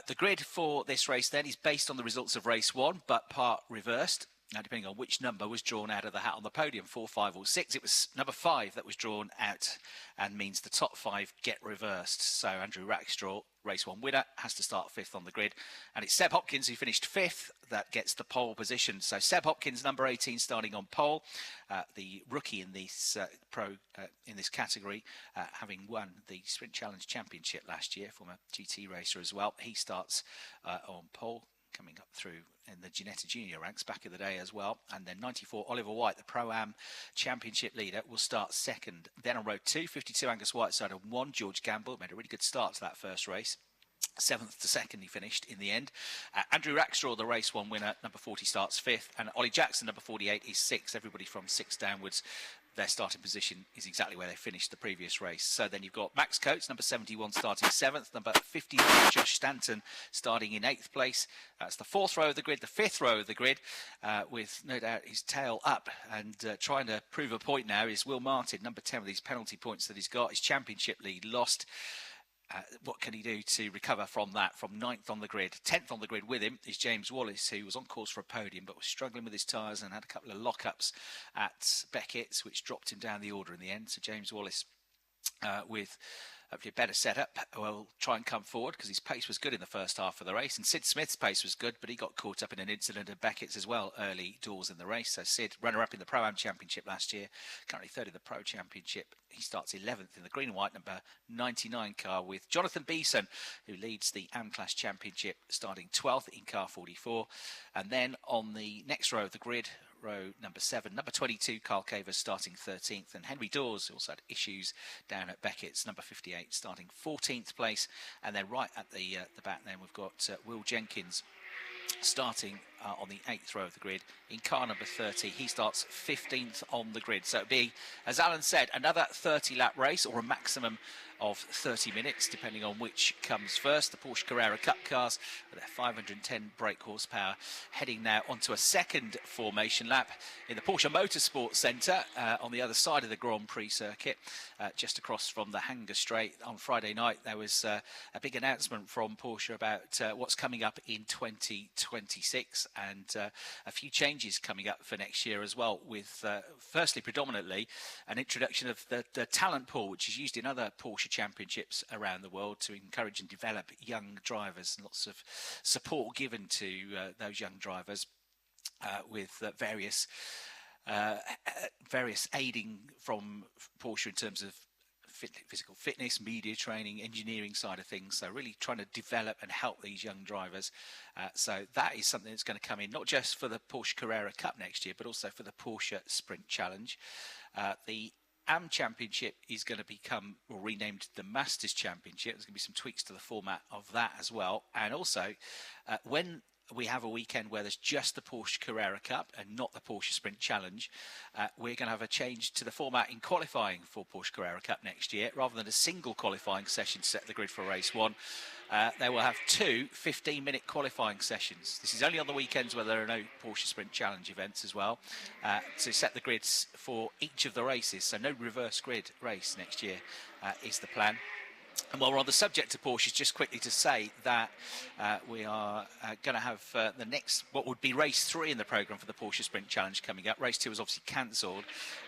The grid for this race then is based on the results of race 1, but part reversed. Now, depending on which number was drawn out of the hat on the podium, 4, 5 or 6, it was number 5 that was drawn out, and means the top 5 get reversed. So Andrew Rackstraw, race 1 winner, has to start 5th on the grid, and it's Seb Hopkins who finished 5th that gets the pole position. So Seb Hopkins, number 18, starting on pole, the rookie in this in this category, having won the Sprint Challenge Championship last year, former GT racer as well. He starts on pole, coming up through in the Ginetta Junior ranks back in the day as well. And then 94, Oliver White, the Pro-Am Championship leader, will start 2nd. Then on row 2, 52, Angus Whiteside, and 1, George Gamble, made a really good start to that first race. 7th to 2nd he finished in the end. Andrew Rackstraw, the race 1 winner, number 40, starts 5th. And Ollie Jackson, number 48, is 6th. Everybody from 6 downwards, their starting position is exactly where they finished the previous race. So then you've got Max Coates, number 71, starting 7th. Number 59, Josh Stanton, starting in 8th place. That's the 4th row of the grid, the 5th row of the grid, with no doubt his tail up and trying to prove a point now is Will Martin, number 10, with these penalty points that he's got. His championship lead lost. What can he do to recover from that? From 9th on the grid. 10th on the grid with him is James Wallace, who was on course for a podium but was struggling with his tyres and had a couple of lockups at Beckett's, which dropped him down the order in the end. So James Wallace, with hopefully a better setup, will try and come forward, because his pace was good in the first half of the race, and Sid Smith's pace was good, but he got caught up in an incident at Beckett's as well early doors in the race. So Sid, runner-up in the Pro-Am Championship last year, currently 3rd in the Pro Championship. He starts 11th in the green and white number 99 car, with Jonathan Beeson, who leads the Am Class Championship, starting 12th in car 44. And then on the next row of the grid, row number 7, number 22, Carl Cavers, starting 13th, and Henry Dawes also had issues down at Beckett's, number 58, starting 14th place. And then right at the back then we've got Will Jenkins starting on the 8th row of the grid in car number 30. He starts 15th on the grid. So it'll be, as Alan said, another 30-lap race, or a maximum of 30 minutes, depending on which comes first. The Porsche Carrera Cup cars with their 510 brake horsepower heading now onto a second formation lap in the Porsche Motorsports Centre on the other side of the Grand Prix circuit, just across from the Hangar Straight. On Friday night, there was a big announcement from Porsche about what's coming up in 2026, and a few changes coming up for next year as well, with firstly, predominantly, an introduction of the talent pool, which is used in other Porsche championships around the world to encourage and develop young drivers, and lots of support given to those young drivers with various aiding from Porsche in terms of physical fitness, media training, engineering side of things. So really trying to develop and help these young drivers. So that is something that's going to come in, not just for the Porsche Carrera Cup next year, but also for the Porsche Sprint Challenge. The AM Championship is going to become, or renamed, the Masters Championship. There's going to be some tweaks to the format of that as well. And also, when we have a weekend where there's just the Porsche Carrera Cup and not the Porsche Sprint Challenge, we're going to have a change to the format in qualifying for Porsche Carrera Cup next year. Rather than a single qualifying session to set the grid for race one, they will have two 15-minute qualifying sessions. This is only on the weekends where there are no Porsche Sprint Challenge events as well, to set the grids for each of the races. So no reverse grid race next year is the plan. And while we're on the subject of Porsches, just quickly to say that we are going to have the next, what would be race 3 in the programme for the Porsche Sprint Challenge coming up. Race 2 was obviously cancelled,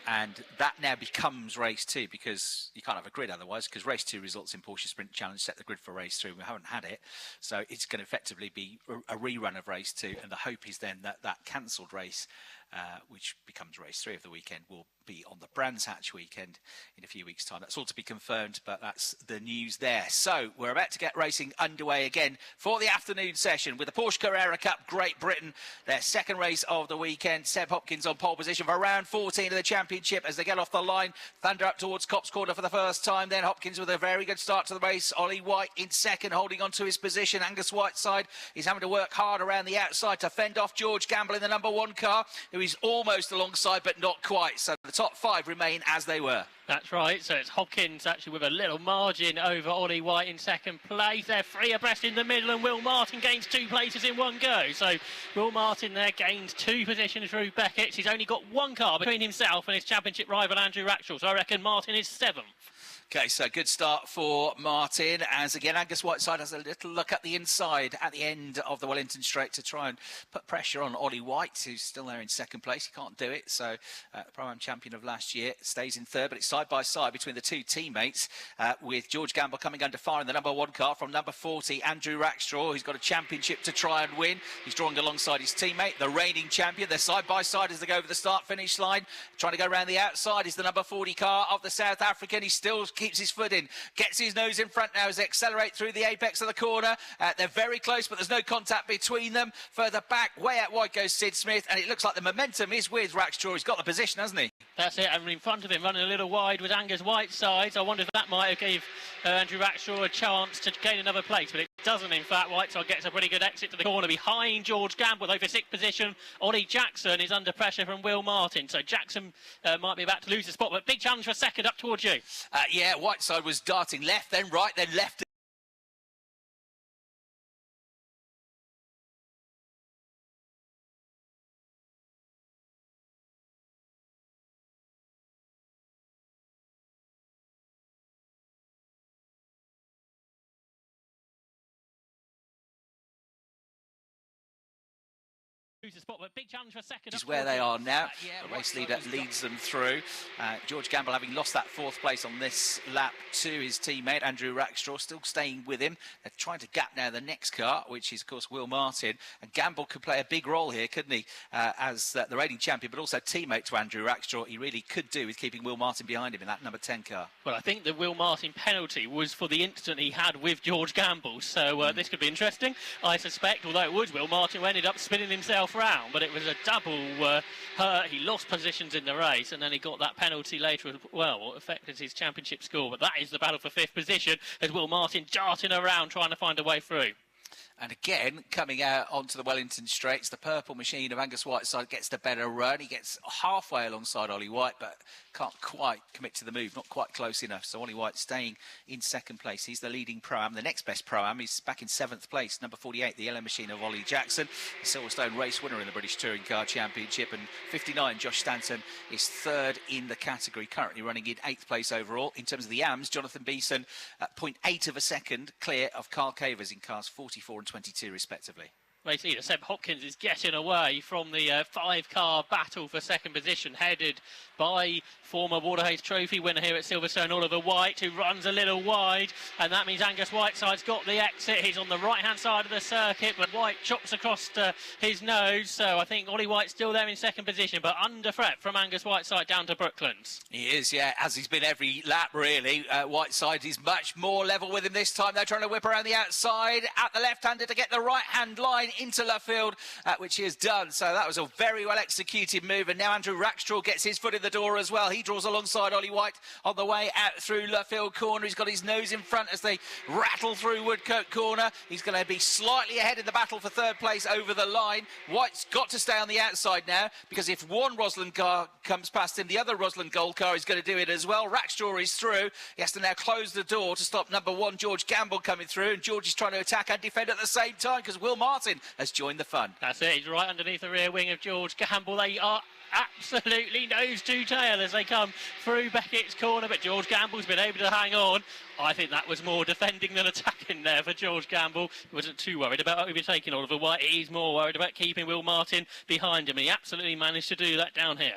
and that now becomes race 2, because you can't have a grid otherwise, because race 2 results in Porsche Sprint Challenge set the grid for race 3. We haven't had it, so it's going to effectively be a rerun of race 2, and the hope is then that that cancelled race, which becomes race 3 of the weekend, will be on the Brands Hatch weekend in a few weeks' time. That's all to be confirmed, but that's the news there. So we're about to get racing underway again for the afternoon session with the Porsche Carrera Cup Great Britain, their second race of the weekend. Seb Hopkins on pole position for round 14 of the championship as they get off the line. Thunder up towards Copse Corner for the first time. Then Hopkins with a very good start to the race. Ollie White in second, holding on to his position. Angus Whiteside is having to work hard around the outside to fend off George Gamble in the number 1 car, who is almost alongside but not quite. So the top 5 remain as they were. That's right, so it's Hopkins actually with a little margin over Ollie White in second place. They're 3 abreast in the middle, and Will Martin gains 2 places in one go. So Will Martin there gains 2 positions through Beckett. He's only got 1 car between himself and his championship rival Andrew Rackstraw, so I reckon Martin is 7th. Okay, so good start for Martin, as again Angus Whiteside has a little look at the inside at the end of the Wellington Straight to try and put pressure on Ollie White, who's still there in second place. He can't do it, so Pro-Am champion of last year stays in third, but it's side by side between the 2 teammates, with George Gamble coming under fire in the number 1 car from number 40, Andrew Rackstraw, who's got a championship to try and win. He's drawing alongside his teammate, the reigning champion. They're side by side as they go over the start-finish line. Trying to go around the outside is the number 40 car of the South African. He still keeps his foot in, gets his nose in front now as they accelerate through the apex of the corner. They're very close, but there's no contact between them. Further back, way out wide goes Sid Smith, and it looks like the momentum is with Rackstraw. He's got the position, hasn't he? That's it, and in front of him, running a little wide, with Angus Whiteside. I wonder if that might have gave Andrew Rackstraw a chance to gain another place, but it doesn't. In fact, Whiteside gets a pretty good exit to the corner behind George Gamble over 6th position. Ollie Jackson is under pressure from Will Martin, so Jackson might be about to lose the spot, but big challenge for second up towards you. Yeah, Whiteside was darting left, then right, then left. The spot, but big challenge for second. Which is where they are now. The race leader leads them through. George Gamble having lost that 4th place on this lap to his teammate Andrew Rackstraw, still staying with him. They're trying to gap now the next car, which is of course Will Martin, and Gamble could play a big role here, couldn't he, as the reigning champion, but also teammate to Andrew Rackstraw. He really could do with keeping Will Martin behind him in that number 10 car. Well, I think the Will Martin penalty was for the incident he had with George Gamble, so this could be interesting, I suspect, although it was Will Martin who ended up spinning himself round, but it was a double hurt. He lost positions in the race, and then he got that penalty later as well, what affected his championship score. But that is the battle for 5th position, as Will Martin darting around trying to find a way through. And again, coming out onto the Wellington straights, the purple machine of Angus Whiteside gets the better run. He gets halfway alongside Ollie White, but can't quite commit to the move, not quite close enough. So Ollie White staying in second place. He's the leading Pro-Am. The next best Pro-Am is back in 7th place, number 48, the yellow machine of Ollie Jackson, the Silverstone race winner in the British Touring Car Championship. And 59, Josh Stanton, is 3rd in the category, currently running in 8th place overall. In terms of the AMs, Jonathan Beeson at 0.8 of a second clear of Carl Cavers in cars 44 and 22 respectively. Race leader Seb Hopkins is getting away from the 5-car battle for second position, headed by former Waterhays Trophy winner here at Silverstone, Oliver White, who runs a little wide, and that means Angus Whiteside's got the exit. He's on the right-hand side of the circuit, but White chops across his nose, so I think Ollie White's still there in second position, but under threat from Angus Whiteside down to Brooklands. He is, yeah, as he's been every lap, really. Whiteside is much more level with him this time. They're trying to whip around the outside at the left-hander to get the right-hand line into Luffield, which he has done. So that was a very well-executed move, and now Andrew Rackstraw gets his foot in the door as well. He draws alongside Ollie White on the way out through Luffield corner. He's got his nose in front as they rattle through Woodcote corner. He's going to be slightly ahead in the battle for 3rd place over the line. White's got to stay on the outside now, because if one Rosland car comes past him, the other Rosland Gold car is going to do it as well. Rackstraw is through. He has to now close the door to stop number 1, George Gamble, coming through, and George is trying to attack and defend at the same time because Will Martin has joined the fun. That's it. He's right underneath the rear wing of George Gamble. They are absolutely nose to tail as they come through Beckett's corner, but George Gamble's been able to hang on. I think that was more defending than attacking there for George Gamble. He wasn't too worried about overtaking Oliver White. He's more worried about keeping Will Martin behind him, and he absolutely managed to do that down here.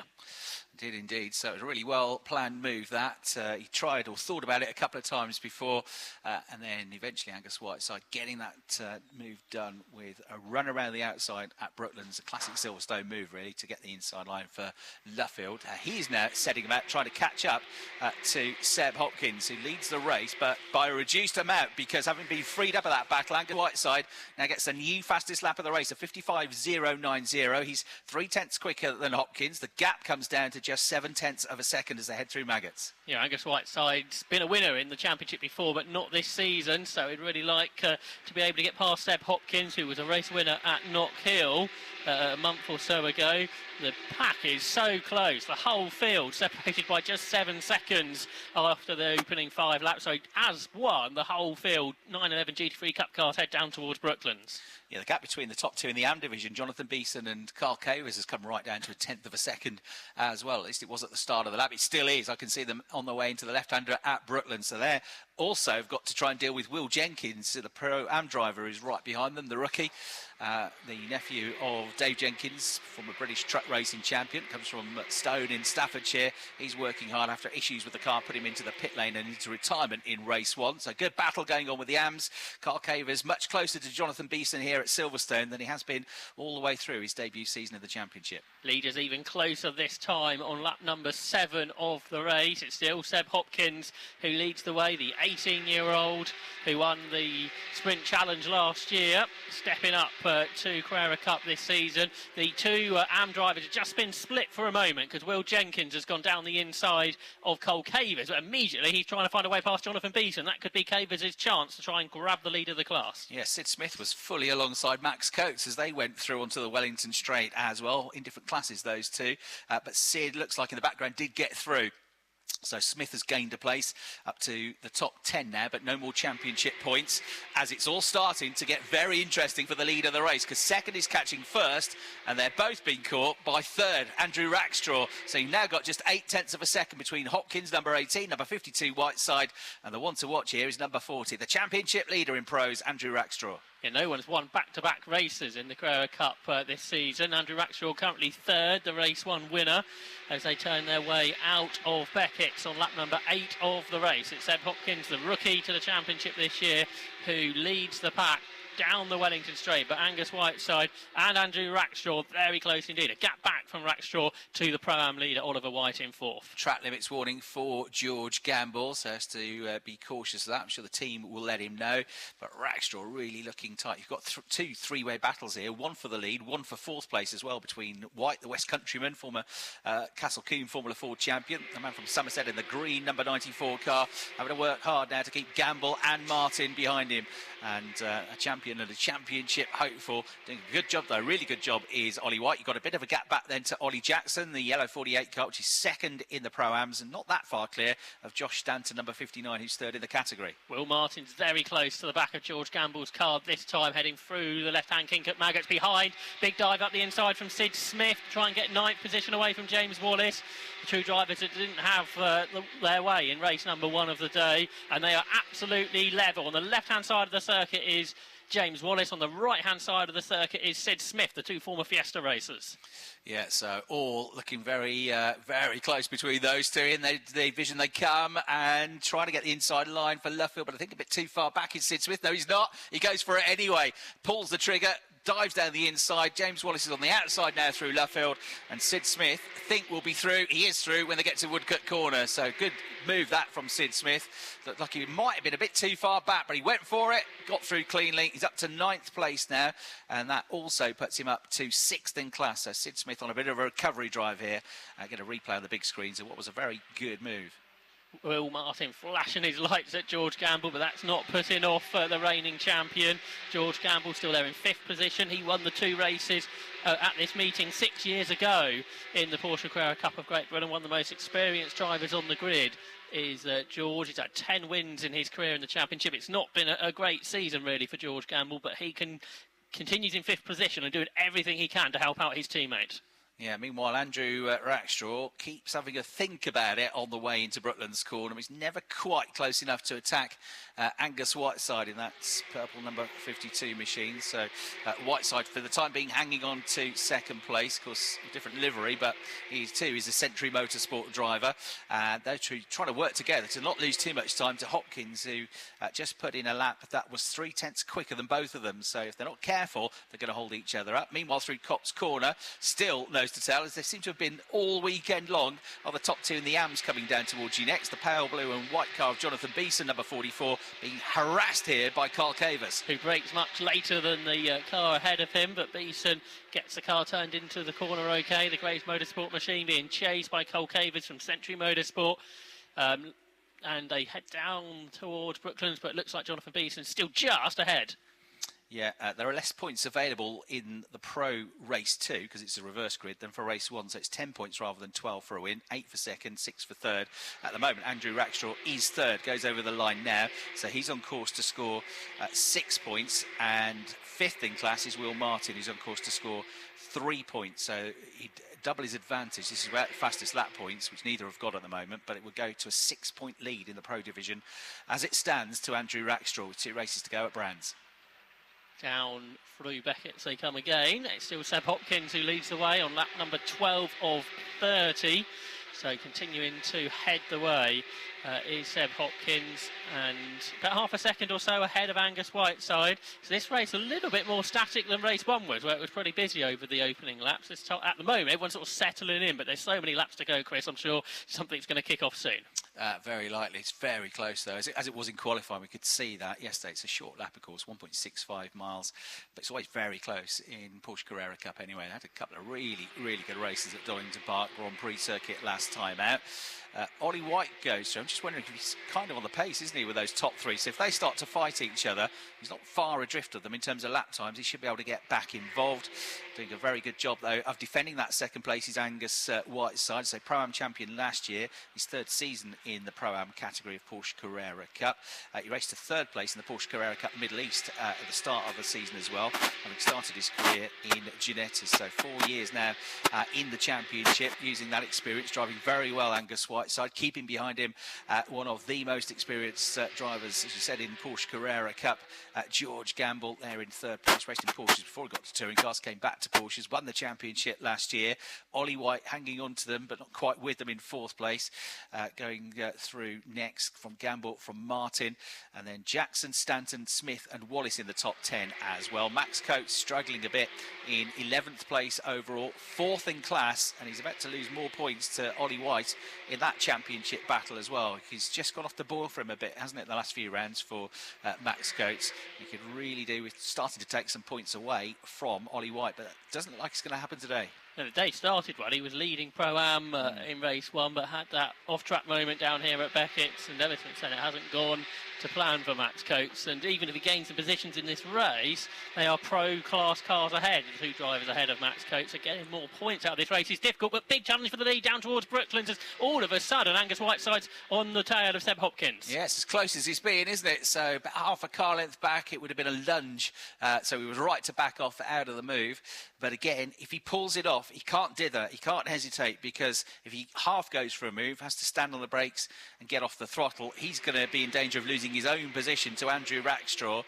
Did indeed. So it was a really well-planned move that. He tried or thought about it a couple of times before, and then eventually Angus Whiteside getting that move done with a run around the outside at Brooklands, a classic Silverstone move, really, to get the inside line for Luffield. He's now setting about trying to catch up to Seb Hopkins, who leads the race, but by a reduced amount, because having been freed up of that battle, Angus Whiteside now gets the new fastest lap of the race, a 55.090. He's 3/10 quicker than Hopkins. The gap comes down to just 7/10 of a second as they head through Maggots. Yeah, Angus Whiteside's been a winner in the championship before, but not this season, so he'd really like to be able to get past Seb Hopkins, who was a race winner at Knock Hill a month or so ago. The pack is so close, the whole field separated by just 7 seconds after the opening 5 laps, so as one, the whole field. 911 GT3 Cup cars head down towards Brooklands. Yeah, the gap between the top 2 in the AM division, Jonathan Beeson and Carl Cavers, has come right down to 1/10 of a second as well. At least it was at the start of the lap. It still is. I can see them on the way into the left-hander at Brooklands. So they're also have got to try and deal with Will Jenkins, the Pro-Am driver, who's right behind them, the rookie. The nephew of Dave Jenkins, former British truck racing champion, comes from Stone in Staffordshire. He's working hard after issues with the car, put him into the pit lane and into retirement in race 1. So good battle going on with the AMs. Carl Cavers much closer to Jonathan Beeson here at Silverstone than he has been all the way through his debut season of the championship. Leaders even closer this time on lap number 7 of the race. It's still Seb Hopkins who leads the way, the 18-year-old who won the Sprint Challenge last year, stepping up to Carrera Cup this season. The 2 AM drivers have just been split for a moment because Will Jenkins has gone down the inside of Cole Cavers, but immediately he's trying to find a way past Jonathan Beeson. That could be Cavers' chance to try and grab the lead of the class. Yes, Sid Smith was fully alongside Max Coates as they went through onto the Wellington Straight as well, in different classes those two, but Sid looks like in the background did get through. So Smith has gained a place up to the top 10 now, but no more championship points, as it's all starting to get very interesting for the lead of the race, because second is catching first, and they're both being caught by third, Andrew Rackstraw. So you've now got just 0.8 of a second between Hopkins, number 18, number 52, Whiteside, and the one to watch here is number 40, the championship leader in pros, Andrew Rackstraw. Yeah, no one's won back-to-back races in the Carrera Cup this season. Andrew Rackstraw currently third, the race 1 winner, as they turn their way out of Beckett's on lap number 8 of the race. It's Seb Hopkins, the rookie to the championship this year, who leads the pack down the Wellington Straight, but Angus Whiteside and Andrew Rackstraw very close indeed. A gap back from Rackstraw to the Pro-Am leader Oliver White in 4th. Track limits warning for George Gamble, so has to be cautious of that. I'm sure the team will let him know, but Rackstraw really looking tight. You've got 2 three-way battles here, one for the lead, one for 4th place as well, between White, the West Countryman, former Castle Coombe Formula 4 champion, the man from Somerset in the green number 94 car, having to work hard now to keep Gamble and Martin behind him, and a champion champion and a championship hopeful. Doing a good job, though, really good job is Ollie White. You've got a bit of a gap back then to Ollie Jackson, the yellow 48 car, which is second in the Pro-Ams, and not that far clear of Josh Stanton, number 59, who's third in the category. Will Martin's very close to the back of George Gamble's car this time, heading through the left-hand kink at Maggots behind. Big dive up the inside from Sid Smith to try and get ninth position away from James Wallace. The two drivers that didn't have their way in race number 1 of the day, and they are absolutely level. On the left-hand side of the circuit is James Wallace. On the right-hand side of the circuit is Sid Smith, the two former Fiesta racers. Yeah, so all looking very, very close between those two. In the division they come and trying to get the inside line for Luffield, but I think a bit too far back is Sid Smith. No, he's not. He goes for it anyway. Pulls the trigger, dives down the inside. James Wallace is on the outside now through Luffield, and Sid Smith think will be through. He is through when they get to Woodcut Corner, so good move that from Sid Smith. Looked like he might have been a bit too far back, but he went for it, got through cleanly. He's up to 9th place now, and that also puts him up to 6th in class. So Sid Smith on a bit of a recovery drive here. Get a replay on the big screens of what was a very good move. Will Martin flashing his lights at George Gamble, but that's not putting off the reigning champion. George Gamble still there in 5th position. He won the 2 races at this meeting 6 years ago in the Porsche Carrera Cup of Great Britain. One of the most experienced drivers on the grid is George. He's had 10 wins in his career in the championship. It's not been a great season really for George Gamble, but he continues in 5th position and doing everything he can to help out his teammate. Yeah, meanwhile, Andrew Rackstraw keeps having a think about it on the way into Brooklands Corner. He's never quite close enough to attack Angus Whiteside in that purple number 52 machine. So Whiteside, for the time being, hanging on to 2nd place. Of course, a different livery, but he too is a Century Motorsport driver. They're trying to work together to not lose too much time to Hopkins, who just put in a lap that was 3/10 quicker than both of them. So if they're not careful, they're going to hold each other up. Meanwhile, through Copse Corner, still no to tell, as they seem to have been all weekend long, are the top 2 in the AMs coming down towards you next. The pale blue and white car of Jonathan Beeson, number 44, being harassed here by Carl Cavers, who brakes much later than the car ahead of him, but Beeson gets the car turned into the corner okay. The Graves Motorsport machine being chased by Carl Cavers from Century Motorsport. And they head down towards Brooklands, but it looks like Jonathan Beeson's still just ahead. Yeah, there are less points available in the Pro Race 2 because it's a reverse grid than for Race 1, so it's 10 points rather than 12 for a win, 8 for 2nd, 6 for 3rd. At the moment, Andrew Rackstraw is 3rd, goes over the line now, so he's on course to score 6 points, and 5th in class is Will Martin, who's on course to score 3 points, so he'd double his advantage. This is about fastest lap points, which neither have got at the moment, but it would go to a 6-point lead in the Pro Division as it stands to Andrew Rackstraw with 2 races to go at Brands. Down through Beckett, they come again. It's still Seb Hopkins who leads the way on lap number 12 of 30. So continuing to head the way is Seb Hopkins, and about half a second or so ahead of Angus Whiteside. So this race a little bit more static than race 1 was, where it was pretty busy over the opening laps. At the moment, everyone's sort of settling in, but there's so many laps to go, Chris. I'm sure something's going to kick off soon. Very likely. It's very close, though. As it was in qualifying, we could see that yesterday. It's a short lap, of course, 1.65 miles, but it's always very close in Porsche Carrera Cup anyway. They had a couple of really, really good races at Donington Park Grand Prix circuit last time out. Ollie White goes through. I'm just wondering if he's kind of on the pace, isn't he, with those top 3? So if they start to fight each other, he's not far adrift of them in terms of lap times. He should be able to get back involved. Doing a very good job, though, of defending that 2nd place is Angus Whiteside. So Pro-Am champion last year, his 3rd season in the Pro-Am category of Porsche Carrera Cup. He raced to 3rd place in the Porsche Carrera Cup Middle East at the start of the season as well, having started his career in Ginettas. So 4 years now in the championship, using that experience, driving very well Angus Whiteside, keeping behind him one of the most experienced drivers, as you said, in Porsche Carrera Cup, George Gamble, there in 3rd place, raced in Porsches before he got to touring cars, came back to Porsches, won the championship last year. Ollie White hanging on to them, but not quite with them in 4th place. Going through next from Gamble, from Martin, and then Jackson, Stanton, Smith and Wallace in the top 10 as well. Max Coates struggling a bit in 11th place overall, 4th in class, and he's about to lose more points to Ollie White in that championship battle as well. He's just got off the boil for him a bit, hasn't it, the last few rounds for Max Coates. He could really do with starting to take some points away from Ollie White, but it doesn't look like it's going to happen today. And the day started well. He was leading Pro-Am in race 1, but had that off-track moment down here at Beckett's, and ever since then it hasn't gone to plan for Max Coates. And even if he gains some positions in this race, they are pro-class cars ahead. The 2 drivers ahead of Max Coates are getting more points out of this race. It's difficult, but big challenge for the lead down towards Brooklands as all of a sudden Angus Whiteside's on the tail of Seb Hopkins. Yes, as close as he's been, isn't it? So about half a car length back, it would have been a lunge. So he was right to back off out of the move. But again, if he pulls it off, he can't dither, he can't hesitate, because if he half goes for a move, has to stand on the brakes and get off the throttle, he's going to be in danger of losing his own position to Andrew Rackstraw.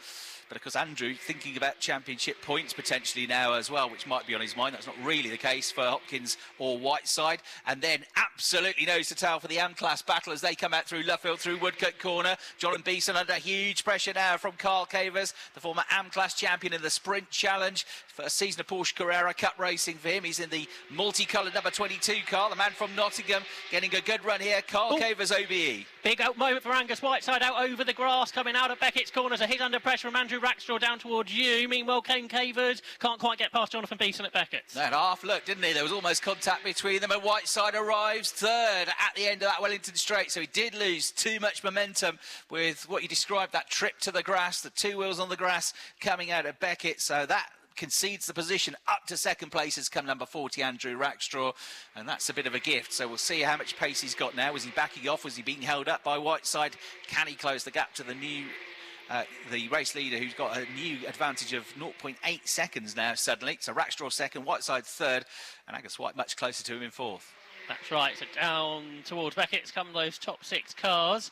But of course, Andrew thinking about championship points potentially now as well, which might be on his mind. That's not really the case for Hopkins or Whiteside. And then absolutely nose to tail for the M-Class battle as they come out through Luffield, through Woodcote Corner. Jonathan Beeson under huge pressure now from Carl Cavers, the former M-Class champion in the Sprint Challenge. First season of Porsche Carrera Cup racing for him. He's in the multicoloured number 22 car. The man from Nottingham getting a good run here. Carl Cavers OBE. Big out moment for Angus Whiteside out over the grass, coming out of Beckett's corner. So he's under pressure from Andrew Rackstraw down towards you. Meanwhile, Kane Cavers can't quite get past Jonathan Beeson at Beckett's. That half look, didn't he? There was almost contact between them, and Whiteside arrives third at the end of that Wellington Straight. So he did lose too much momentum with what you described, that trip to the grass, the 2 wheels on the grass coming out of Beckett. So that concedes the position up to second place has come number 40, Andrew Rackstraw, and that's a bit of a gift. So we'll see how much pace he's got now. Was he backing off? Was he being held up by Whiteside? Can he close the gap to the new the race leader, who's got a new advantage of 0.8 seconds now suddenly? So Rackstraw second, Whiteside third, and Angus White much closer to him in fourth. That's right, so down towards Beckett's come those top 6 cars.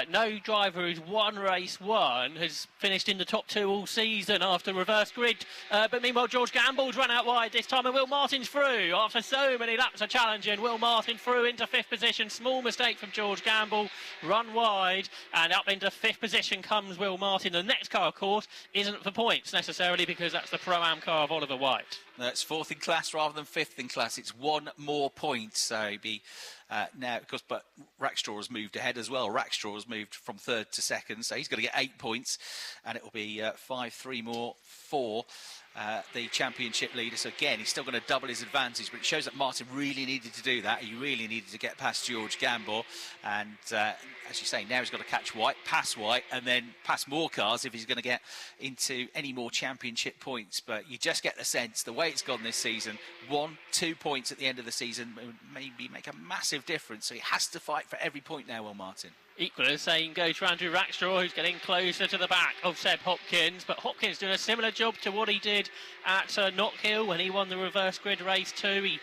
No driver who's won race 1 has finished in the top 2 all season after reverse grid. But meanwhile, George Gamble's run out wide this time, and Will Martin's through after so many laps of challenging. Will Martin through into 5th position. Small mistake from George Gamble. Run wide, and up into 5th position comes Will Martin. The next car, of course, isn't for points necessarily, because that's the Pro-Am car of Oliver White. That's 4th in class rather than 5th in class. It's 1 more point. So he'd be now, of course, but Rackstraw has moved ahead as well. Rackstraw has moved from 3rd to 2nd, so he's got to get 8 points, and it will be 3 more for the championship leader. So again, he's still going to double his advantage, but it shows that Martin really needed to do that. He really needed to get past George Gamble, and as you say, now he's got to catch White, pass White, and then pass more cars if he's going to get into any more championship points. But you just get the sense, the way it's gone this season, 1-2 points at the end of the season would maybe make a massive difference. So he has to fight for every point now, Will Martin. Equally, same goes for Andrew Rackstraw, who's getting closer to the back of Seb Hopkins. But Hopkins doing a similar job to what he did at Knockhill when he won the reverse grid race 2. He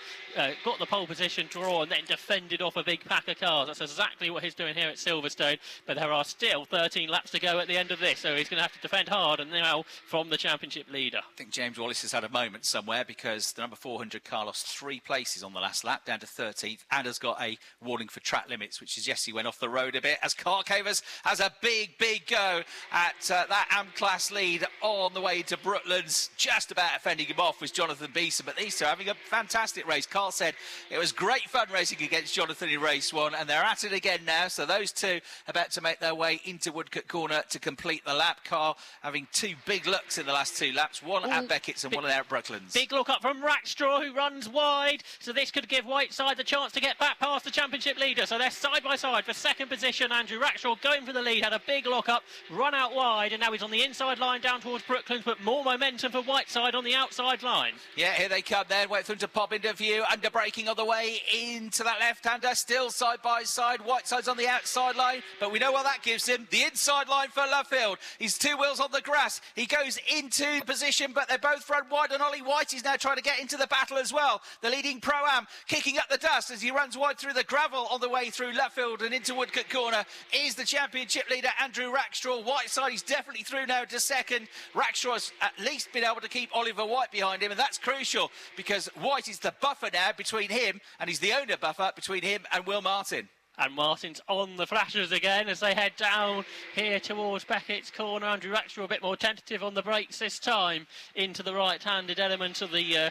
got the pole position draw and then defended off a big pack of cars. That's exactly what he's doing here at Silverstone. But there are still 13 laps to go at the end of this, so he's going to have to defend hard, and now from the championship leader. I think James Wallace has had a moment somewhere, because the number 400 car lost 3 places on the last lap, down to 13th, and has got a warning for track limits, which suggests he went off the road a bit, as Carl Cavers has a big go at that M-Class lead on the way to Brooklands. Just about fending him off was Jonathan Beeson, but these two are having a fantastic race. Carl said it was great fun racing against Jonathan in race 1, and they're at it again now. So those two about to make their way into Woodcote Corner to complete the lap. Carl having 2 big looks in the last 2 laps, one at Beckett's and one at Brooklands. Big look up from Rackstraw, who runs wide, so this could give Whiteside the chance to get back past the championship leader. So they're side by side for 2nd position. Andrew Rackstraw going for the lead, had a big lock up, run out wide, and now he's on the inside line down towards Brooklands, but more momentum for Whiteside on the outside line. Yeah, here they come then. Wait for them to pop into view. Under braking on the way into that left-hander. Still side by side. Whiteside's on the outside line, but we know what that gives him. The inside line for Luffield. He's 2 wheels on the grass. He goes into position, but they're both run wide, and Ollie White is now trying to get into the battle as well. The leading Pro-Am kicking up the dust as he runs wide through the gravel on the way through Luffield and into Woodcote Corner is the championship leader, Andrew Rackstraw. Whiteside is definitely through now to 2nd. Rackstraw has at least been able to keep Oliver White behind him, and that's crucial, because White is the buffer now between him, and he's the owner buffer between him and Will Martin. And Martin's on the flashers again as they head down here towards Beckett's corner. Andrew Rackstraw a bit more tentative on the brakes this time into the right-handed element of the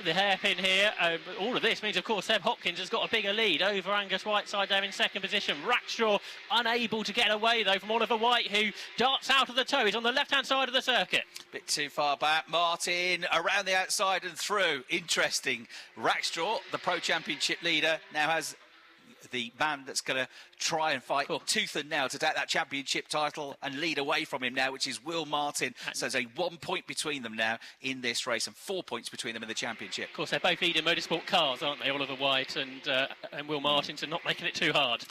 the hairpin here. All of this means, of course, Seb Hopkins has got a bigger lead over Angus Whiteside there in second position. Rackstraw unable to get away, though, from Oliver White, who darts out of the toe. He's on the left-hand side of the circuit. Bit too far back. Martin around the outside and through. Interesting. Rackstraw, the Pro Championship leader, now has the man that's going to try and fight tooth and nail to take that championship title and lead away from him now, which is Will Martin. So there's a 1 point between them now in this race and 4 points between them in the championship. Of course, they're both leading motorsport cars, aren't they? Oliver White and Will Martin, so not making it too hard.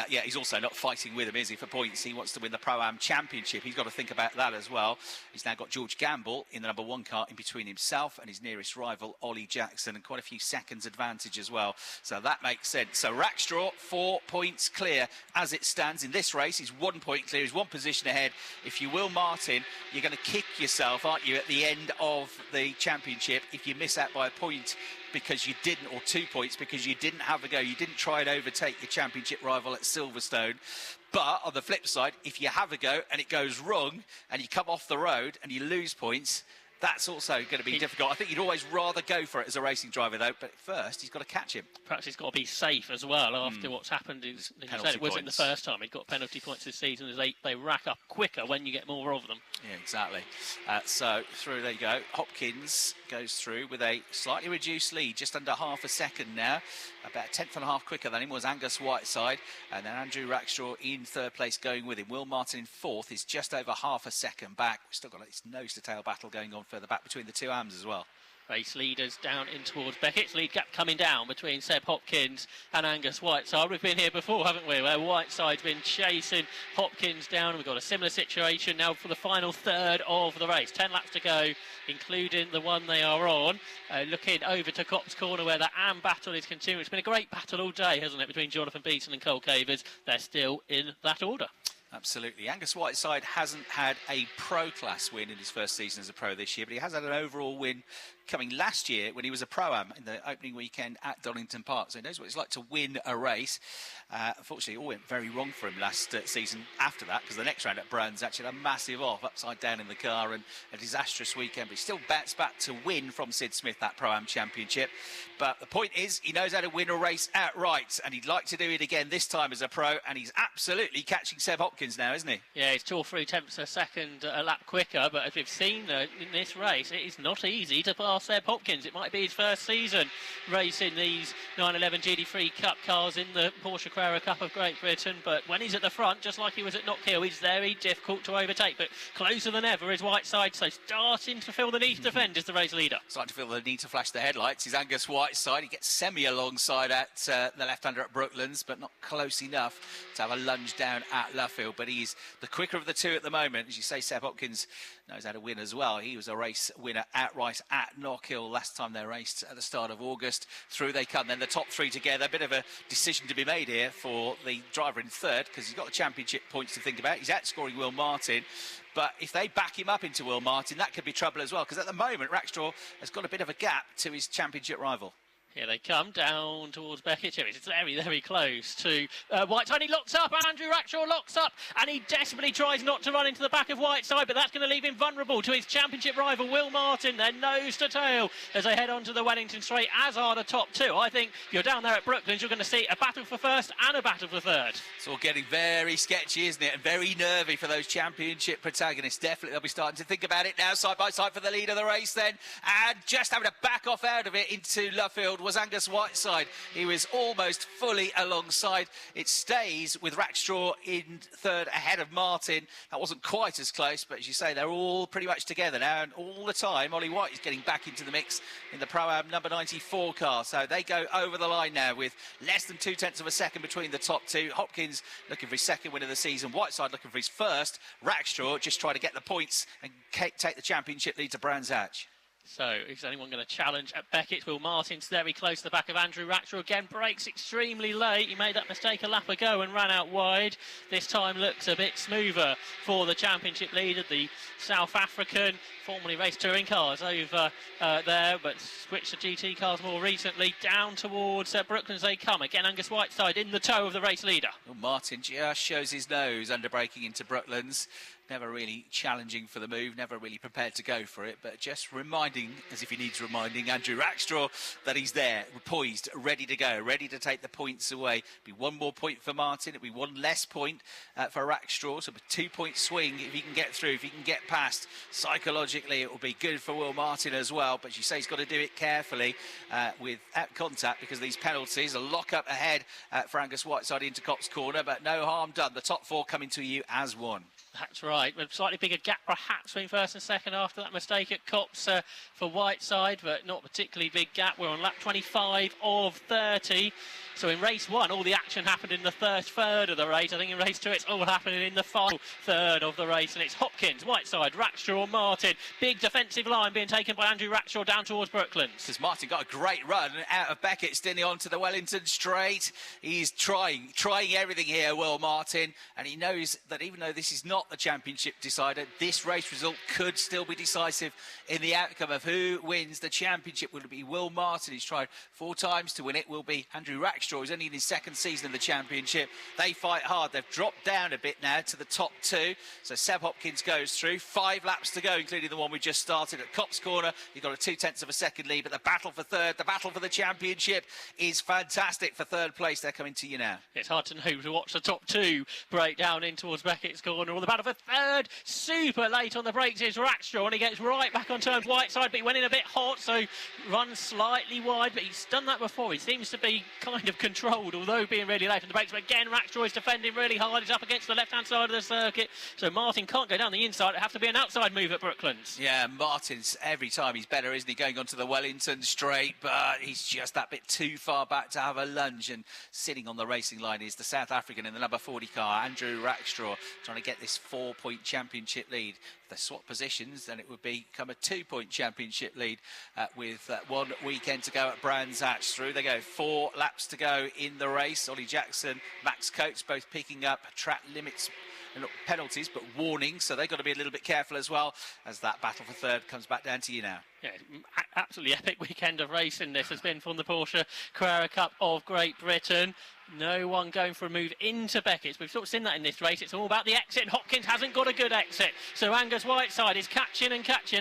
Yeah, he's also not fighting with him, is he, for points? He wants to win the Pro-Am Championship. He's got to think about that as well. He's now got George Gamble in the number 1 car in between himself and his nearest rival, Ollie Jackson, and quite a few seconds advantage as well. So that makes sense. So Rackstraw, 4 points clear as it stands in this race. He's 1 point clear. He's 1 position ahead. If you Will Martin, you're going to kick yourself, aren't you, at the end of the championship if you miss out by a point because you didn't, or 2 points because you didn't have a go. You didn't try and overtake your championship rival at Silverstone. But on the flip side, if you have a go and it goes wrong and you come off the road and you lose points, that's also going to be difficult. I think you'd always rather go for it as a racing driver, though. But first, he's got to catch him. Perhaps he's got to be safe as well after what's happened. As you said, it wasn't the first time he'd got penalty points this season, as they rack up quicker when you get more of them. Yeah, exactly. So through, there you go. Hopkins goes through with a slightly reduced lead, just under half a second now. About a tenth and a half quicker than him was Angus Whiteside. And then Andrew Rackstraw in third place going with him. Will Martin in fourth is just over half a second back. We've still got this nose-to-tail battle going on further back between the two AMs as well. Race leaders down in towards Beckett's lead gap coming down between Seb Hopkins and Angus Whiteside. We've been here before, haven't we, where Whiteside's been chasing Hopkins down. We've got a similar situation now for the final third of the race. 10 laps to go, including the one they are on. Looking over to Copse Corner where the AM battle is continuing. It's been a great battle all day, hasn't it, between Jonathan Beeson and Cole Cavers. They're still in that order. Absolutely. Angus Whiteside hasn't had a Pro Class win in his first season as a Pro this year, but he has had an overall win coming last year when he was a Pro-Am in the opening weekend at Donington Park. So he knows what it's like to win a race. Unfortunately, it all went very wrong for him last season after that, because the next round at Brands actually had a massive off, upside down in the car, and a disastrous weekend. But he still bats back to win from Sid Smith that Pro-Am Championship. But the point is, he knows how to win a race outright, and he'd like to do it again this time as a Pro, and he's absolutely catching Seb Hopkins now, isn't he? Yeah, he's 2 or 3 tenths a second a lap quicker, but as we've seen in this race, it is not easy to pass Seb Hopkins. It might be his first season racing these 911 GD3 Cup cars in the Porsche Carrera Cup of Great Britain, but when he's at the front, just like he was at Knockhill, he's very difficult to overtake, but closer than ever is Whiteside, so starting to feel the need to defend as the race leader. Starting to feel the need to flash the headlights is Angus Whiteside. He gets semi alongside at the left-hander at Brooklands, but not close enough to have a lunge down at Luffield, but he's the quicker of the two at the moment. As you say, Seb Hopkins knows how to win as well. He was a race winner outright at Knockhill last time they raced at the start of August. Through they come, then the top three together. A bit of a decision to be made here for the driver in third, because he's got the championship points to think about. He's outscoring Will Martin, but if they back him up into Will Martin, that could be trouble as well, because at the moment Rackstraw has got a bit of a gap to his championship rival. Here they come down towards Beckett. It's very, very close to Whiteside. He locks up. Andrew Rackstraw locks up, and he desperately tries not to run into the back of Whiteside, but that's going to leave him vulnerable to his championship rival, Will Martin. They're nose to tail as they head on to the Wellington Straight, as are the top two. I think if you're down there at Brooklands, you're going to see a battle for first and a battle for third. It's all getting very sketchy, isn't it? And very nervy for those championship protagonists. Definitely they'll be starting to think about it now. Side by side for the lead of the race then. And just having to back off out of it into Luffield was Angus Whiteside. He was almost fully alongside. It stays with Rackstraw in third ahead of Martin. That wasn't quite as close, but as you say, they're all pretty much together now. And all the time, Ollie White is getting back into the mix in the Pro-Am number 94 car. So they go over the line now with less than 2/10 of a second between the top two. Hopkins looking for his second win of the season. Whiteside looking for his first. Rackstraw just trying to get the points and take the championship lead to Brands Hatch. So, is anyone going to challenge at Beckett's? Will Martin's very close to the back of Andrew Rackstraw. Again, brakes extremely late. He made that mistake a lap ago and ran out wide. This time looks a bit smoother for the championship leader, the South African, formerly raced touring cars over there, but switched to GT cars more recently. Down towards Brooklands they come. Again, Angus Whiteside in the toe of the race leader. Well, Martin just shows his nose under braking into Brooklands. never really challenging for the move, never really prepared to go for it, but just reminding, as if he needs reminding, Andrew Rackstraw that he's there, poised, ready to go, ready to take the points away. Be one more point for Martin, it'll be one less point for Rackstraw, so a 2-point swing if he can get through, if he can get past. Psychologically, it will be good for Will Martin as well, but you say he's got to do it carefully without contact, because of these penalties. A lock up ahead for Angus Whiteside into Copse Corner, but no harm done. The top four coming to you as one. That's right. A slightly bigger gap perhaps between first and second after that mistake at Copse for Whiteside, but not particularly big gap. We're on lap 25 of 30. So in race 1, all the action happened in the first third of the race. I think in race 2, it's all happening in the final third of the race. And it's Hopkins, Whiteside, Rackstraw, Martin. Big defensive line being taken by Andrew Rackstraw down towards Brooklands. Because Martin got a great run out of Beckett, steering onto the Wellington straight. He's trying everything here, Will Martin. And he knows that even though this is not the championship decider, this race result could still be decisive in the outcome of who wins the championship. Will it be Will Martin? He's tried 4 times to win it. Will be Andrew Rackstraw. He's only in his second season in the championship. They fight hard. They've dropped down a bit now to the top 2. So Seb Hopkins goes through. 5 laps to go, including the one we just started at Copse Corner. You've got a 0.2 of a second lead, but the battle for third, the battle for the championship is fantastic for third place. They're coming to you now. It's hard to know to watch the top 2 break down in towards Beckett's Corner. Or the battle for third. Super late on the brakes is Rackstraw, and he gets right back on terms Whiteside, but he went in a bit hot, so runs slightly wide, but he's done that before. He seems to be kind of controlled, although being really late on the brakes. But again, Rackstraw is defending really hard. He's up against the left-hand side of the circuit, so Martin can't go down the inside. It has to be an outside move at Brooklands. Yeah, Martin's, every time he's better, isn't he, going onto the Wellington straight, but he's just that bit too far back to have a lunge. And sitting on the racing line is the South African in the number 40 car, Andrew Rackstraw, trying to get this 4-point championship lead. If they swap positions, then it would become a 2-point championship lead with 1 weekend to go at Brands Hatch. Through they go, 4 laps to go in the race. Ollie Jackson, Max Coates both picking up track limits and not penalties, but warnings, so they've got to be a little bit careful as well as that battle for third comes back down to you now. Yeah, absolutely epic weekend of racing this has been from the Porsche Carrera Cup of Great Britain. No one going for a move into Beckett's. We've sort of seen that in this race. It's all about the exit, and Hopkins hasn't got a good exit. So Angus Whiteside is catching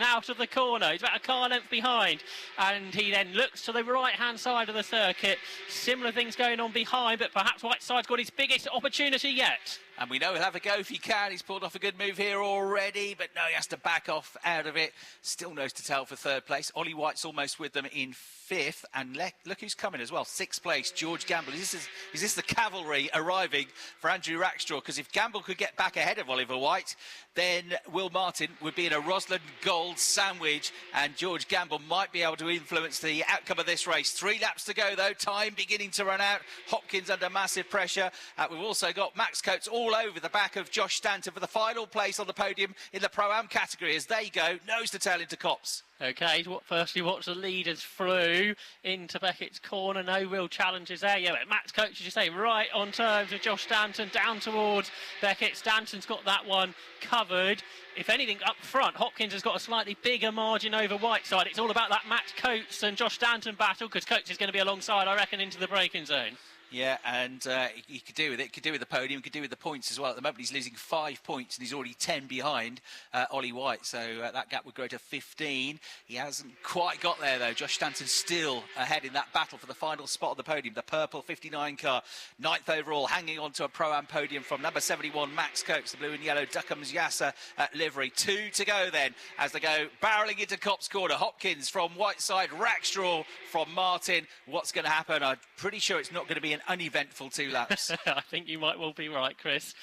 out of the corner. He's about a car length behind, and he then looks to the right-hand side of the circuit. Similar things going on behind, but perhaps Whiteside's got his biggest opportunity yet. And we know he'll have a go if he can. He's pulled off a good move here already, but no, he has to back off out of it. Still nose to tail for third place. Ollie White's almost with them in 5th, and look who's coming as well. 6th place, George Gamble. Is this the cavalry arriving for Andrew Rackstraw? Because if Gamble could get back ahead of Oliver White, then Will Martin would be in a Roslyn Gold sandwich, and George Gamble might be able to influence the outcome of this race. 3 laps to go, though. Time beginning to run out. Hopkins under massive pressure. We've also got Max Coates all over the back of Josh Stanton for the final place on the podium in the Pro-Am category as they go nose to tail into Copse. Okay, firstly watch the leaders through into Beckett's Corner. No real challenges there. Yeah, but Max Coates, as you say, right on terms with Josh Stanton down towards Beckett. Stanton's got that one covered. If anything, up front, Hopkins has got a slightly bigger margin over Whiteside. It's all about that Max Coates and Josh Stanton battle, because Coates is going to be alongside, I reckon, into the braking zone. Yeah, and he could do with it. Could do with the podium. Could do with the points as well. At the moment, he's losing 5 points, and he's already 10 behind Ollie White. So that gap would grow to 15. He hasn't quite got there, though. Josh Stanton's still ahead in that battle for the final spot on the podium. The purple 59 car, 9th overall, hanging on to a Pro-Am podium from number 71, Max Coates, the blue and yellow Duckham's Yasser livery. 2 to go then as they go barrelling into Copse Corner. Hopkins from Whiteside, Rackstraw from Martin. What's going to happen? I'm pretty sure it's not going to be an uneventful 2 laps. I think you might well be right, Chris.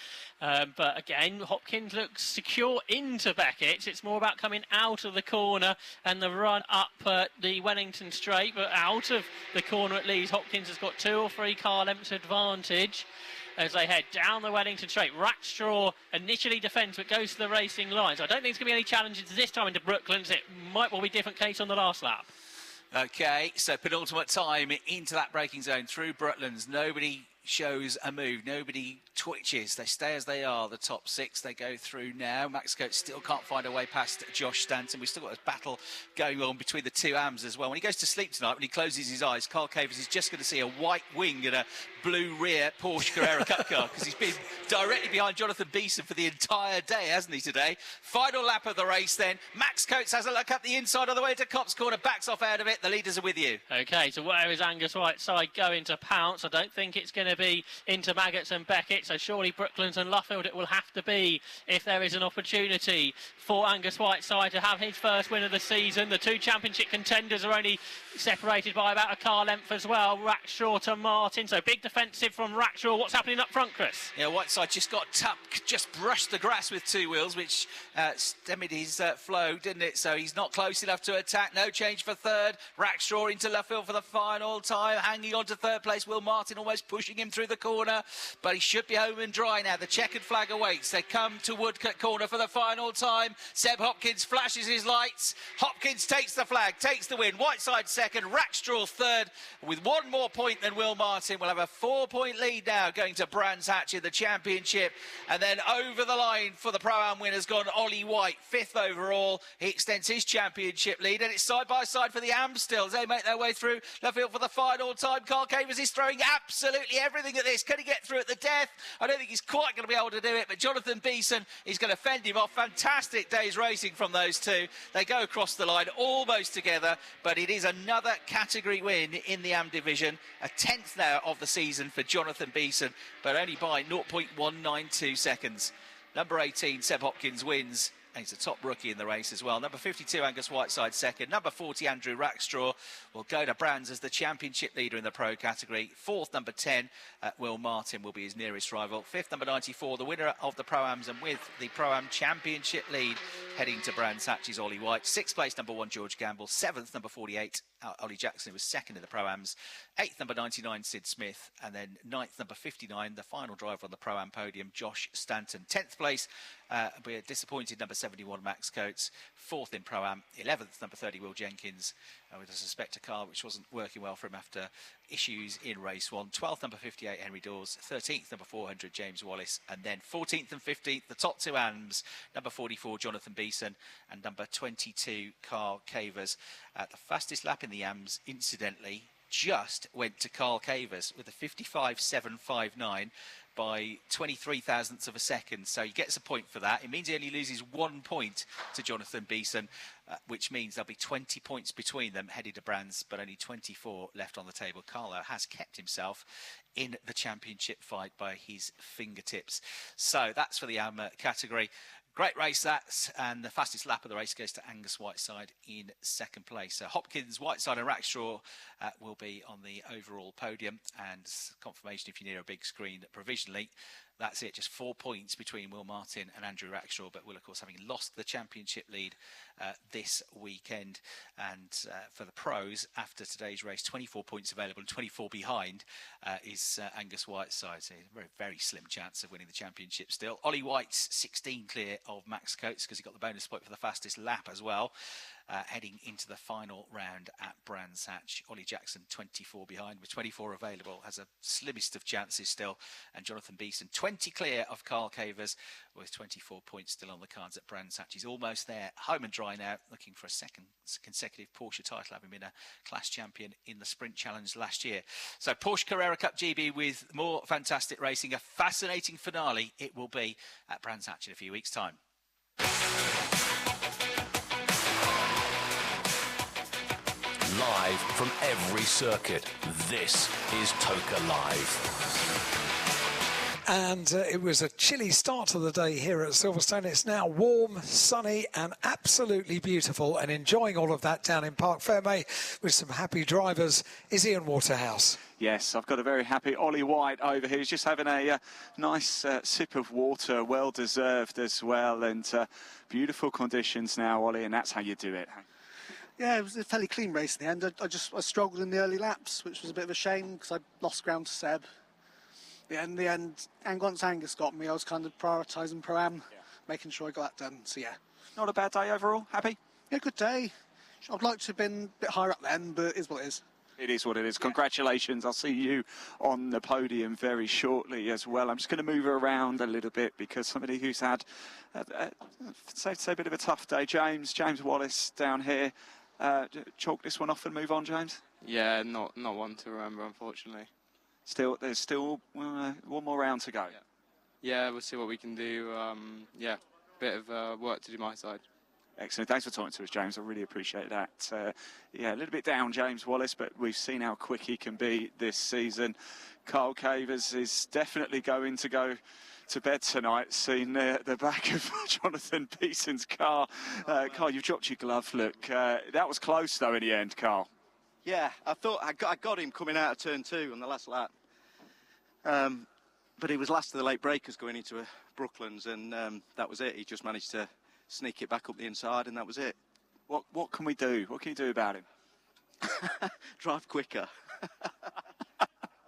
But again, Hopkins looks secure into Beckett. It's more about coming out of the corner and the run up the Wellington straight, but out of the corner at least, Hopkins has got 2 or 3 car lengths advantage as they head down the Wellington straight. Rackstraw initially defends but goes to the racing line. So I don't think there's going to be any challenges this time into Brooklands. It might well be a different case on the last lap. Okay, so penultimate time into that braking zone through Brooklands. Nobody shows a move. Nobody twitches. They stay as they are. The top 6 they go through now. Max Coates still can't find a way past Josh Stanton. We've still got a battle going on between the two AMs as well. When he goes to sleep tonight, when he closes his eyes, Carl Cavers is just going to see a white wing and a blue rear Porsche Carrera Cup car, because he's been directly behind Jonathan Beeson for the entire day, hasn't he, today? Final lap of the race then. Max Coates has a look up the inside on the way to Copse Corner, backs off out of it. The leaders are with you. OK, so where is Angus Whiteside going to pounce? I don't think it's going to be into Maggots and Beckett, so surely Brooklands and Luffield it will have to be if there is an opportunity for Angus Whiteside to have his first win of the season. The two championship contenders are only separated by about a car length as well, Rackshaw to Martin, so big defensive from Rackshaw. What's happening up front, Chris? Yeah, Whiteside just got just brushed the grass with two wheels, which stymied his flow, didn't it? So he's not close enough to attack. No change for third. Rackshaw into Luffield for the final time, hanging on to third place. Will Martin almost pushing him through the corner, but he should be home and dry now. The checkered flag awaits. They come to Woodcut Corner for the final time. Seb Hopkins flashes his lights. Hopkins takes the flag, takes the win. Whiteside second, Rackstraw third, with one more point than Will Martin. Will have a 4-point lead now going to Brands Hatch in the championship. And then over the line for the Pro-Am win has gone Ollie White, 5th overall. He extends his championship lead, and it's side by side for the Am still as they make their way through Luffield for the final time. Carl Cavers is throwing absolutely everything at this. Can he get through at the death? I don't think he's quite going to be able to do it, but Jonathan Beeson is going to fend him off. Fantastic day's racing from those two. They go across the line almost together, but it is another category win in the Am division. A 10th now of the season for Jonathan Beeson, but only by 0.192 seconds. Number 18, Seb Hopkins wins. And he's the top rookie in the race as well. Number 52, Angus Whiteside second. Number 40, Andrew Rackstraw will go to Brands as the championship leader in the pro category. 4th, number 10, Will Martin will be his nearest rival. 5th, number 94, the winner of the Pro-Ams, and with the Pro-Am championship lead heading to Brands Hatch is Ollie White. 6th place, number 1, George Gamble. 7th, number 48, Ollie Jackson, who was second in the Pro-Ams. 8th, number 99, Sid Smith. And then 9th, number 59, the final driver on the Pro-Am podium, Josh Stanton. 10th place, we're disappointed, number 71, Max Coates. 4th in Pro-Am. 11th, number 30, Will Jenkins, with a suspect a car which wasn't working well for him after issues in race 1. 12th, number 58, Henry Dawes. 13th, number 400, James Wallace. And then 14th and 15th, the top two AMs, number 44, Jonathan Beeson, and number 22, Carl Cavers. The fastest lap in the AMs, incidentally, just went to Carl Cavers with a 55.759 by 23 thousandths of a second, so he gets a point for that. It means he only loses 1 point to Jonathan Beeson, which means there'll be 20 points between them headed to Brands, but only 24 left on the table. Carlo has kept himself in the championship fight by his fingertips. So that's for the Am category. Great race that, and the fastest lap of the race goes to Angus Whiteside in second place. So Hopkins, Whiteside and Rackstraw will be on the overall podium, and confirmation if you're near a big screen provisionally. That's it, just 4 points between Will Martin and Andrew Rackstraw, but Will, of course, having lost the championship lead this weekend. And for the pros, after today's race, 24 points available and 24 behind is Angus Whiteside. So a very, very slim chance of winning the championship still. Ollie White's 16 clear of Max Coates because he got the bonus point for the fastest lap as well. Heading into the final round at Brands Hatch. Ollie Jackson 24 behind with 24 available, has a slimmest of chances still, and Jonathan Beeson 20 clear of Carl Cavers with 24 points still on the cards at Brands Hatch. He's almost there, home and dry now, looking for a second consecutive Porsche title, having been a class champion in the Sprint Challenge last year. So Porsche Carrera Cup GB with more fantastic racing, a fascinating finale it will be at Brands Hatch in a few weeks' time. Live from every circuit, this is Toka Live. And it was a chilly start to the day here at Silverstone. It's now warm, sunny and absolutely beautiful, and enjoying all of that down in Park Fairmay with some happy drivers is Ian Waterhouse. Yes, I've got a very happy Ollie White over here. He's just having a nice sip of water, well deserved as well, and beautiful conditions now, Ollie, and that's how you do it. Yeah, it was a fairly clean race in the end. I struggled in the early laps, which was a bit of a shame because I lost ground to Seb. Yeah, in the end, and once Angus got me, I was kind of prioritising Pro-Am, making sure I got that done. So yeah. Not a bad day overall, happy? Yeah, good day. I'd like to have been a bit higher up then, but it is what it is. It is what it is. Congratulations. I'll see you on the podium very shortly as well. I'm just going to move around a little bit because somebody who's had, say a bit of a tough day, James Wallace down here. Chalk this one off and move on, James? Yeah, not one to remember, unfortunately. There's still one more round to go. Yeah, we'll see what we can do. Yeah, bit of work to do my side. Excellent. Thanks for talking to us, James. I really appreciate that. Yeah, a little bit down, James Wallace, but we've seen how quick he can be this season. Carl Cavers is definitely going to go to bed tonight, seeing the back of Jonathan Beeson's car. Carl, you've dropped your glove. Look, that was close, though, in the end, Carl. Yeah, I thought I got him coming out of turn 2 on the last lap. But he was last of the late breakers going into Brooklands, and that was it. He just managed to sneak it back up the inside, and that was it. What can we do? What can you do about him? Drive quicker.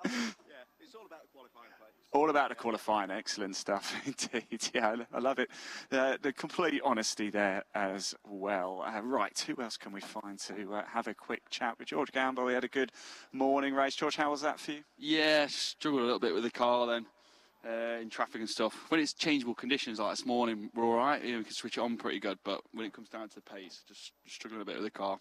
It's all about the qualifying play. All about the qualifying. Excellent stuff indeed. Yeah, I love it. The complete honesty there as well. Right, who else can we find to have a quick chat with? George Gamble. We had a good morning race. George, how was that for you? Yeah, struggled a little bit with the car then. In traffic and stuff. When it's changeable conditions like this morning, we're all right. We can switch it on pretty good, but when it comes down to the pace, just struggling a bit with the car.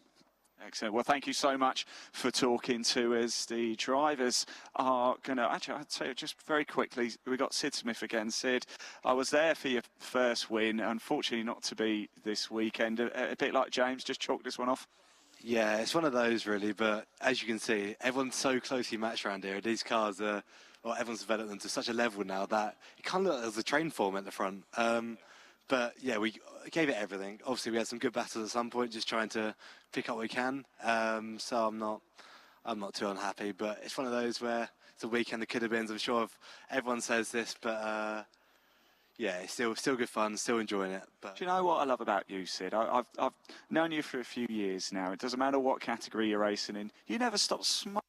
Excellent. Well, thank you so much for talking to us. The drivers are going to... Actually, I'd say just very quickly, we got Sid Smith again. Sid, I was there for your first win. Unfortunately, not to be this weekend. A bit like James, just chalk this one off. Yeah, it's one of those, really. But as you can see, everyone's so closely matched around here. These cars are... Well, everyone's developed them to such a level now that it kind of looks like there's a train form at the front. But yeah, we gave it everything. Obviously, we had some good battles at some point, just trying to pick up what we can. So I'm not too unhappy. But it's one of those where it's a weekend that could have been. I'm sure everyone says this, but yeah, it's still good fun, still enjoying it. But do you know what I love about you, Sid? I've known you for a few years now. It doesn't matter what category you're racing in. You never stop smiling.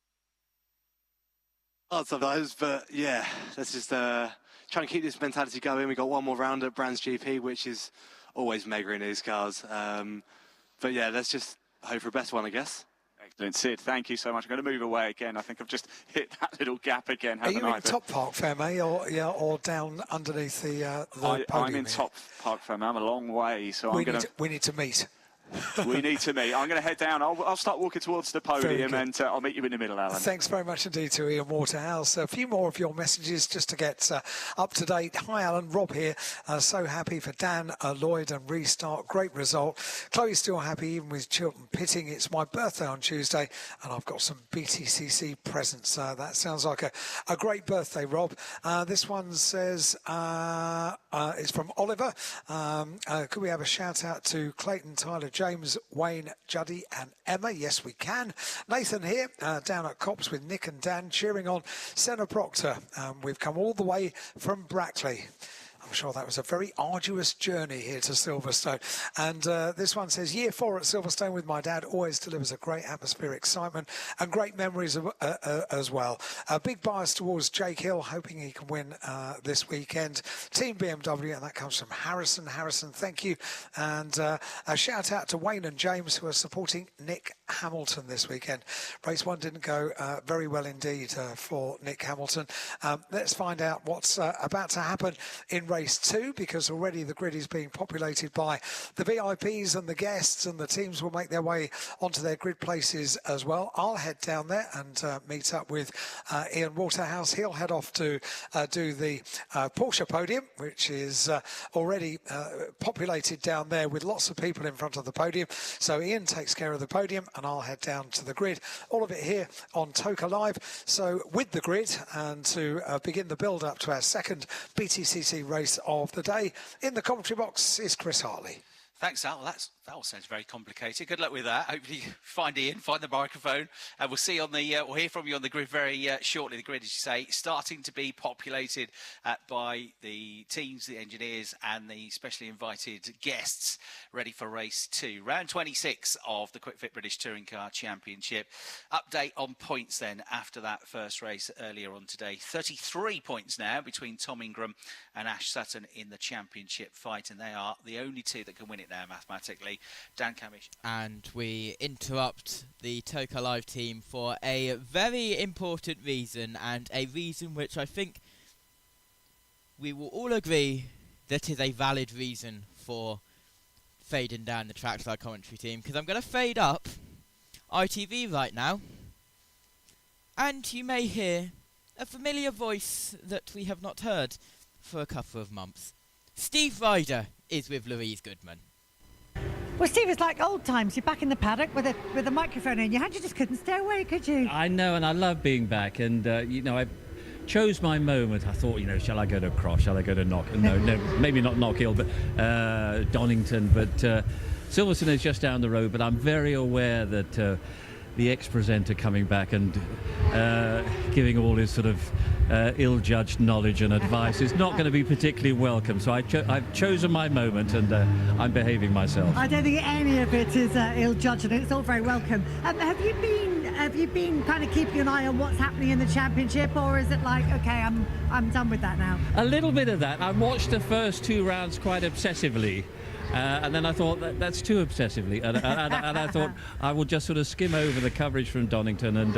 Sometimes, but yeah, let's just try and keep this mentality going. We got one more round at Brands GP, which is always mega in these cars. But yeah, let's just hope for a best one, I guess. Excellent, Sid. Thank you so much. I'm going to move away again. I think I've just hit that little gap again. Are you in Top Park, Femme, or down underneath the podium? I'm in Top Park, Femme. I'm a long way, so we need to meet. We need to meet. I'm going to head down. I'll start walking towards the podium, and I'll meet you in the middle, Alan. Thanks very much indeed to Ian Waterhouse. A few more of your messages just to get up to date. Hi, Alan. Rob here. So happy for Dan, Lloyd and Restart. Great result. Chloe's still happy even with Chilton pitting. It's my birthday on Tuesday, and I've got some BTCC presents. That sounds like a great birthday, Rob. This one says, it's from Oliver. Could we have a shout out to Clayton, Tyler, James, Wayne, Juddy and Emma? Yes, we can. Nathan here, down at Cops with Nick and Dan, cheering on Senna Proctor. We've come all the way from Brackley. I'm sure that was a very arduous journey here to Silverstone. And this one says, year 4 at Silverstone with my dad always delivers a great atmosphere, excitement and great memories as well. A big bias towards Jake Hill, hoping he can win this weekend. Team BMW, and that comes from Harrison. Harrison, thank you. And a shout out to Wayne and James, who are supporting Nick Hamilton this weekend. Race 1 didn't go very well indeed for Nick Hamilton. Let's find out what's about to happen in Race 2, because already the grid is being populated by the VIPs and the guests, and the teams will make their way onto their grid places as well. I'll head down there and meet up with Ian Waterhouse. He'll head off to do the Porsche podium, which is already populated down there with lots of people in front of the podium. So Ian takes care of the podium, and I'll head down to the grid. All of it here on Toka Live. So with the grid, and to begin the build-up to our second BTCC race of the day, in the commentary box is Chris Hartley. Thanks, Al. That all sounds very complicated. Good luck with that. Hopefully find Ian, find the microphone, and we'll see on the we'll hear from you on the grid very shortly. The grid, as you say, starting to be populated by the teams, the engineers, and the specially invited guests ready for race 2. Round 26 of the Quick Fit British Touring Car Championship. Update on points then after that first race earlier on today. 33 points now between Tom Ingram and Ash Sutton in the championship fight, and they are the only two that can win it. it now mathematically. Dan Camish. And we interrupt the Toka Live team for a very important reason, and a reason which I think we will all agree that is a valid reason for fading down the trackside commentary team, because I'm going to fade up ITV right now, and you may hear a familiar voice that we have not heard for a couple of months. Steve Ryder is with Louise Goodman. Well, Steve, it's like old times. You're back in the paddock with a microphone in your hand. You just couldn't stay away, could you? I know, and I love being back. And, you know, I chose my moment. I thought, you know, shall I go to Cross? Shall I go to no, maybe not Knock Hill, but Donington. But Silverstone is just down the road. But I'm very aware that the ex-presenter coming back and giving all his sort of ill-judged knowledge and advice is not going to be particularly welcome. So I've chosen my moment, and I'm behaving myself. I don't think any of it is ill-judged, and it's all very welcome. Have you been kind of keeping an eye on what's happening in the championship, or is it like, okay, I'm done with that now? A little bit of that. I watched the first 2 rounds quite obsessively. And then I thought that's too obsessively, and I thought I will just sort of skim over the coverage from Donington, and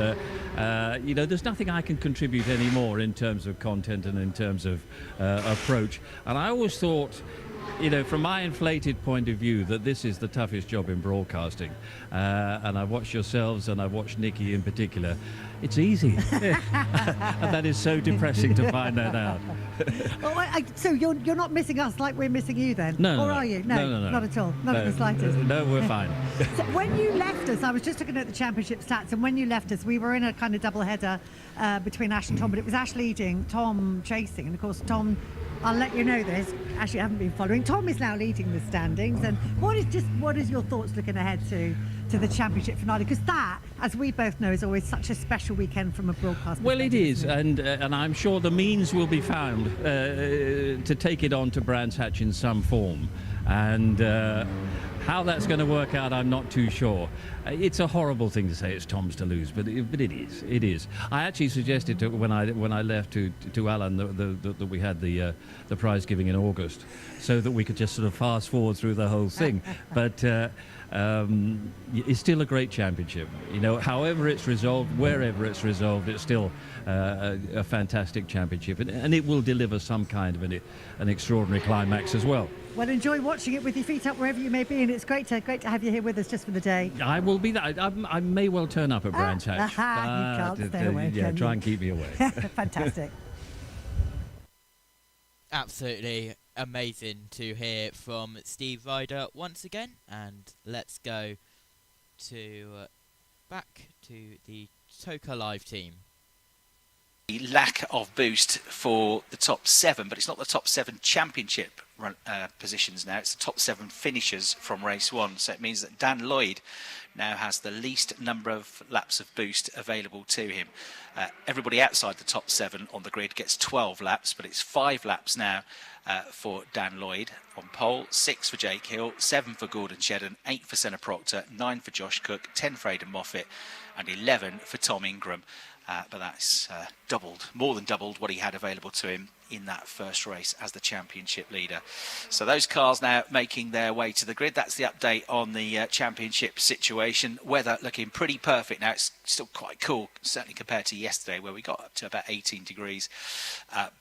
you know, there's nothing I can contribute anymore in terms of content and in terms of approach. And I always thought, you know, from my inflated point of view, that this is the toughest job in broadcasting. And I watched yourselves, and I watched Nikki in particular. It's easy. And that is so depressing to find that out. So you're not missing us like we're missing you then? No. Or are you? No, not at all. Not at the slightest. No, we're fine. So when you left us, I was just looking at the championship stats, and when you left us, we were in a kind of double header between Ash and Tom, but it was Ash leading, Tom chasing, and of course Tom, I'll let you know this, actually I haven't been following, Tom is now leading the standings. And what is your thoughts looking ahead to the championship finale? Because that, as we both know, is always such a special weekend from a broadcast Well, it is, and I'm sure the means will be found to take it on to Brands Hatch in some form. And how that's going to work out, I'm not too sure. It's a horrible thing to say it's Tom's to lose, but it is. I actually suggested when I left to Alan that we had the prize giving in August, so that we could just sort of fast forward through the whole thing. But it's still a great championship. You know, however it's resolved, wherever it's resolved, it's still a fantastic championship, and it will deliver some kind of an extraordinary climax as well. Well, enjoy watching it with your feet up wherever you may be, and it's great to have you here with us just for the day. I will be there. I may well turn up at Brands Hatch. You can't stay away. Yeah, try and keep me away. Fantastic. Absolutely amazing to hear from Steve Ryder once again, and let's go to back to the Toka Live team. The lack of boost for the top 7, but it's not the top 7 championship positions now, it's the top 7 finishers from race 1. So it means that Dan Lloyd now has the least number of laps of boost available to him. Everybody outside the top 7 on the grid gets 12 laps, but it's 5 laps now for Dan Lloyd on pole, 6 for Jake Hill, 7 for Gordon Shedden, 8 for Senna Proctor, 9 for Josh Cook, 10 for Aidan Moffat, and 11 for Tom Ingram. But that's more than doubled what he had available to him in that first race as the championship leader. So those cars now making their way to the grid. That's the update on the championship situation. Weather looking pretty perfect now. It's still quite cool, certainly compared to yesterday where we got up to about 18 degrees.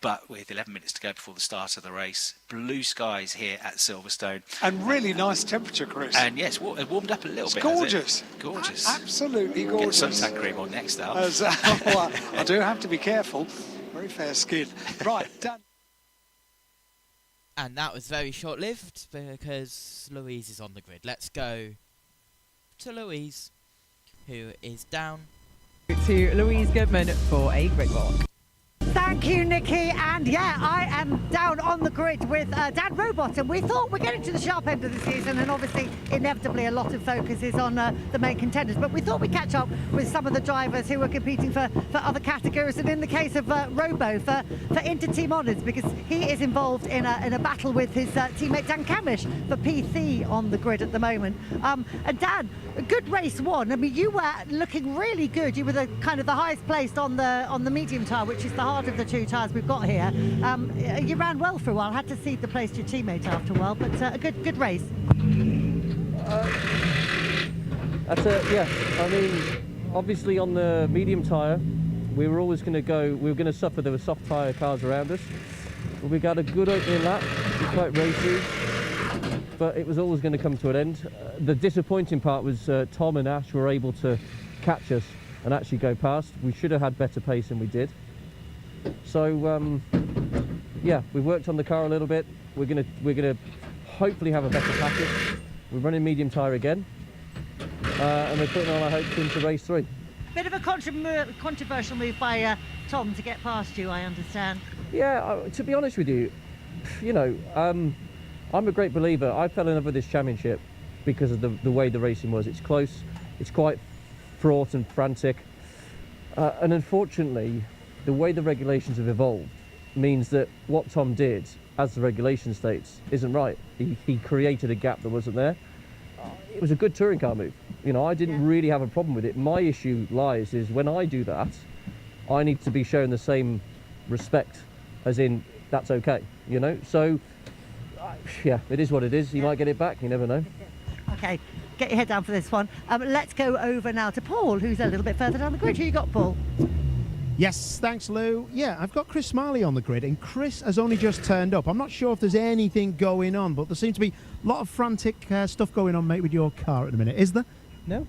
But with 11 minutes to go before the start of the race, blue skies here at Silverstone. And really nice temperature, Chris. And yes, it warmed up a little bit. Gorgeous. Gorgeous. Absolutely gorgeous. Get suntan cream on next up. Well, I do have to be careful. Very fair skin. Right, done. And that was very short-lived because Louise is on the grid. Let's go to Louise, who is down. To Louise Goodman for a grid walk. Thank you, Nikki. And yeah, I am down on the grid with Dan Robot, and we thought we're getting to the sharp end of the season, and obviously, inevitably, a lot of focus is on the main contenders. But we thought we'd catch up with some of the drivers who were competing for other categories, and in the case of Robo, for inter-team honours, because he is involved in a battle with his teammate Dan Camish for P3 on the grid at the moment. And Dan, a good race 1. I mean, you were looking really good. You were the highest placed on the medium tire, which is the heart of the two tyres we've got here. You ran well for a while, had to cede the place to your teammate after a while, but a good race. Yeah, I mean, obviously on the medium tyre, we were always going to go, we were going to suffer, there were soft tyre cars around us. But we got a good opening lap, quite racy, but it was always going to come to an end. The disappointing part was Tom and Ash were able to catch us and actually go past. We should have had better pace than we did. So yeah, we worked on the car a little bit. We're gonna hopefully have a better package. We're running medium tyre again, and we're putting all our hopes into race 3. Bit of a controversial move by Tom to get past you, I understand. Yeah, to be honest with you, you know, I'm a great believer. I fell in love with this championship because of the way the racing was. It's close, it's quite fraught and frantic, and unfortunately, the way the regulations have evolved means that what Tom did, as the regulation states, isn't right. He created a gap that wasn't there. It was a good touring car move. You know, I didn't really have a problem with it. My issue lies is when I do that, I need to be shown the same respect, as in, that's okay, you know? So, yeah, it is what it is. You might get it back, you never know. Okay, get your head down for this one. Let's go over now to Paul, who's a little bit further down the grid. Who you got, Paul? Yes, thanks, Lou. Yeah, I've got Chris Smiley on the grid, and Chris has only just turned up. I'm not sure if there's anything going on, but there seems to be a lot of frantic stuff going on, mate, with your car at the minute. Is there? No.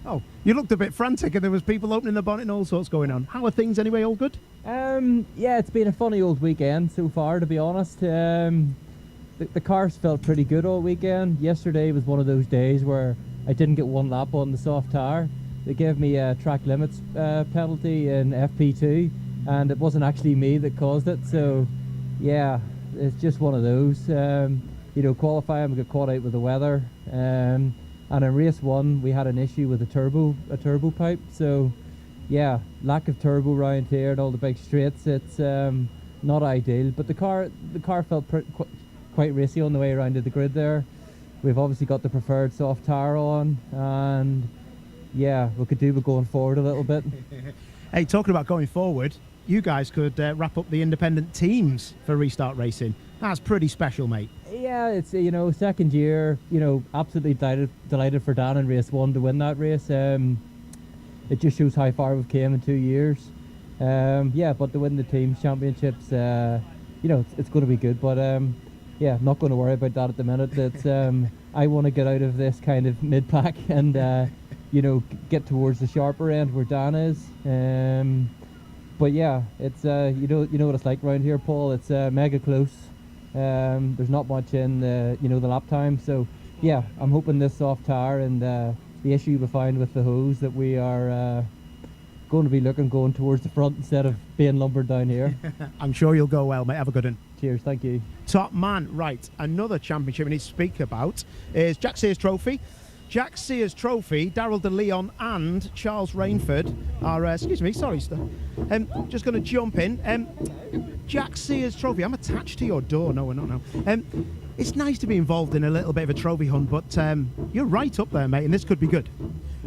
Oh, you looked a bit frantic, and there was people opening the bonnet and all sorts going on. How are things anyway? All good? Yeah, it's been a funny old weekend so far, to be honest. The cars felt pretty good all weekend. Yesterday was one of those days where I didn't get one lap on the soft tyre. They gave me a track limits penalty in FP2, and it wasn't actually me that caused it. So, yeah, it's just one of those. You know, qualifying, we got caught out with the weather, and in race 1 we had an issue with a turbo pipe. So, yeah, lack of turbo around here and all the big straights. It's not ideal, but the car felt quite racy on the way around to the grid there. We've obviously got the preferred soft tyre on, and yeah, we could do with going forward a little bit. Hey, talking about going forward, you guys could wrap up the independent teams for Restart Racing. That's pretty special, mate. Yeah, it's, you know, second year, you know, absolutely delighted for Dan in race 1 to win that race. It just shows how far we've came in 2 years. Yeah, but to win the teams championships, you know, it's going to be good. But yeah, not going to worry about that at the minute. It's I want to get out of this kind of mid-pack and you know, get towards the sharper end where Dan is. But yeah, it's you know what it's like around here, Paul. It's mega close. There's not much in the, you know, the lap time. So yeah, I'm hoping this soft tyre and the issue we find with the hose that we are going to be going towards the front instead of being lumbered down here. I'm sure you'll go well, mate. Have a good one. Cheers, thank you. Top man, right. Another championship we need to speak about is Jack Sears Trophy. Jack Sears Trophy, Daryl De Leon and Charles Rainford are, excuse me, sorry, just going to jump in. Jack Sears Trophy, I'm attached to your door. No, we're not now. It's nice to be involved in a little bit of a trophy hunt, but you're right up there, mate, and this could be good.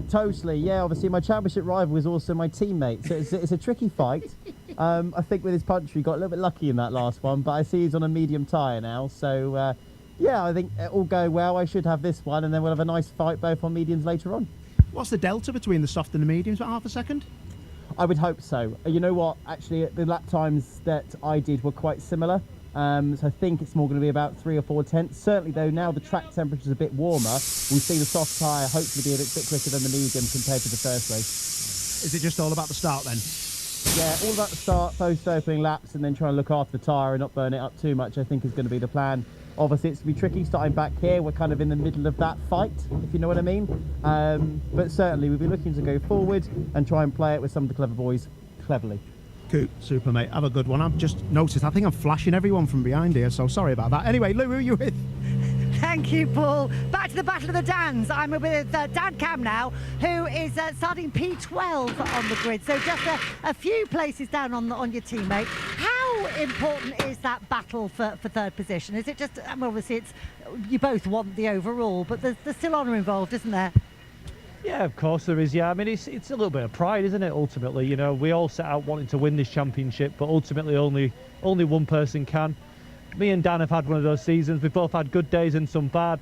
Totally, yeah. Obviously, my championship rival is also my teammate, so it's a tricky fight. I think with his punch, we got a little bit lucky in that last one, but I see he's on a medium tyre now, so yeah, I think all go well. I should have this one, and then we'll have a nice fight both on mediums later on. What's the delta between the soft and the mediums? About half a second? I would hope so. You know what? Actually, the lap times that I did were quite similar. So I think it's more going to be about 3 or 4 tenths. Certainly, though, now the track temperature is a bit warmer, we'll see the soft tyre hopefully be a bit quicker than the medium compared to the first race. Is it just all about the start then? Yeah, all about the start, post opening laps, and then trying to look after the tyre and not burn it up too much, I think is going to be the plan. Obviously, it's going to be tricky starting back here. We're kind of in the middle of that fight, if you know what I mean. But certainly, we'll be looking to go forward and try and play it with some of the clever boys cleverly. Cool, super, mate. Have a good one. I've just noticed, I think I'm flashing everyone from behind here, so sorry about that. Anyway, Lou, who are you with? Thank you, Paul. Back to the Battle of the Dans. I'm with Dan Cam now, who is starting P12 on the grid. So just a few places down on your teammate. How important is that battle for third position? Is it just, obviously, it's you both want the overall, but there's still honour involved, isn't there? Yeah, of course there is. Yeah, I mean it's a little bit of pride, isn't it? Ultimately, you know, we all set out wanting to win this championship, but ultimately only one person can. Me and Dan have had one of those seasons. We've both had good days and some bad.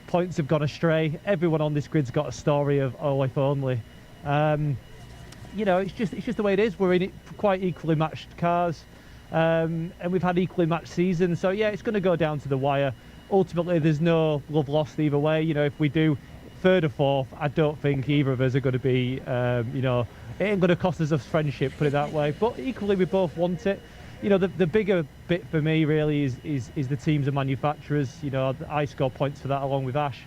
Points have gone astray. Everyone on this grid's got a story of oh, if only. You know, it's just the way it is. We're in quite equally matched cars, and we've had equally matched seasons. So yeah, it's going to go down to the wire. Ultimately, there's no love lost either way. You know, if we do third or fourth, I don't think either of us are going to be, you know, it ain't going to cost us a friendship, put it that way. But equally, we both want it. You know, the bigger bit for me really is the teams and manufacturers. You know, I score points for that along with Ash,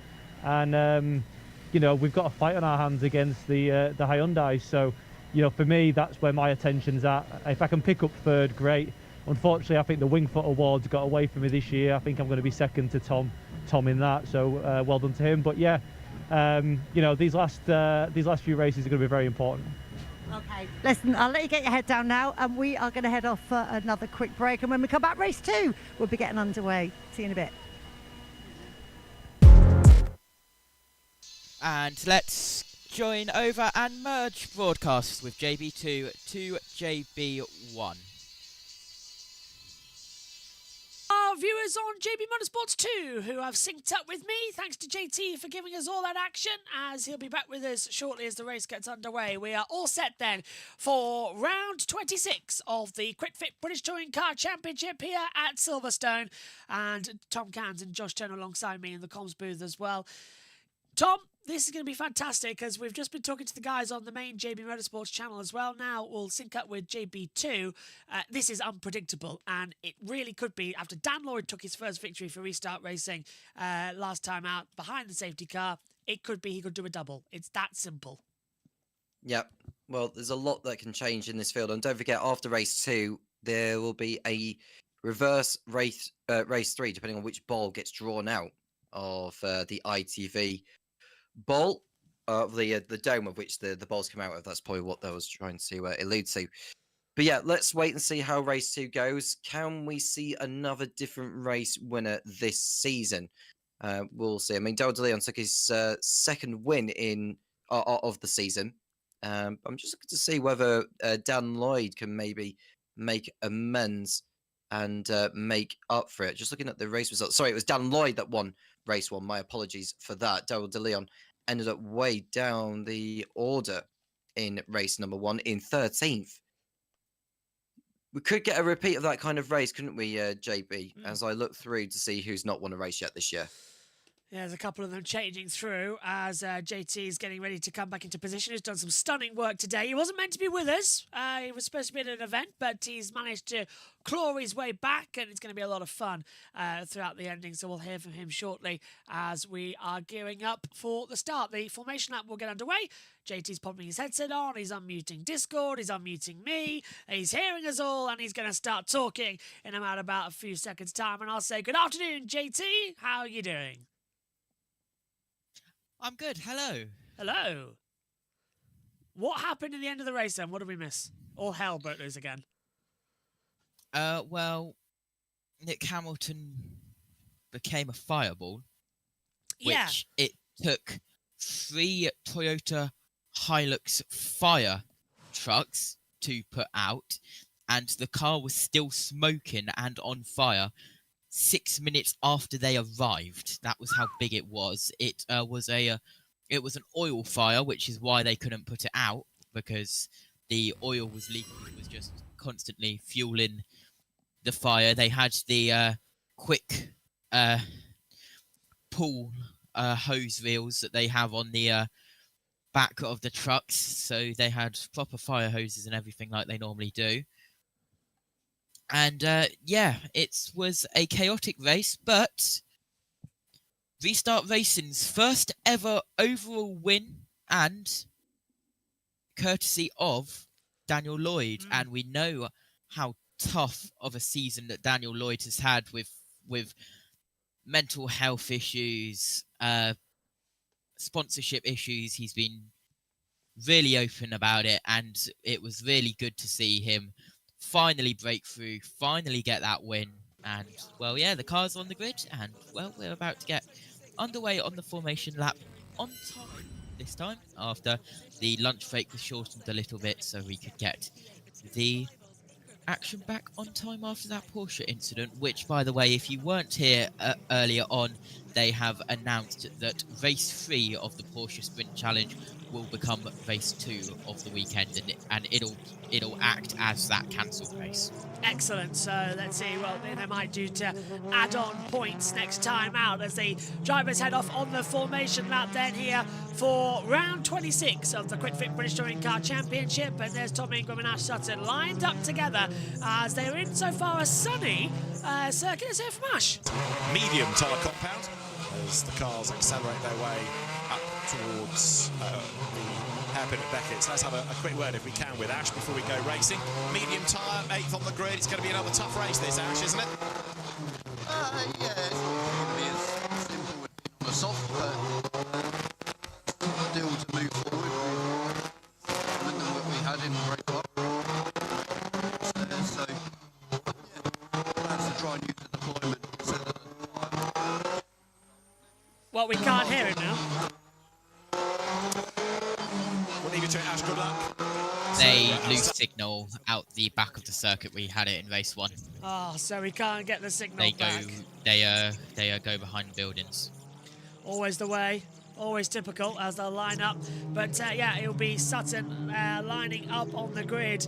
and you know, we've got a fight on our hands against the Hyundai. So, you know, for me, that's where my attention's at. If I can pick up third, great. Unfortunately, I think the Wingfoot Awards got away from me this year. I think I'm going to be second to Tom in that. So well done to him. But yeah. You know, these last few races are going to be very important. Okay, listen, I'll let you get your head down now, and we are going to head off for another quick break, and when we come back, race 2 we'll be getting underway. See you in a bit. And let's join over and merge broadcasts with JB2 to JB1. Our viewers on JBMotorsports 2 who have synced up with me, thanks to JT for giving us all that action, as he'll be back with us shortly as the race gets underway. We are all set then for round 26 of the Quick Fit British Touring Car Championship here at Silverstone, and Tom Cairns and Josh Turner alongside me in the comms booth as well. Tom, this is going to be fantastic, as we've just been talking to the guys on the main JB Motorsports channel as well. Now we'll sync up with JB2. This is unpredictable, and it really could be, after Dan Lloyd took his first victory for Restart Racing last time out behind the safety car, it could be he could do a double. It's that simple. Yep. Well, there's a lot that can change in this field. And don't forget, after race 2, there will be a reverse race 3, depending on which ball gets drawn out of the ITV ball, the dome of which the balls come out of. That's probably what I was trying to allude to. But yeah, let's wait and see how race 2 goes. Can we see another different race winner this season? We'll see. I mean, Daryl DeLeon took his second win of the season. I'm just looking to see whether Dan Lloyd can maybe make amends and make up for it. Just looking at the race results. Sorry, it was Dan Lloyd that won race 1. My apologies for that. Daryl DeLeon ended up way down the order in race number 1 in 13th. We could get a repeat of that kind of race, couldn't we, JB? As I look through to see who's not won a race yet this year. Yeah, there's a couple of them changing through as JT is getting ready to come back into position. He's done some stunning work today. He wasn't meant to be with us. He was supposed to be at an event, but he's managed to claw his way back, and it's going to be a lot of fun throughout the ending. So we'll hear from him shortly as we are gearing up for the start. The formation lap will get underway. JT's popping his headset on. He's unmuting Discord. He's unmuting me. He's hearing us all, and he's going to start talking in about a few seconds' time. And I'll say, good afternoon, JT. How are you doing? I'm good. Hello. Hello. What happened in the end of the race then? What did we miss? All hell broke loose again. Well, Nick Hamilton became a fireball, which it took 3 Toyota Hilux fire trucks to put out, and the car was still smoking and on fire 6 minutes after they arrived. That was how big it was. It was an oil fire, which is why they couldn't put it out, because the oil was leaking. It was just constantly fueling the fire. They had the quick pull hose reels that they have on the back of the trucks, so they had proper fire hoses and everything like they normally do. And yeah, it was a chaotic race, but Restart Racing's first ever overall win, and courtesy of Daniel Lloyd. And we know how tough of a season that Daniel Lloyd has had with mental health issues, sponsorship issues. He's been really open about it, and it was really good to see him finally break through, finally get that win. And, well, yeah, the car's on the grid, and, well, we're about to get underway on the formation lap on time. this time, after the lunch break was shortened a little bit so we could get the action back on time after that Porsche incident, which, by the way, if you weren't here earlier on, they have announced that race 3 of the Porsche Sprint Challenge will become race 2 of the weekend, and it'll act as that cancelled race. Excellent. So let's see what they might do to add on points next time out as the drivers head off on the formation lap then here for round 26 of the Quick Fit British Touring Car Championship. And there's Tom Ingram and Ash Sutton lined up together as they're in so far a sunny circuit. Let's hear from Ash. Medium tyre compound as the cars accelerate their way up towards the hairpin at Beckett's. Let's have a quick word, if we can, with Ash before we go racing. Medium tyre, 8th on the grid. It's going to be another tough race, this, Ash, isn't it? Yeah, it's not going to be as simple on the soft, but still to move forward with what we had in the race. So, yeah, plans to try and use the deployment instead of Well, we can't hear him now. We'll leave you to it, Ash. Good luck. They lose signal out the back of the circuit. We had it in race 1. Oh, so we can't get the signal They back. go behind buildings. Always the way, always typical as they'll line up. But yeah, it'll be Sutton lining up on the grid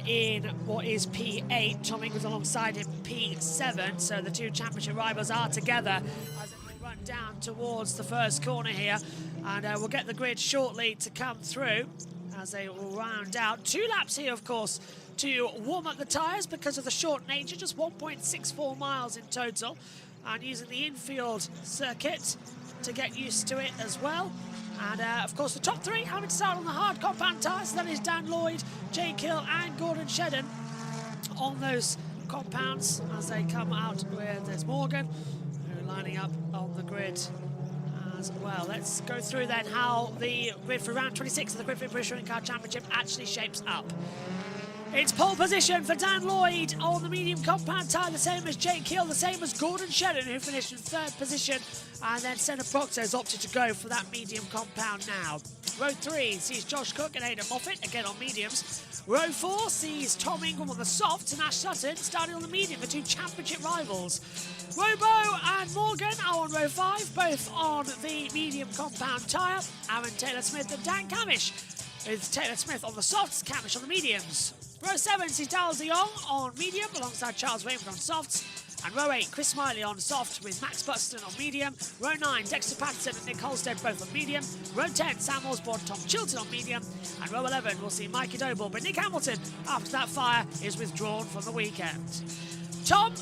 in what is P8. Tom Ingram's alongside him, P7. So the two championship rivals are together as they run down towards the first corner here. And we'll get the grid shortly to come through as they will round out. 2 laps here, of course, to warm up the tyres because of the short nature, just 1.64 miles in total. And using the infield circuit to get used to it as well. And of course, the top 3 having to start on the hard compound tyres. That is Dan Lloyd, Jake Hill and Gordon Shedden on those compounds as they come out with there's Morgan, who are lining up on the grid as well. Let's go through then how the grid for round 26 of the Quick Fit British Touring Car Championship actually shapes up. It's pole position for Dan Lloyd on the medium compound tyre, the same as Jake Hill, the same as Gordon Shedden, who finished in 3rd position. And then Senna Proctor has opted to go for that medium compound now. Row 3 sees Josh Cook and Aidan Moffat, again on mediums. Row 4 sees Tom Ingram on the softs and Ash Sutton starting on the medium, the two championship rivals. Robo and Morgan are on row 5, both on the medium compound tyre. Aaron Taylor-Smith and Dan Camish, with Taylor-Smith on the softs, Camish on the mediums. Row 7 sees Darrell de Jong on medium alongside Charles Raymond on softs. And row 8, Chris Smiley on soft with Max Buxton on medium. Row 9, Dexter Patterson and Nick Holstead both on medium. Row 10, Sam Osborne, Tom Chilton on medium. And row 11, we'll see Mikey Doble, but Nick Hamilton, after that fire, is withdrawn from the weekend. Tom,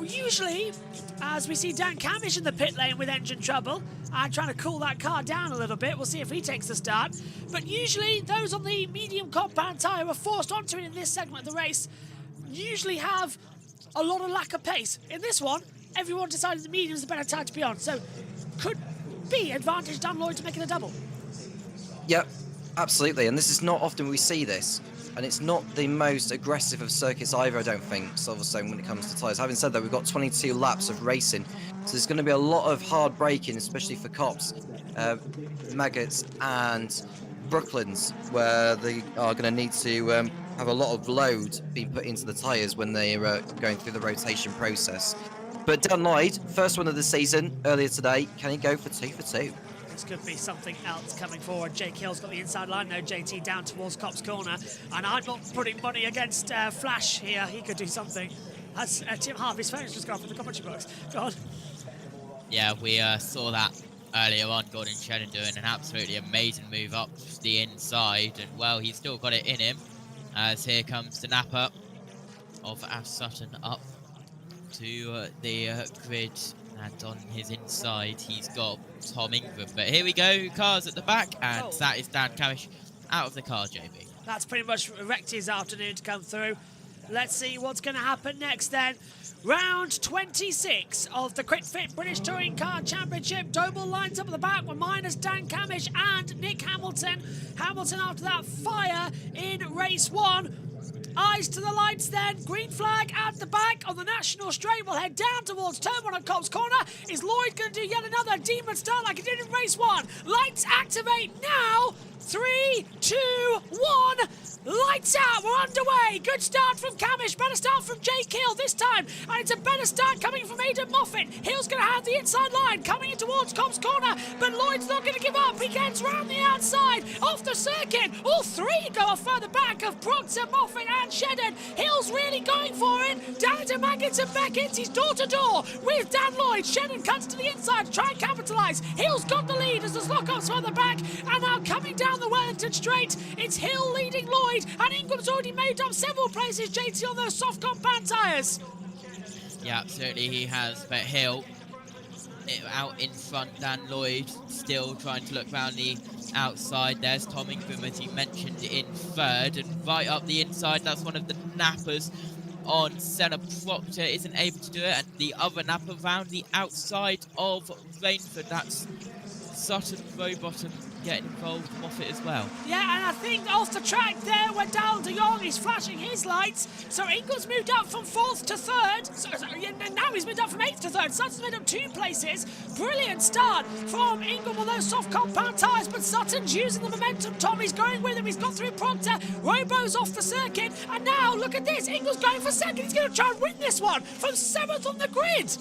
usually, as we see Dan Camish in the pit lane with engine trouble, and trying to cool that car down a little bit. We'll see if he takes the start. But usually, those on the medium compound tyre are forced onto it in this segment of the race, usually have a lot of lack of pace. In this one, everyone decided the medium is the better tyre to be on, so could be advantage Dan Lloyd to making a double. Yep, absolutely, and this is not often we see this. And it's not the most aggressive of circuits either, I don't think, Silverstone, when it comes to tyres. Having said that, we've got 22 laps of racing, so there's going to be a lot of hard braking, especially for Cops, Maggots and Brooklands, where they are going to need to have a lot of load being put into the tyres when they are going through the rotation process. But Dan Lloyd, first one of the season, earlier today, can he go for 2 for 2? This could be something else coming forward. Jake Hill's got the inside line now, JT down towards Cops Corner. And I'm not putting money against Flash here. He could do something. That's Tim Harvey's phone's just gone from the commentary box. Go on. Yeah, we saw that earlier on. Gordon Shedden doing an absolutely amazing move up the inside. And, well, he's still got it in him. As here comes the napper of Ash Sutton up to the grid. And on his inside, he's got Tom Ingram. But here we go, cars at the back, and that is Dan Camish out of the car, JB. That's pretty much wrecked his afternoon to come through. Let's see what's going to happen next then. Round 26 of the Quick Fit British Touring Car Championship. Doble lines up at the back with minus Dan Camish and Nick Hamilton. Hamilton after that fire in race 1. Eyes to the lights then. Green flag at the back on the National Straight. We'll head down towards turn 1 at Cobb's Corner. Is Lloyd going to do yet another demon start like he did in race 1? Lights activate now. 3, 2, 1. Lights out, we're underway. Good start from Camish, better start from Jake Hill this time. And it's a better start coming from Aidan Moffat. Hill's going to have the inside line coming in towards Cobb's Corner, but Lloyd's not going to give up. He gets round the outside, off the circuit. All three go off further back of Proctor, Moffat and Shedden. Hill's really going for it. Down into Maggins and Beckett. He's door to door with Dan Lloyd. Shedden cuts to the inside to try and capitalise. Hill's got the lead as the lock-up's further back. And now coming down the Wellington Straight, it's Hill leading Lloyd. And Ingram's already made up several places, JT, on those soft compound tyres. Yeah, absolutely he has. But Hill out in front, Dan Lloyd still trying to look round the outside. There's Tom Ingram, as you mentioned, in third. And right up the inside, that's one of the nappers on Senna. Proctor isn't able to do it. And the other napper round the outside of Rainford, that's Sutton, Rowbottom getting involved, Moffat as well. Yeah, and I think off the track there where Darryl de Jong is flashing his lights. So Ingram's moved up from 4th to 3rd. Now he's moved up from 8th to 3rd. Sutton's moved up 2 places. Brilliant start from Ingram on those soft compound tyres, but Sutton's using the momentum. Tommy's going with him. He's got through Proctor. Robo's off the circuit. And now, look at this. Ingram's going for 2nd. He's going to try and win this one from 7th on the grid.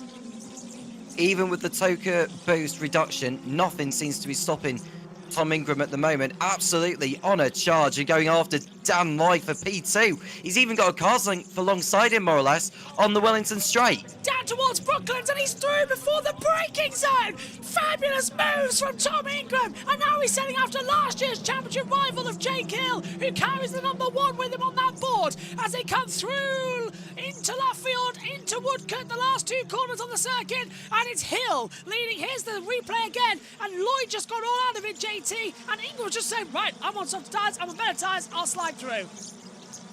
Even with the Toka boost reduction, nothing seems to be stopping Tom Ingram at the moment. Absolutely on a charge and going after Dan Lloyd for P2. He's even got a cars link alongside him, more or less, on the Wellington Straight. Down towards Brooklands, and he's through before the braking zone. Fabulous moves from Tom Ingram, and now he's setting after last year's championship rival of Jake Hill, who carries the number 1 with him on that board as they come through into Luffield, into Woodcote, the last 2 corners on the circuit, and it's Hill leading. Here's the replay again, and Lloyd just got all out of it, JT, and Ingram just saying, right, I'm on soft tyres, I'm on better tyres, I'll slide through.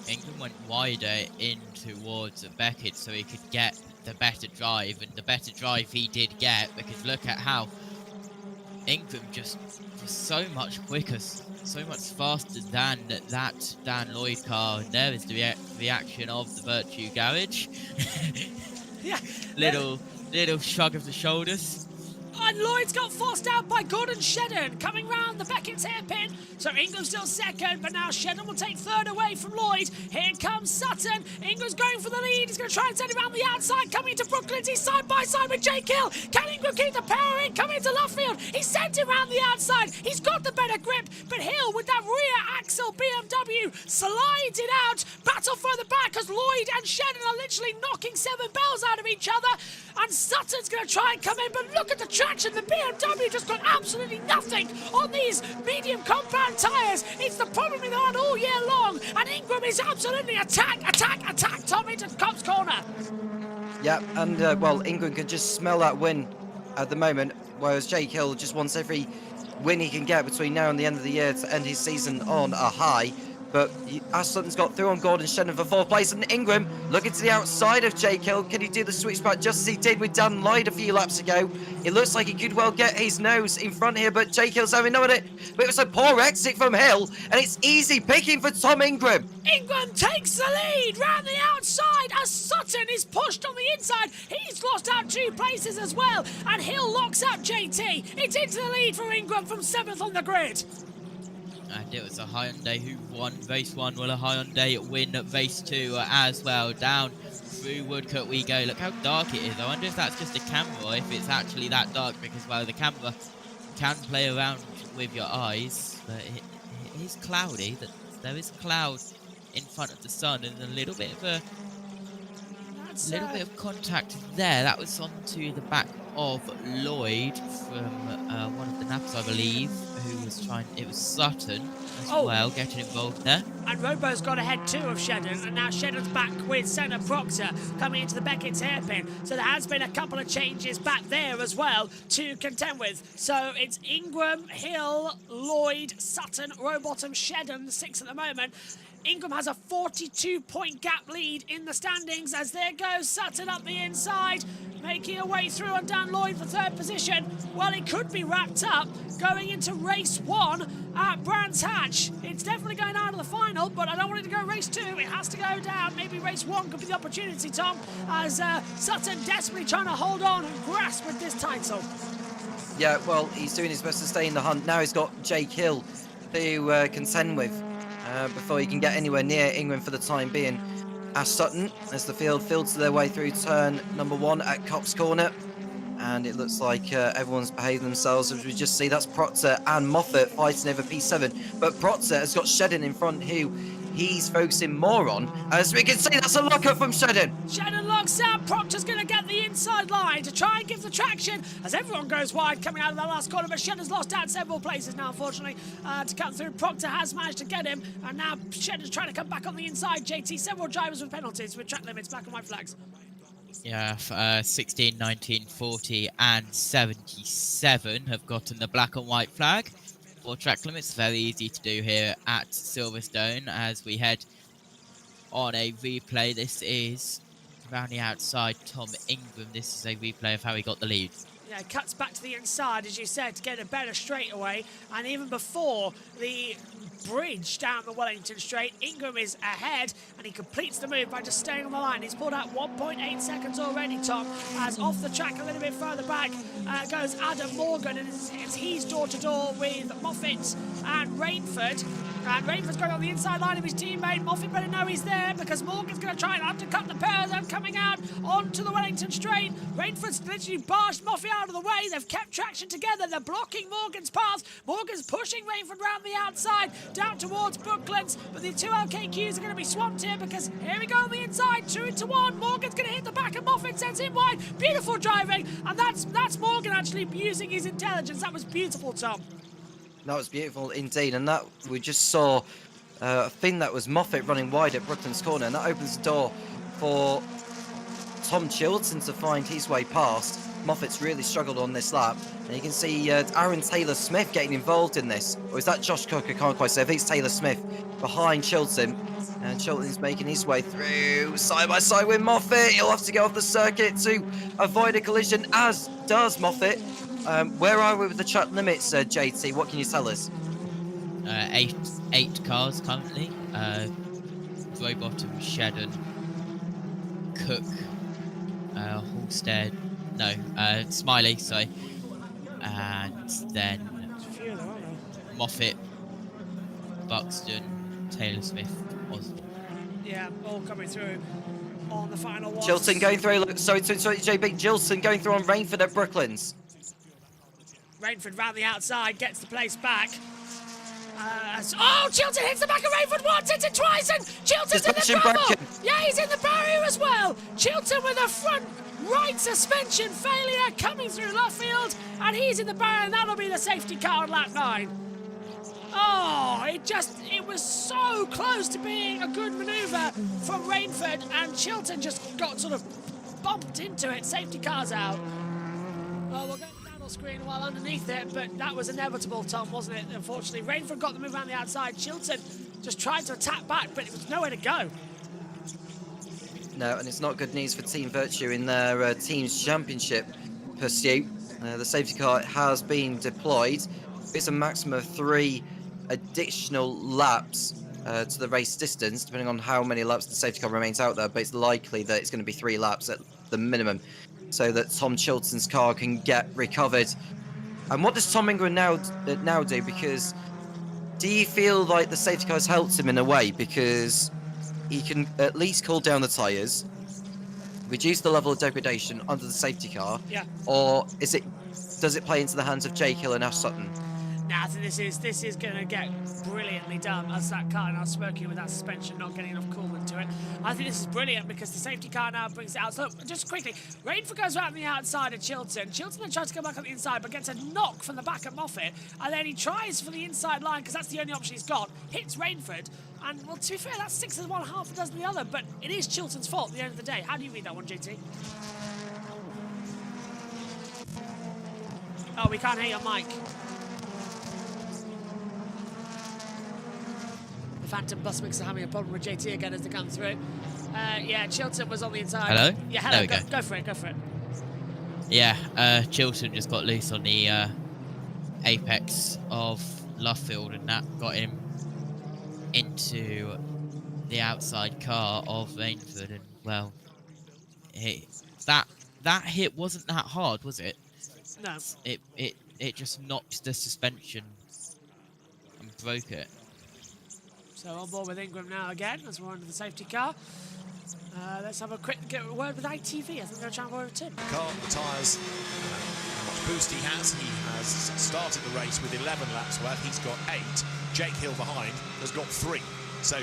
Ingram went wider in towards Beckett so he could get the better drive, and the better drive he did get, because look at how Ingram just was so much quicker, so much faster than that Dan Lloyd car. And there is the reaction of the Virtue Garage. Yeah. Little shrug of the shoulders. And Lloyd's got forced out by Gordon Shedden coming round the Beckett's hairpin. So Ingram's still 2nd, but now Shedden will take 3rd away from Lloyd. Here comes Sutton. Ingram's going for the lead. He's going to try and send him around the outside. Coming into Brooklands. He's side by side with Jake Hill. Can Ingram keep the power in? Coming into Luffield. He sent him around the outside. He's got the better grip, but Hill with that rear axle BMW slides it out. Battle further back as Lloyd and Shedden are literally knocking 7 bells out of each other. And Sutton's going to try and come in, but look at the traction. The BMW just got absolutely nothing on these medium compound tyres. It's the problem they've had all year long. And Ingram is absolutely attack Tom into Cobb's Corner. Yeah, and well, Ingram can just smell that win at the moment, whereas Jake Hill just wants every win he can get between now and the end of the year to end his season on a high. But Ash Sutton's got through on Gordon Shedden for 4th place, and Ingram looking to the outside of Jake Hill. Can he do the switchback just as he did with Dan Lloyd a few laps ago? It looks like he could well get his nose in front here, but Jake Hill's having none of it. But it was a poor exit from Hill, and it's easy picking for Tom Ingram. Ingram takes the lead round the outside as Sutton is pushed on the inside. He's lost out 2 places as well, and Hill locks out JT. It's into the lead for Ingram from 7th on the grid. And it was a Hyundai who won race 1. Will a Hyundai win race 2 as well? Down through Woodcote we go. Look how dark it is. I wonder if that's just a camera or if it's actually that dark, because, well, the camera can play around with your eyes, but it is cloudy. There is cloud in front of the sun and a little bit of contact there. That was onto the back of Lloyd from one of the naps, I believe, who was trying. It was Sutton as well getting involved there. And Robo's got ahead too of Shedden, and now Shedden's back with Senna Proctor coming into the Beckett's hairpin. So there has been a couple of changes back there as well to contend with. So it's Ingram, Hill, Lloyd, Sutton, Rowbottom, Shedden, 6 at the moment. Ingram has a 42-point gap lead in the standings as there goes Sutton up the inside. making her way through on Dan Lloyd for 3rd position. Well, it could be wrapped up going into race 1 at Brands Hatch. It's definitely going out of the final, but I don't want it to go race 2. It has to go down. Maybe race 1 could be the opportunity, Tom, as Sutton desperately trying to hold on and grasp with this title. Yeah, well, he's doing his best to stay in the hunt. Now he's got Jake Hill to contend with before he can get anywhere near England for the time being. Ash Sutton, as the field filters their way through turn number 1 at Cops Corner. And it looks like everyone's behaving themselves. As we just see, that's Proctor and Moffat fighting over P7. But Proctor has got Shedden in front, who he's focusing more on. As we can see, that's a lockup from Shedden. Shedden locks out. Proctor's going to get the inside line to try and give the traction as everyone goes wide coming out of that last corner. But Shedden's lost out several places now, unfortunately, to come through. Proctor has managed to get him. And now Shedden's trying to come back on the inside. JT, several drivers with penalties with track limits, black and white flags. Yeah, 16, 19, 40 and 77 have gotten the black and white flag for track limits. Very easy to do here at Silverstone as we head on a replay. This is around the outside Tom Ingram. This is a replay of how he got the lead. Yeah, cuts back to the inside, as you said, to get a better straightaway. And even before the bridge down the Wellington Straight, Ingram is ahead, and he completes the move by just staying on the line. He's pulled out 1.8 seconds already, Tom, as off the track a little bit further back goes Adam Morgan, and he's door-to-door with Moffat and Rainford. And Rainford's going on the inside line of his teammate. Moffat better know he's there, because Morgan's going to try and undercut the pair as they're coming out onto the Wellington Straight. Rainford's literally barged Moffat out of the way. They've kept traction together. They're blocking Morgan's path. Morgan's pushing Rainford round the outside, down towards Brooklands, but the two LKQs are going to be swamped here, because here we go on the inside, 2 into 1. Morgan's going to hit the back of Moffat, sends him wide. Beautiful driving, and that's Morgan actually using his intelligence. That was beautiful, Tom. That was beautiful indeed, and that we just saw a thing that was Moffat running wide at Brooklands Corner, and that opens the door for Tom Chilton to find his way past. Moffat's really struggled on this lap, and you can see Aaron Taylor-Smith getting involved in this. Or is that Josh Cook? I can't quite say. I think it's Taylor-Smith behind Chilton, and Chilton's making his way through side by side with Moffat. He'll have to get off the circuit to avoid a collision, as does Moffat. Where are we with the track limits, JT? What can you tell us? 8 cars currently. Rowbottom, Shedden, Cook, Halstead, no, Smiley, sorry, and then Moffat, Buxton, Taylor-Smith, Osborne. Yeah, all coming through on the final one. Chilton going through, sorry, JB, Chilton going through on Rainford at Brooklands. Rainford round the outside, gets the place back. Oh, Chilton hits the back of Rainford once, hits it twice, and Chilton's in the trouble. Yeah, he's in the barrier as well. Chilton with a front right suspension failure coming through left field, and he's in the barrier, and that'll be the safety car on lap 9. Oh, it was so close to being a good manoeuvre from Rainford, and Chilton just got sort of bumped into it. Safety car's out. Well, we'll go down on screen while underneath it, but that was inevitable, Tom, wasn't it? Unfortunately, Rainford got the move around the outside. Chilton just tried to attack back, but it was nowhere to go. No, and it's not good news for Team Virtue in their team's championship pursuit. The safety car has been deployed. It's a maximum of 3 additional laps to the race distance, depending on how many laps the safety car remains out there, but it's likely that it's going to be 3 laps at the minimum, so that Tom Chilton's car can get recovered. And what does Tom Ingram now do? Because do you feel like the safety car has helped him in a way, because he can at least cool down the tyres, reduce the level of degradation under the safety car? Yeah. Or does it play into the hands of Jake Hill and Ash Sutton? Nah, I think this is going to get brilliantly done, as that car now smoking with that suspension, not getting enough coolant to it. I think this is brilliant, because the safety car now brings it out. So, just quickly, Rainford goes around the outside of Chilton. Chilton then tries to go back on the inside, but gets a knock from the back of Moffat, and then he tries for the inside line, because that's the only option he's got. Hits Rainford, and, well, to be fair, that's 6 of one, half a dozen of the other, but it is Chilton's fault at the end of the day. How do you read that one, JT? Oh, we can't hear your mic. Phantom bus mixer having a problem with JT again as they come through. Yeah, Chilton was on the inside. Hello? Yeah, hello. There we Go for it. Yeah, Chilton just got loose on the apex of Luffield, and that got him into the outside car of Vainford, and well, that hit wasn't that hard, was it? No. It just knocked the suspension and broke it. So on board with Ingram now again as we're under the safety car. Let's have a quick word with ITV. I think they're trying to go over Tim. Car, the tyres, how much boost he has. He has started the race with 11 laps worth. He's got 8. Jake Hill behind has got 3. So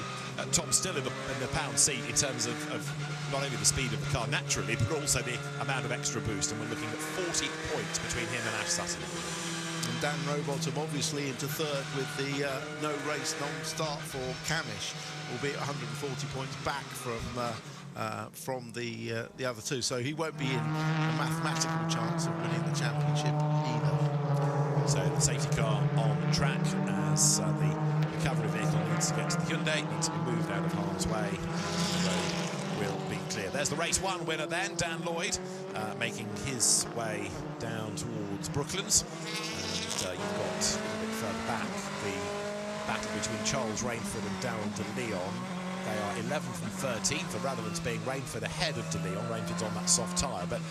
Tom's still in the pound seat in terms of not only the speed of the car naturally, but also the amount of extra boost. And we're looking at 40 points between him and Ash Sutton. And Dan Rowbottom obviously into third with the no race, non-start for Camish, albeit 140 points back from the other two. So he won't be in a mathematical chance of winning the championship either. So the safety car on track as the recovery vehicle needs to get to the Hyundai, needs to be moved out of harm's way. The road will be clear. There's the race 1 winner then, Dan Lloyd, making his way down towards Brooklands. And you've got a little bit further back the battle between Charles Rainford and Darrell De Leon. They are 11th and 13th, for rather than being Rainford ahead of De Leon. Rainford's on that soft tyre, but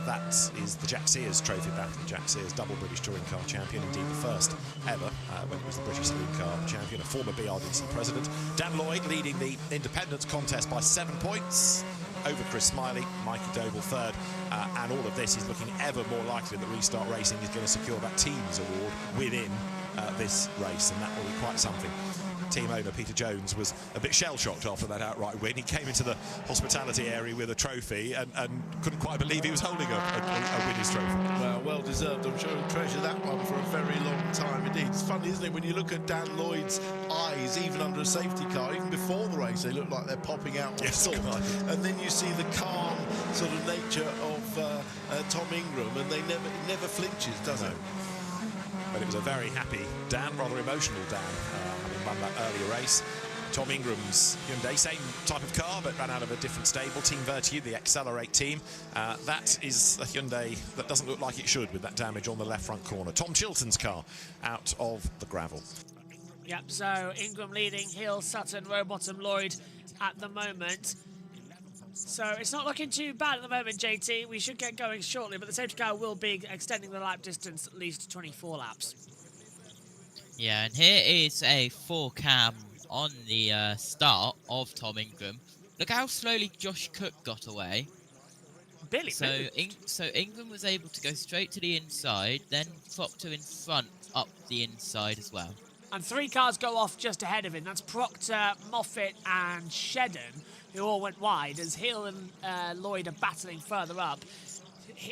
that is the Jack Sears trophy battle. Jack Sears, double British Touring Car champion, indeed the first ever when it was the British Saloon Car champion, a former BRDC president. Dan Lloyd leading the independence contest by 7 points over Chris Smiley, Mikey Doble third, and all of this is looking ever more likely that Restart Racing is going to secure that teams award within this race, and that will be quite something. Team owner Peter Jones was a bit shell-shocked after that outright win. He came into the hospitality area with a trophy and couldn't quite believe he was holding a winner's trophy. Well deserved. I'm sure he'll treasure that one for a very long time indeed. It's funny, isn't it, when you look at Dan Lloyd's eyes, even under a safety car, even before the race, they look like they're popping out. Yes, and then you see the calm sort of nature of Tom Ingram, and it never flinches, does it? But it was a very happy Dan, rather emotional Dan, having won that earlier race. Tom Ingram's Hyundai, same type of car, but ran out of a different stable. Team Virtue, the Accelerate team. That is a Hyundai that doesn't look like it should with that damage on the left front corner. Tom Chilton's car out of the gravel. Yep, so Ingram leading, Hill, Sutton, Rowbottom, Lloyd at the moment. So it's not looking too bad at the moment, JT. We should get going shortly, but the safety car will be extending the lap distance at least 24 laps. Yeah, and here is a 4-cam on the start of Tom Ingram. Look how slowly Josh Cook got away. Billy So Ingram was able to go straight to the inside, then Proctor in front up the inside as well. And 3 cars go off just ahead of him. That's Proctor, Moffat and Shedden, who all went wide, as Hill and Lloyd are battling further up.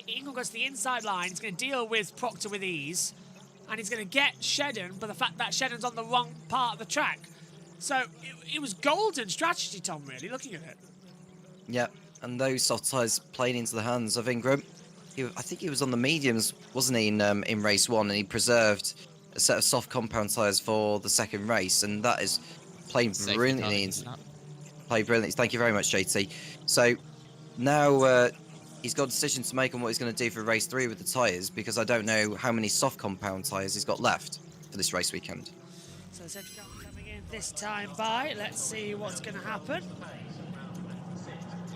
Ingram goes to the inside line. He's going to deal with Proctor with ease, and he's going to get Shedden, but the fact that Shedden's on the wrong part of the track. So it was golden strategy, Tom, really, looking at it. Yeah, and those soft tyres playing into the hands of Ingram. I think he was on the mediums, wasn't he, in race 1, and he preserved a set of soft compound tyres for the second race, and that is playing brilliantly. Played brilliantly. Thank you very much, JT. So now he's got a decision to make on what he's going to do for race 3 with the tyres, because I don't know how many soft compound tyres he's got left for this race weekend. So the safety car coming in this time by. Let's see what's going to happen.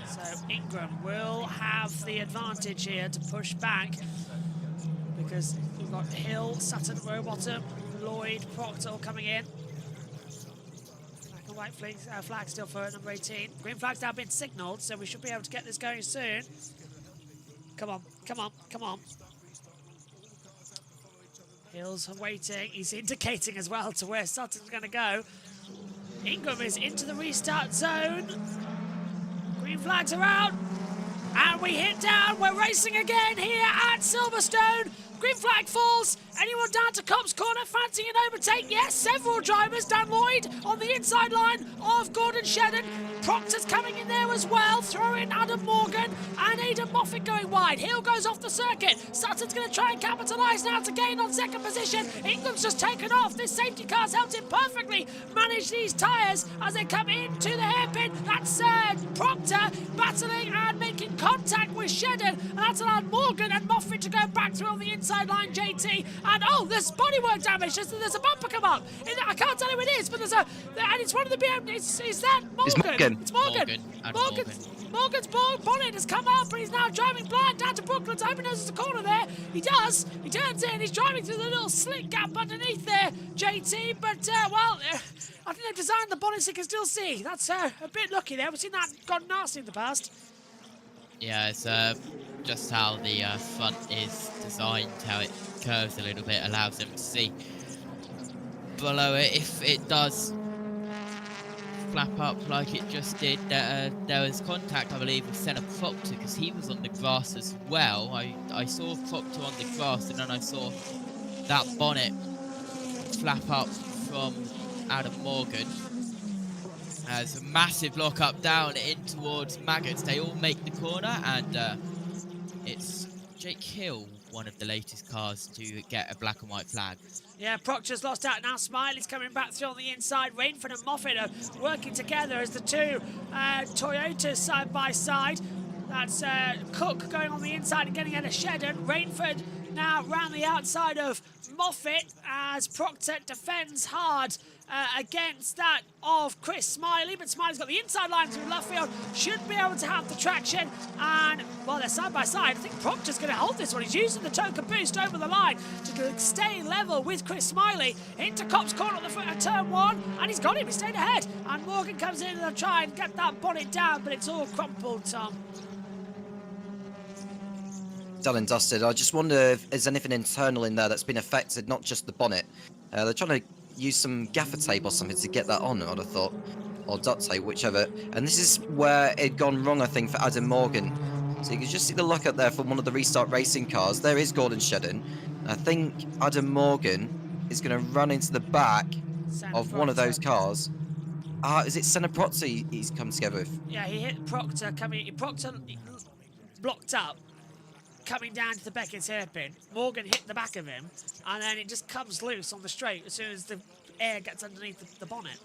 So Ingram will have the advantage here to push back, because we've got Hill, Sutton, Rowbottom, Lloyd, Proctor all coming in. Black and white flag still for number 18. Green flag's now been signalled, so we should be able to get this going soon. Come on, come on, come on. Hill's waiting. He's indicating as well to where Sutton's going to go. Ingram is into the restart zone. Green flags are out. And we hit down. We're racing again here at Silverstone. Green flag falls. Anyone down to Cops Corner fancying an overtake? Yes, several drivers. Dan Lloyd on the inside line of Gordon Shedden. Proctor's coming in there as well, throwing Adam Morgan and Aidan Moffat going wide. Hill goes off the circuit. Sutton's going to try and capitalise now to gain on second position. Ingram's just taken off. This safety car's helped him perfectly manage these tyres as they come into the hairpin. That's Proctor battling and making contact with Shedden, and that's allowed Morgan and Moffat to go back through on the inside line, JT. And oh, there's bodywork damage. There's a bumper come up. I can't tell who it is, but there's and it's one of the BM. Is that Morgan? It's Morgan. Morgan's bonnet has come up, and he's now driving blind down to Brooklands. I hope he knows there's a corner there. He does. He turns in. He's driving through the little slit gap underneath there, JT. But well, I think they've designed the bonnet so you can still see. That's a bit lucky there. We've seen that gone nasty in the past. Yeah, it's just how the front is designed, how it curves a little bit, allows them to see below it. If it does flap up like it just did, there was contact, I believe, with Senna Proctor, because he was on the grass as well. I saw Proctor on the grass, and then I saw that bonnet flap up from Adam Morgan. As a massive lock up down in towards Maggots. They all make the corner, and it's Jake Hill, one of the latest cars to get a black and white flag. Yeah, Proctor's lost out now. Smiley's coming back through on the inside. Rainford and Moffat are working together as the two Toyotas side by side. That's Cook going on the inside and getting out of Shedden. Rainford now round the outside of Moffat as Proctor defends hard against that of Chris Smiley, but Smiley's got the inside line through Luffield, should be able to have the traction, and well, they're side by side. I think Proctor's going to hold this one. He's using the Toka boost over the line to stay level with Chris Smiley into Cops Corner on the foot of turn one, and he's got him. He's stayed ahead, and Morgan comes in and they'll try and get that bonnet down, but it's all crumpled, Tom. Done and dusted. I just wonder if there's anything internal in there that's been affected, not just the bonnet. They're trying to use some gaffer tape or something to get that on, I'd have thought, or duct tape, whichever. And this is where it'd gone wrong, I think, for Adam Morgan. So you can just see the look up there from one of the Restart Racing cars. There is Gordon Shedden. I think Adam Morgan is going to run into the back of one of those cars. Is it Senna Proctor he's come together with? Yeah, he hit Proctor Proctor blocked up, coming down to the Beckett's hairpin. Morgan hit the back of him, and then it just comes loose on the straight as soon as the air gets underneath the bonnet,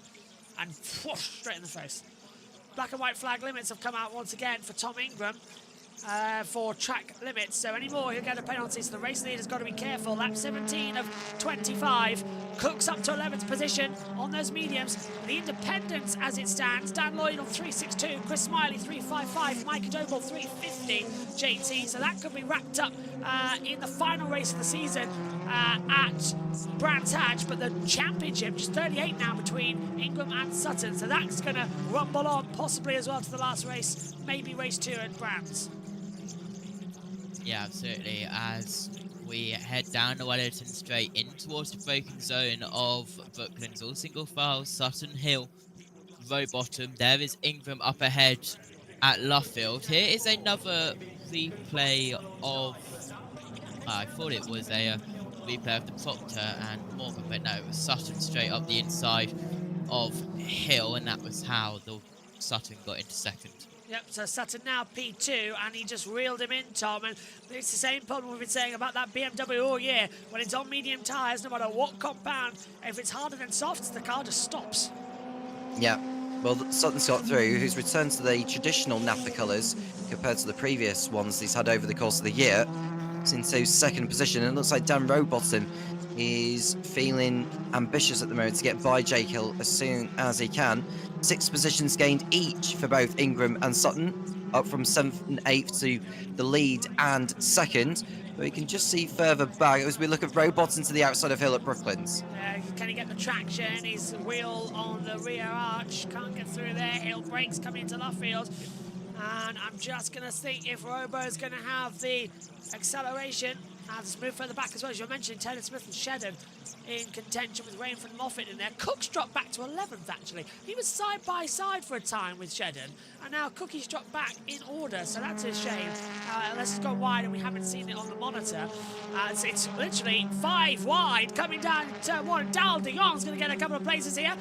and whoosh, straight in the face. Black and white flag limits have come out once again for Tom Ingram for track limits, so any more he'll get a penalty, so the race leader's got to be careful. Lap 17 of 25. Cook's up to 11th position on those mediums. The independents as it stands, Dan Lloyd on 362, Chris Smiley 355, Mike Doble 350, JT, so that could be wrapped up in the final race of the season at Brands Hatch, but the championship just 38 now between Ingram and Sutton, so that's going to rumble on possibly as well to the last race, maybe race 2 at Brands. Yeah, absolutely. As we head down the Wellington Straight in towards the braking zone of Brooklands, all single file, Sutton Hill, row bottom. There is Ingram up ahead at Luffield. Here is another replay of, I thought it was a replay of the Proctor and Morgan, but no, it was Sutton straight up the inside of Hill, and that was how the Sutton got into second. Yep, so Sutton now P2, and he just reeled him in, Tom. And it's the same problem we've been saying about that BMW all year. When it's on medium tyres, no matter what compound, if it's harder than softs, the car just stops. Yeah, well, Sutton's got through, who's returned to the traditional Napa colours compared to the previous ones he's had over the course of the year. It's into second position, and it looks like Dan Rowbottom is feeling ambitious at the moment to get by Jake Hill as soon as he can. 6 positions gained each for both Ingram and Sutton, up from 7th and 8th to the lead and second. But we can just see further back as we look at Rowbottom to the outside of Hill at Brooklands. Can he get the traction? His wheel on the rear arch can't get through there. Hill brakes coming into Luffield. And I'm just going to think if Robo's going to have the acceleration As it's moved further back as well, as you were mentioning, Taylor Smith and Shedden in contention with Rainford and Moffat in there. Cook's dropped back to 11th, actually. He was side by side for a time with Shedden, and now Cookie's dropped back in order, so that's a shame. Unless it's gone wide and we haven't seen it on the monitor. It's literally 5 wide coming down turn 1. Dal de Jong's going to get a couple of places here.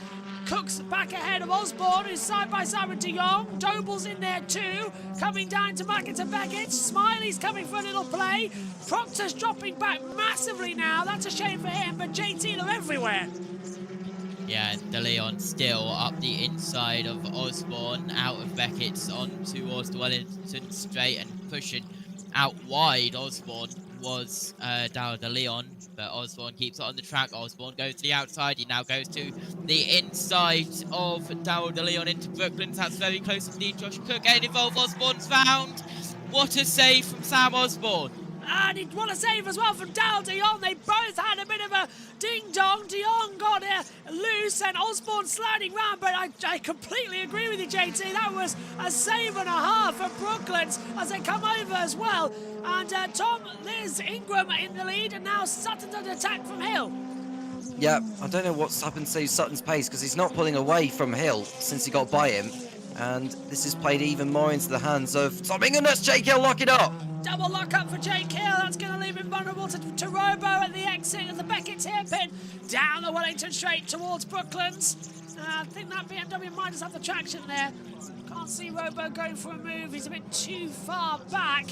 Cook's back ahead of Osborne, who's side by side with de Jong. Doble's in there too, coming down to Mackett and Beckett. Smiley's coming for a little play. Proctor's dropping back massively now. That's a shame for him, but JT, they're everywhere. Yeah, De Leon still up the inside of Osborne, out of Beckett's on towards the Wellington straight and pushing out wide. Osborne was down De Leon, but Osborne keeps it on the track. Osborne goes to the outside. He now goes to the inside of Darryl De Leon into Brooklyn. That's very close indeed. Josh Cook getting involved. Osborne's found. What a save from Sam Osborne. And what a save as well from Dal de Jong. They both had a bit of a ding-dong. De Jong got loose and Osborne sliding round, but I completely agree with you, JT. That was a save and a half for Brooklands as they come over as well. And Tom, there's Ingram in the lead, and now Sutton's under attack from Hill. Yeah, I don't know what's happened to Sutton's pace, because he's not pulling away from Hill since he got by him. And this has played even more into the hands of Tom Ingham. That's Jake Hill, lock it up. Double lock up for Jake Hill. That's going to leave him vulnerable to Robo at the exit of the Beckett's hairpin. Down the Wellington straight towards Brooklands. I think that BMW might just have the traction there. Can't see Robo going for a move. He's a bit too far back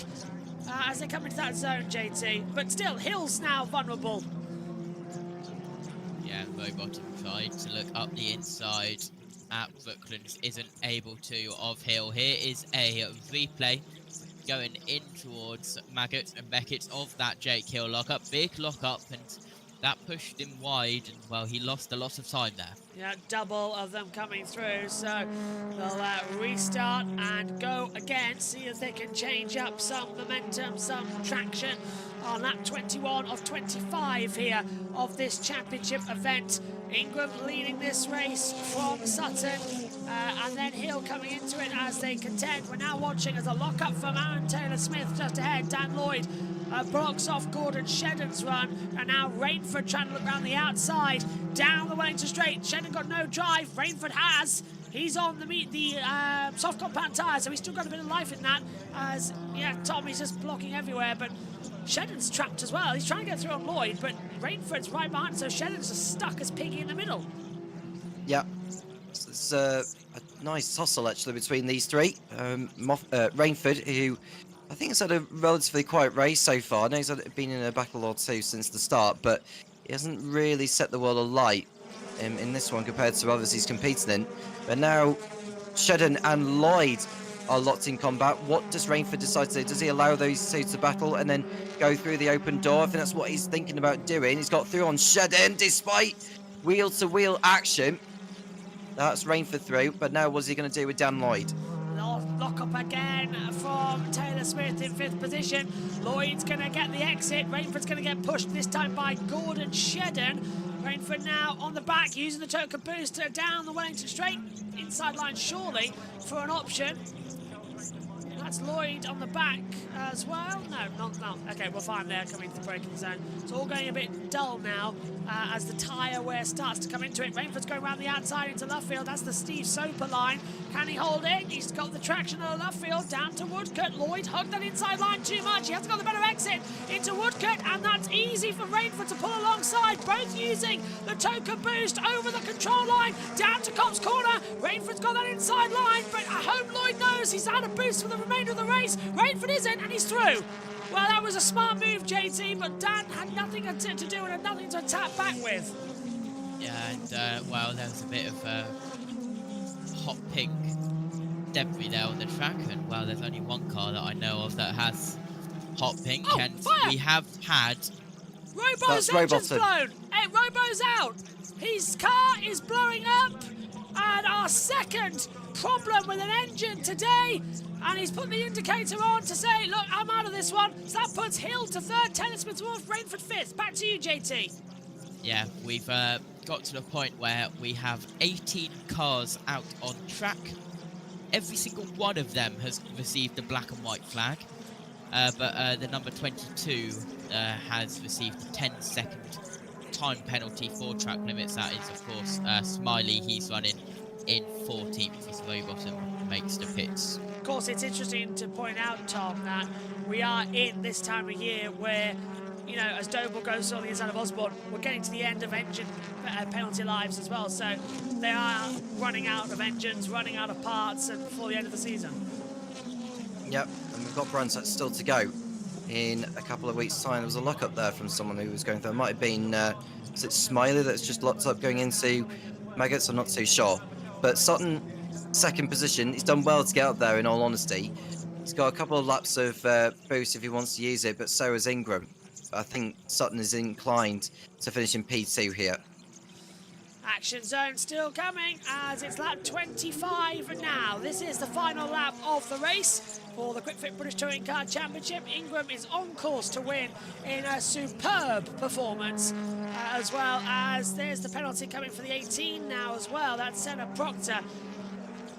as they come into that zone, JT. But still, Hill's now vulnerable. Yeah, Robot tried to look up the inside at Brooklands, isn't able to of Hill. Here is a replay going in towards Maggott and Beckett of that Jake Hill lockup. Big lockup, and that pushed him wide, and well, he lost a lot of time there. Yeah, double of them coming through, so they'll restart and go again, see if they can change up some momentum, some traction on lap 21 of 25 here of this championship event. Ingram leading this race from Sutton, and then Hill coming into it as they contend. We're now watching as a lock-up from Aaron Taylor-Smith just ahead. Dan Lloyd blocks off Gordon Shedden's run, and now Rainford trying to look around the outside. Down the Wellington straight, Shedden got no drive, Rainford has. He's on the soft compound tyre, so he's still got a bit of life in that. As, yeah, Tommy's just blocking everywhere, but Shedden's trapped as well. He's trying to get through on Lloyd, but Rainford's right behind, so Shedden's just stuck as Piggy in the middle. Yeah, it's a nice tussle actually between these three. Rainford, who I think has had a relatively quiet race so far. I know he's been in a battle or two since the start, but he hasn't really set the world alight in this one compared to others he's competing in. But now Shedden and Lloyd are locked in combat. What does Rainford decide to do? Does he allow those two to battle and then go through the open door? I think that's what he's thinking about doing. He's got through on Shedden despite wheel-to-wheel action. That's Rainford through, but now what's he going to do with Dan Lloyd? Lock up again from Taylor Smith in 5th position. Lloyd's going to get the exit. Rainford's going to get pushed this time by Gordon Shedden. Rainford now on the back, using the token booster down the Wellington straight. Inside line surely for an option. That's Lloyd on the back as well. No. Okay, we're fine there coming to the braking zone. It's all going a bit dull now as the tyre wear starts to come into it. Rainford's going around the outside into Luffield. That's the Steve Soper line. Can he hold it? He's got the traction of Luffield down to Woodcote. Lloyd hugged that inside line too much. He hasn't got the better exit into Woodcote, and that's easy for Rainford to pull alongside. Both using the token boost over the control line down to Cops Corner. Rainford's got that inside line, but I hope Lloyd knows he's had a boost for the remainder of the race. Rainford isn't, and he's through. Well, that was a smart move, JT, but Dan had nothing to do and had nothing to tap back with. Yeah, and well, there was a bit of hot pink debris there on the track, and well, there's only one car that I know of that has hot pink, and fire. We have had... Robo's engine's blown. Hey, Robo's out. His car is blowing up, and our second problem with an engine today, and he's put the indicator on to say, look, I'm out of this one. So that puts Hill to 3rd, Taylor Smith 4th, Rainford 5th. Back to you, JT. Yeah, we've got to the point where we have 18 cars out on track. Every single one of them has received the black and white flag, but the number 22 has received a 10-second time penalty for track limits. That is, of course, Smiley. He's running in 14th as Rowbottom makes the pits. Of course, it's interesting to point out, Tom, that we are in this time of year where, you know, as Doble goes on the inside of Osborne, we're getting to the end of engine penalty lives as well. So they are running out of engines, running out of parts, and before the end of the season. Yep, and we've got Brands Hatch still to go in a couple of weeks' time. There was a lock up there from someone who was going through. It might have been, is it Smiley that's just locked up going into Maggots? I'm not too sure. But Sutton, second position, he's done well to get up there, in all honesty. He's got a couple of laps of boost if he wants to use it, but so is Ingram. I think Sutton is inclined to finish in P2 here. Action zone still coming as it's lap 25 now. This is the final lap of the race for the Quick Fit British Touring Car Championship. Ingram is on course to win in a superb performance, as well as there's the penalty coming for the 18 now as well. That's Senna Proctor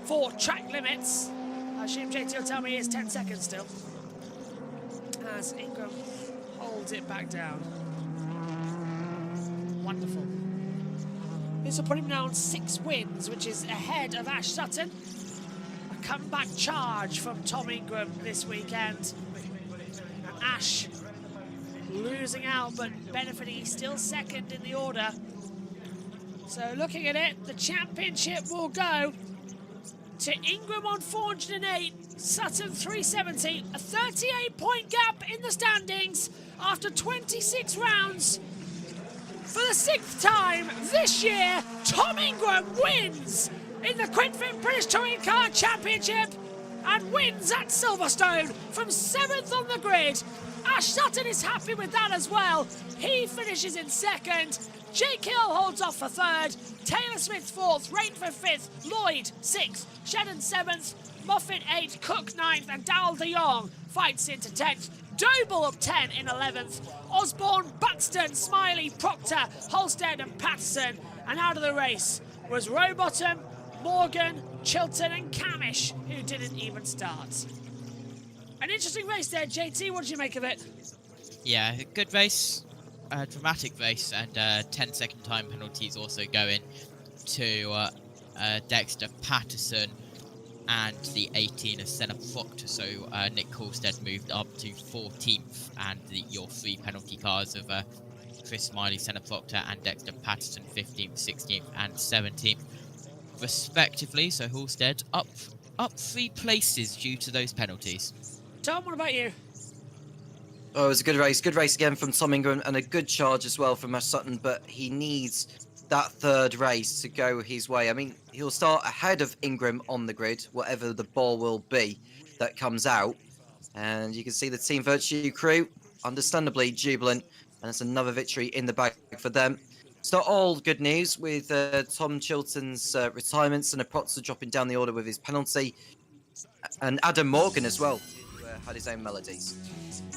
for track limits. I assume JT will tell me it's 10 seconds still, as Ingram holds it back down. Wonderful. This will put him now on 6 wins, which is ahead of Ash Sutton. A comeback charge from Tom Ingram this weekend. And Ash losing out, but benefiting. He's still second in the order. So looking at it, the championship will go to Ingram on 408, Sutton 370. A 38-point gap in the standings after 26 rounds. For the 6th time this year, Tom Ingram wins in the Quick Fit British Touring Car Championship and wins at Silverstone from 7th on the grid. Ash Sutton is happy with that as well. He finishes in 2nd. Jake Hill holds off for 3rd. Taylor Smith 4th. Rainford 5th. Lloyd 6th. Shedden 7th. Moffat 8th. Cook 9th. And Dowell de Jong fights into 10th. Doble up 10 in 11th. Osborne, Buxton, Smiley, Proctor, Holstead and Patterson. And out of the race was Rowbottom, Morgan, Chilton and Camish, who didn't even start. An interesting race there, JT. What did you make of it? Yeah, a good race, a dramatic race, and 10-second time penalties also going to Dexter Patterson and the 18 of Senna Proctor. So Nick Halstead moved up to 14th, and your 3 penalty cars of Chris Smiley, Senna Proctor and Dexter Patterson 15th, 16th and 17th respectively. So Halstead up 3 places due to those penalties. Tom, what about you? Oh, it was a good race. Good race again from Tom Ingram, and a good charge as well from Ash Sutton, but he needs that 3rd race to go his way. I mean, he'll start ahead of Ingram on the grid, whatever the ball will be that comes out. And you can see the Team Virtue crew, understandably jubilant, and it's another victory in the bag for them. It's not all good news with Tom Chilton's retirements and a Proctor dropping down the order with his penalty, and Adam Morgan as well, who had his own melodies.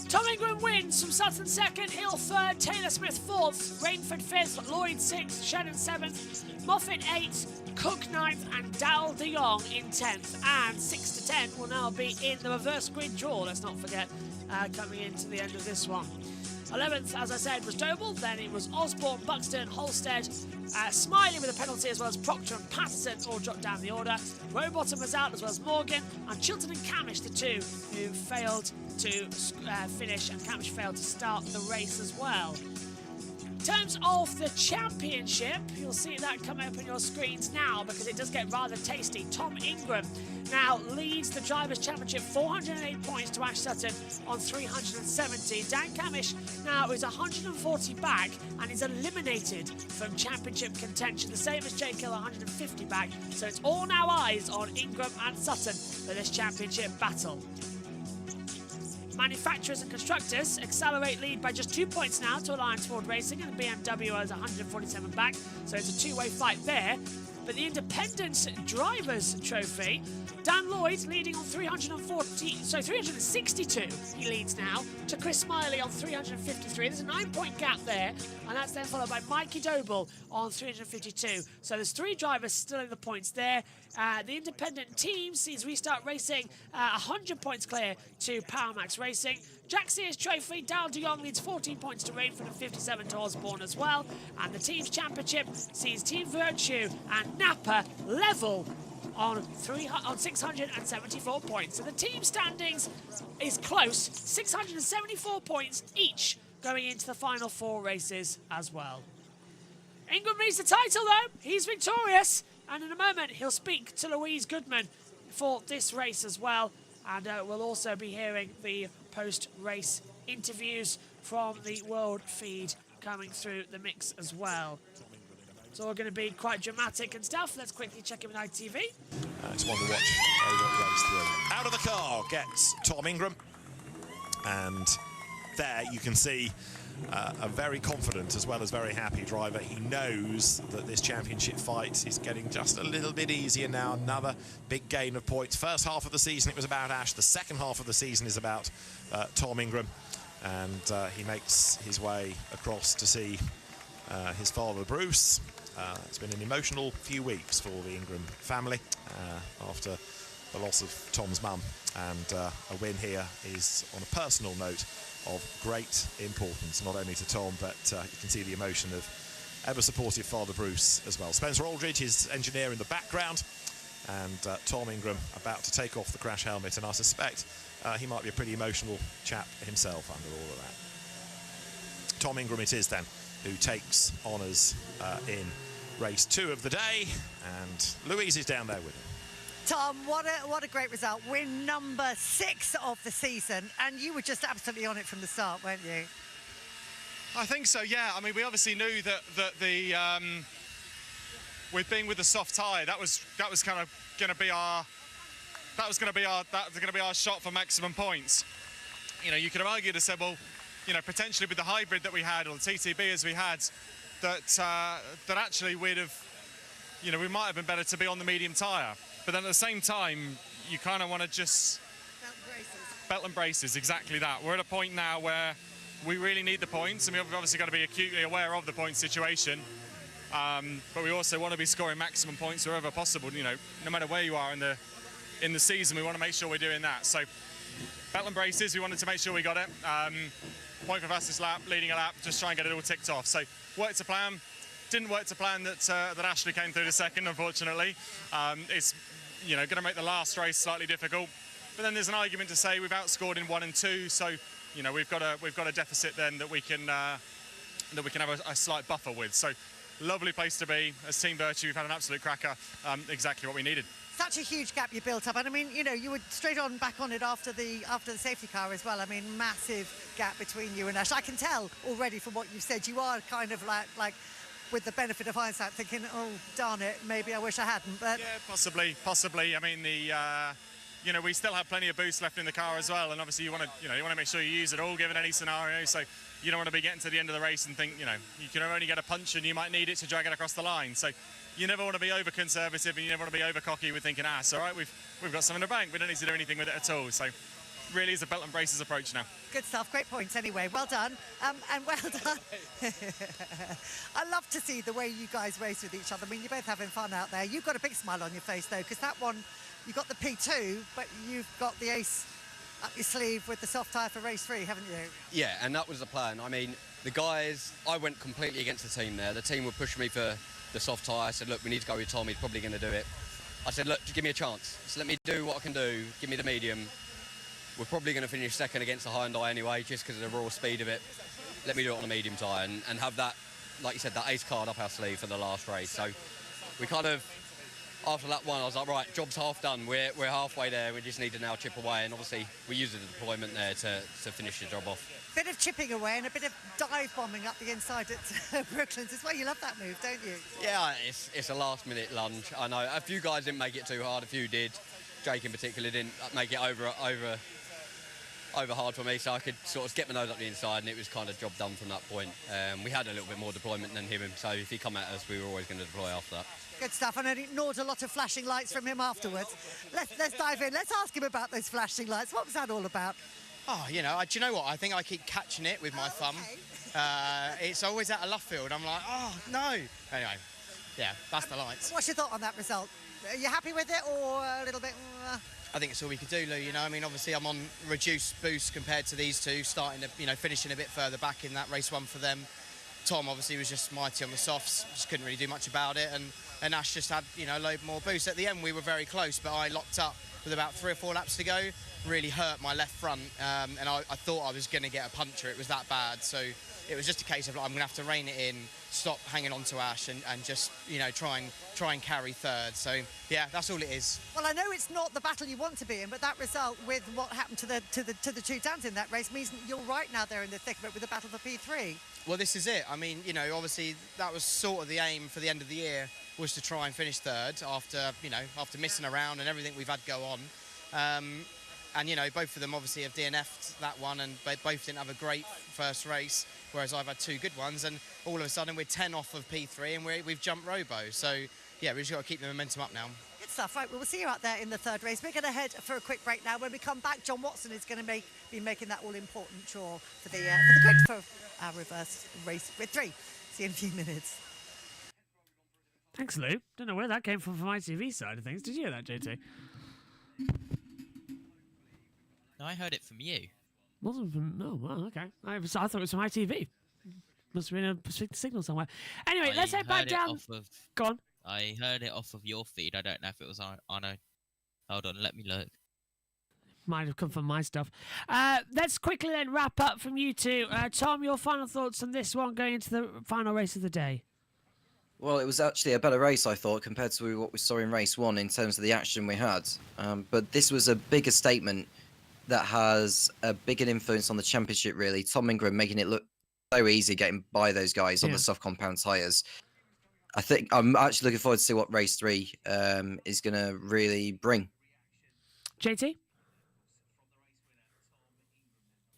Tom Ingram wins from Sutton 2nd, Hill 3rd, Taylor Smith 4th, Rainford 5th, Lloyd 6th, Shannon 7th, Moffat 8th, Cook 9th and Dowell de Jong in 10th. And 6 to 10 will now be in the reverse grid draw, let's not forget, coming into the end of this one. 11th, as I said, was Doble, then it was Osborne, Buxton, Holstead, Smiley with a penalty, as well as Proctor and Patterson all dropped down the order. Rowbottom was out, as well as Morgan, and Chilton and Camish, the 2 who failed to finish, and Camish failed to start the race as well. In terms of the championship, you'll see that come up on your screens now because it does get rather tasty. Tom Ingram now leads the Drivers' Championship, 408 points to Ash Sutton on 370. Dan Camish now is 140 back and is eliminated from championship contention, the same as Jake Hill, 150 back. So it's all now eyes on Ingram and Sutton for this championship battle. Manufacturers and constructors accelerate lead by just 2 points now to Alliance Ford Racing, and the BMW has 147 back, so it's a 2-way fight there. But the Independent Drivers' Trophy, Dan Lloyd leading on 362. He leads now to Chris Smiley on 353. There's a 9-point gap there, and that's then followed by Mikey Doble on 352. So there's 3 drivers still in the points there. The independent team sees Restart Racing 100 points clear to Power Max Racing. Jack Sears Trophy, Daryl de Jong leads 14 points to Rainford and 57 to Osborne as well. And the Teams Championship sees Team Virtue and Napa level on 674 points. So the team standings is close, 674 points each going into the final 4 races as well. Ingram leads the title though, he's victorious, and in a moment he'll speak to Louise Goodman for this race as well, and we'll also be hearing the post-race interviews from the world feed coming through the mix as well. It's all going to be quite dramatic and stuff. Let's quickly check in with ITV. It's one to watch race 3. Out of the car gets Tom Ingram, and there you can see a very confident as well as very happy driver. He knows that this championship fight is getting just a little bit easier now. Another big gain of points. First half of the season it was about Ash. The second half of the season is about Tom Ingram, and he makes his way across to see his father Bruce. It's been an emotional few weeks for the Ingram family after the loss of Tom's mum, and a win here is on a personal note of great importance, not only to Tom, but you can see the emotion of ever supportive father Bruce as well. Spencer Aldridge, his engineer, in the background, and Tom Ingram about to take off the crash helmet, and I suspect he might be a pretty emotional chap himself under all of that. Tom Ingram it is then who takes honours in race 2 of the day, and Louise is down there with him. Tom, what a great result. Win number 6 of the season, and you were just absolutely on it from the start, weren't you? I think so, yeah. I mean, we obviously knew that the with being with the soft tyre, that was kind of going to be our shot for maximum points. You know, you could have argued and said, well, you know, potentially with the hybrid that we had, or the TTB as we had, that actually we'd have, you know, we might have been better to be on the medium tyre. But then at the same time, you kind of want to just... Belt and braces, exactly that. We're at a point now where we really need the points, and we've obviously got to be acutely aware of the point situation. But we also want to be scoring maximum points wherever possible. You know, no matter where you are in the season, we want to make sure we're doing that. So, belt and braces, we wanted to make sure we got it. Point for fastest lap, leading a lap, just try and get it all ticked off. So, worked to plan. Didn't work to plan that Ashley came through the second, unfortunately. It's, you know, going to make the last race slightly difficult. But then there's an argument to say we've outscored in 1 and 2, so you know we've got a deficit then that we can have a slight buffer with. So lovely place to be as Team Virtue. We've had an absolute cracker, exactly what we needed. Such a huge gap you built up, and I mean, you know, you were straight on back on it after the safety car as well. I mean, massive gap between you and Ash. I can tell already from what you've said, you are kind of like with the benefit of hindsight, thinking, oh darn it, maybe I wish I hadn't. But yeah, possibly. I mean, you know, we still have plenty of boost left in the car as well, and obviously you want to make sure you use it all, given any scenario. So you don't want to be getting to the end of the race and think, you know, you can only get a punch and you might need it to drag it across the line. So you never want to be over conservative, and you never want to be over cocky with thinking, it's all right, we've got some in the bank, we don't need to do anything with it at all. So really is a belt and braces approach now. Good stuff, great points anyway, well done, and well done. I love to see the way you guys race with each other. I mean, you're both having fun out there. You've got a big smile on your face though, because that one, you got the P2, but you've got the ace up your sleeve with the soft tyre for race 3, haven't you? Yeah, and that was the plan. I mean, the guys, I went completely against the team there. The team would push me for the soft tyre. I said, look, we need to go with Tom, he's probably going to do it. I said, look, just give me a chance. Just let me do what I can do. Give me the medium. We're probably going to finish second against the Hyundai anyway, just because of the raw speed of it. Let me do it on a medium tyre and have that, like you said, that ace card up our sleeve for the last race. So we kind of, after lap 1, I was like, right, job's half done. We're halfway there. We just need to now chip away, and obviously we used the deployment there to finish the job off. Bit of chipping away and a bit of dive bombing up the inside at Brooklands as well. You love that move, don't you? Yeah, it's a last-minute lunge. I know a few guys didn't make it too hard. A few did. Jake in particular didn't make it over hard for me, so I could sort of get my nose up the inside, and it was kind of job done from that point. We had a little bit more deployment than him, so if he come at us, we were always going to deploy after that. Good stuff, and I ignored a lot of flashing lights from him afterwards. Let's dive in. Let's ask him about those flashing lights. What was that all about? Oh, you know, do you know what? I think I keep catching it with my thumb. It's always out of left field. I'm like, oh, no. Anyway, yeah, that's the lights. What's your thought on that result? Are you happy with it, or a little bit? I think it's all we could do, Lou. You know, I mean, obviously I'm on reduced boost compared to these two, starting to, you know, finishing a bit further back in that race one for them. Tom obviously was just mighty on the softs, just couldn't really do much about it, and Ash just had, you know, a load more boost. At the end we were very close, but I locked up with about 3 or 4 laps to go, really hurt my left front, and I thought I was going to get a puncture. It was that bad, so it was just a case of like, I'm going to have to rein it in, stop hanging on to Ash, and just, you know, try and carry third. So yeah, that's all it is. Well, I know it's not the battle you want to be in, but that result with what happened to the two Dans in that race means you're right now there in the thick of it with the battle for P3. Well, this is it. I mean, you know, obviously that was sort of the aim for the end of the year, was to try and finish third after, you know, after missing around and everything we've had go on. And, you know, both of them obviously have DNF'd that one, and they both didn't have a great first race, whereas I've had 2 good ones, and all of a sudden we're 10 off of P3 and we've jumped Robo. So, yeah, we've just got to keep the momentum up now. Good stuff. Right, well, we'll see you out there in the third race. We're going to head for a quick break now. When we come back, John Watson is going to be making that all-important draw for the grid for our reverse race with 3. See you in a few minutes. Thanks, Lou. Don't know where that came from my TV side of things. Did you hear that, JT? No, I heard it from you. Wasn't from... No, well, okay. I thought it was from ITV. Must have been a signal somewhere. Anyway, let's head back down. Go on. I heard it off of your feed. I don't know if it was on a... Hold on, let me look. Might have come from my stuff. Let's quickly then wrap up from you two. Tom, your final thoughts on this one going into the final race of the day? Well, it was actually a better race, I thought, compared to what we saw in race 1 in terms of the action we had. But this was a bigger statement that has a bigger influence on the championship, really. Tom Ingram making it look so easy getting by those guys on the soft compound tyres. I think I'm actually looking forward to see what race 3 is going to really bring. JT?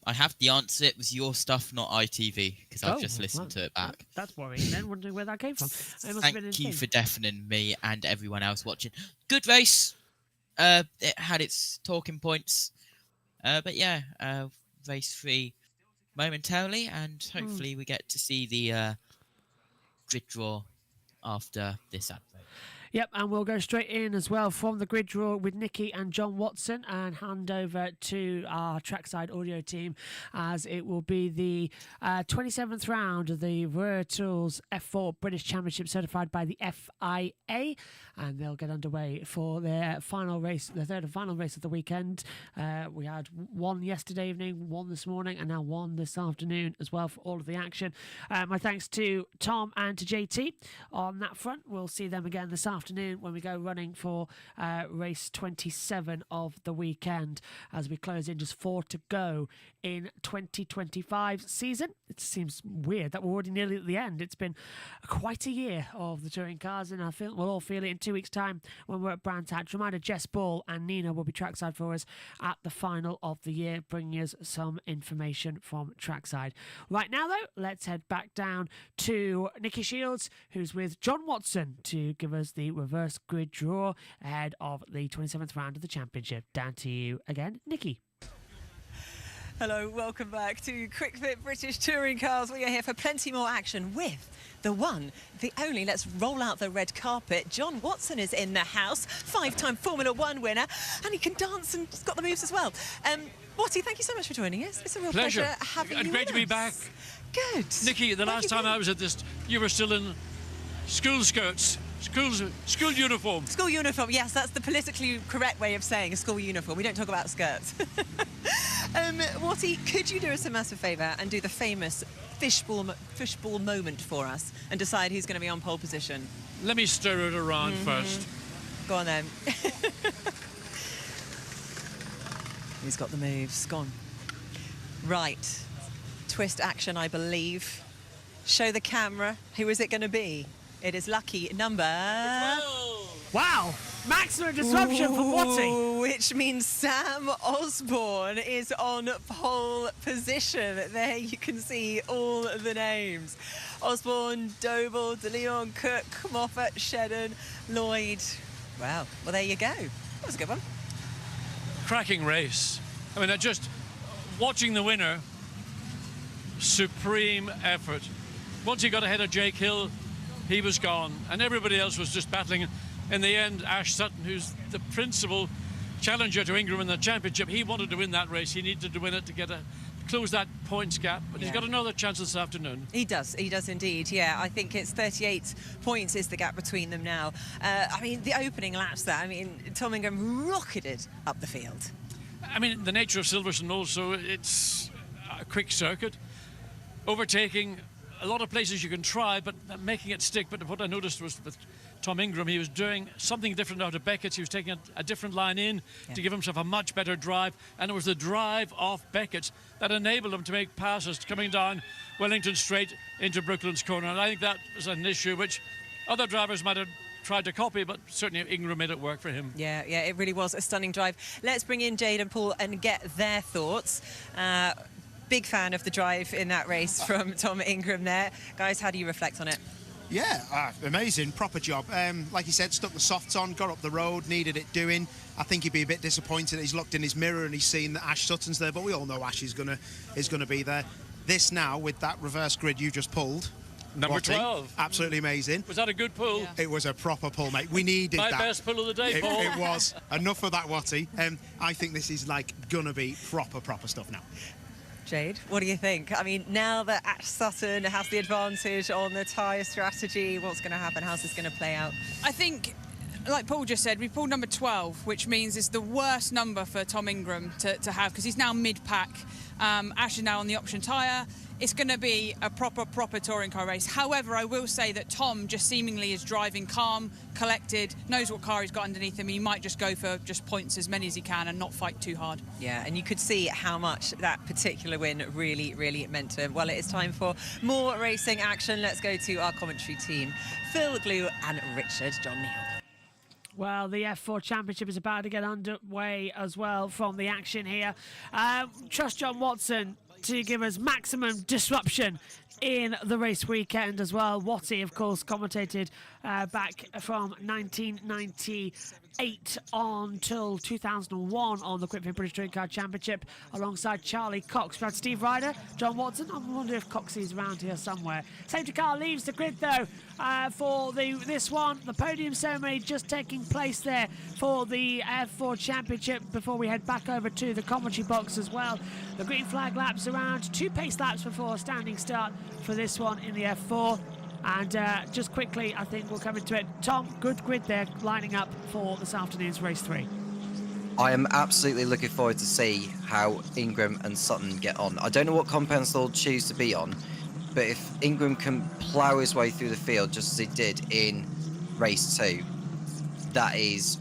I have the answer. It was your stuff, not ITV, because I've just listened to it back. That's worrying then, wondering where that came from. Thank you for deafening me and everyone else watching. Good race. It had its talking points. But yeah, race 3 momentarily, and hopefully we get to see the grid draw after this advert. Yep, and we'll go straight in as well from the grid draw with Nikki and John Watson and hand over to our trackside audio team, as it will be the 27th round of the Rare Tools F4 British Championship certified by the FIA, and they'll get underway for their final race, the third and final race of the weekend. We had one yesterday evening, one this morning, and now one this afternoon as well for all of the action. My thanks to Tom and to JT on that front. We'll see them again this afternoon when we go running for race 27 of the weekend, as we close in just 4 to go in 2025 season. It seems weird that we're already nearly at the end. It's been quite a year of the touring cars, and I feel we'll all feel it in 2 weeks' time when we're at Brands Hatch. Reminder, Jess Ball and Nina will be trackside for us at the final of the year, bringing us some information from trackside. Right now, though, let's head back down to Nikki Shields, who's with John Watson, to give us the reverse grid draw ahead of the 27th round of the championship. Down to you again, Nikki. Hello, welcome back to Quick Fit British Touring Cars. We are here for plenty more action with the one, the only, let's roll out the red carpet. John Watson is in the house, 5-time Formula 1 winner, and he can dance and he's got the moves as well. Watty, thank you so much for joining us. It's a real pleasure having you and great to be back. Good. Nikki, the last time I was at this, you were still in school skirts. School uniform. School uniform, yes, that's the politically correct way of saying a school uniform. We don't talk about skirts. Watty, could you do us a massive favour and do the famous fishball moment for us and decide who's going to be on pole position? Let me stir it around first. Go on then. He's got the moves. Go on. Right. Twist action, I believe. Show the camera. Who is it going to be? It is lucky number... 12. Wow! Maximum disruption from Watty. Which means Sam Osborne is on pole position. There you can see all the names. Osborne, Doble, De Leon, Cook, Moffat, Shedden, Lloyd. Wow. Well, there you go. That was a good one. Cracking race. I mean, just watching the winner, supreme effort. Once he got ahead of Jake Hill, he was gone, and everybody else was just battling. In the end, Ash Sutton, who's the principal challenger to Ingram in the championship, he wanted to win that race. He needed to win it to get close that points gap, but he's got another chance this afternoon. He does indeed, yeah. I think it's 38 points is the gap between them now. I mean, the opening laps there, I mean, Tom Ingram rocketed up the field. I mean, the nature of Silverstone also, it's a quick circuit. Overtaking, a lot of places you can try, but making it stick. But what I noticed was with Tom Ingram, he was doing something different out of Beckett's. He was taking a different line in to give himself a much better drive. And it was the drive off Beckett's that enabled him to make passes coming down Wellington Straight into Brooklands Corner. And I think that was an issue which other drivers might have tried to copy, but certainly Ingram made it work for him. Yeah, it really was a stunning drive. Let's bring in Jade and Paul and get their thoughts. Big fan of the drive in that race from Tom Ingram there. Guys, how do you reflect on it? Yeah, amazing, proper job. Like he said, stuck the softs on, got up the road, needed it doing. I think he'd be a bit disappointed that he's looked in his mirror and he's seen that Ash Sutton's there, but we all know Ash is gonna be there. This now, with that reverse grid you just pulled, Number 12. Absolutely amazing. Was that a good pull? Yeah. It was a proper pull, mate. We needed that. My best pull of the day, Paul. It was. Enough of that, Watty. I think this is like gonna be proper stuff now. Jade, what do you think? I mean, now that Ash Sutton has the advantage on the tyre strategy, what's going to happen? How's this going to play out? I think, like Paul just said, we pulled number 12, which means it's the worst number for Tom Ingram to have, because he's now mid-pack. Ash is now on the option tyre. It's going to be a proper touring car race. However, I will say that Tom just seemingly is driving calm, collected, knows what car he's got underneath him. He might just go for just points, as many as he can, and not fight too hard. Yeah, and you could see how much that particular win really meant to him. Well, it is time for more racing action. Let's go to our commentary team, Phil Glue and Richard John Neal. Well, the F4 Championship is about to get underway as well from the action here. Trust John Watson to give us maximum disruption in the race weekend as well. Watty, of course, commentated back from 1998 until 2001 on the Quickfit British Touring Car Championship alongside Charlie Cox. We had Steve Ryder, John Watson. I wonder if Coxey's around here somewhere. Safety car leaves the grid though for this one. The podium ceremony just taking place there for the F4 Championship before we head back over to the commentary box as well. The green flag laps around 2 pace laps before a standing start for this one in the F4. And just quickly, I think we'll come into it. Tom, good grid there lining up for this afternoon's race 3. I am absolutely looking forward to see how Ingram and Sutton get on. I don't know what compounds they'll choose to be on, but if Ingram can plough his way through the field just as he did in race 2, that is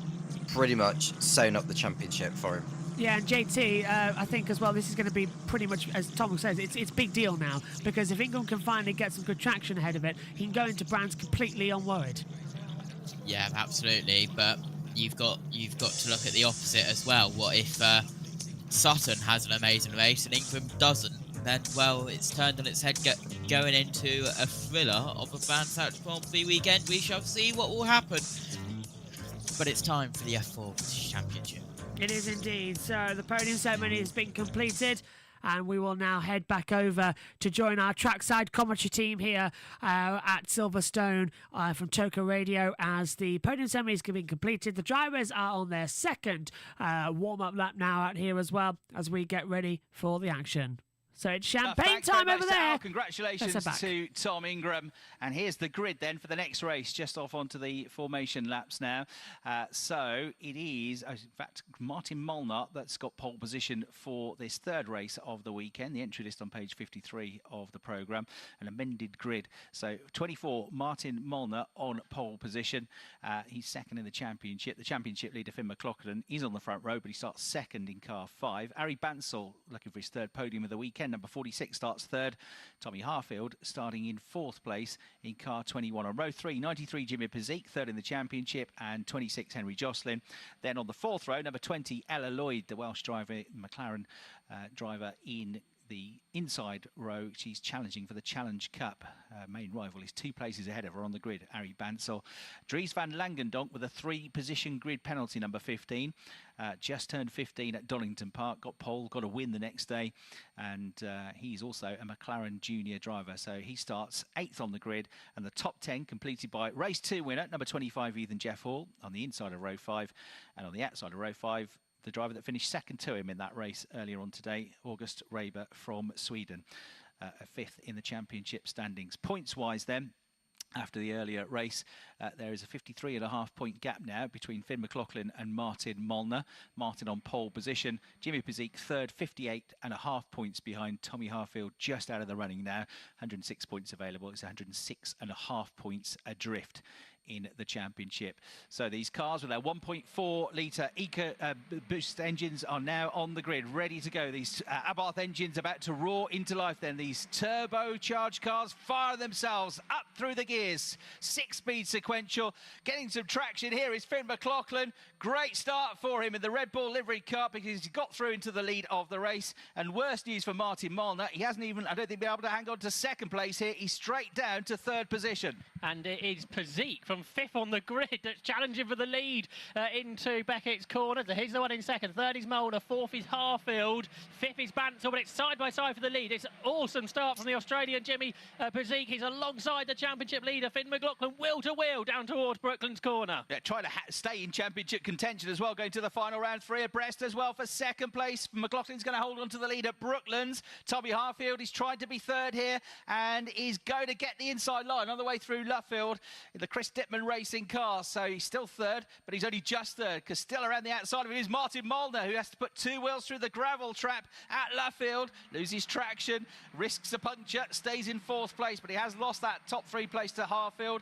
pretty much sewn up the championship for him. Yeah, and JT, I think as well, this is going to be pretty much, as Tom says, it's big deal now, because if Ingram can finally get some good traction ahead of it, he can go into Brands completely unworried. Yeah, absolutely, but you've got to look at the opposite as well. What if Sutton has an amazing race and Ingram doesn't? Then, well, it's turned on its head going into a thriller of a Brands Hatch Grand Prix weekend. We shall see what will happen. But it's time for the F4 British Championship. It is indeed. So the podium ceremony has been completed, and we will now head back over to join our trackside commentary team here at Silverstone from Toka Radio as the podium ceremony is being completed. The drivers are on their second warm-up lap now out here as well as we get ready for the action. So it's champagne time over there. Congratulations to Tom Ingram. And here's the grid then for the next race, just off onto the formation laps now. So it is, in fact, Martin Molnar that's got pole position for this third race of the weekend. The entry list on page 53 of the programme, an amended grid. So 24, Martin Molnar on pole position. He's second in the championship. The championship leader, Finn McLaughlin, is on the front row, but he starts second in car 5. Ari Bansal looking for his third podium of the weekend. Number 46 starts third. Tommy Harfield starting in 4th place in car 21 on row 3. 93 Jimmy Pazik, third in the championship, and 26 Henry Jocelyn. Then on the 4th row, number 20 Ella Lloyd, the Welsh driver, McLaren driver in the inside row. She's challenging for the Challenge Cup. Main rival is 2 places ahead of her on the grid, Arie Bansel. Dries van Langendonk with a 3-position grid penalty, number 15. Just turned 15 at Donington Park, got pole, got a win the next day, and he's also a McLaren junior driver, so he starts 8th on the grid, and the top 10 completed by race 2 winner, number 25, Ethan Jeff Hall, on the inside of row 5, and on the outside of row 5, the driver that finished second to him in that race earlier on today, August Reiber from Sweden, 5th in the championship standings. Points-wise then, after the earlier race, there is a 53.5-point gap now between Finn McLaughlin and Martin Molnar. Martin on pole position. Jimmy Pezik third, 58.5 points behind. Tommy Harfield just out of the running now. 106 points available. It's 106.5 points adrift in the championship. So these cars with their 1.4 litre EcoBoost engines are now on the grid, ready to go. These Abarth engines about to roar into life then. These turbocharged cars fire themselves up through the gears. 6-speed sequential. Getting some traction here is Finn McLaughlin. Great start for him in the Red Bull livery car because he got through into the lead of the race. And worse news for Martin Molnar. He hasn't even, I don't think, been able to hang on to second place here. He's straight down to 3rd position. And it is Pezik from 5th on the grid that's challenging for the lead into Beckett's corner. So he's the one in 2nd. 3rd is Molnar. 4th is Harfield. 5th is Bansel, but it's side by side for the lead. It's an awesome start from the Australian Jimmy Pezik. He's alongside the championship leader, Finn McLaughlin, wheel to wheel down towards Brooklands corner. Yeah, trying to stay in championship contention as well, going to the final round. 3 abreast as well for 2nd place. McLaughlin's going to hold on to the lead at Brooklands. Tommy Harfield is trying to be 3rd here and is going to get the inside line on the way through Luffield in the Chris Dittman racing car. So he's still 3rd, but he's only just 3rd because still around the outside of him is Martin Molnar, who has to put 2 wheels through the gravel trap at Luffield, loses traction, risks a puncture, stays in 4th place, but he has lost that top 3 place to Harfield.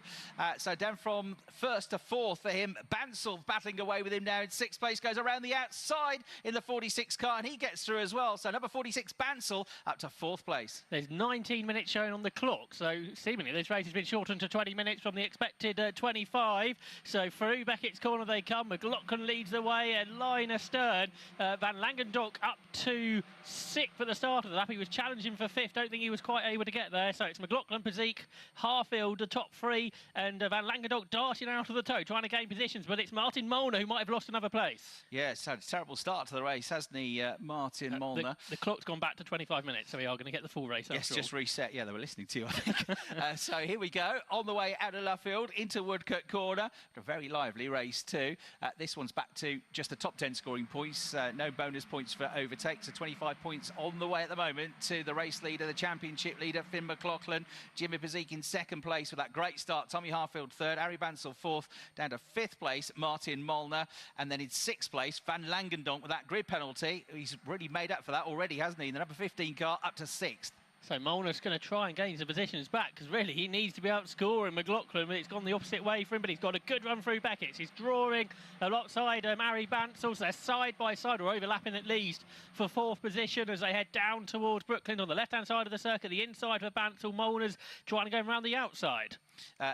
So down from 1st to 4th for him. Bansel battling away with him now in 6th place, goes around the outside in the 46 car and he gets through as well. So number 46 Bansel up to 4th place. There's 19 minutes showing on the clock, so seemingly this race has been shortened to 20 minutes from the expected 25. So through Beckett's corner they come. McLaughlin leads the way and line astern. Van Langendonk up to 6th at the start of the lap. He was challenging for 5th. Don't think he was quite able to get there. So it's McLaughlin, Pezik, Harfield, the top 3, and Van Langendonk darting out of the toe, trying to gain positions. But it's Martin Molnar who might have lost another place. Yeah, it's had a terrible start to the race, hasn't he, Martin Molnar? The clock's gone back to 25 minutes, so we are going to get the full race. Yes, just reset. Yeah, they were listening to you, I think. So here we go, on the way out of Luffield into Woodcote Corner. A very lively race too. This one's back to just the top 10 scoring points. No bonus points for overtakes. So 25 points on the way at the moment to the race leader, the championship leader, Finn McLaughlin. Jimmy Pezik in 2nd place with that great start. Tommy Harfield 3rd. Arie Bansel 4th. Down to 5th place, Martin Molnar. And then in 6th place, Van Langendonk with that grid penalty. He's really made up for that already, hasn't he? The number 15 car up to 6th. So Molnar's going to try and gain some positions back because really he needs to be outscoring McLaughlin, but it's gone the opposite way for him, but he's got a good run through Beckett's. He's drawing alongside Arie Bansel, so they're side by side or overlapping at least for 4th position as they head down towards Brooklyn on the left-hand side of the circuit. The inside for Bansel. Molnar's trying to go around the outside.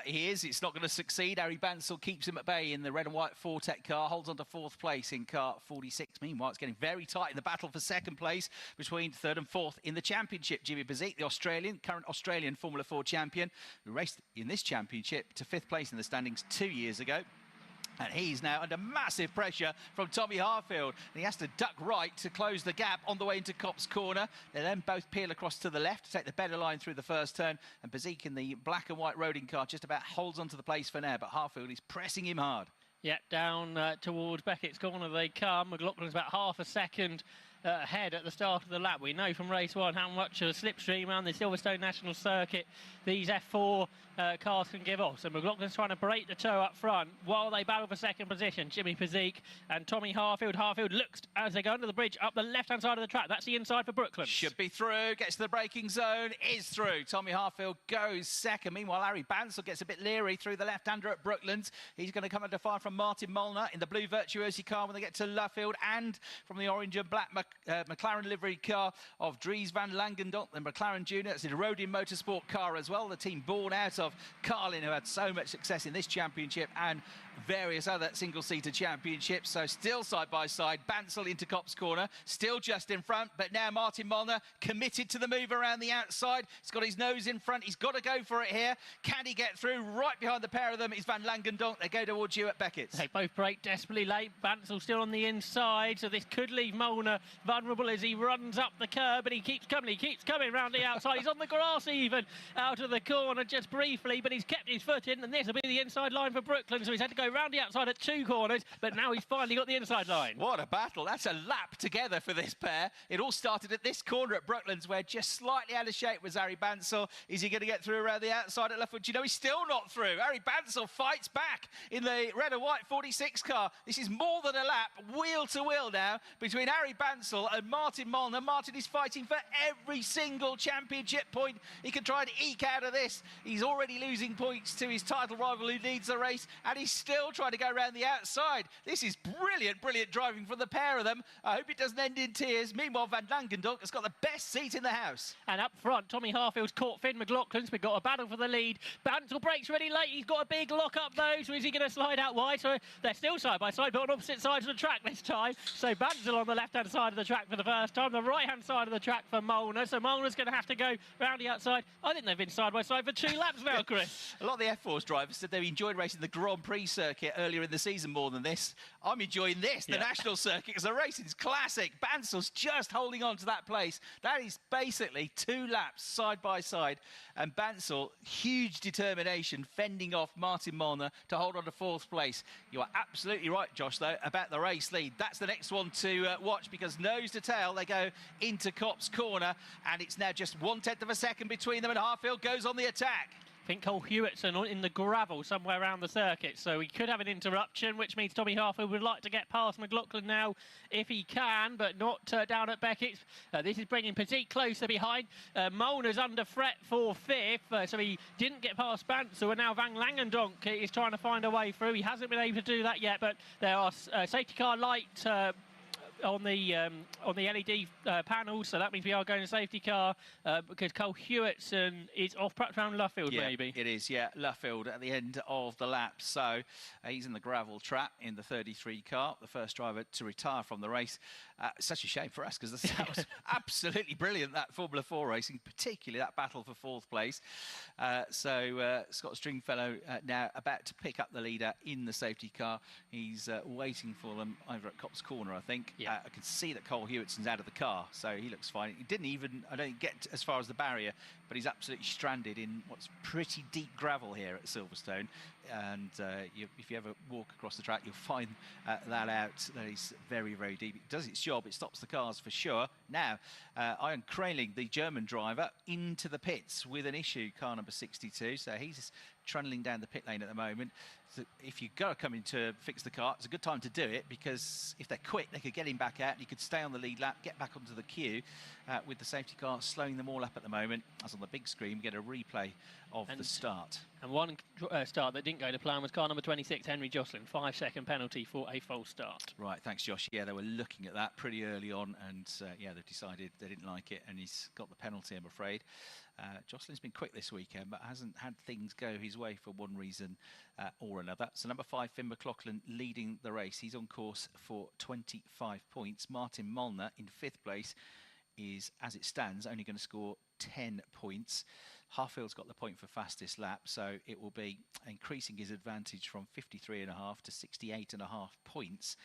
He is. It's not going to succeed. Arie Bansel keeps him at bay in the red and white Fortec car, holds on to 4th place in car 46. Meanwhile, it's getting very tight in the battle for 2nd place between 3rd and 4th in the championship. Jimmy Pezik, the Australian, current Australian Formula 4 champion, who raced in this championship to 5th place in the standings 2 years ago. And he's now under massive pressure from Tommy Harfield. And he has to duck right to close the gap on the way into Copse Corner. They then both peel across to the left to take the better line through the first turn. And Pezik in the black and white roading car just about holds onto the place for now. But Harfield is pressing him hard. Yeah, down towards Beckett's corner they come. McLaughlin's about half a second ahead at the start of the lap. We know from race 1 how much of a slipstream around the Silverstone National Circuit these F4 cars can give off. So McLaughlin's trying to break the toe up front while they battle for 2nd position. Jimmy Pezik and Tommy Harfield. Harfield looks as they go under the bridge up the left-hand side of the track. That's the inside for Brooklands. Should be through, gets to the braking zone, is through. Tommy Harfield goes 2nd. Meanwhile, Arie Bansel gets a bit leery through the left-hander at Brooklands. He's going to come under fire from Martin Molnar in the blue Virtuosi car when they get to Luffield, and from the orange and black McLaren livery car of Dries van Langendonk, the McLaren Junior. It's a JBMotorsports car as well, the team born out of Carlin, who had so much success in this championship and various other single-seater championships. So still side by side, Bansel into Copse Corner, still just in front, but now Martin Molnar committed to the move around the outside. He's got his nose in front. He's got to go for it here. Can he get through? Right behind the pair of them is Van Langendonk. They go towards you at Beckett's. They both break desperately late. Bansel still on the inside, so this could leave Molnar vulnerable as he runs up the curb, but he keeps coming round the outside. He's on the grass even, out of the corner just briefly, but he's kept his foot in, and this will be the inside line for Brooklyn, so he's had to go round the outside at 2 corners, but now he's finally got the inside line. What a battle. That's a lap together for this pair. It all started at this corner at Brooklands, where just slightly out of shape was Harry Bansel. Is he going to get through around the outside at Leftwood? Do you know he's still not through? Harry Bansel fights back in the red and white 46 car. This is more than a lap, wheel to wheel now, between Harry Bansel and Martin Molnar. Martin is fighting for every single championship point he can try and eke out of this. He's already losing points to his title rival who leads the race, and he's still trying to go around the outside. This is brilliant driving from the pair of them. I hope it doesn't end in tears. Meanwhile, Van Langendonk has got the best seat in the house. And up front, Tommy Harfield's caught Finn McLaughlin's. We've got a battle for the lead. Bansel breaks really late. He's got a big lock up though, so is he going to slide out wide? So they're still side by side, but on opposite sides of the track this time. So Bansel on the left-hand side of the track for the first time, the right-hand side of the track for Molnar. So Molnar's going to have to go round the outside. I think they've been side by side for 2 laps now, Chris. A lot of the F-Force drivers said they enjoyed racing the Grand Prix circuit earlier in the season more than this. I'm enjoying this, the national circuit, because the racing's classic. Bansel's just holding on to that place. That is basically 2 laps side by side. And Bansel, huge determination, fending off Martin Molnar to hold on to 4th place. You are absolutely right, Josh, though, about the race lead. That's the next one to watch, because nose to tail, they go into Copse Corner, and it's now just 1/10 of a second between them, and Harfield goes on the attack. I think Cole Hewitt's in the gravel somewhere around the circuit, so we could have an interruption, which means Tommy Harfield would like to get past McLaughlin now if he can, but not down at Beckett's. This is bringing Petit closer behind. Molnar's under threat for 5th, so he didn't get past Bansel, and now Van Langendonk is trying to find a way through. He hasn't been able to do that yet, but there are safety car light on the LED panels, so that means we are going to safety car because Cole Hewitson is off, perhaps around Luffield, maybe. It is, yeah, Luffield at the end of the lap. So he's in the gravel trap in the 33 car, the first driver to retire from the race. Such a shame for us, because that was absolutely brilliant, that Formula 4 racing, particularly that battle for 4th place. So Scott Stringfellow now about to pick up the leader in the safety car. He's waiting for them over at Copse Corner, I think. Yeah. I can see that Cole Hewitson's out of the car, so he looks fine. He didn't even, I don't think, get as far as the barrier, but he's absolutely stranded in what's pretty deep gravel here at Silverstone. And if you ever walk across the track, you'll find that out. That is very, very deep. It does its job. It stops the cars for sure. Now, Ian Kraling, the German driver, into the pits with an issue, car number 62. So he's trundling down the pit lane at the moment. So if you've got to come in to fix the car, it's a good time to do it, because if they're quick, they could get him back out, and he could stay on the lead lap, get back onto the queue with the safety car slowing them all up at the moment. As on the big screen, we get a replay of the start. And one start that didn't go to plan was car number 26, Henry Jocelyn. 5-second penalty for a false start. Right, thanks, Josh. Yeah, they were looking at that pretty early on, and yeah, they've decided they didn't like it, and he's got the penalty, I'm afraid. Jocelyn's been quick this weekend, but hasn't had things go his way for one reason or another. So number 5, Finn McLaughlin, leading the race. He's on course for 25 points. Martin Molnar in 5th place is, as it stands, only going to score 10 points. Harfield's got the point for fastest lap, so it will be increasing his advantage from 53.5 to 68.5 points.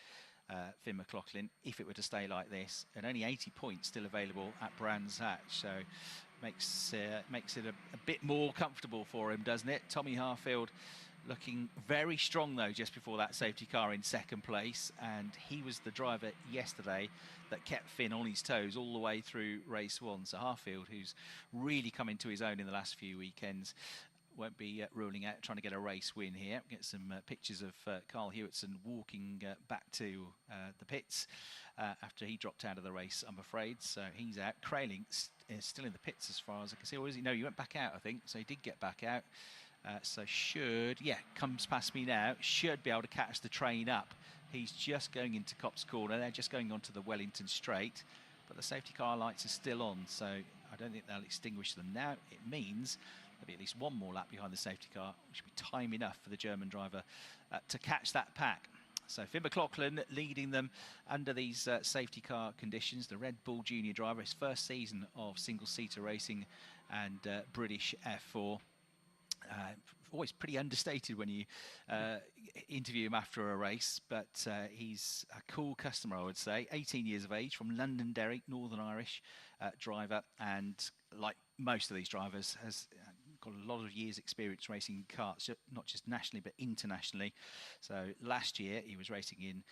Finn McLaughlin, if it were to stay like this, and only 80 points still available at Brands Hatch, so makes it a bit more comfortable for him, doesn't it? Tommy Harfield looking very strong, though, just before that safety car in 2nd place, and he was the driver yesterday that kept Finn on his toes all the way through race 1. So Harfield, who's really come into his own in the last few weekends, won't be ruling out trying to get a race win here. Get some pictures of Carl Hewitson walking back to the pits after he dropped out of the race, I'm afraid. So he's out. Kraling is still in the pits as far as I can see. Or is he? No, he went back out, I think. So he did get back out. So comes past me now, should be able to catch the train up He's just going into Copse Corner. They're just going onto the Wellington Straight, but the safety car lights are still on, so I don't think they'll extinguish them now. It means there'll be at least one more lap behind the safety car, which should be time enough for the German driver to catch that pack. So Finn McLaughlin leading them under these safety car conditions. The Red Bull Junior driver, his first season of single-seater racing and British F4. Always pretty understated when you interview him after a race, but he's a cool customer, I would say. 18 years of age, from Londonderry, Northern Irish driver, and like most of these drivers, has got a lot of years experience racing karts, not just nationally but internationally. So last year he was racing in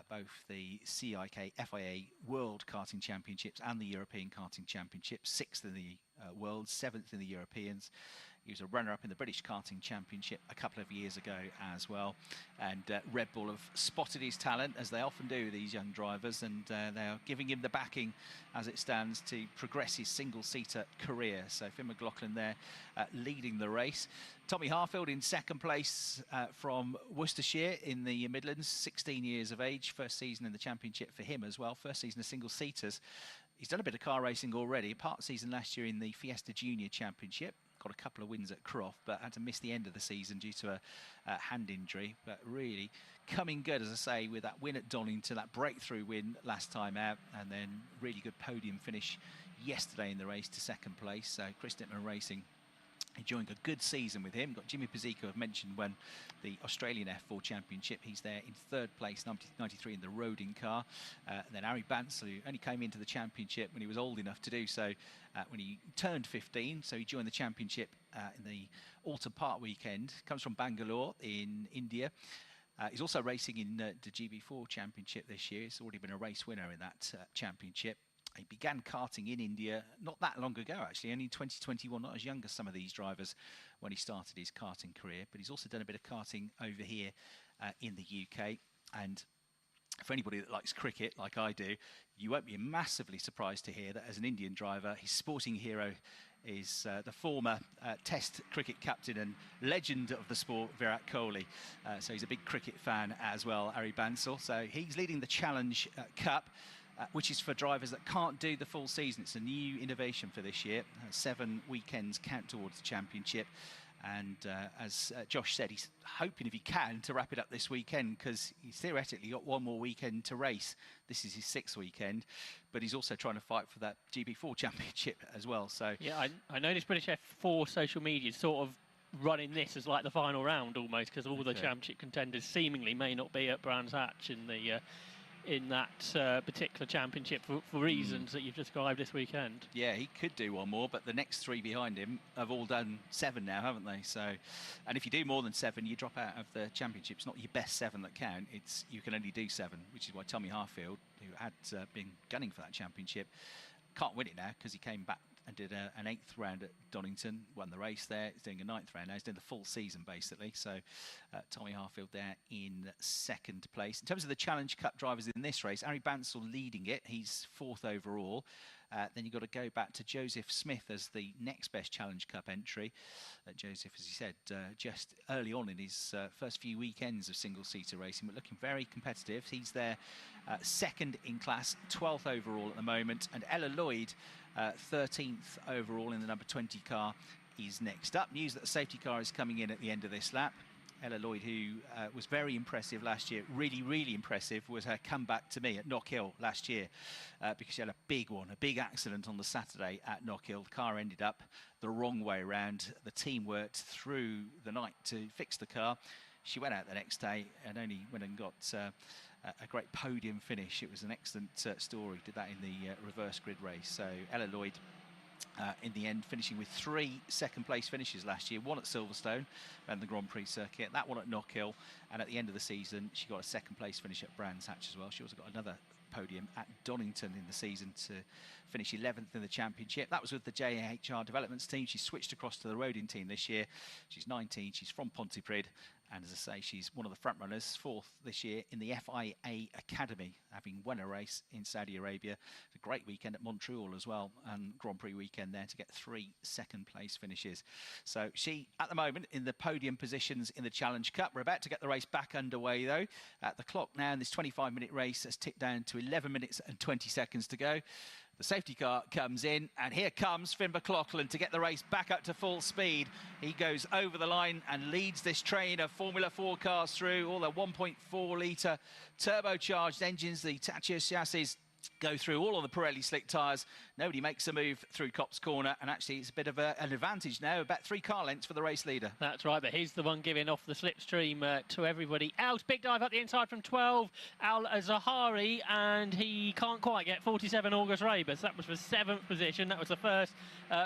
both the CIK FIA World Karting Championships and the European Karting Championships, 6th in the World, 7th in the Europeans. He was a runner-up in the British Karting Championship a couple of years ago as well. And Red Bull have spotted his talent, as they often do, these young drivers, and they are giving him the backing as it stands to progress his single-seater career. So Finn McLaughlin there leading the race. Tommy Harfield in second place from Worcestershire in the Midlands, 16 years of age, first season in the championship for him as well, first season of single-seaters. He's done a bit of car racing already, part season last year in the Fiesta Junior Championship. Got a couple of wins at Croft, but had to miss the end of the season due to a hand injury. But really coming good, as I say, with that win at Donington, that breakthrough win last time out, and then really good podium finish yesterday in the race to second place. So Chris Dittman Racing enjoying a good season with him. Got Jimmy Pizzico, I've mentioned, won the Australian F4 Championship. He's there in third place, 93 in the Rodin car. And then Harry Bansell, who only came into the championship when he was old enough to do so, when he turned 15. So he joined the championship in the Autumn Park weekend. Comes from Bangalore in India. He's also racing in the GB4 Championship this year. He's already been a race winner in that championship. He began karting in India not that long ago, actually, only in 2021, not as young as some of these drivers when he started his karting career. But he's also done a bit of karting over here in the UK. And for anybody that likes cricket, like I do, you won't be massively surprised to hear that as an Indian driver, his sporting hero is the former Test cricket captain and legend of the sport, Virat Kohli. So he's a big cricket fan as well, Harry Bansell. So he's leading the Challenge Cup, which is for drivers that can't do the full season. It's a new innovation for this year. 7 weekends count towards the championship. And as Josh said, he's hoping, if he can, to wrap it up this weekend, because he's theoretically got one more weekend to race. This is his 6th weekend, but he's also trying to fight for that GB4 championship as well. So yeah, I noticed British F4 social media sort of running this as like the final round almost, because all the championship contenders seemingly may not be at Brands Hatch in the in that particular championship for reasons that you've described this weekend. Yeah, he could do one more, but the next 3 behind him have all done 7 now, haven't they? So, and if you do more than 7, you drop out of the championship. It's not your best 7 that count. It's you can only do 7, which is why Tommy Harfield, who had been gunning for that championship, can't win it now because he came back and did an 8th round at Donington, won the race there. He's doing a 9th round now. He's doing the full season, basically. So Tommy Harfield there in 2nd place. In terms of the Challenge Cup drivers in this race, Harry Bansell leading it. He's 4th overall. Then you've got to go back to Joseph Smith as the next best Challenge Cup entry. Joseph, as he said, just early on in his first few weekends of single-seater racing, but looking very competitive. He's there 2nd in class, 12th overall at the moment. And Ella Lloyd, 13th overall in the number 20 car, is next up. News that the safety car is coming in at the end of this lap. Ella Lloyd, who was very impressive last year, really impressive, was her comeback to me at Knockhill last year, because she had a big accident on the Saturday at Knockhill. The car ended up the wrong way around. The team worked through the night to fix the car. She went out the next day and only went and got a great podium finish. It was an excellent story. Did that in the reverse grid race. So Ella Lloyd, in the end, finishing with 3 second-place finishes last year. 1 at Silverstone and the Grand Prix circuit, that one at Knockhill, and at the end of the season, she got a second-place finish at Brands Hatch as well. She also got another podium at Donington in the season to finish 11th in the championship. That was with the JHR developments team. She switched across to the Rodin team this year. She's 19. She's from Pontypridd, And as I say, she's one of the front runners, 4th this year in the FIA Academy, having won a race in Saudi Arabia. A great weekend at Montreal as well, and Grand Prix weekend there to get 3 second-place finishes. So she, at the moment, in the podium positions in the Challenge Cup. We're about to get the race back underway, though. At the clock now in this 25-minute race has ticked down to 11 minutes and 20 seconds to go. The safety car comes in, and here comes Finn McLaughlin to get the race back up to full speed. He goes over the line and leads this train of Formula 4 cars through. All the 1.4-litre turbocharged engines, the Taccia chassis, go through all of the Pirelli slick tyres. Nobody makes a move through Copse Corner, and actually it's a bit of an advantage now, about 3 car lengths for the race leader. That's right, but he's the one giving off the slipstream to everybody else. Big dive up the inside from 12, Al Zahari, and he can't quite get 47 August Rabus. That was for 7th position. That was the first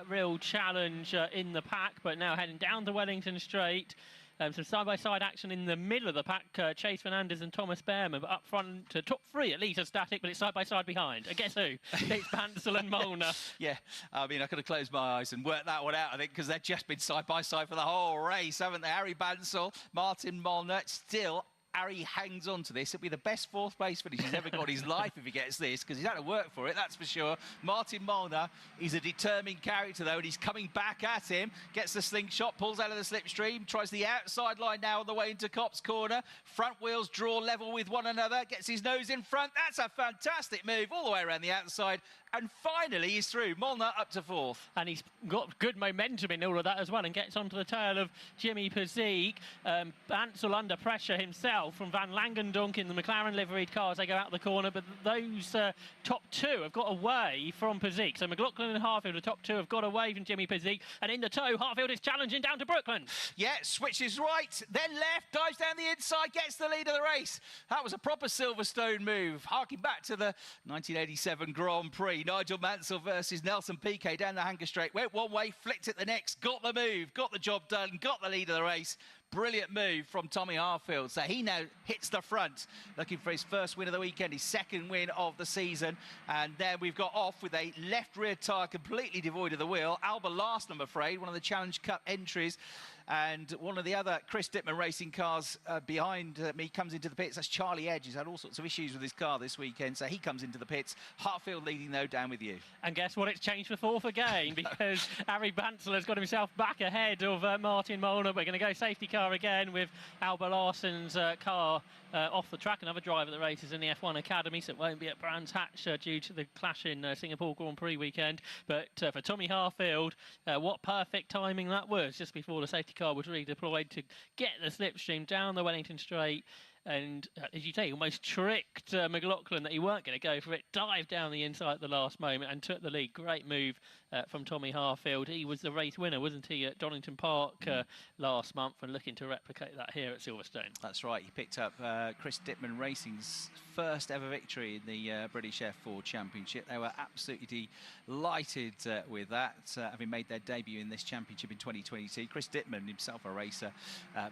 real challenge in the pack, but now heading down to Wellington Straight. Some side-by-side action in the middle of the pack. Chase Fernandez and Thomas Behrman, but up front, top 3 at least are static, but it's side-by-side behind. And guess who? It's Bansal and Molnar. Yeah, I mean, I could have closed my eyes and worked that one out, I think, because they've just been side-by-side for the whole race, haven't they? Harry Bansal, Martin Molnar, still... Harry hangs on to this. It'll be the best 4th place finish he's ever got in his life if he gets this, because he's had to work for it, that's for sure. Martin Molnar, he's a determined character, though, and he's coming back at him. Gets the slingshot, pulls out of the slipstream, tries the outside line now on the way into Copse Corner. Front wheels draw level with one another, gets his nose in front. That's a fantastic move all the way around the outside. And finally, he's through. Molnar up to 4th. And he's got good momentum in all of that as well, and gets onto the tail of Jimmy Pezik. Bansal under pressure himself from Van Langendonk in the McLaren liveried car as they go out the corner, but those top 2 have got away from Pezik. So McLaughlin and Harfield, the top 2, have got away from Jimmy Pezik, and in the tow, Harfield is challenging down to Brooklyn. Yeah, switches right, then left, dives down the inside, gets the lead of the race. That was a proper Silverstone move, harking back to the 1987 Grand Prix. Nigel Mansell versus Nelson Piquet down the Hanger Straight. Went one way, flicked it the next, got the move, got the job done, got the lead of the race. Brilliant move from Tommy Harfield. So he now hits the front, looking for his first win of the weekend, his 2nd win of the season. And then we've got off with a left rear tyre completely devoid of the wheel. Alba Larsen, I'm afraid, one of the Challenge Cup entries. And one of the other Chris Dittman racing cars behind me comes into the pits. That's Charlie Edge. He's had all sorts of issues with his car this weekend, so he comes into the pits. Harfield leading, though, down with you. And guess what? It's changed for 4th again, because Harry Bansal has got himself back ahead of Martin Molnar. We're going to go safety car again with Alba Larsen's car off the track. Another driver that races in the F1 Academy, so it won't be at Brands Hatch due to the clash in Singapore Grand Prix weekend. But for Tommy Harfield, what perfect timing that was, just before the safety car was redeployed to get the slipstream down the Wellington Straight. And, as you say, almost tricked McLaughlin that he weren't going to go for it. Dived down the inside at the last moment and took the lead. Great move from Tommy Harfield. He was the race winner, wasn't he, at Donington Park last month, and looking to replicate that here at Silverstone. That's right. He picked up Chris Dittman Racing's first ever victory in the British F4 Championship. They were absolutely delighted with that, having made their debut in this championship in 2022. Chris Dittman, himself a racer,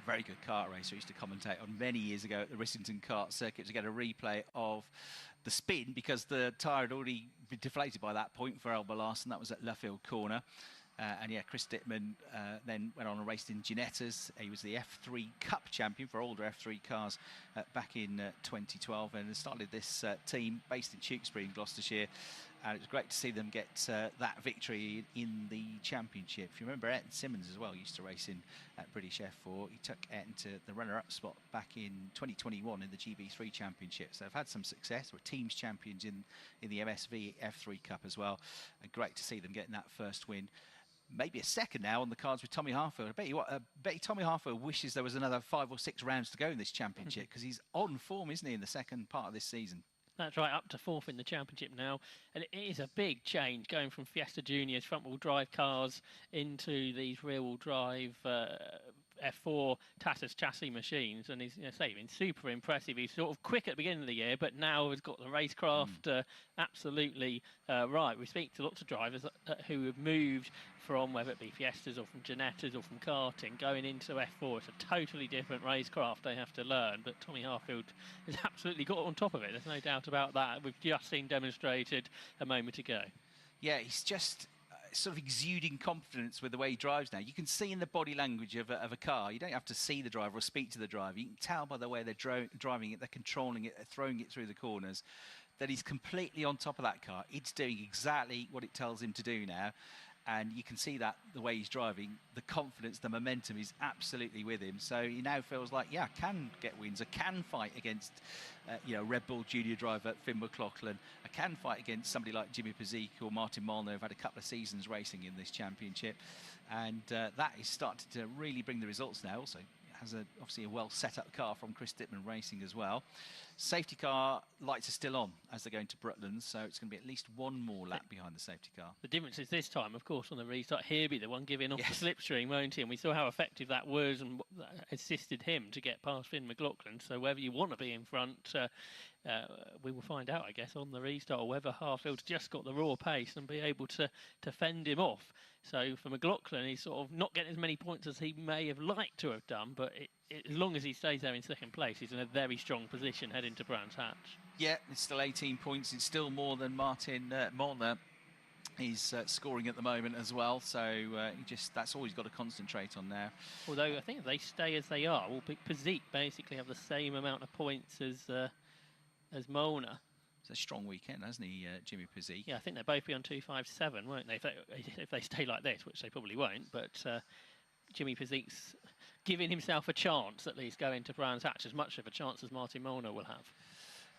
very good kart racer, used to commentate on many years ago at the Rissington Kart Circuit to get a replay of the spin, because the tyre had already been deflated by that point for Alba Larsen. That was at Luffield Corner. And yeah, Chris Dittman then went on and raced in Ginettas. He was the F3 Cup champion for older F3 cars back in 2012, and started this team based in Tewkesbury in Gloucestershire. And it was great to see them get that victory in the championship. If you remember, Ayrton Simmons as well used to race in at British F4. He took Ayrton to the runner-up spot back in 2021 in the GB3 Championship. So they've had some success. They were teams champions in the MSV F3 Cup as well. And great to see them getting that first win. Maybe a second now on the cards with Tommy Harfield. I bet you Tommy Harfield wishes there was another 5 or 6 rounds to go in this championship, because he's on form, isn't he, in the second part of this season. That's right, up to 4th in the championship now. And it is a big change going from Fiesta Juniors front-wheel drive cars into these rear-wheel drive F4 Tassus chassis machines. And he's been super impressive. He's sort of quick at the beginning of the year, but now has got the racecraft absolutely right. We speak to lots of drivers who have moved from, whether it be Fiestas or from Ginettas or from karting, going into F4. It's a totally different racecraft they have to learn, but Tommy Harfield has absolutely got on top of it. There's no doubt about that. We've just seen demonstrated a moment ago. Yeah, he's just sort of exuding confidence with the way he drives now. You can see in the body language of a car. You don't have to see the driver or speak to the driver. You can tell by the way they're driving it, they're controlling it, they're throwing it through the corners, that he's completely on top of that car. It's doing exactly what it tells him to do now. And you can see that the way he's driving, the confidence, the momentum is absolutely with him. So he now feels like, yeah, I can get wins. I can fight against, Red Bull junior driver Finn McLaughlin. I can fight against somebody like Jimmy Pezik or Martin Molnar, who've had a couple of seasons racing in this championship. And that is starting to really bring the results now. Also has obviously a well set up car from Chris Dittman Racing as well. Safety car lights are still on as they're going to Brutland, so it's going to be at least one more lap behind the safety car. The difference is this time, of course, on the restart, he'll be the one giving off the slipstream, won't he? And we saw how effective that was and assisted him to get past Finn McLaughlin. So whether you want to be in front, we will find out, I guess, on the restart, or whether Harfield's just got the raw pace and be able to fend him off. So for McLaughlin, he's sort of not getting as many points as he may have liked to have done, but as long as he stays there in second place, he's in a very strong position heading to Brands Hatch. Yeah, it's still 18 points. It's still more than Martin Molnar. He's scoring at the moment as well, so that's all he's got to concentrate on now. Although I think if they stay as they are, will Pezik basically have the same amount of points as Molnar. It's a strong weekend, hasn't he, Jimmy Pezik? Yeah, I think they'll both be on 257, won't they? If they stay like this, which they probably won't. But Jimmy Pezik's giving himself a chance, at least, going to Brands Hatch, as much of a chance as Martin Molnar will have.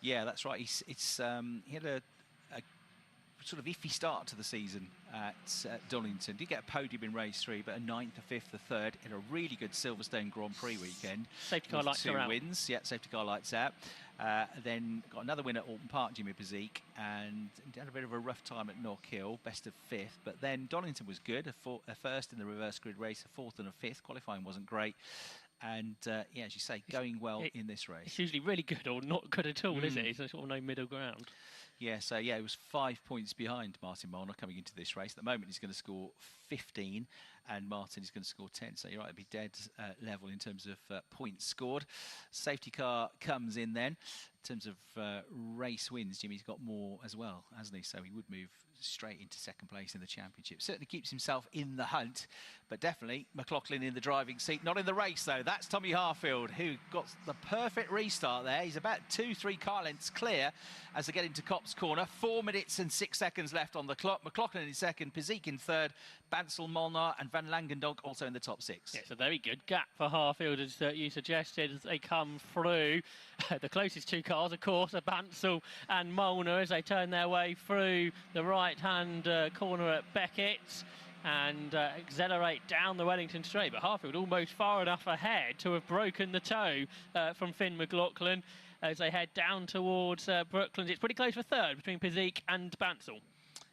Yeah, that's right. He had a sort of iffy start to the season at Donington. Did get a podium in race 3, but a 9th, a 5th, a 3rd in a really good Silverstone Grand Prix weekend. Safety car lights are out. 2 wins, yeah, safety car lights out. Then got another win at Alton Park, Jimmy Pezik, and had a bit of a rough time at Knockhill, best of 5th. But then Donington was good, a first in the reverse grid race, a 4th and a 5th. Qualifying wasn't great. And, yeah, as you say, going well in this race. It's usually really good or not good at all, is it? It's sort of no middle ground. Yeah, so, yeah, it was 5 points behind Martin Molnar coming into this race. At the moment, he's going to score 15, and Martin is going to score 10. So, you're right, it'd be dead level in terms of points scored. Safety car comes in then. In terms of race wins, Jimmy's got more as well, hasn't he? So he would move straight into second place in the championship. Certainly keeps himself in the hunt, but definitely McLaughlin in the driving seat. Not in the race, though. That's Tommy Harfield, who got the perfect restart there. He's about 2-3 car lengths clear as they get into Copse Corner. 4 minutes and 6 seconds left on the clock. McLaughlin in second, Pezik in third, Bansal, Molnar and Van Langendonk also in the top 6. Yeah, it's a very good gap for Harfield, as you suggested, as they come through. The closest 2 cars, of course, are Bansal and Molnar as they turn their way through the right-hand corner at Beckett and accelerate down the Wellington Straight. But Harfield almost far enough ahead to have broken the toe from Finn McLaughlin as they head down towards Brooklands. It's pretty close for third between Pezik and Bansal.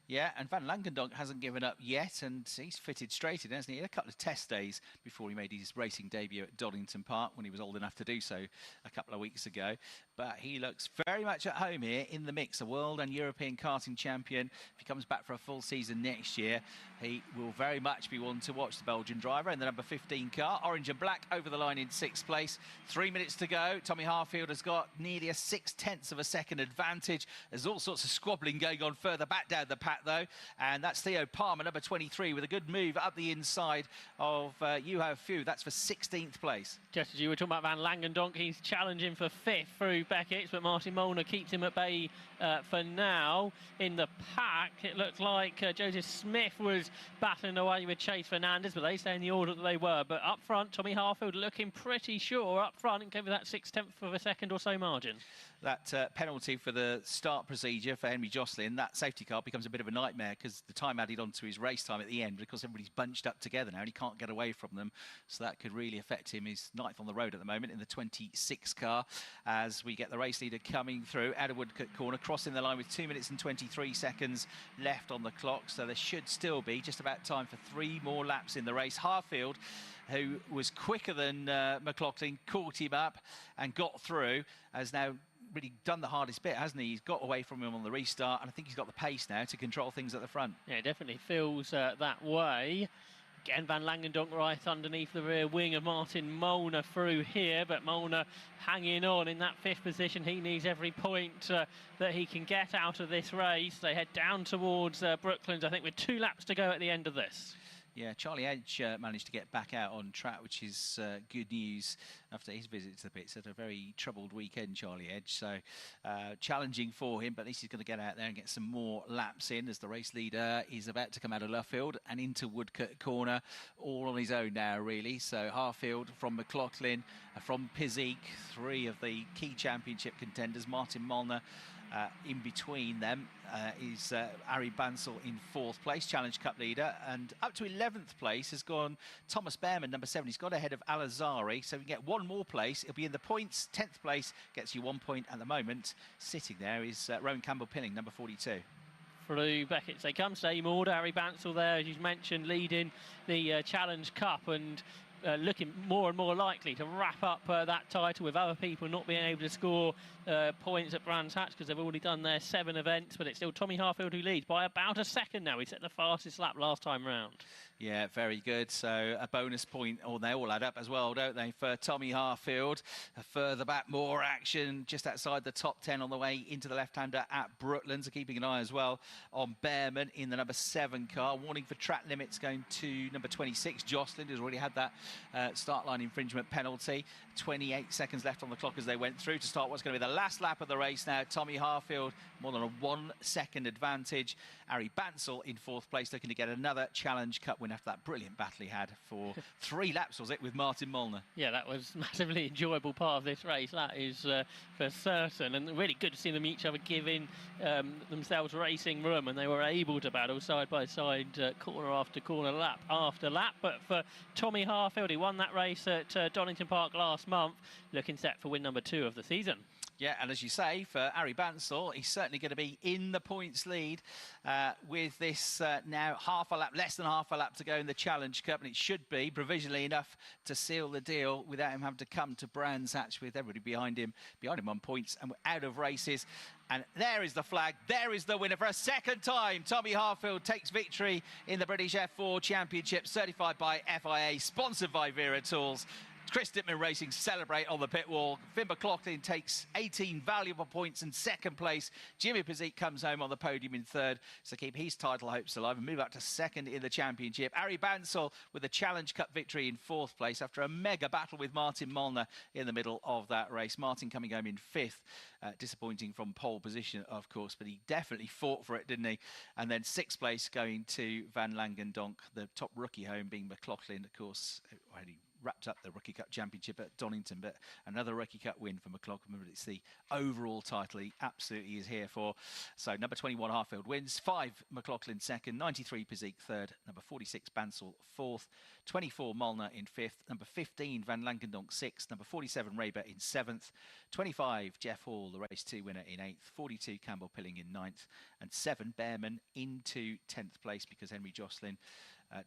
Yeah, and Van Langendonk hasn't given up yet, and he's fitted straight in, hasn't he? He had a couple of test days before he made his racing debut at Donington Park when he was old enough to do so a couple of weeks ago. But he looks very much at home here in the mix, a world and European karting champion. If he comes back for a full season next year, he will very much be one to watch, the Belgian driver. And the number 15 car, orange and black, over the line in 6th place. 3 minutes to go. Tommy Harfield has got nearly a 6/10 of a second advantage. There's all sorts of squabbling going on further back down the pack, though. And that's Theo Palmer, number 23, with a good move up the inside of Juho Few. That's for 16th place. Just as you were talking about Van Langendonk, he's challenging for 5th through Beckett, but Martin Molnar keeps him at bay for now. In the pack, it looked like Joseph Smith was battling away with Chase Fernandez, but they stay in the order that they were. But up front, Tommy Harfield looking pretty sure up front and gave that 6/10 of a second or so margin. That penalty for the start procedure for Henry Jocelyn, that safety car becomes a bit of a nightmare because the time added on to his race time at the end, because everybody's bunched up together now and he can't get away from them. So that could really affect him. He's 9th on the road at the moment in the 26 car as we get the race leader coming through. Adderwood corner, crossing the line with 2 minutes and 23 seconds left on the clock. So there should still be just about time for 3 more laps in the race. Harfield, who was quicker than McLaughlin, caught him up and got through, has now really done the hardest bit, hasn't he? He's got away from him on the restart, and I think he's got the pace now to control things at the front. Yeah, it definitely feels that way. Again, Van Langendonk right underneath the rear wing of Martin Molnar through here, but Molnar hanging on in that 5th position. He needs every point that he can get out of this race. They head down towards Brooklands, I think, with 2 laps to go at the end of this. Yeah, Charlie Edge managed to get back out on track, which is good news after his visit to the pits. Had a very troubled weekend, Charlie Edge, so challenging for him, but at least he's going to get out there and get some more laps in as the race leader is about to come out of Luffield and into Woodcote Corner, all on his own now, really. So Harfield from McLaughlin, from Pizik, 3 of the key championship contenders. Martin Molnar in between them is Ari Bansal in 4th place, Challenge Cup leader, and up to 11th place has gone Thomas Behrman, number 7. He's got ahead of Al-Azhari, so we can get 1 more place. It'll be in the points. 10th place gets you 1 point at the moment. Sitting there is Rowan Campbell-Pilling, number 42. Through Beckett's they come, same order. Ari Bansal there, as you mentioned, leading the Challenge Cup and looking more and more likely to wrap up that title, with other people not being able to score points at Brands Hatch because they've already done their 7 events, but it's still Tommy Harfield who leads by about a second now. He set the fastest lap last time round. Yeah, very good. So a bonus point, or they all add up as well, don't they, for Tommy Harfield. Further back, more action just outside the top 10 on the way into the left-hander at Brooklands. Keeping an eye as well on Behrman in the number 7 car. Warning for track limits going to number 26, Jocelyn, who's already had that start line infringement penalty. 28 seconds left on the clock as they went through to start what's going to be the last lap of the race now. Tommy Harfield, more than a 1 second advantage. Ari Bansal in 4th place, looking to get another Challenge Cup win after that brilliant battle he had for 3 laps, was it, with Martin Molnar? Yeah, that was massively enjoyable part of this race, that is for certain, and really good to see them each other giving themselves racing room, and they were able to battle side by side, corner after corner, lap after lap. But for Tommy Harfield, he won that race at Donington Park last month, looking set for win number 2 of the season. Yeah, and as you say, for Ari Bansal, he's certainly going to be in the points lead with this now less than half a lap to go in the Challenge Cup, and it should be provisionally enough to seal the deal without him having to come to Brands Hatch with everybody behind him on points, and we're out of races. And there is the flag, there is the winner for a second time. Tommy Harfield takes victory in the British F4 Championship, certified by FIA, sponsored by Vera Tools. Chris Dittman Racing celebrate on the pit wall. Finn McLaughlin takes 18 valuable points in 2nd place. Jimmy Pizik comes home on the podium in 3rd to keep his title hopes alive and move up to 2nd in the championship. Ari Bansal with a Challenge Cup victory in 4th place after a mega battle with Martin Molnar in the middle of that race. Martin coming home in 5th, disappointing from pole position, of course, but he definitely fought for it, didn't he? And then 6th place going to Van Langendonk, the top rookie home being McLaughlin, of course, already wrapped up the Rookie Cup Championship at Donington, but another Rookie Cup win for McLaughlin. But it's the overall title he absolutely is here for. So number 21 Harfield wins, 5 McLaughlin 2nd, 93 Pizik 3rd, number 46 Bansal 4th, 24 Molnar in 5th, number 15 Van Langendonk 6th, number 47 Raber in 7th, 25 Jeff Hall, the race 2 winner in 8th, 42 Campbell Pilling in 9th, and 7 Behrman into 10th place because Henry Jocelyn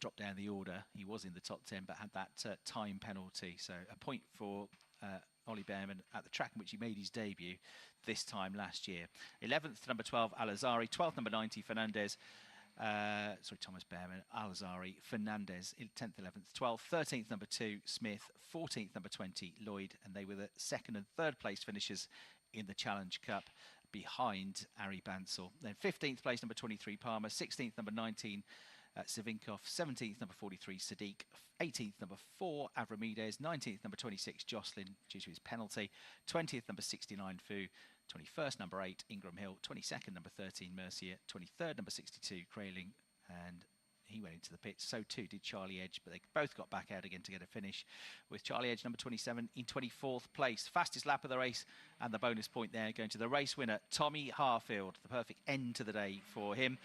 dropped down the order. He was in the top 10 but had that time penalty, so a point for Ollie Behrman at the track in which he made his debut this time last year. 11th number 12 Al-Azhari, 12th number 90 Fernandez, Thomas Behrman, Al-Azhari, Fernandez, 10th, 11th, 12th, 13th number 2 Smith, 14th number 20 Lloyd, and they were the 2nd and 3rd place finishers in the Challenge Cup behind Ari Bansal. Then 15th place number 23 Palmer, 16th number 19 Savinkov, 17th number 43 Sadiq, 18th number 4 Avramides, 19th number 26 Jocelyn due to his penalty, 20th number 69 Fu, 21st number 8 Ingram Hill, 22nd number 13 Mercier, 23rd number 62 Kraling, and he went into the pits. So too did Charlie Edge, but they both got back out again to get a finish, with Charlie Edge, number 27, in 24th place. Fastest lap of the race, and the bonus point there going to the race winner, Tommy Harfield. The perfect end to the day for him,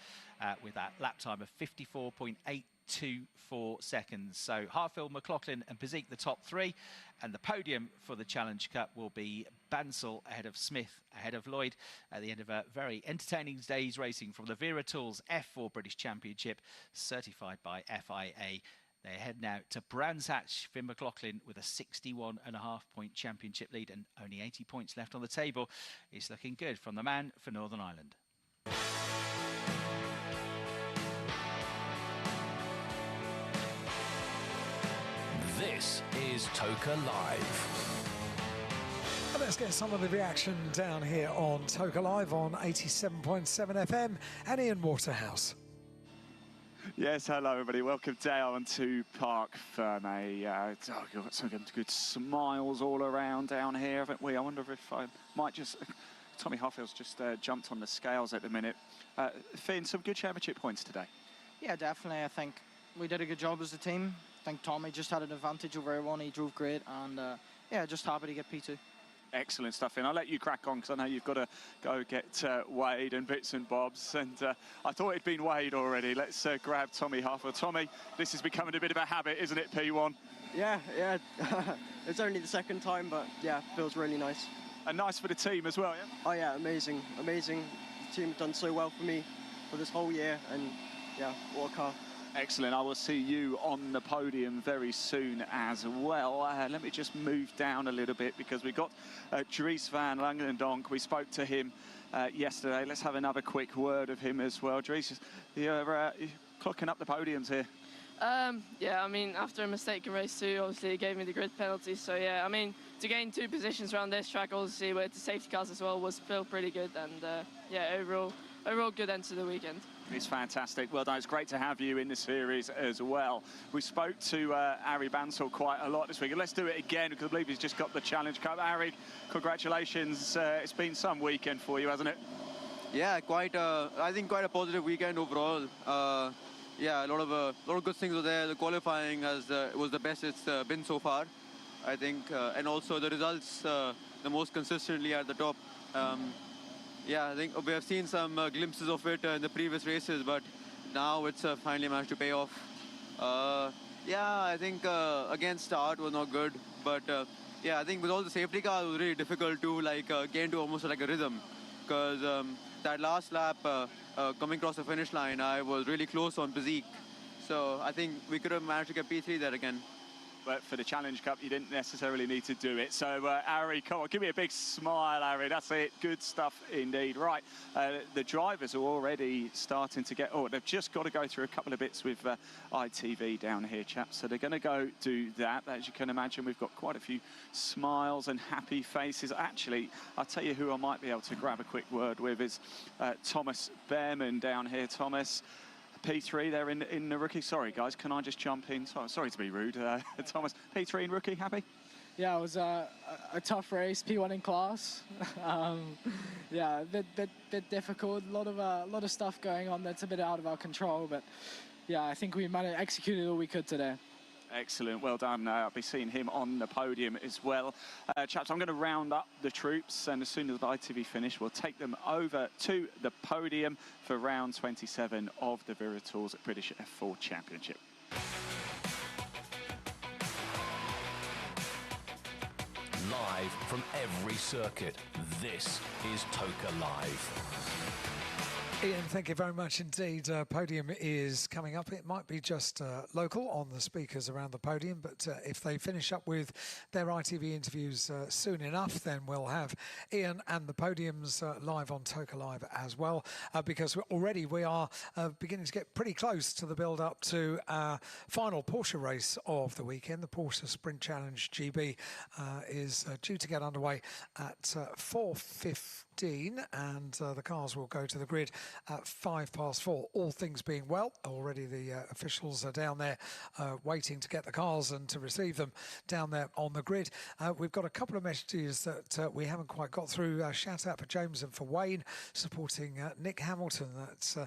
with that lap time of 54.824 seconds. So Harfield, McLaughlin and Pizik, the top 3, and the podium for the Challenge Cup will be Bansal ahead of Smith, ahead of Lloyd, at the end of a very entertaining day's racing from the Vera Tools F4 British Championship, certified by FIA. They head now to Brands Hatch. Finn McLaughlin with a 61.5 point championship lead and only 80 points left on the table. It's looking good from the man for Northern Ireland. This is Toka Live. And let's get some of the reaction down here on Toka Live on 87.7 FM and Ian Waterhouse. Yes, hello everybody. Welcome down to Parc Ferme. We've got some good smiles all around down here, haven't we? I wonder if I might just... Tommy Harfield's just jumped on the scales at the minute. Finn, some good championship points today. Yeah, definitely. I think we did a good job as a team. I think Tommy just had an advantage over everyone. He drove great, and yeah, just happy to get P2. Excellent stuff, Finn. I'll let you crack on because I know you've got to go get Wade and bits and bobs. And I thought it'd been Wade already. Let's grab Tommy Harfield. Tommy, this is becoming a bit of a habit, isn't it, P1? Yeah. It's only the second time, but yeah, feels really nice. And nice for the team as well, yeah? Oh yeah, amazing. The team have done so well for me for this whole year, and yeah, what a car. Excellent. I will see you on the podium very soon as well. Let me just move down a little bit because we've got Dries van Langendonk. We spoke to him yesterday. Let's have another quick word of him as well. Dries, you're clocking up the podiums here. Yeah, I mean, after a mistake in race 2, obviously it gave me the grid penalty. So yeah, I mean, to gain 2 positions around this track, obviously with the safety cars as well, was still pretty good. And yeah, overall good end to the weekend. It's fantastic. Well done. It's great to have you in the series as well. We spoke to Ari Bansal quite a lot this week. And let's do it again because I believe he's just got the Challenge Cup. Ari, congratulations. It's been some weekend for you, hasn't it? Yeah, I think quite a positive weekend overall. Yeah, a lot of good things were there. The qualifying was the best it's been so far, I think, and also the results the most consistently at the top. Yeah, I think we have seen some glimpses of it in the previous races, but now it's finally managed to pay off. Yeah, I think again start was not good, but yeah, I think with all the safety cars it was really difficult to get into almost like a rhythm, because that last lap coming across the finish line, I was really close on Physique. So I think we could have managed to get P3 there again. But for the Challenge Cup, you didn't necessarily need to do it. So, Ari, come on, give me a big smile, Ari. That's it. Good stuff indeed. Right, the drivers are already starting to get... Oh, they've just got to go through a couple of bits with ITV down here, chaps. So they're going to go do that. As you can imagine, we've got quite a few smiles and happy faces. Actually, I'll tell you who I might be able to grab a quick word with is Thomas Behrman down here. Thomas... P3 there in the rookie. Sorry, guys, can I just jump in? Sorry to be rude. Thomas, P3 in rookie, happy? Yeah, it was a tough race, P1 in class. Yeah, a bit difficult. A lot of stuff going on that's a bit out of our control, but yeah, I think we managed to execute all we could today. Excellent, well done. I'll be seeing him on the podium as well. Chaps, I'm going to round up the troops, and as soon as the ITV finish, we'll take them over to the podium for round 27 of the Viritools British F4 Championship. Live from every circuit, this is Toka Live. Ian, thank you very much indeed. Podium is coming up. It might be just local on the speakers around the podium, but if they finish up with their ITV interviews soon enough, then we'll have Ian and the podiums live on Toka Live as well, because already we are beginning to get pretty close to the build-up to our final Porsche race of the weekend. The Porsche Sprint Challenge GB is due to get underway at 4:15, and the cars will go to the grid at 4:05, all things being well. Already the officials are down there waiting to get the cars and to receive them down there on the grid. We've got a couple of messages that we haven't quite got through. Shout out for James and for Wayne supporting Nick Hamilton. That's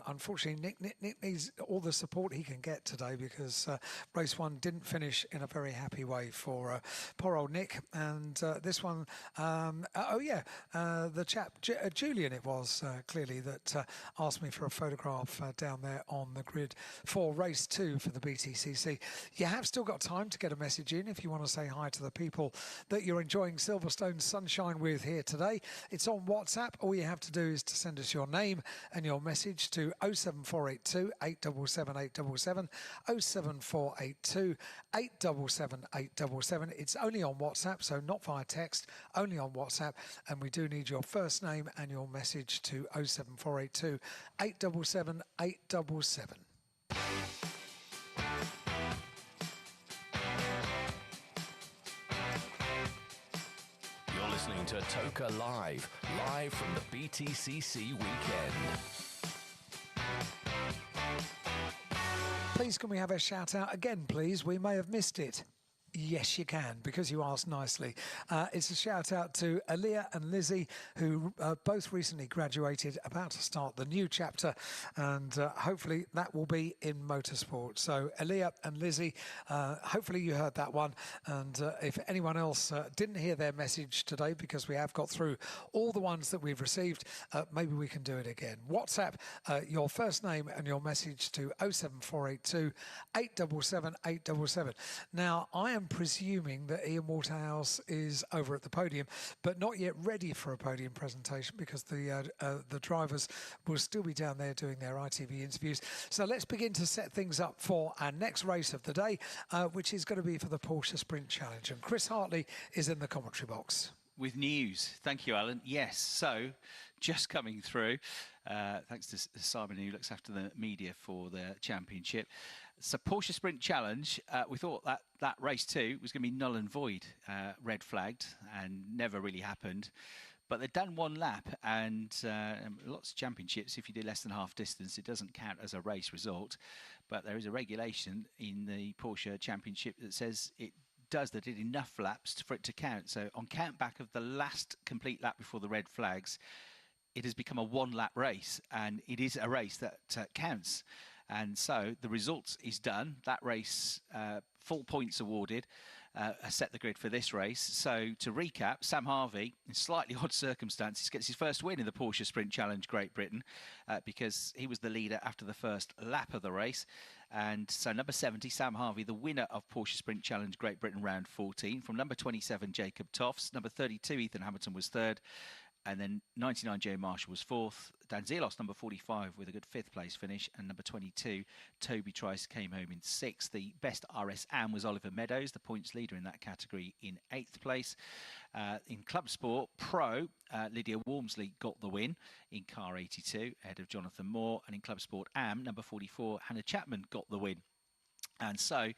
unfortunately Nick needs all the support he can get today, because race 1 didn't finish in a very happy way for poor old Nick. And this one, the chap Julian, it was clearly, that asked me for a photograph down there on the grid for race 2 for the BTCC. You have still got time to get a message in if you want to say hi to the people that you're enjoying Silverstone sunshine with here today. It's on WhatsApp. All you have to do is to send us your name and your message to 07482 877 877, 07482 877 877. It's only on WhatsApp, so not via text, only on WhatsApp, and we do need your first name and your message to 07482 877 877. to Toka Live, live from the BTCC weekend. Please, can we have a shout out again, please? We may have missed it. Yes, you can, because you asked nicely. It's a shout out to Aaliyah and Lizzie, who both recently graduated, about to start the new chapter, and hopefully that will be in motorsport. So Aaliyah and Lizzie, hopefully you heard that one, and if anyone else didn't hear their message today, because we have got through all the ones that we've received, maybe we can do it again. WhatsApp your first name and your message to 07482 877 877. Now, I am presuming that Ian Waterhouse is over at the podium, but not yet ready for a podium presentation, because the drivers will still be down there doing their ITV interviews. So let's begin to set things up for our next race of the day, which is going to be for the Porsche Sprint Challenge. And Chris Hartley is in the commentary box. With news. Thank you, Alan. Yes, so just coming through, thanks to Simon, who looks after the media for the championship. So Porsche Sprint Challenge, we thought that race 2 was going to be null and void, red flagged, and never really happened. But they'd done one lap, and lots of championships, if you do less than half distance, it doesn't count as a race result. But there is a regulation in the Porsche Championship that says it does, they did enough laps for it to count. So on count back of the last complete lap before the red flags, it has become a one-lap race, and it is a race that counts. And so the results is done. That race, full points awarded, set the grid for this race. So to recap, Sam Harvey, in slightly odd circumstances, gets his first win in the Porsche Sprint Challenge Great Britain, because he was the leader after the first lap of the race. And so number 70, Sam Harvey, the winner of Porsche Sprint Challenge Great Britain round 14. From number 27, Jacob Toffs. Number 32, Ethan Hamilton, was third. And then 99, Joe Marshall, was fourth. Dan Zelos, number 45, with a good fifth place finish. And number 22, Toby Trice, came home in sixth. The best RS-AM was Oliver Meadows, the points leader in that category, in eighth place. In Club Sport Pro, Lydia Walmsley got the win in car 82, ahead of Jonathan Moore. And in Club Sport AM, number 44, Hannah Chapman, got the win. And so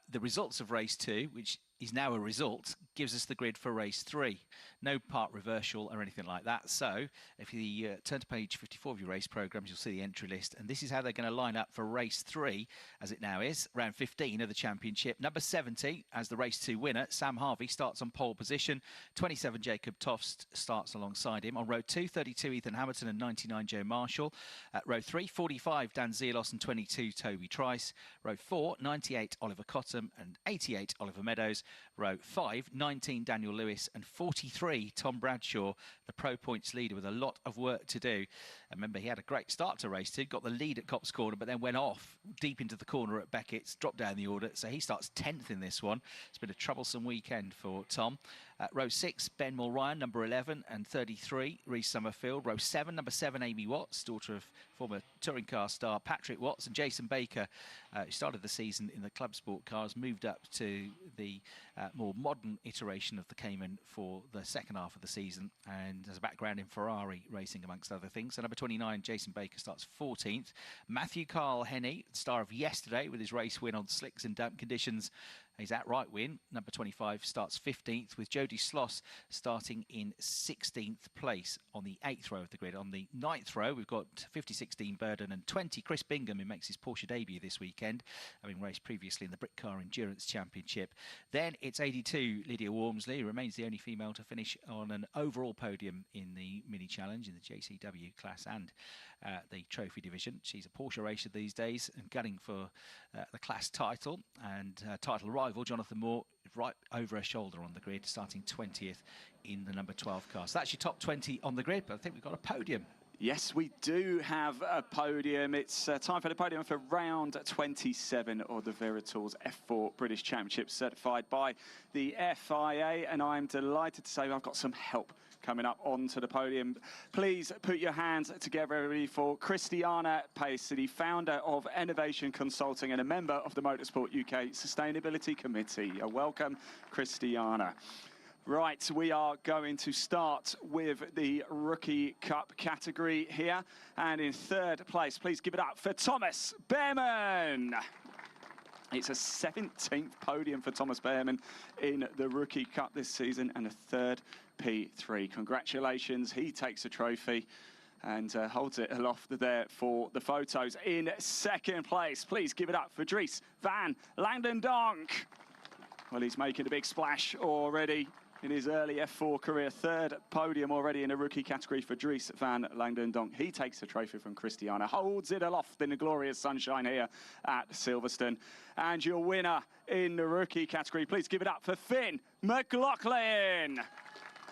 the results of race 2, which is now a result, gives us the grid for race 3. No part reversal or anything like that. So if you turn to page 54 of your race programs, you'll see the entry list. And this is how they're going to line up for race 3, as it now is, round 15 of the championship. Number 70, as the race 2 winner, Sam Harvey, starts on pole position. 27, Jacob Toft starts alongside him. On row 2, 32, Ethan Hamilton, and 99, Joe Marshall. At row 3, 45, Dan Zelos, and 22, Toby Trice. Row 4, 98, Oliver Cottam, and 88, Oliver Meadows. Row 5, 19, Daniel Lewis, and 43, Tom Bradshaw, the pro points leader, with a lot of work to do. And remember, he had a great start to race 2, got the lead at Copse Corner, but then went off deep into the corner at Beckett's, dropped down the order, so he starts 10th in this one. It's been a troublesome weekend for Tom. Row 6, Ben Mulryan, number 11, and 33, Reece Summerfield. Row 7, number 7, Amy Watts, daughter of former touring car star Patrick Watts, and Jason Baker, who started the season in the Club Sport cars, moved up to the more modern iteration of the Cayman for the second half of the season, and has a background in Ferrari racing, amongst other things. So number 29, Jason Baker, starts 14th. Matthew Carl Henney, star of yesterday with his race win on slicks and damp conditions, his outright win, number 25, starts 15th, with Jody Sloss starting in 16th place on the 8th row of the grid. On the 9th row, we've got 56, Dean Burden, and 20, Chris Bingham, who makes his Porsche debut this weekend, having raced previously in the Brit Car Endurance Championship. Then it's 82, Lydia Walmsley, who remains the only female to finish on an overall podium in the Mini Challenge, in the JCW class and the Trophy Division. She's a Porsche racer these days and gunning for the class title, and title rival Jonathan Moore right over her shoulder on the grid, starting 20th in the number 12 car. So that's your top 20 on the grid, but I think we've got a podium. Yes, we do have a podium. It's time for the podium for round 27 of the Veritools F4 British Championship, certified by the FIA, and I'm delighted to say I've got some help coming up onto the podium. Please put your hands together, everybody, for Christiana Pace, the founder of Innovation Consulting and a member of the Motorsport UK Sustainability Committee. Welcome, Christiana. Right, we are going to start with the Rookie Cup category here. And in third place, please give it up for Thomas Behrman. It's a 17th podium for Thomas Behrman in the Rookie Cup this season and a third P3. Congratulations, he takes a trophy and holds it aloft there for the photos. In second place, please give it up for Dries van Langdendonk. Well, he's making a big splash already in his early F4 career. Third podium already in a rookie category for Dries van Langdendonk. He takes the trophy from Christiana, holds it aloft in the glorious sunshine here at Silverstone. And your winner in the rookie category, please give it up for Finn McLaughlin.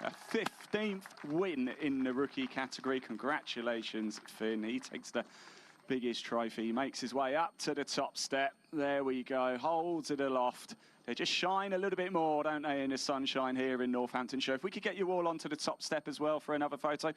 A 15th win in the rookie category. Congratulations, Finn. He takes the biggest trophy. He makes his way up to the top step. There we go. Holds it aloft. They just shine a little bit more, don't they, in the sunshine here in Northamptonshire. If we could get you all onto the top step as well for another photo.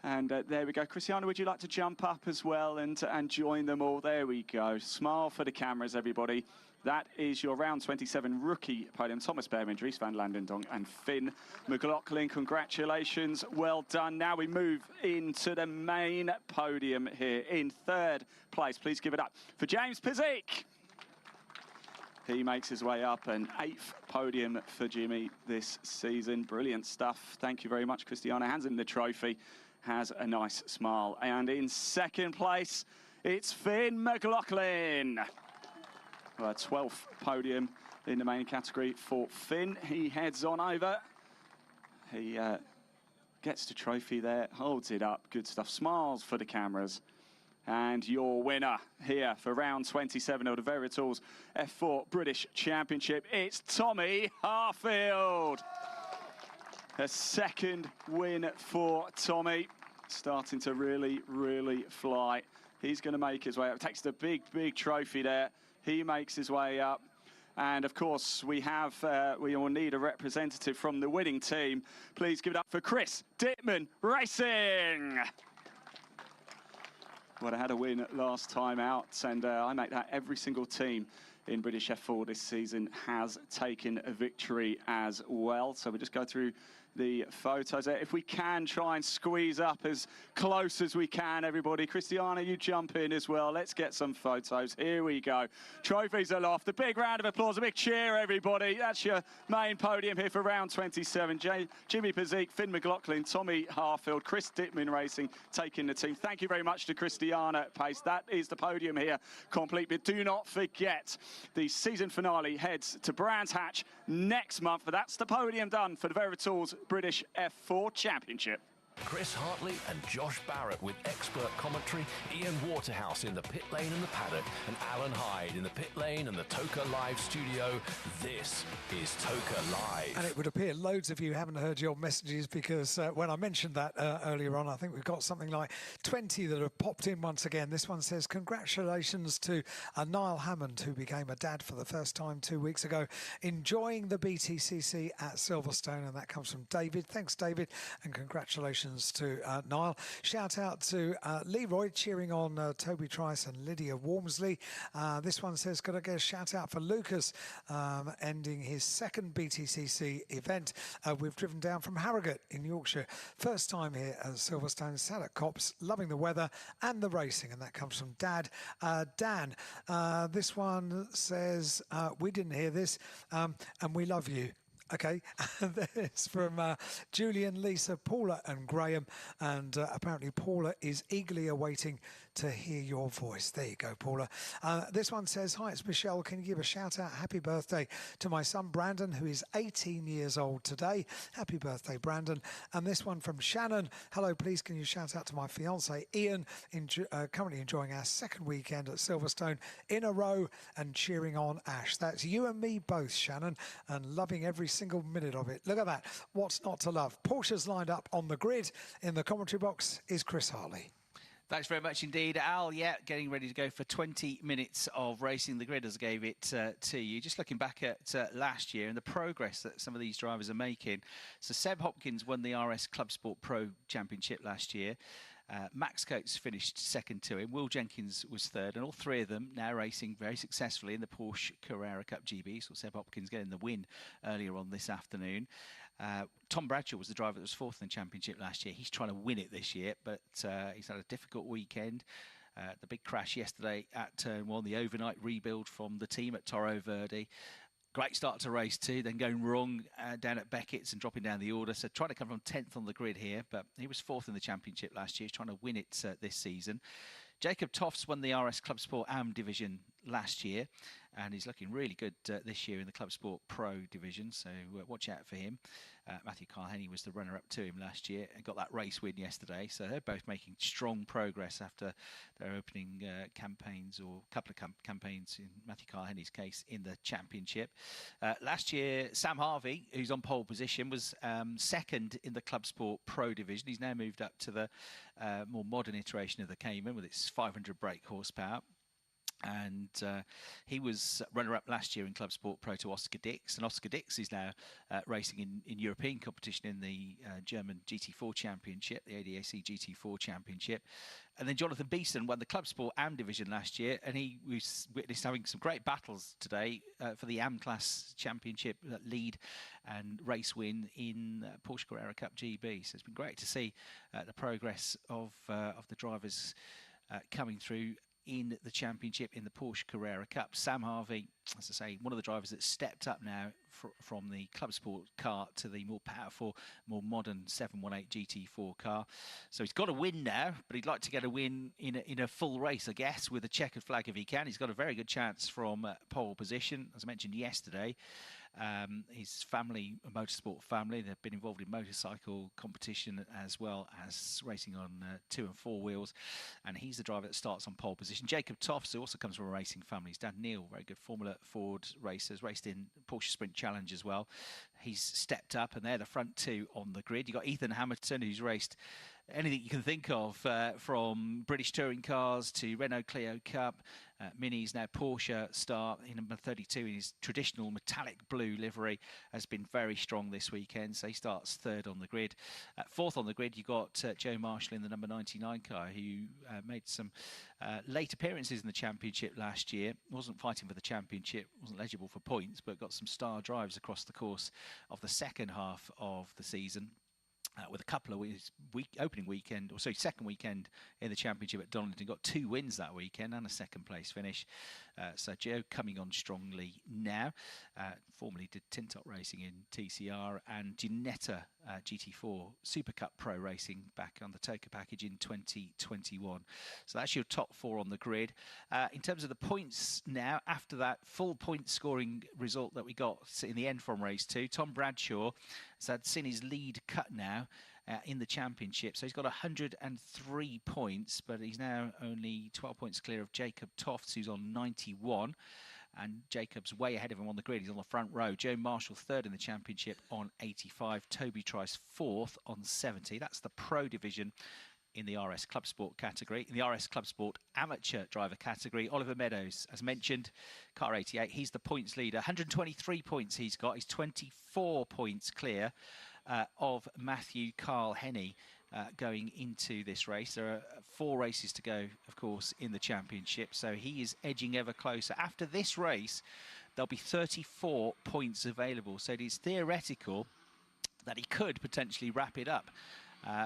And there we go. Christiana, would you like to jump up as well and join them all? There we go. Smile for the cameras, everybody. That is your round 27 rookie podium. Thomas Behrman, Dries van Langdendonk and Finn McLaughlin. Congratulations. Well done. Now we move into the main podium here. In third place, please give it up for James Pizik. He makes his way up, an 8th podium for Jimmy this season. Brilliant stuff. Thank you very much, Christiana. Hands in the trophy, has a nice smile. And in second place, it's Finn McLaughlin. Well, 12th podium in the main category for Finn. He heads on over. He gets the trophy there, holds it up. Good stuff. Smiles for the cameras. And your winner here for round 27 of the Veritals F4 British Championship, it's Tommy Harfield. A second win for Tommy, starting to really, really fly. He's going to make his way up. Takes the big, big trophy there. He makes his way up. And of course, we will need a representative from the winning team. Please give it up for Chris Dittman Racing. Well, I had a win last time out, and I make that every single team in British F4 this season has taken a victory as well. So we'll just go through the photos there. If we can try and squeeze up as close as we can, everybody. Christiana, you jump in as well. Let's get some photos. Here we go. Trophies aloft. A big round of applause, a big cheer, everybody. That's your main podium here for round 27. Jimmy Pizik, Finn McLaughlin, Tommy Harfield, Chris Dittman Racing taking the team. Thank you very much to Christiana Pace. That is the podium here complete. But do not forget, the season finale heads to Brands Hatch next month. But that's the podium done for the Veritals British F4 Championship. Chris Hartley and Josh Barrett with expert commentary, Ian Waterhouse in the pit lane and the paddock, and Alan Hyde in the pit lane and the Toka Live studio. This is Toka Live. And it would appear loads of you haven't heard your messages, because when I mentioned that earlier on, I think we've got something like 20 that have popped in once again. This one says, congratulations to Niall Hammond, who became a dad for the first time 2 weeks ago, enjoying the BTCC at Silverstone. And that comes from David. Thanks, David, and congratulations to Niall. Shout out to Leroy, cheering on Toby Trice and Lydia Wormsley. This one says, could I get a shout out for Lucas, ending his second BTCC event. We've driven down from Harrogate in Yorkshire. First time here at Silverstone, sat at Cops, loving the weather and the racing. And that comes from Dad. Dan, this one says, we didn't hear this, and we love you. Okay, it's from Julian, Lisa, Paula and Graham, and apparently Paula is eagerly awaiting to hear your voice. There you go, Paula. This one says, hi, it's Michelle. Can you give a shout out? Happy birthday to my son Brandon, who is 18 years old today. Happy birthday, Brandon. And this one from Shannon. Hello, please can you shout out to my fiance Ian, currently enjoying our second weekend at Silverstone in a row and cheering on Ash. That's you and me both, Shannon, and loving every single minute of it. Look at that. What's not to love? Porsche's lined up on the grid. In the commentary box is Chris Hartley. Thanks very much indeed, Al. Yeah, getting ready to go for 20 minutes of racing the grid as I gave it to you. Just looking back at last year and the progress that some of these drivers are making. So Seb Hopkins won the RS Club Sport Pro Championship last year. Max Coates finished second to him. Will Jenkins was third, and all three of them now racing very successfully in the Porsche Carrera Cup GB. So Seb Hopkins getting the win earlier on this afternoon. Tom Bradshaw was the driver that was fourth in the championship last year. He's trying to win it this year, but he's had a difficult weekend. The big crash yesterday at Turn 1, the overnight rebuild from the team at Toro Verde. Great start to race 2, then going wrong down at Beckett's and dropping down the order. So trying to come from 10th on the grid here, but he was 4th in the championship last year. He's trying to win it this season. Jacob Toft's won the RS Club Sport AM division last year, and he's looking really good this year in the Club Sport Pro division, so watch out for him. Matthew Carl-Henny was the runner-up to him last year and got that race win yesterday, so they're both making strong progress after their opening campaigns, or a couple of campaigns in Matthew Carl-Henny's case, in the championship. Last year, Sam Harvey, who's on pole position, was second in the Club Sport Pro division. He's now moved up to the more modern iteration of the Cayman with its 500 brake horsepower. And he was runner-up last year in Club Sport Pro to Oscar Dix, and Oscar Dix is now racing in European competition in the German GT4 Championship, the ADAC GT4 Championship. And then Jonathan Beeson won the Club Sport AM division last year, and he was witnessed having some great battles today for the AM class championship lead and race win in Porsche Carrera Cup GB. So it's been great to see the progress of the drivers coming through in the championship in the Porsche Carrera Cup. Sam Harvey, as I say, one of the drivers that stepped up now from the Club Sport car to the more powerful, more modern 718 GT4 car. So he's got a win now, but he'd like to get a win in a full race, I guess, with a checkered flag if he can. He's got a very good chance from pole position, as I mentioned yesterday. His family, a motorsport family, they've been involved in motorcycle competition as well as racing on 2 and 4 wheels, and he's the driver that starts on pole position. Jacob Tofts, who also comes from a racing family, his dad Neil, very good Formula Ford racer, raced in Porsche Sprint Challenge as well. He's stepped up, and they're the front 2 on the grid. You've got Ethan Hamilton, who's raced anything you can think of, from British touring cars to Renault Clio Cup, Minis, now Porsche star in number 32 in his traditional metallic blue livery, has been very strong this weekend, so he starts 3rd on the grid. 4th on the grid, you've got Joe Marshall in the number 99 car, who made some late appearances in the championship last year. Wasn't fighting for the championship, wasn't eligible for points, but got some star drives across the course of the second half of the season. With a couple of opening weekend, or sorry, second weekend in the championship at Donington, got 2 wins that weekend and a second place finish. So Joe coming on strongly now. Formerly did Tintop racing in TCR and Ginetta GT4 Super Cup Pro racing back on the Toka package in 2021. So that's your top 4 on the grid. In terms of the points now, after that full point scoring result that we got in the end from race 2, Tom Bradshaw has seen his lead cut now in the championship. So he's got 103 points, but he's now only 12 points clear of Jacob Tofts, who's on 91. And Jacob's way ahead of him on the grid. He's on the front row. Joe Marshall 3rd in the championship on 85. Toby Trice 4th on 70. That's the Pro division in the RS Club Sport category. In the RS Club Sport Amateur Driver category, Oliver Meadows, as mentioned, car 88, he's the points leader. 123 points he's got. He's 24 points clear of Matthew Carl-Henny going into this race. There are 4 races to go, of course, in the championship, so he is edging ever closer. After this race, there'll be 34 points available, so it is theoretical that he could potentially wrap it up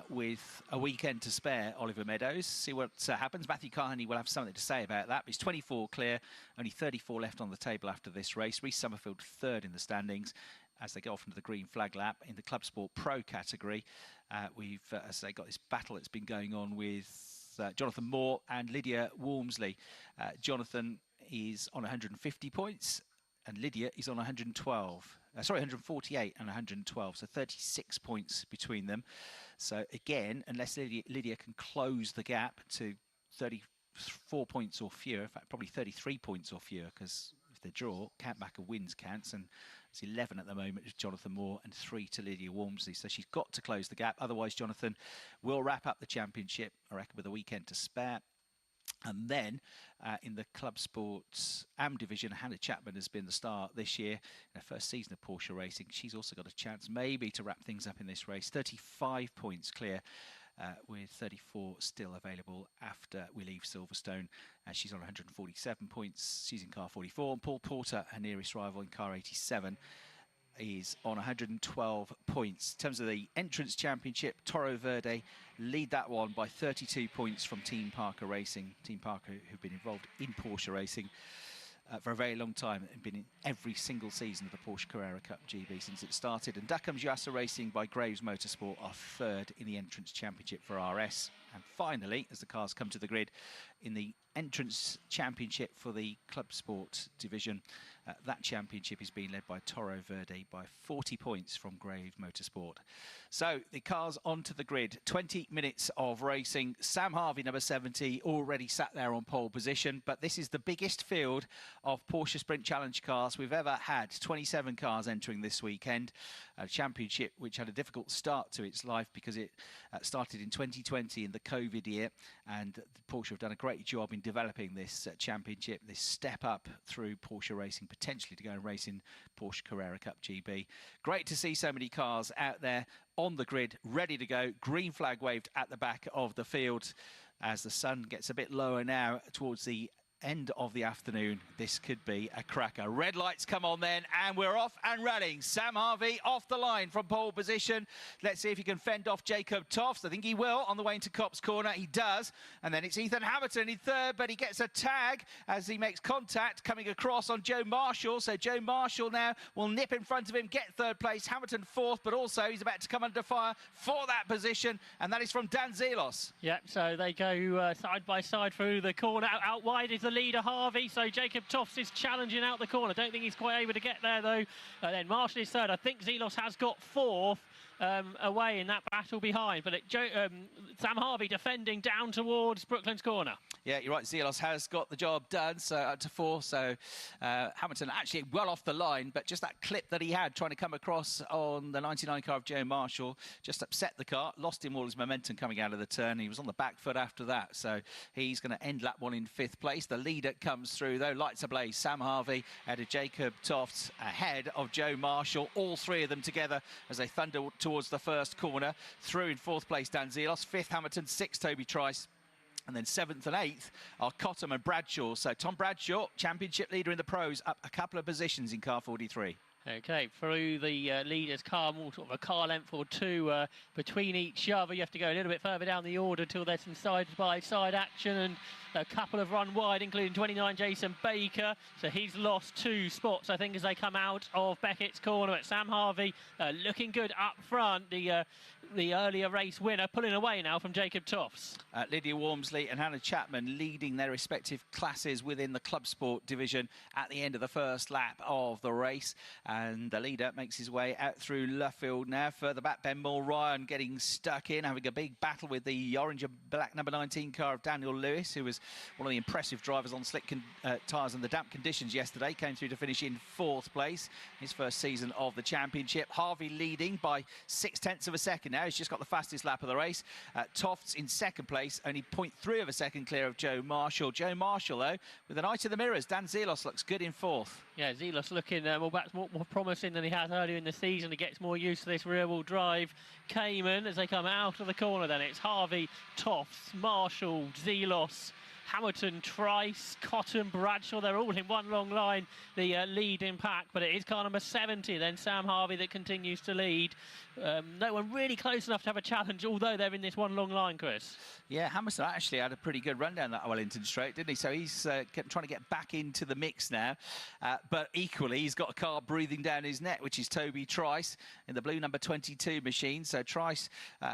with a weekend to spare, Oliver Meadows. See what happens. Matthew Carney will have something to say about that. He's 24 clear, only 34 left on the table after this race. Reece Summerfield 3rd in the standings as they go off into the green flag lap. In the Club Sport Pro category, we've, as they got this battle that's been going on with Jonathan Moore and Lydia Walmsley. Jonathan is on 150 points and Lydia is on 112. Sorry, 148 and 112, so 36 points between them. So again, unless Lydia can close the gap to 34 points or fewer, in fact, probably 33 points or fewer, because if they draw, count back of wins counts, and it's 11 at the moment with Jonathan Moore and 3 to Lydia Walmsley. So she's got to close the gap. Otherwise, Jonathan will wrap up the championship, I reckon, with a weekend to spare. And then in the Club Sports AM division, Hannah Chapman has been the star this year in her first season of Porsche racing. She's also got a chance maybe to wrap things up in this race. 35 points clear with 34 still available after we leave Silverstone. She's on 147 points. She's in car 44. And Paul Porter, her nearest rival, in car 87. is on 112 points. In terms of the Entrance Championship, Toro Verde lead that one by 32 points from Team Parker Racing. Team Parker, who've been involved in Porsche racing for a very long time, and been in every single season of the Porsche Carrera Cup GB since it started. And Duckham's Yassa Racing by Graves Motorsport are third in the Entrance Championship for RS. And finally, as the cars come to the grid, in the Entrance Championship for the Club Sport division, that championship is being led by Toro Verde by 40 points from Graves Motorsport. So the cars onto the grid, 20 minutes of racing. Sam Harvey, number 70, already sat there on pole position, but this is the biggest field of Porsche Sprint Challenge cars we've ever had. 27 cars entering this weekend. A championship which had a difficult start to its life because it started in 2020 in the COVID year, and Porsche have done a great job in developing this championship, this step up through Porsche racing, potentially to go and race in Porsche Carrera Cup GB. Great to see so many cars out there on the grid, ready to go. Green flag waved at the back of the field as the sun gets a bit lower now towards the end of the afternoon. This could be a cracker. Red lights come on then, and we're off and running. Sam Harvey off the line from pole position. Let's see if he can fend off Jacob Tofts. I think he will on the way into Copse Corner. He does. And then it's Ethan Hamilton in third, but he gets a tag as he makes contact coming across on Joe Marshall. So Joe Marshall now will nip in front of him, get third place. Hamilton fourth, but also he's about to come under fire for that position, and that is from Dan Zelos. Yep, so they go side by side through the corner. Out wide is the leader, Harvey. So Jacob Tofts is challenging out the corner. Don't think he's quite able to get there, though. Then Marshall is third. I think Zelos has got fourth. Away in that battle behind, but Sam Harvey defending down towards Brooklands Corner. Yeah, you're right. Zelos has got the job done, so up to fourth. So Hamilton actually well off the line, but just that clip that he had trying to come across on the 99 car of Joe Marshall just upset the car, lost him all his momentum coming out of the turn. He was on the back foot after that, so he's going to end lap one in fifth place. The leader comes through, though, lights ablaze. Sam Harvey ahead of Jacob Tofts, ahead of Joe Marshall. All three of them together as they thunder towards the first corner. Through in fourth place, Dan Zelos. Fifth, Hamilton. Sixth, Toby Trice. And then seventh and eighth are Cottam and Bradshaw. So Tom Bradshaw, championship leader in the pros, up a couple of positions in car 43. Okay, through the leaders' car, more sort of a car length or two between each other. You have to go a little bit further down the order till there's some side-by-side action, and a couple have run wide, including 29 Jason Baker. So he's lost 2 spots, I think, as they come out of Beckett's corner. But Sam Harvey looking good up front. The earlier race winner pulling away now from Jacob Tofts. Lydia Walmsley and Hannah Chapman leading their respective classes within the Club Sport division at the end of the first lap of the race. And the leader makes his way out through Luffield now. Further back, Ben Mulryan getting stuck in, having a big battle with the orange and black number 19 car of Daniel Lewis, who was one of the impressive drivers on slick tyres and the damp conditions yesterday. Came through to finish in fourth place, his first season of the championship. Harvey leading by 0.6 of a second now. He's just got the fastest lap of the race. Tofts in second place, only 0.3 of a second clear of Joe Marshall. Joe Marshall, though, with an eye to the mirrors. Dan Zelos looks good in fourth. Yeah, Zelos looking more promising than he had earlier in the season. He gets more used to this rear-wheel drive Cayman as they come out of the corner. Then it's Harvey, Tofts, Marshall, Zelos, Hamilton, Trice, Cottam, Bradshaw. They're all in one long line, the lead in pack, but it is car number 70, then Sam Harvey, that continues to lead. No one really close enough to have a challenge, although they're in this one long line, Chris. Yeah, Hamilton actually had a pretty good run down that Wellington straight, didn't he? So he's trying to get back into the mix now. But equally, he's got a car breathing down his neck, which is Toby Trice in the blue number 22 machine. So Trice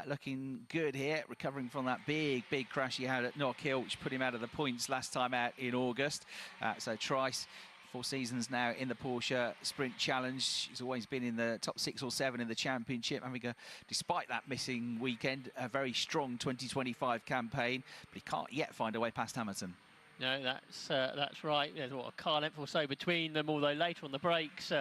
looking good here, recovering from that big crash he had at Knock Hill, which put him out of the points last time out in August. So Trice, 4 seasons now in the Porsche Sprint Challenge. He's always been in the top 6 or 7 in the championship, despite that missing weekend, a very strong 2025 campaign, but he can't yet find a way past Hamilton. No, that's right. There's a car length or so between them, although later on the brakes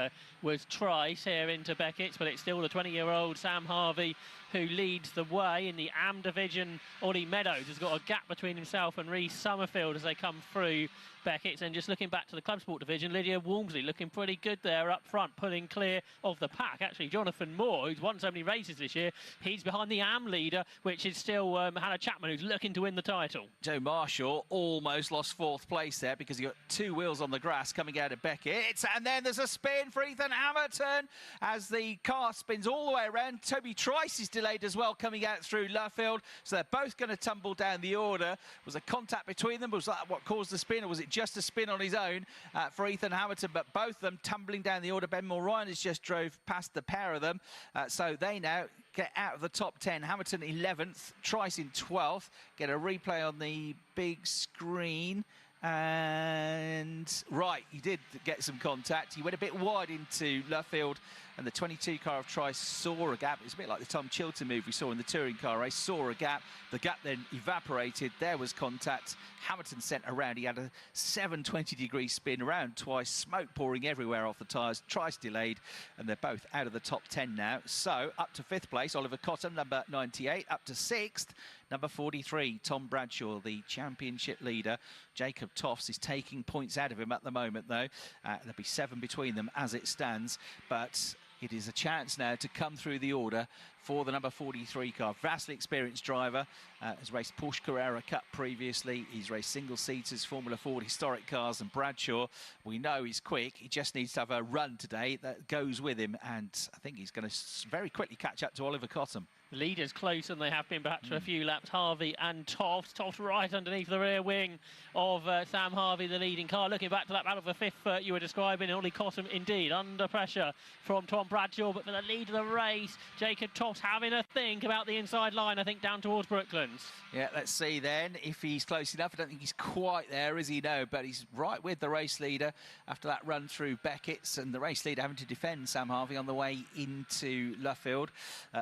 was Trice here into Beckett's, but it's still the 20-year-old Sam Harvey who leads the way in the AM division. Ollie Meadows has got a gap between himself and Reece Summerfield as they come through Beckett's. And just looking back to the Club Sport division, Lydia Walmsley looking pretty good there up front, pulling clear of the pack. Actually, Jonathan Moore, who's won so many races this year, he's behind the AM leader, which is still Hannah Chapman, who's looking to win the title. Joe Marshall almost lost 4th place there because he got 2 wheels on the grass coming out of Beckett's. And then there's a spin for Ethan Hamilton as the car spins all the way around. Toby Trice is delayed as well coming out through Luffield. So they're both going to tumble down the order. Was a contact between them? Was that what caused the spin, or was it just a spin on his own for Ethan Hamilton? But both of them tumbling down the order. Ben Mulryan has just drove past the pair of them. So they now get out of the top 10. Hamilton 11th, Trice in 12th. Get a replay on the big screen. And right, he did get some contact. He went a bit wide into Luffield, and the 22 car of Trice saw a gap. It's a bit like the Tom Chilton move we saw in the touring car race. Saw a gap. The gap then evaporated. There was contact. Hamilton sent around. He had a 720-degree spin around twice. Smoke pouring everywhere off the tyres. Trice delayed, and they're both out of the top 10 now. So up to 5th place, Oliver Cottam, number 98. Up to 6th, number 43, Tom Bradshaw, the championship leader. Jacob Toffs is taking points out of him at the moment, though. There'll be 7 between them as it stands, but it is a chance now to come through the order for the number 43 car. Vastly experienced driver, has raced Porsche Carrera Cup previously. He's raced single-seaters, Formula Ford historic cars, and Bradshaw, we know he's quick. He just needs to have a run today that goes with him, and I think he's going to very quickly catch up to Oliver Cottam. Leaders close than they have been perhaps for a few laps. Harvey and Toft. Toft right underneath the rear wing of Sam Harvey, the leading car. Looking back to that battle for 5th you were describing, Ollie Cottam indeed under pressure from Tom Bradshaw. But for the lead of the race, Jacob Toft having a think about the inside line, I think, down towards Brooklands. Yeah, let's see then if he's close enough. I don't think he's quite there, is he? No, but he's right with the race leader after that run through Beckett's, and the race leader having to defend Sam Harvey on the way into Luffield.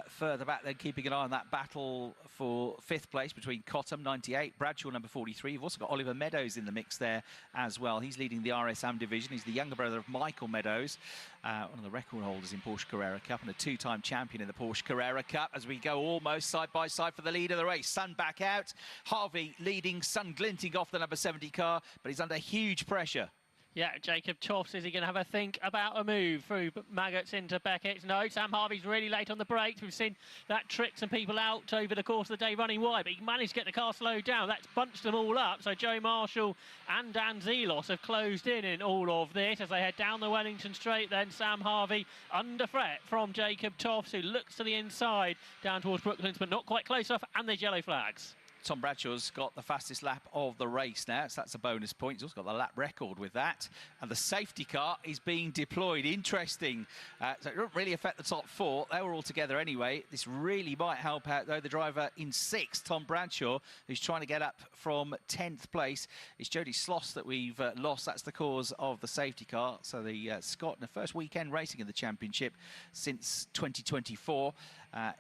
Further back then, keeping an eye on that battle for 5th place between Cottam, 98, Bradshaw, number 43. You've also got Oliver Meadows in the mix there as well. He's leading the RSM division. He's the younger brother of Michael Meadows, one of the record holders in Porsche Carrera Cup and a 2-time champion in the Porsche Carrera Cup. As we go almost side by side for the lead of the race. Sun back out. Harvey leading, sun glinting off the number 70 car, but he's under huge pressure. Yeah, Jacob Toft, is he going to have a think about a move through Maggots into Beckett's? No, Sam Harvey's really late on the brakes. We've seen that trick some people out over the course of the day running wide, but he managed to get the car slowed down. That's bunched them all up. So Joe Marshall and Dan Zelos have closed in all of this as they head down the Wellington Straight. Then Sam Harvey under threat from Jacob Toft, who looks to the inside down towards Brooklands, but not quite close enough, and there's yellow flags. Tom Bradshaw's got the fastest lap of the race now, so that's a bonus point. He's also got the lap record with that. And the safety car is being deployed. Interesting. So it doesn't really affect the top 4. They were all together anyway. This really might help out, though, the driver in 6th, Tom Bradshaw, who's trying to get up from 10th place. It's Jody Sloss that we've lost. That's the cause of the safety car. So the Scot, in the first weekend racing in the championship since 2024,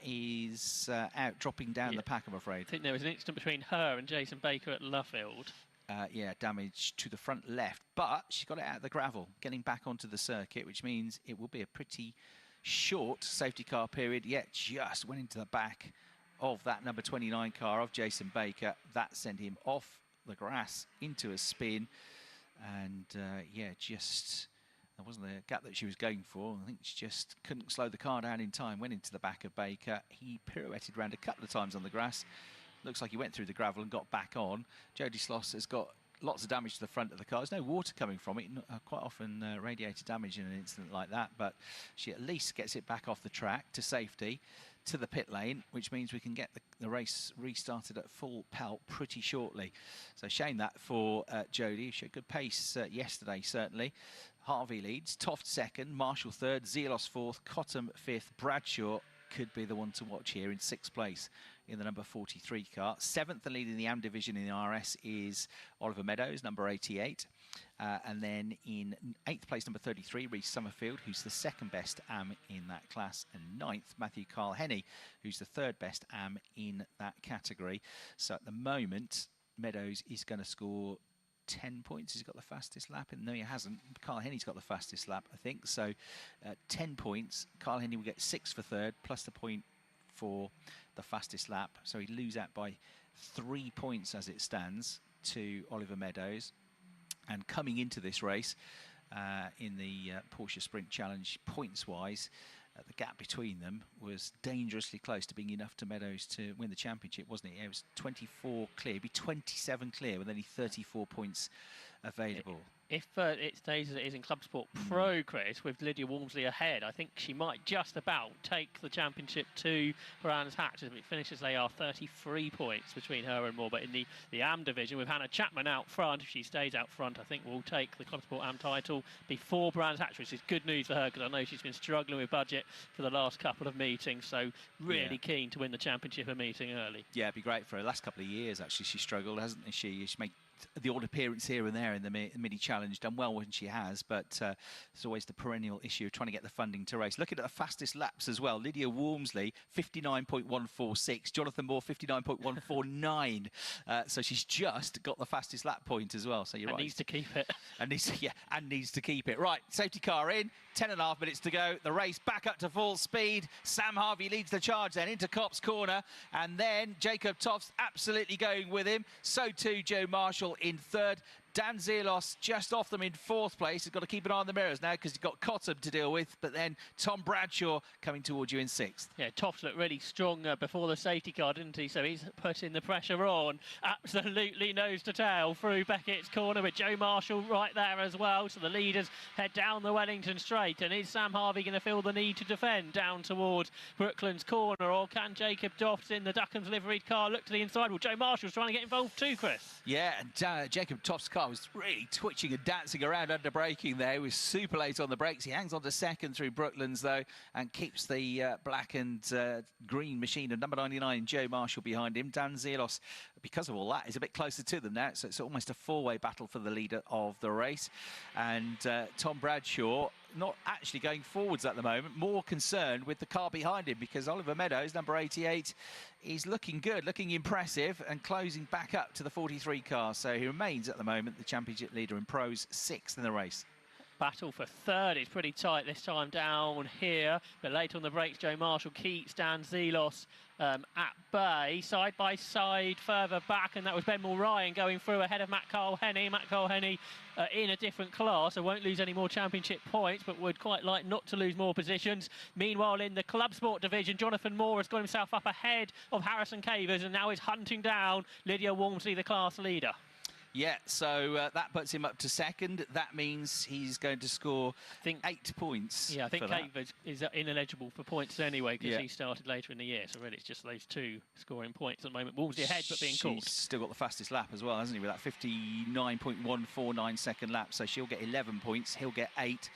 is out, dropping down the pack, I'm afraid. I think there was an incident between her and Jason Baker at Luffield. Yeah, damage to the front left, but she got it out of the gravel, getting back onto the circuit, which means it will be a pretty short safety car period, yet just went into the back of that number 29 car of Jason Baker. That sent him off the grass into a spin, and yeah, just... There wasn't the gap that she was going for. I think she just couldn't slow the car down in time. Went into the back of Baker. He pirouetted around a couple of times on the grass. Looks like he went through the gravel and got back on. Jodie Sloss has got lots of damage to the front of the car. There's no water coming from it. Quite often radiator damage in an incident like that. But she at least gets it back off the track to safety, to the pit lane, which means we can get the race restarted at full pelt pretty shortly. So shame that for Jodie. She had good pace yesterday, certainly. Harvey leads, Toft 2nd, Marshall 3rd, Zelos 4th, Cottam 5th, Bradshaw could be the one to watch here in 6th place in the number 43 car. 7th and leading the AM division in the RS is Oliver Meadows, number 88. And then in 8th place, number 33, Reece Summerfield, who's the 2nd best AM in that class. And 9th, Matthew Carl Henney, who's the 3rd best AM in that category. So at the moment, Meadows is going to score 10 points. He's got the fastest lap. No, he hasn't. Carl Henney's got the fastest lap, I think. So 10 points. Carl Henney will get 6 for 3rd, plus the point for the fastest lap. So he'd lose out by 3 points as it stands to Oliver Meadows. And coming into this race in the Porsche Sprint Challenge, points-wise, the gap between them was dangerously close to being enough to Meadows to win the championship, wasn't it? It was 24 clear, it'd be 27 clear with only 34 points available. If it stays as it is in Club Sport Pro, Chris, with Lydia Walmsley ahead, I think she might just about take the championship to Brands Hatch. If it finishes, they are 33 points between her and Moore. But in the AM division, with Hannah Chapman out front, if she stays out front, I think we'll take the Club Sport AM title before Brands Hatch, which is good news for her, because I know she's been struggling with budget for the last couple of meetings. So really keen to win the championship a meeting early. Yeah, it'd be great for her. Last couple of years, actually, she struggled, hasn't she? She made the odd appearance here and there in the mini challenge, done well when she has, but there's always the perennial issue of trying to get the funding to race. Looking at the fastest laps as well, Lydia Walmsley 59.146, Jonathan Moore 59.149, so she's just got the fastest lap point as well. So you're right, needs to keep it, and needs to keep it. Right, safety car in, 10.5 minutes to go. The race back up to full speed. Sam Harvey leads the charge then into Copse Corner, and then Jacob Toft's absolutely going with him. So too Joe Marshall in third. Dan Zelos just off them in fourth place. He's got to keep an eye on the mirrors now because he's got Cottam to deal with, but then Tom Bradshaw coming towards you in sixth. Yeah, Toffs looked really strong before the safety car, didn't he? So he's putting the pressure on. Absolutely nose to tail through Beckett's corner with Joe Marshall right there as well. So the leaders head down the Wellington straight. And is Sam Harvey going to feel the need to defend down towards Brooklands corner, or can Jacob Toffs in the Duckham's liveried car look to the inside? Well, Joe Marshall's trying to get involved too, Chris. Yeah, and Jacob Toff's car was really twitching and dancing around under braking there. He was super late on the brakes. He hangs on to second through Brooklands though, and keeps the black and green machine of number 99 Joe Marshall behind him. Dan Zelos, because of all that, is a bit closer to them now, so it's almost a four-way battle for the leader of the race. And Tom Bradshaw not actually going forwards at the moment, more concerned with the car behind him, because Oliver Meadows, number 88, is looking good, looking impressive, and closing back up to the 43 car. So he remains at the moment the championship leader in pros, sixth in the race. Battle for third. It's pretty tight this time down here, but late on the brakes, Joe Marshall keeps Dan Zelos at bay, side by side further back, and that was Ben Mulryan going through ahead of Matt Cole-Henny. Matt Cole-Henny in a different class, so won't lose any more championship points, but would quite like not to lose more positions. Meanwhile, in the Club Sport division, Jonathan Moore has got himself up ahead of Harrison Cavers and now is hunting down Lydia Walmsley, the class leader. Yeah, so that puts him up to second. That means he's going to score 8 points. Yeah, I think Cavers is ineligible for points anyway because he started later in the year. So really it's just those two scoring points at the moment. Wolseley ahead but being caught. She's still got the fastest lap as well, hasn't he, with that 59.149 second lap. So she'll get 11 points, he'll get 8.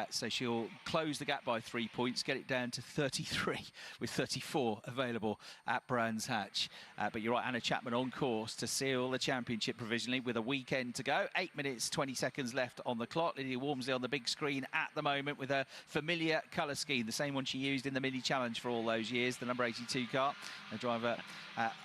So she'll close the gap by 3 points, get it down to 33 with 34 available at Brands Hatch. But you're right, Anna Chapman on course to seal the championship provisionally with a weekend to go. 8 minutes, 20 seconds left on the clock. Lydia Walmsley on the big screen at the moment with a familiar colour scheme, the same one she used in the mini challenge for all those years, the number 82 car. The driver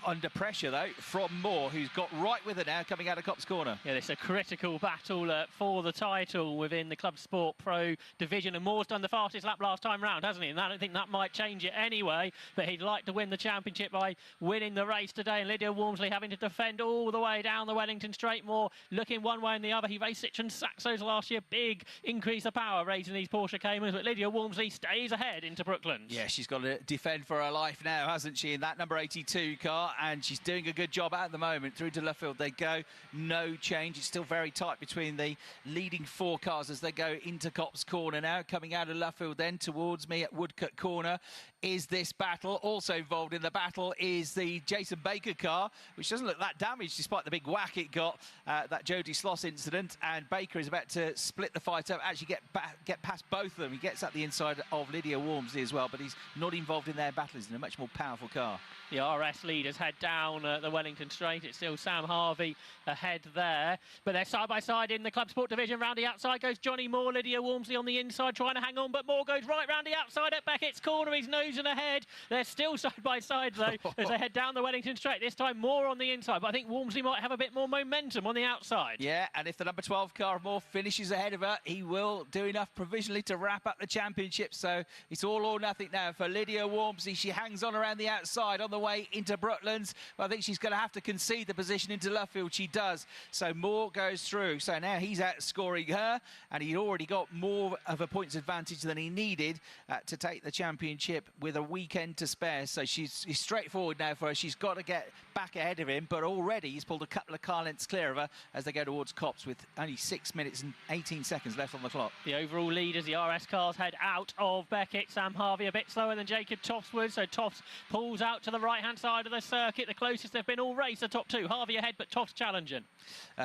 under pressure though from Moore, who's got right with her now coming out of Copse Corner. Yeah, it's a critical battle for the title within the Club Sport Pro division, and Moore's done the fastest lap last time round, hasn't he? And I don't think that might change it anyway, but he'd like to win the championship by winning the race today, and Lydia Walmsley having to defend all the way down the Wellington straight. Moore looking one way and the other. He raced Citroen Saxos last year, big increase of power raising these Porsche Caymans, but Lydia Walmsley stays ahead into Brooklands. Yeah, she's got to defend for her life now, hasn't she, in that number 82 car, and she's doing a good job at the moment. Through to Luffield they go, no change. It's still very tight between the leading four cars as they go into Copse Corner now. Coming out of Luffield then towards me at Woodcut Corner is this battle. Also involved in the battle is the Jason Baker car, which doesn't look that damaged despite the big whack it got, that Jody Sloss incident, and Baker is about to split the fight up, actually get past both of them. He gets at the inside of Lydia Walmsley as well, but he's not involved in their battles in a much more powerful car. The RS leaders head down the Wellington straight. It's still Sam Harvey ahead there, but they're side by side in the Club Sport division. Round the outside goes Johnny Moore, Lydia Walmsley on the inside trying to hang on, but Moore goes right round the outside at Beckett's corner. He's nose closing ahead. They're still side by side, though, as they head down the Wellington Straight. This time more on the inside, but I think Walmsley might have a bit more momentum on the outside. Yeah, and if the number 12 car of Moore finishes ahead of her, he will do enough provisionally to wrap up the championship. So it's all or nothing now for Lydia Walmsley. She hangs on around the outside on the way into Brooklands. But I think she's going to have to concede the position into Luffield. She does. So Moore goes through. So now he's outscoring her, and he'd already got more of a points advantage than he needed to take the championship with a weekend to spare. So she's straightforward now for her. She's got to get back ahead of him, but already he's pulled a couple of car lengths clear of her as they go towards Copse with only 6 minutes and 18 seconds left on the clock. The overall lead as the RS cars head out of Beckett. Sam Harvey a bit slower than Jacob Tofts would, so Tofts pulls out to the right-hand side of the circuit, the closest they've been all race, the top two. Harvey ahead, but Tofts challenging.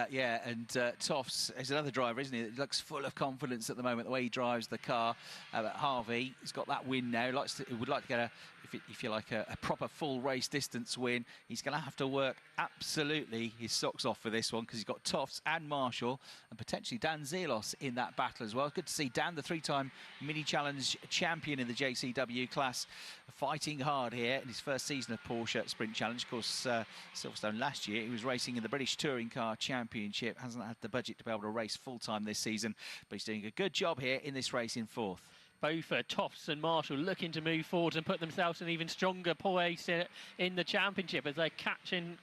Yeah, and Tofts is another driver, isn't he? He looks full of confidence at the moment, the way he drives the car. But Harvey, he's got that win now. Would like to get if you like, a proper full race distance win. He's going to have to work absolutely his socks off for this one, because he's got Tofts and Marshall and potentially Dan Zelos in that battle as well. Good to see Dan, the three-time mini challenge champion in the JCW class, fighting hard here in his first season of Porsche Sprint Challenge. Of course, Silverstone last year, he was racing in the British Touring Car Championship. Hasn't had the budget to be able to race full-time this season, but he's doing a good job here in this race in fourth. Both Tofts and Marshall looking to move forward and put themselves in even stronger place in the championship as they're catching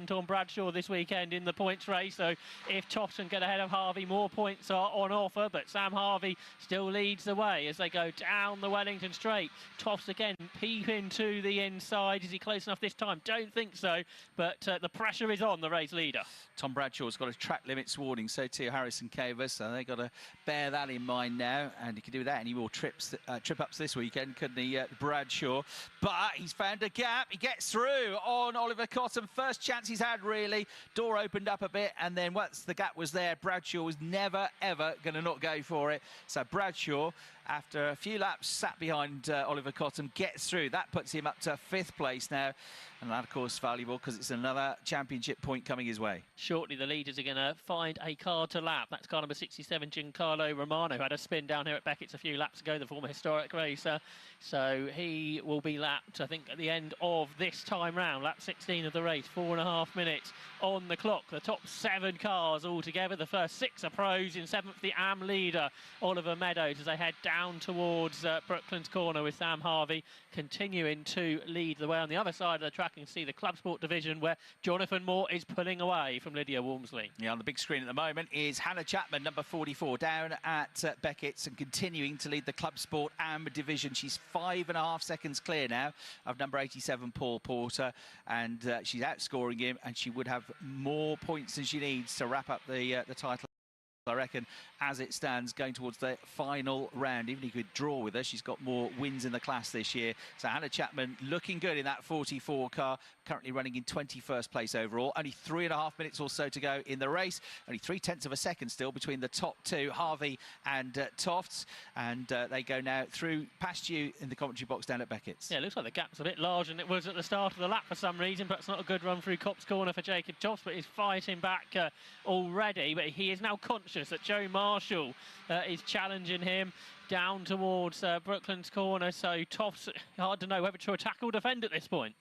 Tom Bradshaw this weekend in the points race. So if Tofts can get ahead of Harvey, more points are on offer, but Sam Harvey still leads the way as they go down the Wellington Straight. Tofts again peeping to the inside. Is he close enough this time? Don't think so, but the pressure is on the race leader. Tom Bradshaw's got a track limits warning, so too Harrison Caver, so they've got to bear that in mind now, and he can do that any more trip-ups this weekend, couldn't he, Bradshaw? But he's found a gap. He gets through on Oliver Cotton. First chance he's had, really. Door opened up a bit, and then once the gap was there, Bradshaw was never, ever going to not go for it. So Bradshaw, after a few laps sat behind Oliver Cotton, gets through. That puts him up to 5th place now. And that, of course, valuable because it's another championship point coming his way. Shortly, the leaders are going to find a car to lap. That's car number 67, Giancarlo Romano, who had a spin down here at Beckett's a few laps ago, the former historic racer. So he will be lapped, I think, at the end of this time round. Lap 16 of the race, 4.5 minutes on the clock. The top 7 cars all together. The first 6 are pros. In 7th, the AM leader, Oliver Meadows, as they head down towards Brooklands Corner with Sam Harvey continuing to lead the way. On the other side of the track, you can see the Club Sport division where Jonathan Moore is pulling away from Lydia Walmsley. Yeah, on the big screen at the moment is Hannah Chapman, number 44, down at Beckett's and continuing to lead the Club Sport AM division. She's 5.5 seconds clear now of number 87, Paul Porter, and she's outscoring him, and she would have more points than she needs to wrap up the title, I reckon, as it stands, going towards the final round. Even if he could draw with her, she's got more wins in the class this year. So Hannah Chapman looking good in that 44 car, currently running in 21st place overall. Only 3.5 minutes or so to go in the race. Only 0.3 of a second still between the top two, Harvey and Tofts. And they go now through past you in the commentary box down at Beckett's. Yeah, it looks like the gap's a bit larger than it was at the start of the lap for some reason. Perhaps not a good run through Copse Corner for Jacob Tofts, but he's fighting back already. But he is now conscious that Joe Marshall is challenging him down towards Brooklands Corner. So Tofts, hard to know whether to attack or defend at this point.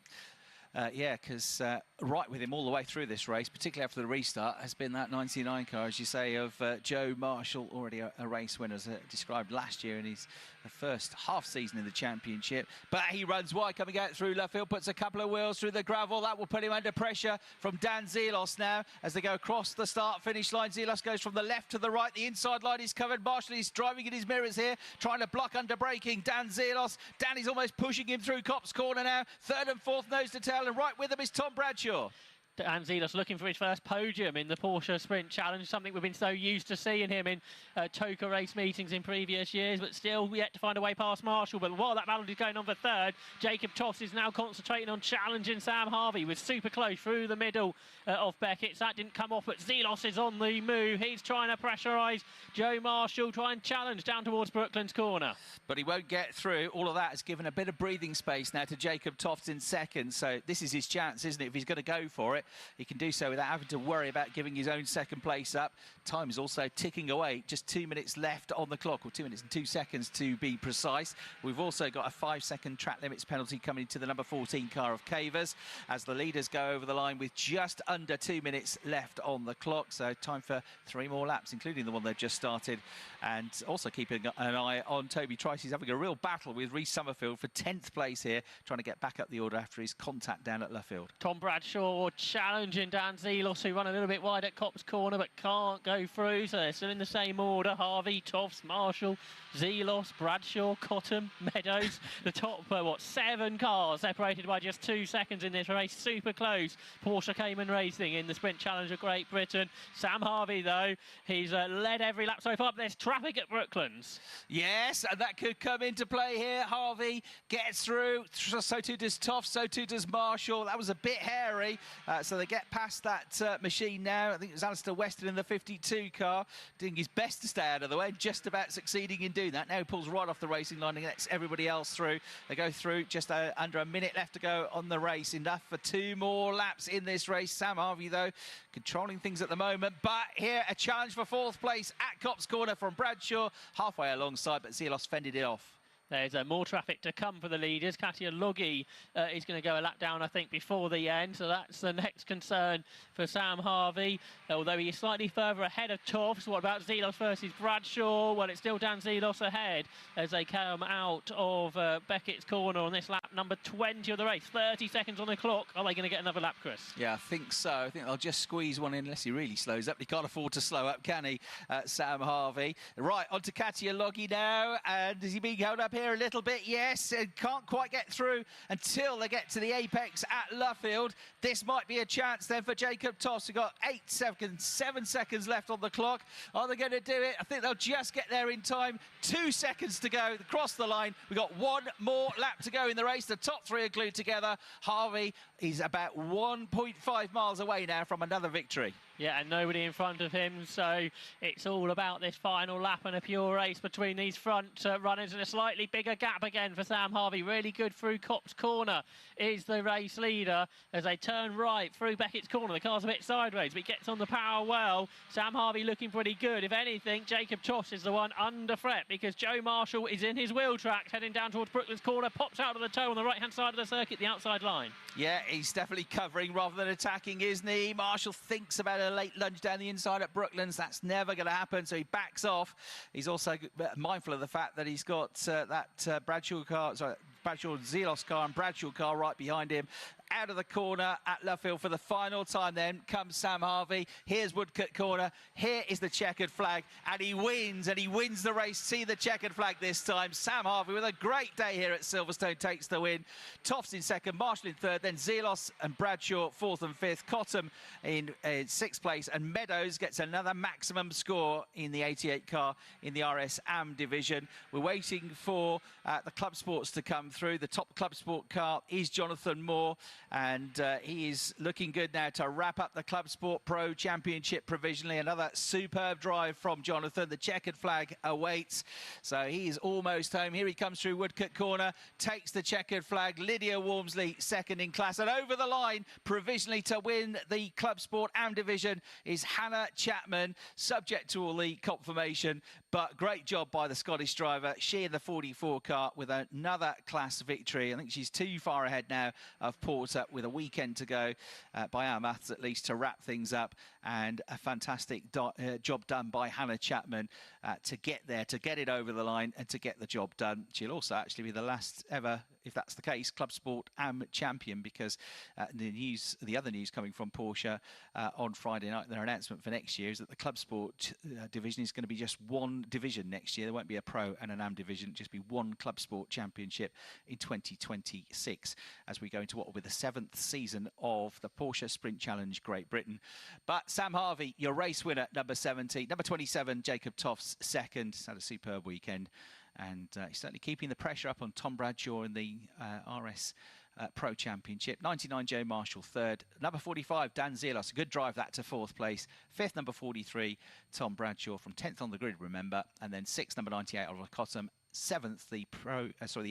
Yeah, because right with him all the way through this race, particularly after the restart, has been that 99 car, as you say, of Joe Marshall, already a race winner, as described last year in his first half season in the championship. But he runs wide coming out through Luffield, puts a couple of wheels through the gravel. That will put him under pressure from Dan Zelos now as they go across the start-finish line. Zelos goes from the left to the right. The inside line is covered. Marshall is driving in his mirrors here, trying to block under braking Dan Zelos. Danny's almost pushing him through Copse Corner now. 3rd and 4th nose to tail, and right with him is Tom Bradshaw. Dan Zelos looking for his first podium in the Porsche Sprint Challenge, something we've been so used to seeing him in TOCA race meetings in previous years, but still yet to find a way past Marshall. But while that battle is going on for 3rd, Jacob Tofts is now concentrating on challenging Sam Harvey with super close through the middle of Beckett's. That didn't come off, but Zelos is on the move. He's trying to pressurise Joe Marshall, try and challenge down towards Brooklands Corner. But he won't get through. All of that has given a bit of breathing space now to Jacob Tofts in 2nd. So this is his chance, isn't it, if he's going to go for it. he can do so without having to worry about giving his own second place up. Time is also ticking away. Just 2 minutes left on the clock, or 2 minutes and 2 seconds to be precise. We've also got a 5-second track limits penalty coming to the number 14 car of Cavers as the leaders go over the line with just under 2 minutes left on the clock. So time for 3 more laps, including the one they've just started. And also keeping an eye on Toby Trice. He's having a real battle with Reece Summerfield for 10th place here, trying to get back up the order after his contact down at Luffield. Tom Bradshaw challenging Dan Zelos, who run a little bit wide at Copse Corner but can't go through, so they're still in the same order. Harvey, Toffs, Marshall, Zelos, Bradshaw, Cottam, Meadows. The top, 7 cars separated by just 2 seconds in this race. Super close. Porsche Cayman Racing in the Sprint Challenge of Great Britain. Sam Harvey, though, he's led every lap so far, but there's traffic at Brooklands. Yes, and that could come into play here. Harvey gets through, so too does Toff, so too does Marshall. That was a bit hairy, so they get past that machine now. I think it was Alistair Weston in the 52 car doing his best to stay out of the way, just about succeeding in doing that. Now he pulls right off the racing line and lets everybody else through. They go through just under a minute left to go on the race. Enough for 2 more laps in this race. Sam Harvey, though, controlling things at the moment, but here a challenge for 4th place at Copse Corner from Bradshaw, halfway alongside, but Zelos fended it off. There's more traffic to come for the leaders. Katia Loggy is going to go a lap down, I think, before the end. So that's the next concern for Sam Harvey. Although he is slightly further ahead of Toffs. What about Zelos versus Bradshaw? Well, it's still Dan Zelos ahead as they come out of Beckett's Corner on this lap number 20 of the race. 30 seconds on the clock. Are they going to get another lap, Chris? Yeah, I think so. I think they'll just squeeze one in unless he really slows up. He can't afford to slow up, can he, Sam Harvey? Right, on to Katia Loggy now. And is he being held up here a little bit? Yes, can't quite get through until they get to the apex at Luffield. This might be a chance then for Jacob Toss. We've got 7 seconds left on the clock. Are they going to do it? I think they'll just get there in time. 2 seconds to go across the line. We've got 1 more lap to go in the race. The top 3 are glued together. Harvey is about 1.5 miles away now from another victory. Yeah, and nobody in front of him, so it's all about this final lap and a pure race between these front runners, and a slightly bigger gap again for Sam Harvey. Really good through Copse Corner is the race leader as they turn right through Beckett's Corner. The car's a bit sideways, but he gets on the power well. Sam Harvey looking pretty good. If anything, Jacob Toss is the one under threat because Joe Marshall is in his wheel tracks heading down towards Brooklands Corner, pops out of the toe on the right-hand side of the circuit, the outside line. Yeah, he's definitely covering rather than attacking, isn't he? Marshall thinks about a late lunge down the inside at Brooklands. That's never going to happen, so he backs off. He's also mindful of the fact that he's got that Bradshaw car, sorry, Bradshaw Zelos car and Bradshaw car right behind him. Out of the corner at Luffield for the final time then comes Sam Harvey. Here's Woodcote Corner. Here is the checkered flag, and he wins the race. See the checkered flag this time. Sam Harvey with a great day here at Silverstone takes the win. Toffs in second, Marshall in third, then Zelos and Bradshaw 4th and 5th. Cottam in 6th place, and Meadows gets another maximum score in the 88 car in the RS AM division. We're waiting for the Club Sports to come through. The top Club Sport car is Jonathan Moore, and he is looking good now to wrap up the Club Sport Pro Championship provisionally. Another superb drive from Jonathan. The checkered flag awaits, so he is almost home. Here he comes through Woodcote Corner, takes the checkered flag. Lydia Walmsley second in class, and over the line provisionally to win the Club Sport AM division is Hannah Chapman, subject to all the confirmation, but great job by the Scottish driver. She in the 44 car with another class victory. I think she's too far ahead now of Porter with a weekend to go, by our maths at least, to wrap things up, and a fantastic job done by Hannah Chapman to get there, to get it over the line and to get the job done. She'll also actually be the last ever, if that's the case, Club Sport AM champion, because the other news coming from Porsche on Friday night, their announcement for next year is that the Club Sport division is going to be just one division next year. There won't be a Pro and an AM division, just be one Club Sport championship in 2026 as we go into what will be the 7th season of the Porsche Sprint Challenge Great Britain. But Sam Harvey, your race winner, number 70. Number 27, Jacob Toffs, second. He's had a superb weekend, and he's certainly keeping the pressure up on Tom Bradshaw in the RS Pro Championship. 99, Joe Marshall, third. Number 45, Dan Zelos, a good drive that to 4th place. 5th, number 43, Tom Bradshaw from 10th on the grid, remember. And then 6th, number 98, Oliver Cottam. 7th, the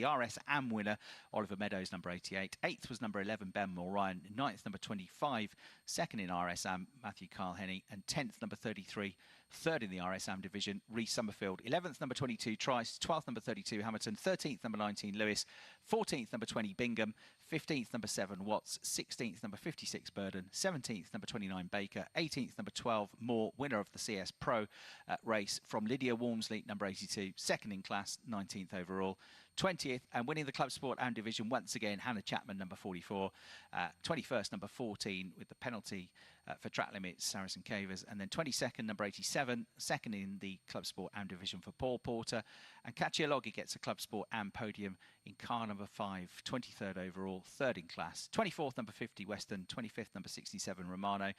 RS Am winner, Oliver Meadows, number 88. 8th was number 11, Ben Ryan. 9th, number 25, second in RS Am, Matthew Carl-Henny. And 10th, number 33, third in the RS Am division, Reece Summerfield. 11th, number 22, Trice. 12th, number 32, Hamilton. 13th, number 19, Lewis. 14th, number 20, Bingham. 15th, number 7, Watts. 16th, number 56, Burden. 17th, number 29, Baker. 18th, number 12, Moore, winner of the CS Pro race from Lydia Walmsley, number 82, second in class, 19th overall. 20th, and winning the Club Sport Am division once again, Hannah Chapman, number 44. 21st, number 14, with the penalty for track limits, Saracen Cavers. And then 22nd, number 87, second in the Club Sport Am division for Paul Porter. And Kachiologi gets a Club Sport Am podium in car number 5, 23rd overall, third in class. 24th, number 50, Weston. 25th, number 67, Romano.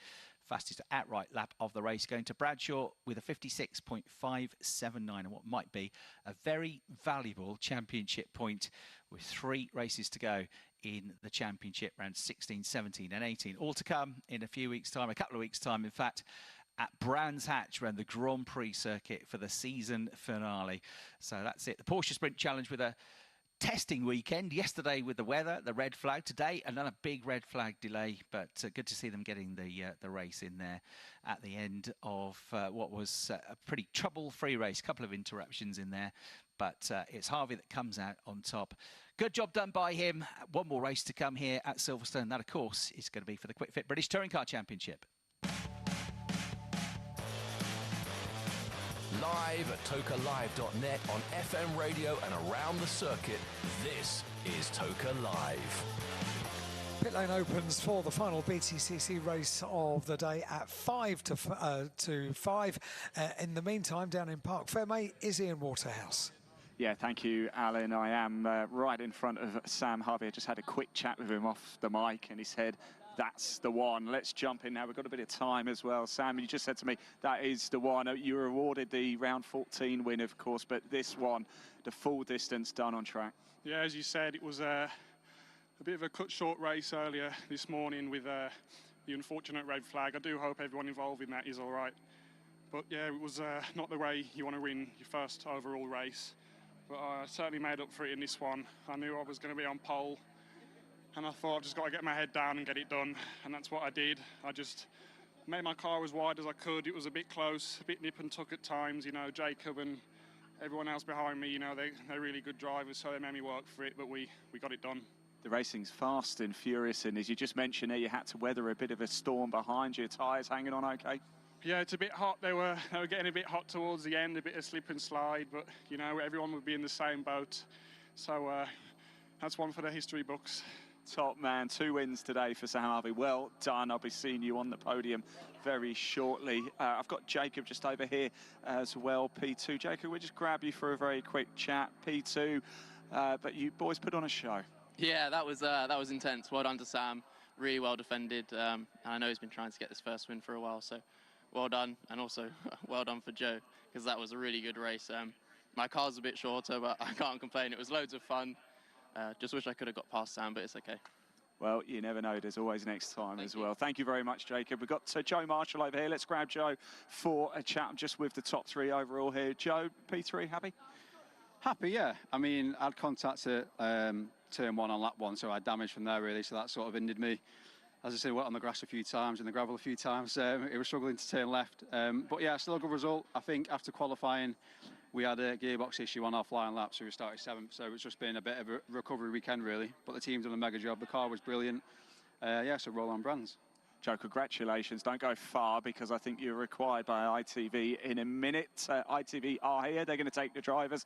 Fastest outright lap of the race going to Bradshaw with a 56.579, and what might be a very valuable championship point with 3 races to go in the championship, round 16, 17 and 18. All to come in a few weeks' time, a couple of weeks' time, in fact, at Brands Hatch around the Grand Prix circuit for the season finale. So that's it. The Porsche Sprint Challenge with a testing weekend. Yesterday with the weather, the red flag. Today, another big red flag delay, but good to see them getting the race in there at the end of what was a pretty trouble-free race. Couple of interruptions in there, but it's Harvey that comes out on top. Good job done by him. One more race to come here at Silverstone. That, of course, is going to be for the Quick Fit British Touring Car Championship. Live at tokalive.net on FM radio and around the circuit, this is Toka Live. Pit lane opens for the final BTCC race of the day at 5 to 5. In the meantime, down in Park Ferme is Ian Waterhouse. Yeah, thank you, Alan. I am right in front of Sam Harvey. I just had a quick chat with him off the mic, and he said, that's the one. Let's jump in now. We've got a bit of time as well. Sam, you just said to me, that is the one. You were awarded the round 14 win, of course, but this one, the full distance done on track. Yeah, as you said, it was a bit of a cut short race earlier this morning with the unfortunate red flag. I do hope everyone involved in that is all right. But yeah, it was not the way you want to win your first overall race. But I certainly made up for it in this one. I knew I was going to be on pole, and I thought I've just got to get my head down and get it done, and that's what I did. I just made my car as wide as I could. It was a bit close, a bit nip and tuck at times. You know, Jacob and everyone else behind me, you know, they're really good drivers, so they made me work for it, but we got it done. The racing's fast and furious, and as you just mentioned there, you had to weather a bit of a storm behind you. Tyres hanging on okay? Yeah, it's a bit hot. They were getting a bit hot towards the end, a bit of slip and slide, but, you know, everyone would be in the same boat. So that's one for the history books. Top man, 2 wins today for Sam Harvey. Well done. I'll be seeing you on the podium very shortly. I've got Jacob just over here as well, P2. Jacob, we'll just grab you for a very quick chat. P2, but you boys put on a show. Yeah, that was intense. Well done to Sam. Really well defended. And I know he's been trying to get this first win for a while, so well done. And also well done for Joe, because that was a really good race. My car's a bit shorter, but I can't complain. It was loads of fun. Just wish I could have got past Sam, but it's okay. Well, you never know. There's always next time as well. Thank you very much, Jacob. We've got Joe Marshall over here. Let's grab Joe for a chat just with the top 3 overall here. Joe, P3, happy? Happy, yeah. I mean, I'd contact at turn 1 on lap 1, so I had damage from there, really, so that sort of hindered me. As I said, went on the grass a few times and the gravel a few times. It was struggling to turn left. But yeah, still a good result. I think after qualifying, we had a gearbox issue on our flying lap, so we started 7th. So it's just been a bit of a recovery weekend, really. But the team done a mega job. The car was brilliant. Yeah, so roll on Brands. Joe, congratulations. Don't go far, because I think you're required by ITV in a minute. ITV are here. They're going to take the drivers.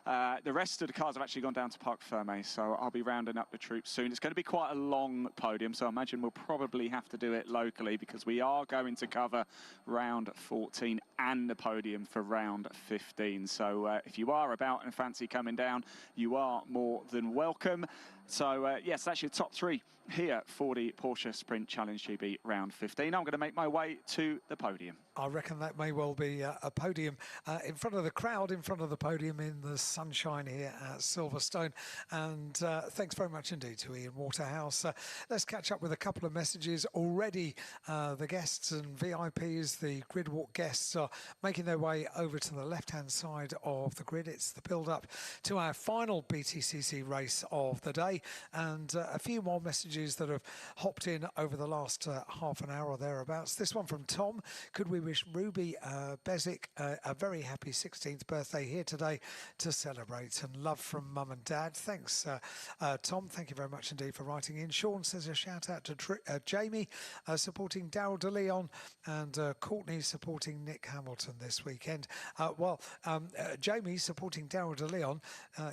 The rest of the cars have actually gone down to Parc Ferme, so I'll be rounding up the troops soon. It's going to be quite a long podium, so I imagine we'll probably have to do it locally, because we are going to cover round 14 and the podium for round 15. So if you are about and fancy coming down, you are more than welcome. So yes, that's your top 3 here for the Porsche Sprint Challenge GB Round 15. I'm going to make my way to the podium. I reckon that may well be a podium in front of the crowd, in front of the podium in the sunshine here at Silverstone. And thanks very much indeed to Ian Waterhouse. Let's catch up with a couple of messages already. The guests and VIPs, the grid walk guests, are making their way over to the left-hand side of the grid. It's the build-up to our final BTCC race of the day. And a few more messages that have hopped in over the last half an hour or thereabouts. This one from Tom. Could we wish Ruby Bezic a very happy 16th birthday here today to celebrate, and love from Mum and Dad. Thanks, Tom. Thank you very much indeed for writing in. Sean says a shout out to Jamie supporting Daryl De Leon, and Courtney supporting Nick Hamilton this weekend. Jamie supporting Daryl De Leon.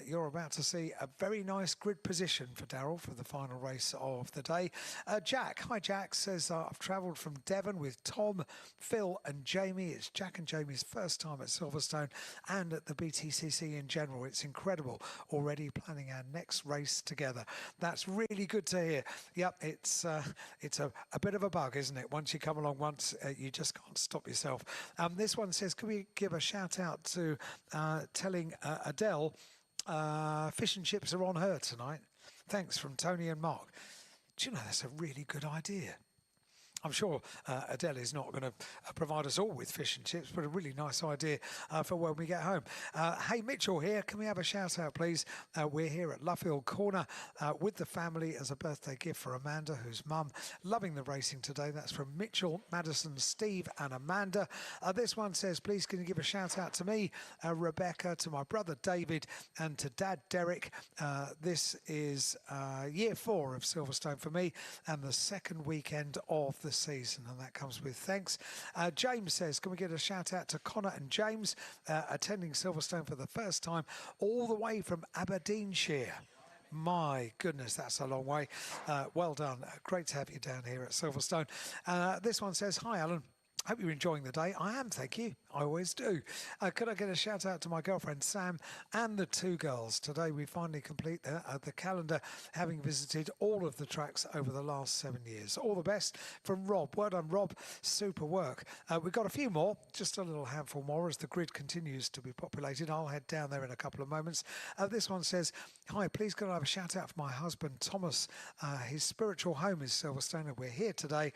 You're about to see a very nice grid position for Daryl for the final race of the day. Jack, hi Jack, says I've travelled from Devon with Tom, Phil and Jamie. It's Jack and Jamie's first time at Silverstone and at the BTCC in general. It's incredible. Already planning our next race together. That's really good to hear. Yep, it's a bit of a bug, isn't it? Once you come along once, you just can't stop yourself. This one says, can we give a shout out to telling Adele fish and chips are on her tonight? Thanks from Tony and Mark. Do you know, that's a really good idea. I'm sure Adele is not going to provide us all with fish and chips, but a really nice idea for when we get home. Hey, Mitchell here. Can we have a shout out, please? We're here at Luffield Corner with the family as a birthday gift for Amanda, whose mum loving the racing today. That's from Mitchell, Madison, Steve and Amanda. This one says, please can you give a shout out to me, Rebecca, to my brother David and to Dad Derek. This is year 4 of Silverstone for me and the second weekend of the season, and that comes with thanks. James says, can we get a shout out to Connor and James attending Silverstone for the first time all the way from Aberdeenshire. My goodness, that's a long way. Well done. Great to have you down here at Silverstone. This one says, hi Alan, hope you're enjoying the day. I am, thank you. I always do. Could I get a shout out to my girlfriend Sam and the 2 girls? Today we finally complete the calendar, having visited all of the tracks over the last 7 years. All the best from Rob. Well done, Rob. Super work. We've got a few more, just a little handful more as the grid continues to be populated. I'll head down there in a couple of moments. This one says, hi, please can I have a shout out for my husband Thomas. His spiritual home is Silverstone and we're here today.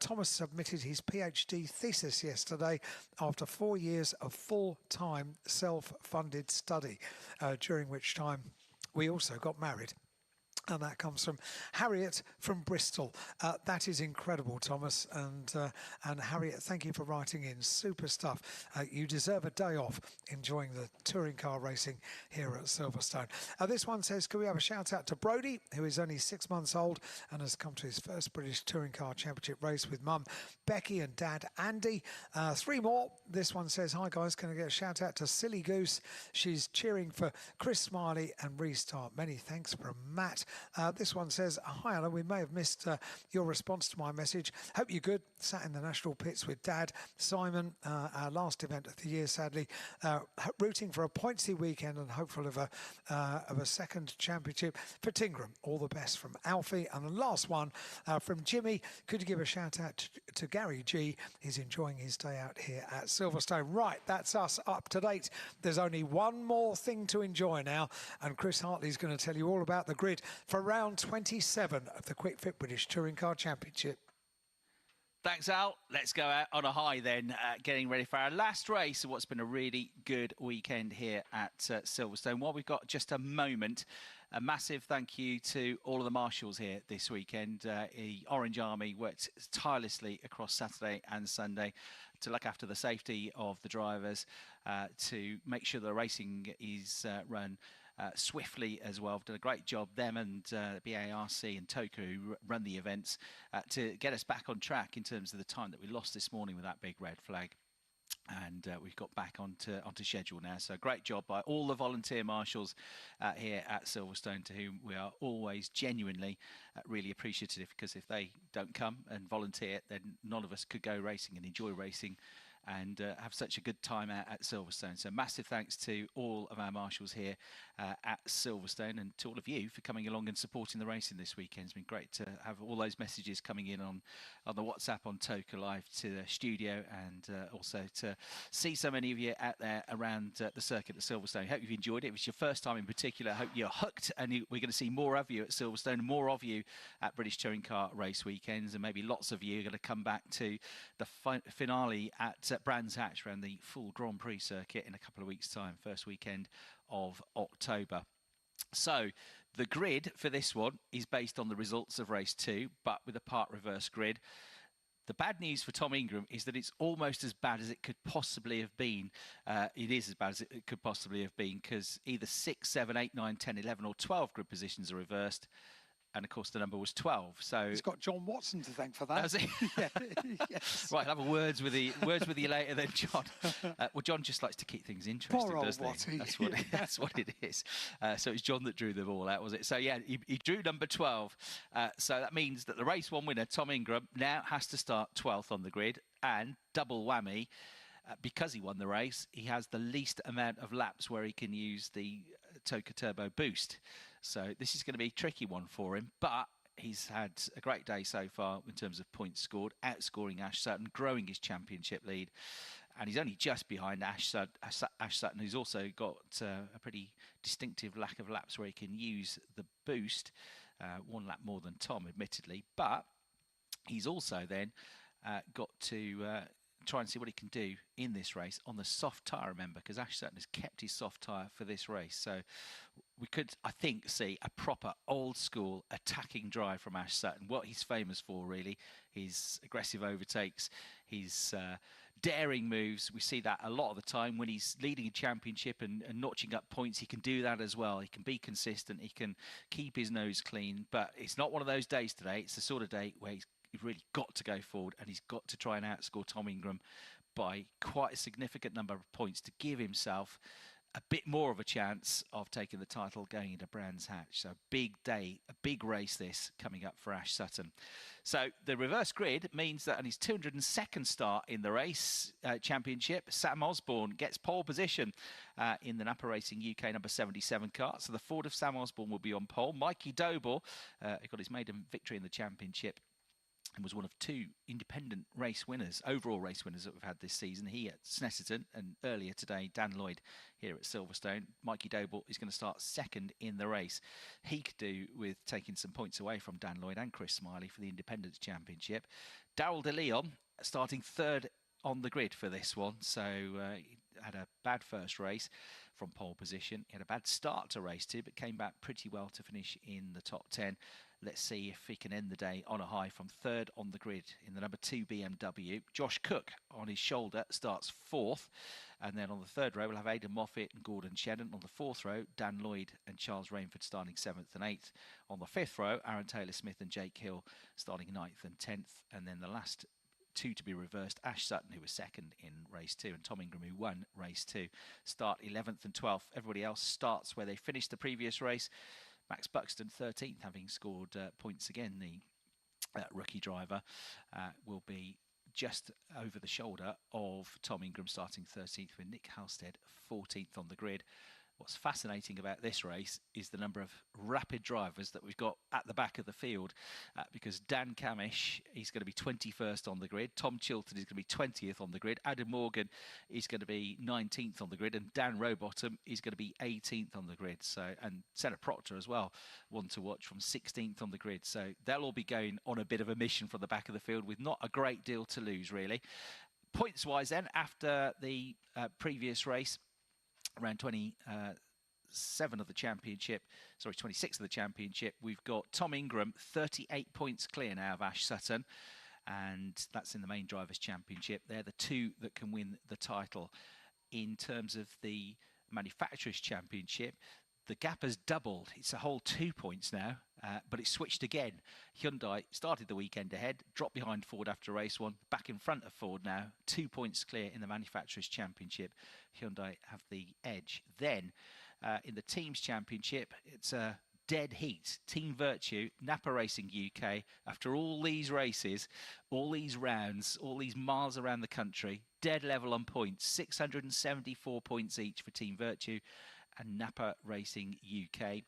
Thomas submitted his PhD thesis yesterday after 4 years of full-time self-funded study, during which time we also got married. And that comes from Harriet from Bristol. That is incredible, Thomas. And Harriet, thank you for writing in. Super stuff. You deserve a day off enjoying the touring car racing here at Silverstone. This one says, can we have a shout out to Brody, who is only 6 months old and has come to his first British Touring Car Championship race with Mum, Becky, and Dad, Andy. 3 more. This one says, hi guys, can I get a shout out to Silly Goose? She's cheering for Chris Smiley and Restart. Many thanks from Matt. This one says, hi Alan, we may have missed your response to my message. Hope you're good. Sat in the national pits with Dad, Simon, our last event of the year, sadly. Rooting for a pointsy weekend and hopeful of a second championship for Tingram. All the best from Alfie. And the last one from Jimmy. Could you give a shout out to Gary G? He's enjoying his day out here at Silverstone. Right, that's us up to date. There's only one more thing to enjoy now, and Chris Hartley's going to tell you all about the grid for round 27 of the Quick Fit British Touring Car Championship. Thanks, Al. Let's go out on a high then, getting ready for our last race of what's been a really good weekend here at Silverstone. While we've got just a moment, a massive thank you to all of the marshals here this weekend. The Orange Army worked tirelessly across Saturday and Sunday to look after the safety of the drivers, to make sure the racing is run swiftly as well. Done a great job, them and BARC and Toka, who run the events, to get us back on track in terms of the time that we lost this morning with that big red flag. And we've got back onto schedule now. So great job by all the volunteer marshals here at Silverstone, to whom we are always genuinely really appreciative, because if they don't come and volunteer, then none of us could go racing and enjoy racing and have such a good time at Silverstone. So massive thanks to all of our marshals here at Silverstone, and to all of you for coming along and supporting the racing this weekend. It's been great to have all those messages coming in on the WhatsApp on Toka Live to the studio, and also to see so many of you out there around the circuit at Silverstone. Hope you've enjoyed it. If it's your first time in particular, I hope you're hooked, and we're going to see more of you at Silverstone, more of you at British Touring Car race weekends, and maybe lots of you are going to come back to the finale at Brands Hatch around the full Grand Prix circuit in a couple of weeks' time, first weekend of October. So the grid for this one is based on the results of race 2, but with a part reverse grid. The bad news for Tom Ingram is that it's almost as bad as it could possibly have been. It is as bad as it could possibly have been, because either 6, 7, 8, 9, 10, 11 or 12 grid positions are reversed. And of course, the number was 12. So he's got John Watson to thank for that. Has he? Yes. Right, I'll have a words with you later then, John. Well, John just likes to keep things interesting, Poor old doesn't Watty. he? That's what it is. So it's John that drew them all out, was it? So yeah, he drew number 12. So that means that the race 1 winner, Tom Ingram, now has to start 12th on the grid, and double whammy. Because he won the race, he has the least amount of laps where he can use the Toka Turbo Boost. So this is going to be a tricky one for him, but he's had a great day so far in terms of points scored, outscoring Ash Sutton, growing his championship lead. And he's only just behind Ash Sutton, who's also got a pretty distinctive lack of laps where he can use the boost. 1 lap more than Tom, admittedly. But he's also then got to try and see what he can do in this race on the soft tyre, remember, because Ash Sutton has kept his soft tyre for this race. So we could, I think, see a proper old-school attacking drive from Ash Sutton, what he's famous for, really. His aggressive overtakes, his daring moves. We see that a lot of the time when he's leading a championship and notching up points. He can do that as well. He can be consistent. He can keep his nose clean. But it's not one of those days today. It's the sort of day where he's really got to go forward, and he's got to try and outscore Tom Ingram by quite a significant number of points to give himself a bit more of a chance of taking the title going into Brands Hatch. So big day, a big race this coming up for Ash Sutton. So the reverse grid means that on his 202nd start in the race championship, Sam Osborne gets pole position in the Napa Racing UK number 77 car. So the Ford of Sam Osborne will be on pole. Mikey Doble got his maiden victory in the championship and was one of 2 independent race winners, overall race winners that we've had this season. He at Snetterton, and earlier today, Dan Lloyd here at Silverstone. Mikey Doble is going to start 2nd in the race. He could do with taking some points away from Dan Lloyd and Chris Smiley for the Independents Championship. Daryl De Leon starting 3rd on the grid for this one. So he had a bad first race from pole position. He had a bad start to race 2, but came back pretty well to finish in the top 10. Let's see if he can end the day on a high from 3rd on the grid in the number 2 BMW. Josh Cook on his shoulder starts 4th. And then on the 3rd row, we'll have Aidan Moffat and Gordon Shedden. On the 4th row, Dan Lloyd and Charles Rainford starting 7th and 8th. On the 5th row, Aaron Taylor-Smith and Jake Hill starting 9th and 10th. And then the last 2 to be reversed, Ash Sutton, who was 2nd in race 2, and Tom Ingram, who won race 2, start 11th and 12th. Everybody else starts where they finished the previous race. Max Buxton, 13th, having scored points again. The rookie driver will be just over the shoulder of Tom Ingram, starting 13th, with Nick Halstead 14th on the grid. What's fascinating about this race is the number of rapid drivers that we've got at the back of the field, because Dan Camish is going to be 21st on the grid, Tom Chilton is going to be 20th on the grid, Adam Morgan is going to be 19th on the grid, and Dan Rowbottom is going to be 18th on the grid. So, and Senna Proctor as well, one to watch, from 16th on the grid. So they'll all be going on a bit of a mission from the back of the field with not a great deal to lose, really. Points-wise then, after the previous race, around 27 of the championship, sorry, 26 of the championship, we've got Tom Ingram 38 points clear now of Ash Sutton, and that's in the main drivers championship. They're the 2 that can win the title. In terms of the manufacturers championship, the gap has doubled. It's a whole 2 points now, but it's switched again. Hyundai started the weekend ahead, dropped behind Ford after race 1, back in front of Ford now, 2 points clear in the Manufacturers' Championship. Hyundai have the edge. Then, in the Teams' Championship, it's a dead heat. Team Virtue, Napa Racing UK, after all these races, all these rounds, all these miles around the country, dead level on points, 674 points each for Team Virtue and Napa Racing UK.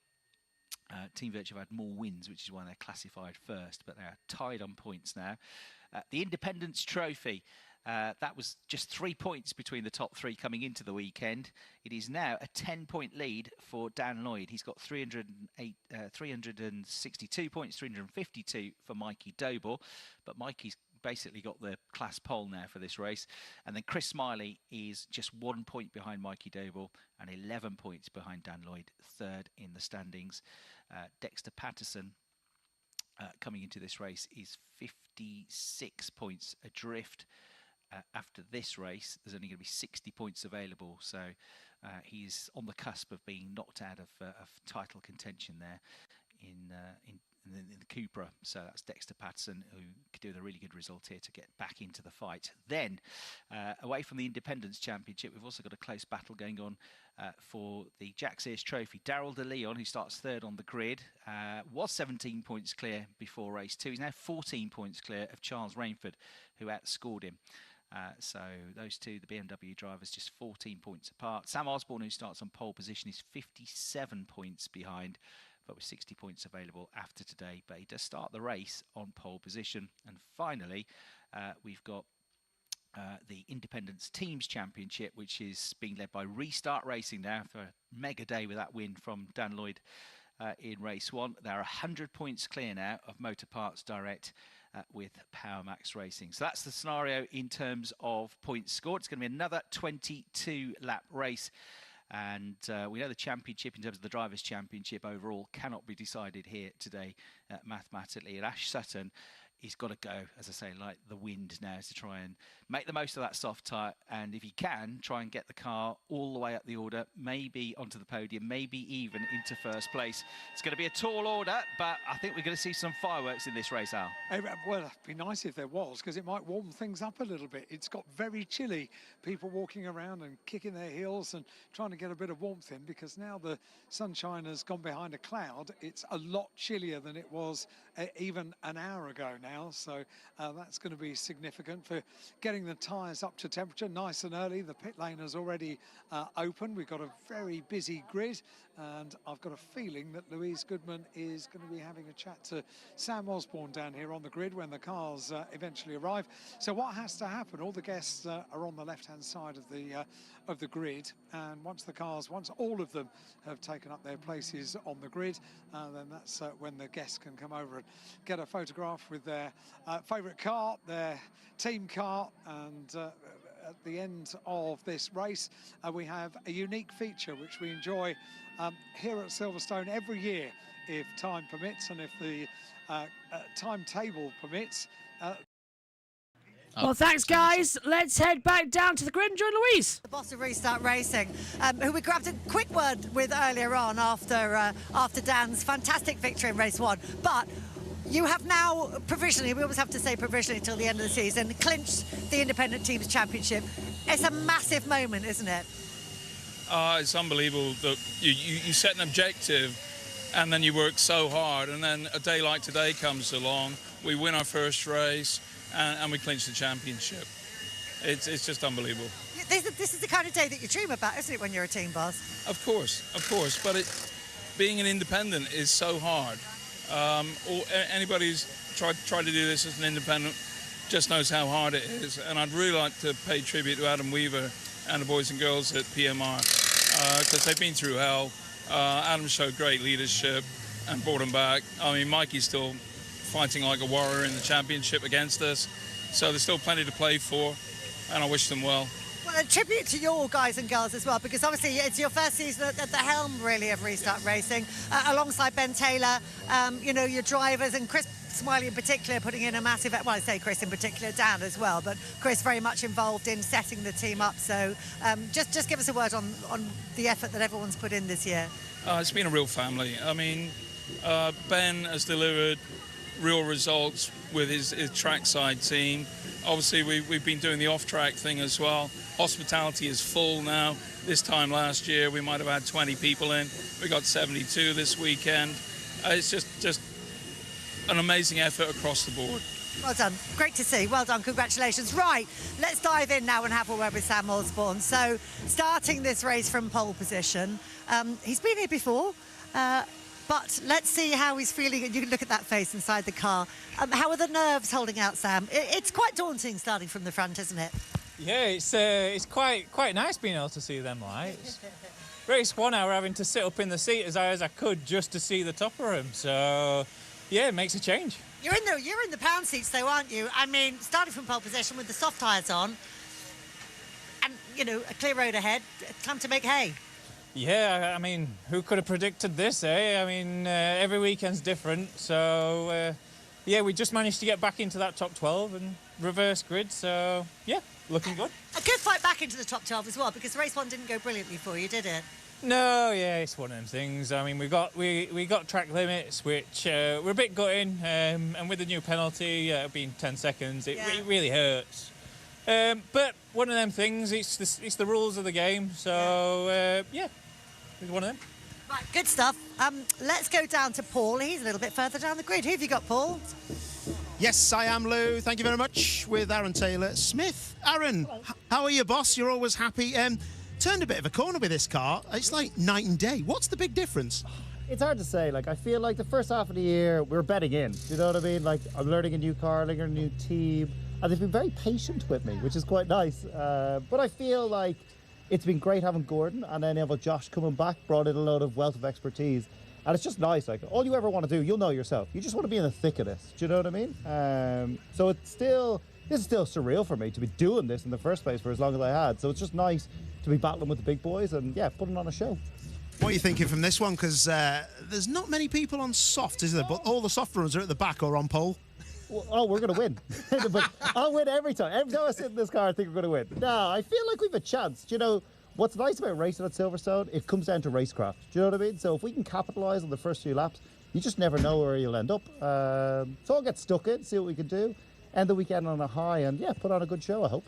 Team Virtue have had more wins, which is why they're classified first, but they're tied on points now. The Independence Trophy, that was just 3 points between the top three coming into the weekend. It is now a 10-point lead for Dan Lloyd. He's got 362 points, 352 for Mikey Doble, but Mikey's basically got the class pole now for this race. And then Chris Smiley is just 1 point behind Mikey Doble and 11 points behind Dan Lloyd, third in the standings. Dexter Patterson coming into this race is 56 points adrift. After this race, there's only going to be 60 points available, so he's on the cusp of being knocked out of title contention there in the Cupra. So that's Dexter Patterson, who could do a really good result here to get back into the fight. Then, away from the Independence Championship, we've also got a close battle going on for the Jack Sears Trophy. Daryl De Leon, who starts third on the grid, was 17 points clear before race 2. He's now 14 points clear of Charles Rainford, who outscored him. So those two, the BMW drivers, just 14 points apart. Sam Osborne, who starts on pole position, is 57 points behind, but with 60 points available after today. But he does start the race on pole position. And finally, we've got the Independence Teams Championship, which is being led by Restart Racing now for a mega day with that win from Dan Lloyd in race 1. They're 100 points clear now of Motor Parts Direct with Power Max Racing. So that's the scenario in terms of points scored. It's going to be another 22-lap race. And we know the championship, in terms of the Drivers' Championship overall, cannot be decided here today mathematically. And Ash Sutton, he's got to go, as I say, like the wind now, to try and make the most of that soft tyre. And if he can, try and get the car all the way up the order, maybe onto the podium, maybe even into first place. It's going to be a tall order, but I think we're going to see some fireworks in this race, Al. Well, it'd be nice if there was, because it might warm things up a little bit. It's got very chilly. People walking around and kicking their heels and trying to get a bit of warmth in, because now the sunshine has gone behind a cloud. It's a lot chillier than it was even an hour ago now. So that's going to be significant for getting the tyres up to temperature nice and early. The pit lane has already opened. We've got a very busy grid, and I've got a feeling that Louise Goodman is going to be having a chat to Sam Osborne down here on the grid when the cars eventually arrive. So what has to happen? All the guests are on the left-hand side of the grid, and once all of them have taken up their places on the grid, then that's when the guests can come over and get a photograph with their favourite car, their team car. And at the end of this race, we have a unique feature which we enjoy here at Silverstone every year, if time permits and if the timetable permits. Well, thanks, guys. Let's head back down to the grid and join Louise. The boss of Restart Racing, who we grabbed a quick word with earlier on after Dan's fantastic victory in race 1. But you have now provisionally, we always have to say provisionally until the end of the season, clinched the Independent Teams Championship. It's a massive moment, isn't it? It's unbelievable that you set an objective and then you work so hard, and then a day like today comes along, we win our first race, and we clinch the championship. It's just unbelievable. This is the kind of day that you dream about, isn't it, when you're a team boss? Of course. But being an independent is so hard. Anybody who's tried to do this as an independent just knows how hard it is. And I'd really like to pay tribute to Adam Weaver and the boys and girls at PMR, because they've been through hell. Adam showed great leadership and brought them back. I mean, Mikey's still fighting like a warrior in the championship against us, so there's still plenty to play for, and I wish them well. Well, a tribute to your guys and girls as well, because obviously it's your first season at the helm, really, of Restart Racing, alongside Ben Taylor, you know, your drivers, and Chris Smiley in particular putting in a massive, well, I say Chris in particular, Dan as well, but Chris very much involved in setting the team up. So just give us a word on the effort that everyone's put in this year. It's been a real family. I mean, Ben has delivered real results with his trackside team. Obviously, we've been doing the off-track thing as well. Hospitality is full now. This time last year, we might have had 20 people in. We got 72 this weekend. It's just an amazing effort across the board. Well done. Great to see. Well done. Congratulations. Right, let's dive in now and have a word with Sam Osborne. So, starting this race from pole position, he's been here before, but let's see how he's feeling. You can look at that face inside the car. How are the nerves holding out, Sam? It's quite daunting starting from the front, isn't it? Yeah, it's quite nice being able to see them lights. Race 1 hour having to sit up in the seat as high as I could just to see the top of him. So, yeah, it makes a change. You're in the pound seats though, aren't you? I mean, starting from pole position with the soft tyres on, and a clear road ahead. Time to make hay. Yeah, I mean, who could have predicted this, eh? I mean, every weekend's different. So, yeah, we just managed to get back into that top 12 and reverse grid. So, yeah, looking good. A good fight back into the top 12 as well, because race 1 didn't go brilliantly for you, did it? No, yeah, it's one of them things. I mean, we got track limits, which we're a bit gutting, and with the new penalty being 10 seconds, it really hurts. But one of them things, it's the rules of the game. So yeah, it's one of them. Right, good stuff. Let's go down to Paul. He's a little bit further down the grid. Who have you got, Paul? Yes, I am, Lou. Thank you very much. With Aaron Taylor-Smith. Aaron, how are you, boss? You're always happy. Turned a bit of a corner with this car. It's like night and day. What's the big difference? It's hard to say. Like, I feel like the first half of the year, we're betting in. Do you know what I mean? Like, I'm learning a new car, learning a new team. And they've been very patient with me, which is quite nice. But I feel like it's been great having Gordon, and then having Josh coming back, brought in a load of wealth of expertise. And it's just nice. Like, all you ever want to do, you'll know yourself. You just want to be in the thick of this. Do you know what I mean? So this is still surreal for me to be doing this in the first place for as long as I had. So it's just nice to be battling with the big boys and, yeah, putting on a show. What are you thinking from this one? Because there's not many people on soft, is there? But all the soft runners are at the back or on pole. Well, we're going to win. But I'll win every time. Every time I sit in this car, I think we're going to win. No, I feel like we've a chance. Do you know, what's nice about racing at Silverstone, it comes down to racecraft. Do you know what I mean? So if we can capitalise on the first few laps, you just never know where you'll end up. So I'll get stuck in, see what we can do, end the weekend on a high, and, yeah, put on a good show, I hope.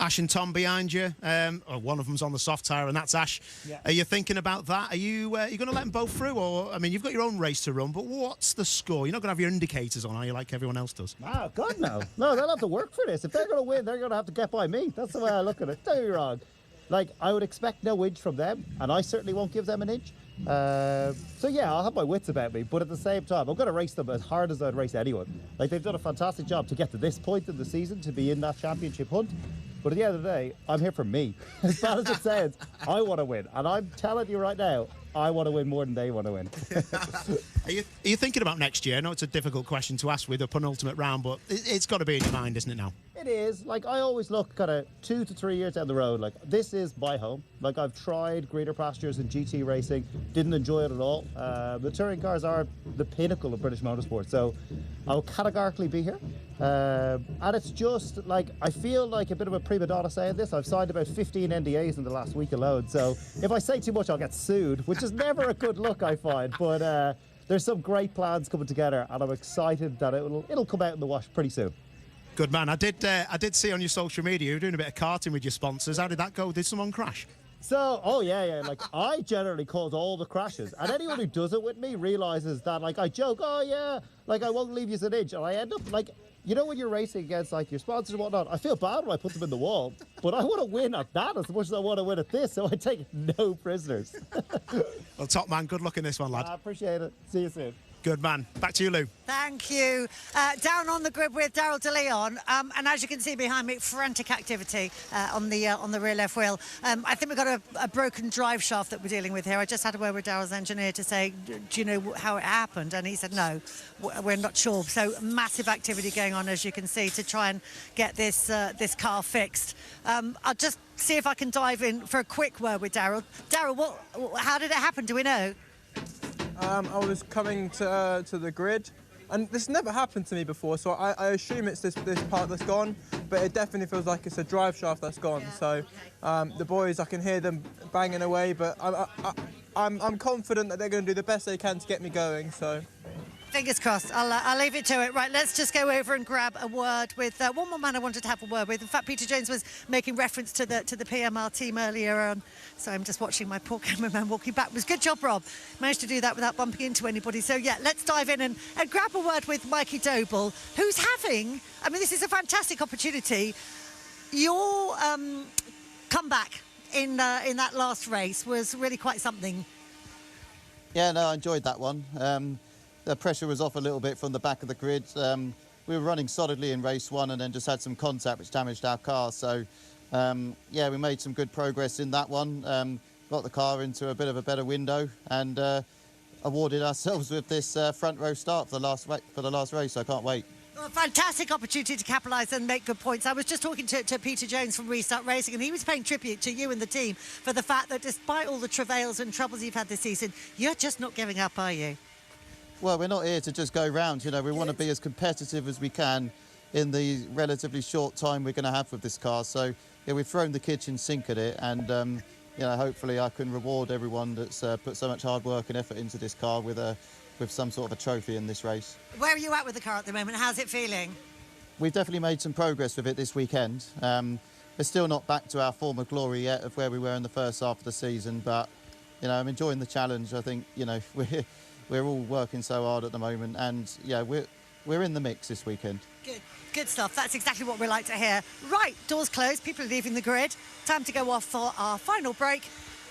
Ash and Tom behind you. One of them's on the soft tyre, and that's Ash. Yeah. Are you thinking about that? Are you going to let them both through? Or, I mean, you've got your own race to run, but what's the score? You're not going to have your indicators on, are you, like everyone else does? Oh, God, no. No, they'll have to work for this. If they're going to win, they're going to have to get by me. That's the way I look at it. Don't get me wrong. Like, I would expect no inch from them, and I certainly won't give them an inch. So, yeah, I'll have my wits about me, but at the same time, I'm going to race them as hard as I'd race anyone. Like, they've done a fantastic job to get to this point in the season, to be in that championship hunt. But at the end of the day, I'm here for me. As bad as it sounds, I want to win. And I'm telling you right now, I want to win more than they want to win. Are you thinking about next year? I know it's a difficult question to ask with a penultimate round, but it's got to be in your mind, isn't it now? It is. Like, I always look kind of 2 to 3 years down the road. Like, this is my home. Like, I've tried greener pastures in GT racing, didn't enjoy it at all. The touring cars are the pinnacle of British motorsport, so I'll categorically be here. And it's just, like, I feel like a bit of a prima donna saying this. I've signed about 15 NDAs in the last week alone, so if I say too much, I'll get sued, which is never a good look, I find. But there's some great plans coming together, and I'm excited that it'll come out in the wash pretty soon. Good man. I did see on your social media you were doing a bit of karting with your sponsors. How did that go? Did someone crash? So, oh yeah. Like, I generally cause all the crashes, and anyone who does it with me realizes that, like, I joke, oh yeah, like, I won't leave you an inch, and I end up like, you know, when you're racing against, like, your sponsors and whatnot, I feel bad when I put them in the wall, but I want to win at that as much as I want to win at this, so I take no prisoners. Well, top man, good luck in this one, lad. I appreciate it. See you soon. Good man. Back to you, Lou. Thank you. Down on the grid with Daryl De Leon, and as you can see behind me, frantic activity on the rear left wheel. I think we've got a broken drive shaft that we're dealing with here. I just had a word with Daryl's engineer to say, do you know how it happened? And he said, no, we're not sure. So massive activity going on, as you can see, to try and get this car fixed. I'll just see if I can dive in for a quick word with Daryl. Daryl, how did it happen? Do we know? I was coming to the grid, and this never happened to me before, so I assume it's this part that's gone, but it definitely feels like it's a drive shaft that's gone. Yeah, so the boys, I can hear them banging away, but I'm confident that they're going to do the best they can to get me going. So Fingers crossed. I'll leave it to it. Right, let's just go over and grab a word with one more man I wanted to have a word with. In fact, Peter Jones was making reference to the PMR team earlier on. So I'm just watching my poor cameraman walking backwards. Good job, Rob. Managed to do that without bumping into anybody. So, yeah, let's dive in and grab a word with Mikey Doble, who's having, I mean, this is a fantastic opportunity. Your comeback in that last race was really quite something. Yeah, no, I enjoyed that one. The pressure was off a little bit from the back of the grid. We were running solidly in race 1 and then just had some contact which damaged our car. So, yeah, we made some good progress in that one. Got the car into a bit of a better window and awarded ourselves with this front row start for the last race. I can't wait. Well, a fantastic opportunity to capitalise and make good points. I was just talking to Peter Jones from Restart Racing, and he was paying tribute to you and the team for the fact that despite all the travails and troubles you've had this season, you're just not giving up, are you? Well, we're not here to just go round. You know, we want to be as competitive as we can in the relatively short time we're going to have with this car. So, yeah, we've thrown the kitchen sink at it, and you know, hopefully I can reward everyone that's put so much hard work and effort into this car with some sort of a trophy in this race. Where are you at with the car at the moment? How's it feeling? We've definitely made some progress with it this weekend. We're still not back to our former glory yet of where we were in the first half of the season, but you know, I'm enjoying the challenge. I think, you know, we're all working so hard at the moment, and yeah, we're in the mix this weekend. Good stuff. That's exactly what we like to hear. Right, doors closed, people are leaving the grid. Time to go off for our final break.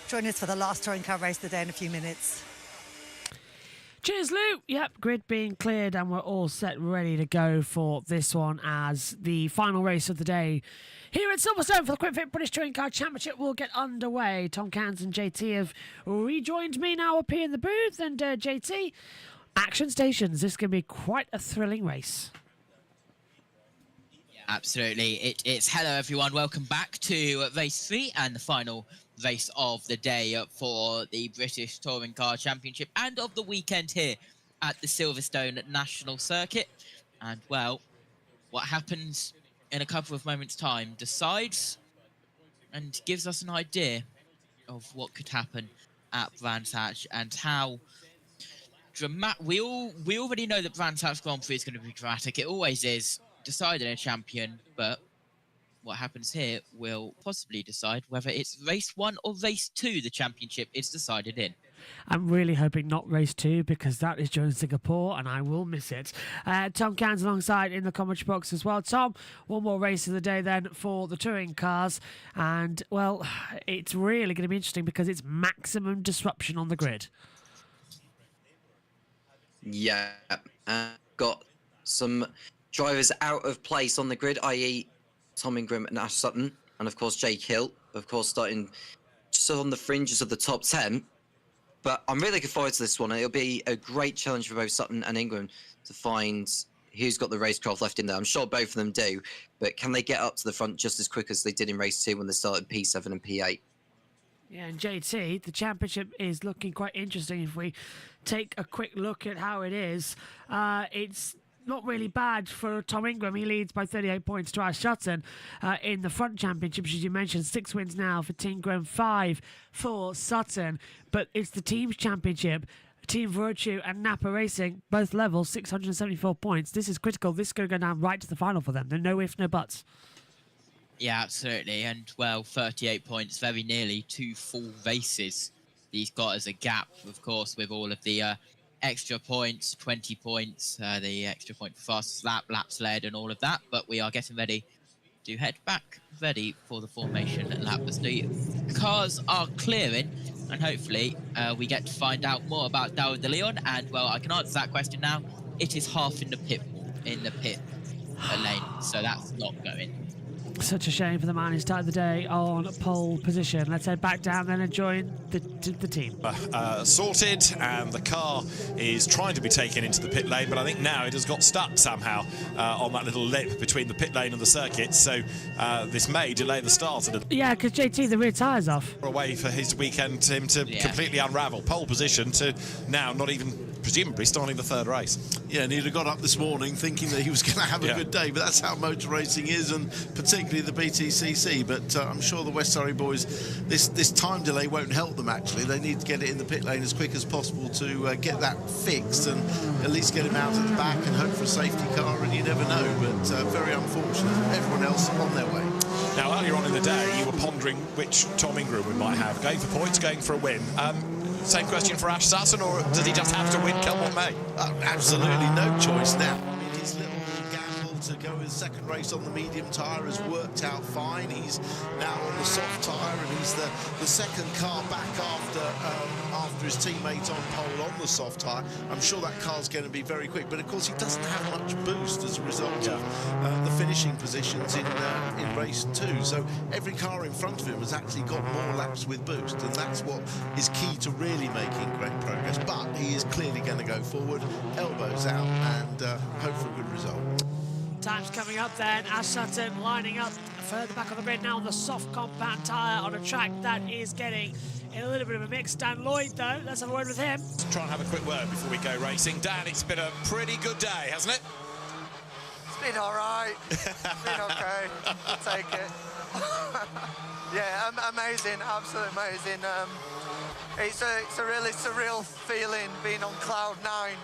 Join us for the last touring car race of the day in a few minutes. Cheers, Lou. Yep, grid being cleared and we're all set ready to go for this one as the final race of the day here at Silverstone for the Quick Fit British Touring Car Championship will get underway. Tom Cairns and JT have rejoined me now up here in the booth, and JT, action stations. This is going to be quite a thrilling race. Absolutely. It's hello everyone, welcome back to race 3 and the final race of the day for the British Touring Car Championship and of the weekend here at the Silverstone National Circuit. And well, what happens in a couple of moments time decides and gives us an idea of what could happen at Brands Hatch and how dramatic. We already know that Brands Hatch Grand Prix is going to be dramatic. It always is. Deciding a champion, but what happens here will possibly decide whether it's race 1 or race 2 the championship is decided in. I'm really hoping not race 2 because that is during Singapore and I will miss it. Tom Cairns alongside in the commentary box as well. Tom, one more race of the day then for the touring cars, and well, it's really going to be interesting because it's maximum disruption on the grid. Yeah, got some drivers out of place on the grid, i.e. Tom Ingram and Ash Sutton, and of course Jake Hill, of course starting just on the fringes of the top 10. But I'm really looking forward to this one. It'll be a great challenge for both Sutton and Ingram to find who's got the racecraft left in there. I'm sure both of them do, but can they get up to the front just as quick as they did in race 2 when they started P7 and P8? Yeah, and JT, the championship is looking quite interesting if we take a quick look at how it is. It's not really bad for Tom Ingram. He leads by 38 points to Ash Sutton in the front championship, as you mentioned. 6 wins now for Ingram, 5 for Sutton. But it's the team's championship. Team Virtue and Napa Racing, both levels, 674 points. This is critical. This is going to go down right to the final for them. There's no ifs, no buts. Yeah, absolutely. And, well, 38 points, very nearly 2 full races he's got as a gap, of course, with all of the extra points, 20 points, the extra point for fastest lap, laps led, and all of that. But we are getting ready to head back, ready for the formation lap as the cars are clearing, and hopefully we get to find out more about Daryl De Leon. And well, I can answer that question now. It is half in the pit lane, so that's not going. Such a shame for the man who started the day on pole position. Let's head back down then and join the team. Sorted, and the car is trying to be taken into the pit lane, but I think now it has got stuck somehow on that little lip between the pit lane and the circuit, so this may delay the start. Yeah, because JT, the rear tyre's off. A way for his weekend, him to completely unravel. Pole position to now not even presumably starting the third race. Yeah, and he'd have got up this morning thinking that he was going to have a good day, but that's how motor racing is, and particularly the BTCC. But I'm sure the West Surrey boys, this time delay won't help them, actually. They need to get it in the pit lane as quick as possible to get that fixed and at least get him out at the back and hope for a safety car, and you never know. But very unfortunate. Everyone else on their way. Now, earlier on in the day, you were pondering which Tom Ingram we might have, going for points, going for a win. Same question for Ash Sutton, or does he just have to win, come what may? Absolutely no choice now. I mean, his little gamble to go his second race on the medium tyre has worked out fine. He's now on the soft tyre, and he's the second car back after his teammate on pole on the soft tyre. I'm sure that car's going to be very quick, but of course he doesn't have much boost as a result of the finishing positions in race 2. So every car in front of him has actually got more laps with boost, and that's what is key to really making great progress. But he is clearly going to go forward, elbows out, and hope for a good result. Time's coming up then. Ash Sutton lining up further back on the grid now on the soft compound tyre on a track that is getting in a little bit of a mix. Dan Lloyd, though, let's have a word with him. Let's try and have a quick word before we go racing. Dan, it's been a pretty good day, hasn't it? It's been all right. It's been okay. I'll take it. Yeah, amazing, absolutely amazing. It's a really surreal feeling being on cloud 9.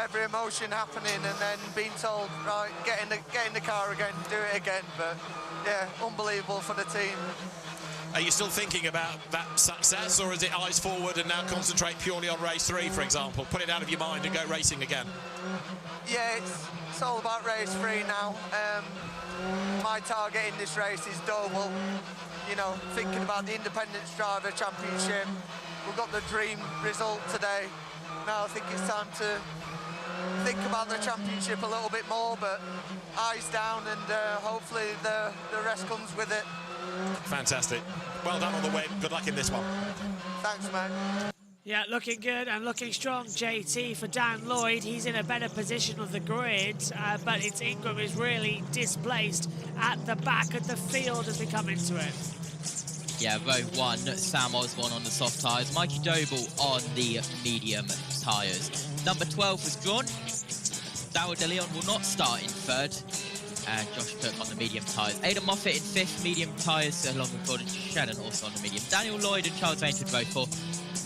Every emotion happening, and then being told, right, get in the car again, do it again. But yeah, unbelievable for the team. Are you still thinking about that success, or is it eyes forward and now concentrate purely on race 3, for example? Put it out of your mind and go racing again. Yeah, it's all about race 3 now. My target in this race is Dover. You know, thinking about the Independence Driver Championship. We've got the dream result today. Now I think it's time to think about the championship a little bit more, but eyes down, and hopefully the rest comes with it. Fantastic. Well done on the win. Good luck in this one. Thanks, mate. Yeah, looking good and looking strong, JT, for Dan Lloyd. He's in a better position of the grid, but it's Ingram who's really displaced at the back of the field as we come into it. Yeah, row 1, Sam Osborne on the soft tyres, Mikey Doble on the medium tyres. Number 12 was drawn. Darryl De Leon will not start in 3rd. And Josh Cook on the medium tyres. Aidan Moffat in 5th, medium tyres, along with Gordon Shannon also on the medium. Daniel Lloyd and Charles Rainford row 4,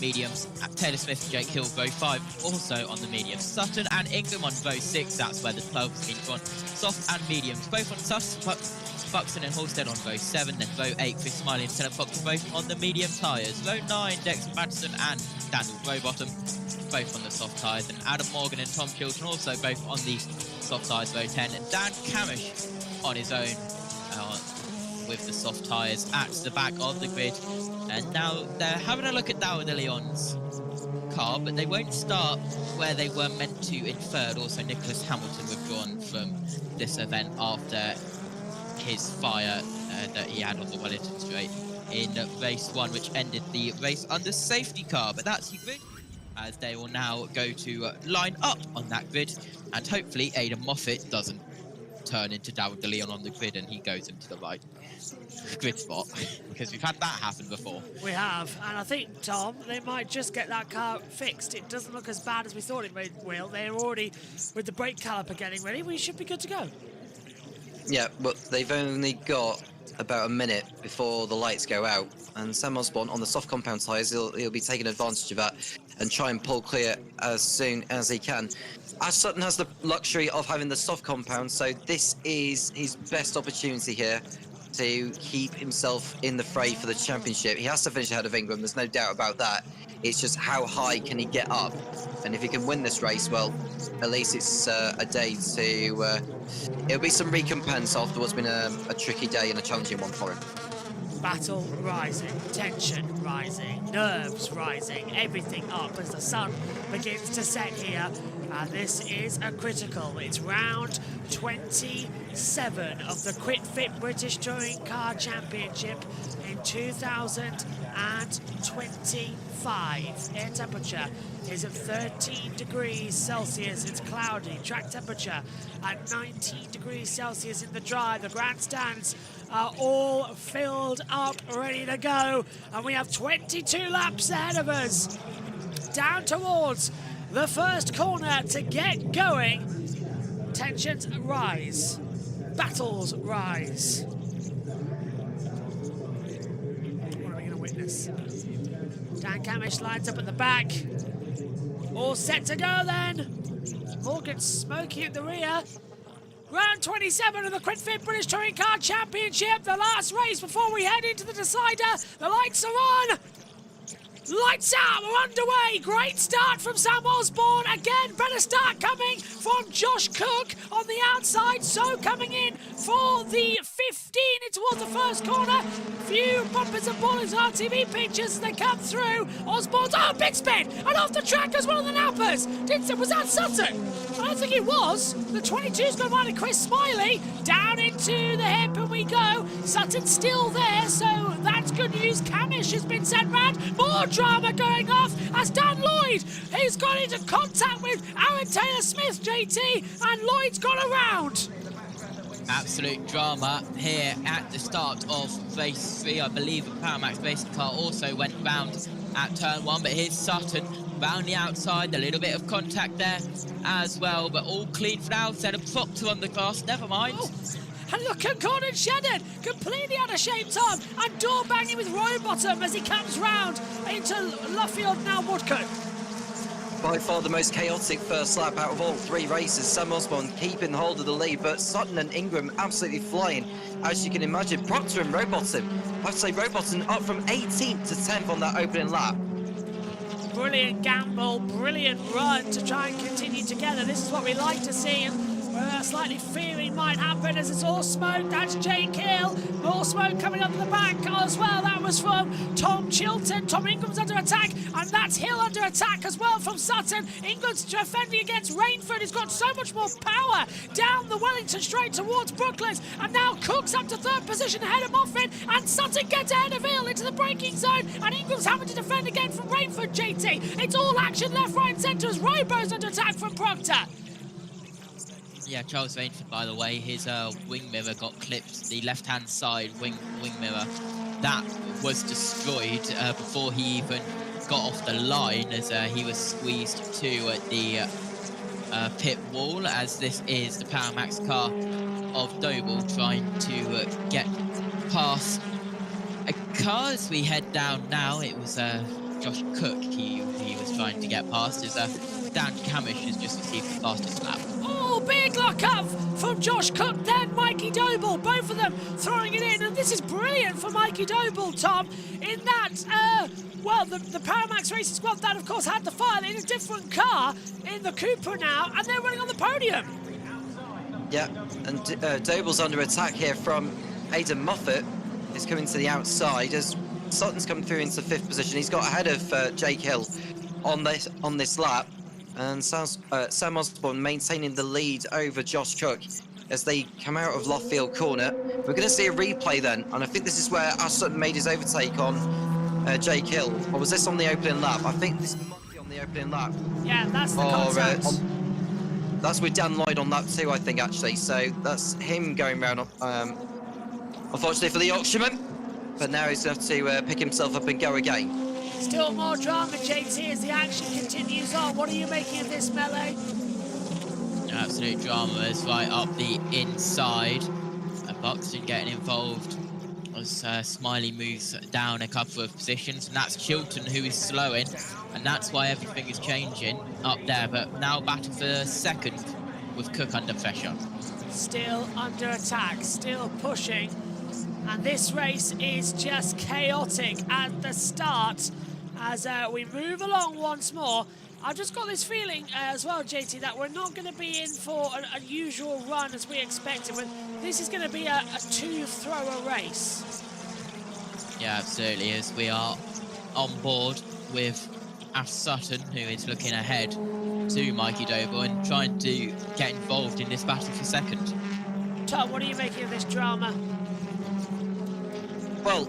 mediums. Taylor Smith and Jake Hill row 5, also on the medium. Sutton and Ingram on row 6, that's where the 12 has been drawn. Soft and mediums, both on soft. Buxton and Halstead on row 7, then row 8, Chris Smiley and Philip Fox both on the medium tyres. Row 9, Dexter Madison and Daniel Rowbottom, both on the soft tyres. And Adam Morgan and Tom Chilton also both on the soft tyres, row 10. And Dan Camish on his own with the soft tyres at the back of the grid. And now they're having a look at Darryl De Leon's car, but they won't start where they were meant to in 3rd. Also, Nicholas Hamilton withdrawn from this event after his fire that he had on the Wellington Straight in race 1, which ended the race under safety car. But that's the grid, as they will now go to line up on that grid, and hopefully Aidan Moffat doesn't turn into Darryl De Leon on the grid and he goes into the right grid spot, because we've had that happen before. We have, and I think, Tom, they might just get that car fixed. It doesn't look as bad as we thought it will. They're already, with the brake caliper getting ready, we should be good to go. Yeah, but they've only got about a minute before the lights go out, and Sam Osborne on the soft compound tyres, he'll be taking advantage of that and try and pull clear as soon as he can. Ash Sutton has the luxury of having the soft compound, so this is his best opportunity here to keep himself in the fray for the championship. He has to finish ahead of Ingram, there's no doubt about that. It's just how high can he get up? And if he can win this race, well, at least it's a day to... it'll be some recompense after what's been a tricky day and a challenging one for him. Battle rising, tension rising, nerves rising, everything up as the sun begins to set here. And this is a critical. It's round 27 of the Quick Fit British Touring Car Championship in 2025. Air temperature is at 13 degrees Celsius. It's cloudy. Track temperature at 19 degrees Celsius in the dry. The grandstands are all filled up, ready to go. And we have 22 laps ahead of us. Down towards the first corner to get going. Tensions rise. Battles rise. What are we going to witness? Dan Camish lines up at the back. All set to go then. Morgan smoking at the rear. Round 27 of the QuickFit British Touring Car Championship. The last race before we head into the decider. The lights are on. Lights out, we're underway. Great start from Sam Osborne. Again, better start coming from Josh Cook on the outside. So coming in for the 15 towards the first corner. Few bumpers and ballers on RTV pictures as they come through. Osborne's, oh, big spin! And off the track as one of the nappers. Was that Sutton? I don't think it was. The 22's gone wide of Chris Smiley. Down into the hairpin we go. Sutton's still there, so that's good news. Camish has been sent round. More drama going off as Dan Lloyd has got into contact with Aaron Taylor-Smith, JT, and Lloyd's gone around. Absolute drama here at the start of race 3. I believe the Powermax racing car also went round at turn 1, but here's Sutton round the outside. A little bit of contact there as well, but all clean for now. Instead of Proctor on the grass, never mind. Oh. And look at Gordon Shedden, completely out of shape, Tom, and door banging with Rowbottom as he comes round into Luffield, now Woodcote. By far the most chaotic first lap out of all 3 races. Sam Osborne keeping hold of the lead, but Sutton and Ingram absolutely flying. As you can imagine, Proctor and Rowbottom, I have to say Rowbottom up from 18th to 10th on that opening lap. Brilliant gamble, brilliant run to try and continue together. This is what we like to see. Slightly fearing might happen as it's all smoke. That's Jake Hill. More smoke coming up the back as well. That was from Tom Chilton. Tom Ingram's under attack, and that's Hill under attack as well from Sutton. Ingram's defending against Rainford. He's got so much more power down the Wellington straight towards Brooklands, and now Cook's up to 3rd position ahead of Moffat, and Sutton gets ahead of Hill into the braking zone, and Ingram's having to defend again from Rainford, JT. It's all action left, right, and centre as Robo's under attack from Proctor. Yeah, Charles Rainford, by the way, his wing mirror got clipped. The left-hand side wing mirror, that was destroyed before he even got off the line as he was squeezed to the pit wall, as this is the Powermax car of Doble trying to get past a car. As we head down now, it was Josh Cook he was trying to get past, as Dan Camish has just received the fastest lap. Oh, big lock up from Josh Cook, then Mikey Doble, both of them throwing it in, and this is brilliant for Mikey Doble, Tom, in that, well, the Powermax Racing Squad, that of course had the fire in a different car, in the Cooper now, and they're running on the podium. Yeah, and Doble's under attack here from Aidan Moffat. He's coming to the outside as Sutton's coming through into 5th position. He's got ahead of Jake Hill on this lap. And Sam Osborne maintaining the lead over Josh Cook as they come out of Luffield corner. We're going to see a replay then, and I think this is where Ash Sutton made his overtake on Jake Hill. Or was this on the opening lap? I think this might be on the opening lap. Yeah, that's the contact. That's with Dan Lloyd on lap 2, I think, actually. So that's him going round, unfortunately for the Yorkshireman. But now he's going to have to pick himself up and go again. Still more drama, JT, as the action continues on. What are you making of this melee? Absolute drama is right up the inside. Buxton getting involved as Smiley moves down a couple of positions, and that's Chilton who is slowing, and that's why everything is changing up there. But now battle for 2nd with Cook under pressure. Still under attack, still pushing, and this race is just chaotic at the start. As we move along once more, I've just got this feeling as well, JT, that we're not going to be in for an unusual run as we expected. But this is going to be a 2-thrower race. Yeah, absolutely, as we are on board with Ash Sutton, who is looking ahead to Mikey Doble and trying to get involved in this battle for 2nd. Tom, what are you making of this drama? Well,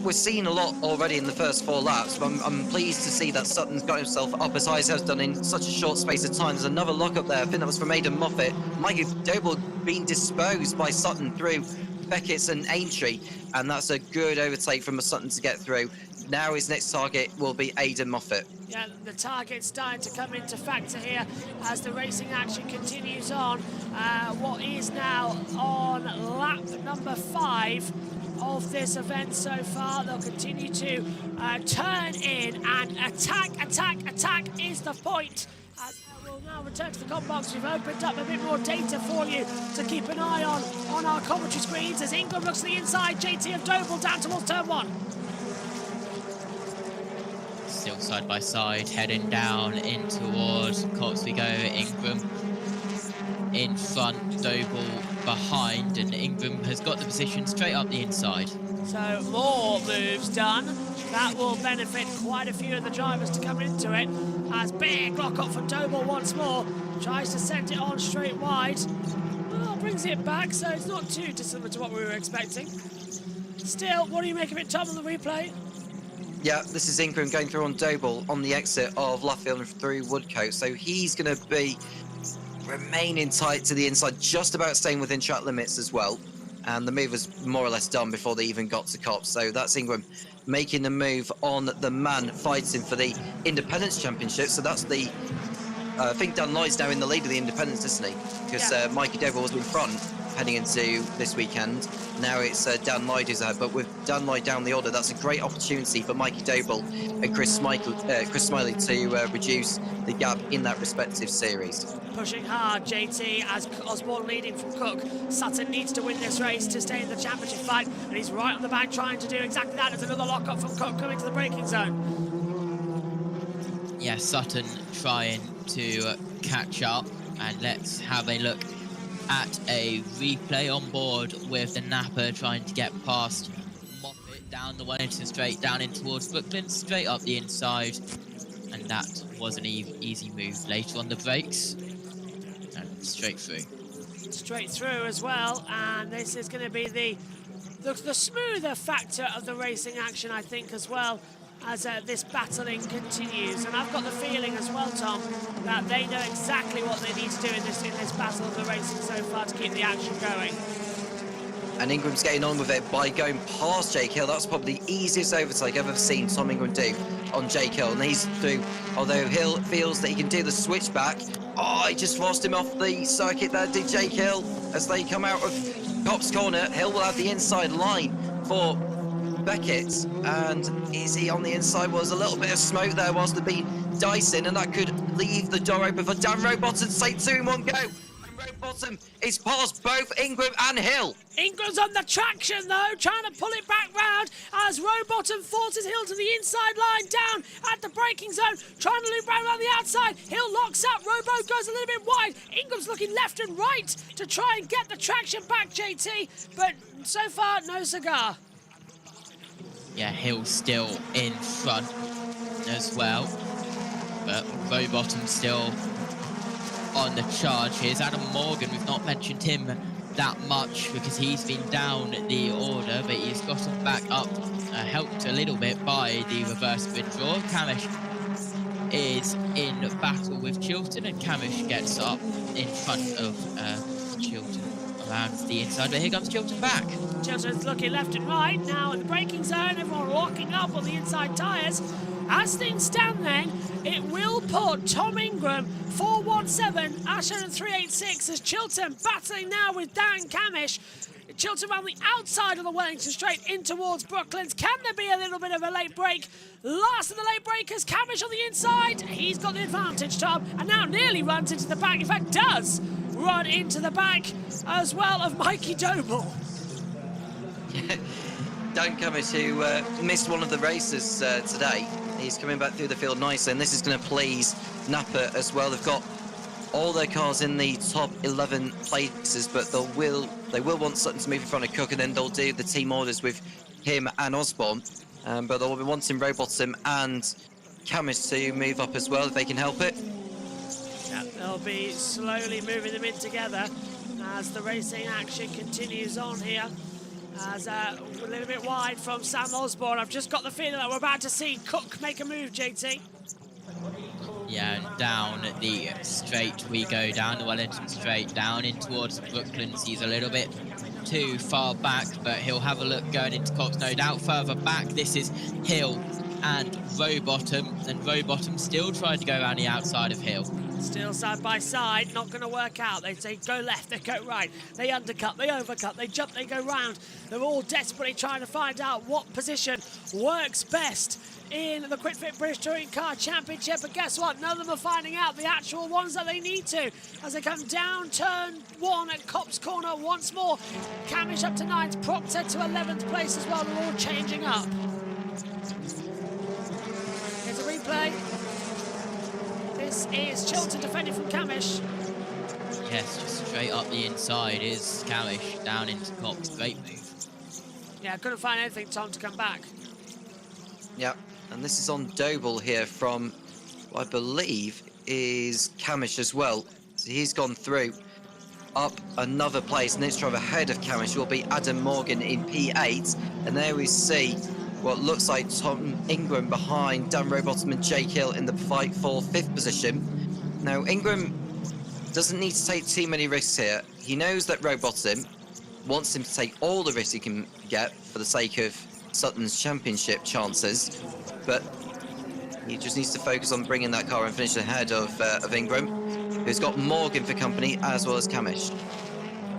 we're seeing a lot already in the first 4 laps, but I'm pleased to see that Sutton's got himself up as high as he has done in such a short space of time. There's another lock-up there. I think that was from Aidan Moffat. Mikey Doble being disposed by Sutton through Beckett's and Aintree, and that's a good overtake from Sutton to get through. now his next target will be Aidan Moffat. Yeah, the target's starting to come into factor here as the racing action continues on. What is now on lap number 5 of this event so far. They'll continue to turn in and attack is the point. We'll now return to the comp box. We've opened up a bit more data for you to keep an eye on our commentary screens as Ingram looks to the inside. JT of Doble down towards turn 1. Still side by side, heading down in towards Cox we go. Ingram in front, Doble behind, and Ingram has got the position straight up the inside. So more moves done. That will benefit quite a few of the drivers to come into it. As big lock up for Doble once more. Tries to send it on straight wide. Well, brings it back, so it's not too dissimilar to what we were expecting. Still, what do you make of it, Tom, on the replay? Yeah, this is Ingram going through on Doble on the exit of Luffield through Woodcote. So he's going to be remaining tight to the inside, just about staying within track limits as well. And the move was more or less done before they even got to Cops. So that's Ingram making the move on the man fighting for the Independence Championship. So that's the, I think Dan Lloyd's now in the lead of the Independence, isn't he? Because Mikey Doble was in front heading into this weekend. Now it's Dan Lloyd who's ahead, but with Dan Lloyd down the order, that's a great opportunity for Mikey Doble and Chris Smiley to reduce the gap in that respective series. Pushing hard, JT, as Osborne leading from Cook. Sutton needs to win this race to stay in the championship fight, and he's right on the back trying to do exactly that. There's another lock-up from Cook coming to the braking zone. Yeah, Sutton trying to catch up, and let's have a look at a replay on board with the Napa trying to get past Moffat down the Wellington straight, down in towards Brooklyn, straight up the inside, and that was an easy move. Later on the brakes, and straight through. Straight through as well, and this is going to be the smoother factor of the racing action, I think, as well, as this battling continues. And I've got the feeling as well, Tom, that they know exactly what they need to do in this battle of the racing so far to keep the action going. And Ingram's getting on with it by going past Jake Hill. That's probably the easiest overtake I've ever seen Tom Ingram do on Jake Hill. And he's through, although Hill feels that he can do the switchback. Oh, he just forced him off the circuit there, did Jake Hill. As they come out of Cop's corner, Hill will have the inside line for Beckett, and is he on the inside? Was a little bit of smoke there whilst they've been dicing, and that could leave the door open for Dan Rowbottom. Say 2 in 1 go. Rowbottom is past both Ingram and Hill. Ingram's on the traction though, trying to pull it back round as Rowbottom forces Hill to the inside line, down at the braking zone, trying to loop round on the outside. Hill locks up, Robo goes a little bit wide. Ingram's looking left and right to try and get the traction back, JT, but so far no cigar. Yeah, Hill's still in front as well, but Rowbottom still on the charge. Here's Adam Morgan. We've not mentioned him that much because he's been down the order, but he's gotten back up, helped a little bit by the reverse grid draw. Camish is in battle with Chilton, and Camish gets up in front of Chilton around the inside, but here comes Chilton back. Chilton's looking left and right now at the braking zone, everyone locking up on the inside tyres. As things stand then, it will put Tom Ingram 417, Asher 386 as Chilton battling now with Dan Camish. Chilton around the outside of the Wellington straight in towards Brooklands. Can there be a little bit of a late break? Last of the late breakers, Camish on the inside. He's got the advantage, Tom, and now nearly runs into the back. In fact, does run into the back as well of Mikey Doble. Dan Camish, who missed one of the races today, he's coming back through the field nicely, and this is going to please Napa as well. They've got all their cars in the top 11 places, but they will want Sutton to move in front of Cook, and then they'll do the team orders with him and Osborne. But they'll be wanting Rowbottom and Camish to move up as well if they can help it. Yeah, they'll be slowly moving them in together as the racing action continues on here. As a little bit wide from Sam Osborne. I've just got the feeling that we're about to see Cook make a move, JT. Yeah, down the straight we go, down the Wellington straight, down in towards Brooklands. He's a little bit too far back, but he'll have a look going into Cox, no doubt further back. This is Hill and Rowbottom, and Rowbottom still trying to go around the outside of Hill. Still side by side, not going to work out. They say go left, they go right, they undercut, they overcut, they jump, they go round. They're all desperately trying to find out what position works best in the Quick Fit British Touring Car Championship. But guess what? None of them are finding out the actual ones that they need to as they come down turn 1 at Copse Corner once more. Camish up to 9th, Proctor to 11th place as well. They're all changing up. Here's a replay. This is Chilton defending from Camish. Yes, just straight up the inside is Camish down into Copse. Great move. Yeah, couldn't find anything, Tom, to come back. Yeah, and this is on Doble here from, what I believe, is Camish as well. So he's gone through up another place. Next driver ahead of Camish will be Adam Morgan in P8. And there we see what looks like Tom Ingram behind Dan Rowbottom and Jake Hill in the fight for 5th position. Now, Ingram doesn't need to take too many risks here. He knows that Rowbottom wants him to take all the risks he can get for the sake of Sutton's championship chances, but he just needs to focus on bringing that car and finishing ahead of Ingram, who's got Morgan for company as well as Camish.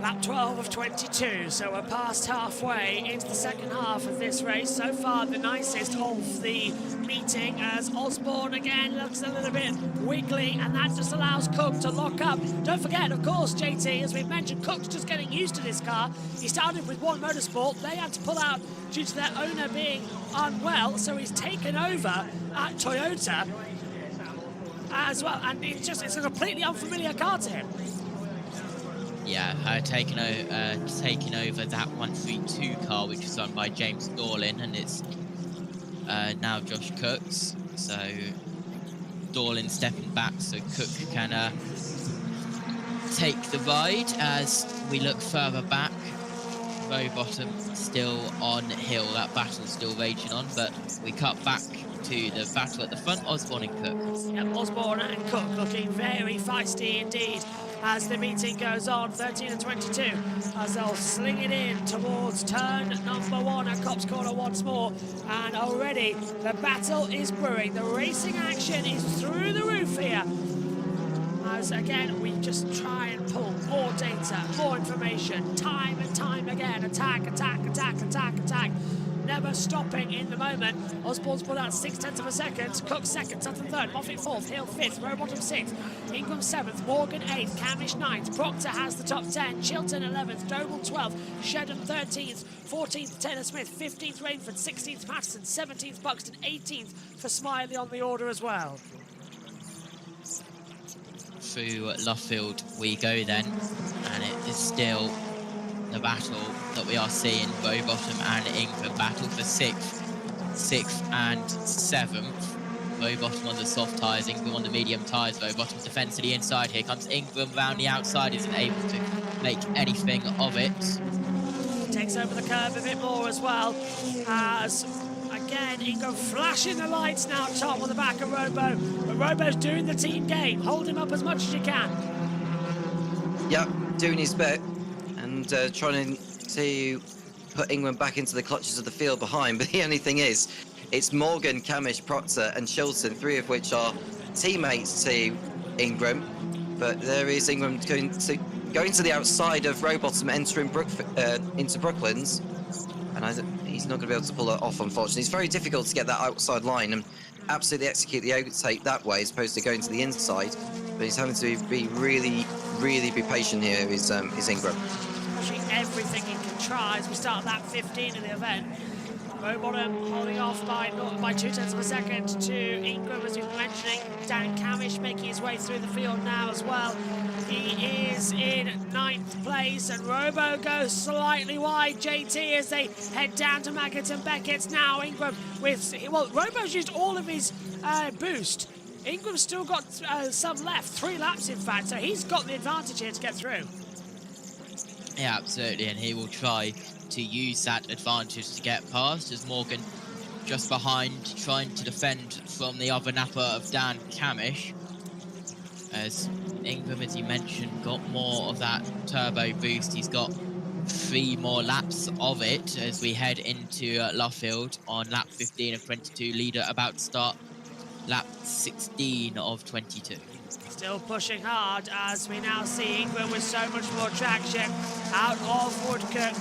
Lap 12 of 22, so we're past halfway into the second half of this race. So far, the nicest of the meeting as Osborne again looks a little bit wiggly, and that just allows Cook to lock up. Don't forget, of course, JT, as we've mentioned, Cook's just getting used to this car. He started with One Motorsport. They had to pull out due to their owner being unwell, so he's taken over at Toyota as well, and it's a completely unfamiliar car to him. Yeah, taking over that 132 car, which is run by James Dorlin, and it's now Josh Cook's. So Dorlin stepping back so Cook can take the ride as we look further back. Rowbottom still on Hill. That battle's still raging on, but we cut back to the battle at the front, Osborne and Cook. Yep, Osborne and Cook looking very feisty indeed as the meeting goes on. 13 and 22 as they'll sling it in towards turn number 1 at Copse Corner once more, and already the battle is brewing. The racing action is through the roof here as again we just try and pull more data, more information, time and time again. Attack, never stopping in the moment. Osborne's put out 0.6 of a second. Cook 2nd, Sutton 3rd, Moffat 4th, Hill 5th, Rowbottom 6th, Ingram 7th, Morgan 8th, Camish 9th, Proctor has the top 10, Chilton 11th, Doble 12th, Shedham 13th, 14th Taylor Smith, 15th Rainford, 16th Patterson, 17th Buxton, 18th for Smiley on the order as well. Through Luffield we go then, and it is still the battle that we are seeing. Rowbottom and Ingram battle for 6th and 7th. Rowbottom on the soft tyres, Ingram on the medium tyres. Rowbottom defends to the inside. Here comes Ingram round the outside, isn't able to make anything of it. Takes over the curve a bit more as well as again Ingram flashing the lights now, Tom, on the back of Robo, but Robo's doing the team game. Hold him up as much as you can. Yep, doing his bit and trying to put Ingram back into the clutches of the field behind, but the only thing is it's Morgan, Camish, Proctor and Chilton, 3 of which are teammates to Ingram, but there is Ingram going to the outside of Rowbottom, entering into Brooklands, and he's not going to be able to pull it off, unfortunately. It's very difficult to get that outside line and absolutely execute the overtake that way as opposed to going to the inside, but he's having to be really be patient here, is Ingram. Pushing everything he can try as we start lap 15 of the event. Rowbottom holding off by 0.2 of a second to Ingram, as we've been mentioning. Dan Camish making his way through the field now as well. He is in 9th place, and Robo goes slightly wide, JT, as they head down to Maggott and Beckett's now. Ingram with, well, Robo's used all of his boost. Ingram's still got some left, 3 laps in fact, so he's got the advantage here to get through. Yeah, absolutely, and he will try to use that advantage to get past, as Morgan just behind trying to defend from the other napper of Dan Camish, as Ingram, as you mentioned, got more of that turbo boost. He's got 3 more laps of it as we head into Luffield on lap 15 of 22. Leader about to start lap 16 of 22. Still pushing hard as we now see Ingram with so much more traction out of Woodcock.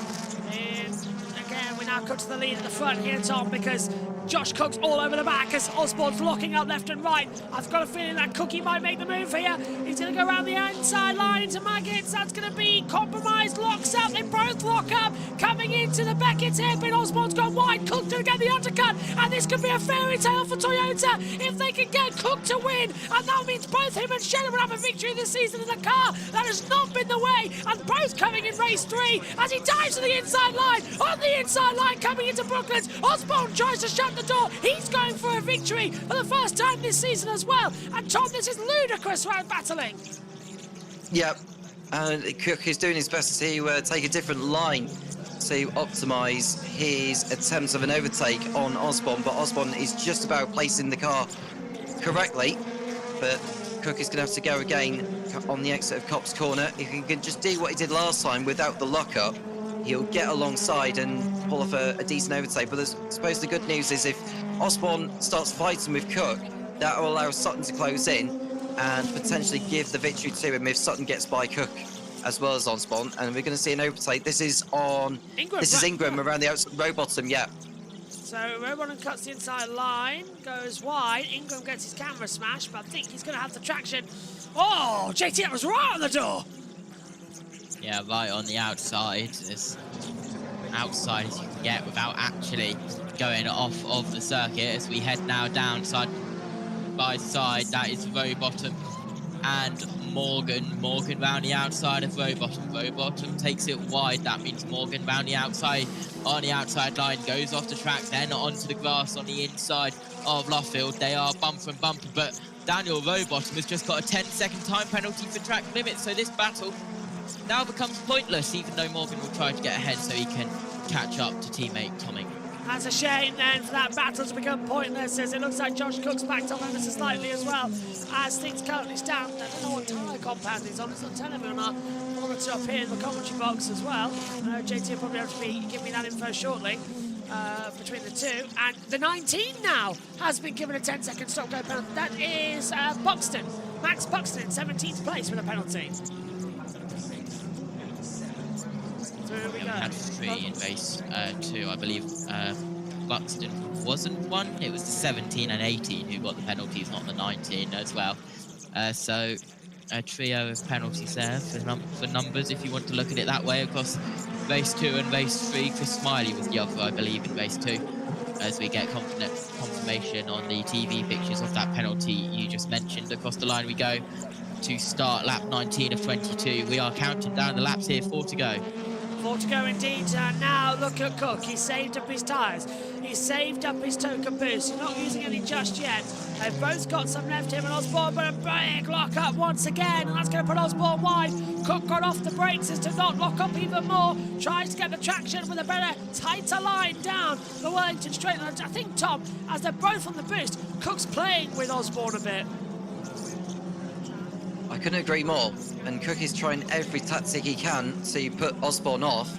And again, we now cut to the lead at the front here, Tom, because Josh Cook's all over the back as Osborne's locking up left and right. I've got a feeling that Cookie might make the move here. He's going to go around the inside line into Maggots. That's going to be compromised. Locks up. They both lock up. Coming into the Beckett's hairpin. Osborne's gone wide. Cook to get the undercut. And this could be a fairy tale for Toyota if they can get Cook to win. And that means both him and Shannon will have a victory this season in a car. That has not been the way. And both coming in race 3 as he dives to the inside line. On the inside line coming into Brooklands. Osborne tries to shut the door. He's going for a victory for the first time this season as well. And Tom, this is ludicrous round battling. Yep, and Cook is doing his best to take a different line to optimise his attempts of an overtake on Osborne, but Osborne is just about placing the car correctly. But Cook is going to have to go again on the exit of Copse Corner. If he can just do what he did last time without the lock-up, he'll get alongside and pull off a decent overtake. But I suppose the good news is if Osborne starts fighting with Cook, that will allow Sutton to close in and potentially give the victory to him if Sutton gets by Cook as well as Osborne. And we're going to see an overtake. This is on Ingram, this is Ingram around the outside row bottom, yeah. So Robon cuts the inside line, goes wide. Ingram gets his camera smashed, but I think he's going to have the traction. Oh, JT, that was right on the door. Yeah, right on the outside, as outside as you can get without actually going off of the circuit. As we head now down side by side, that is row bottom and Morgan round the outside of row bottom takes it wide. That means Morgan round the outside, on the outside line, goes off the track, then onto the grass on the inside of Luffield. They are bumper and bumper, but Daniel Rowbottom has just got a 10-second time penalty for track limits, so this battle now becomes pointless, even though Morgan will try to get ahead so he can catch up to teammate Tom Ingram. That's a shame then for that battle to become pointless, as it looks like Josh Cook's backed up ever so slightly as well, as things currently stand. I don't know what tyre compound he's on. It's not telling me on our monitor up here in the commentary box as well. JT will probably have to give me that info shortly. Between the two, and the 19 now has been given a 10-second stop-go penalty. That is Buxton, Max Buxton in 17th place with a penalty. Through we go. Had 3 in race 2, I believe. Buxton wasn't one. It was the 17 and 18 who got the penalties, not the 19 as well. So a trio of penalties there for numbers, if you want to look at it that way, across race 2 and race 3. Chris Smiley was the other, I believe, in race 2, as we get confirmation on the TV pictures of that penalty you just mentioned. Across the line we go to start lap 19 of 22. We are counting down the laps here, 4 to go. 4 to go indeed. Now look at Cook. He saved up his tyres. He saved up his token boost. He's not using any just yet. They've both got some left, him and Osborne, but a big lock up once again, and that's going to put Osborne wide. Cook got off the brakes as to not lock up even more. Tries to get the traction with a better, tighter line down the Wellington straight. And I think, Tom, as they're both on the boost, Cook's playing with Osborne a bit. I couldn't agree more, and Cook is trying every tactic he can to put Osborne off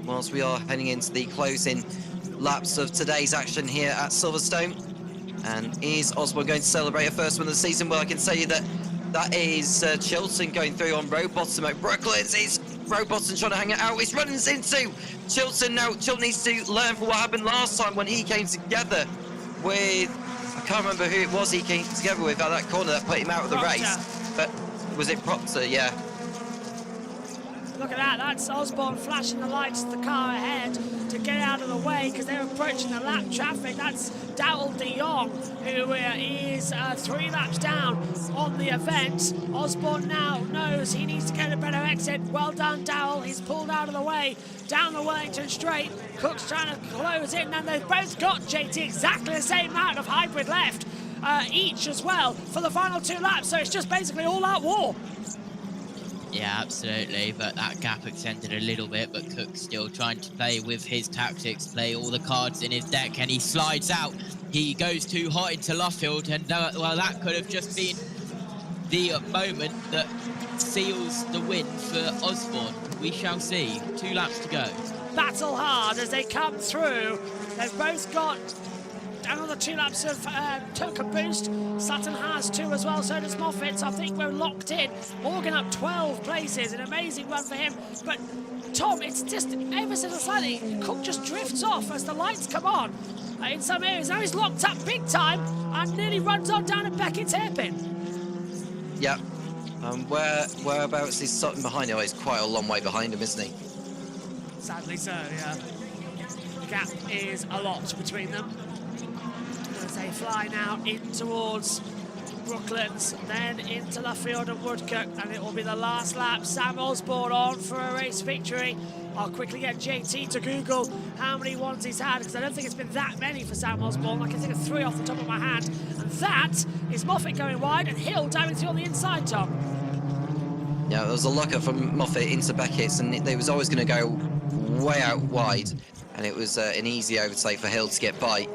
whilst we are heading into the closing laps of today's action here at Silverstone. And is Osborne going to celebrate a first win of the season? Well, I can tell you that is Chilton going through on row bottom at Brooklands. It's row bottom trying to hang it out. He's running into Chilton now. Chilton needs to learn from what happened last time when he came together with, I can't remember who it was he came together with at that corner that put him out of the race. But was it Proctor? Yeah. Look at that, that's Osborne flashing the lights to the car ahead to get out of the way because they're approaching the lap traffic. That's Dowell de Jong, who is 3 laps down on the event. Osborne now knows he needs to get a better exit. Well done, Dowell. He's pulled out of the way down the Wellington straight. Cook's trying to close in, and they've both got, JT, exactly the same amount of hybrid left each as well for the final 2 laps. So it's just basically all-out war. Yeah, absolutely, but that gap extended a little bit, but Cook's still trying to play with his tactics, play all the cards in his deck, and he slides out. He goes too hot into Luffield, and well, that could have just been the moment that seals the win for Osborne. We shall see. 2 laps to go. Battle hard as they come through. They've both got another 2 laps of Toka boost. Sutton has 2 as well, so does Moffat. So I think we're locked in. Morgan up 12 places, an amazing run for him. But Tom, it's just ever so slightly, Cook just drifts off as the lights come on in some areas. Now he's locked up big time and nearly runs on down at Beckett's hairpin. Yeah. Whereabouts is Sutton behind him? Oh, he's quite a long way behind him, isn't he? Sadly so, yeah. The gap is a lot between them. As they fly now in towards Brooklands, then into Luffield and Woodcock, and it will be the last lap. Sam Osborne on for a race victory. I'll quickly get JT to Google how many ones he's had, because I don't think it's been that many for Sam Osborne. I can think of 3 off the top of my hand, and that is Moffat going wide and Hill diving through on the inside, Tom. Yeah, there was a locker from Moffat into Beckett's, and they was always going to go way out wide, and it was an easy overtake for Hill to get by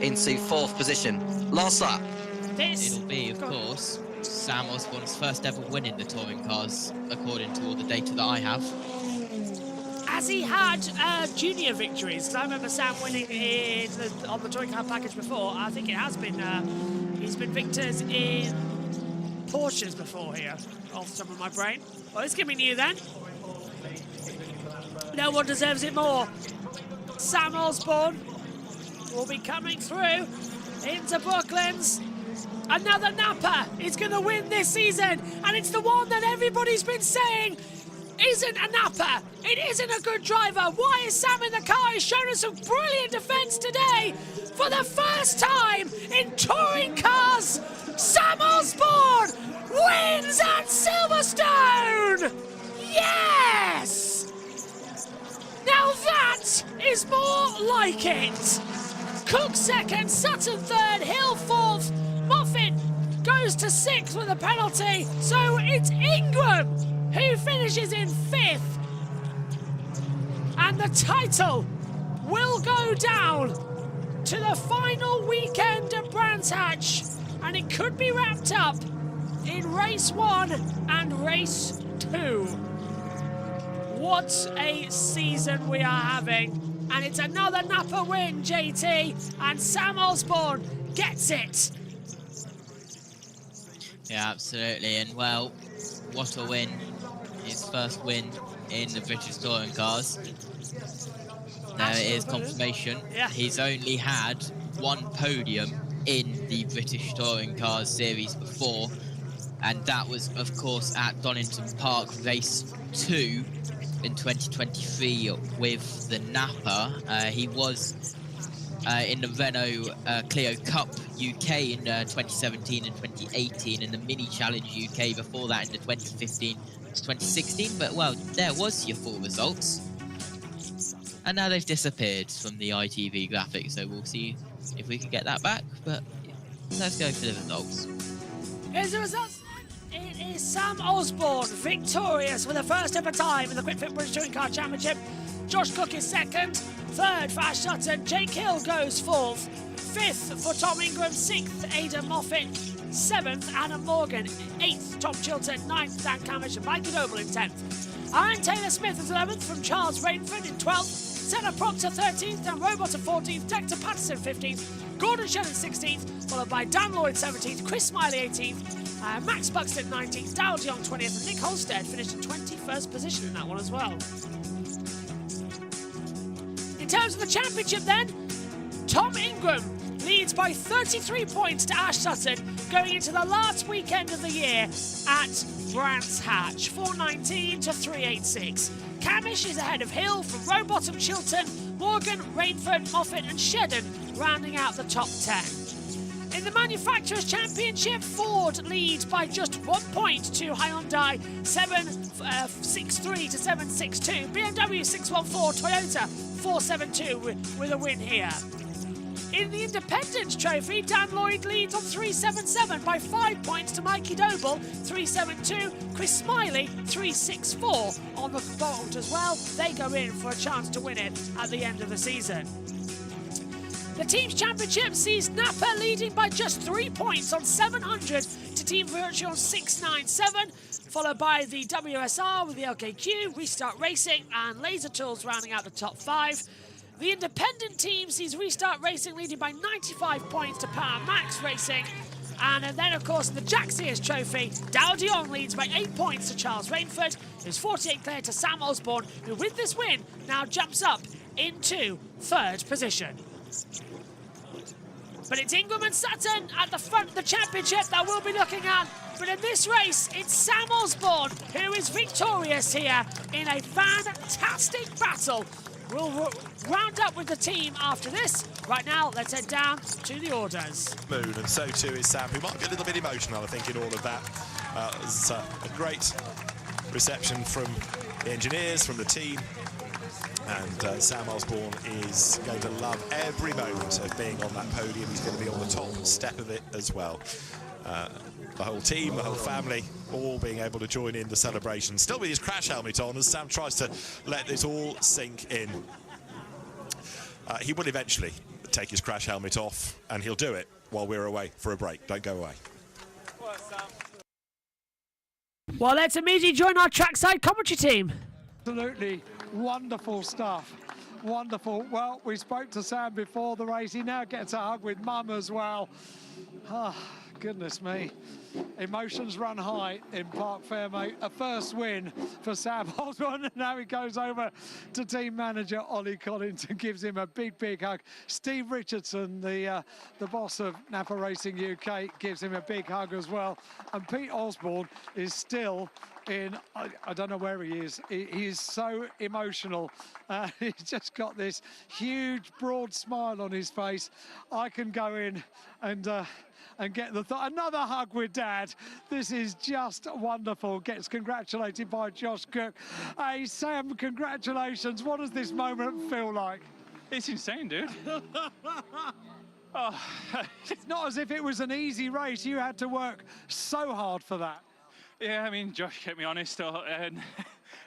into 4th position. Last lap. It'll be, of course, Sam Osborne's first ever win in the touring cars, according to all the data that I have. Has he had junior victories? Because I remember Sam winning on the touring car package before. I think it has been. He's been victors in Porsches before here, off the top of my brain. Well, it's going to be new then. No one deserves it more. Sam Osborne will be coming through into Brooklands. Another Napa is going to win this season, and it's the one that everybody's been saying isn't a Napa. It isn't a good driver. Why is Sam in the car? He's shown us some brilliant defence today. For the first time in touring cars, Sam Osborne wins at Silverstone! Yes! Now that is more like it. Cook 2nd, Sutton 3rd, Hill 4th, Moffat goes to 6th with a penalty, so it's Ingram who finishes in 5th. And the title will go down to the final weekend of Brands Hatch, and it could be wrapped up in race 1 and race 2. What a season we are having. And it's another Napa win, JT, and Sam Osborne gets it. Yeah, absolutely. And, well, what a win. His first win in the British touring cars. There it is, confirmation. Yeah. He's only had 1 podium in the British touring cars series before, and that was, of course, at Donington Park race 2 in 2023 with the Napa. He was in the Renault Clio Cup UK in 2017 and 2018, and the Mini Challenge UK before that in the 2015 to 2016. But, well, there was your full results. And now they've disappeared from the ITV graphics, so we'll see if we can get that back. But let's go for the results. Here's the results. It is Sam Osborne victorious for the first ever time in the Quick Fit British Touring Car Championship. Josh Cook is 2nd. 3rd for Ash Sutton. Jake Hill goes 4th. 5th for Tom Ingram. 6th, Aidan Moffat. 7th, Anna Morgan. 8th, Tom Chilton. 9th, Dan Camish and Mikey Noble in 10th. Aaron Taylor Smith is 11th from Charles Rainford in 12th. Senna Proctor 13th and Robot 14th. Dexter Patterson 15th. Gordon Shannon 16th, followed by Dan Lloyd 17th. Chris Smiley 18th. Max Buxton 19th, Darryl Young 20th, and Nick Holstead finished in 21st position in that one as well. In terms of the championship then, Tom Ingram leads by 33 points to Ash Sutton going into the last weekend of the year at Brands Hatch, 419 to 386. Camish is ahead of Hill from Rowbottom, Chilton, Morgan, Rainford, Moffat and Shedden rounding out the top 10. In the Manufacturers' Championship, Ford leads by just 1 point to Hyundai 763 to 762. BMW 614, Toyota 472 with a win here. In the Independence Trophy, Dan Lloyd leads on 377 by 5 points to Mikey Doble 372. Chris Smiley 364 on the board as well. They go in for a chance to win it at the end of the season. The Teams Championship sees Napa leading by just 3 points on 700 to Team Virtue on 697, followed by the WSR with the LKQ, Restart Racing, and Laser Tools rounding out the top 5. The independent team sees Restart Racing leading by 95 points to Power Max Racing. And then, of course, the Jack Sears Trophy, Dow Dion leads by 8 points to Charles Rainford, who's 48 clear to Sam Osborne, who with this win now jumps up into 3rd position. But it's Ingram and Sutton at the front of the championship that we'll be looking at. But in this race, it's Sam Osborne who is victorious here in a fantastic battle. We'll round up with the team after this. Right now, let's head down to the orders. Moon, and so too is Sam, who might be a little bit emotional, I think, in all of that. It's a great reception from the engineers, from the team. And Sam Osborne is going to love every moment of being on that podium. He's going to be on the top step of it as well. The whole team, the whole family, all being able to join in the celebration. Still with his crash helmet on as Sam tries to let this all sink in. He will eventually take his crash helmet off, and he'll do it while we're away for a break. Don't go away. Well, let's immediately join our trackside commentary team. Absolutely wonderful stuff. Wonderful. Well, we spoke to Sam before the race. He now gets a hug with Mum as well. Ah, goodness me. Emotions run high in Park Fair, mate. A first win for Sam Osborne. Now he goes over to team manager Ollie Collins and gives him a big, big hug. Steve Richardson, the boss of Napa Racing UK, gives him a big hug as well. And Pete Osborne is still in, I don't know where he is. He is so emotional. He's just got this huge, broad smile on his face. I can go in and get another hug with Dad. This is just wonderful. Gets congratulated by Josh Cook. Hey, Sam, congratulations. What does this moment feel like? It's insane, dude. Oh, it's not as if it was an easy race. You had to work so hard for that. Yeah, I mean, Josh kept me honest and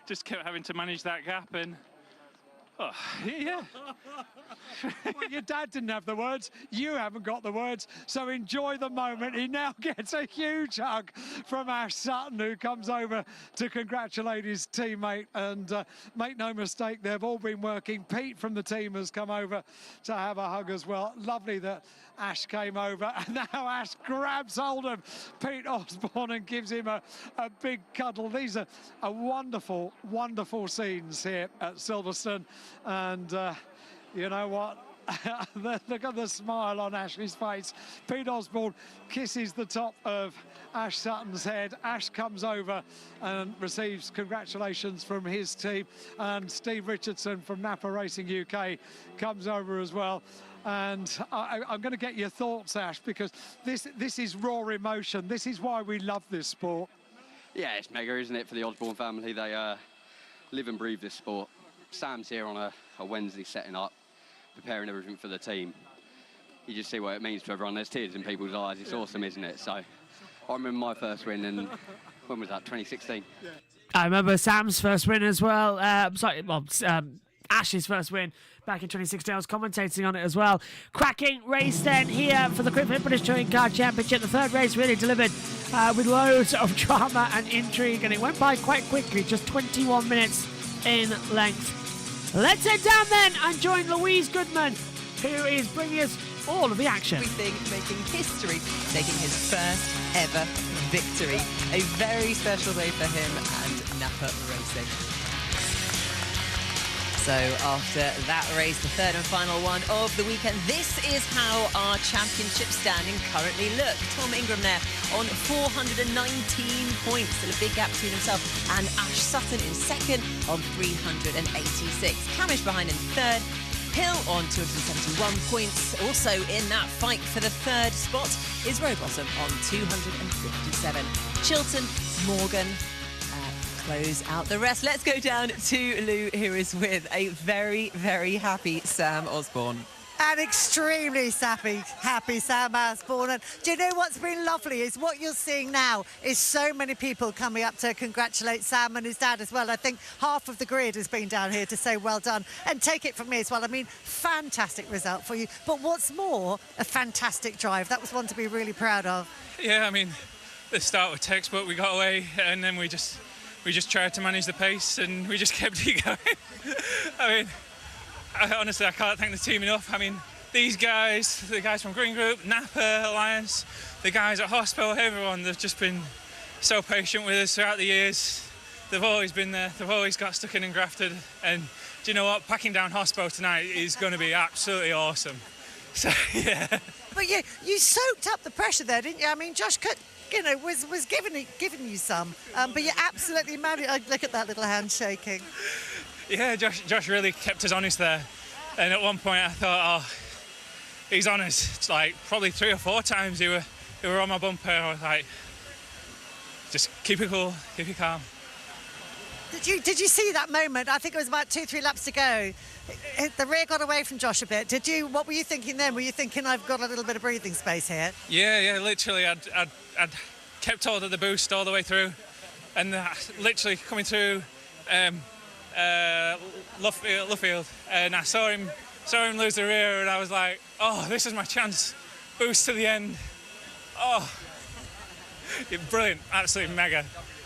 just kept having to manage that gap and... Oh, yeah. Well, your dad didn't have the words. You haven't got the words. So enjoy the moment. He now gets a huge hug from Ash Sutton, who comes over to congratulate his teammate. And make no mistake, they've all been working. Pete from the team has come over to have a hug as well. Lovely that Ash came over. And now Ash grabs hold of Pete Osborne and gives him a big cuddle. These are wonderful, wonderful scenes here at Silverstone. And you know what? Look at the smile on Ashley's face. Pete Osborne kisses the top of Ash Sutton's head. Ash comes over and receives congratulations from his team. And Steve Richardson from Napa Racing UK comes over as well. And I'm going to get your thoughts, Ash, because this is raw emotion. This is why we love this sport. Yeah, it's mega, isn't it, for the Osborne family? They live and breathe this sport. Sam's here on a Wednesday setting up, preparing everything for the team. You just see what it means to everyone. There's tears in people's eyes. It's awesome, isn't it? So I remember my first win, and when was that, 2016? Yeah. I remember Sam's first win as well. Ash's first win back in 2016. I was commentating on it as well. Cracking race then here for the Quick Fit British Touring Car Championship. The third race really delivered with loads of drama and intrigue, and it went by quite quickly, just 21 minutes in length. Let's head down then and join Louise Goodman, who is bringing us all of the action. Everything making history, taking his first ever victory. A very special day for him and Napa Racing. So after that race, the third and final one of the weekend, this is how our championship standing currently look. Tom Ingram there on 419 points, still a big gap between himself and Ash Sutton in second on 386. Camish behind in third. Hill on 271 points. Also in that fight for the third spot is Rowbottom on 257. Chilton, Morgan, close out the rest. Let's go down to Lou, who is with a very, very happy Sam Osborne. An extremely happy Sam Osborne. And do you know what's been lovely is what you're seeing now is so many people coming up to congratulate Sam and his dad as well. I think half of the grid has been down here to say well done. And take it from me as well. I mean, fantastic result for you. But what's more, a fantastic drive. That was one to be really proud of. Yeah, I mean, the start was textbook. We got away, and then we just tried to manage the pace, and we just kept it going. I mean, honestly, I can't thank the team enough. I mean, these guys, the guys from Green Group, Napa Alliance, the guys at Hospital, everyone, they've just been so patient with us throughout the years. They've always been there. They've always got stuck in and grafted. And do you know what? Packing down Hospital tonight is going to be absolutely awesome. So, yeah. But you soaked up the pressure there, didn't you? I mean, Josh was giving you some, but you absolutely managed. Look at that little hand shaking. Yeah, Josh really kept us honest there. And at one point I thought, oh, he's on us. It's like probably 3 or 4 times he were on my bumper. I was like, just keep it cool, keep it calm. Did you see that moment? I think it was about 2-3 laps to go. The rear got away from Josh a bit. What were you thinking then? Were you thinking, I've got a little bit of breathing space here? Yeah, literally, I'd kept hold of the boost all the way through, and literally coming through Luffield, and I saw him lose the rear, and I was like, oh, this is my chance. Boost to the end. Oh, brilliant, absolutely mega.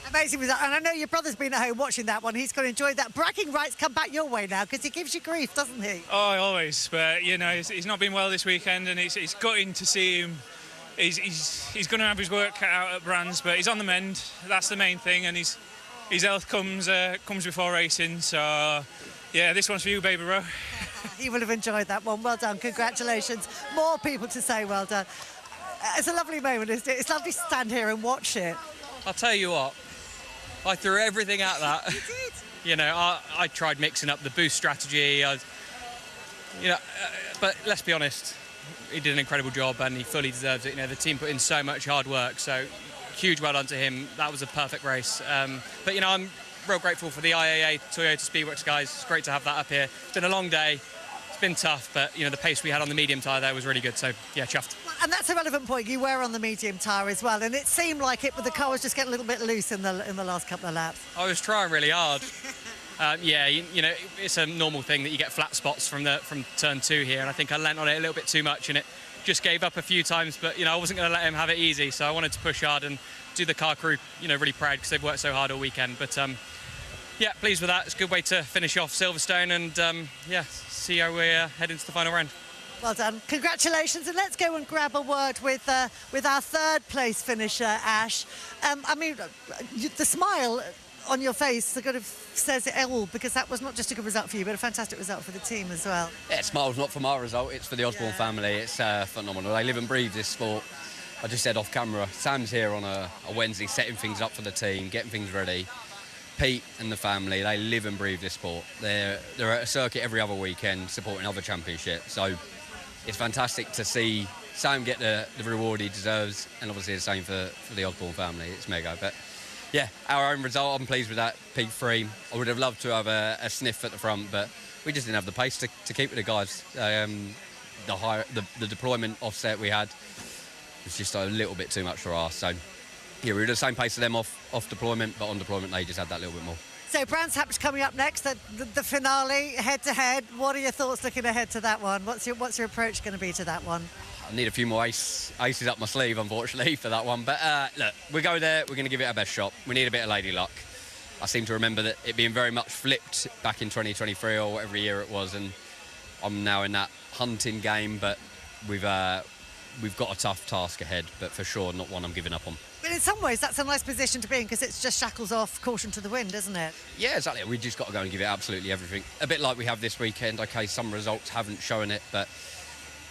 Amazing result. And I know your brother's been at home watching that one. He's going to enjoy that. Bragging rights come back your way now because he gives you grief, doesn't he? Oh, always. But, you know, he's not been well this weekend, and it's gutting to see him. He's going to have his work cut out at Brands, but he's on the mend. That's the main thing, and his health comes before racing. So, yeah, this one's for you, baby bro. He will have enjoyed that one. Well done. Congratulations. More people to say well done. It's a lovely moment, isn't it? It's lovely to stand here and watch it. I'll tell you what. I threw everything at that. You did? You know, I tried mixing up the boost strategy. But let's be honest, he did an incredible job and he fully deserves it. You know, the team put in so much hard work, so huge well done to him. That was a perfect race. But, you know, I'm real grateful for the IAA Toyota Speedworks guys. It's great to have that up here. It's been a long day. It's been tough, but, you know, the pace we had on the medium tyre there was really good. So, yeah, chuffed. And that's a relevant point. You were on the medium tyre as well, and it seemed like it, but the car was just getting a little bit loose in the last couple of laps. I was trying really hard. Yeah, you know, it's a normal thing that you get flat spots from turn 2 here, and I think I lent on it a little bit too much, and it just gave up a few times. But, you know, I wasn't going to let him have it easy, so I wanted to push hard and do the car crew, you know, really proud because they've worked so hard all weekend. But yeah, pleased with that. It's a good way to finish off Silverstone, and yeah, see how we head into the final round. Well done. Congratulations. And let's go and grab a word with our 3rd place finisher, Ash. I mean, the smile on your face sort of says it all, because that was not just a good result for you, but a fantastic result for the team as well. Yeah, smile's not from our result, it's for the Osborne family. It's phenomenal. They live and breathe this sport. I just said off camera, Sam's here on a Wednesday setting things up for the team, getting things ready. Pete and the family, they live and breathe this sport. They're at a circuit every other weekend supporting other championships. So it's fantastic to see Sam get the reward he deserves, and obviously the same for the Osborne family. It's mega. But yeah, our own result, I'm pleased with that. P3. I would have loved to have a sniff at the front, but we just didn't have the pace to keep with the guys. The deployment offset we had was just a little bit too much for us. So yeah, we were the same pace as them off deployment, but on deployment they just had that little bit more. So Brands Hatch coming up next, the finale, head-to-head. What are your thoughts looking ahead to that one? What's your approach going to be to that one? I need a few more aces up my sleeve, unfortunately, for that one. But look, we go there, we're going to give it our best shot. We need a bit of lady luck. I seem to remember that it being very much flipped back in 2023 or whatever year it was, and I'm now in that hunting game, but we've got a tough task ahead, but for sure not one I'm giving up on. But in some ways, that's a nice position to be in, because it's just shackles off, caution to the wind, isn't it? Yeah, exactly. We just got to go and give it absolutely everything. A bit like we have this weekend. OK, some results haven't shown it, but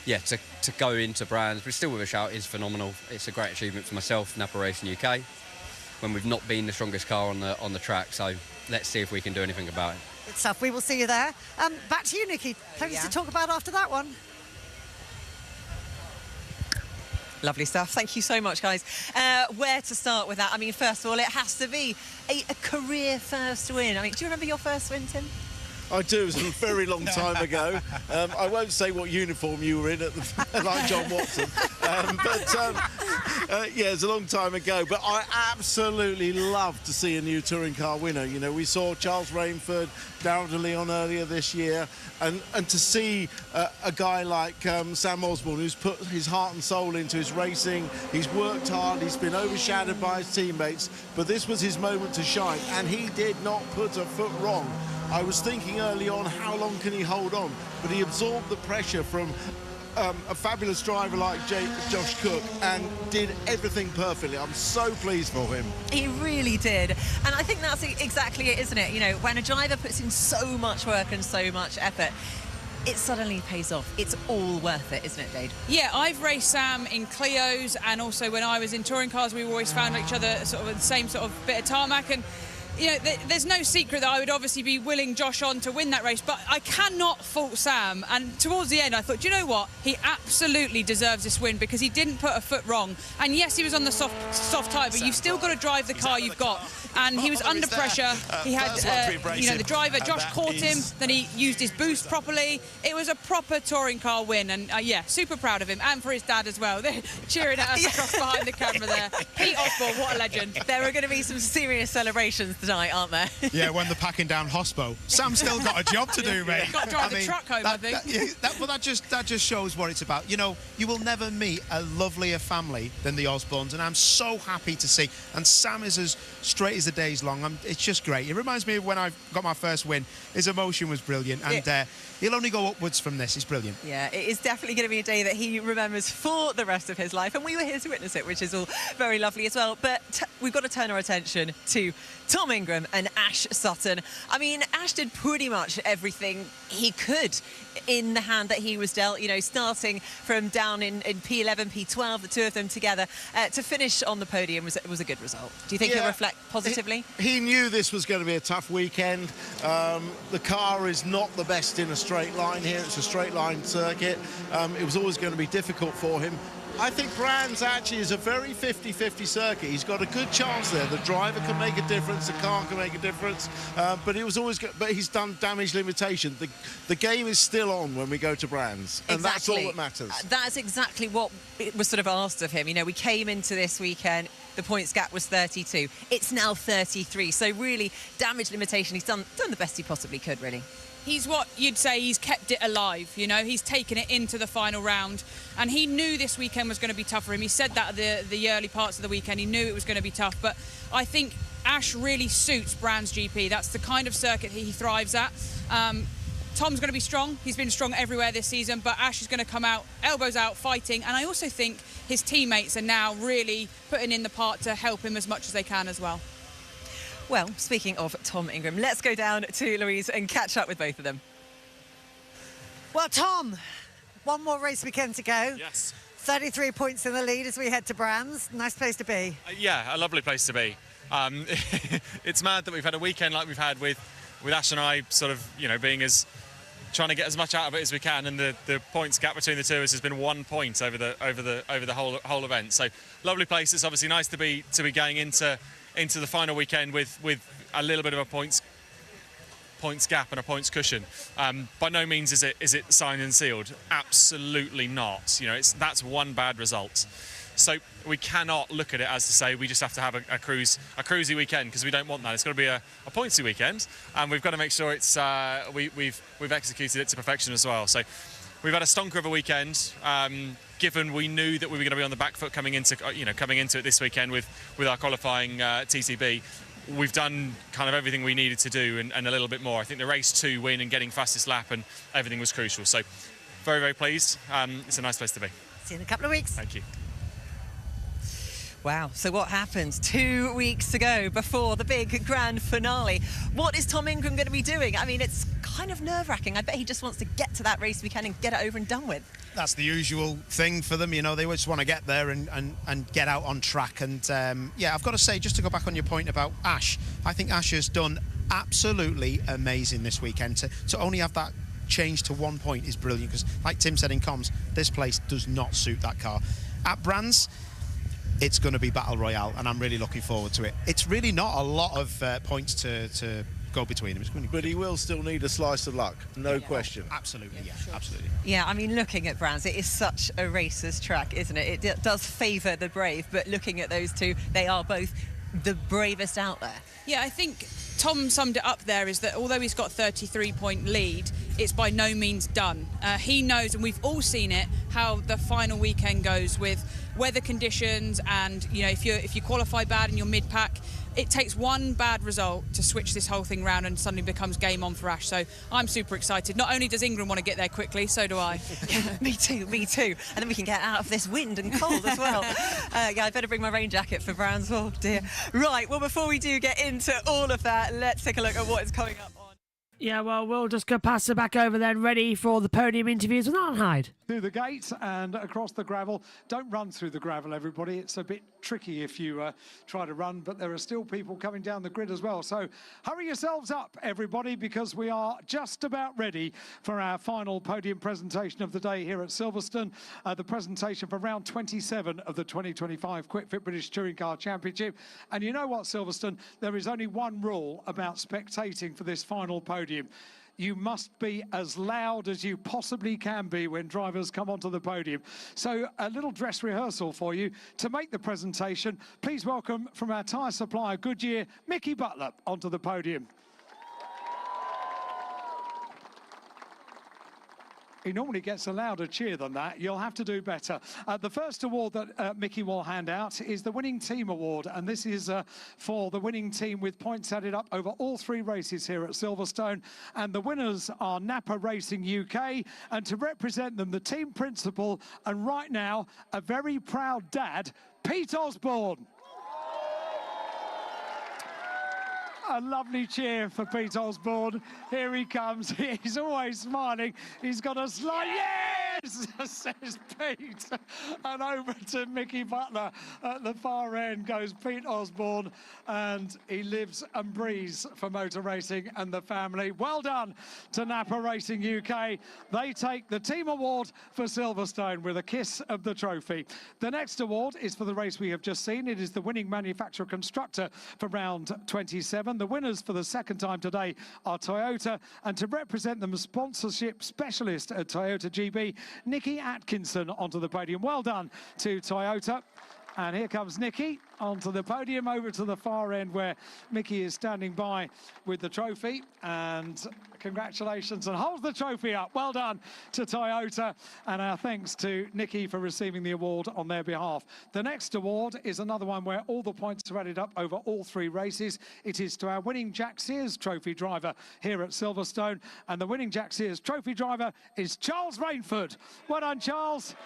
yeah, to go into Brands, but still with a shout, is phenomenal. It's a great achievement for myself, Napa Racing UK, when we've not been the strongest car on the track. So let's see if we can do anything about it. Good stuff. We will see you there. Back to you, Nikki. Plenty to talk about after that one. Lovely stuff. Thank you so much, guys. Where to start with that? I mean, first of all, it has to be a career first win. I mean, do you remember your first win, Tim? I do. It was a very long time ago. I won't say what uniform you were in, like John Watson. Yeah, it's a long time ago, but I absolutely love to see a new touring car winner. You know, we saw Charles Rainford, Darrell de Leon earlier this year, and to see a guy like Sam Osborne, who's put his heart and soul into his racing. He's worked hard, he's been overshadowed by his teammates, but this was his moment to shine, and he did not put a foot wrong. I was thinking early on, how long can he hold on? But he absorbed the pressure from a fabulous driver like Josh Cook and did everything perfectly. I'm so pleased for him. He really did. And I think that's exactly it, isn't it? You know, when a driver puts in so much work and so much effort, it suddenly pays off. It's all worth it, isn't it, Jade? Yeah, I've raced Sam in Clios, and also when I was in touring cars, we always found each other sort of the same sort of bit of tarmac. And you know, there's no secret that I would obviously be willing Josh on to win that race, but I cannot fault Sam. And towards the end, I thought, do you know what? He absolutely deserves this win because he didn't put a foot wrong. And yes, he was on the soft tyre, but you've still got to drive the car you've got. And he was under pressure. He had, you know, the driver, Josh caught him, then he used his boost properly. It was a proper touring car win, and yeah, super proud of him, and for his dad as well. They're cheering at us across behind the camera there. Pete Osborne, what a legend. There are going to be some serious celebrations tonight, aren't there? Yeah, when they're packing down Hospo. Sam's still got a job to do, mate. Got to drive the truck home, I think. That just shows what it's about. You know, you will never meet a lovelier family than the Osbornes, and I'm so happy to see. And Sam is as straight as the day's long. It's just great. It reminds me of when I got my first win. His emotion was brilliant, and he'll only go upwards from this. He's brilliant. Yeah, it is definitely going to be a day that he remembers for the rest of his life, and we were here to witness it, which is all very lovely as well. But we've got to turn our attention to Tom Ingram and Ash Sutton. I mean, Ash did pretty much everything he could in the hand that he was dealt, you know, starting from down in P11, P12, the two of them together, to finish on the podium was a good result. Do you think he'll reflect positively? He knew this was going to be a tough weekend. The car is not the best in a straight line here. It's a straight line circuit. It was always going to be difficult for him. I think Brands actually is a very 50-50 circuit. He's got a good chance there. The driver can make a difference, the car can make a difference, but it was always good. But he's done damage limitation. The game is still on when we go to Brands, and that's all that matters. That's exactly what it was sort of asked of him. You know, we came into this weekend, the points gap was 32. It's now 33. So really, damage limitation. He's done the best he possibly could, really. He's what you'd say he's kept it alive, you know. He's taken it into the final round, and he knew this weekend was going to be tough for him. He said that at the early parts of the weekend. He knew it was going to be tough, but I think Ash really suits Brands GP. That's the kind of circuit he thrives at. Tom's going to be strong. He's been strong everywhere this season, but Ash is going to come out, elbows out, fighting. And I also think his teammates are now really putting in the part to help him as much as they can as well. Well, speaking of Tom Ingram, let's go down to Louise and catch up with both of them. Well, Tom, one more race weekend to go. Yes. 33 points in the lead as we head to Brands. Nice place to be. Yeah, a lovely place to be. It's mad that we've had a weekend like we've had with Ash and I sort of, you know, trying to get as much out of it as we can, and the points gap between the two of us has been 1 point over the whole event. So lovely place. It's obviously nice to be going into the final weekend with a little bit of a points gap and a points cushion. By no means is it signed and sealed. Absolutely not. You know, that's one bad result. So we cannot look at it as to say we just have to have a cruisy weekend, because we don't want that. It's got to be a pointsy weekend, and we've got to make sure it's we've executed it to perfection as well. So we've had a stonker of a weekend. Given we knew that we were going to be on the back foot coming into it this weekend with our qualifying TCB, we've done kind of everything we needed to do and a little bit more. I think the race 2 win and getting fastest lap and everything was crucial. So very, very pleased. It's a nice place to be. See you in a couple of weeks. Thank you. Wow, so what happens 2 weeks to go before the big grand finale? What is Tom Ingram going to be doing? I mean, it's kind of nerve-wracking. I bet he just wants to get to that race weekend and get it over and done with. That's the usual thing for them, you know. They just want to get there and get out on track. And yeah, I've got to say, just to go back on your point about Ash, I think Ash has done absolutely amazing this weekend. To only have that change to 1 point is brilliant, because like Tim said in comms, this place does not suit that car. At Brands, it's going to be Battle Royale, and I'm really looking forward to it. It's really not a lot of points to go between them. It's going to be But he will still need a slice of luck, no question. Absolutely, yeah, absolutely. Yeah, I mean, looking at Brands, it is such a racer's track, isn't it? It does favour the brave, but looking at those two, they are both the bravest out there. Yeah, I think Tom summed it up there, is that although he's got 33-point lead, it's by no means done. He knows, and we've all seen it, how the final weekend goes with weather conditions, and if you qualify bad in your mid-pack, it takes one bad result to switch this whole thing round and suddenly becomes game on for Ash. So I'm super excited. Not only does Ingram want to get there quickly, so do I. Me too. And then we can get out of this wind and cold as well. Yeah, I better bring my rain jacket for Brands. Oh dear. Right, well, before we do get into all of that, let's take a look at what is coming up on. Yeah, well, we'll just go pass it back over then, ready for the podium interviews with Alan Hyde. Through the gate and across the gravel. Don't run through the gravel, everybody. It's a bit tricky if you try to run, but there are still people coming down the grid as well. So hurry yourselves up, everybody, because we are just about ready for our final podium presentation of the day here at Silverstone. The presentation for round 27 of the 2025 Quick Fit British Touring Car Championship. And you know what, Silverstone? There is only one rule about spectating for this final podium. You must be as loud as you possibly can be when drivers come onto the podium. So a little dress rehearsal for you. To make the presentation, please welcome from our tyre supplier Goodyear, Mickey Butler, onto the podium. He normally gets a louder cheer than that. You'll have to do better. The first award that Mickey will hand out is the Winning Team Award, and this is for the winning team with points added up over all 3 races here at Silverstone. And the winners are Napa Racing UK, and to represent them, the team principal, and right now, a very proud dad, Pete Osborne. A lovely cheer for Pete Osborne. Here he comes. He's always smiling. He's got a slide. Yes, says Pete. And over to Mickey Butler. At the far end goes Pete Osborne, and he lives and breathes for motor racing and the family. Well done to Napa Racing UK. They take the team award for Silverstone with a kiss of the trophy. The next award is for the race we have just seen. It is the winning manufacturer constructor for round 27. The winners for the second time today are Toyota, and to represent them, sponsorship specialist at Toyota GB, Nikki Atkinson, onto the podium. Well done to Toyota. And here comes Nikki onto the podium, over to the far end where Mickey is standing by with the trophy. And congratulations, and holds the trophy up. Well done to Toyota, and our thanks to Nikki for receiving the award on their behalf. The next award is another one where all the points are added up over all 3 races. It is to our winning Jack Sears Trophy driver here at Silverstone, and the winning Jack Sears Trophy driver is Charles Rainford. Well done, Charles.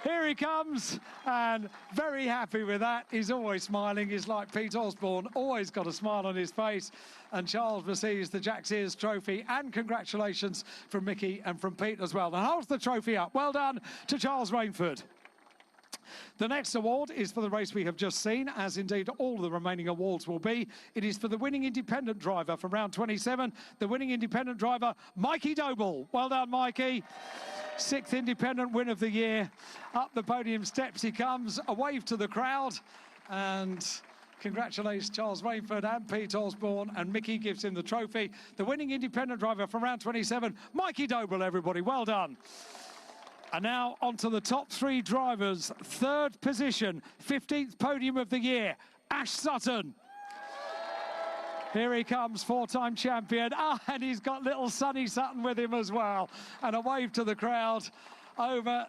Here he comes, and very happy with that. He's always smiling. He's like Pete Osborne, always got a smile on his face. And Charles receives the Jack Sears trophy, and congratulations from Mickey and from Pete as well. And holds the trophy up. Well done to Charles Rainford. The next award is for the race we have just seen, as indeed all of the remaining awards will be. It is for the winning independent driver for round 27. The winning independent driver, Mikey Doble. Well done, Mikey. 6th independent win of the year. Up the podium steps he comes, a wave to the crowd, and congratulations Charles Rainford and Pete Osborne, and Mickey gives him the trophy. The winning independent driver for round 27, Mikey Doble, everybody, well done. And now on to the top 3 drivers. 3rd position, 15th podium of the year, Ash Sutton. Here he comes, 4-time champion. And he's got little Sonny Sutton with him as well. And a wave to the crowd. Over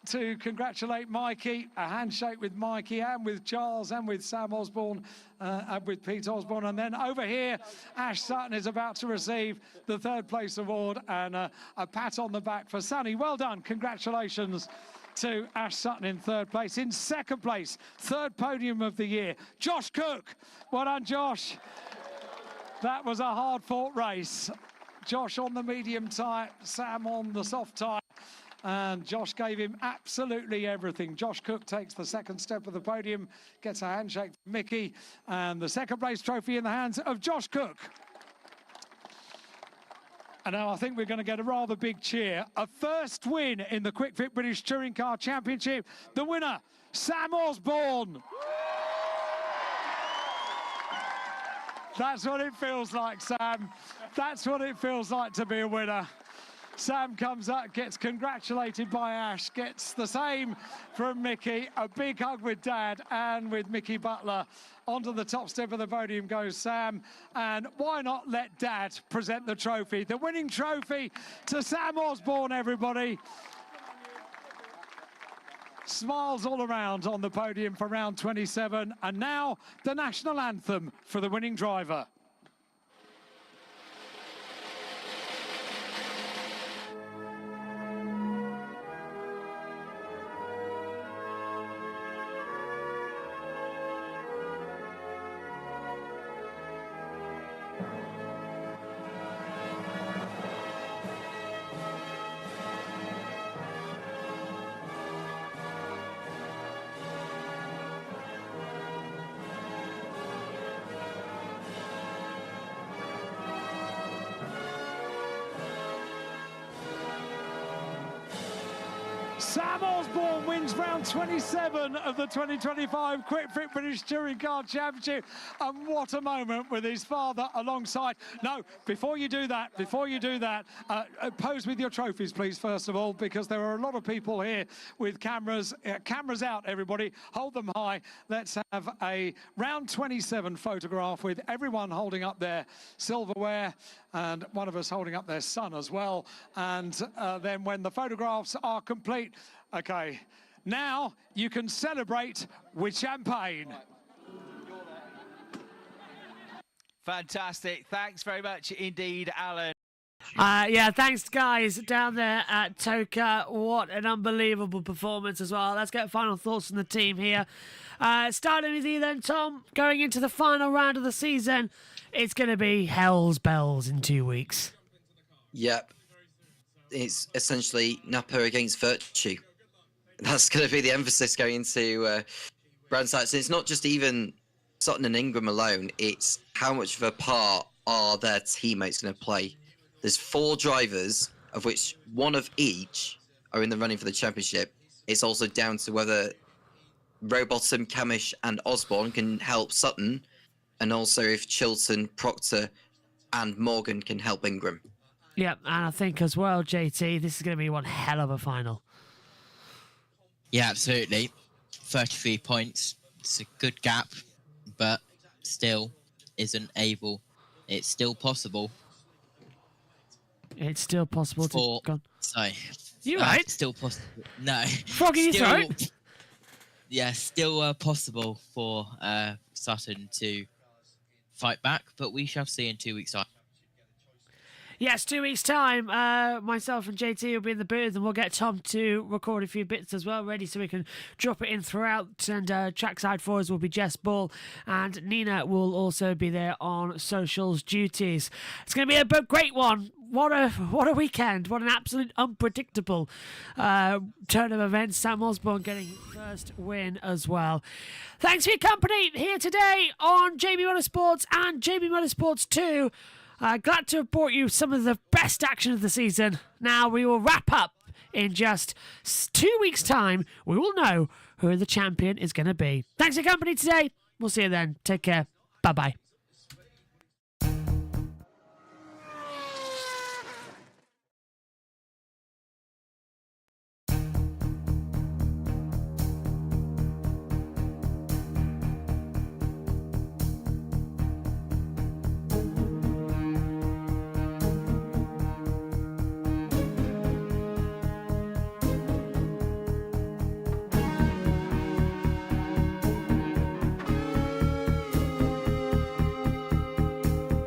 to congratulate Mikey. A handshake with Mikey and with Charles and with Sam Osborne and with Pete Osborne. And then over here, Ash Sutton is about to receive the 3rd place award, and a pat on the back for Sonny. Well done. Congratulations to Ash Sutton in 3rd place. In 2nd place, 3rd podium of the year, Josh Cook. Well done, Josh. That was a hard-fought race. Josh on the medium tyre, Sam on the soft tyre, and Josh gave him absolutely everything. Josh Cook takes the 2nd step of the podium, gets a handshake from Mickey, and the 2nd place trophy in the hands of Josh Cook. And now I think we're going to get a rather big cheer. A 1st win in the Quick Fit British Touring Car Championship. The winner, Sam Osborne. That's what it feels like, Sam. That's what it feels like to be a winner. Sam comes up, gets congratulated by Ash, gets the same from Mickey. A big hug with Dad and with Mickey Butler. Onto the top step of the podium goes Sam. And why not let Dad present the trophy? The winning trophy to Sam Osborne, everybody. Smiles all around on the podium for round 27. And now the national anthem for the winning driver. Sam Osborne wins round 27 of the 2025 Quick Fit British Touring Car Championship. And what a moment with his father alongside. No, before you do that, pose with your trophies, please, first of all, because there are a lot of people here with cameras. Cameras out, everybody. Hold them high. Let's have a round 27 photograph with everyone holding up their silverware and one of us holding up their son as well. And then when the photographs are complete, okay, now you can celebrate with champagne. Fantastic. Thanks very much indeed, Alan. Yeah, thanks, guys, down there at Toka. What an unbelievable performance as well. Let's get final thoughts from the team here. Starting with you then, Tom. Going into the final round of the season, it's going to be hell's bells in 2 weeks. Yep. It's essentially Napa against Virtue. That's going to be the emphasis going into brand sites. It's not just even Sutton and Ingram alone. It's how much of a part are their teammates going to play. There's 4 drivers, of which one of each are in the running for the championship. It's also down to whether Rowbottom, Camish and Osborne can help Sutton, and also if Chilton, Proctor and Morgan can help Ingram. Yeah, and I think as well, JT, this is going to be one hell of a final. Yeah, absolutely. 33 points. It's a good gap, but still isn't able. It's still possible. It's still possible to... Sorry. You right? Still possible. No. Frog in your throat? Yeah, still possible for Sutton to fight back, but we shall see in 2 weeks' time. Yes, 2 weeks' time, myself and JT will be in the booth, and we'll get Tom to record a few bits as well, ready so we can drop it in throughout. And trackside for us will be Jess Ball, and Nina will also be there on socials duties. It's going to be a great one. What a weekend. What an absolute unpredictable turn of events. Sam Osborne getting his first win as well. Thanks for your company here today on JB Motorsports and JB Motorsports 2. Glad to have brought you some of the best action of the season. Now we will wrap up in just 2 weeks' time. We will know who the champion is going to be. Thanks for your company today. We'll see you then. Take care. Bye-bye.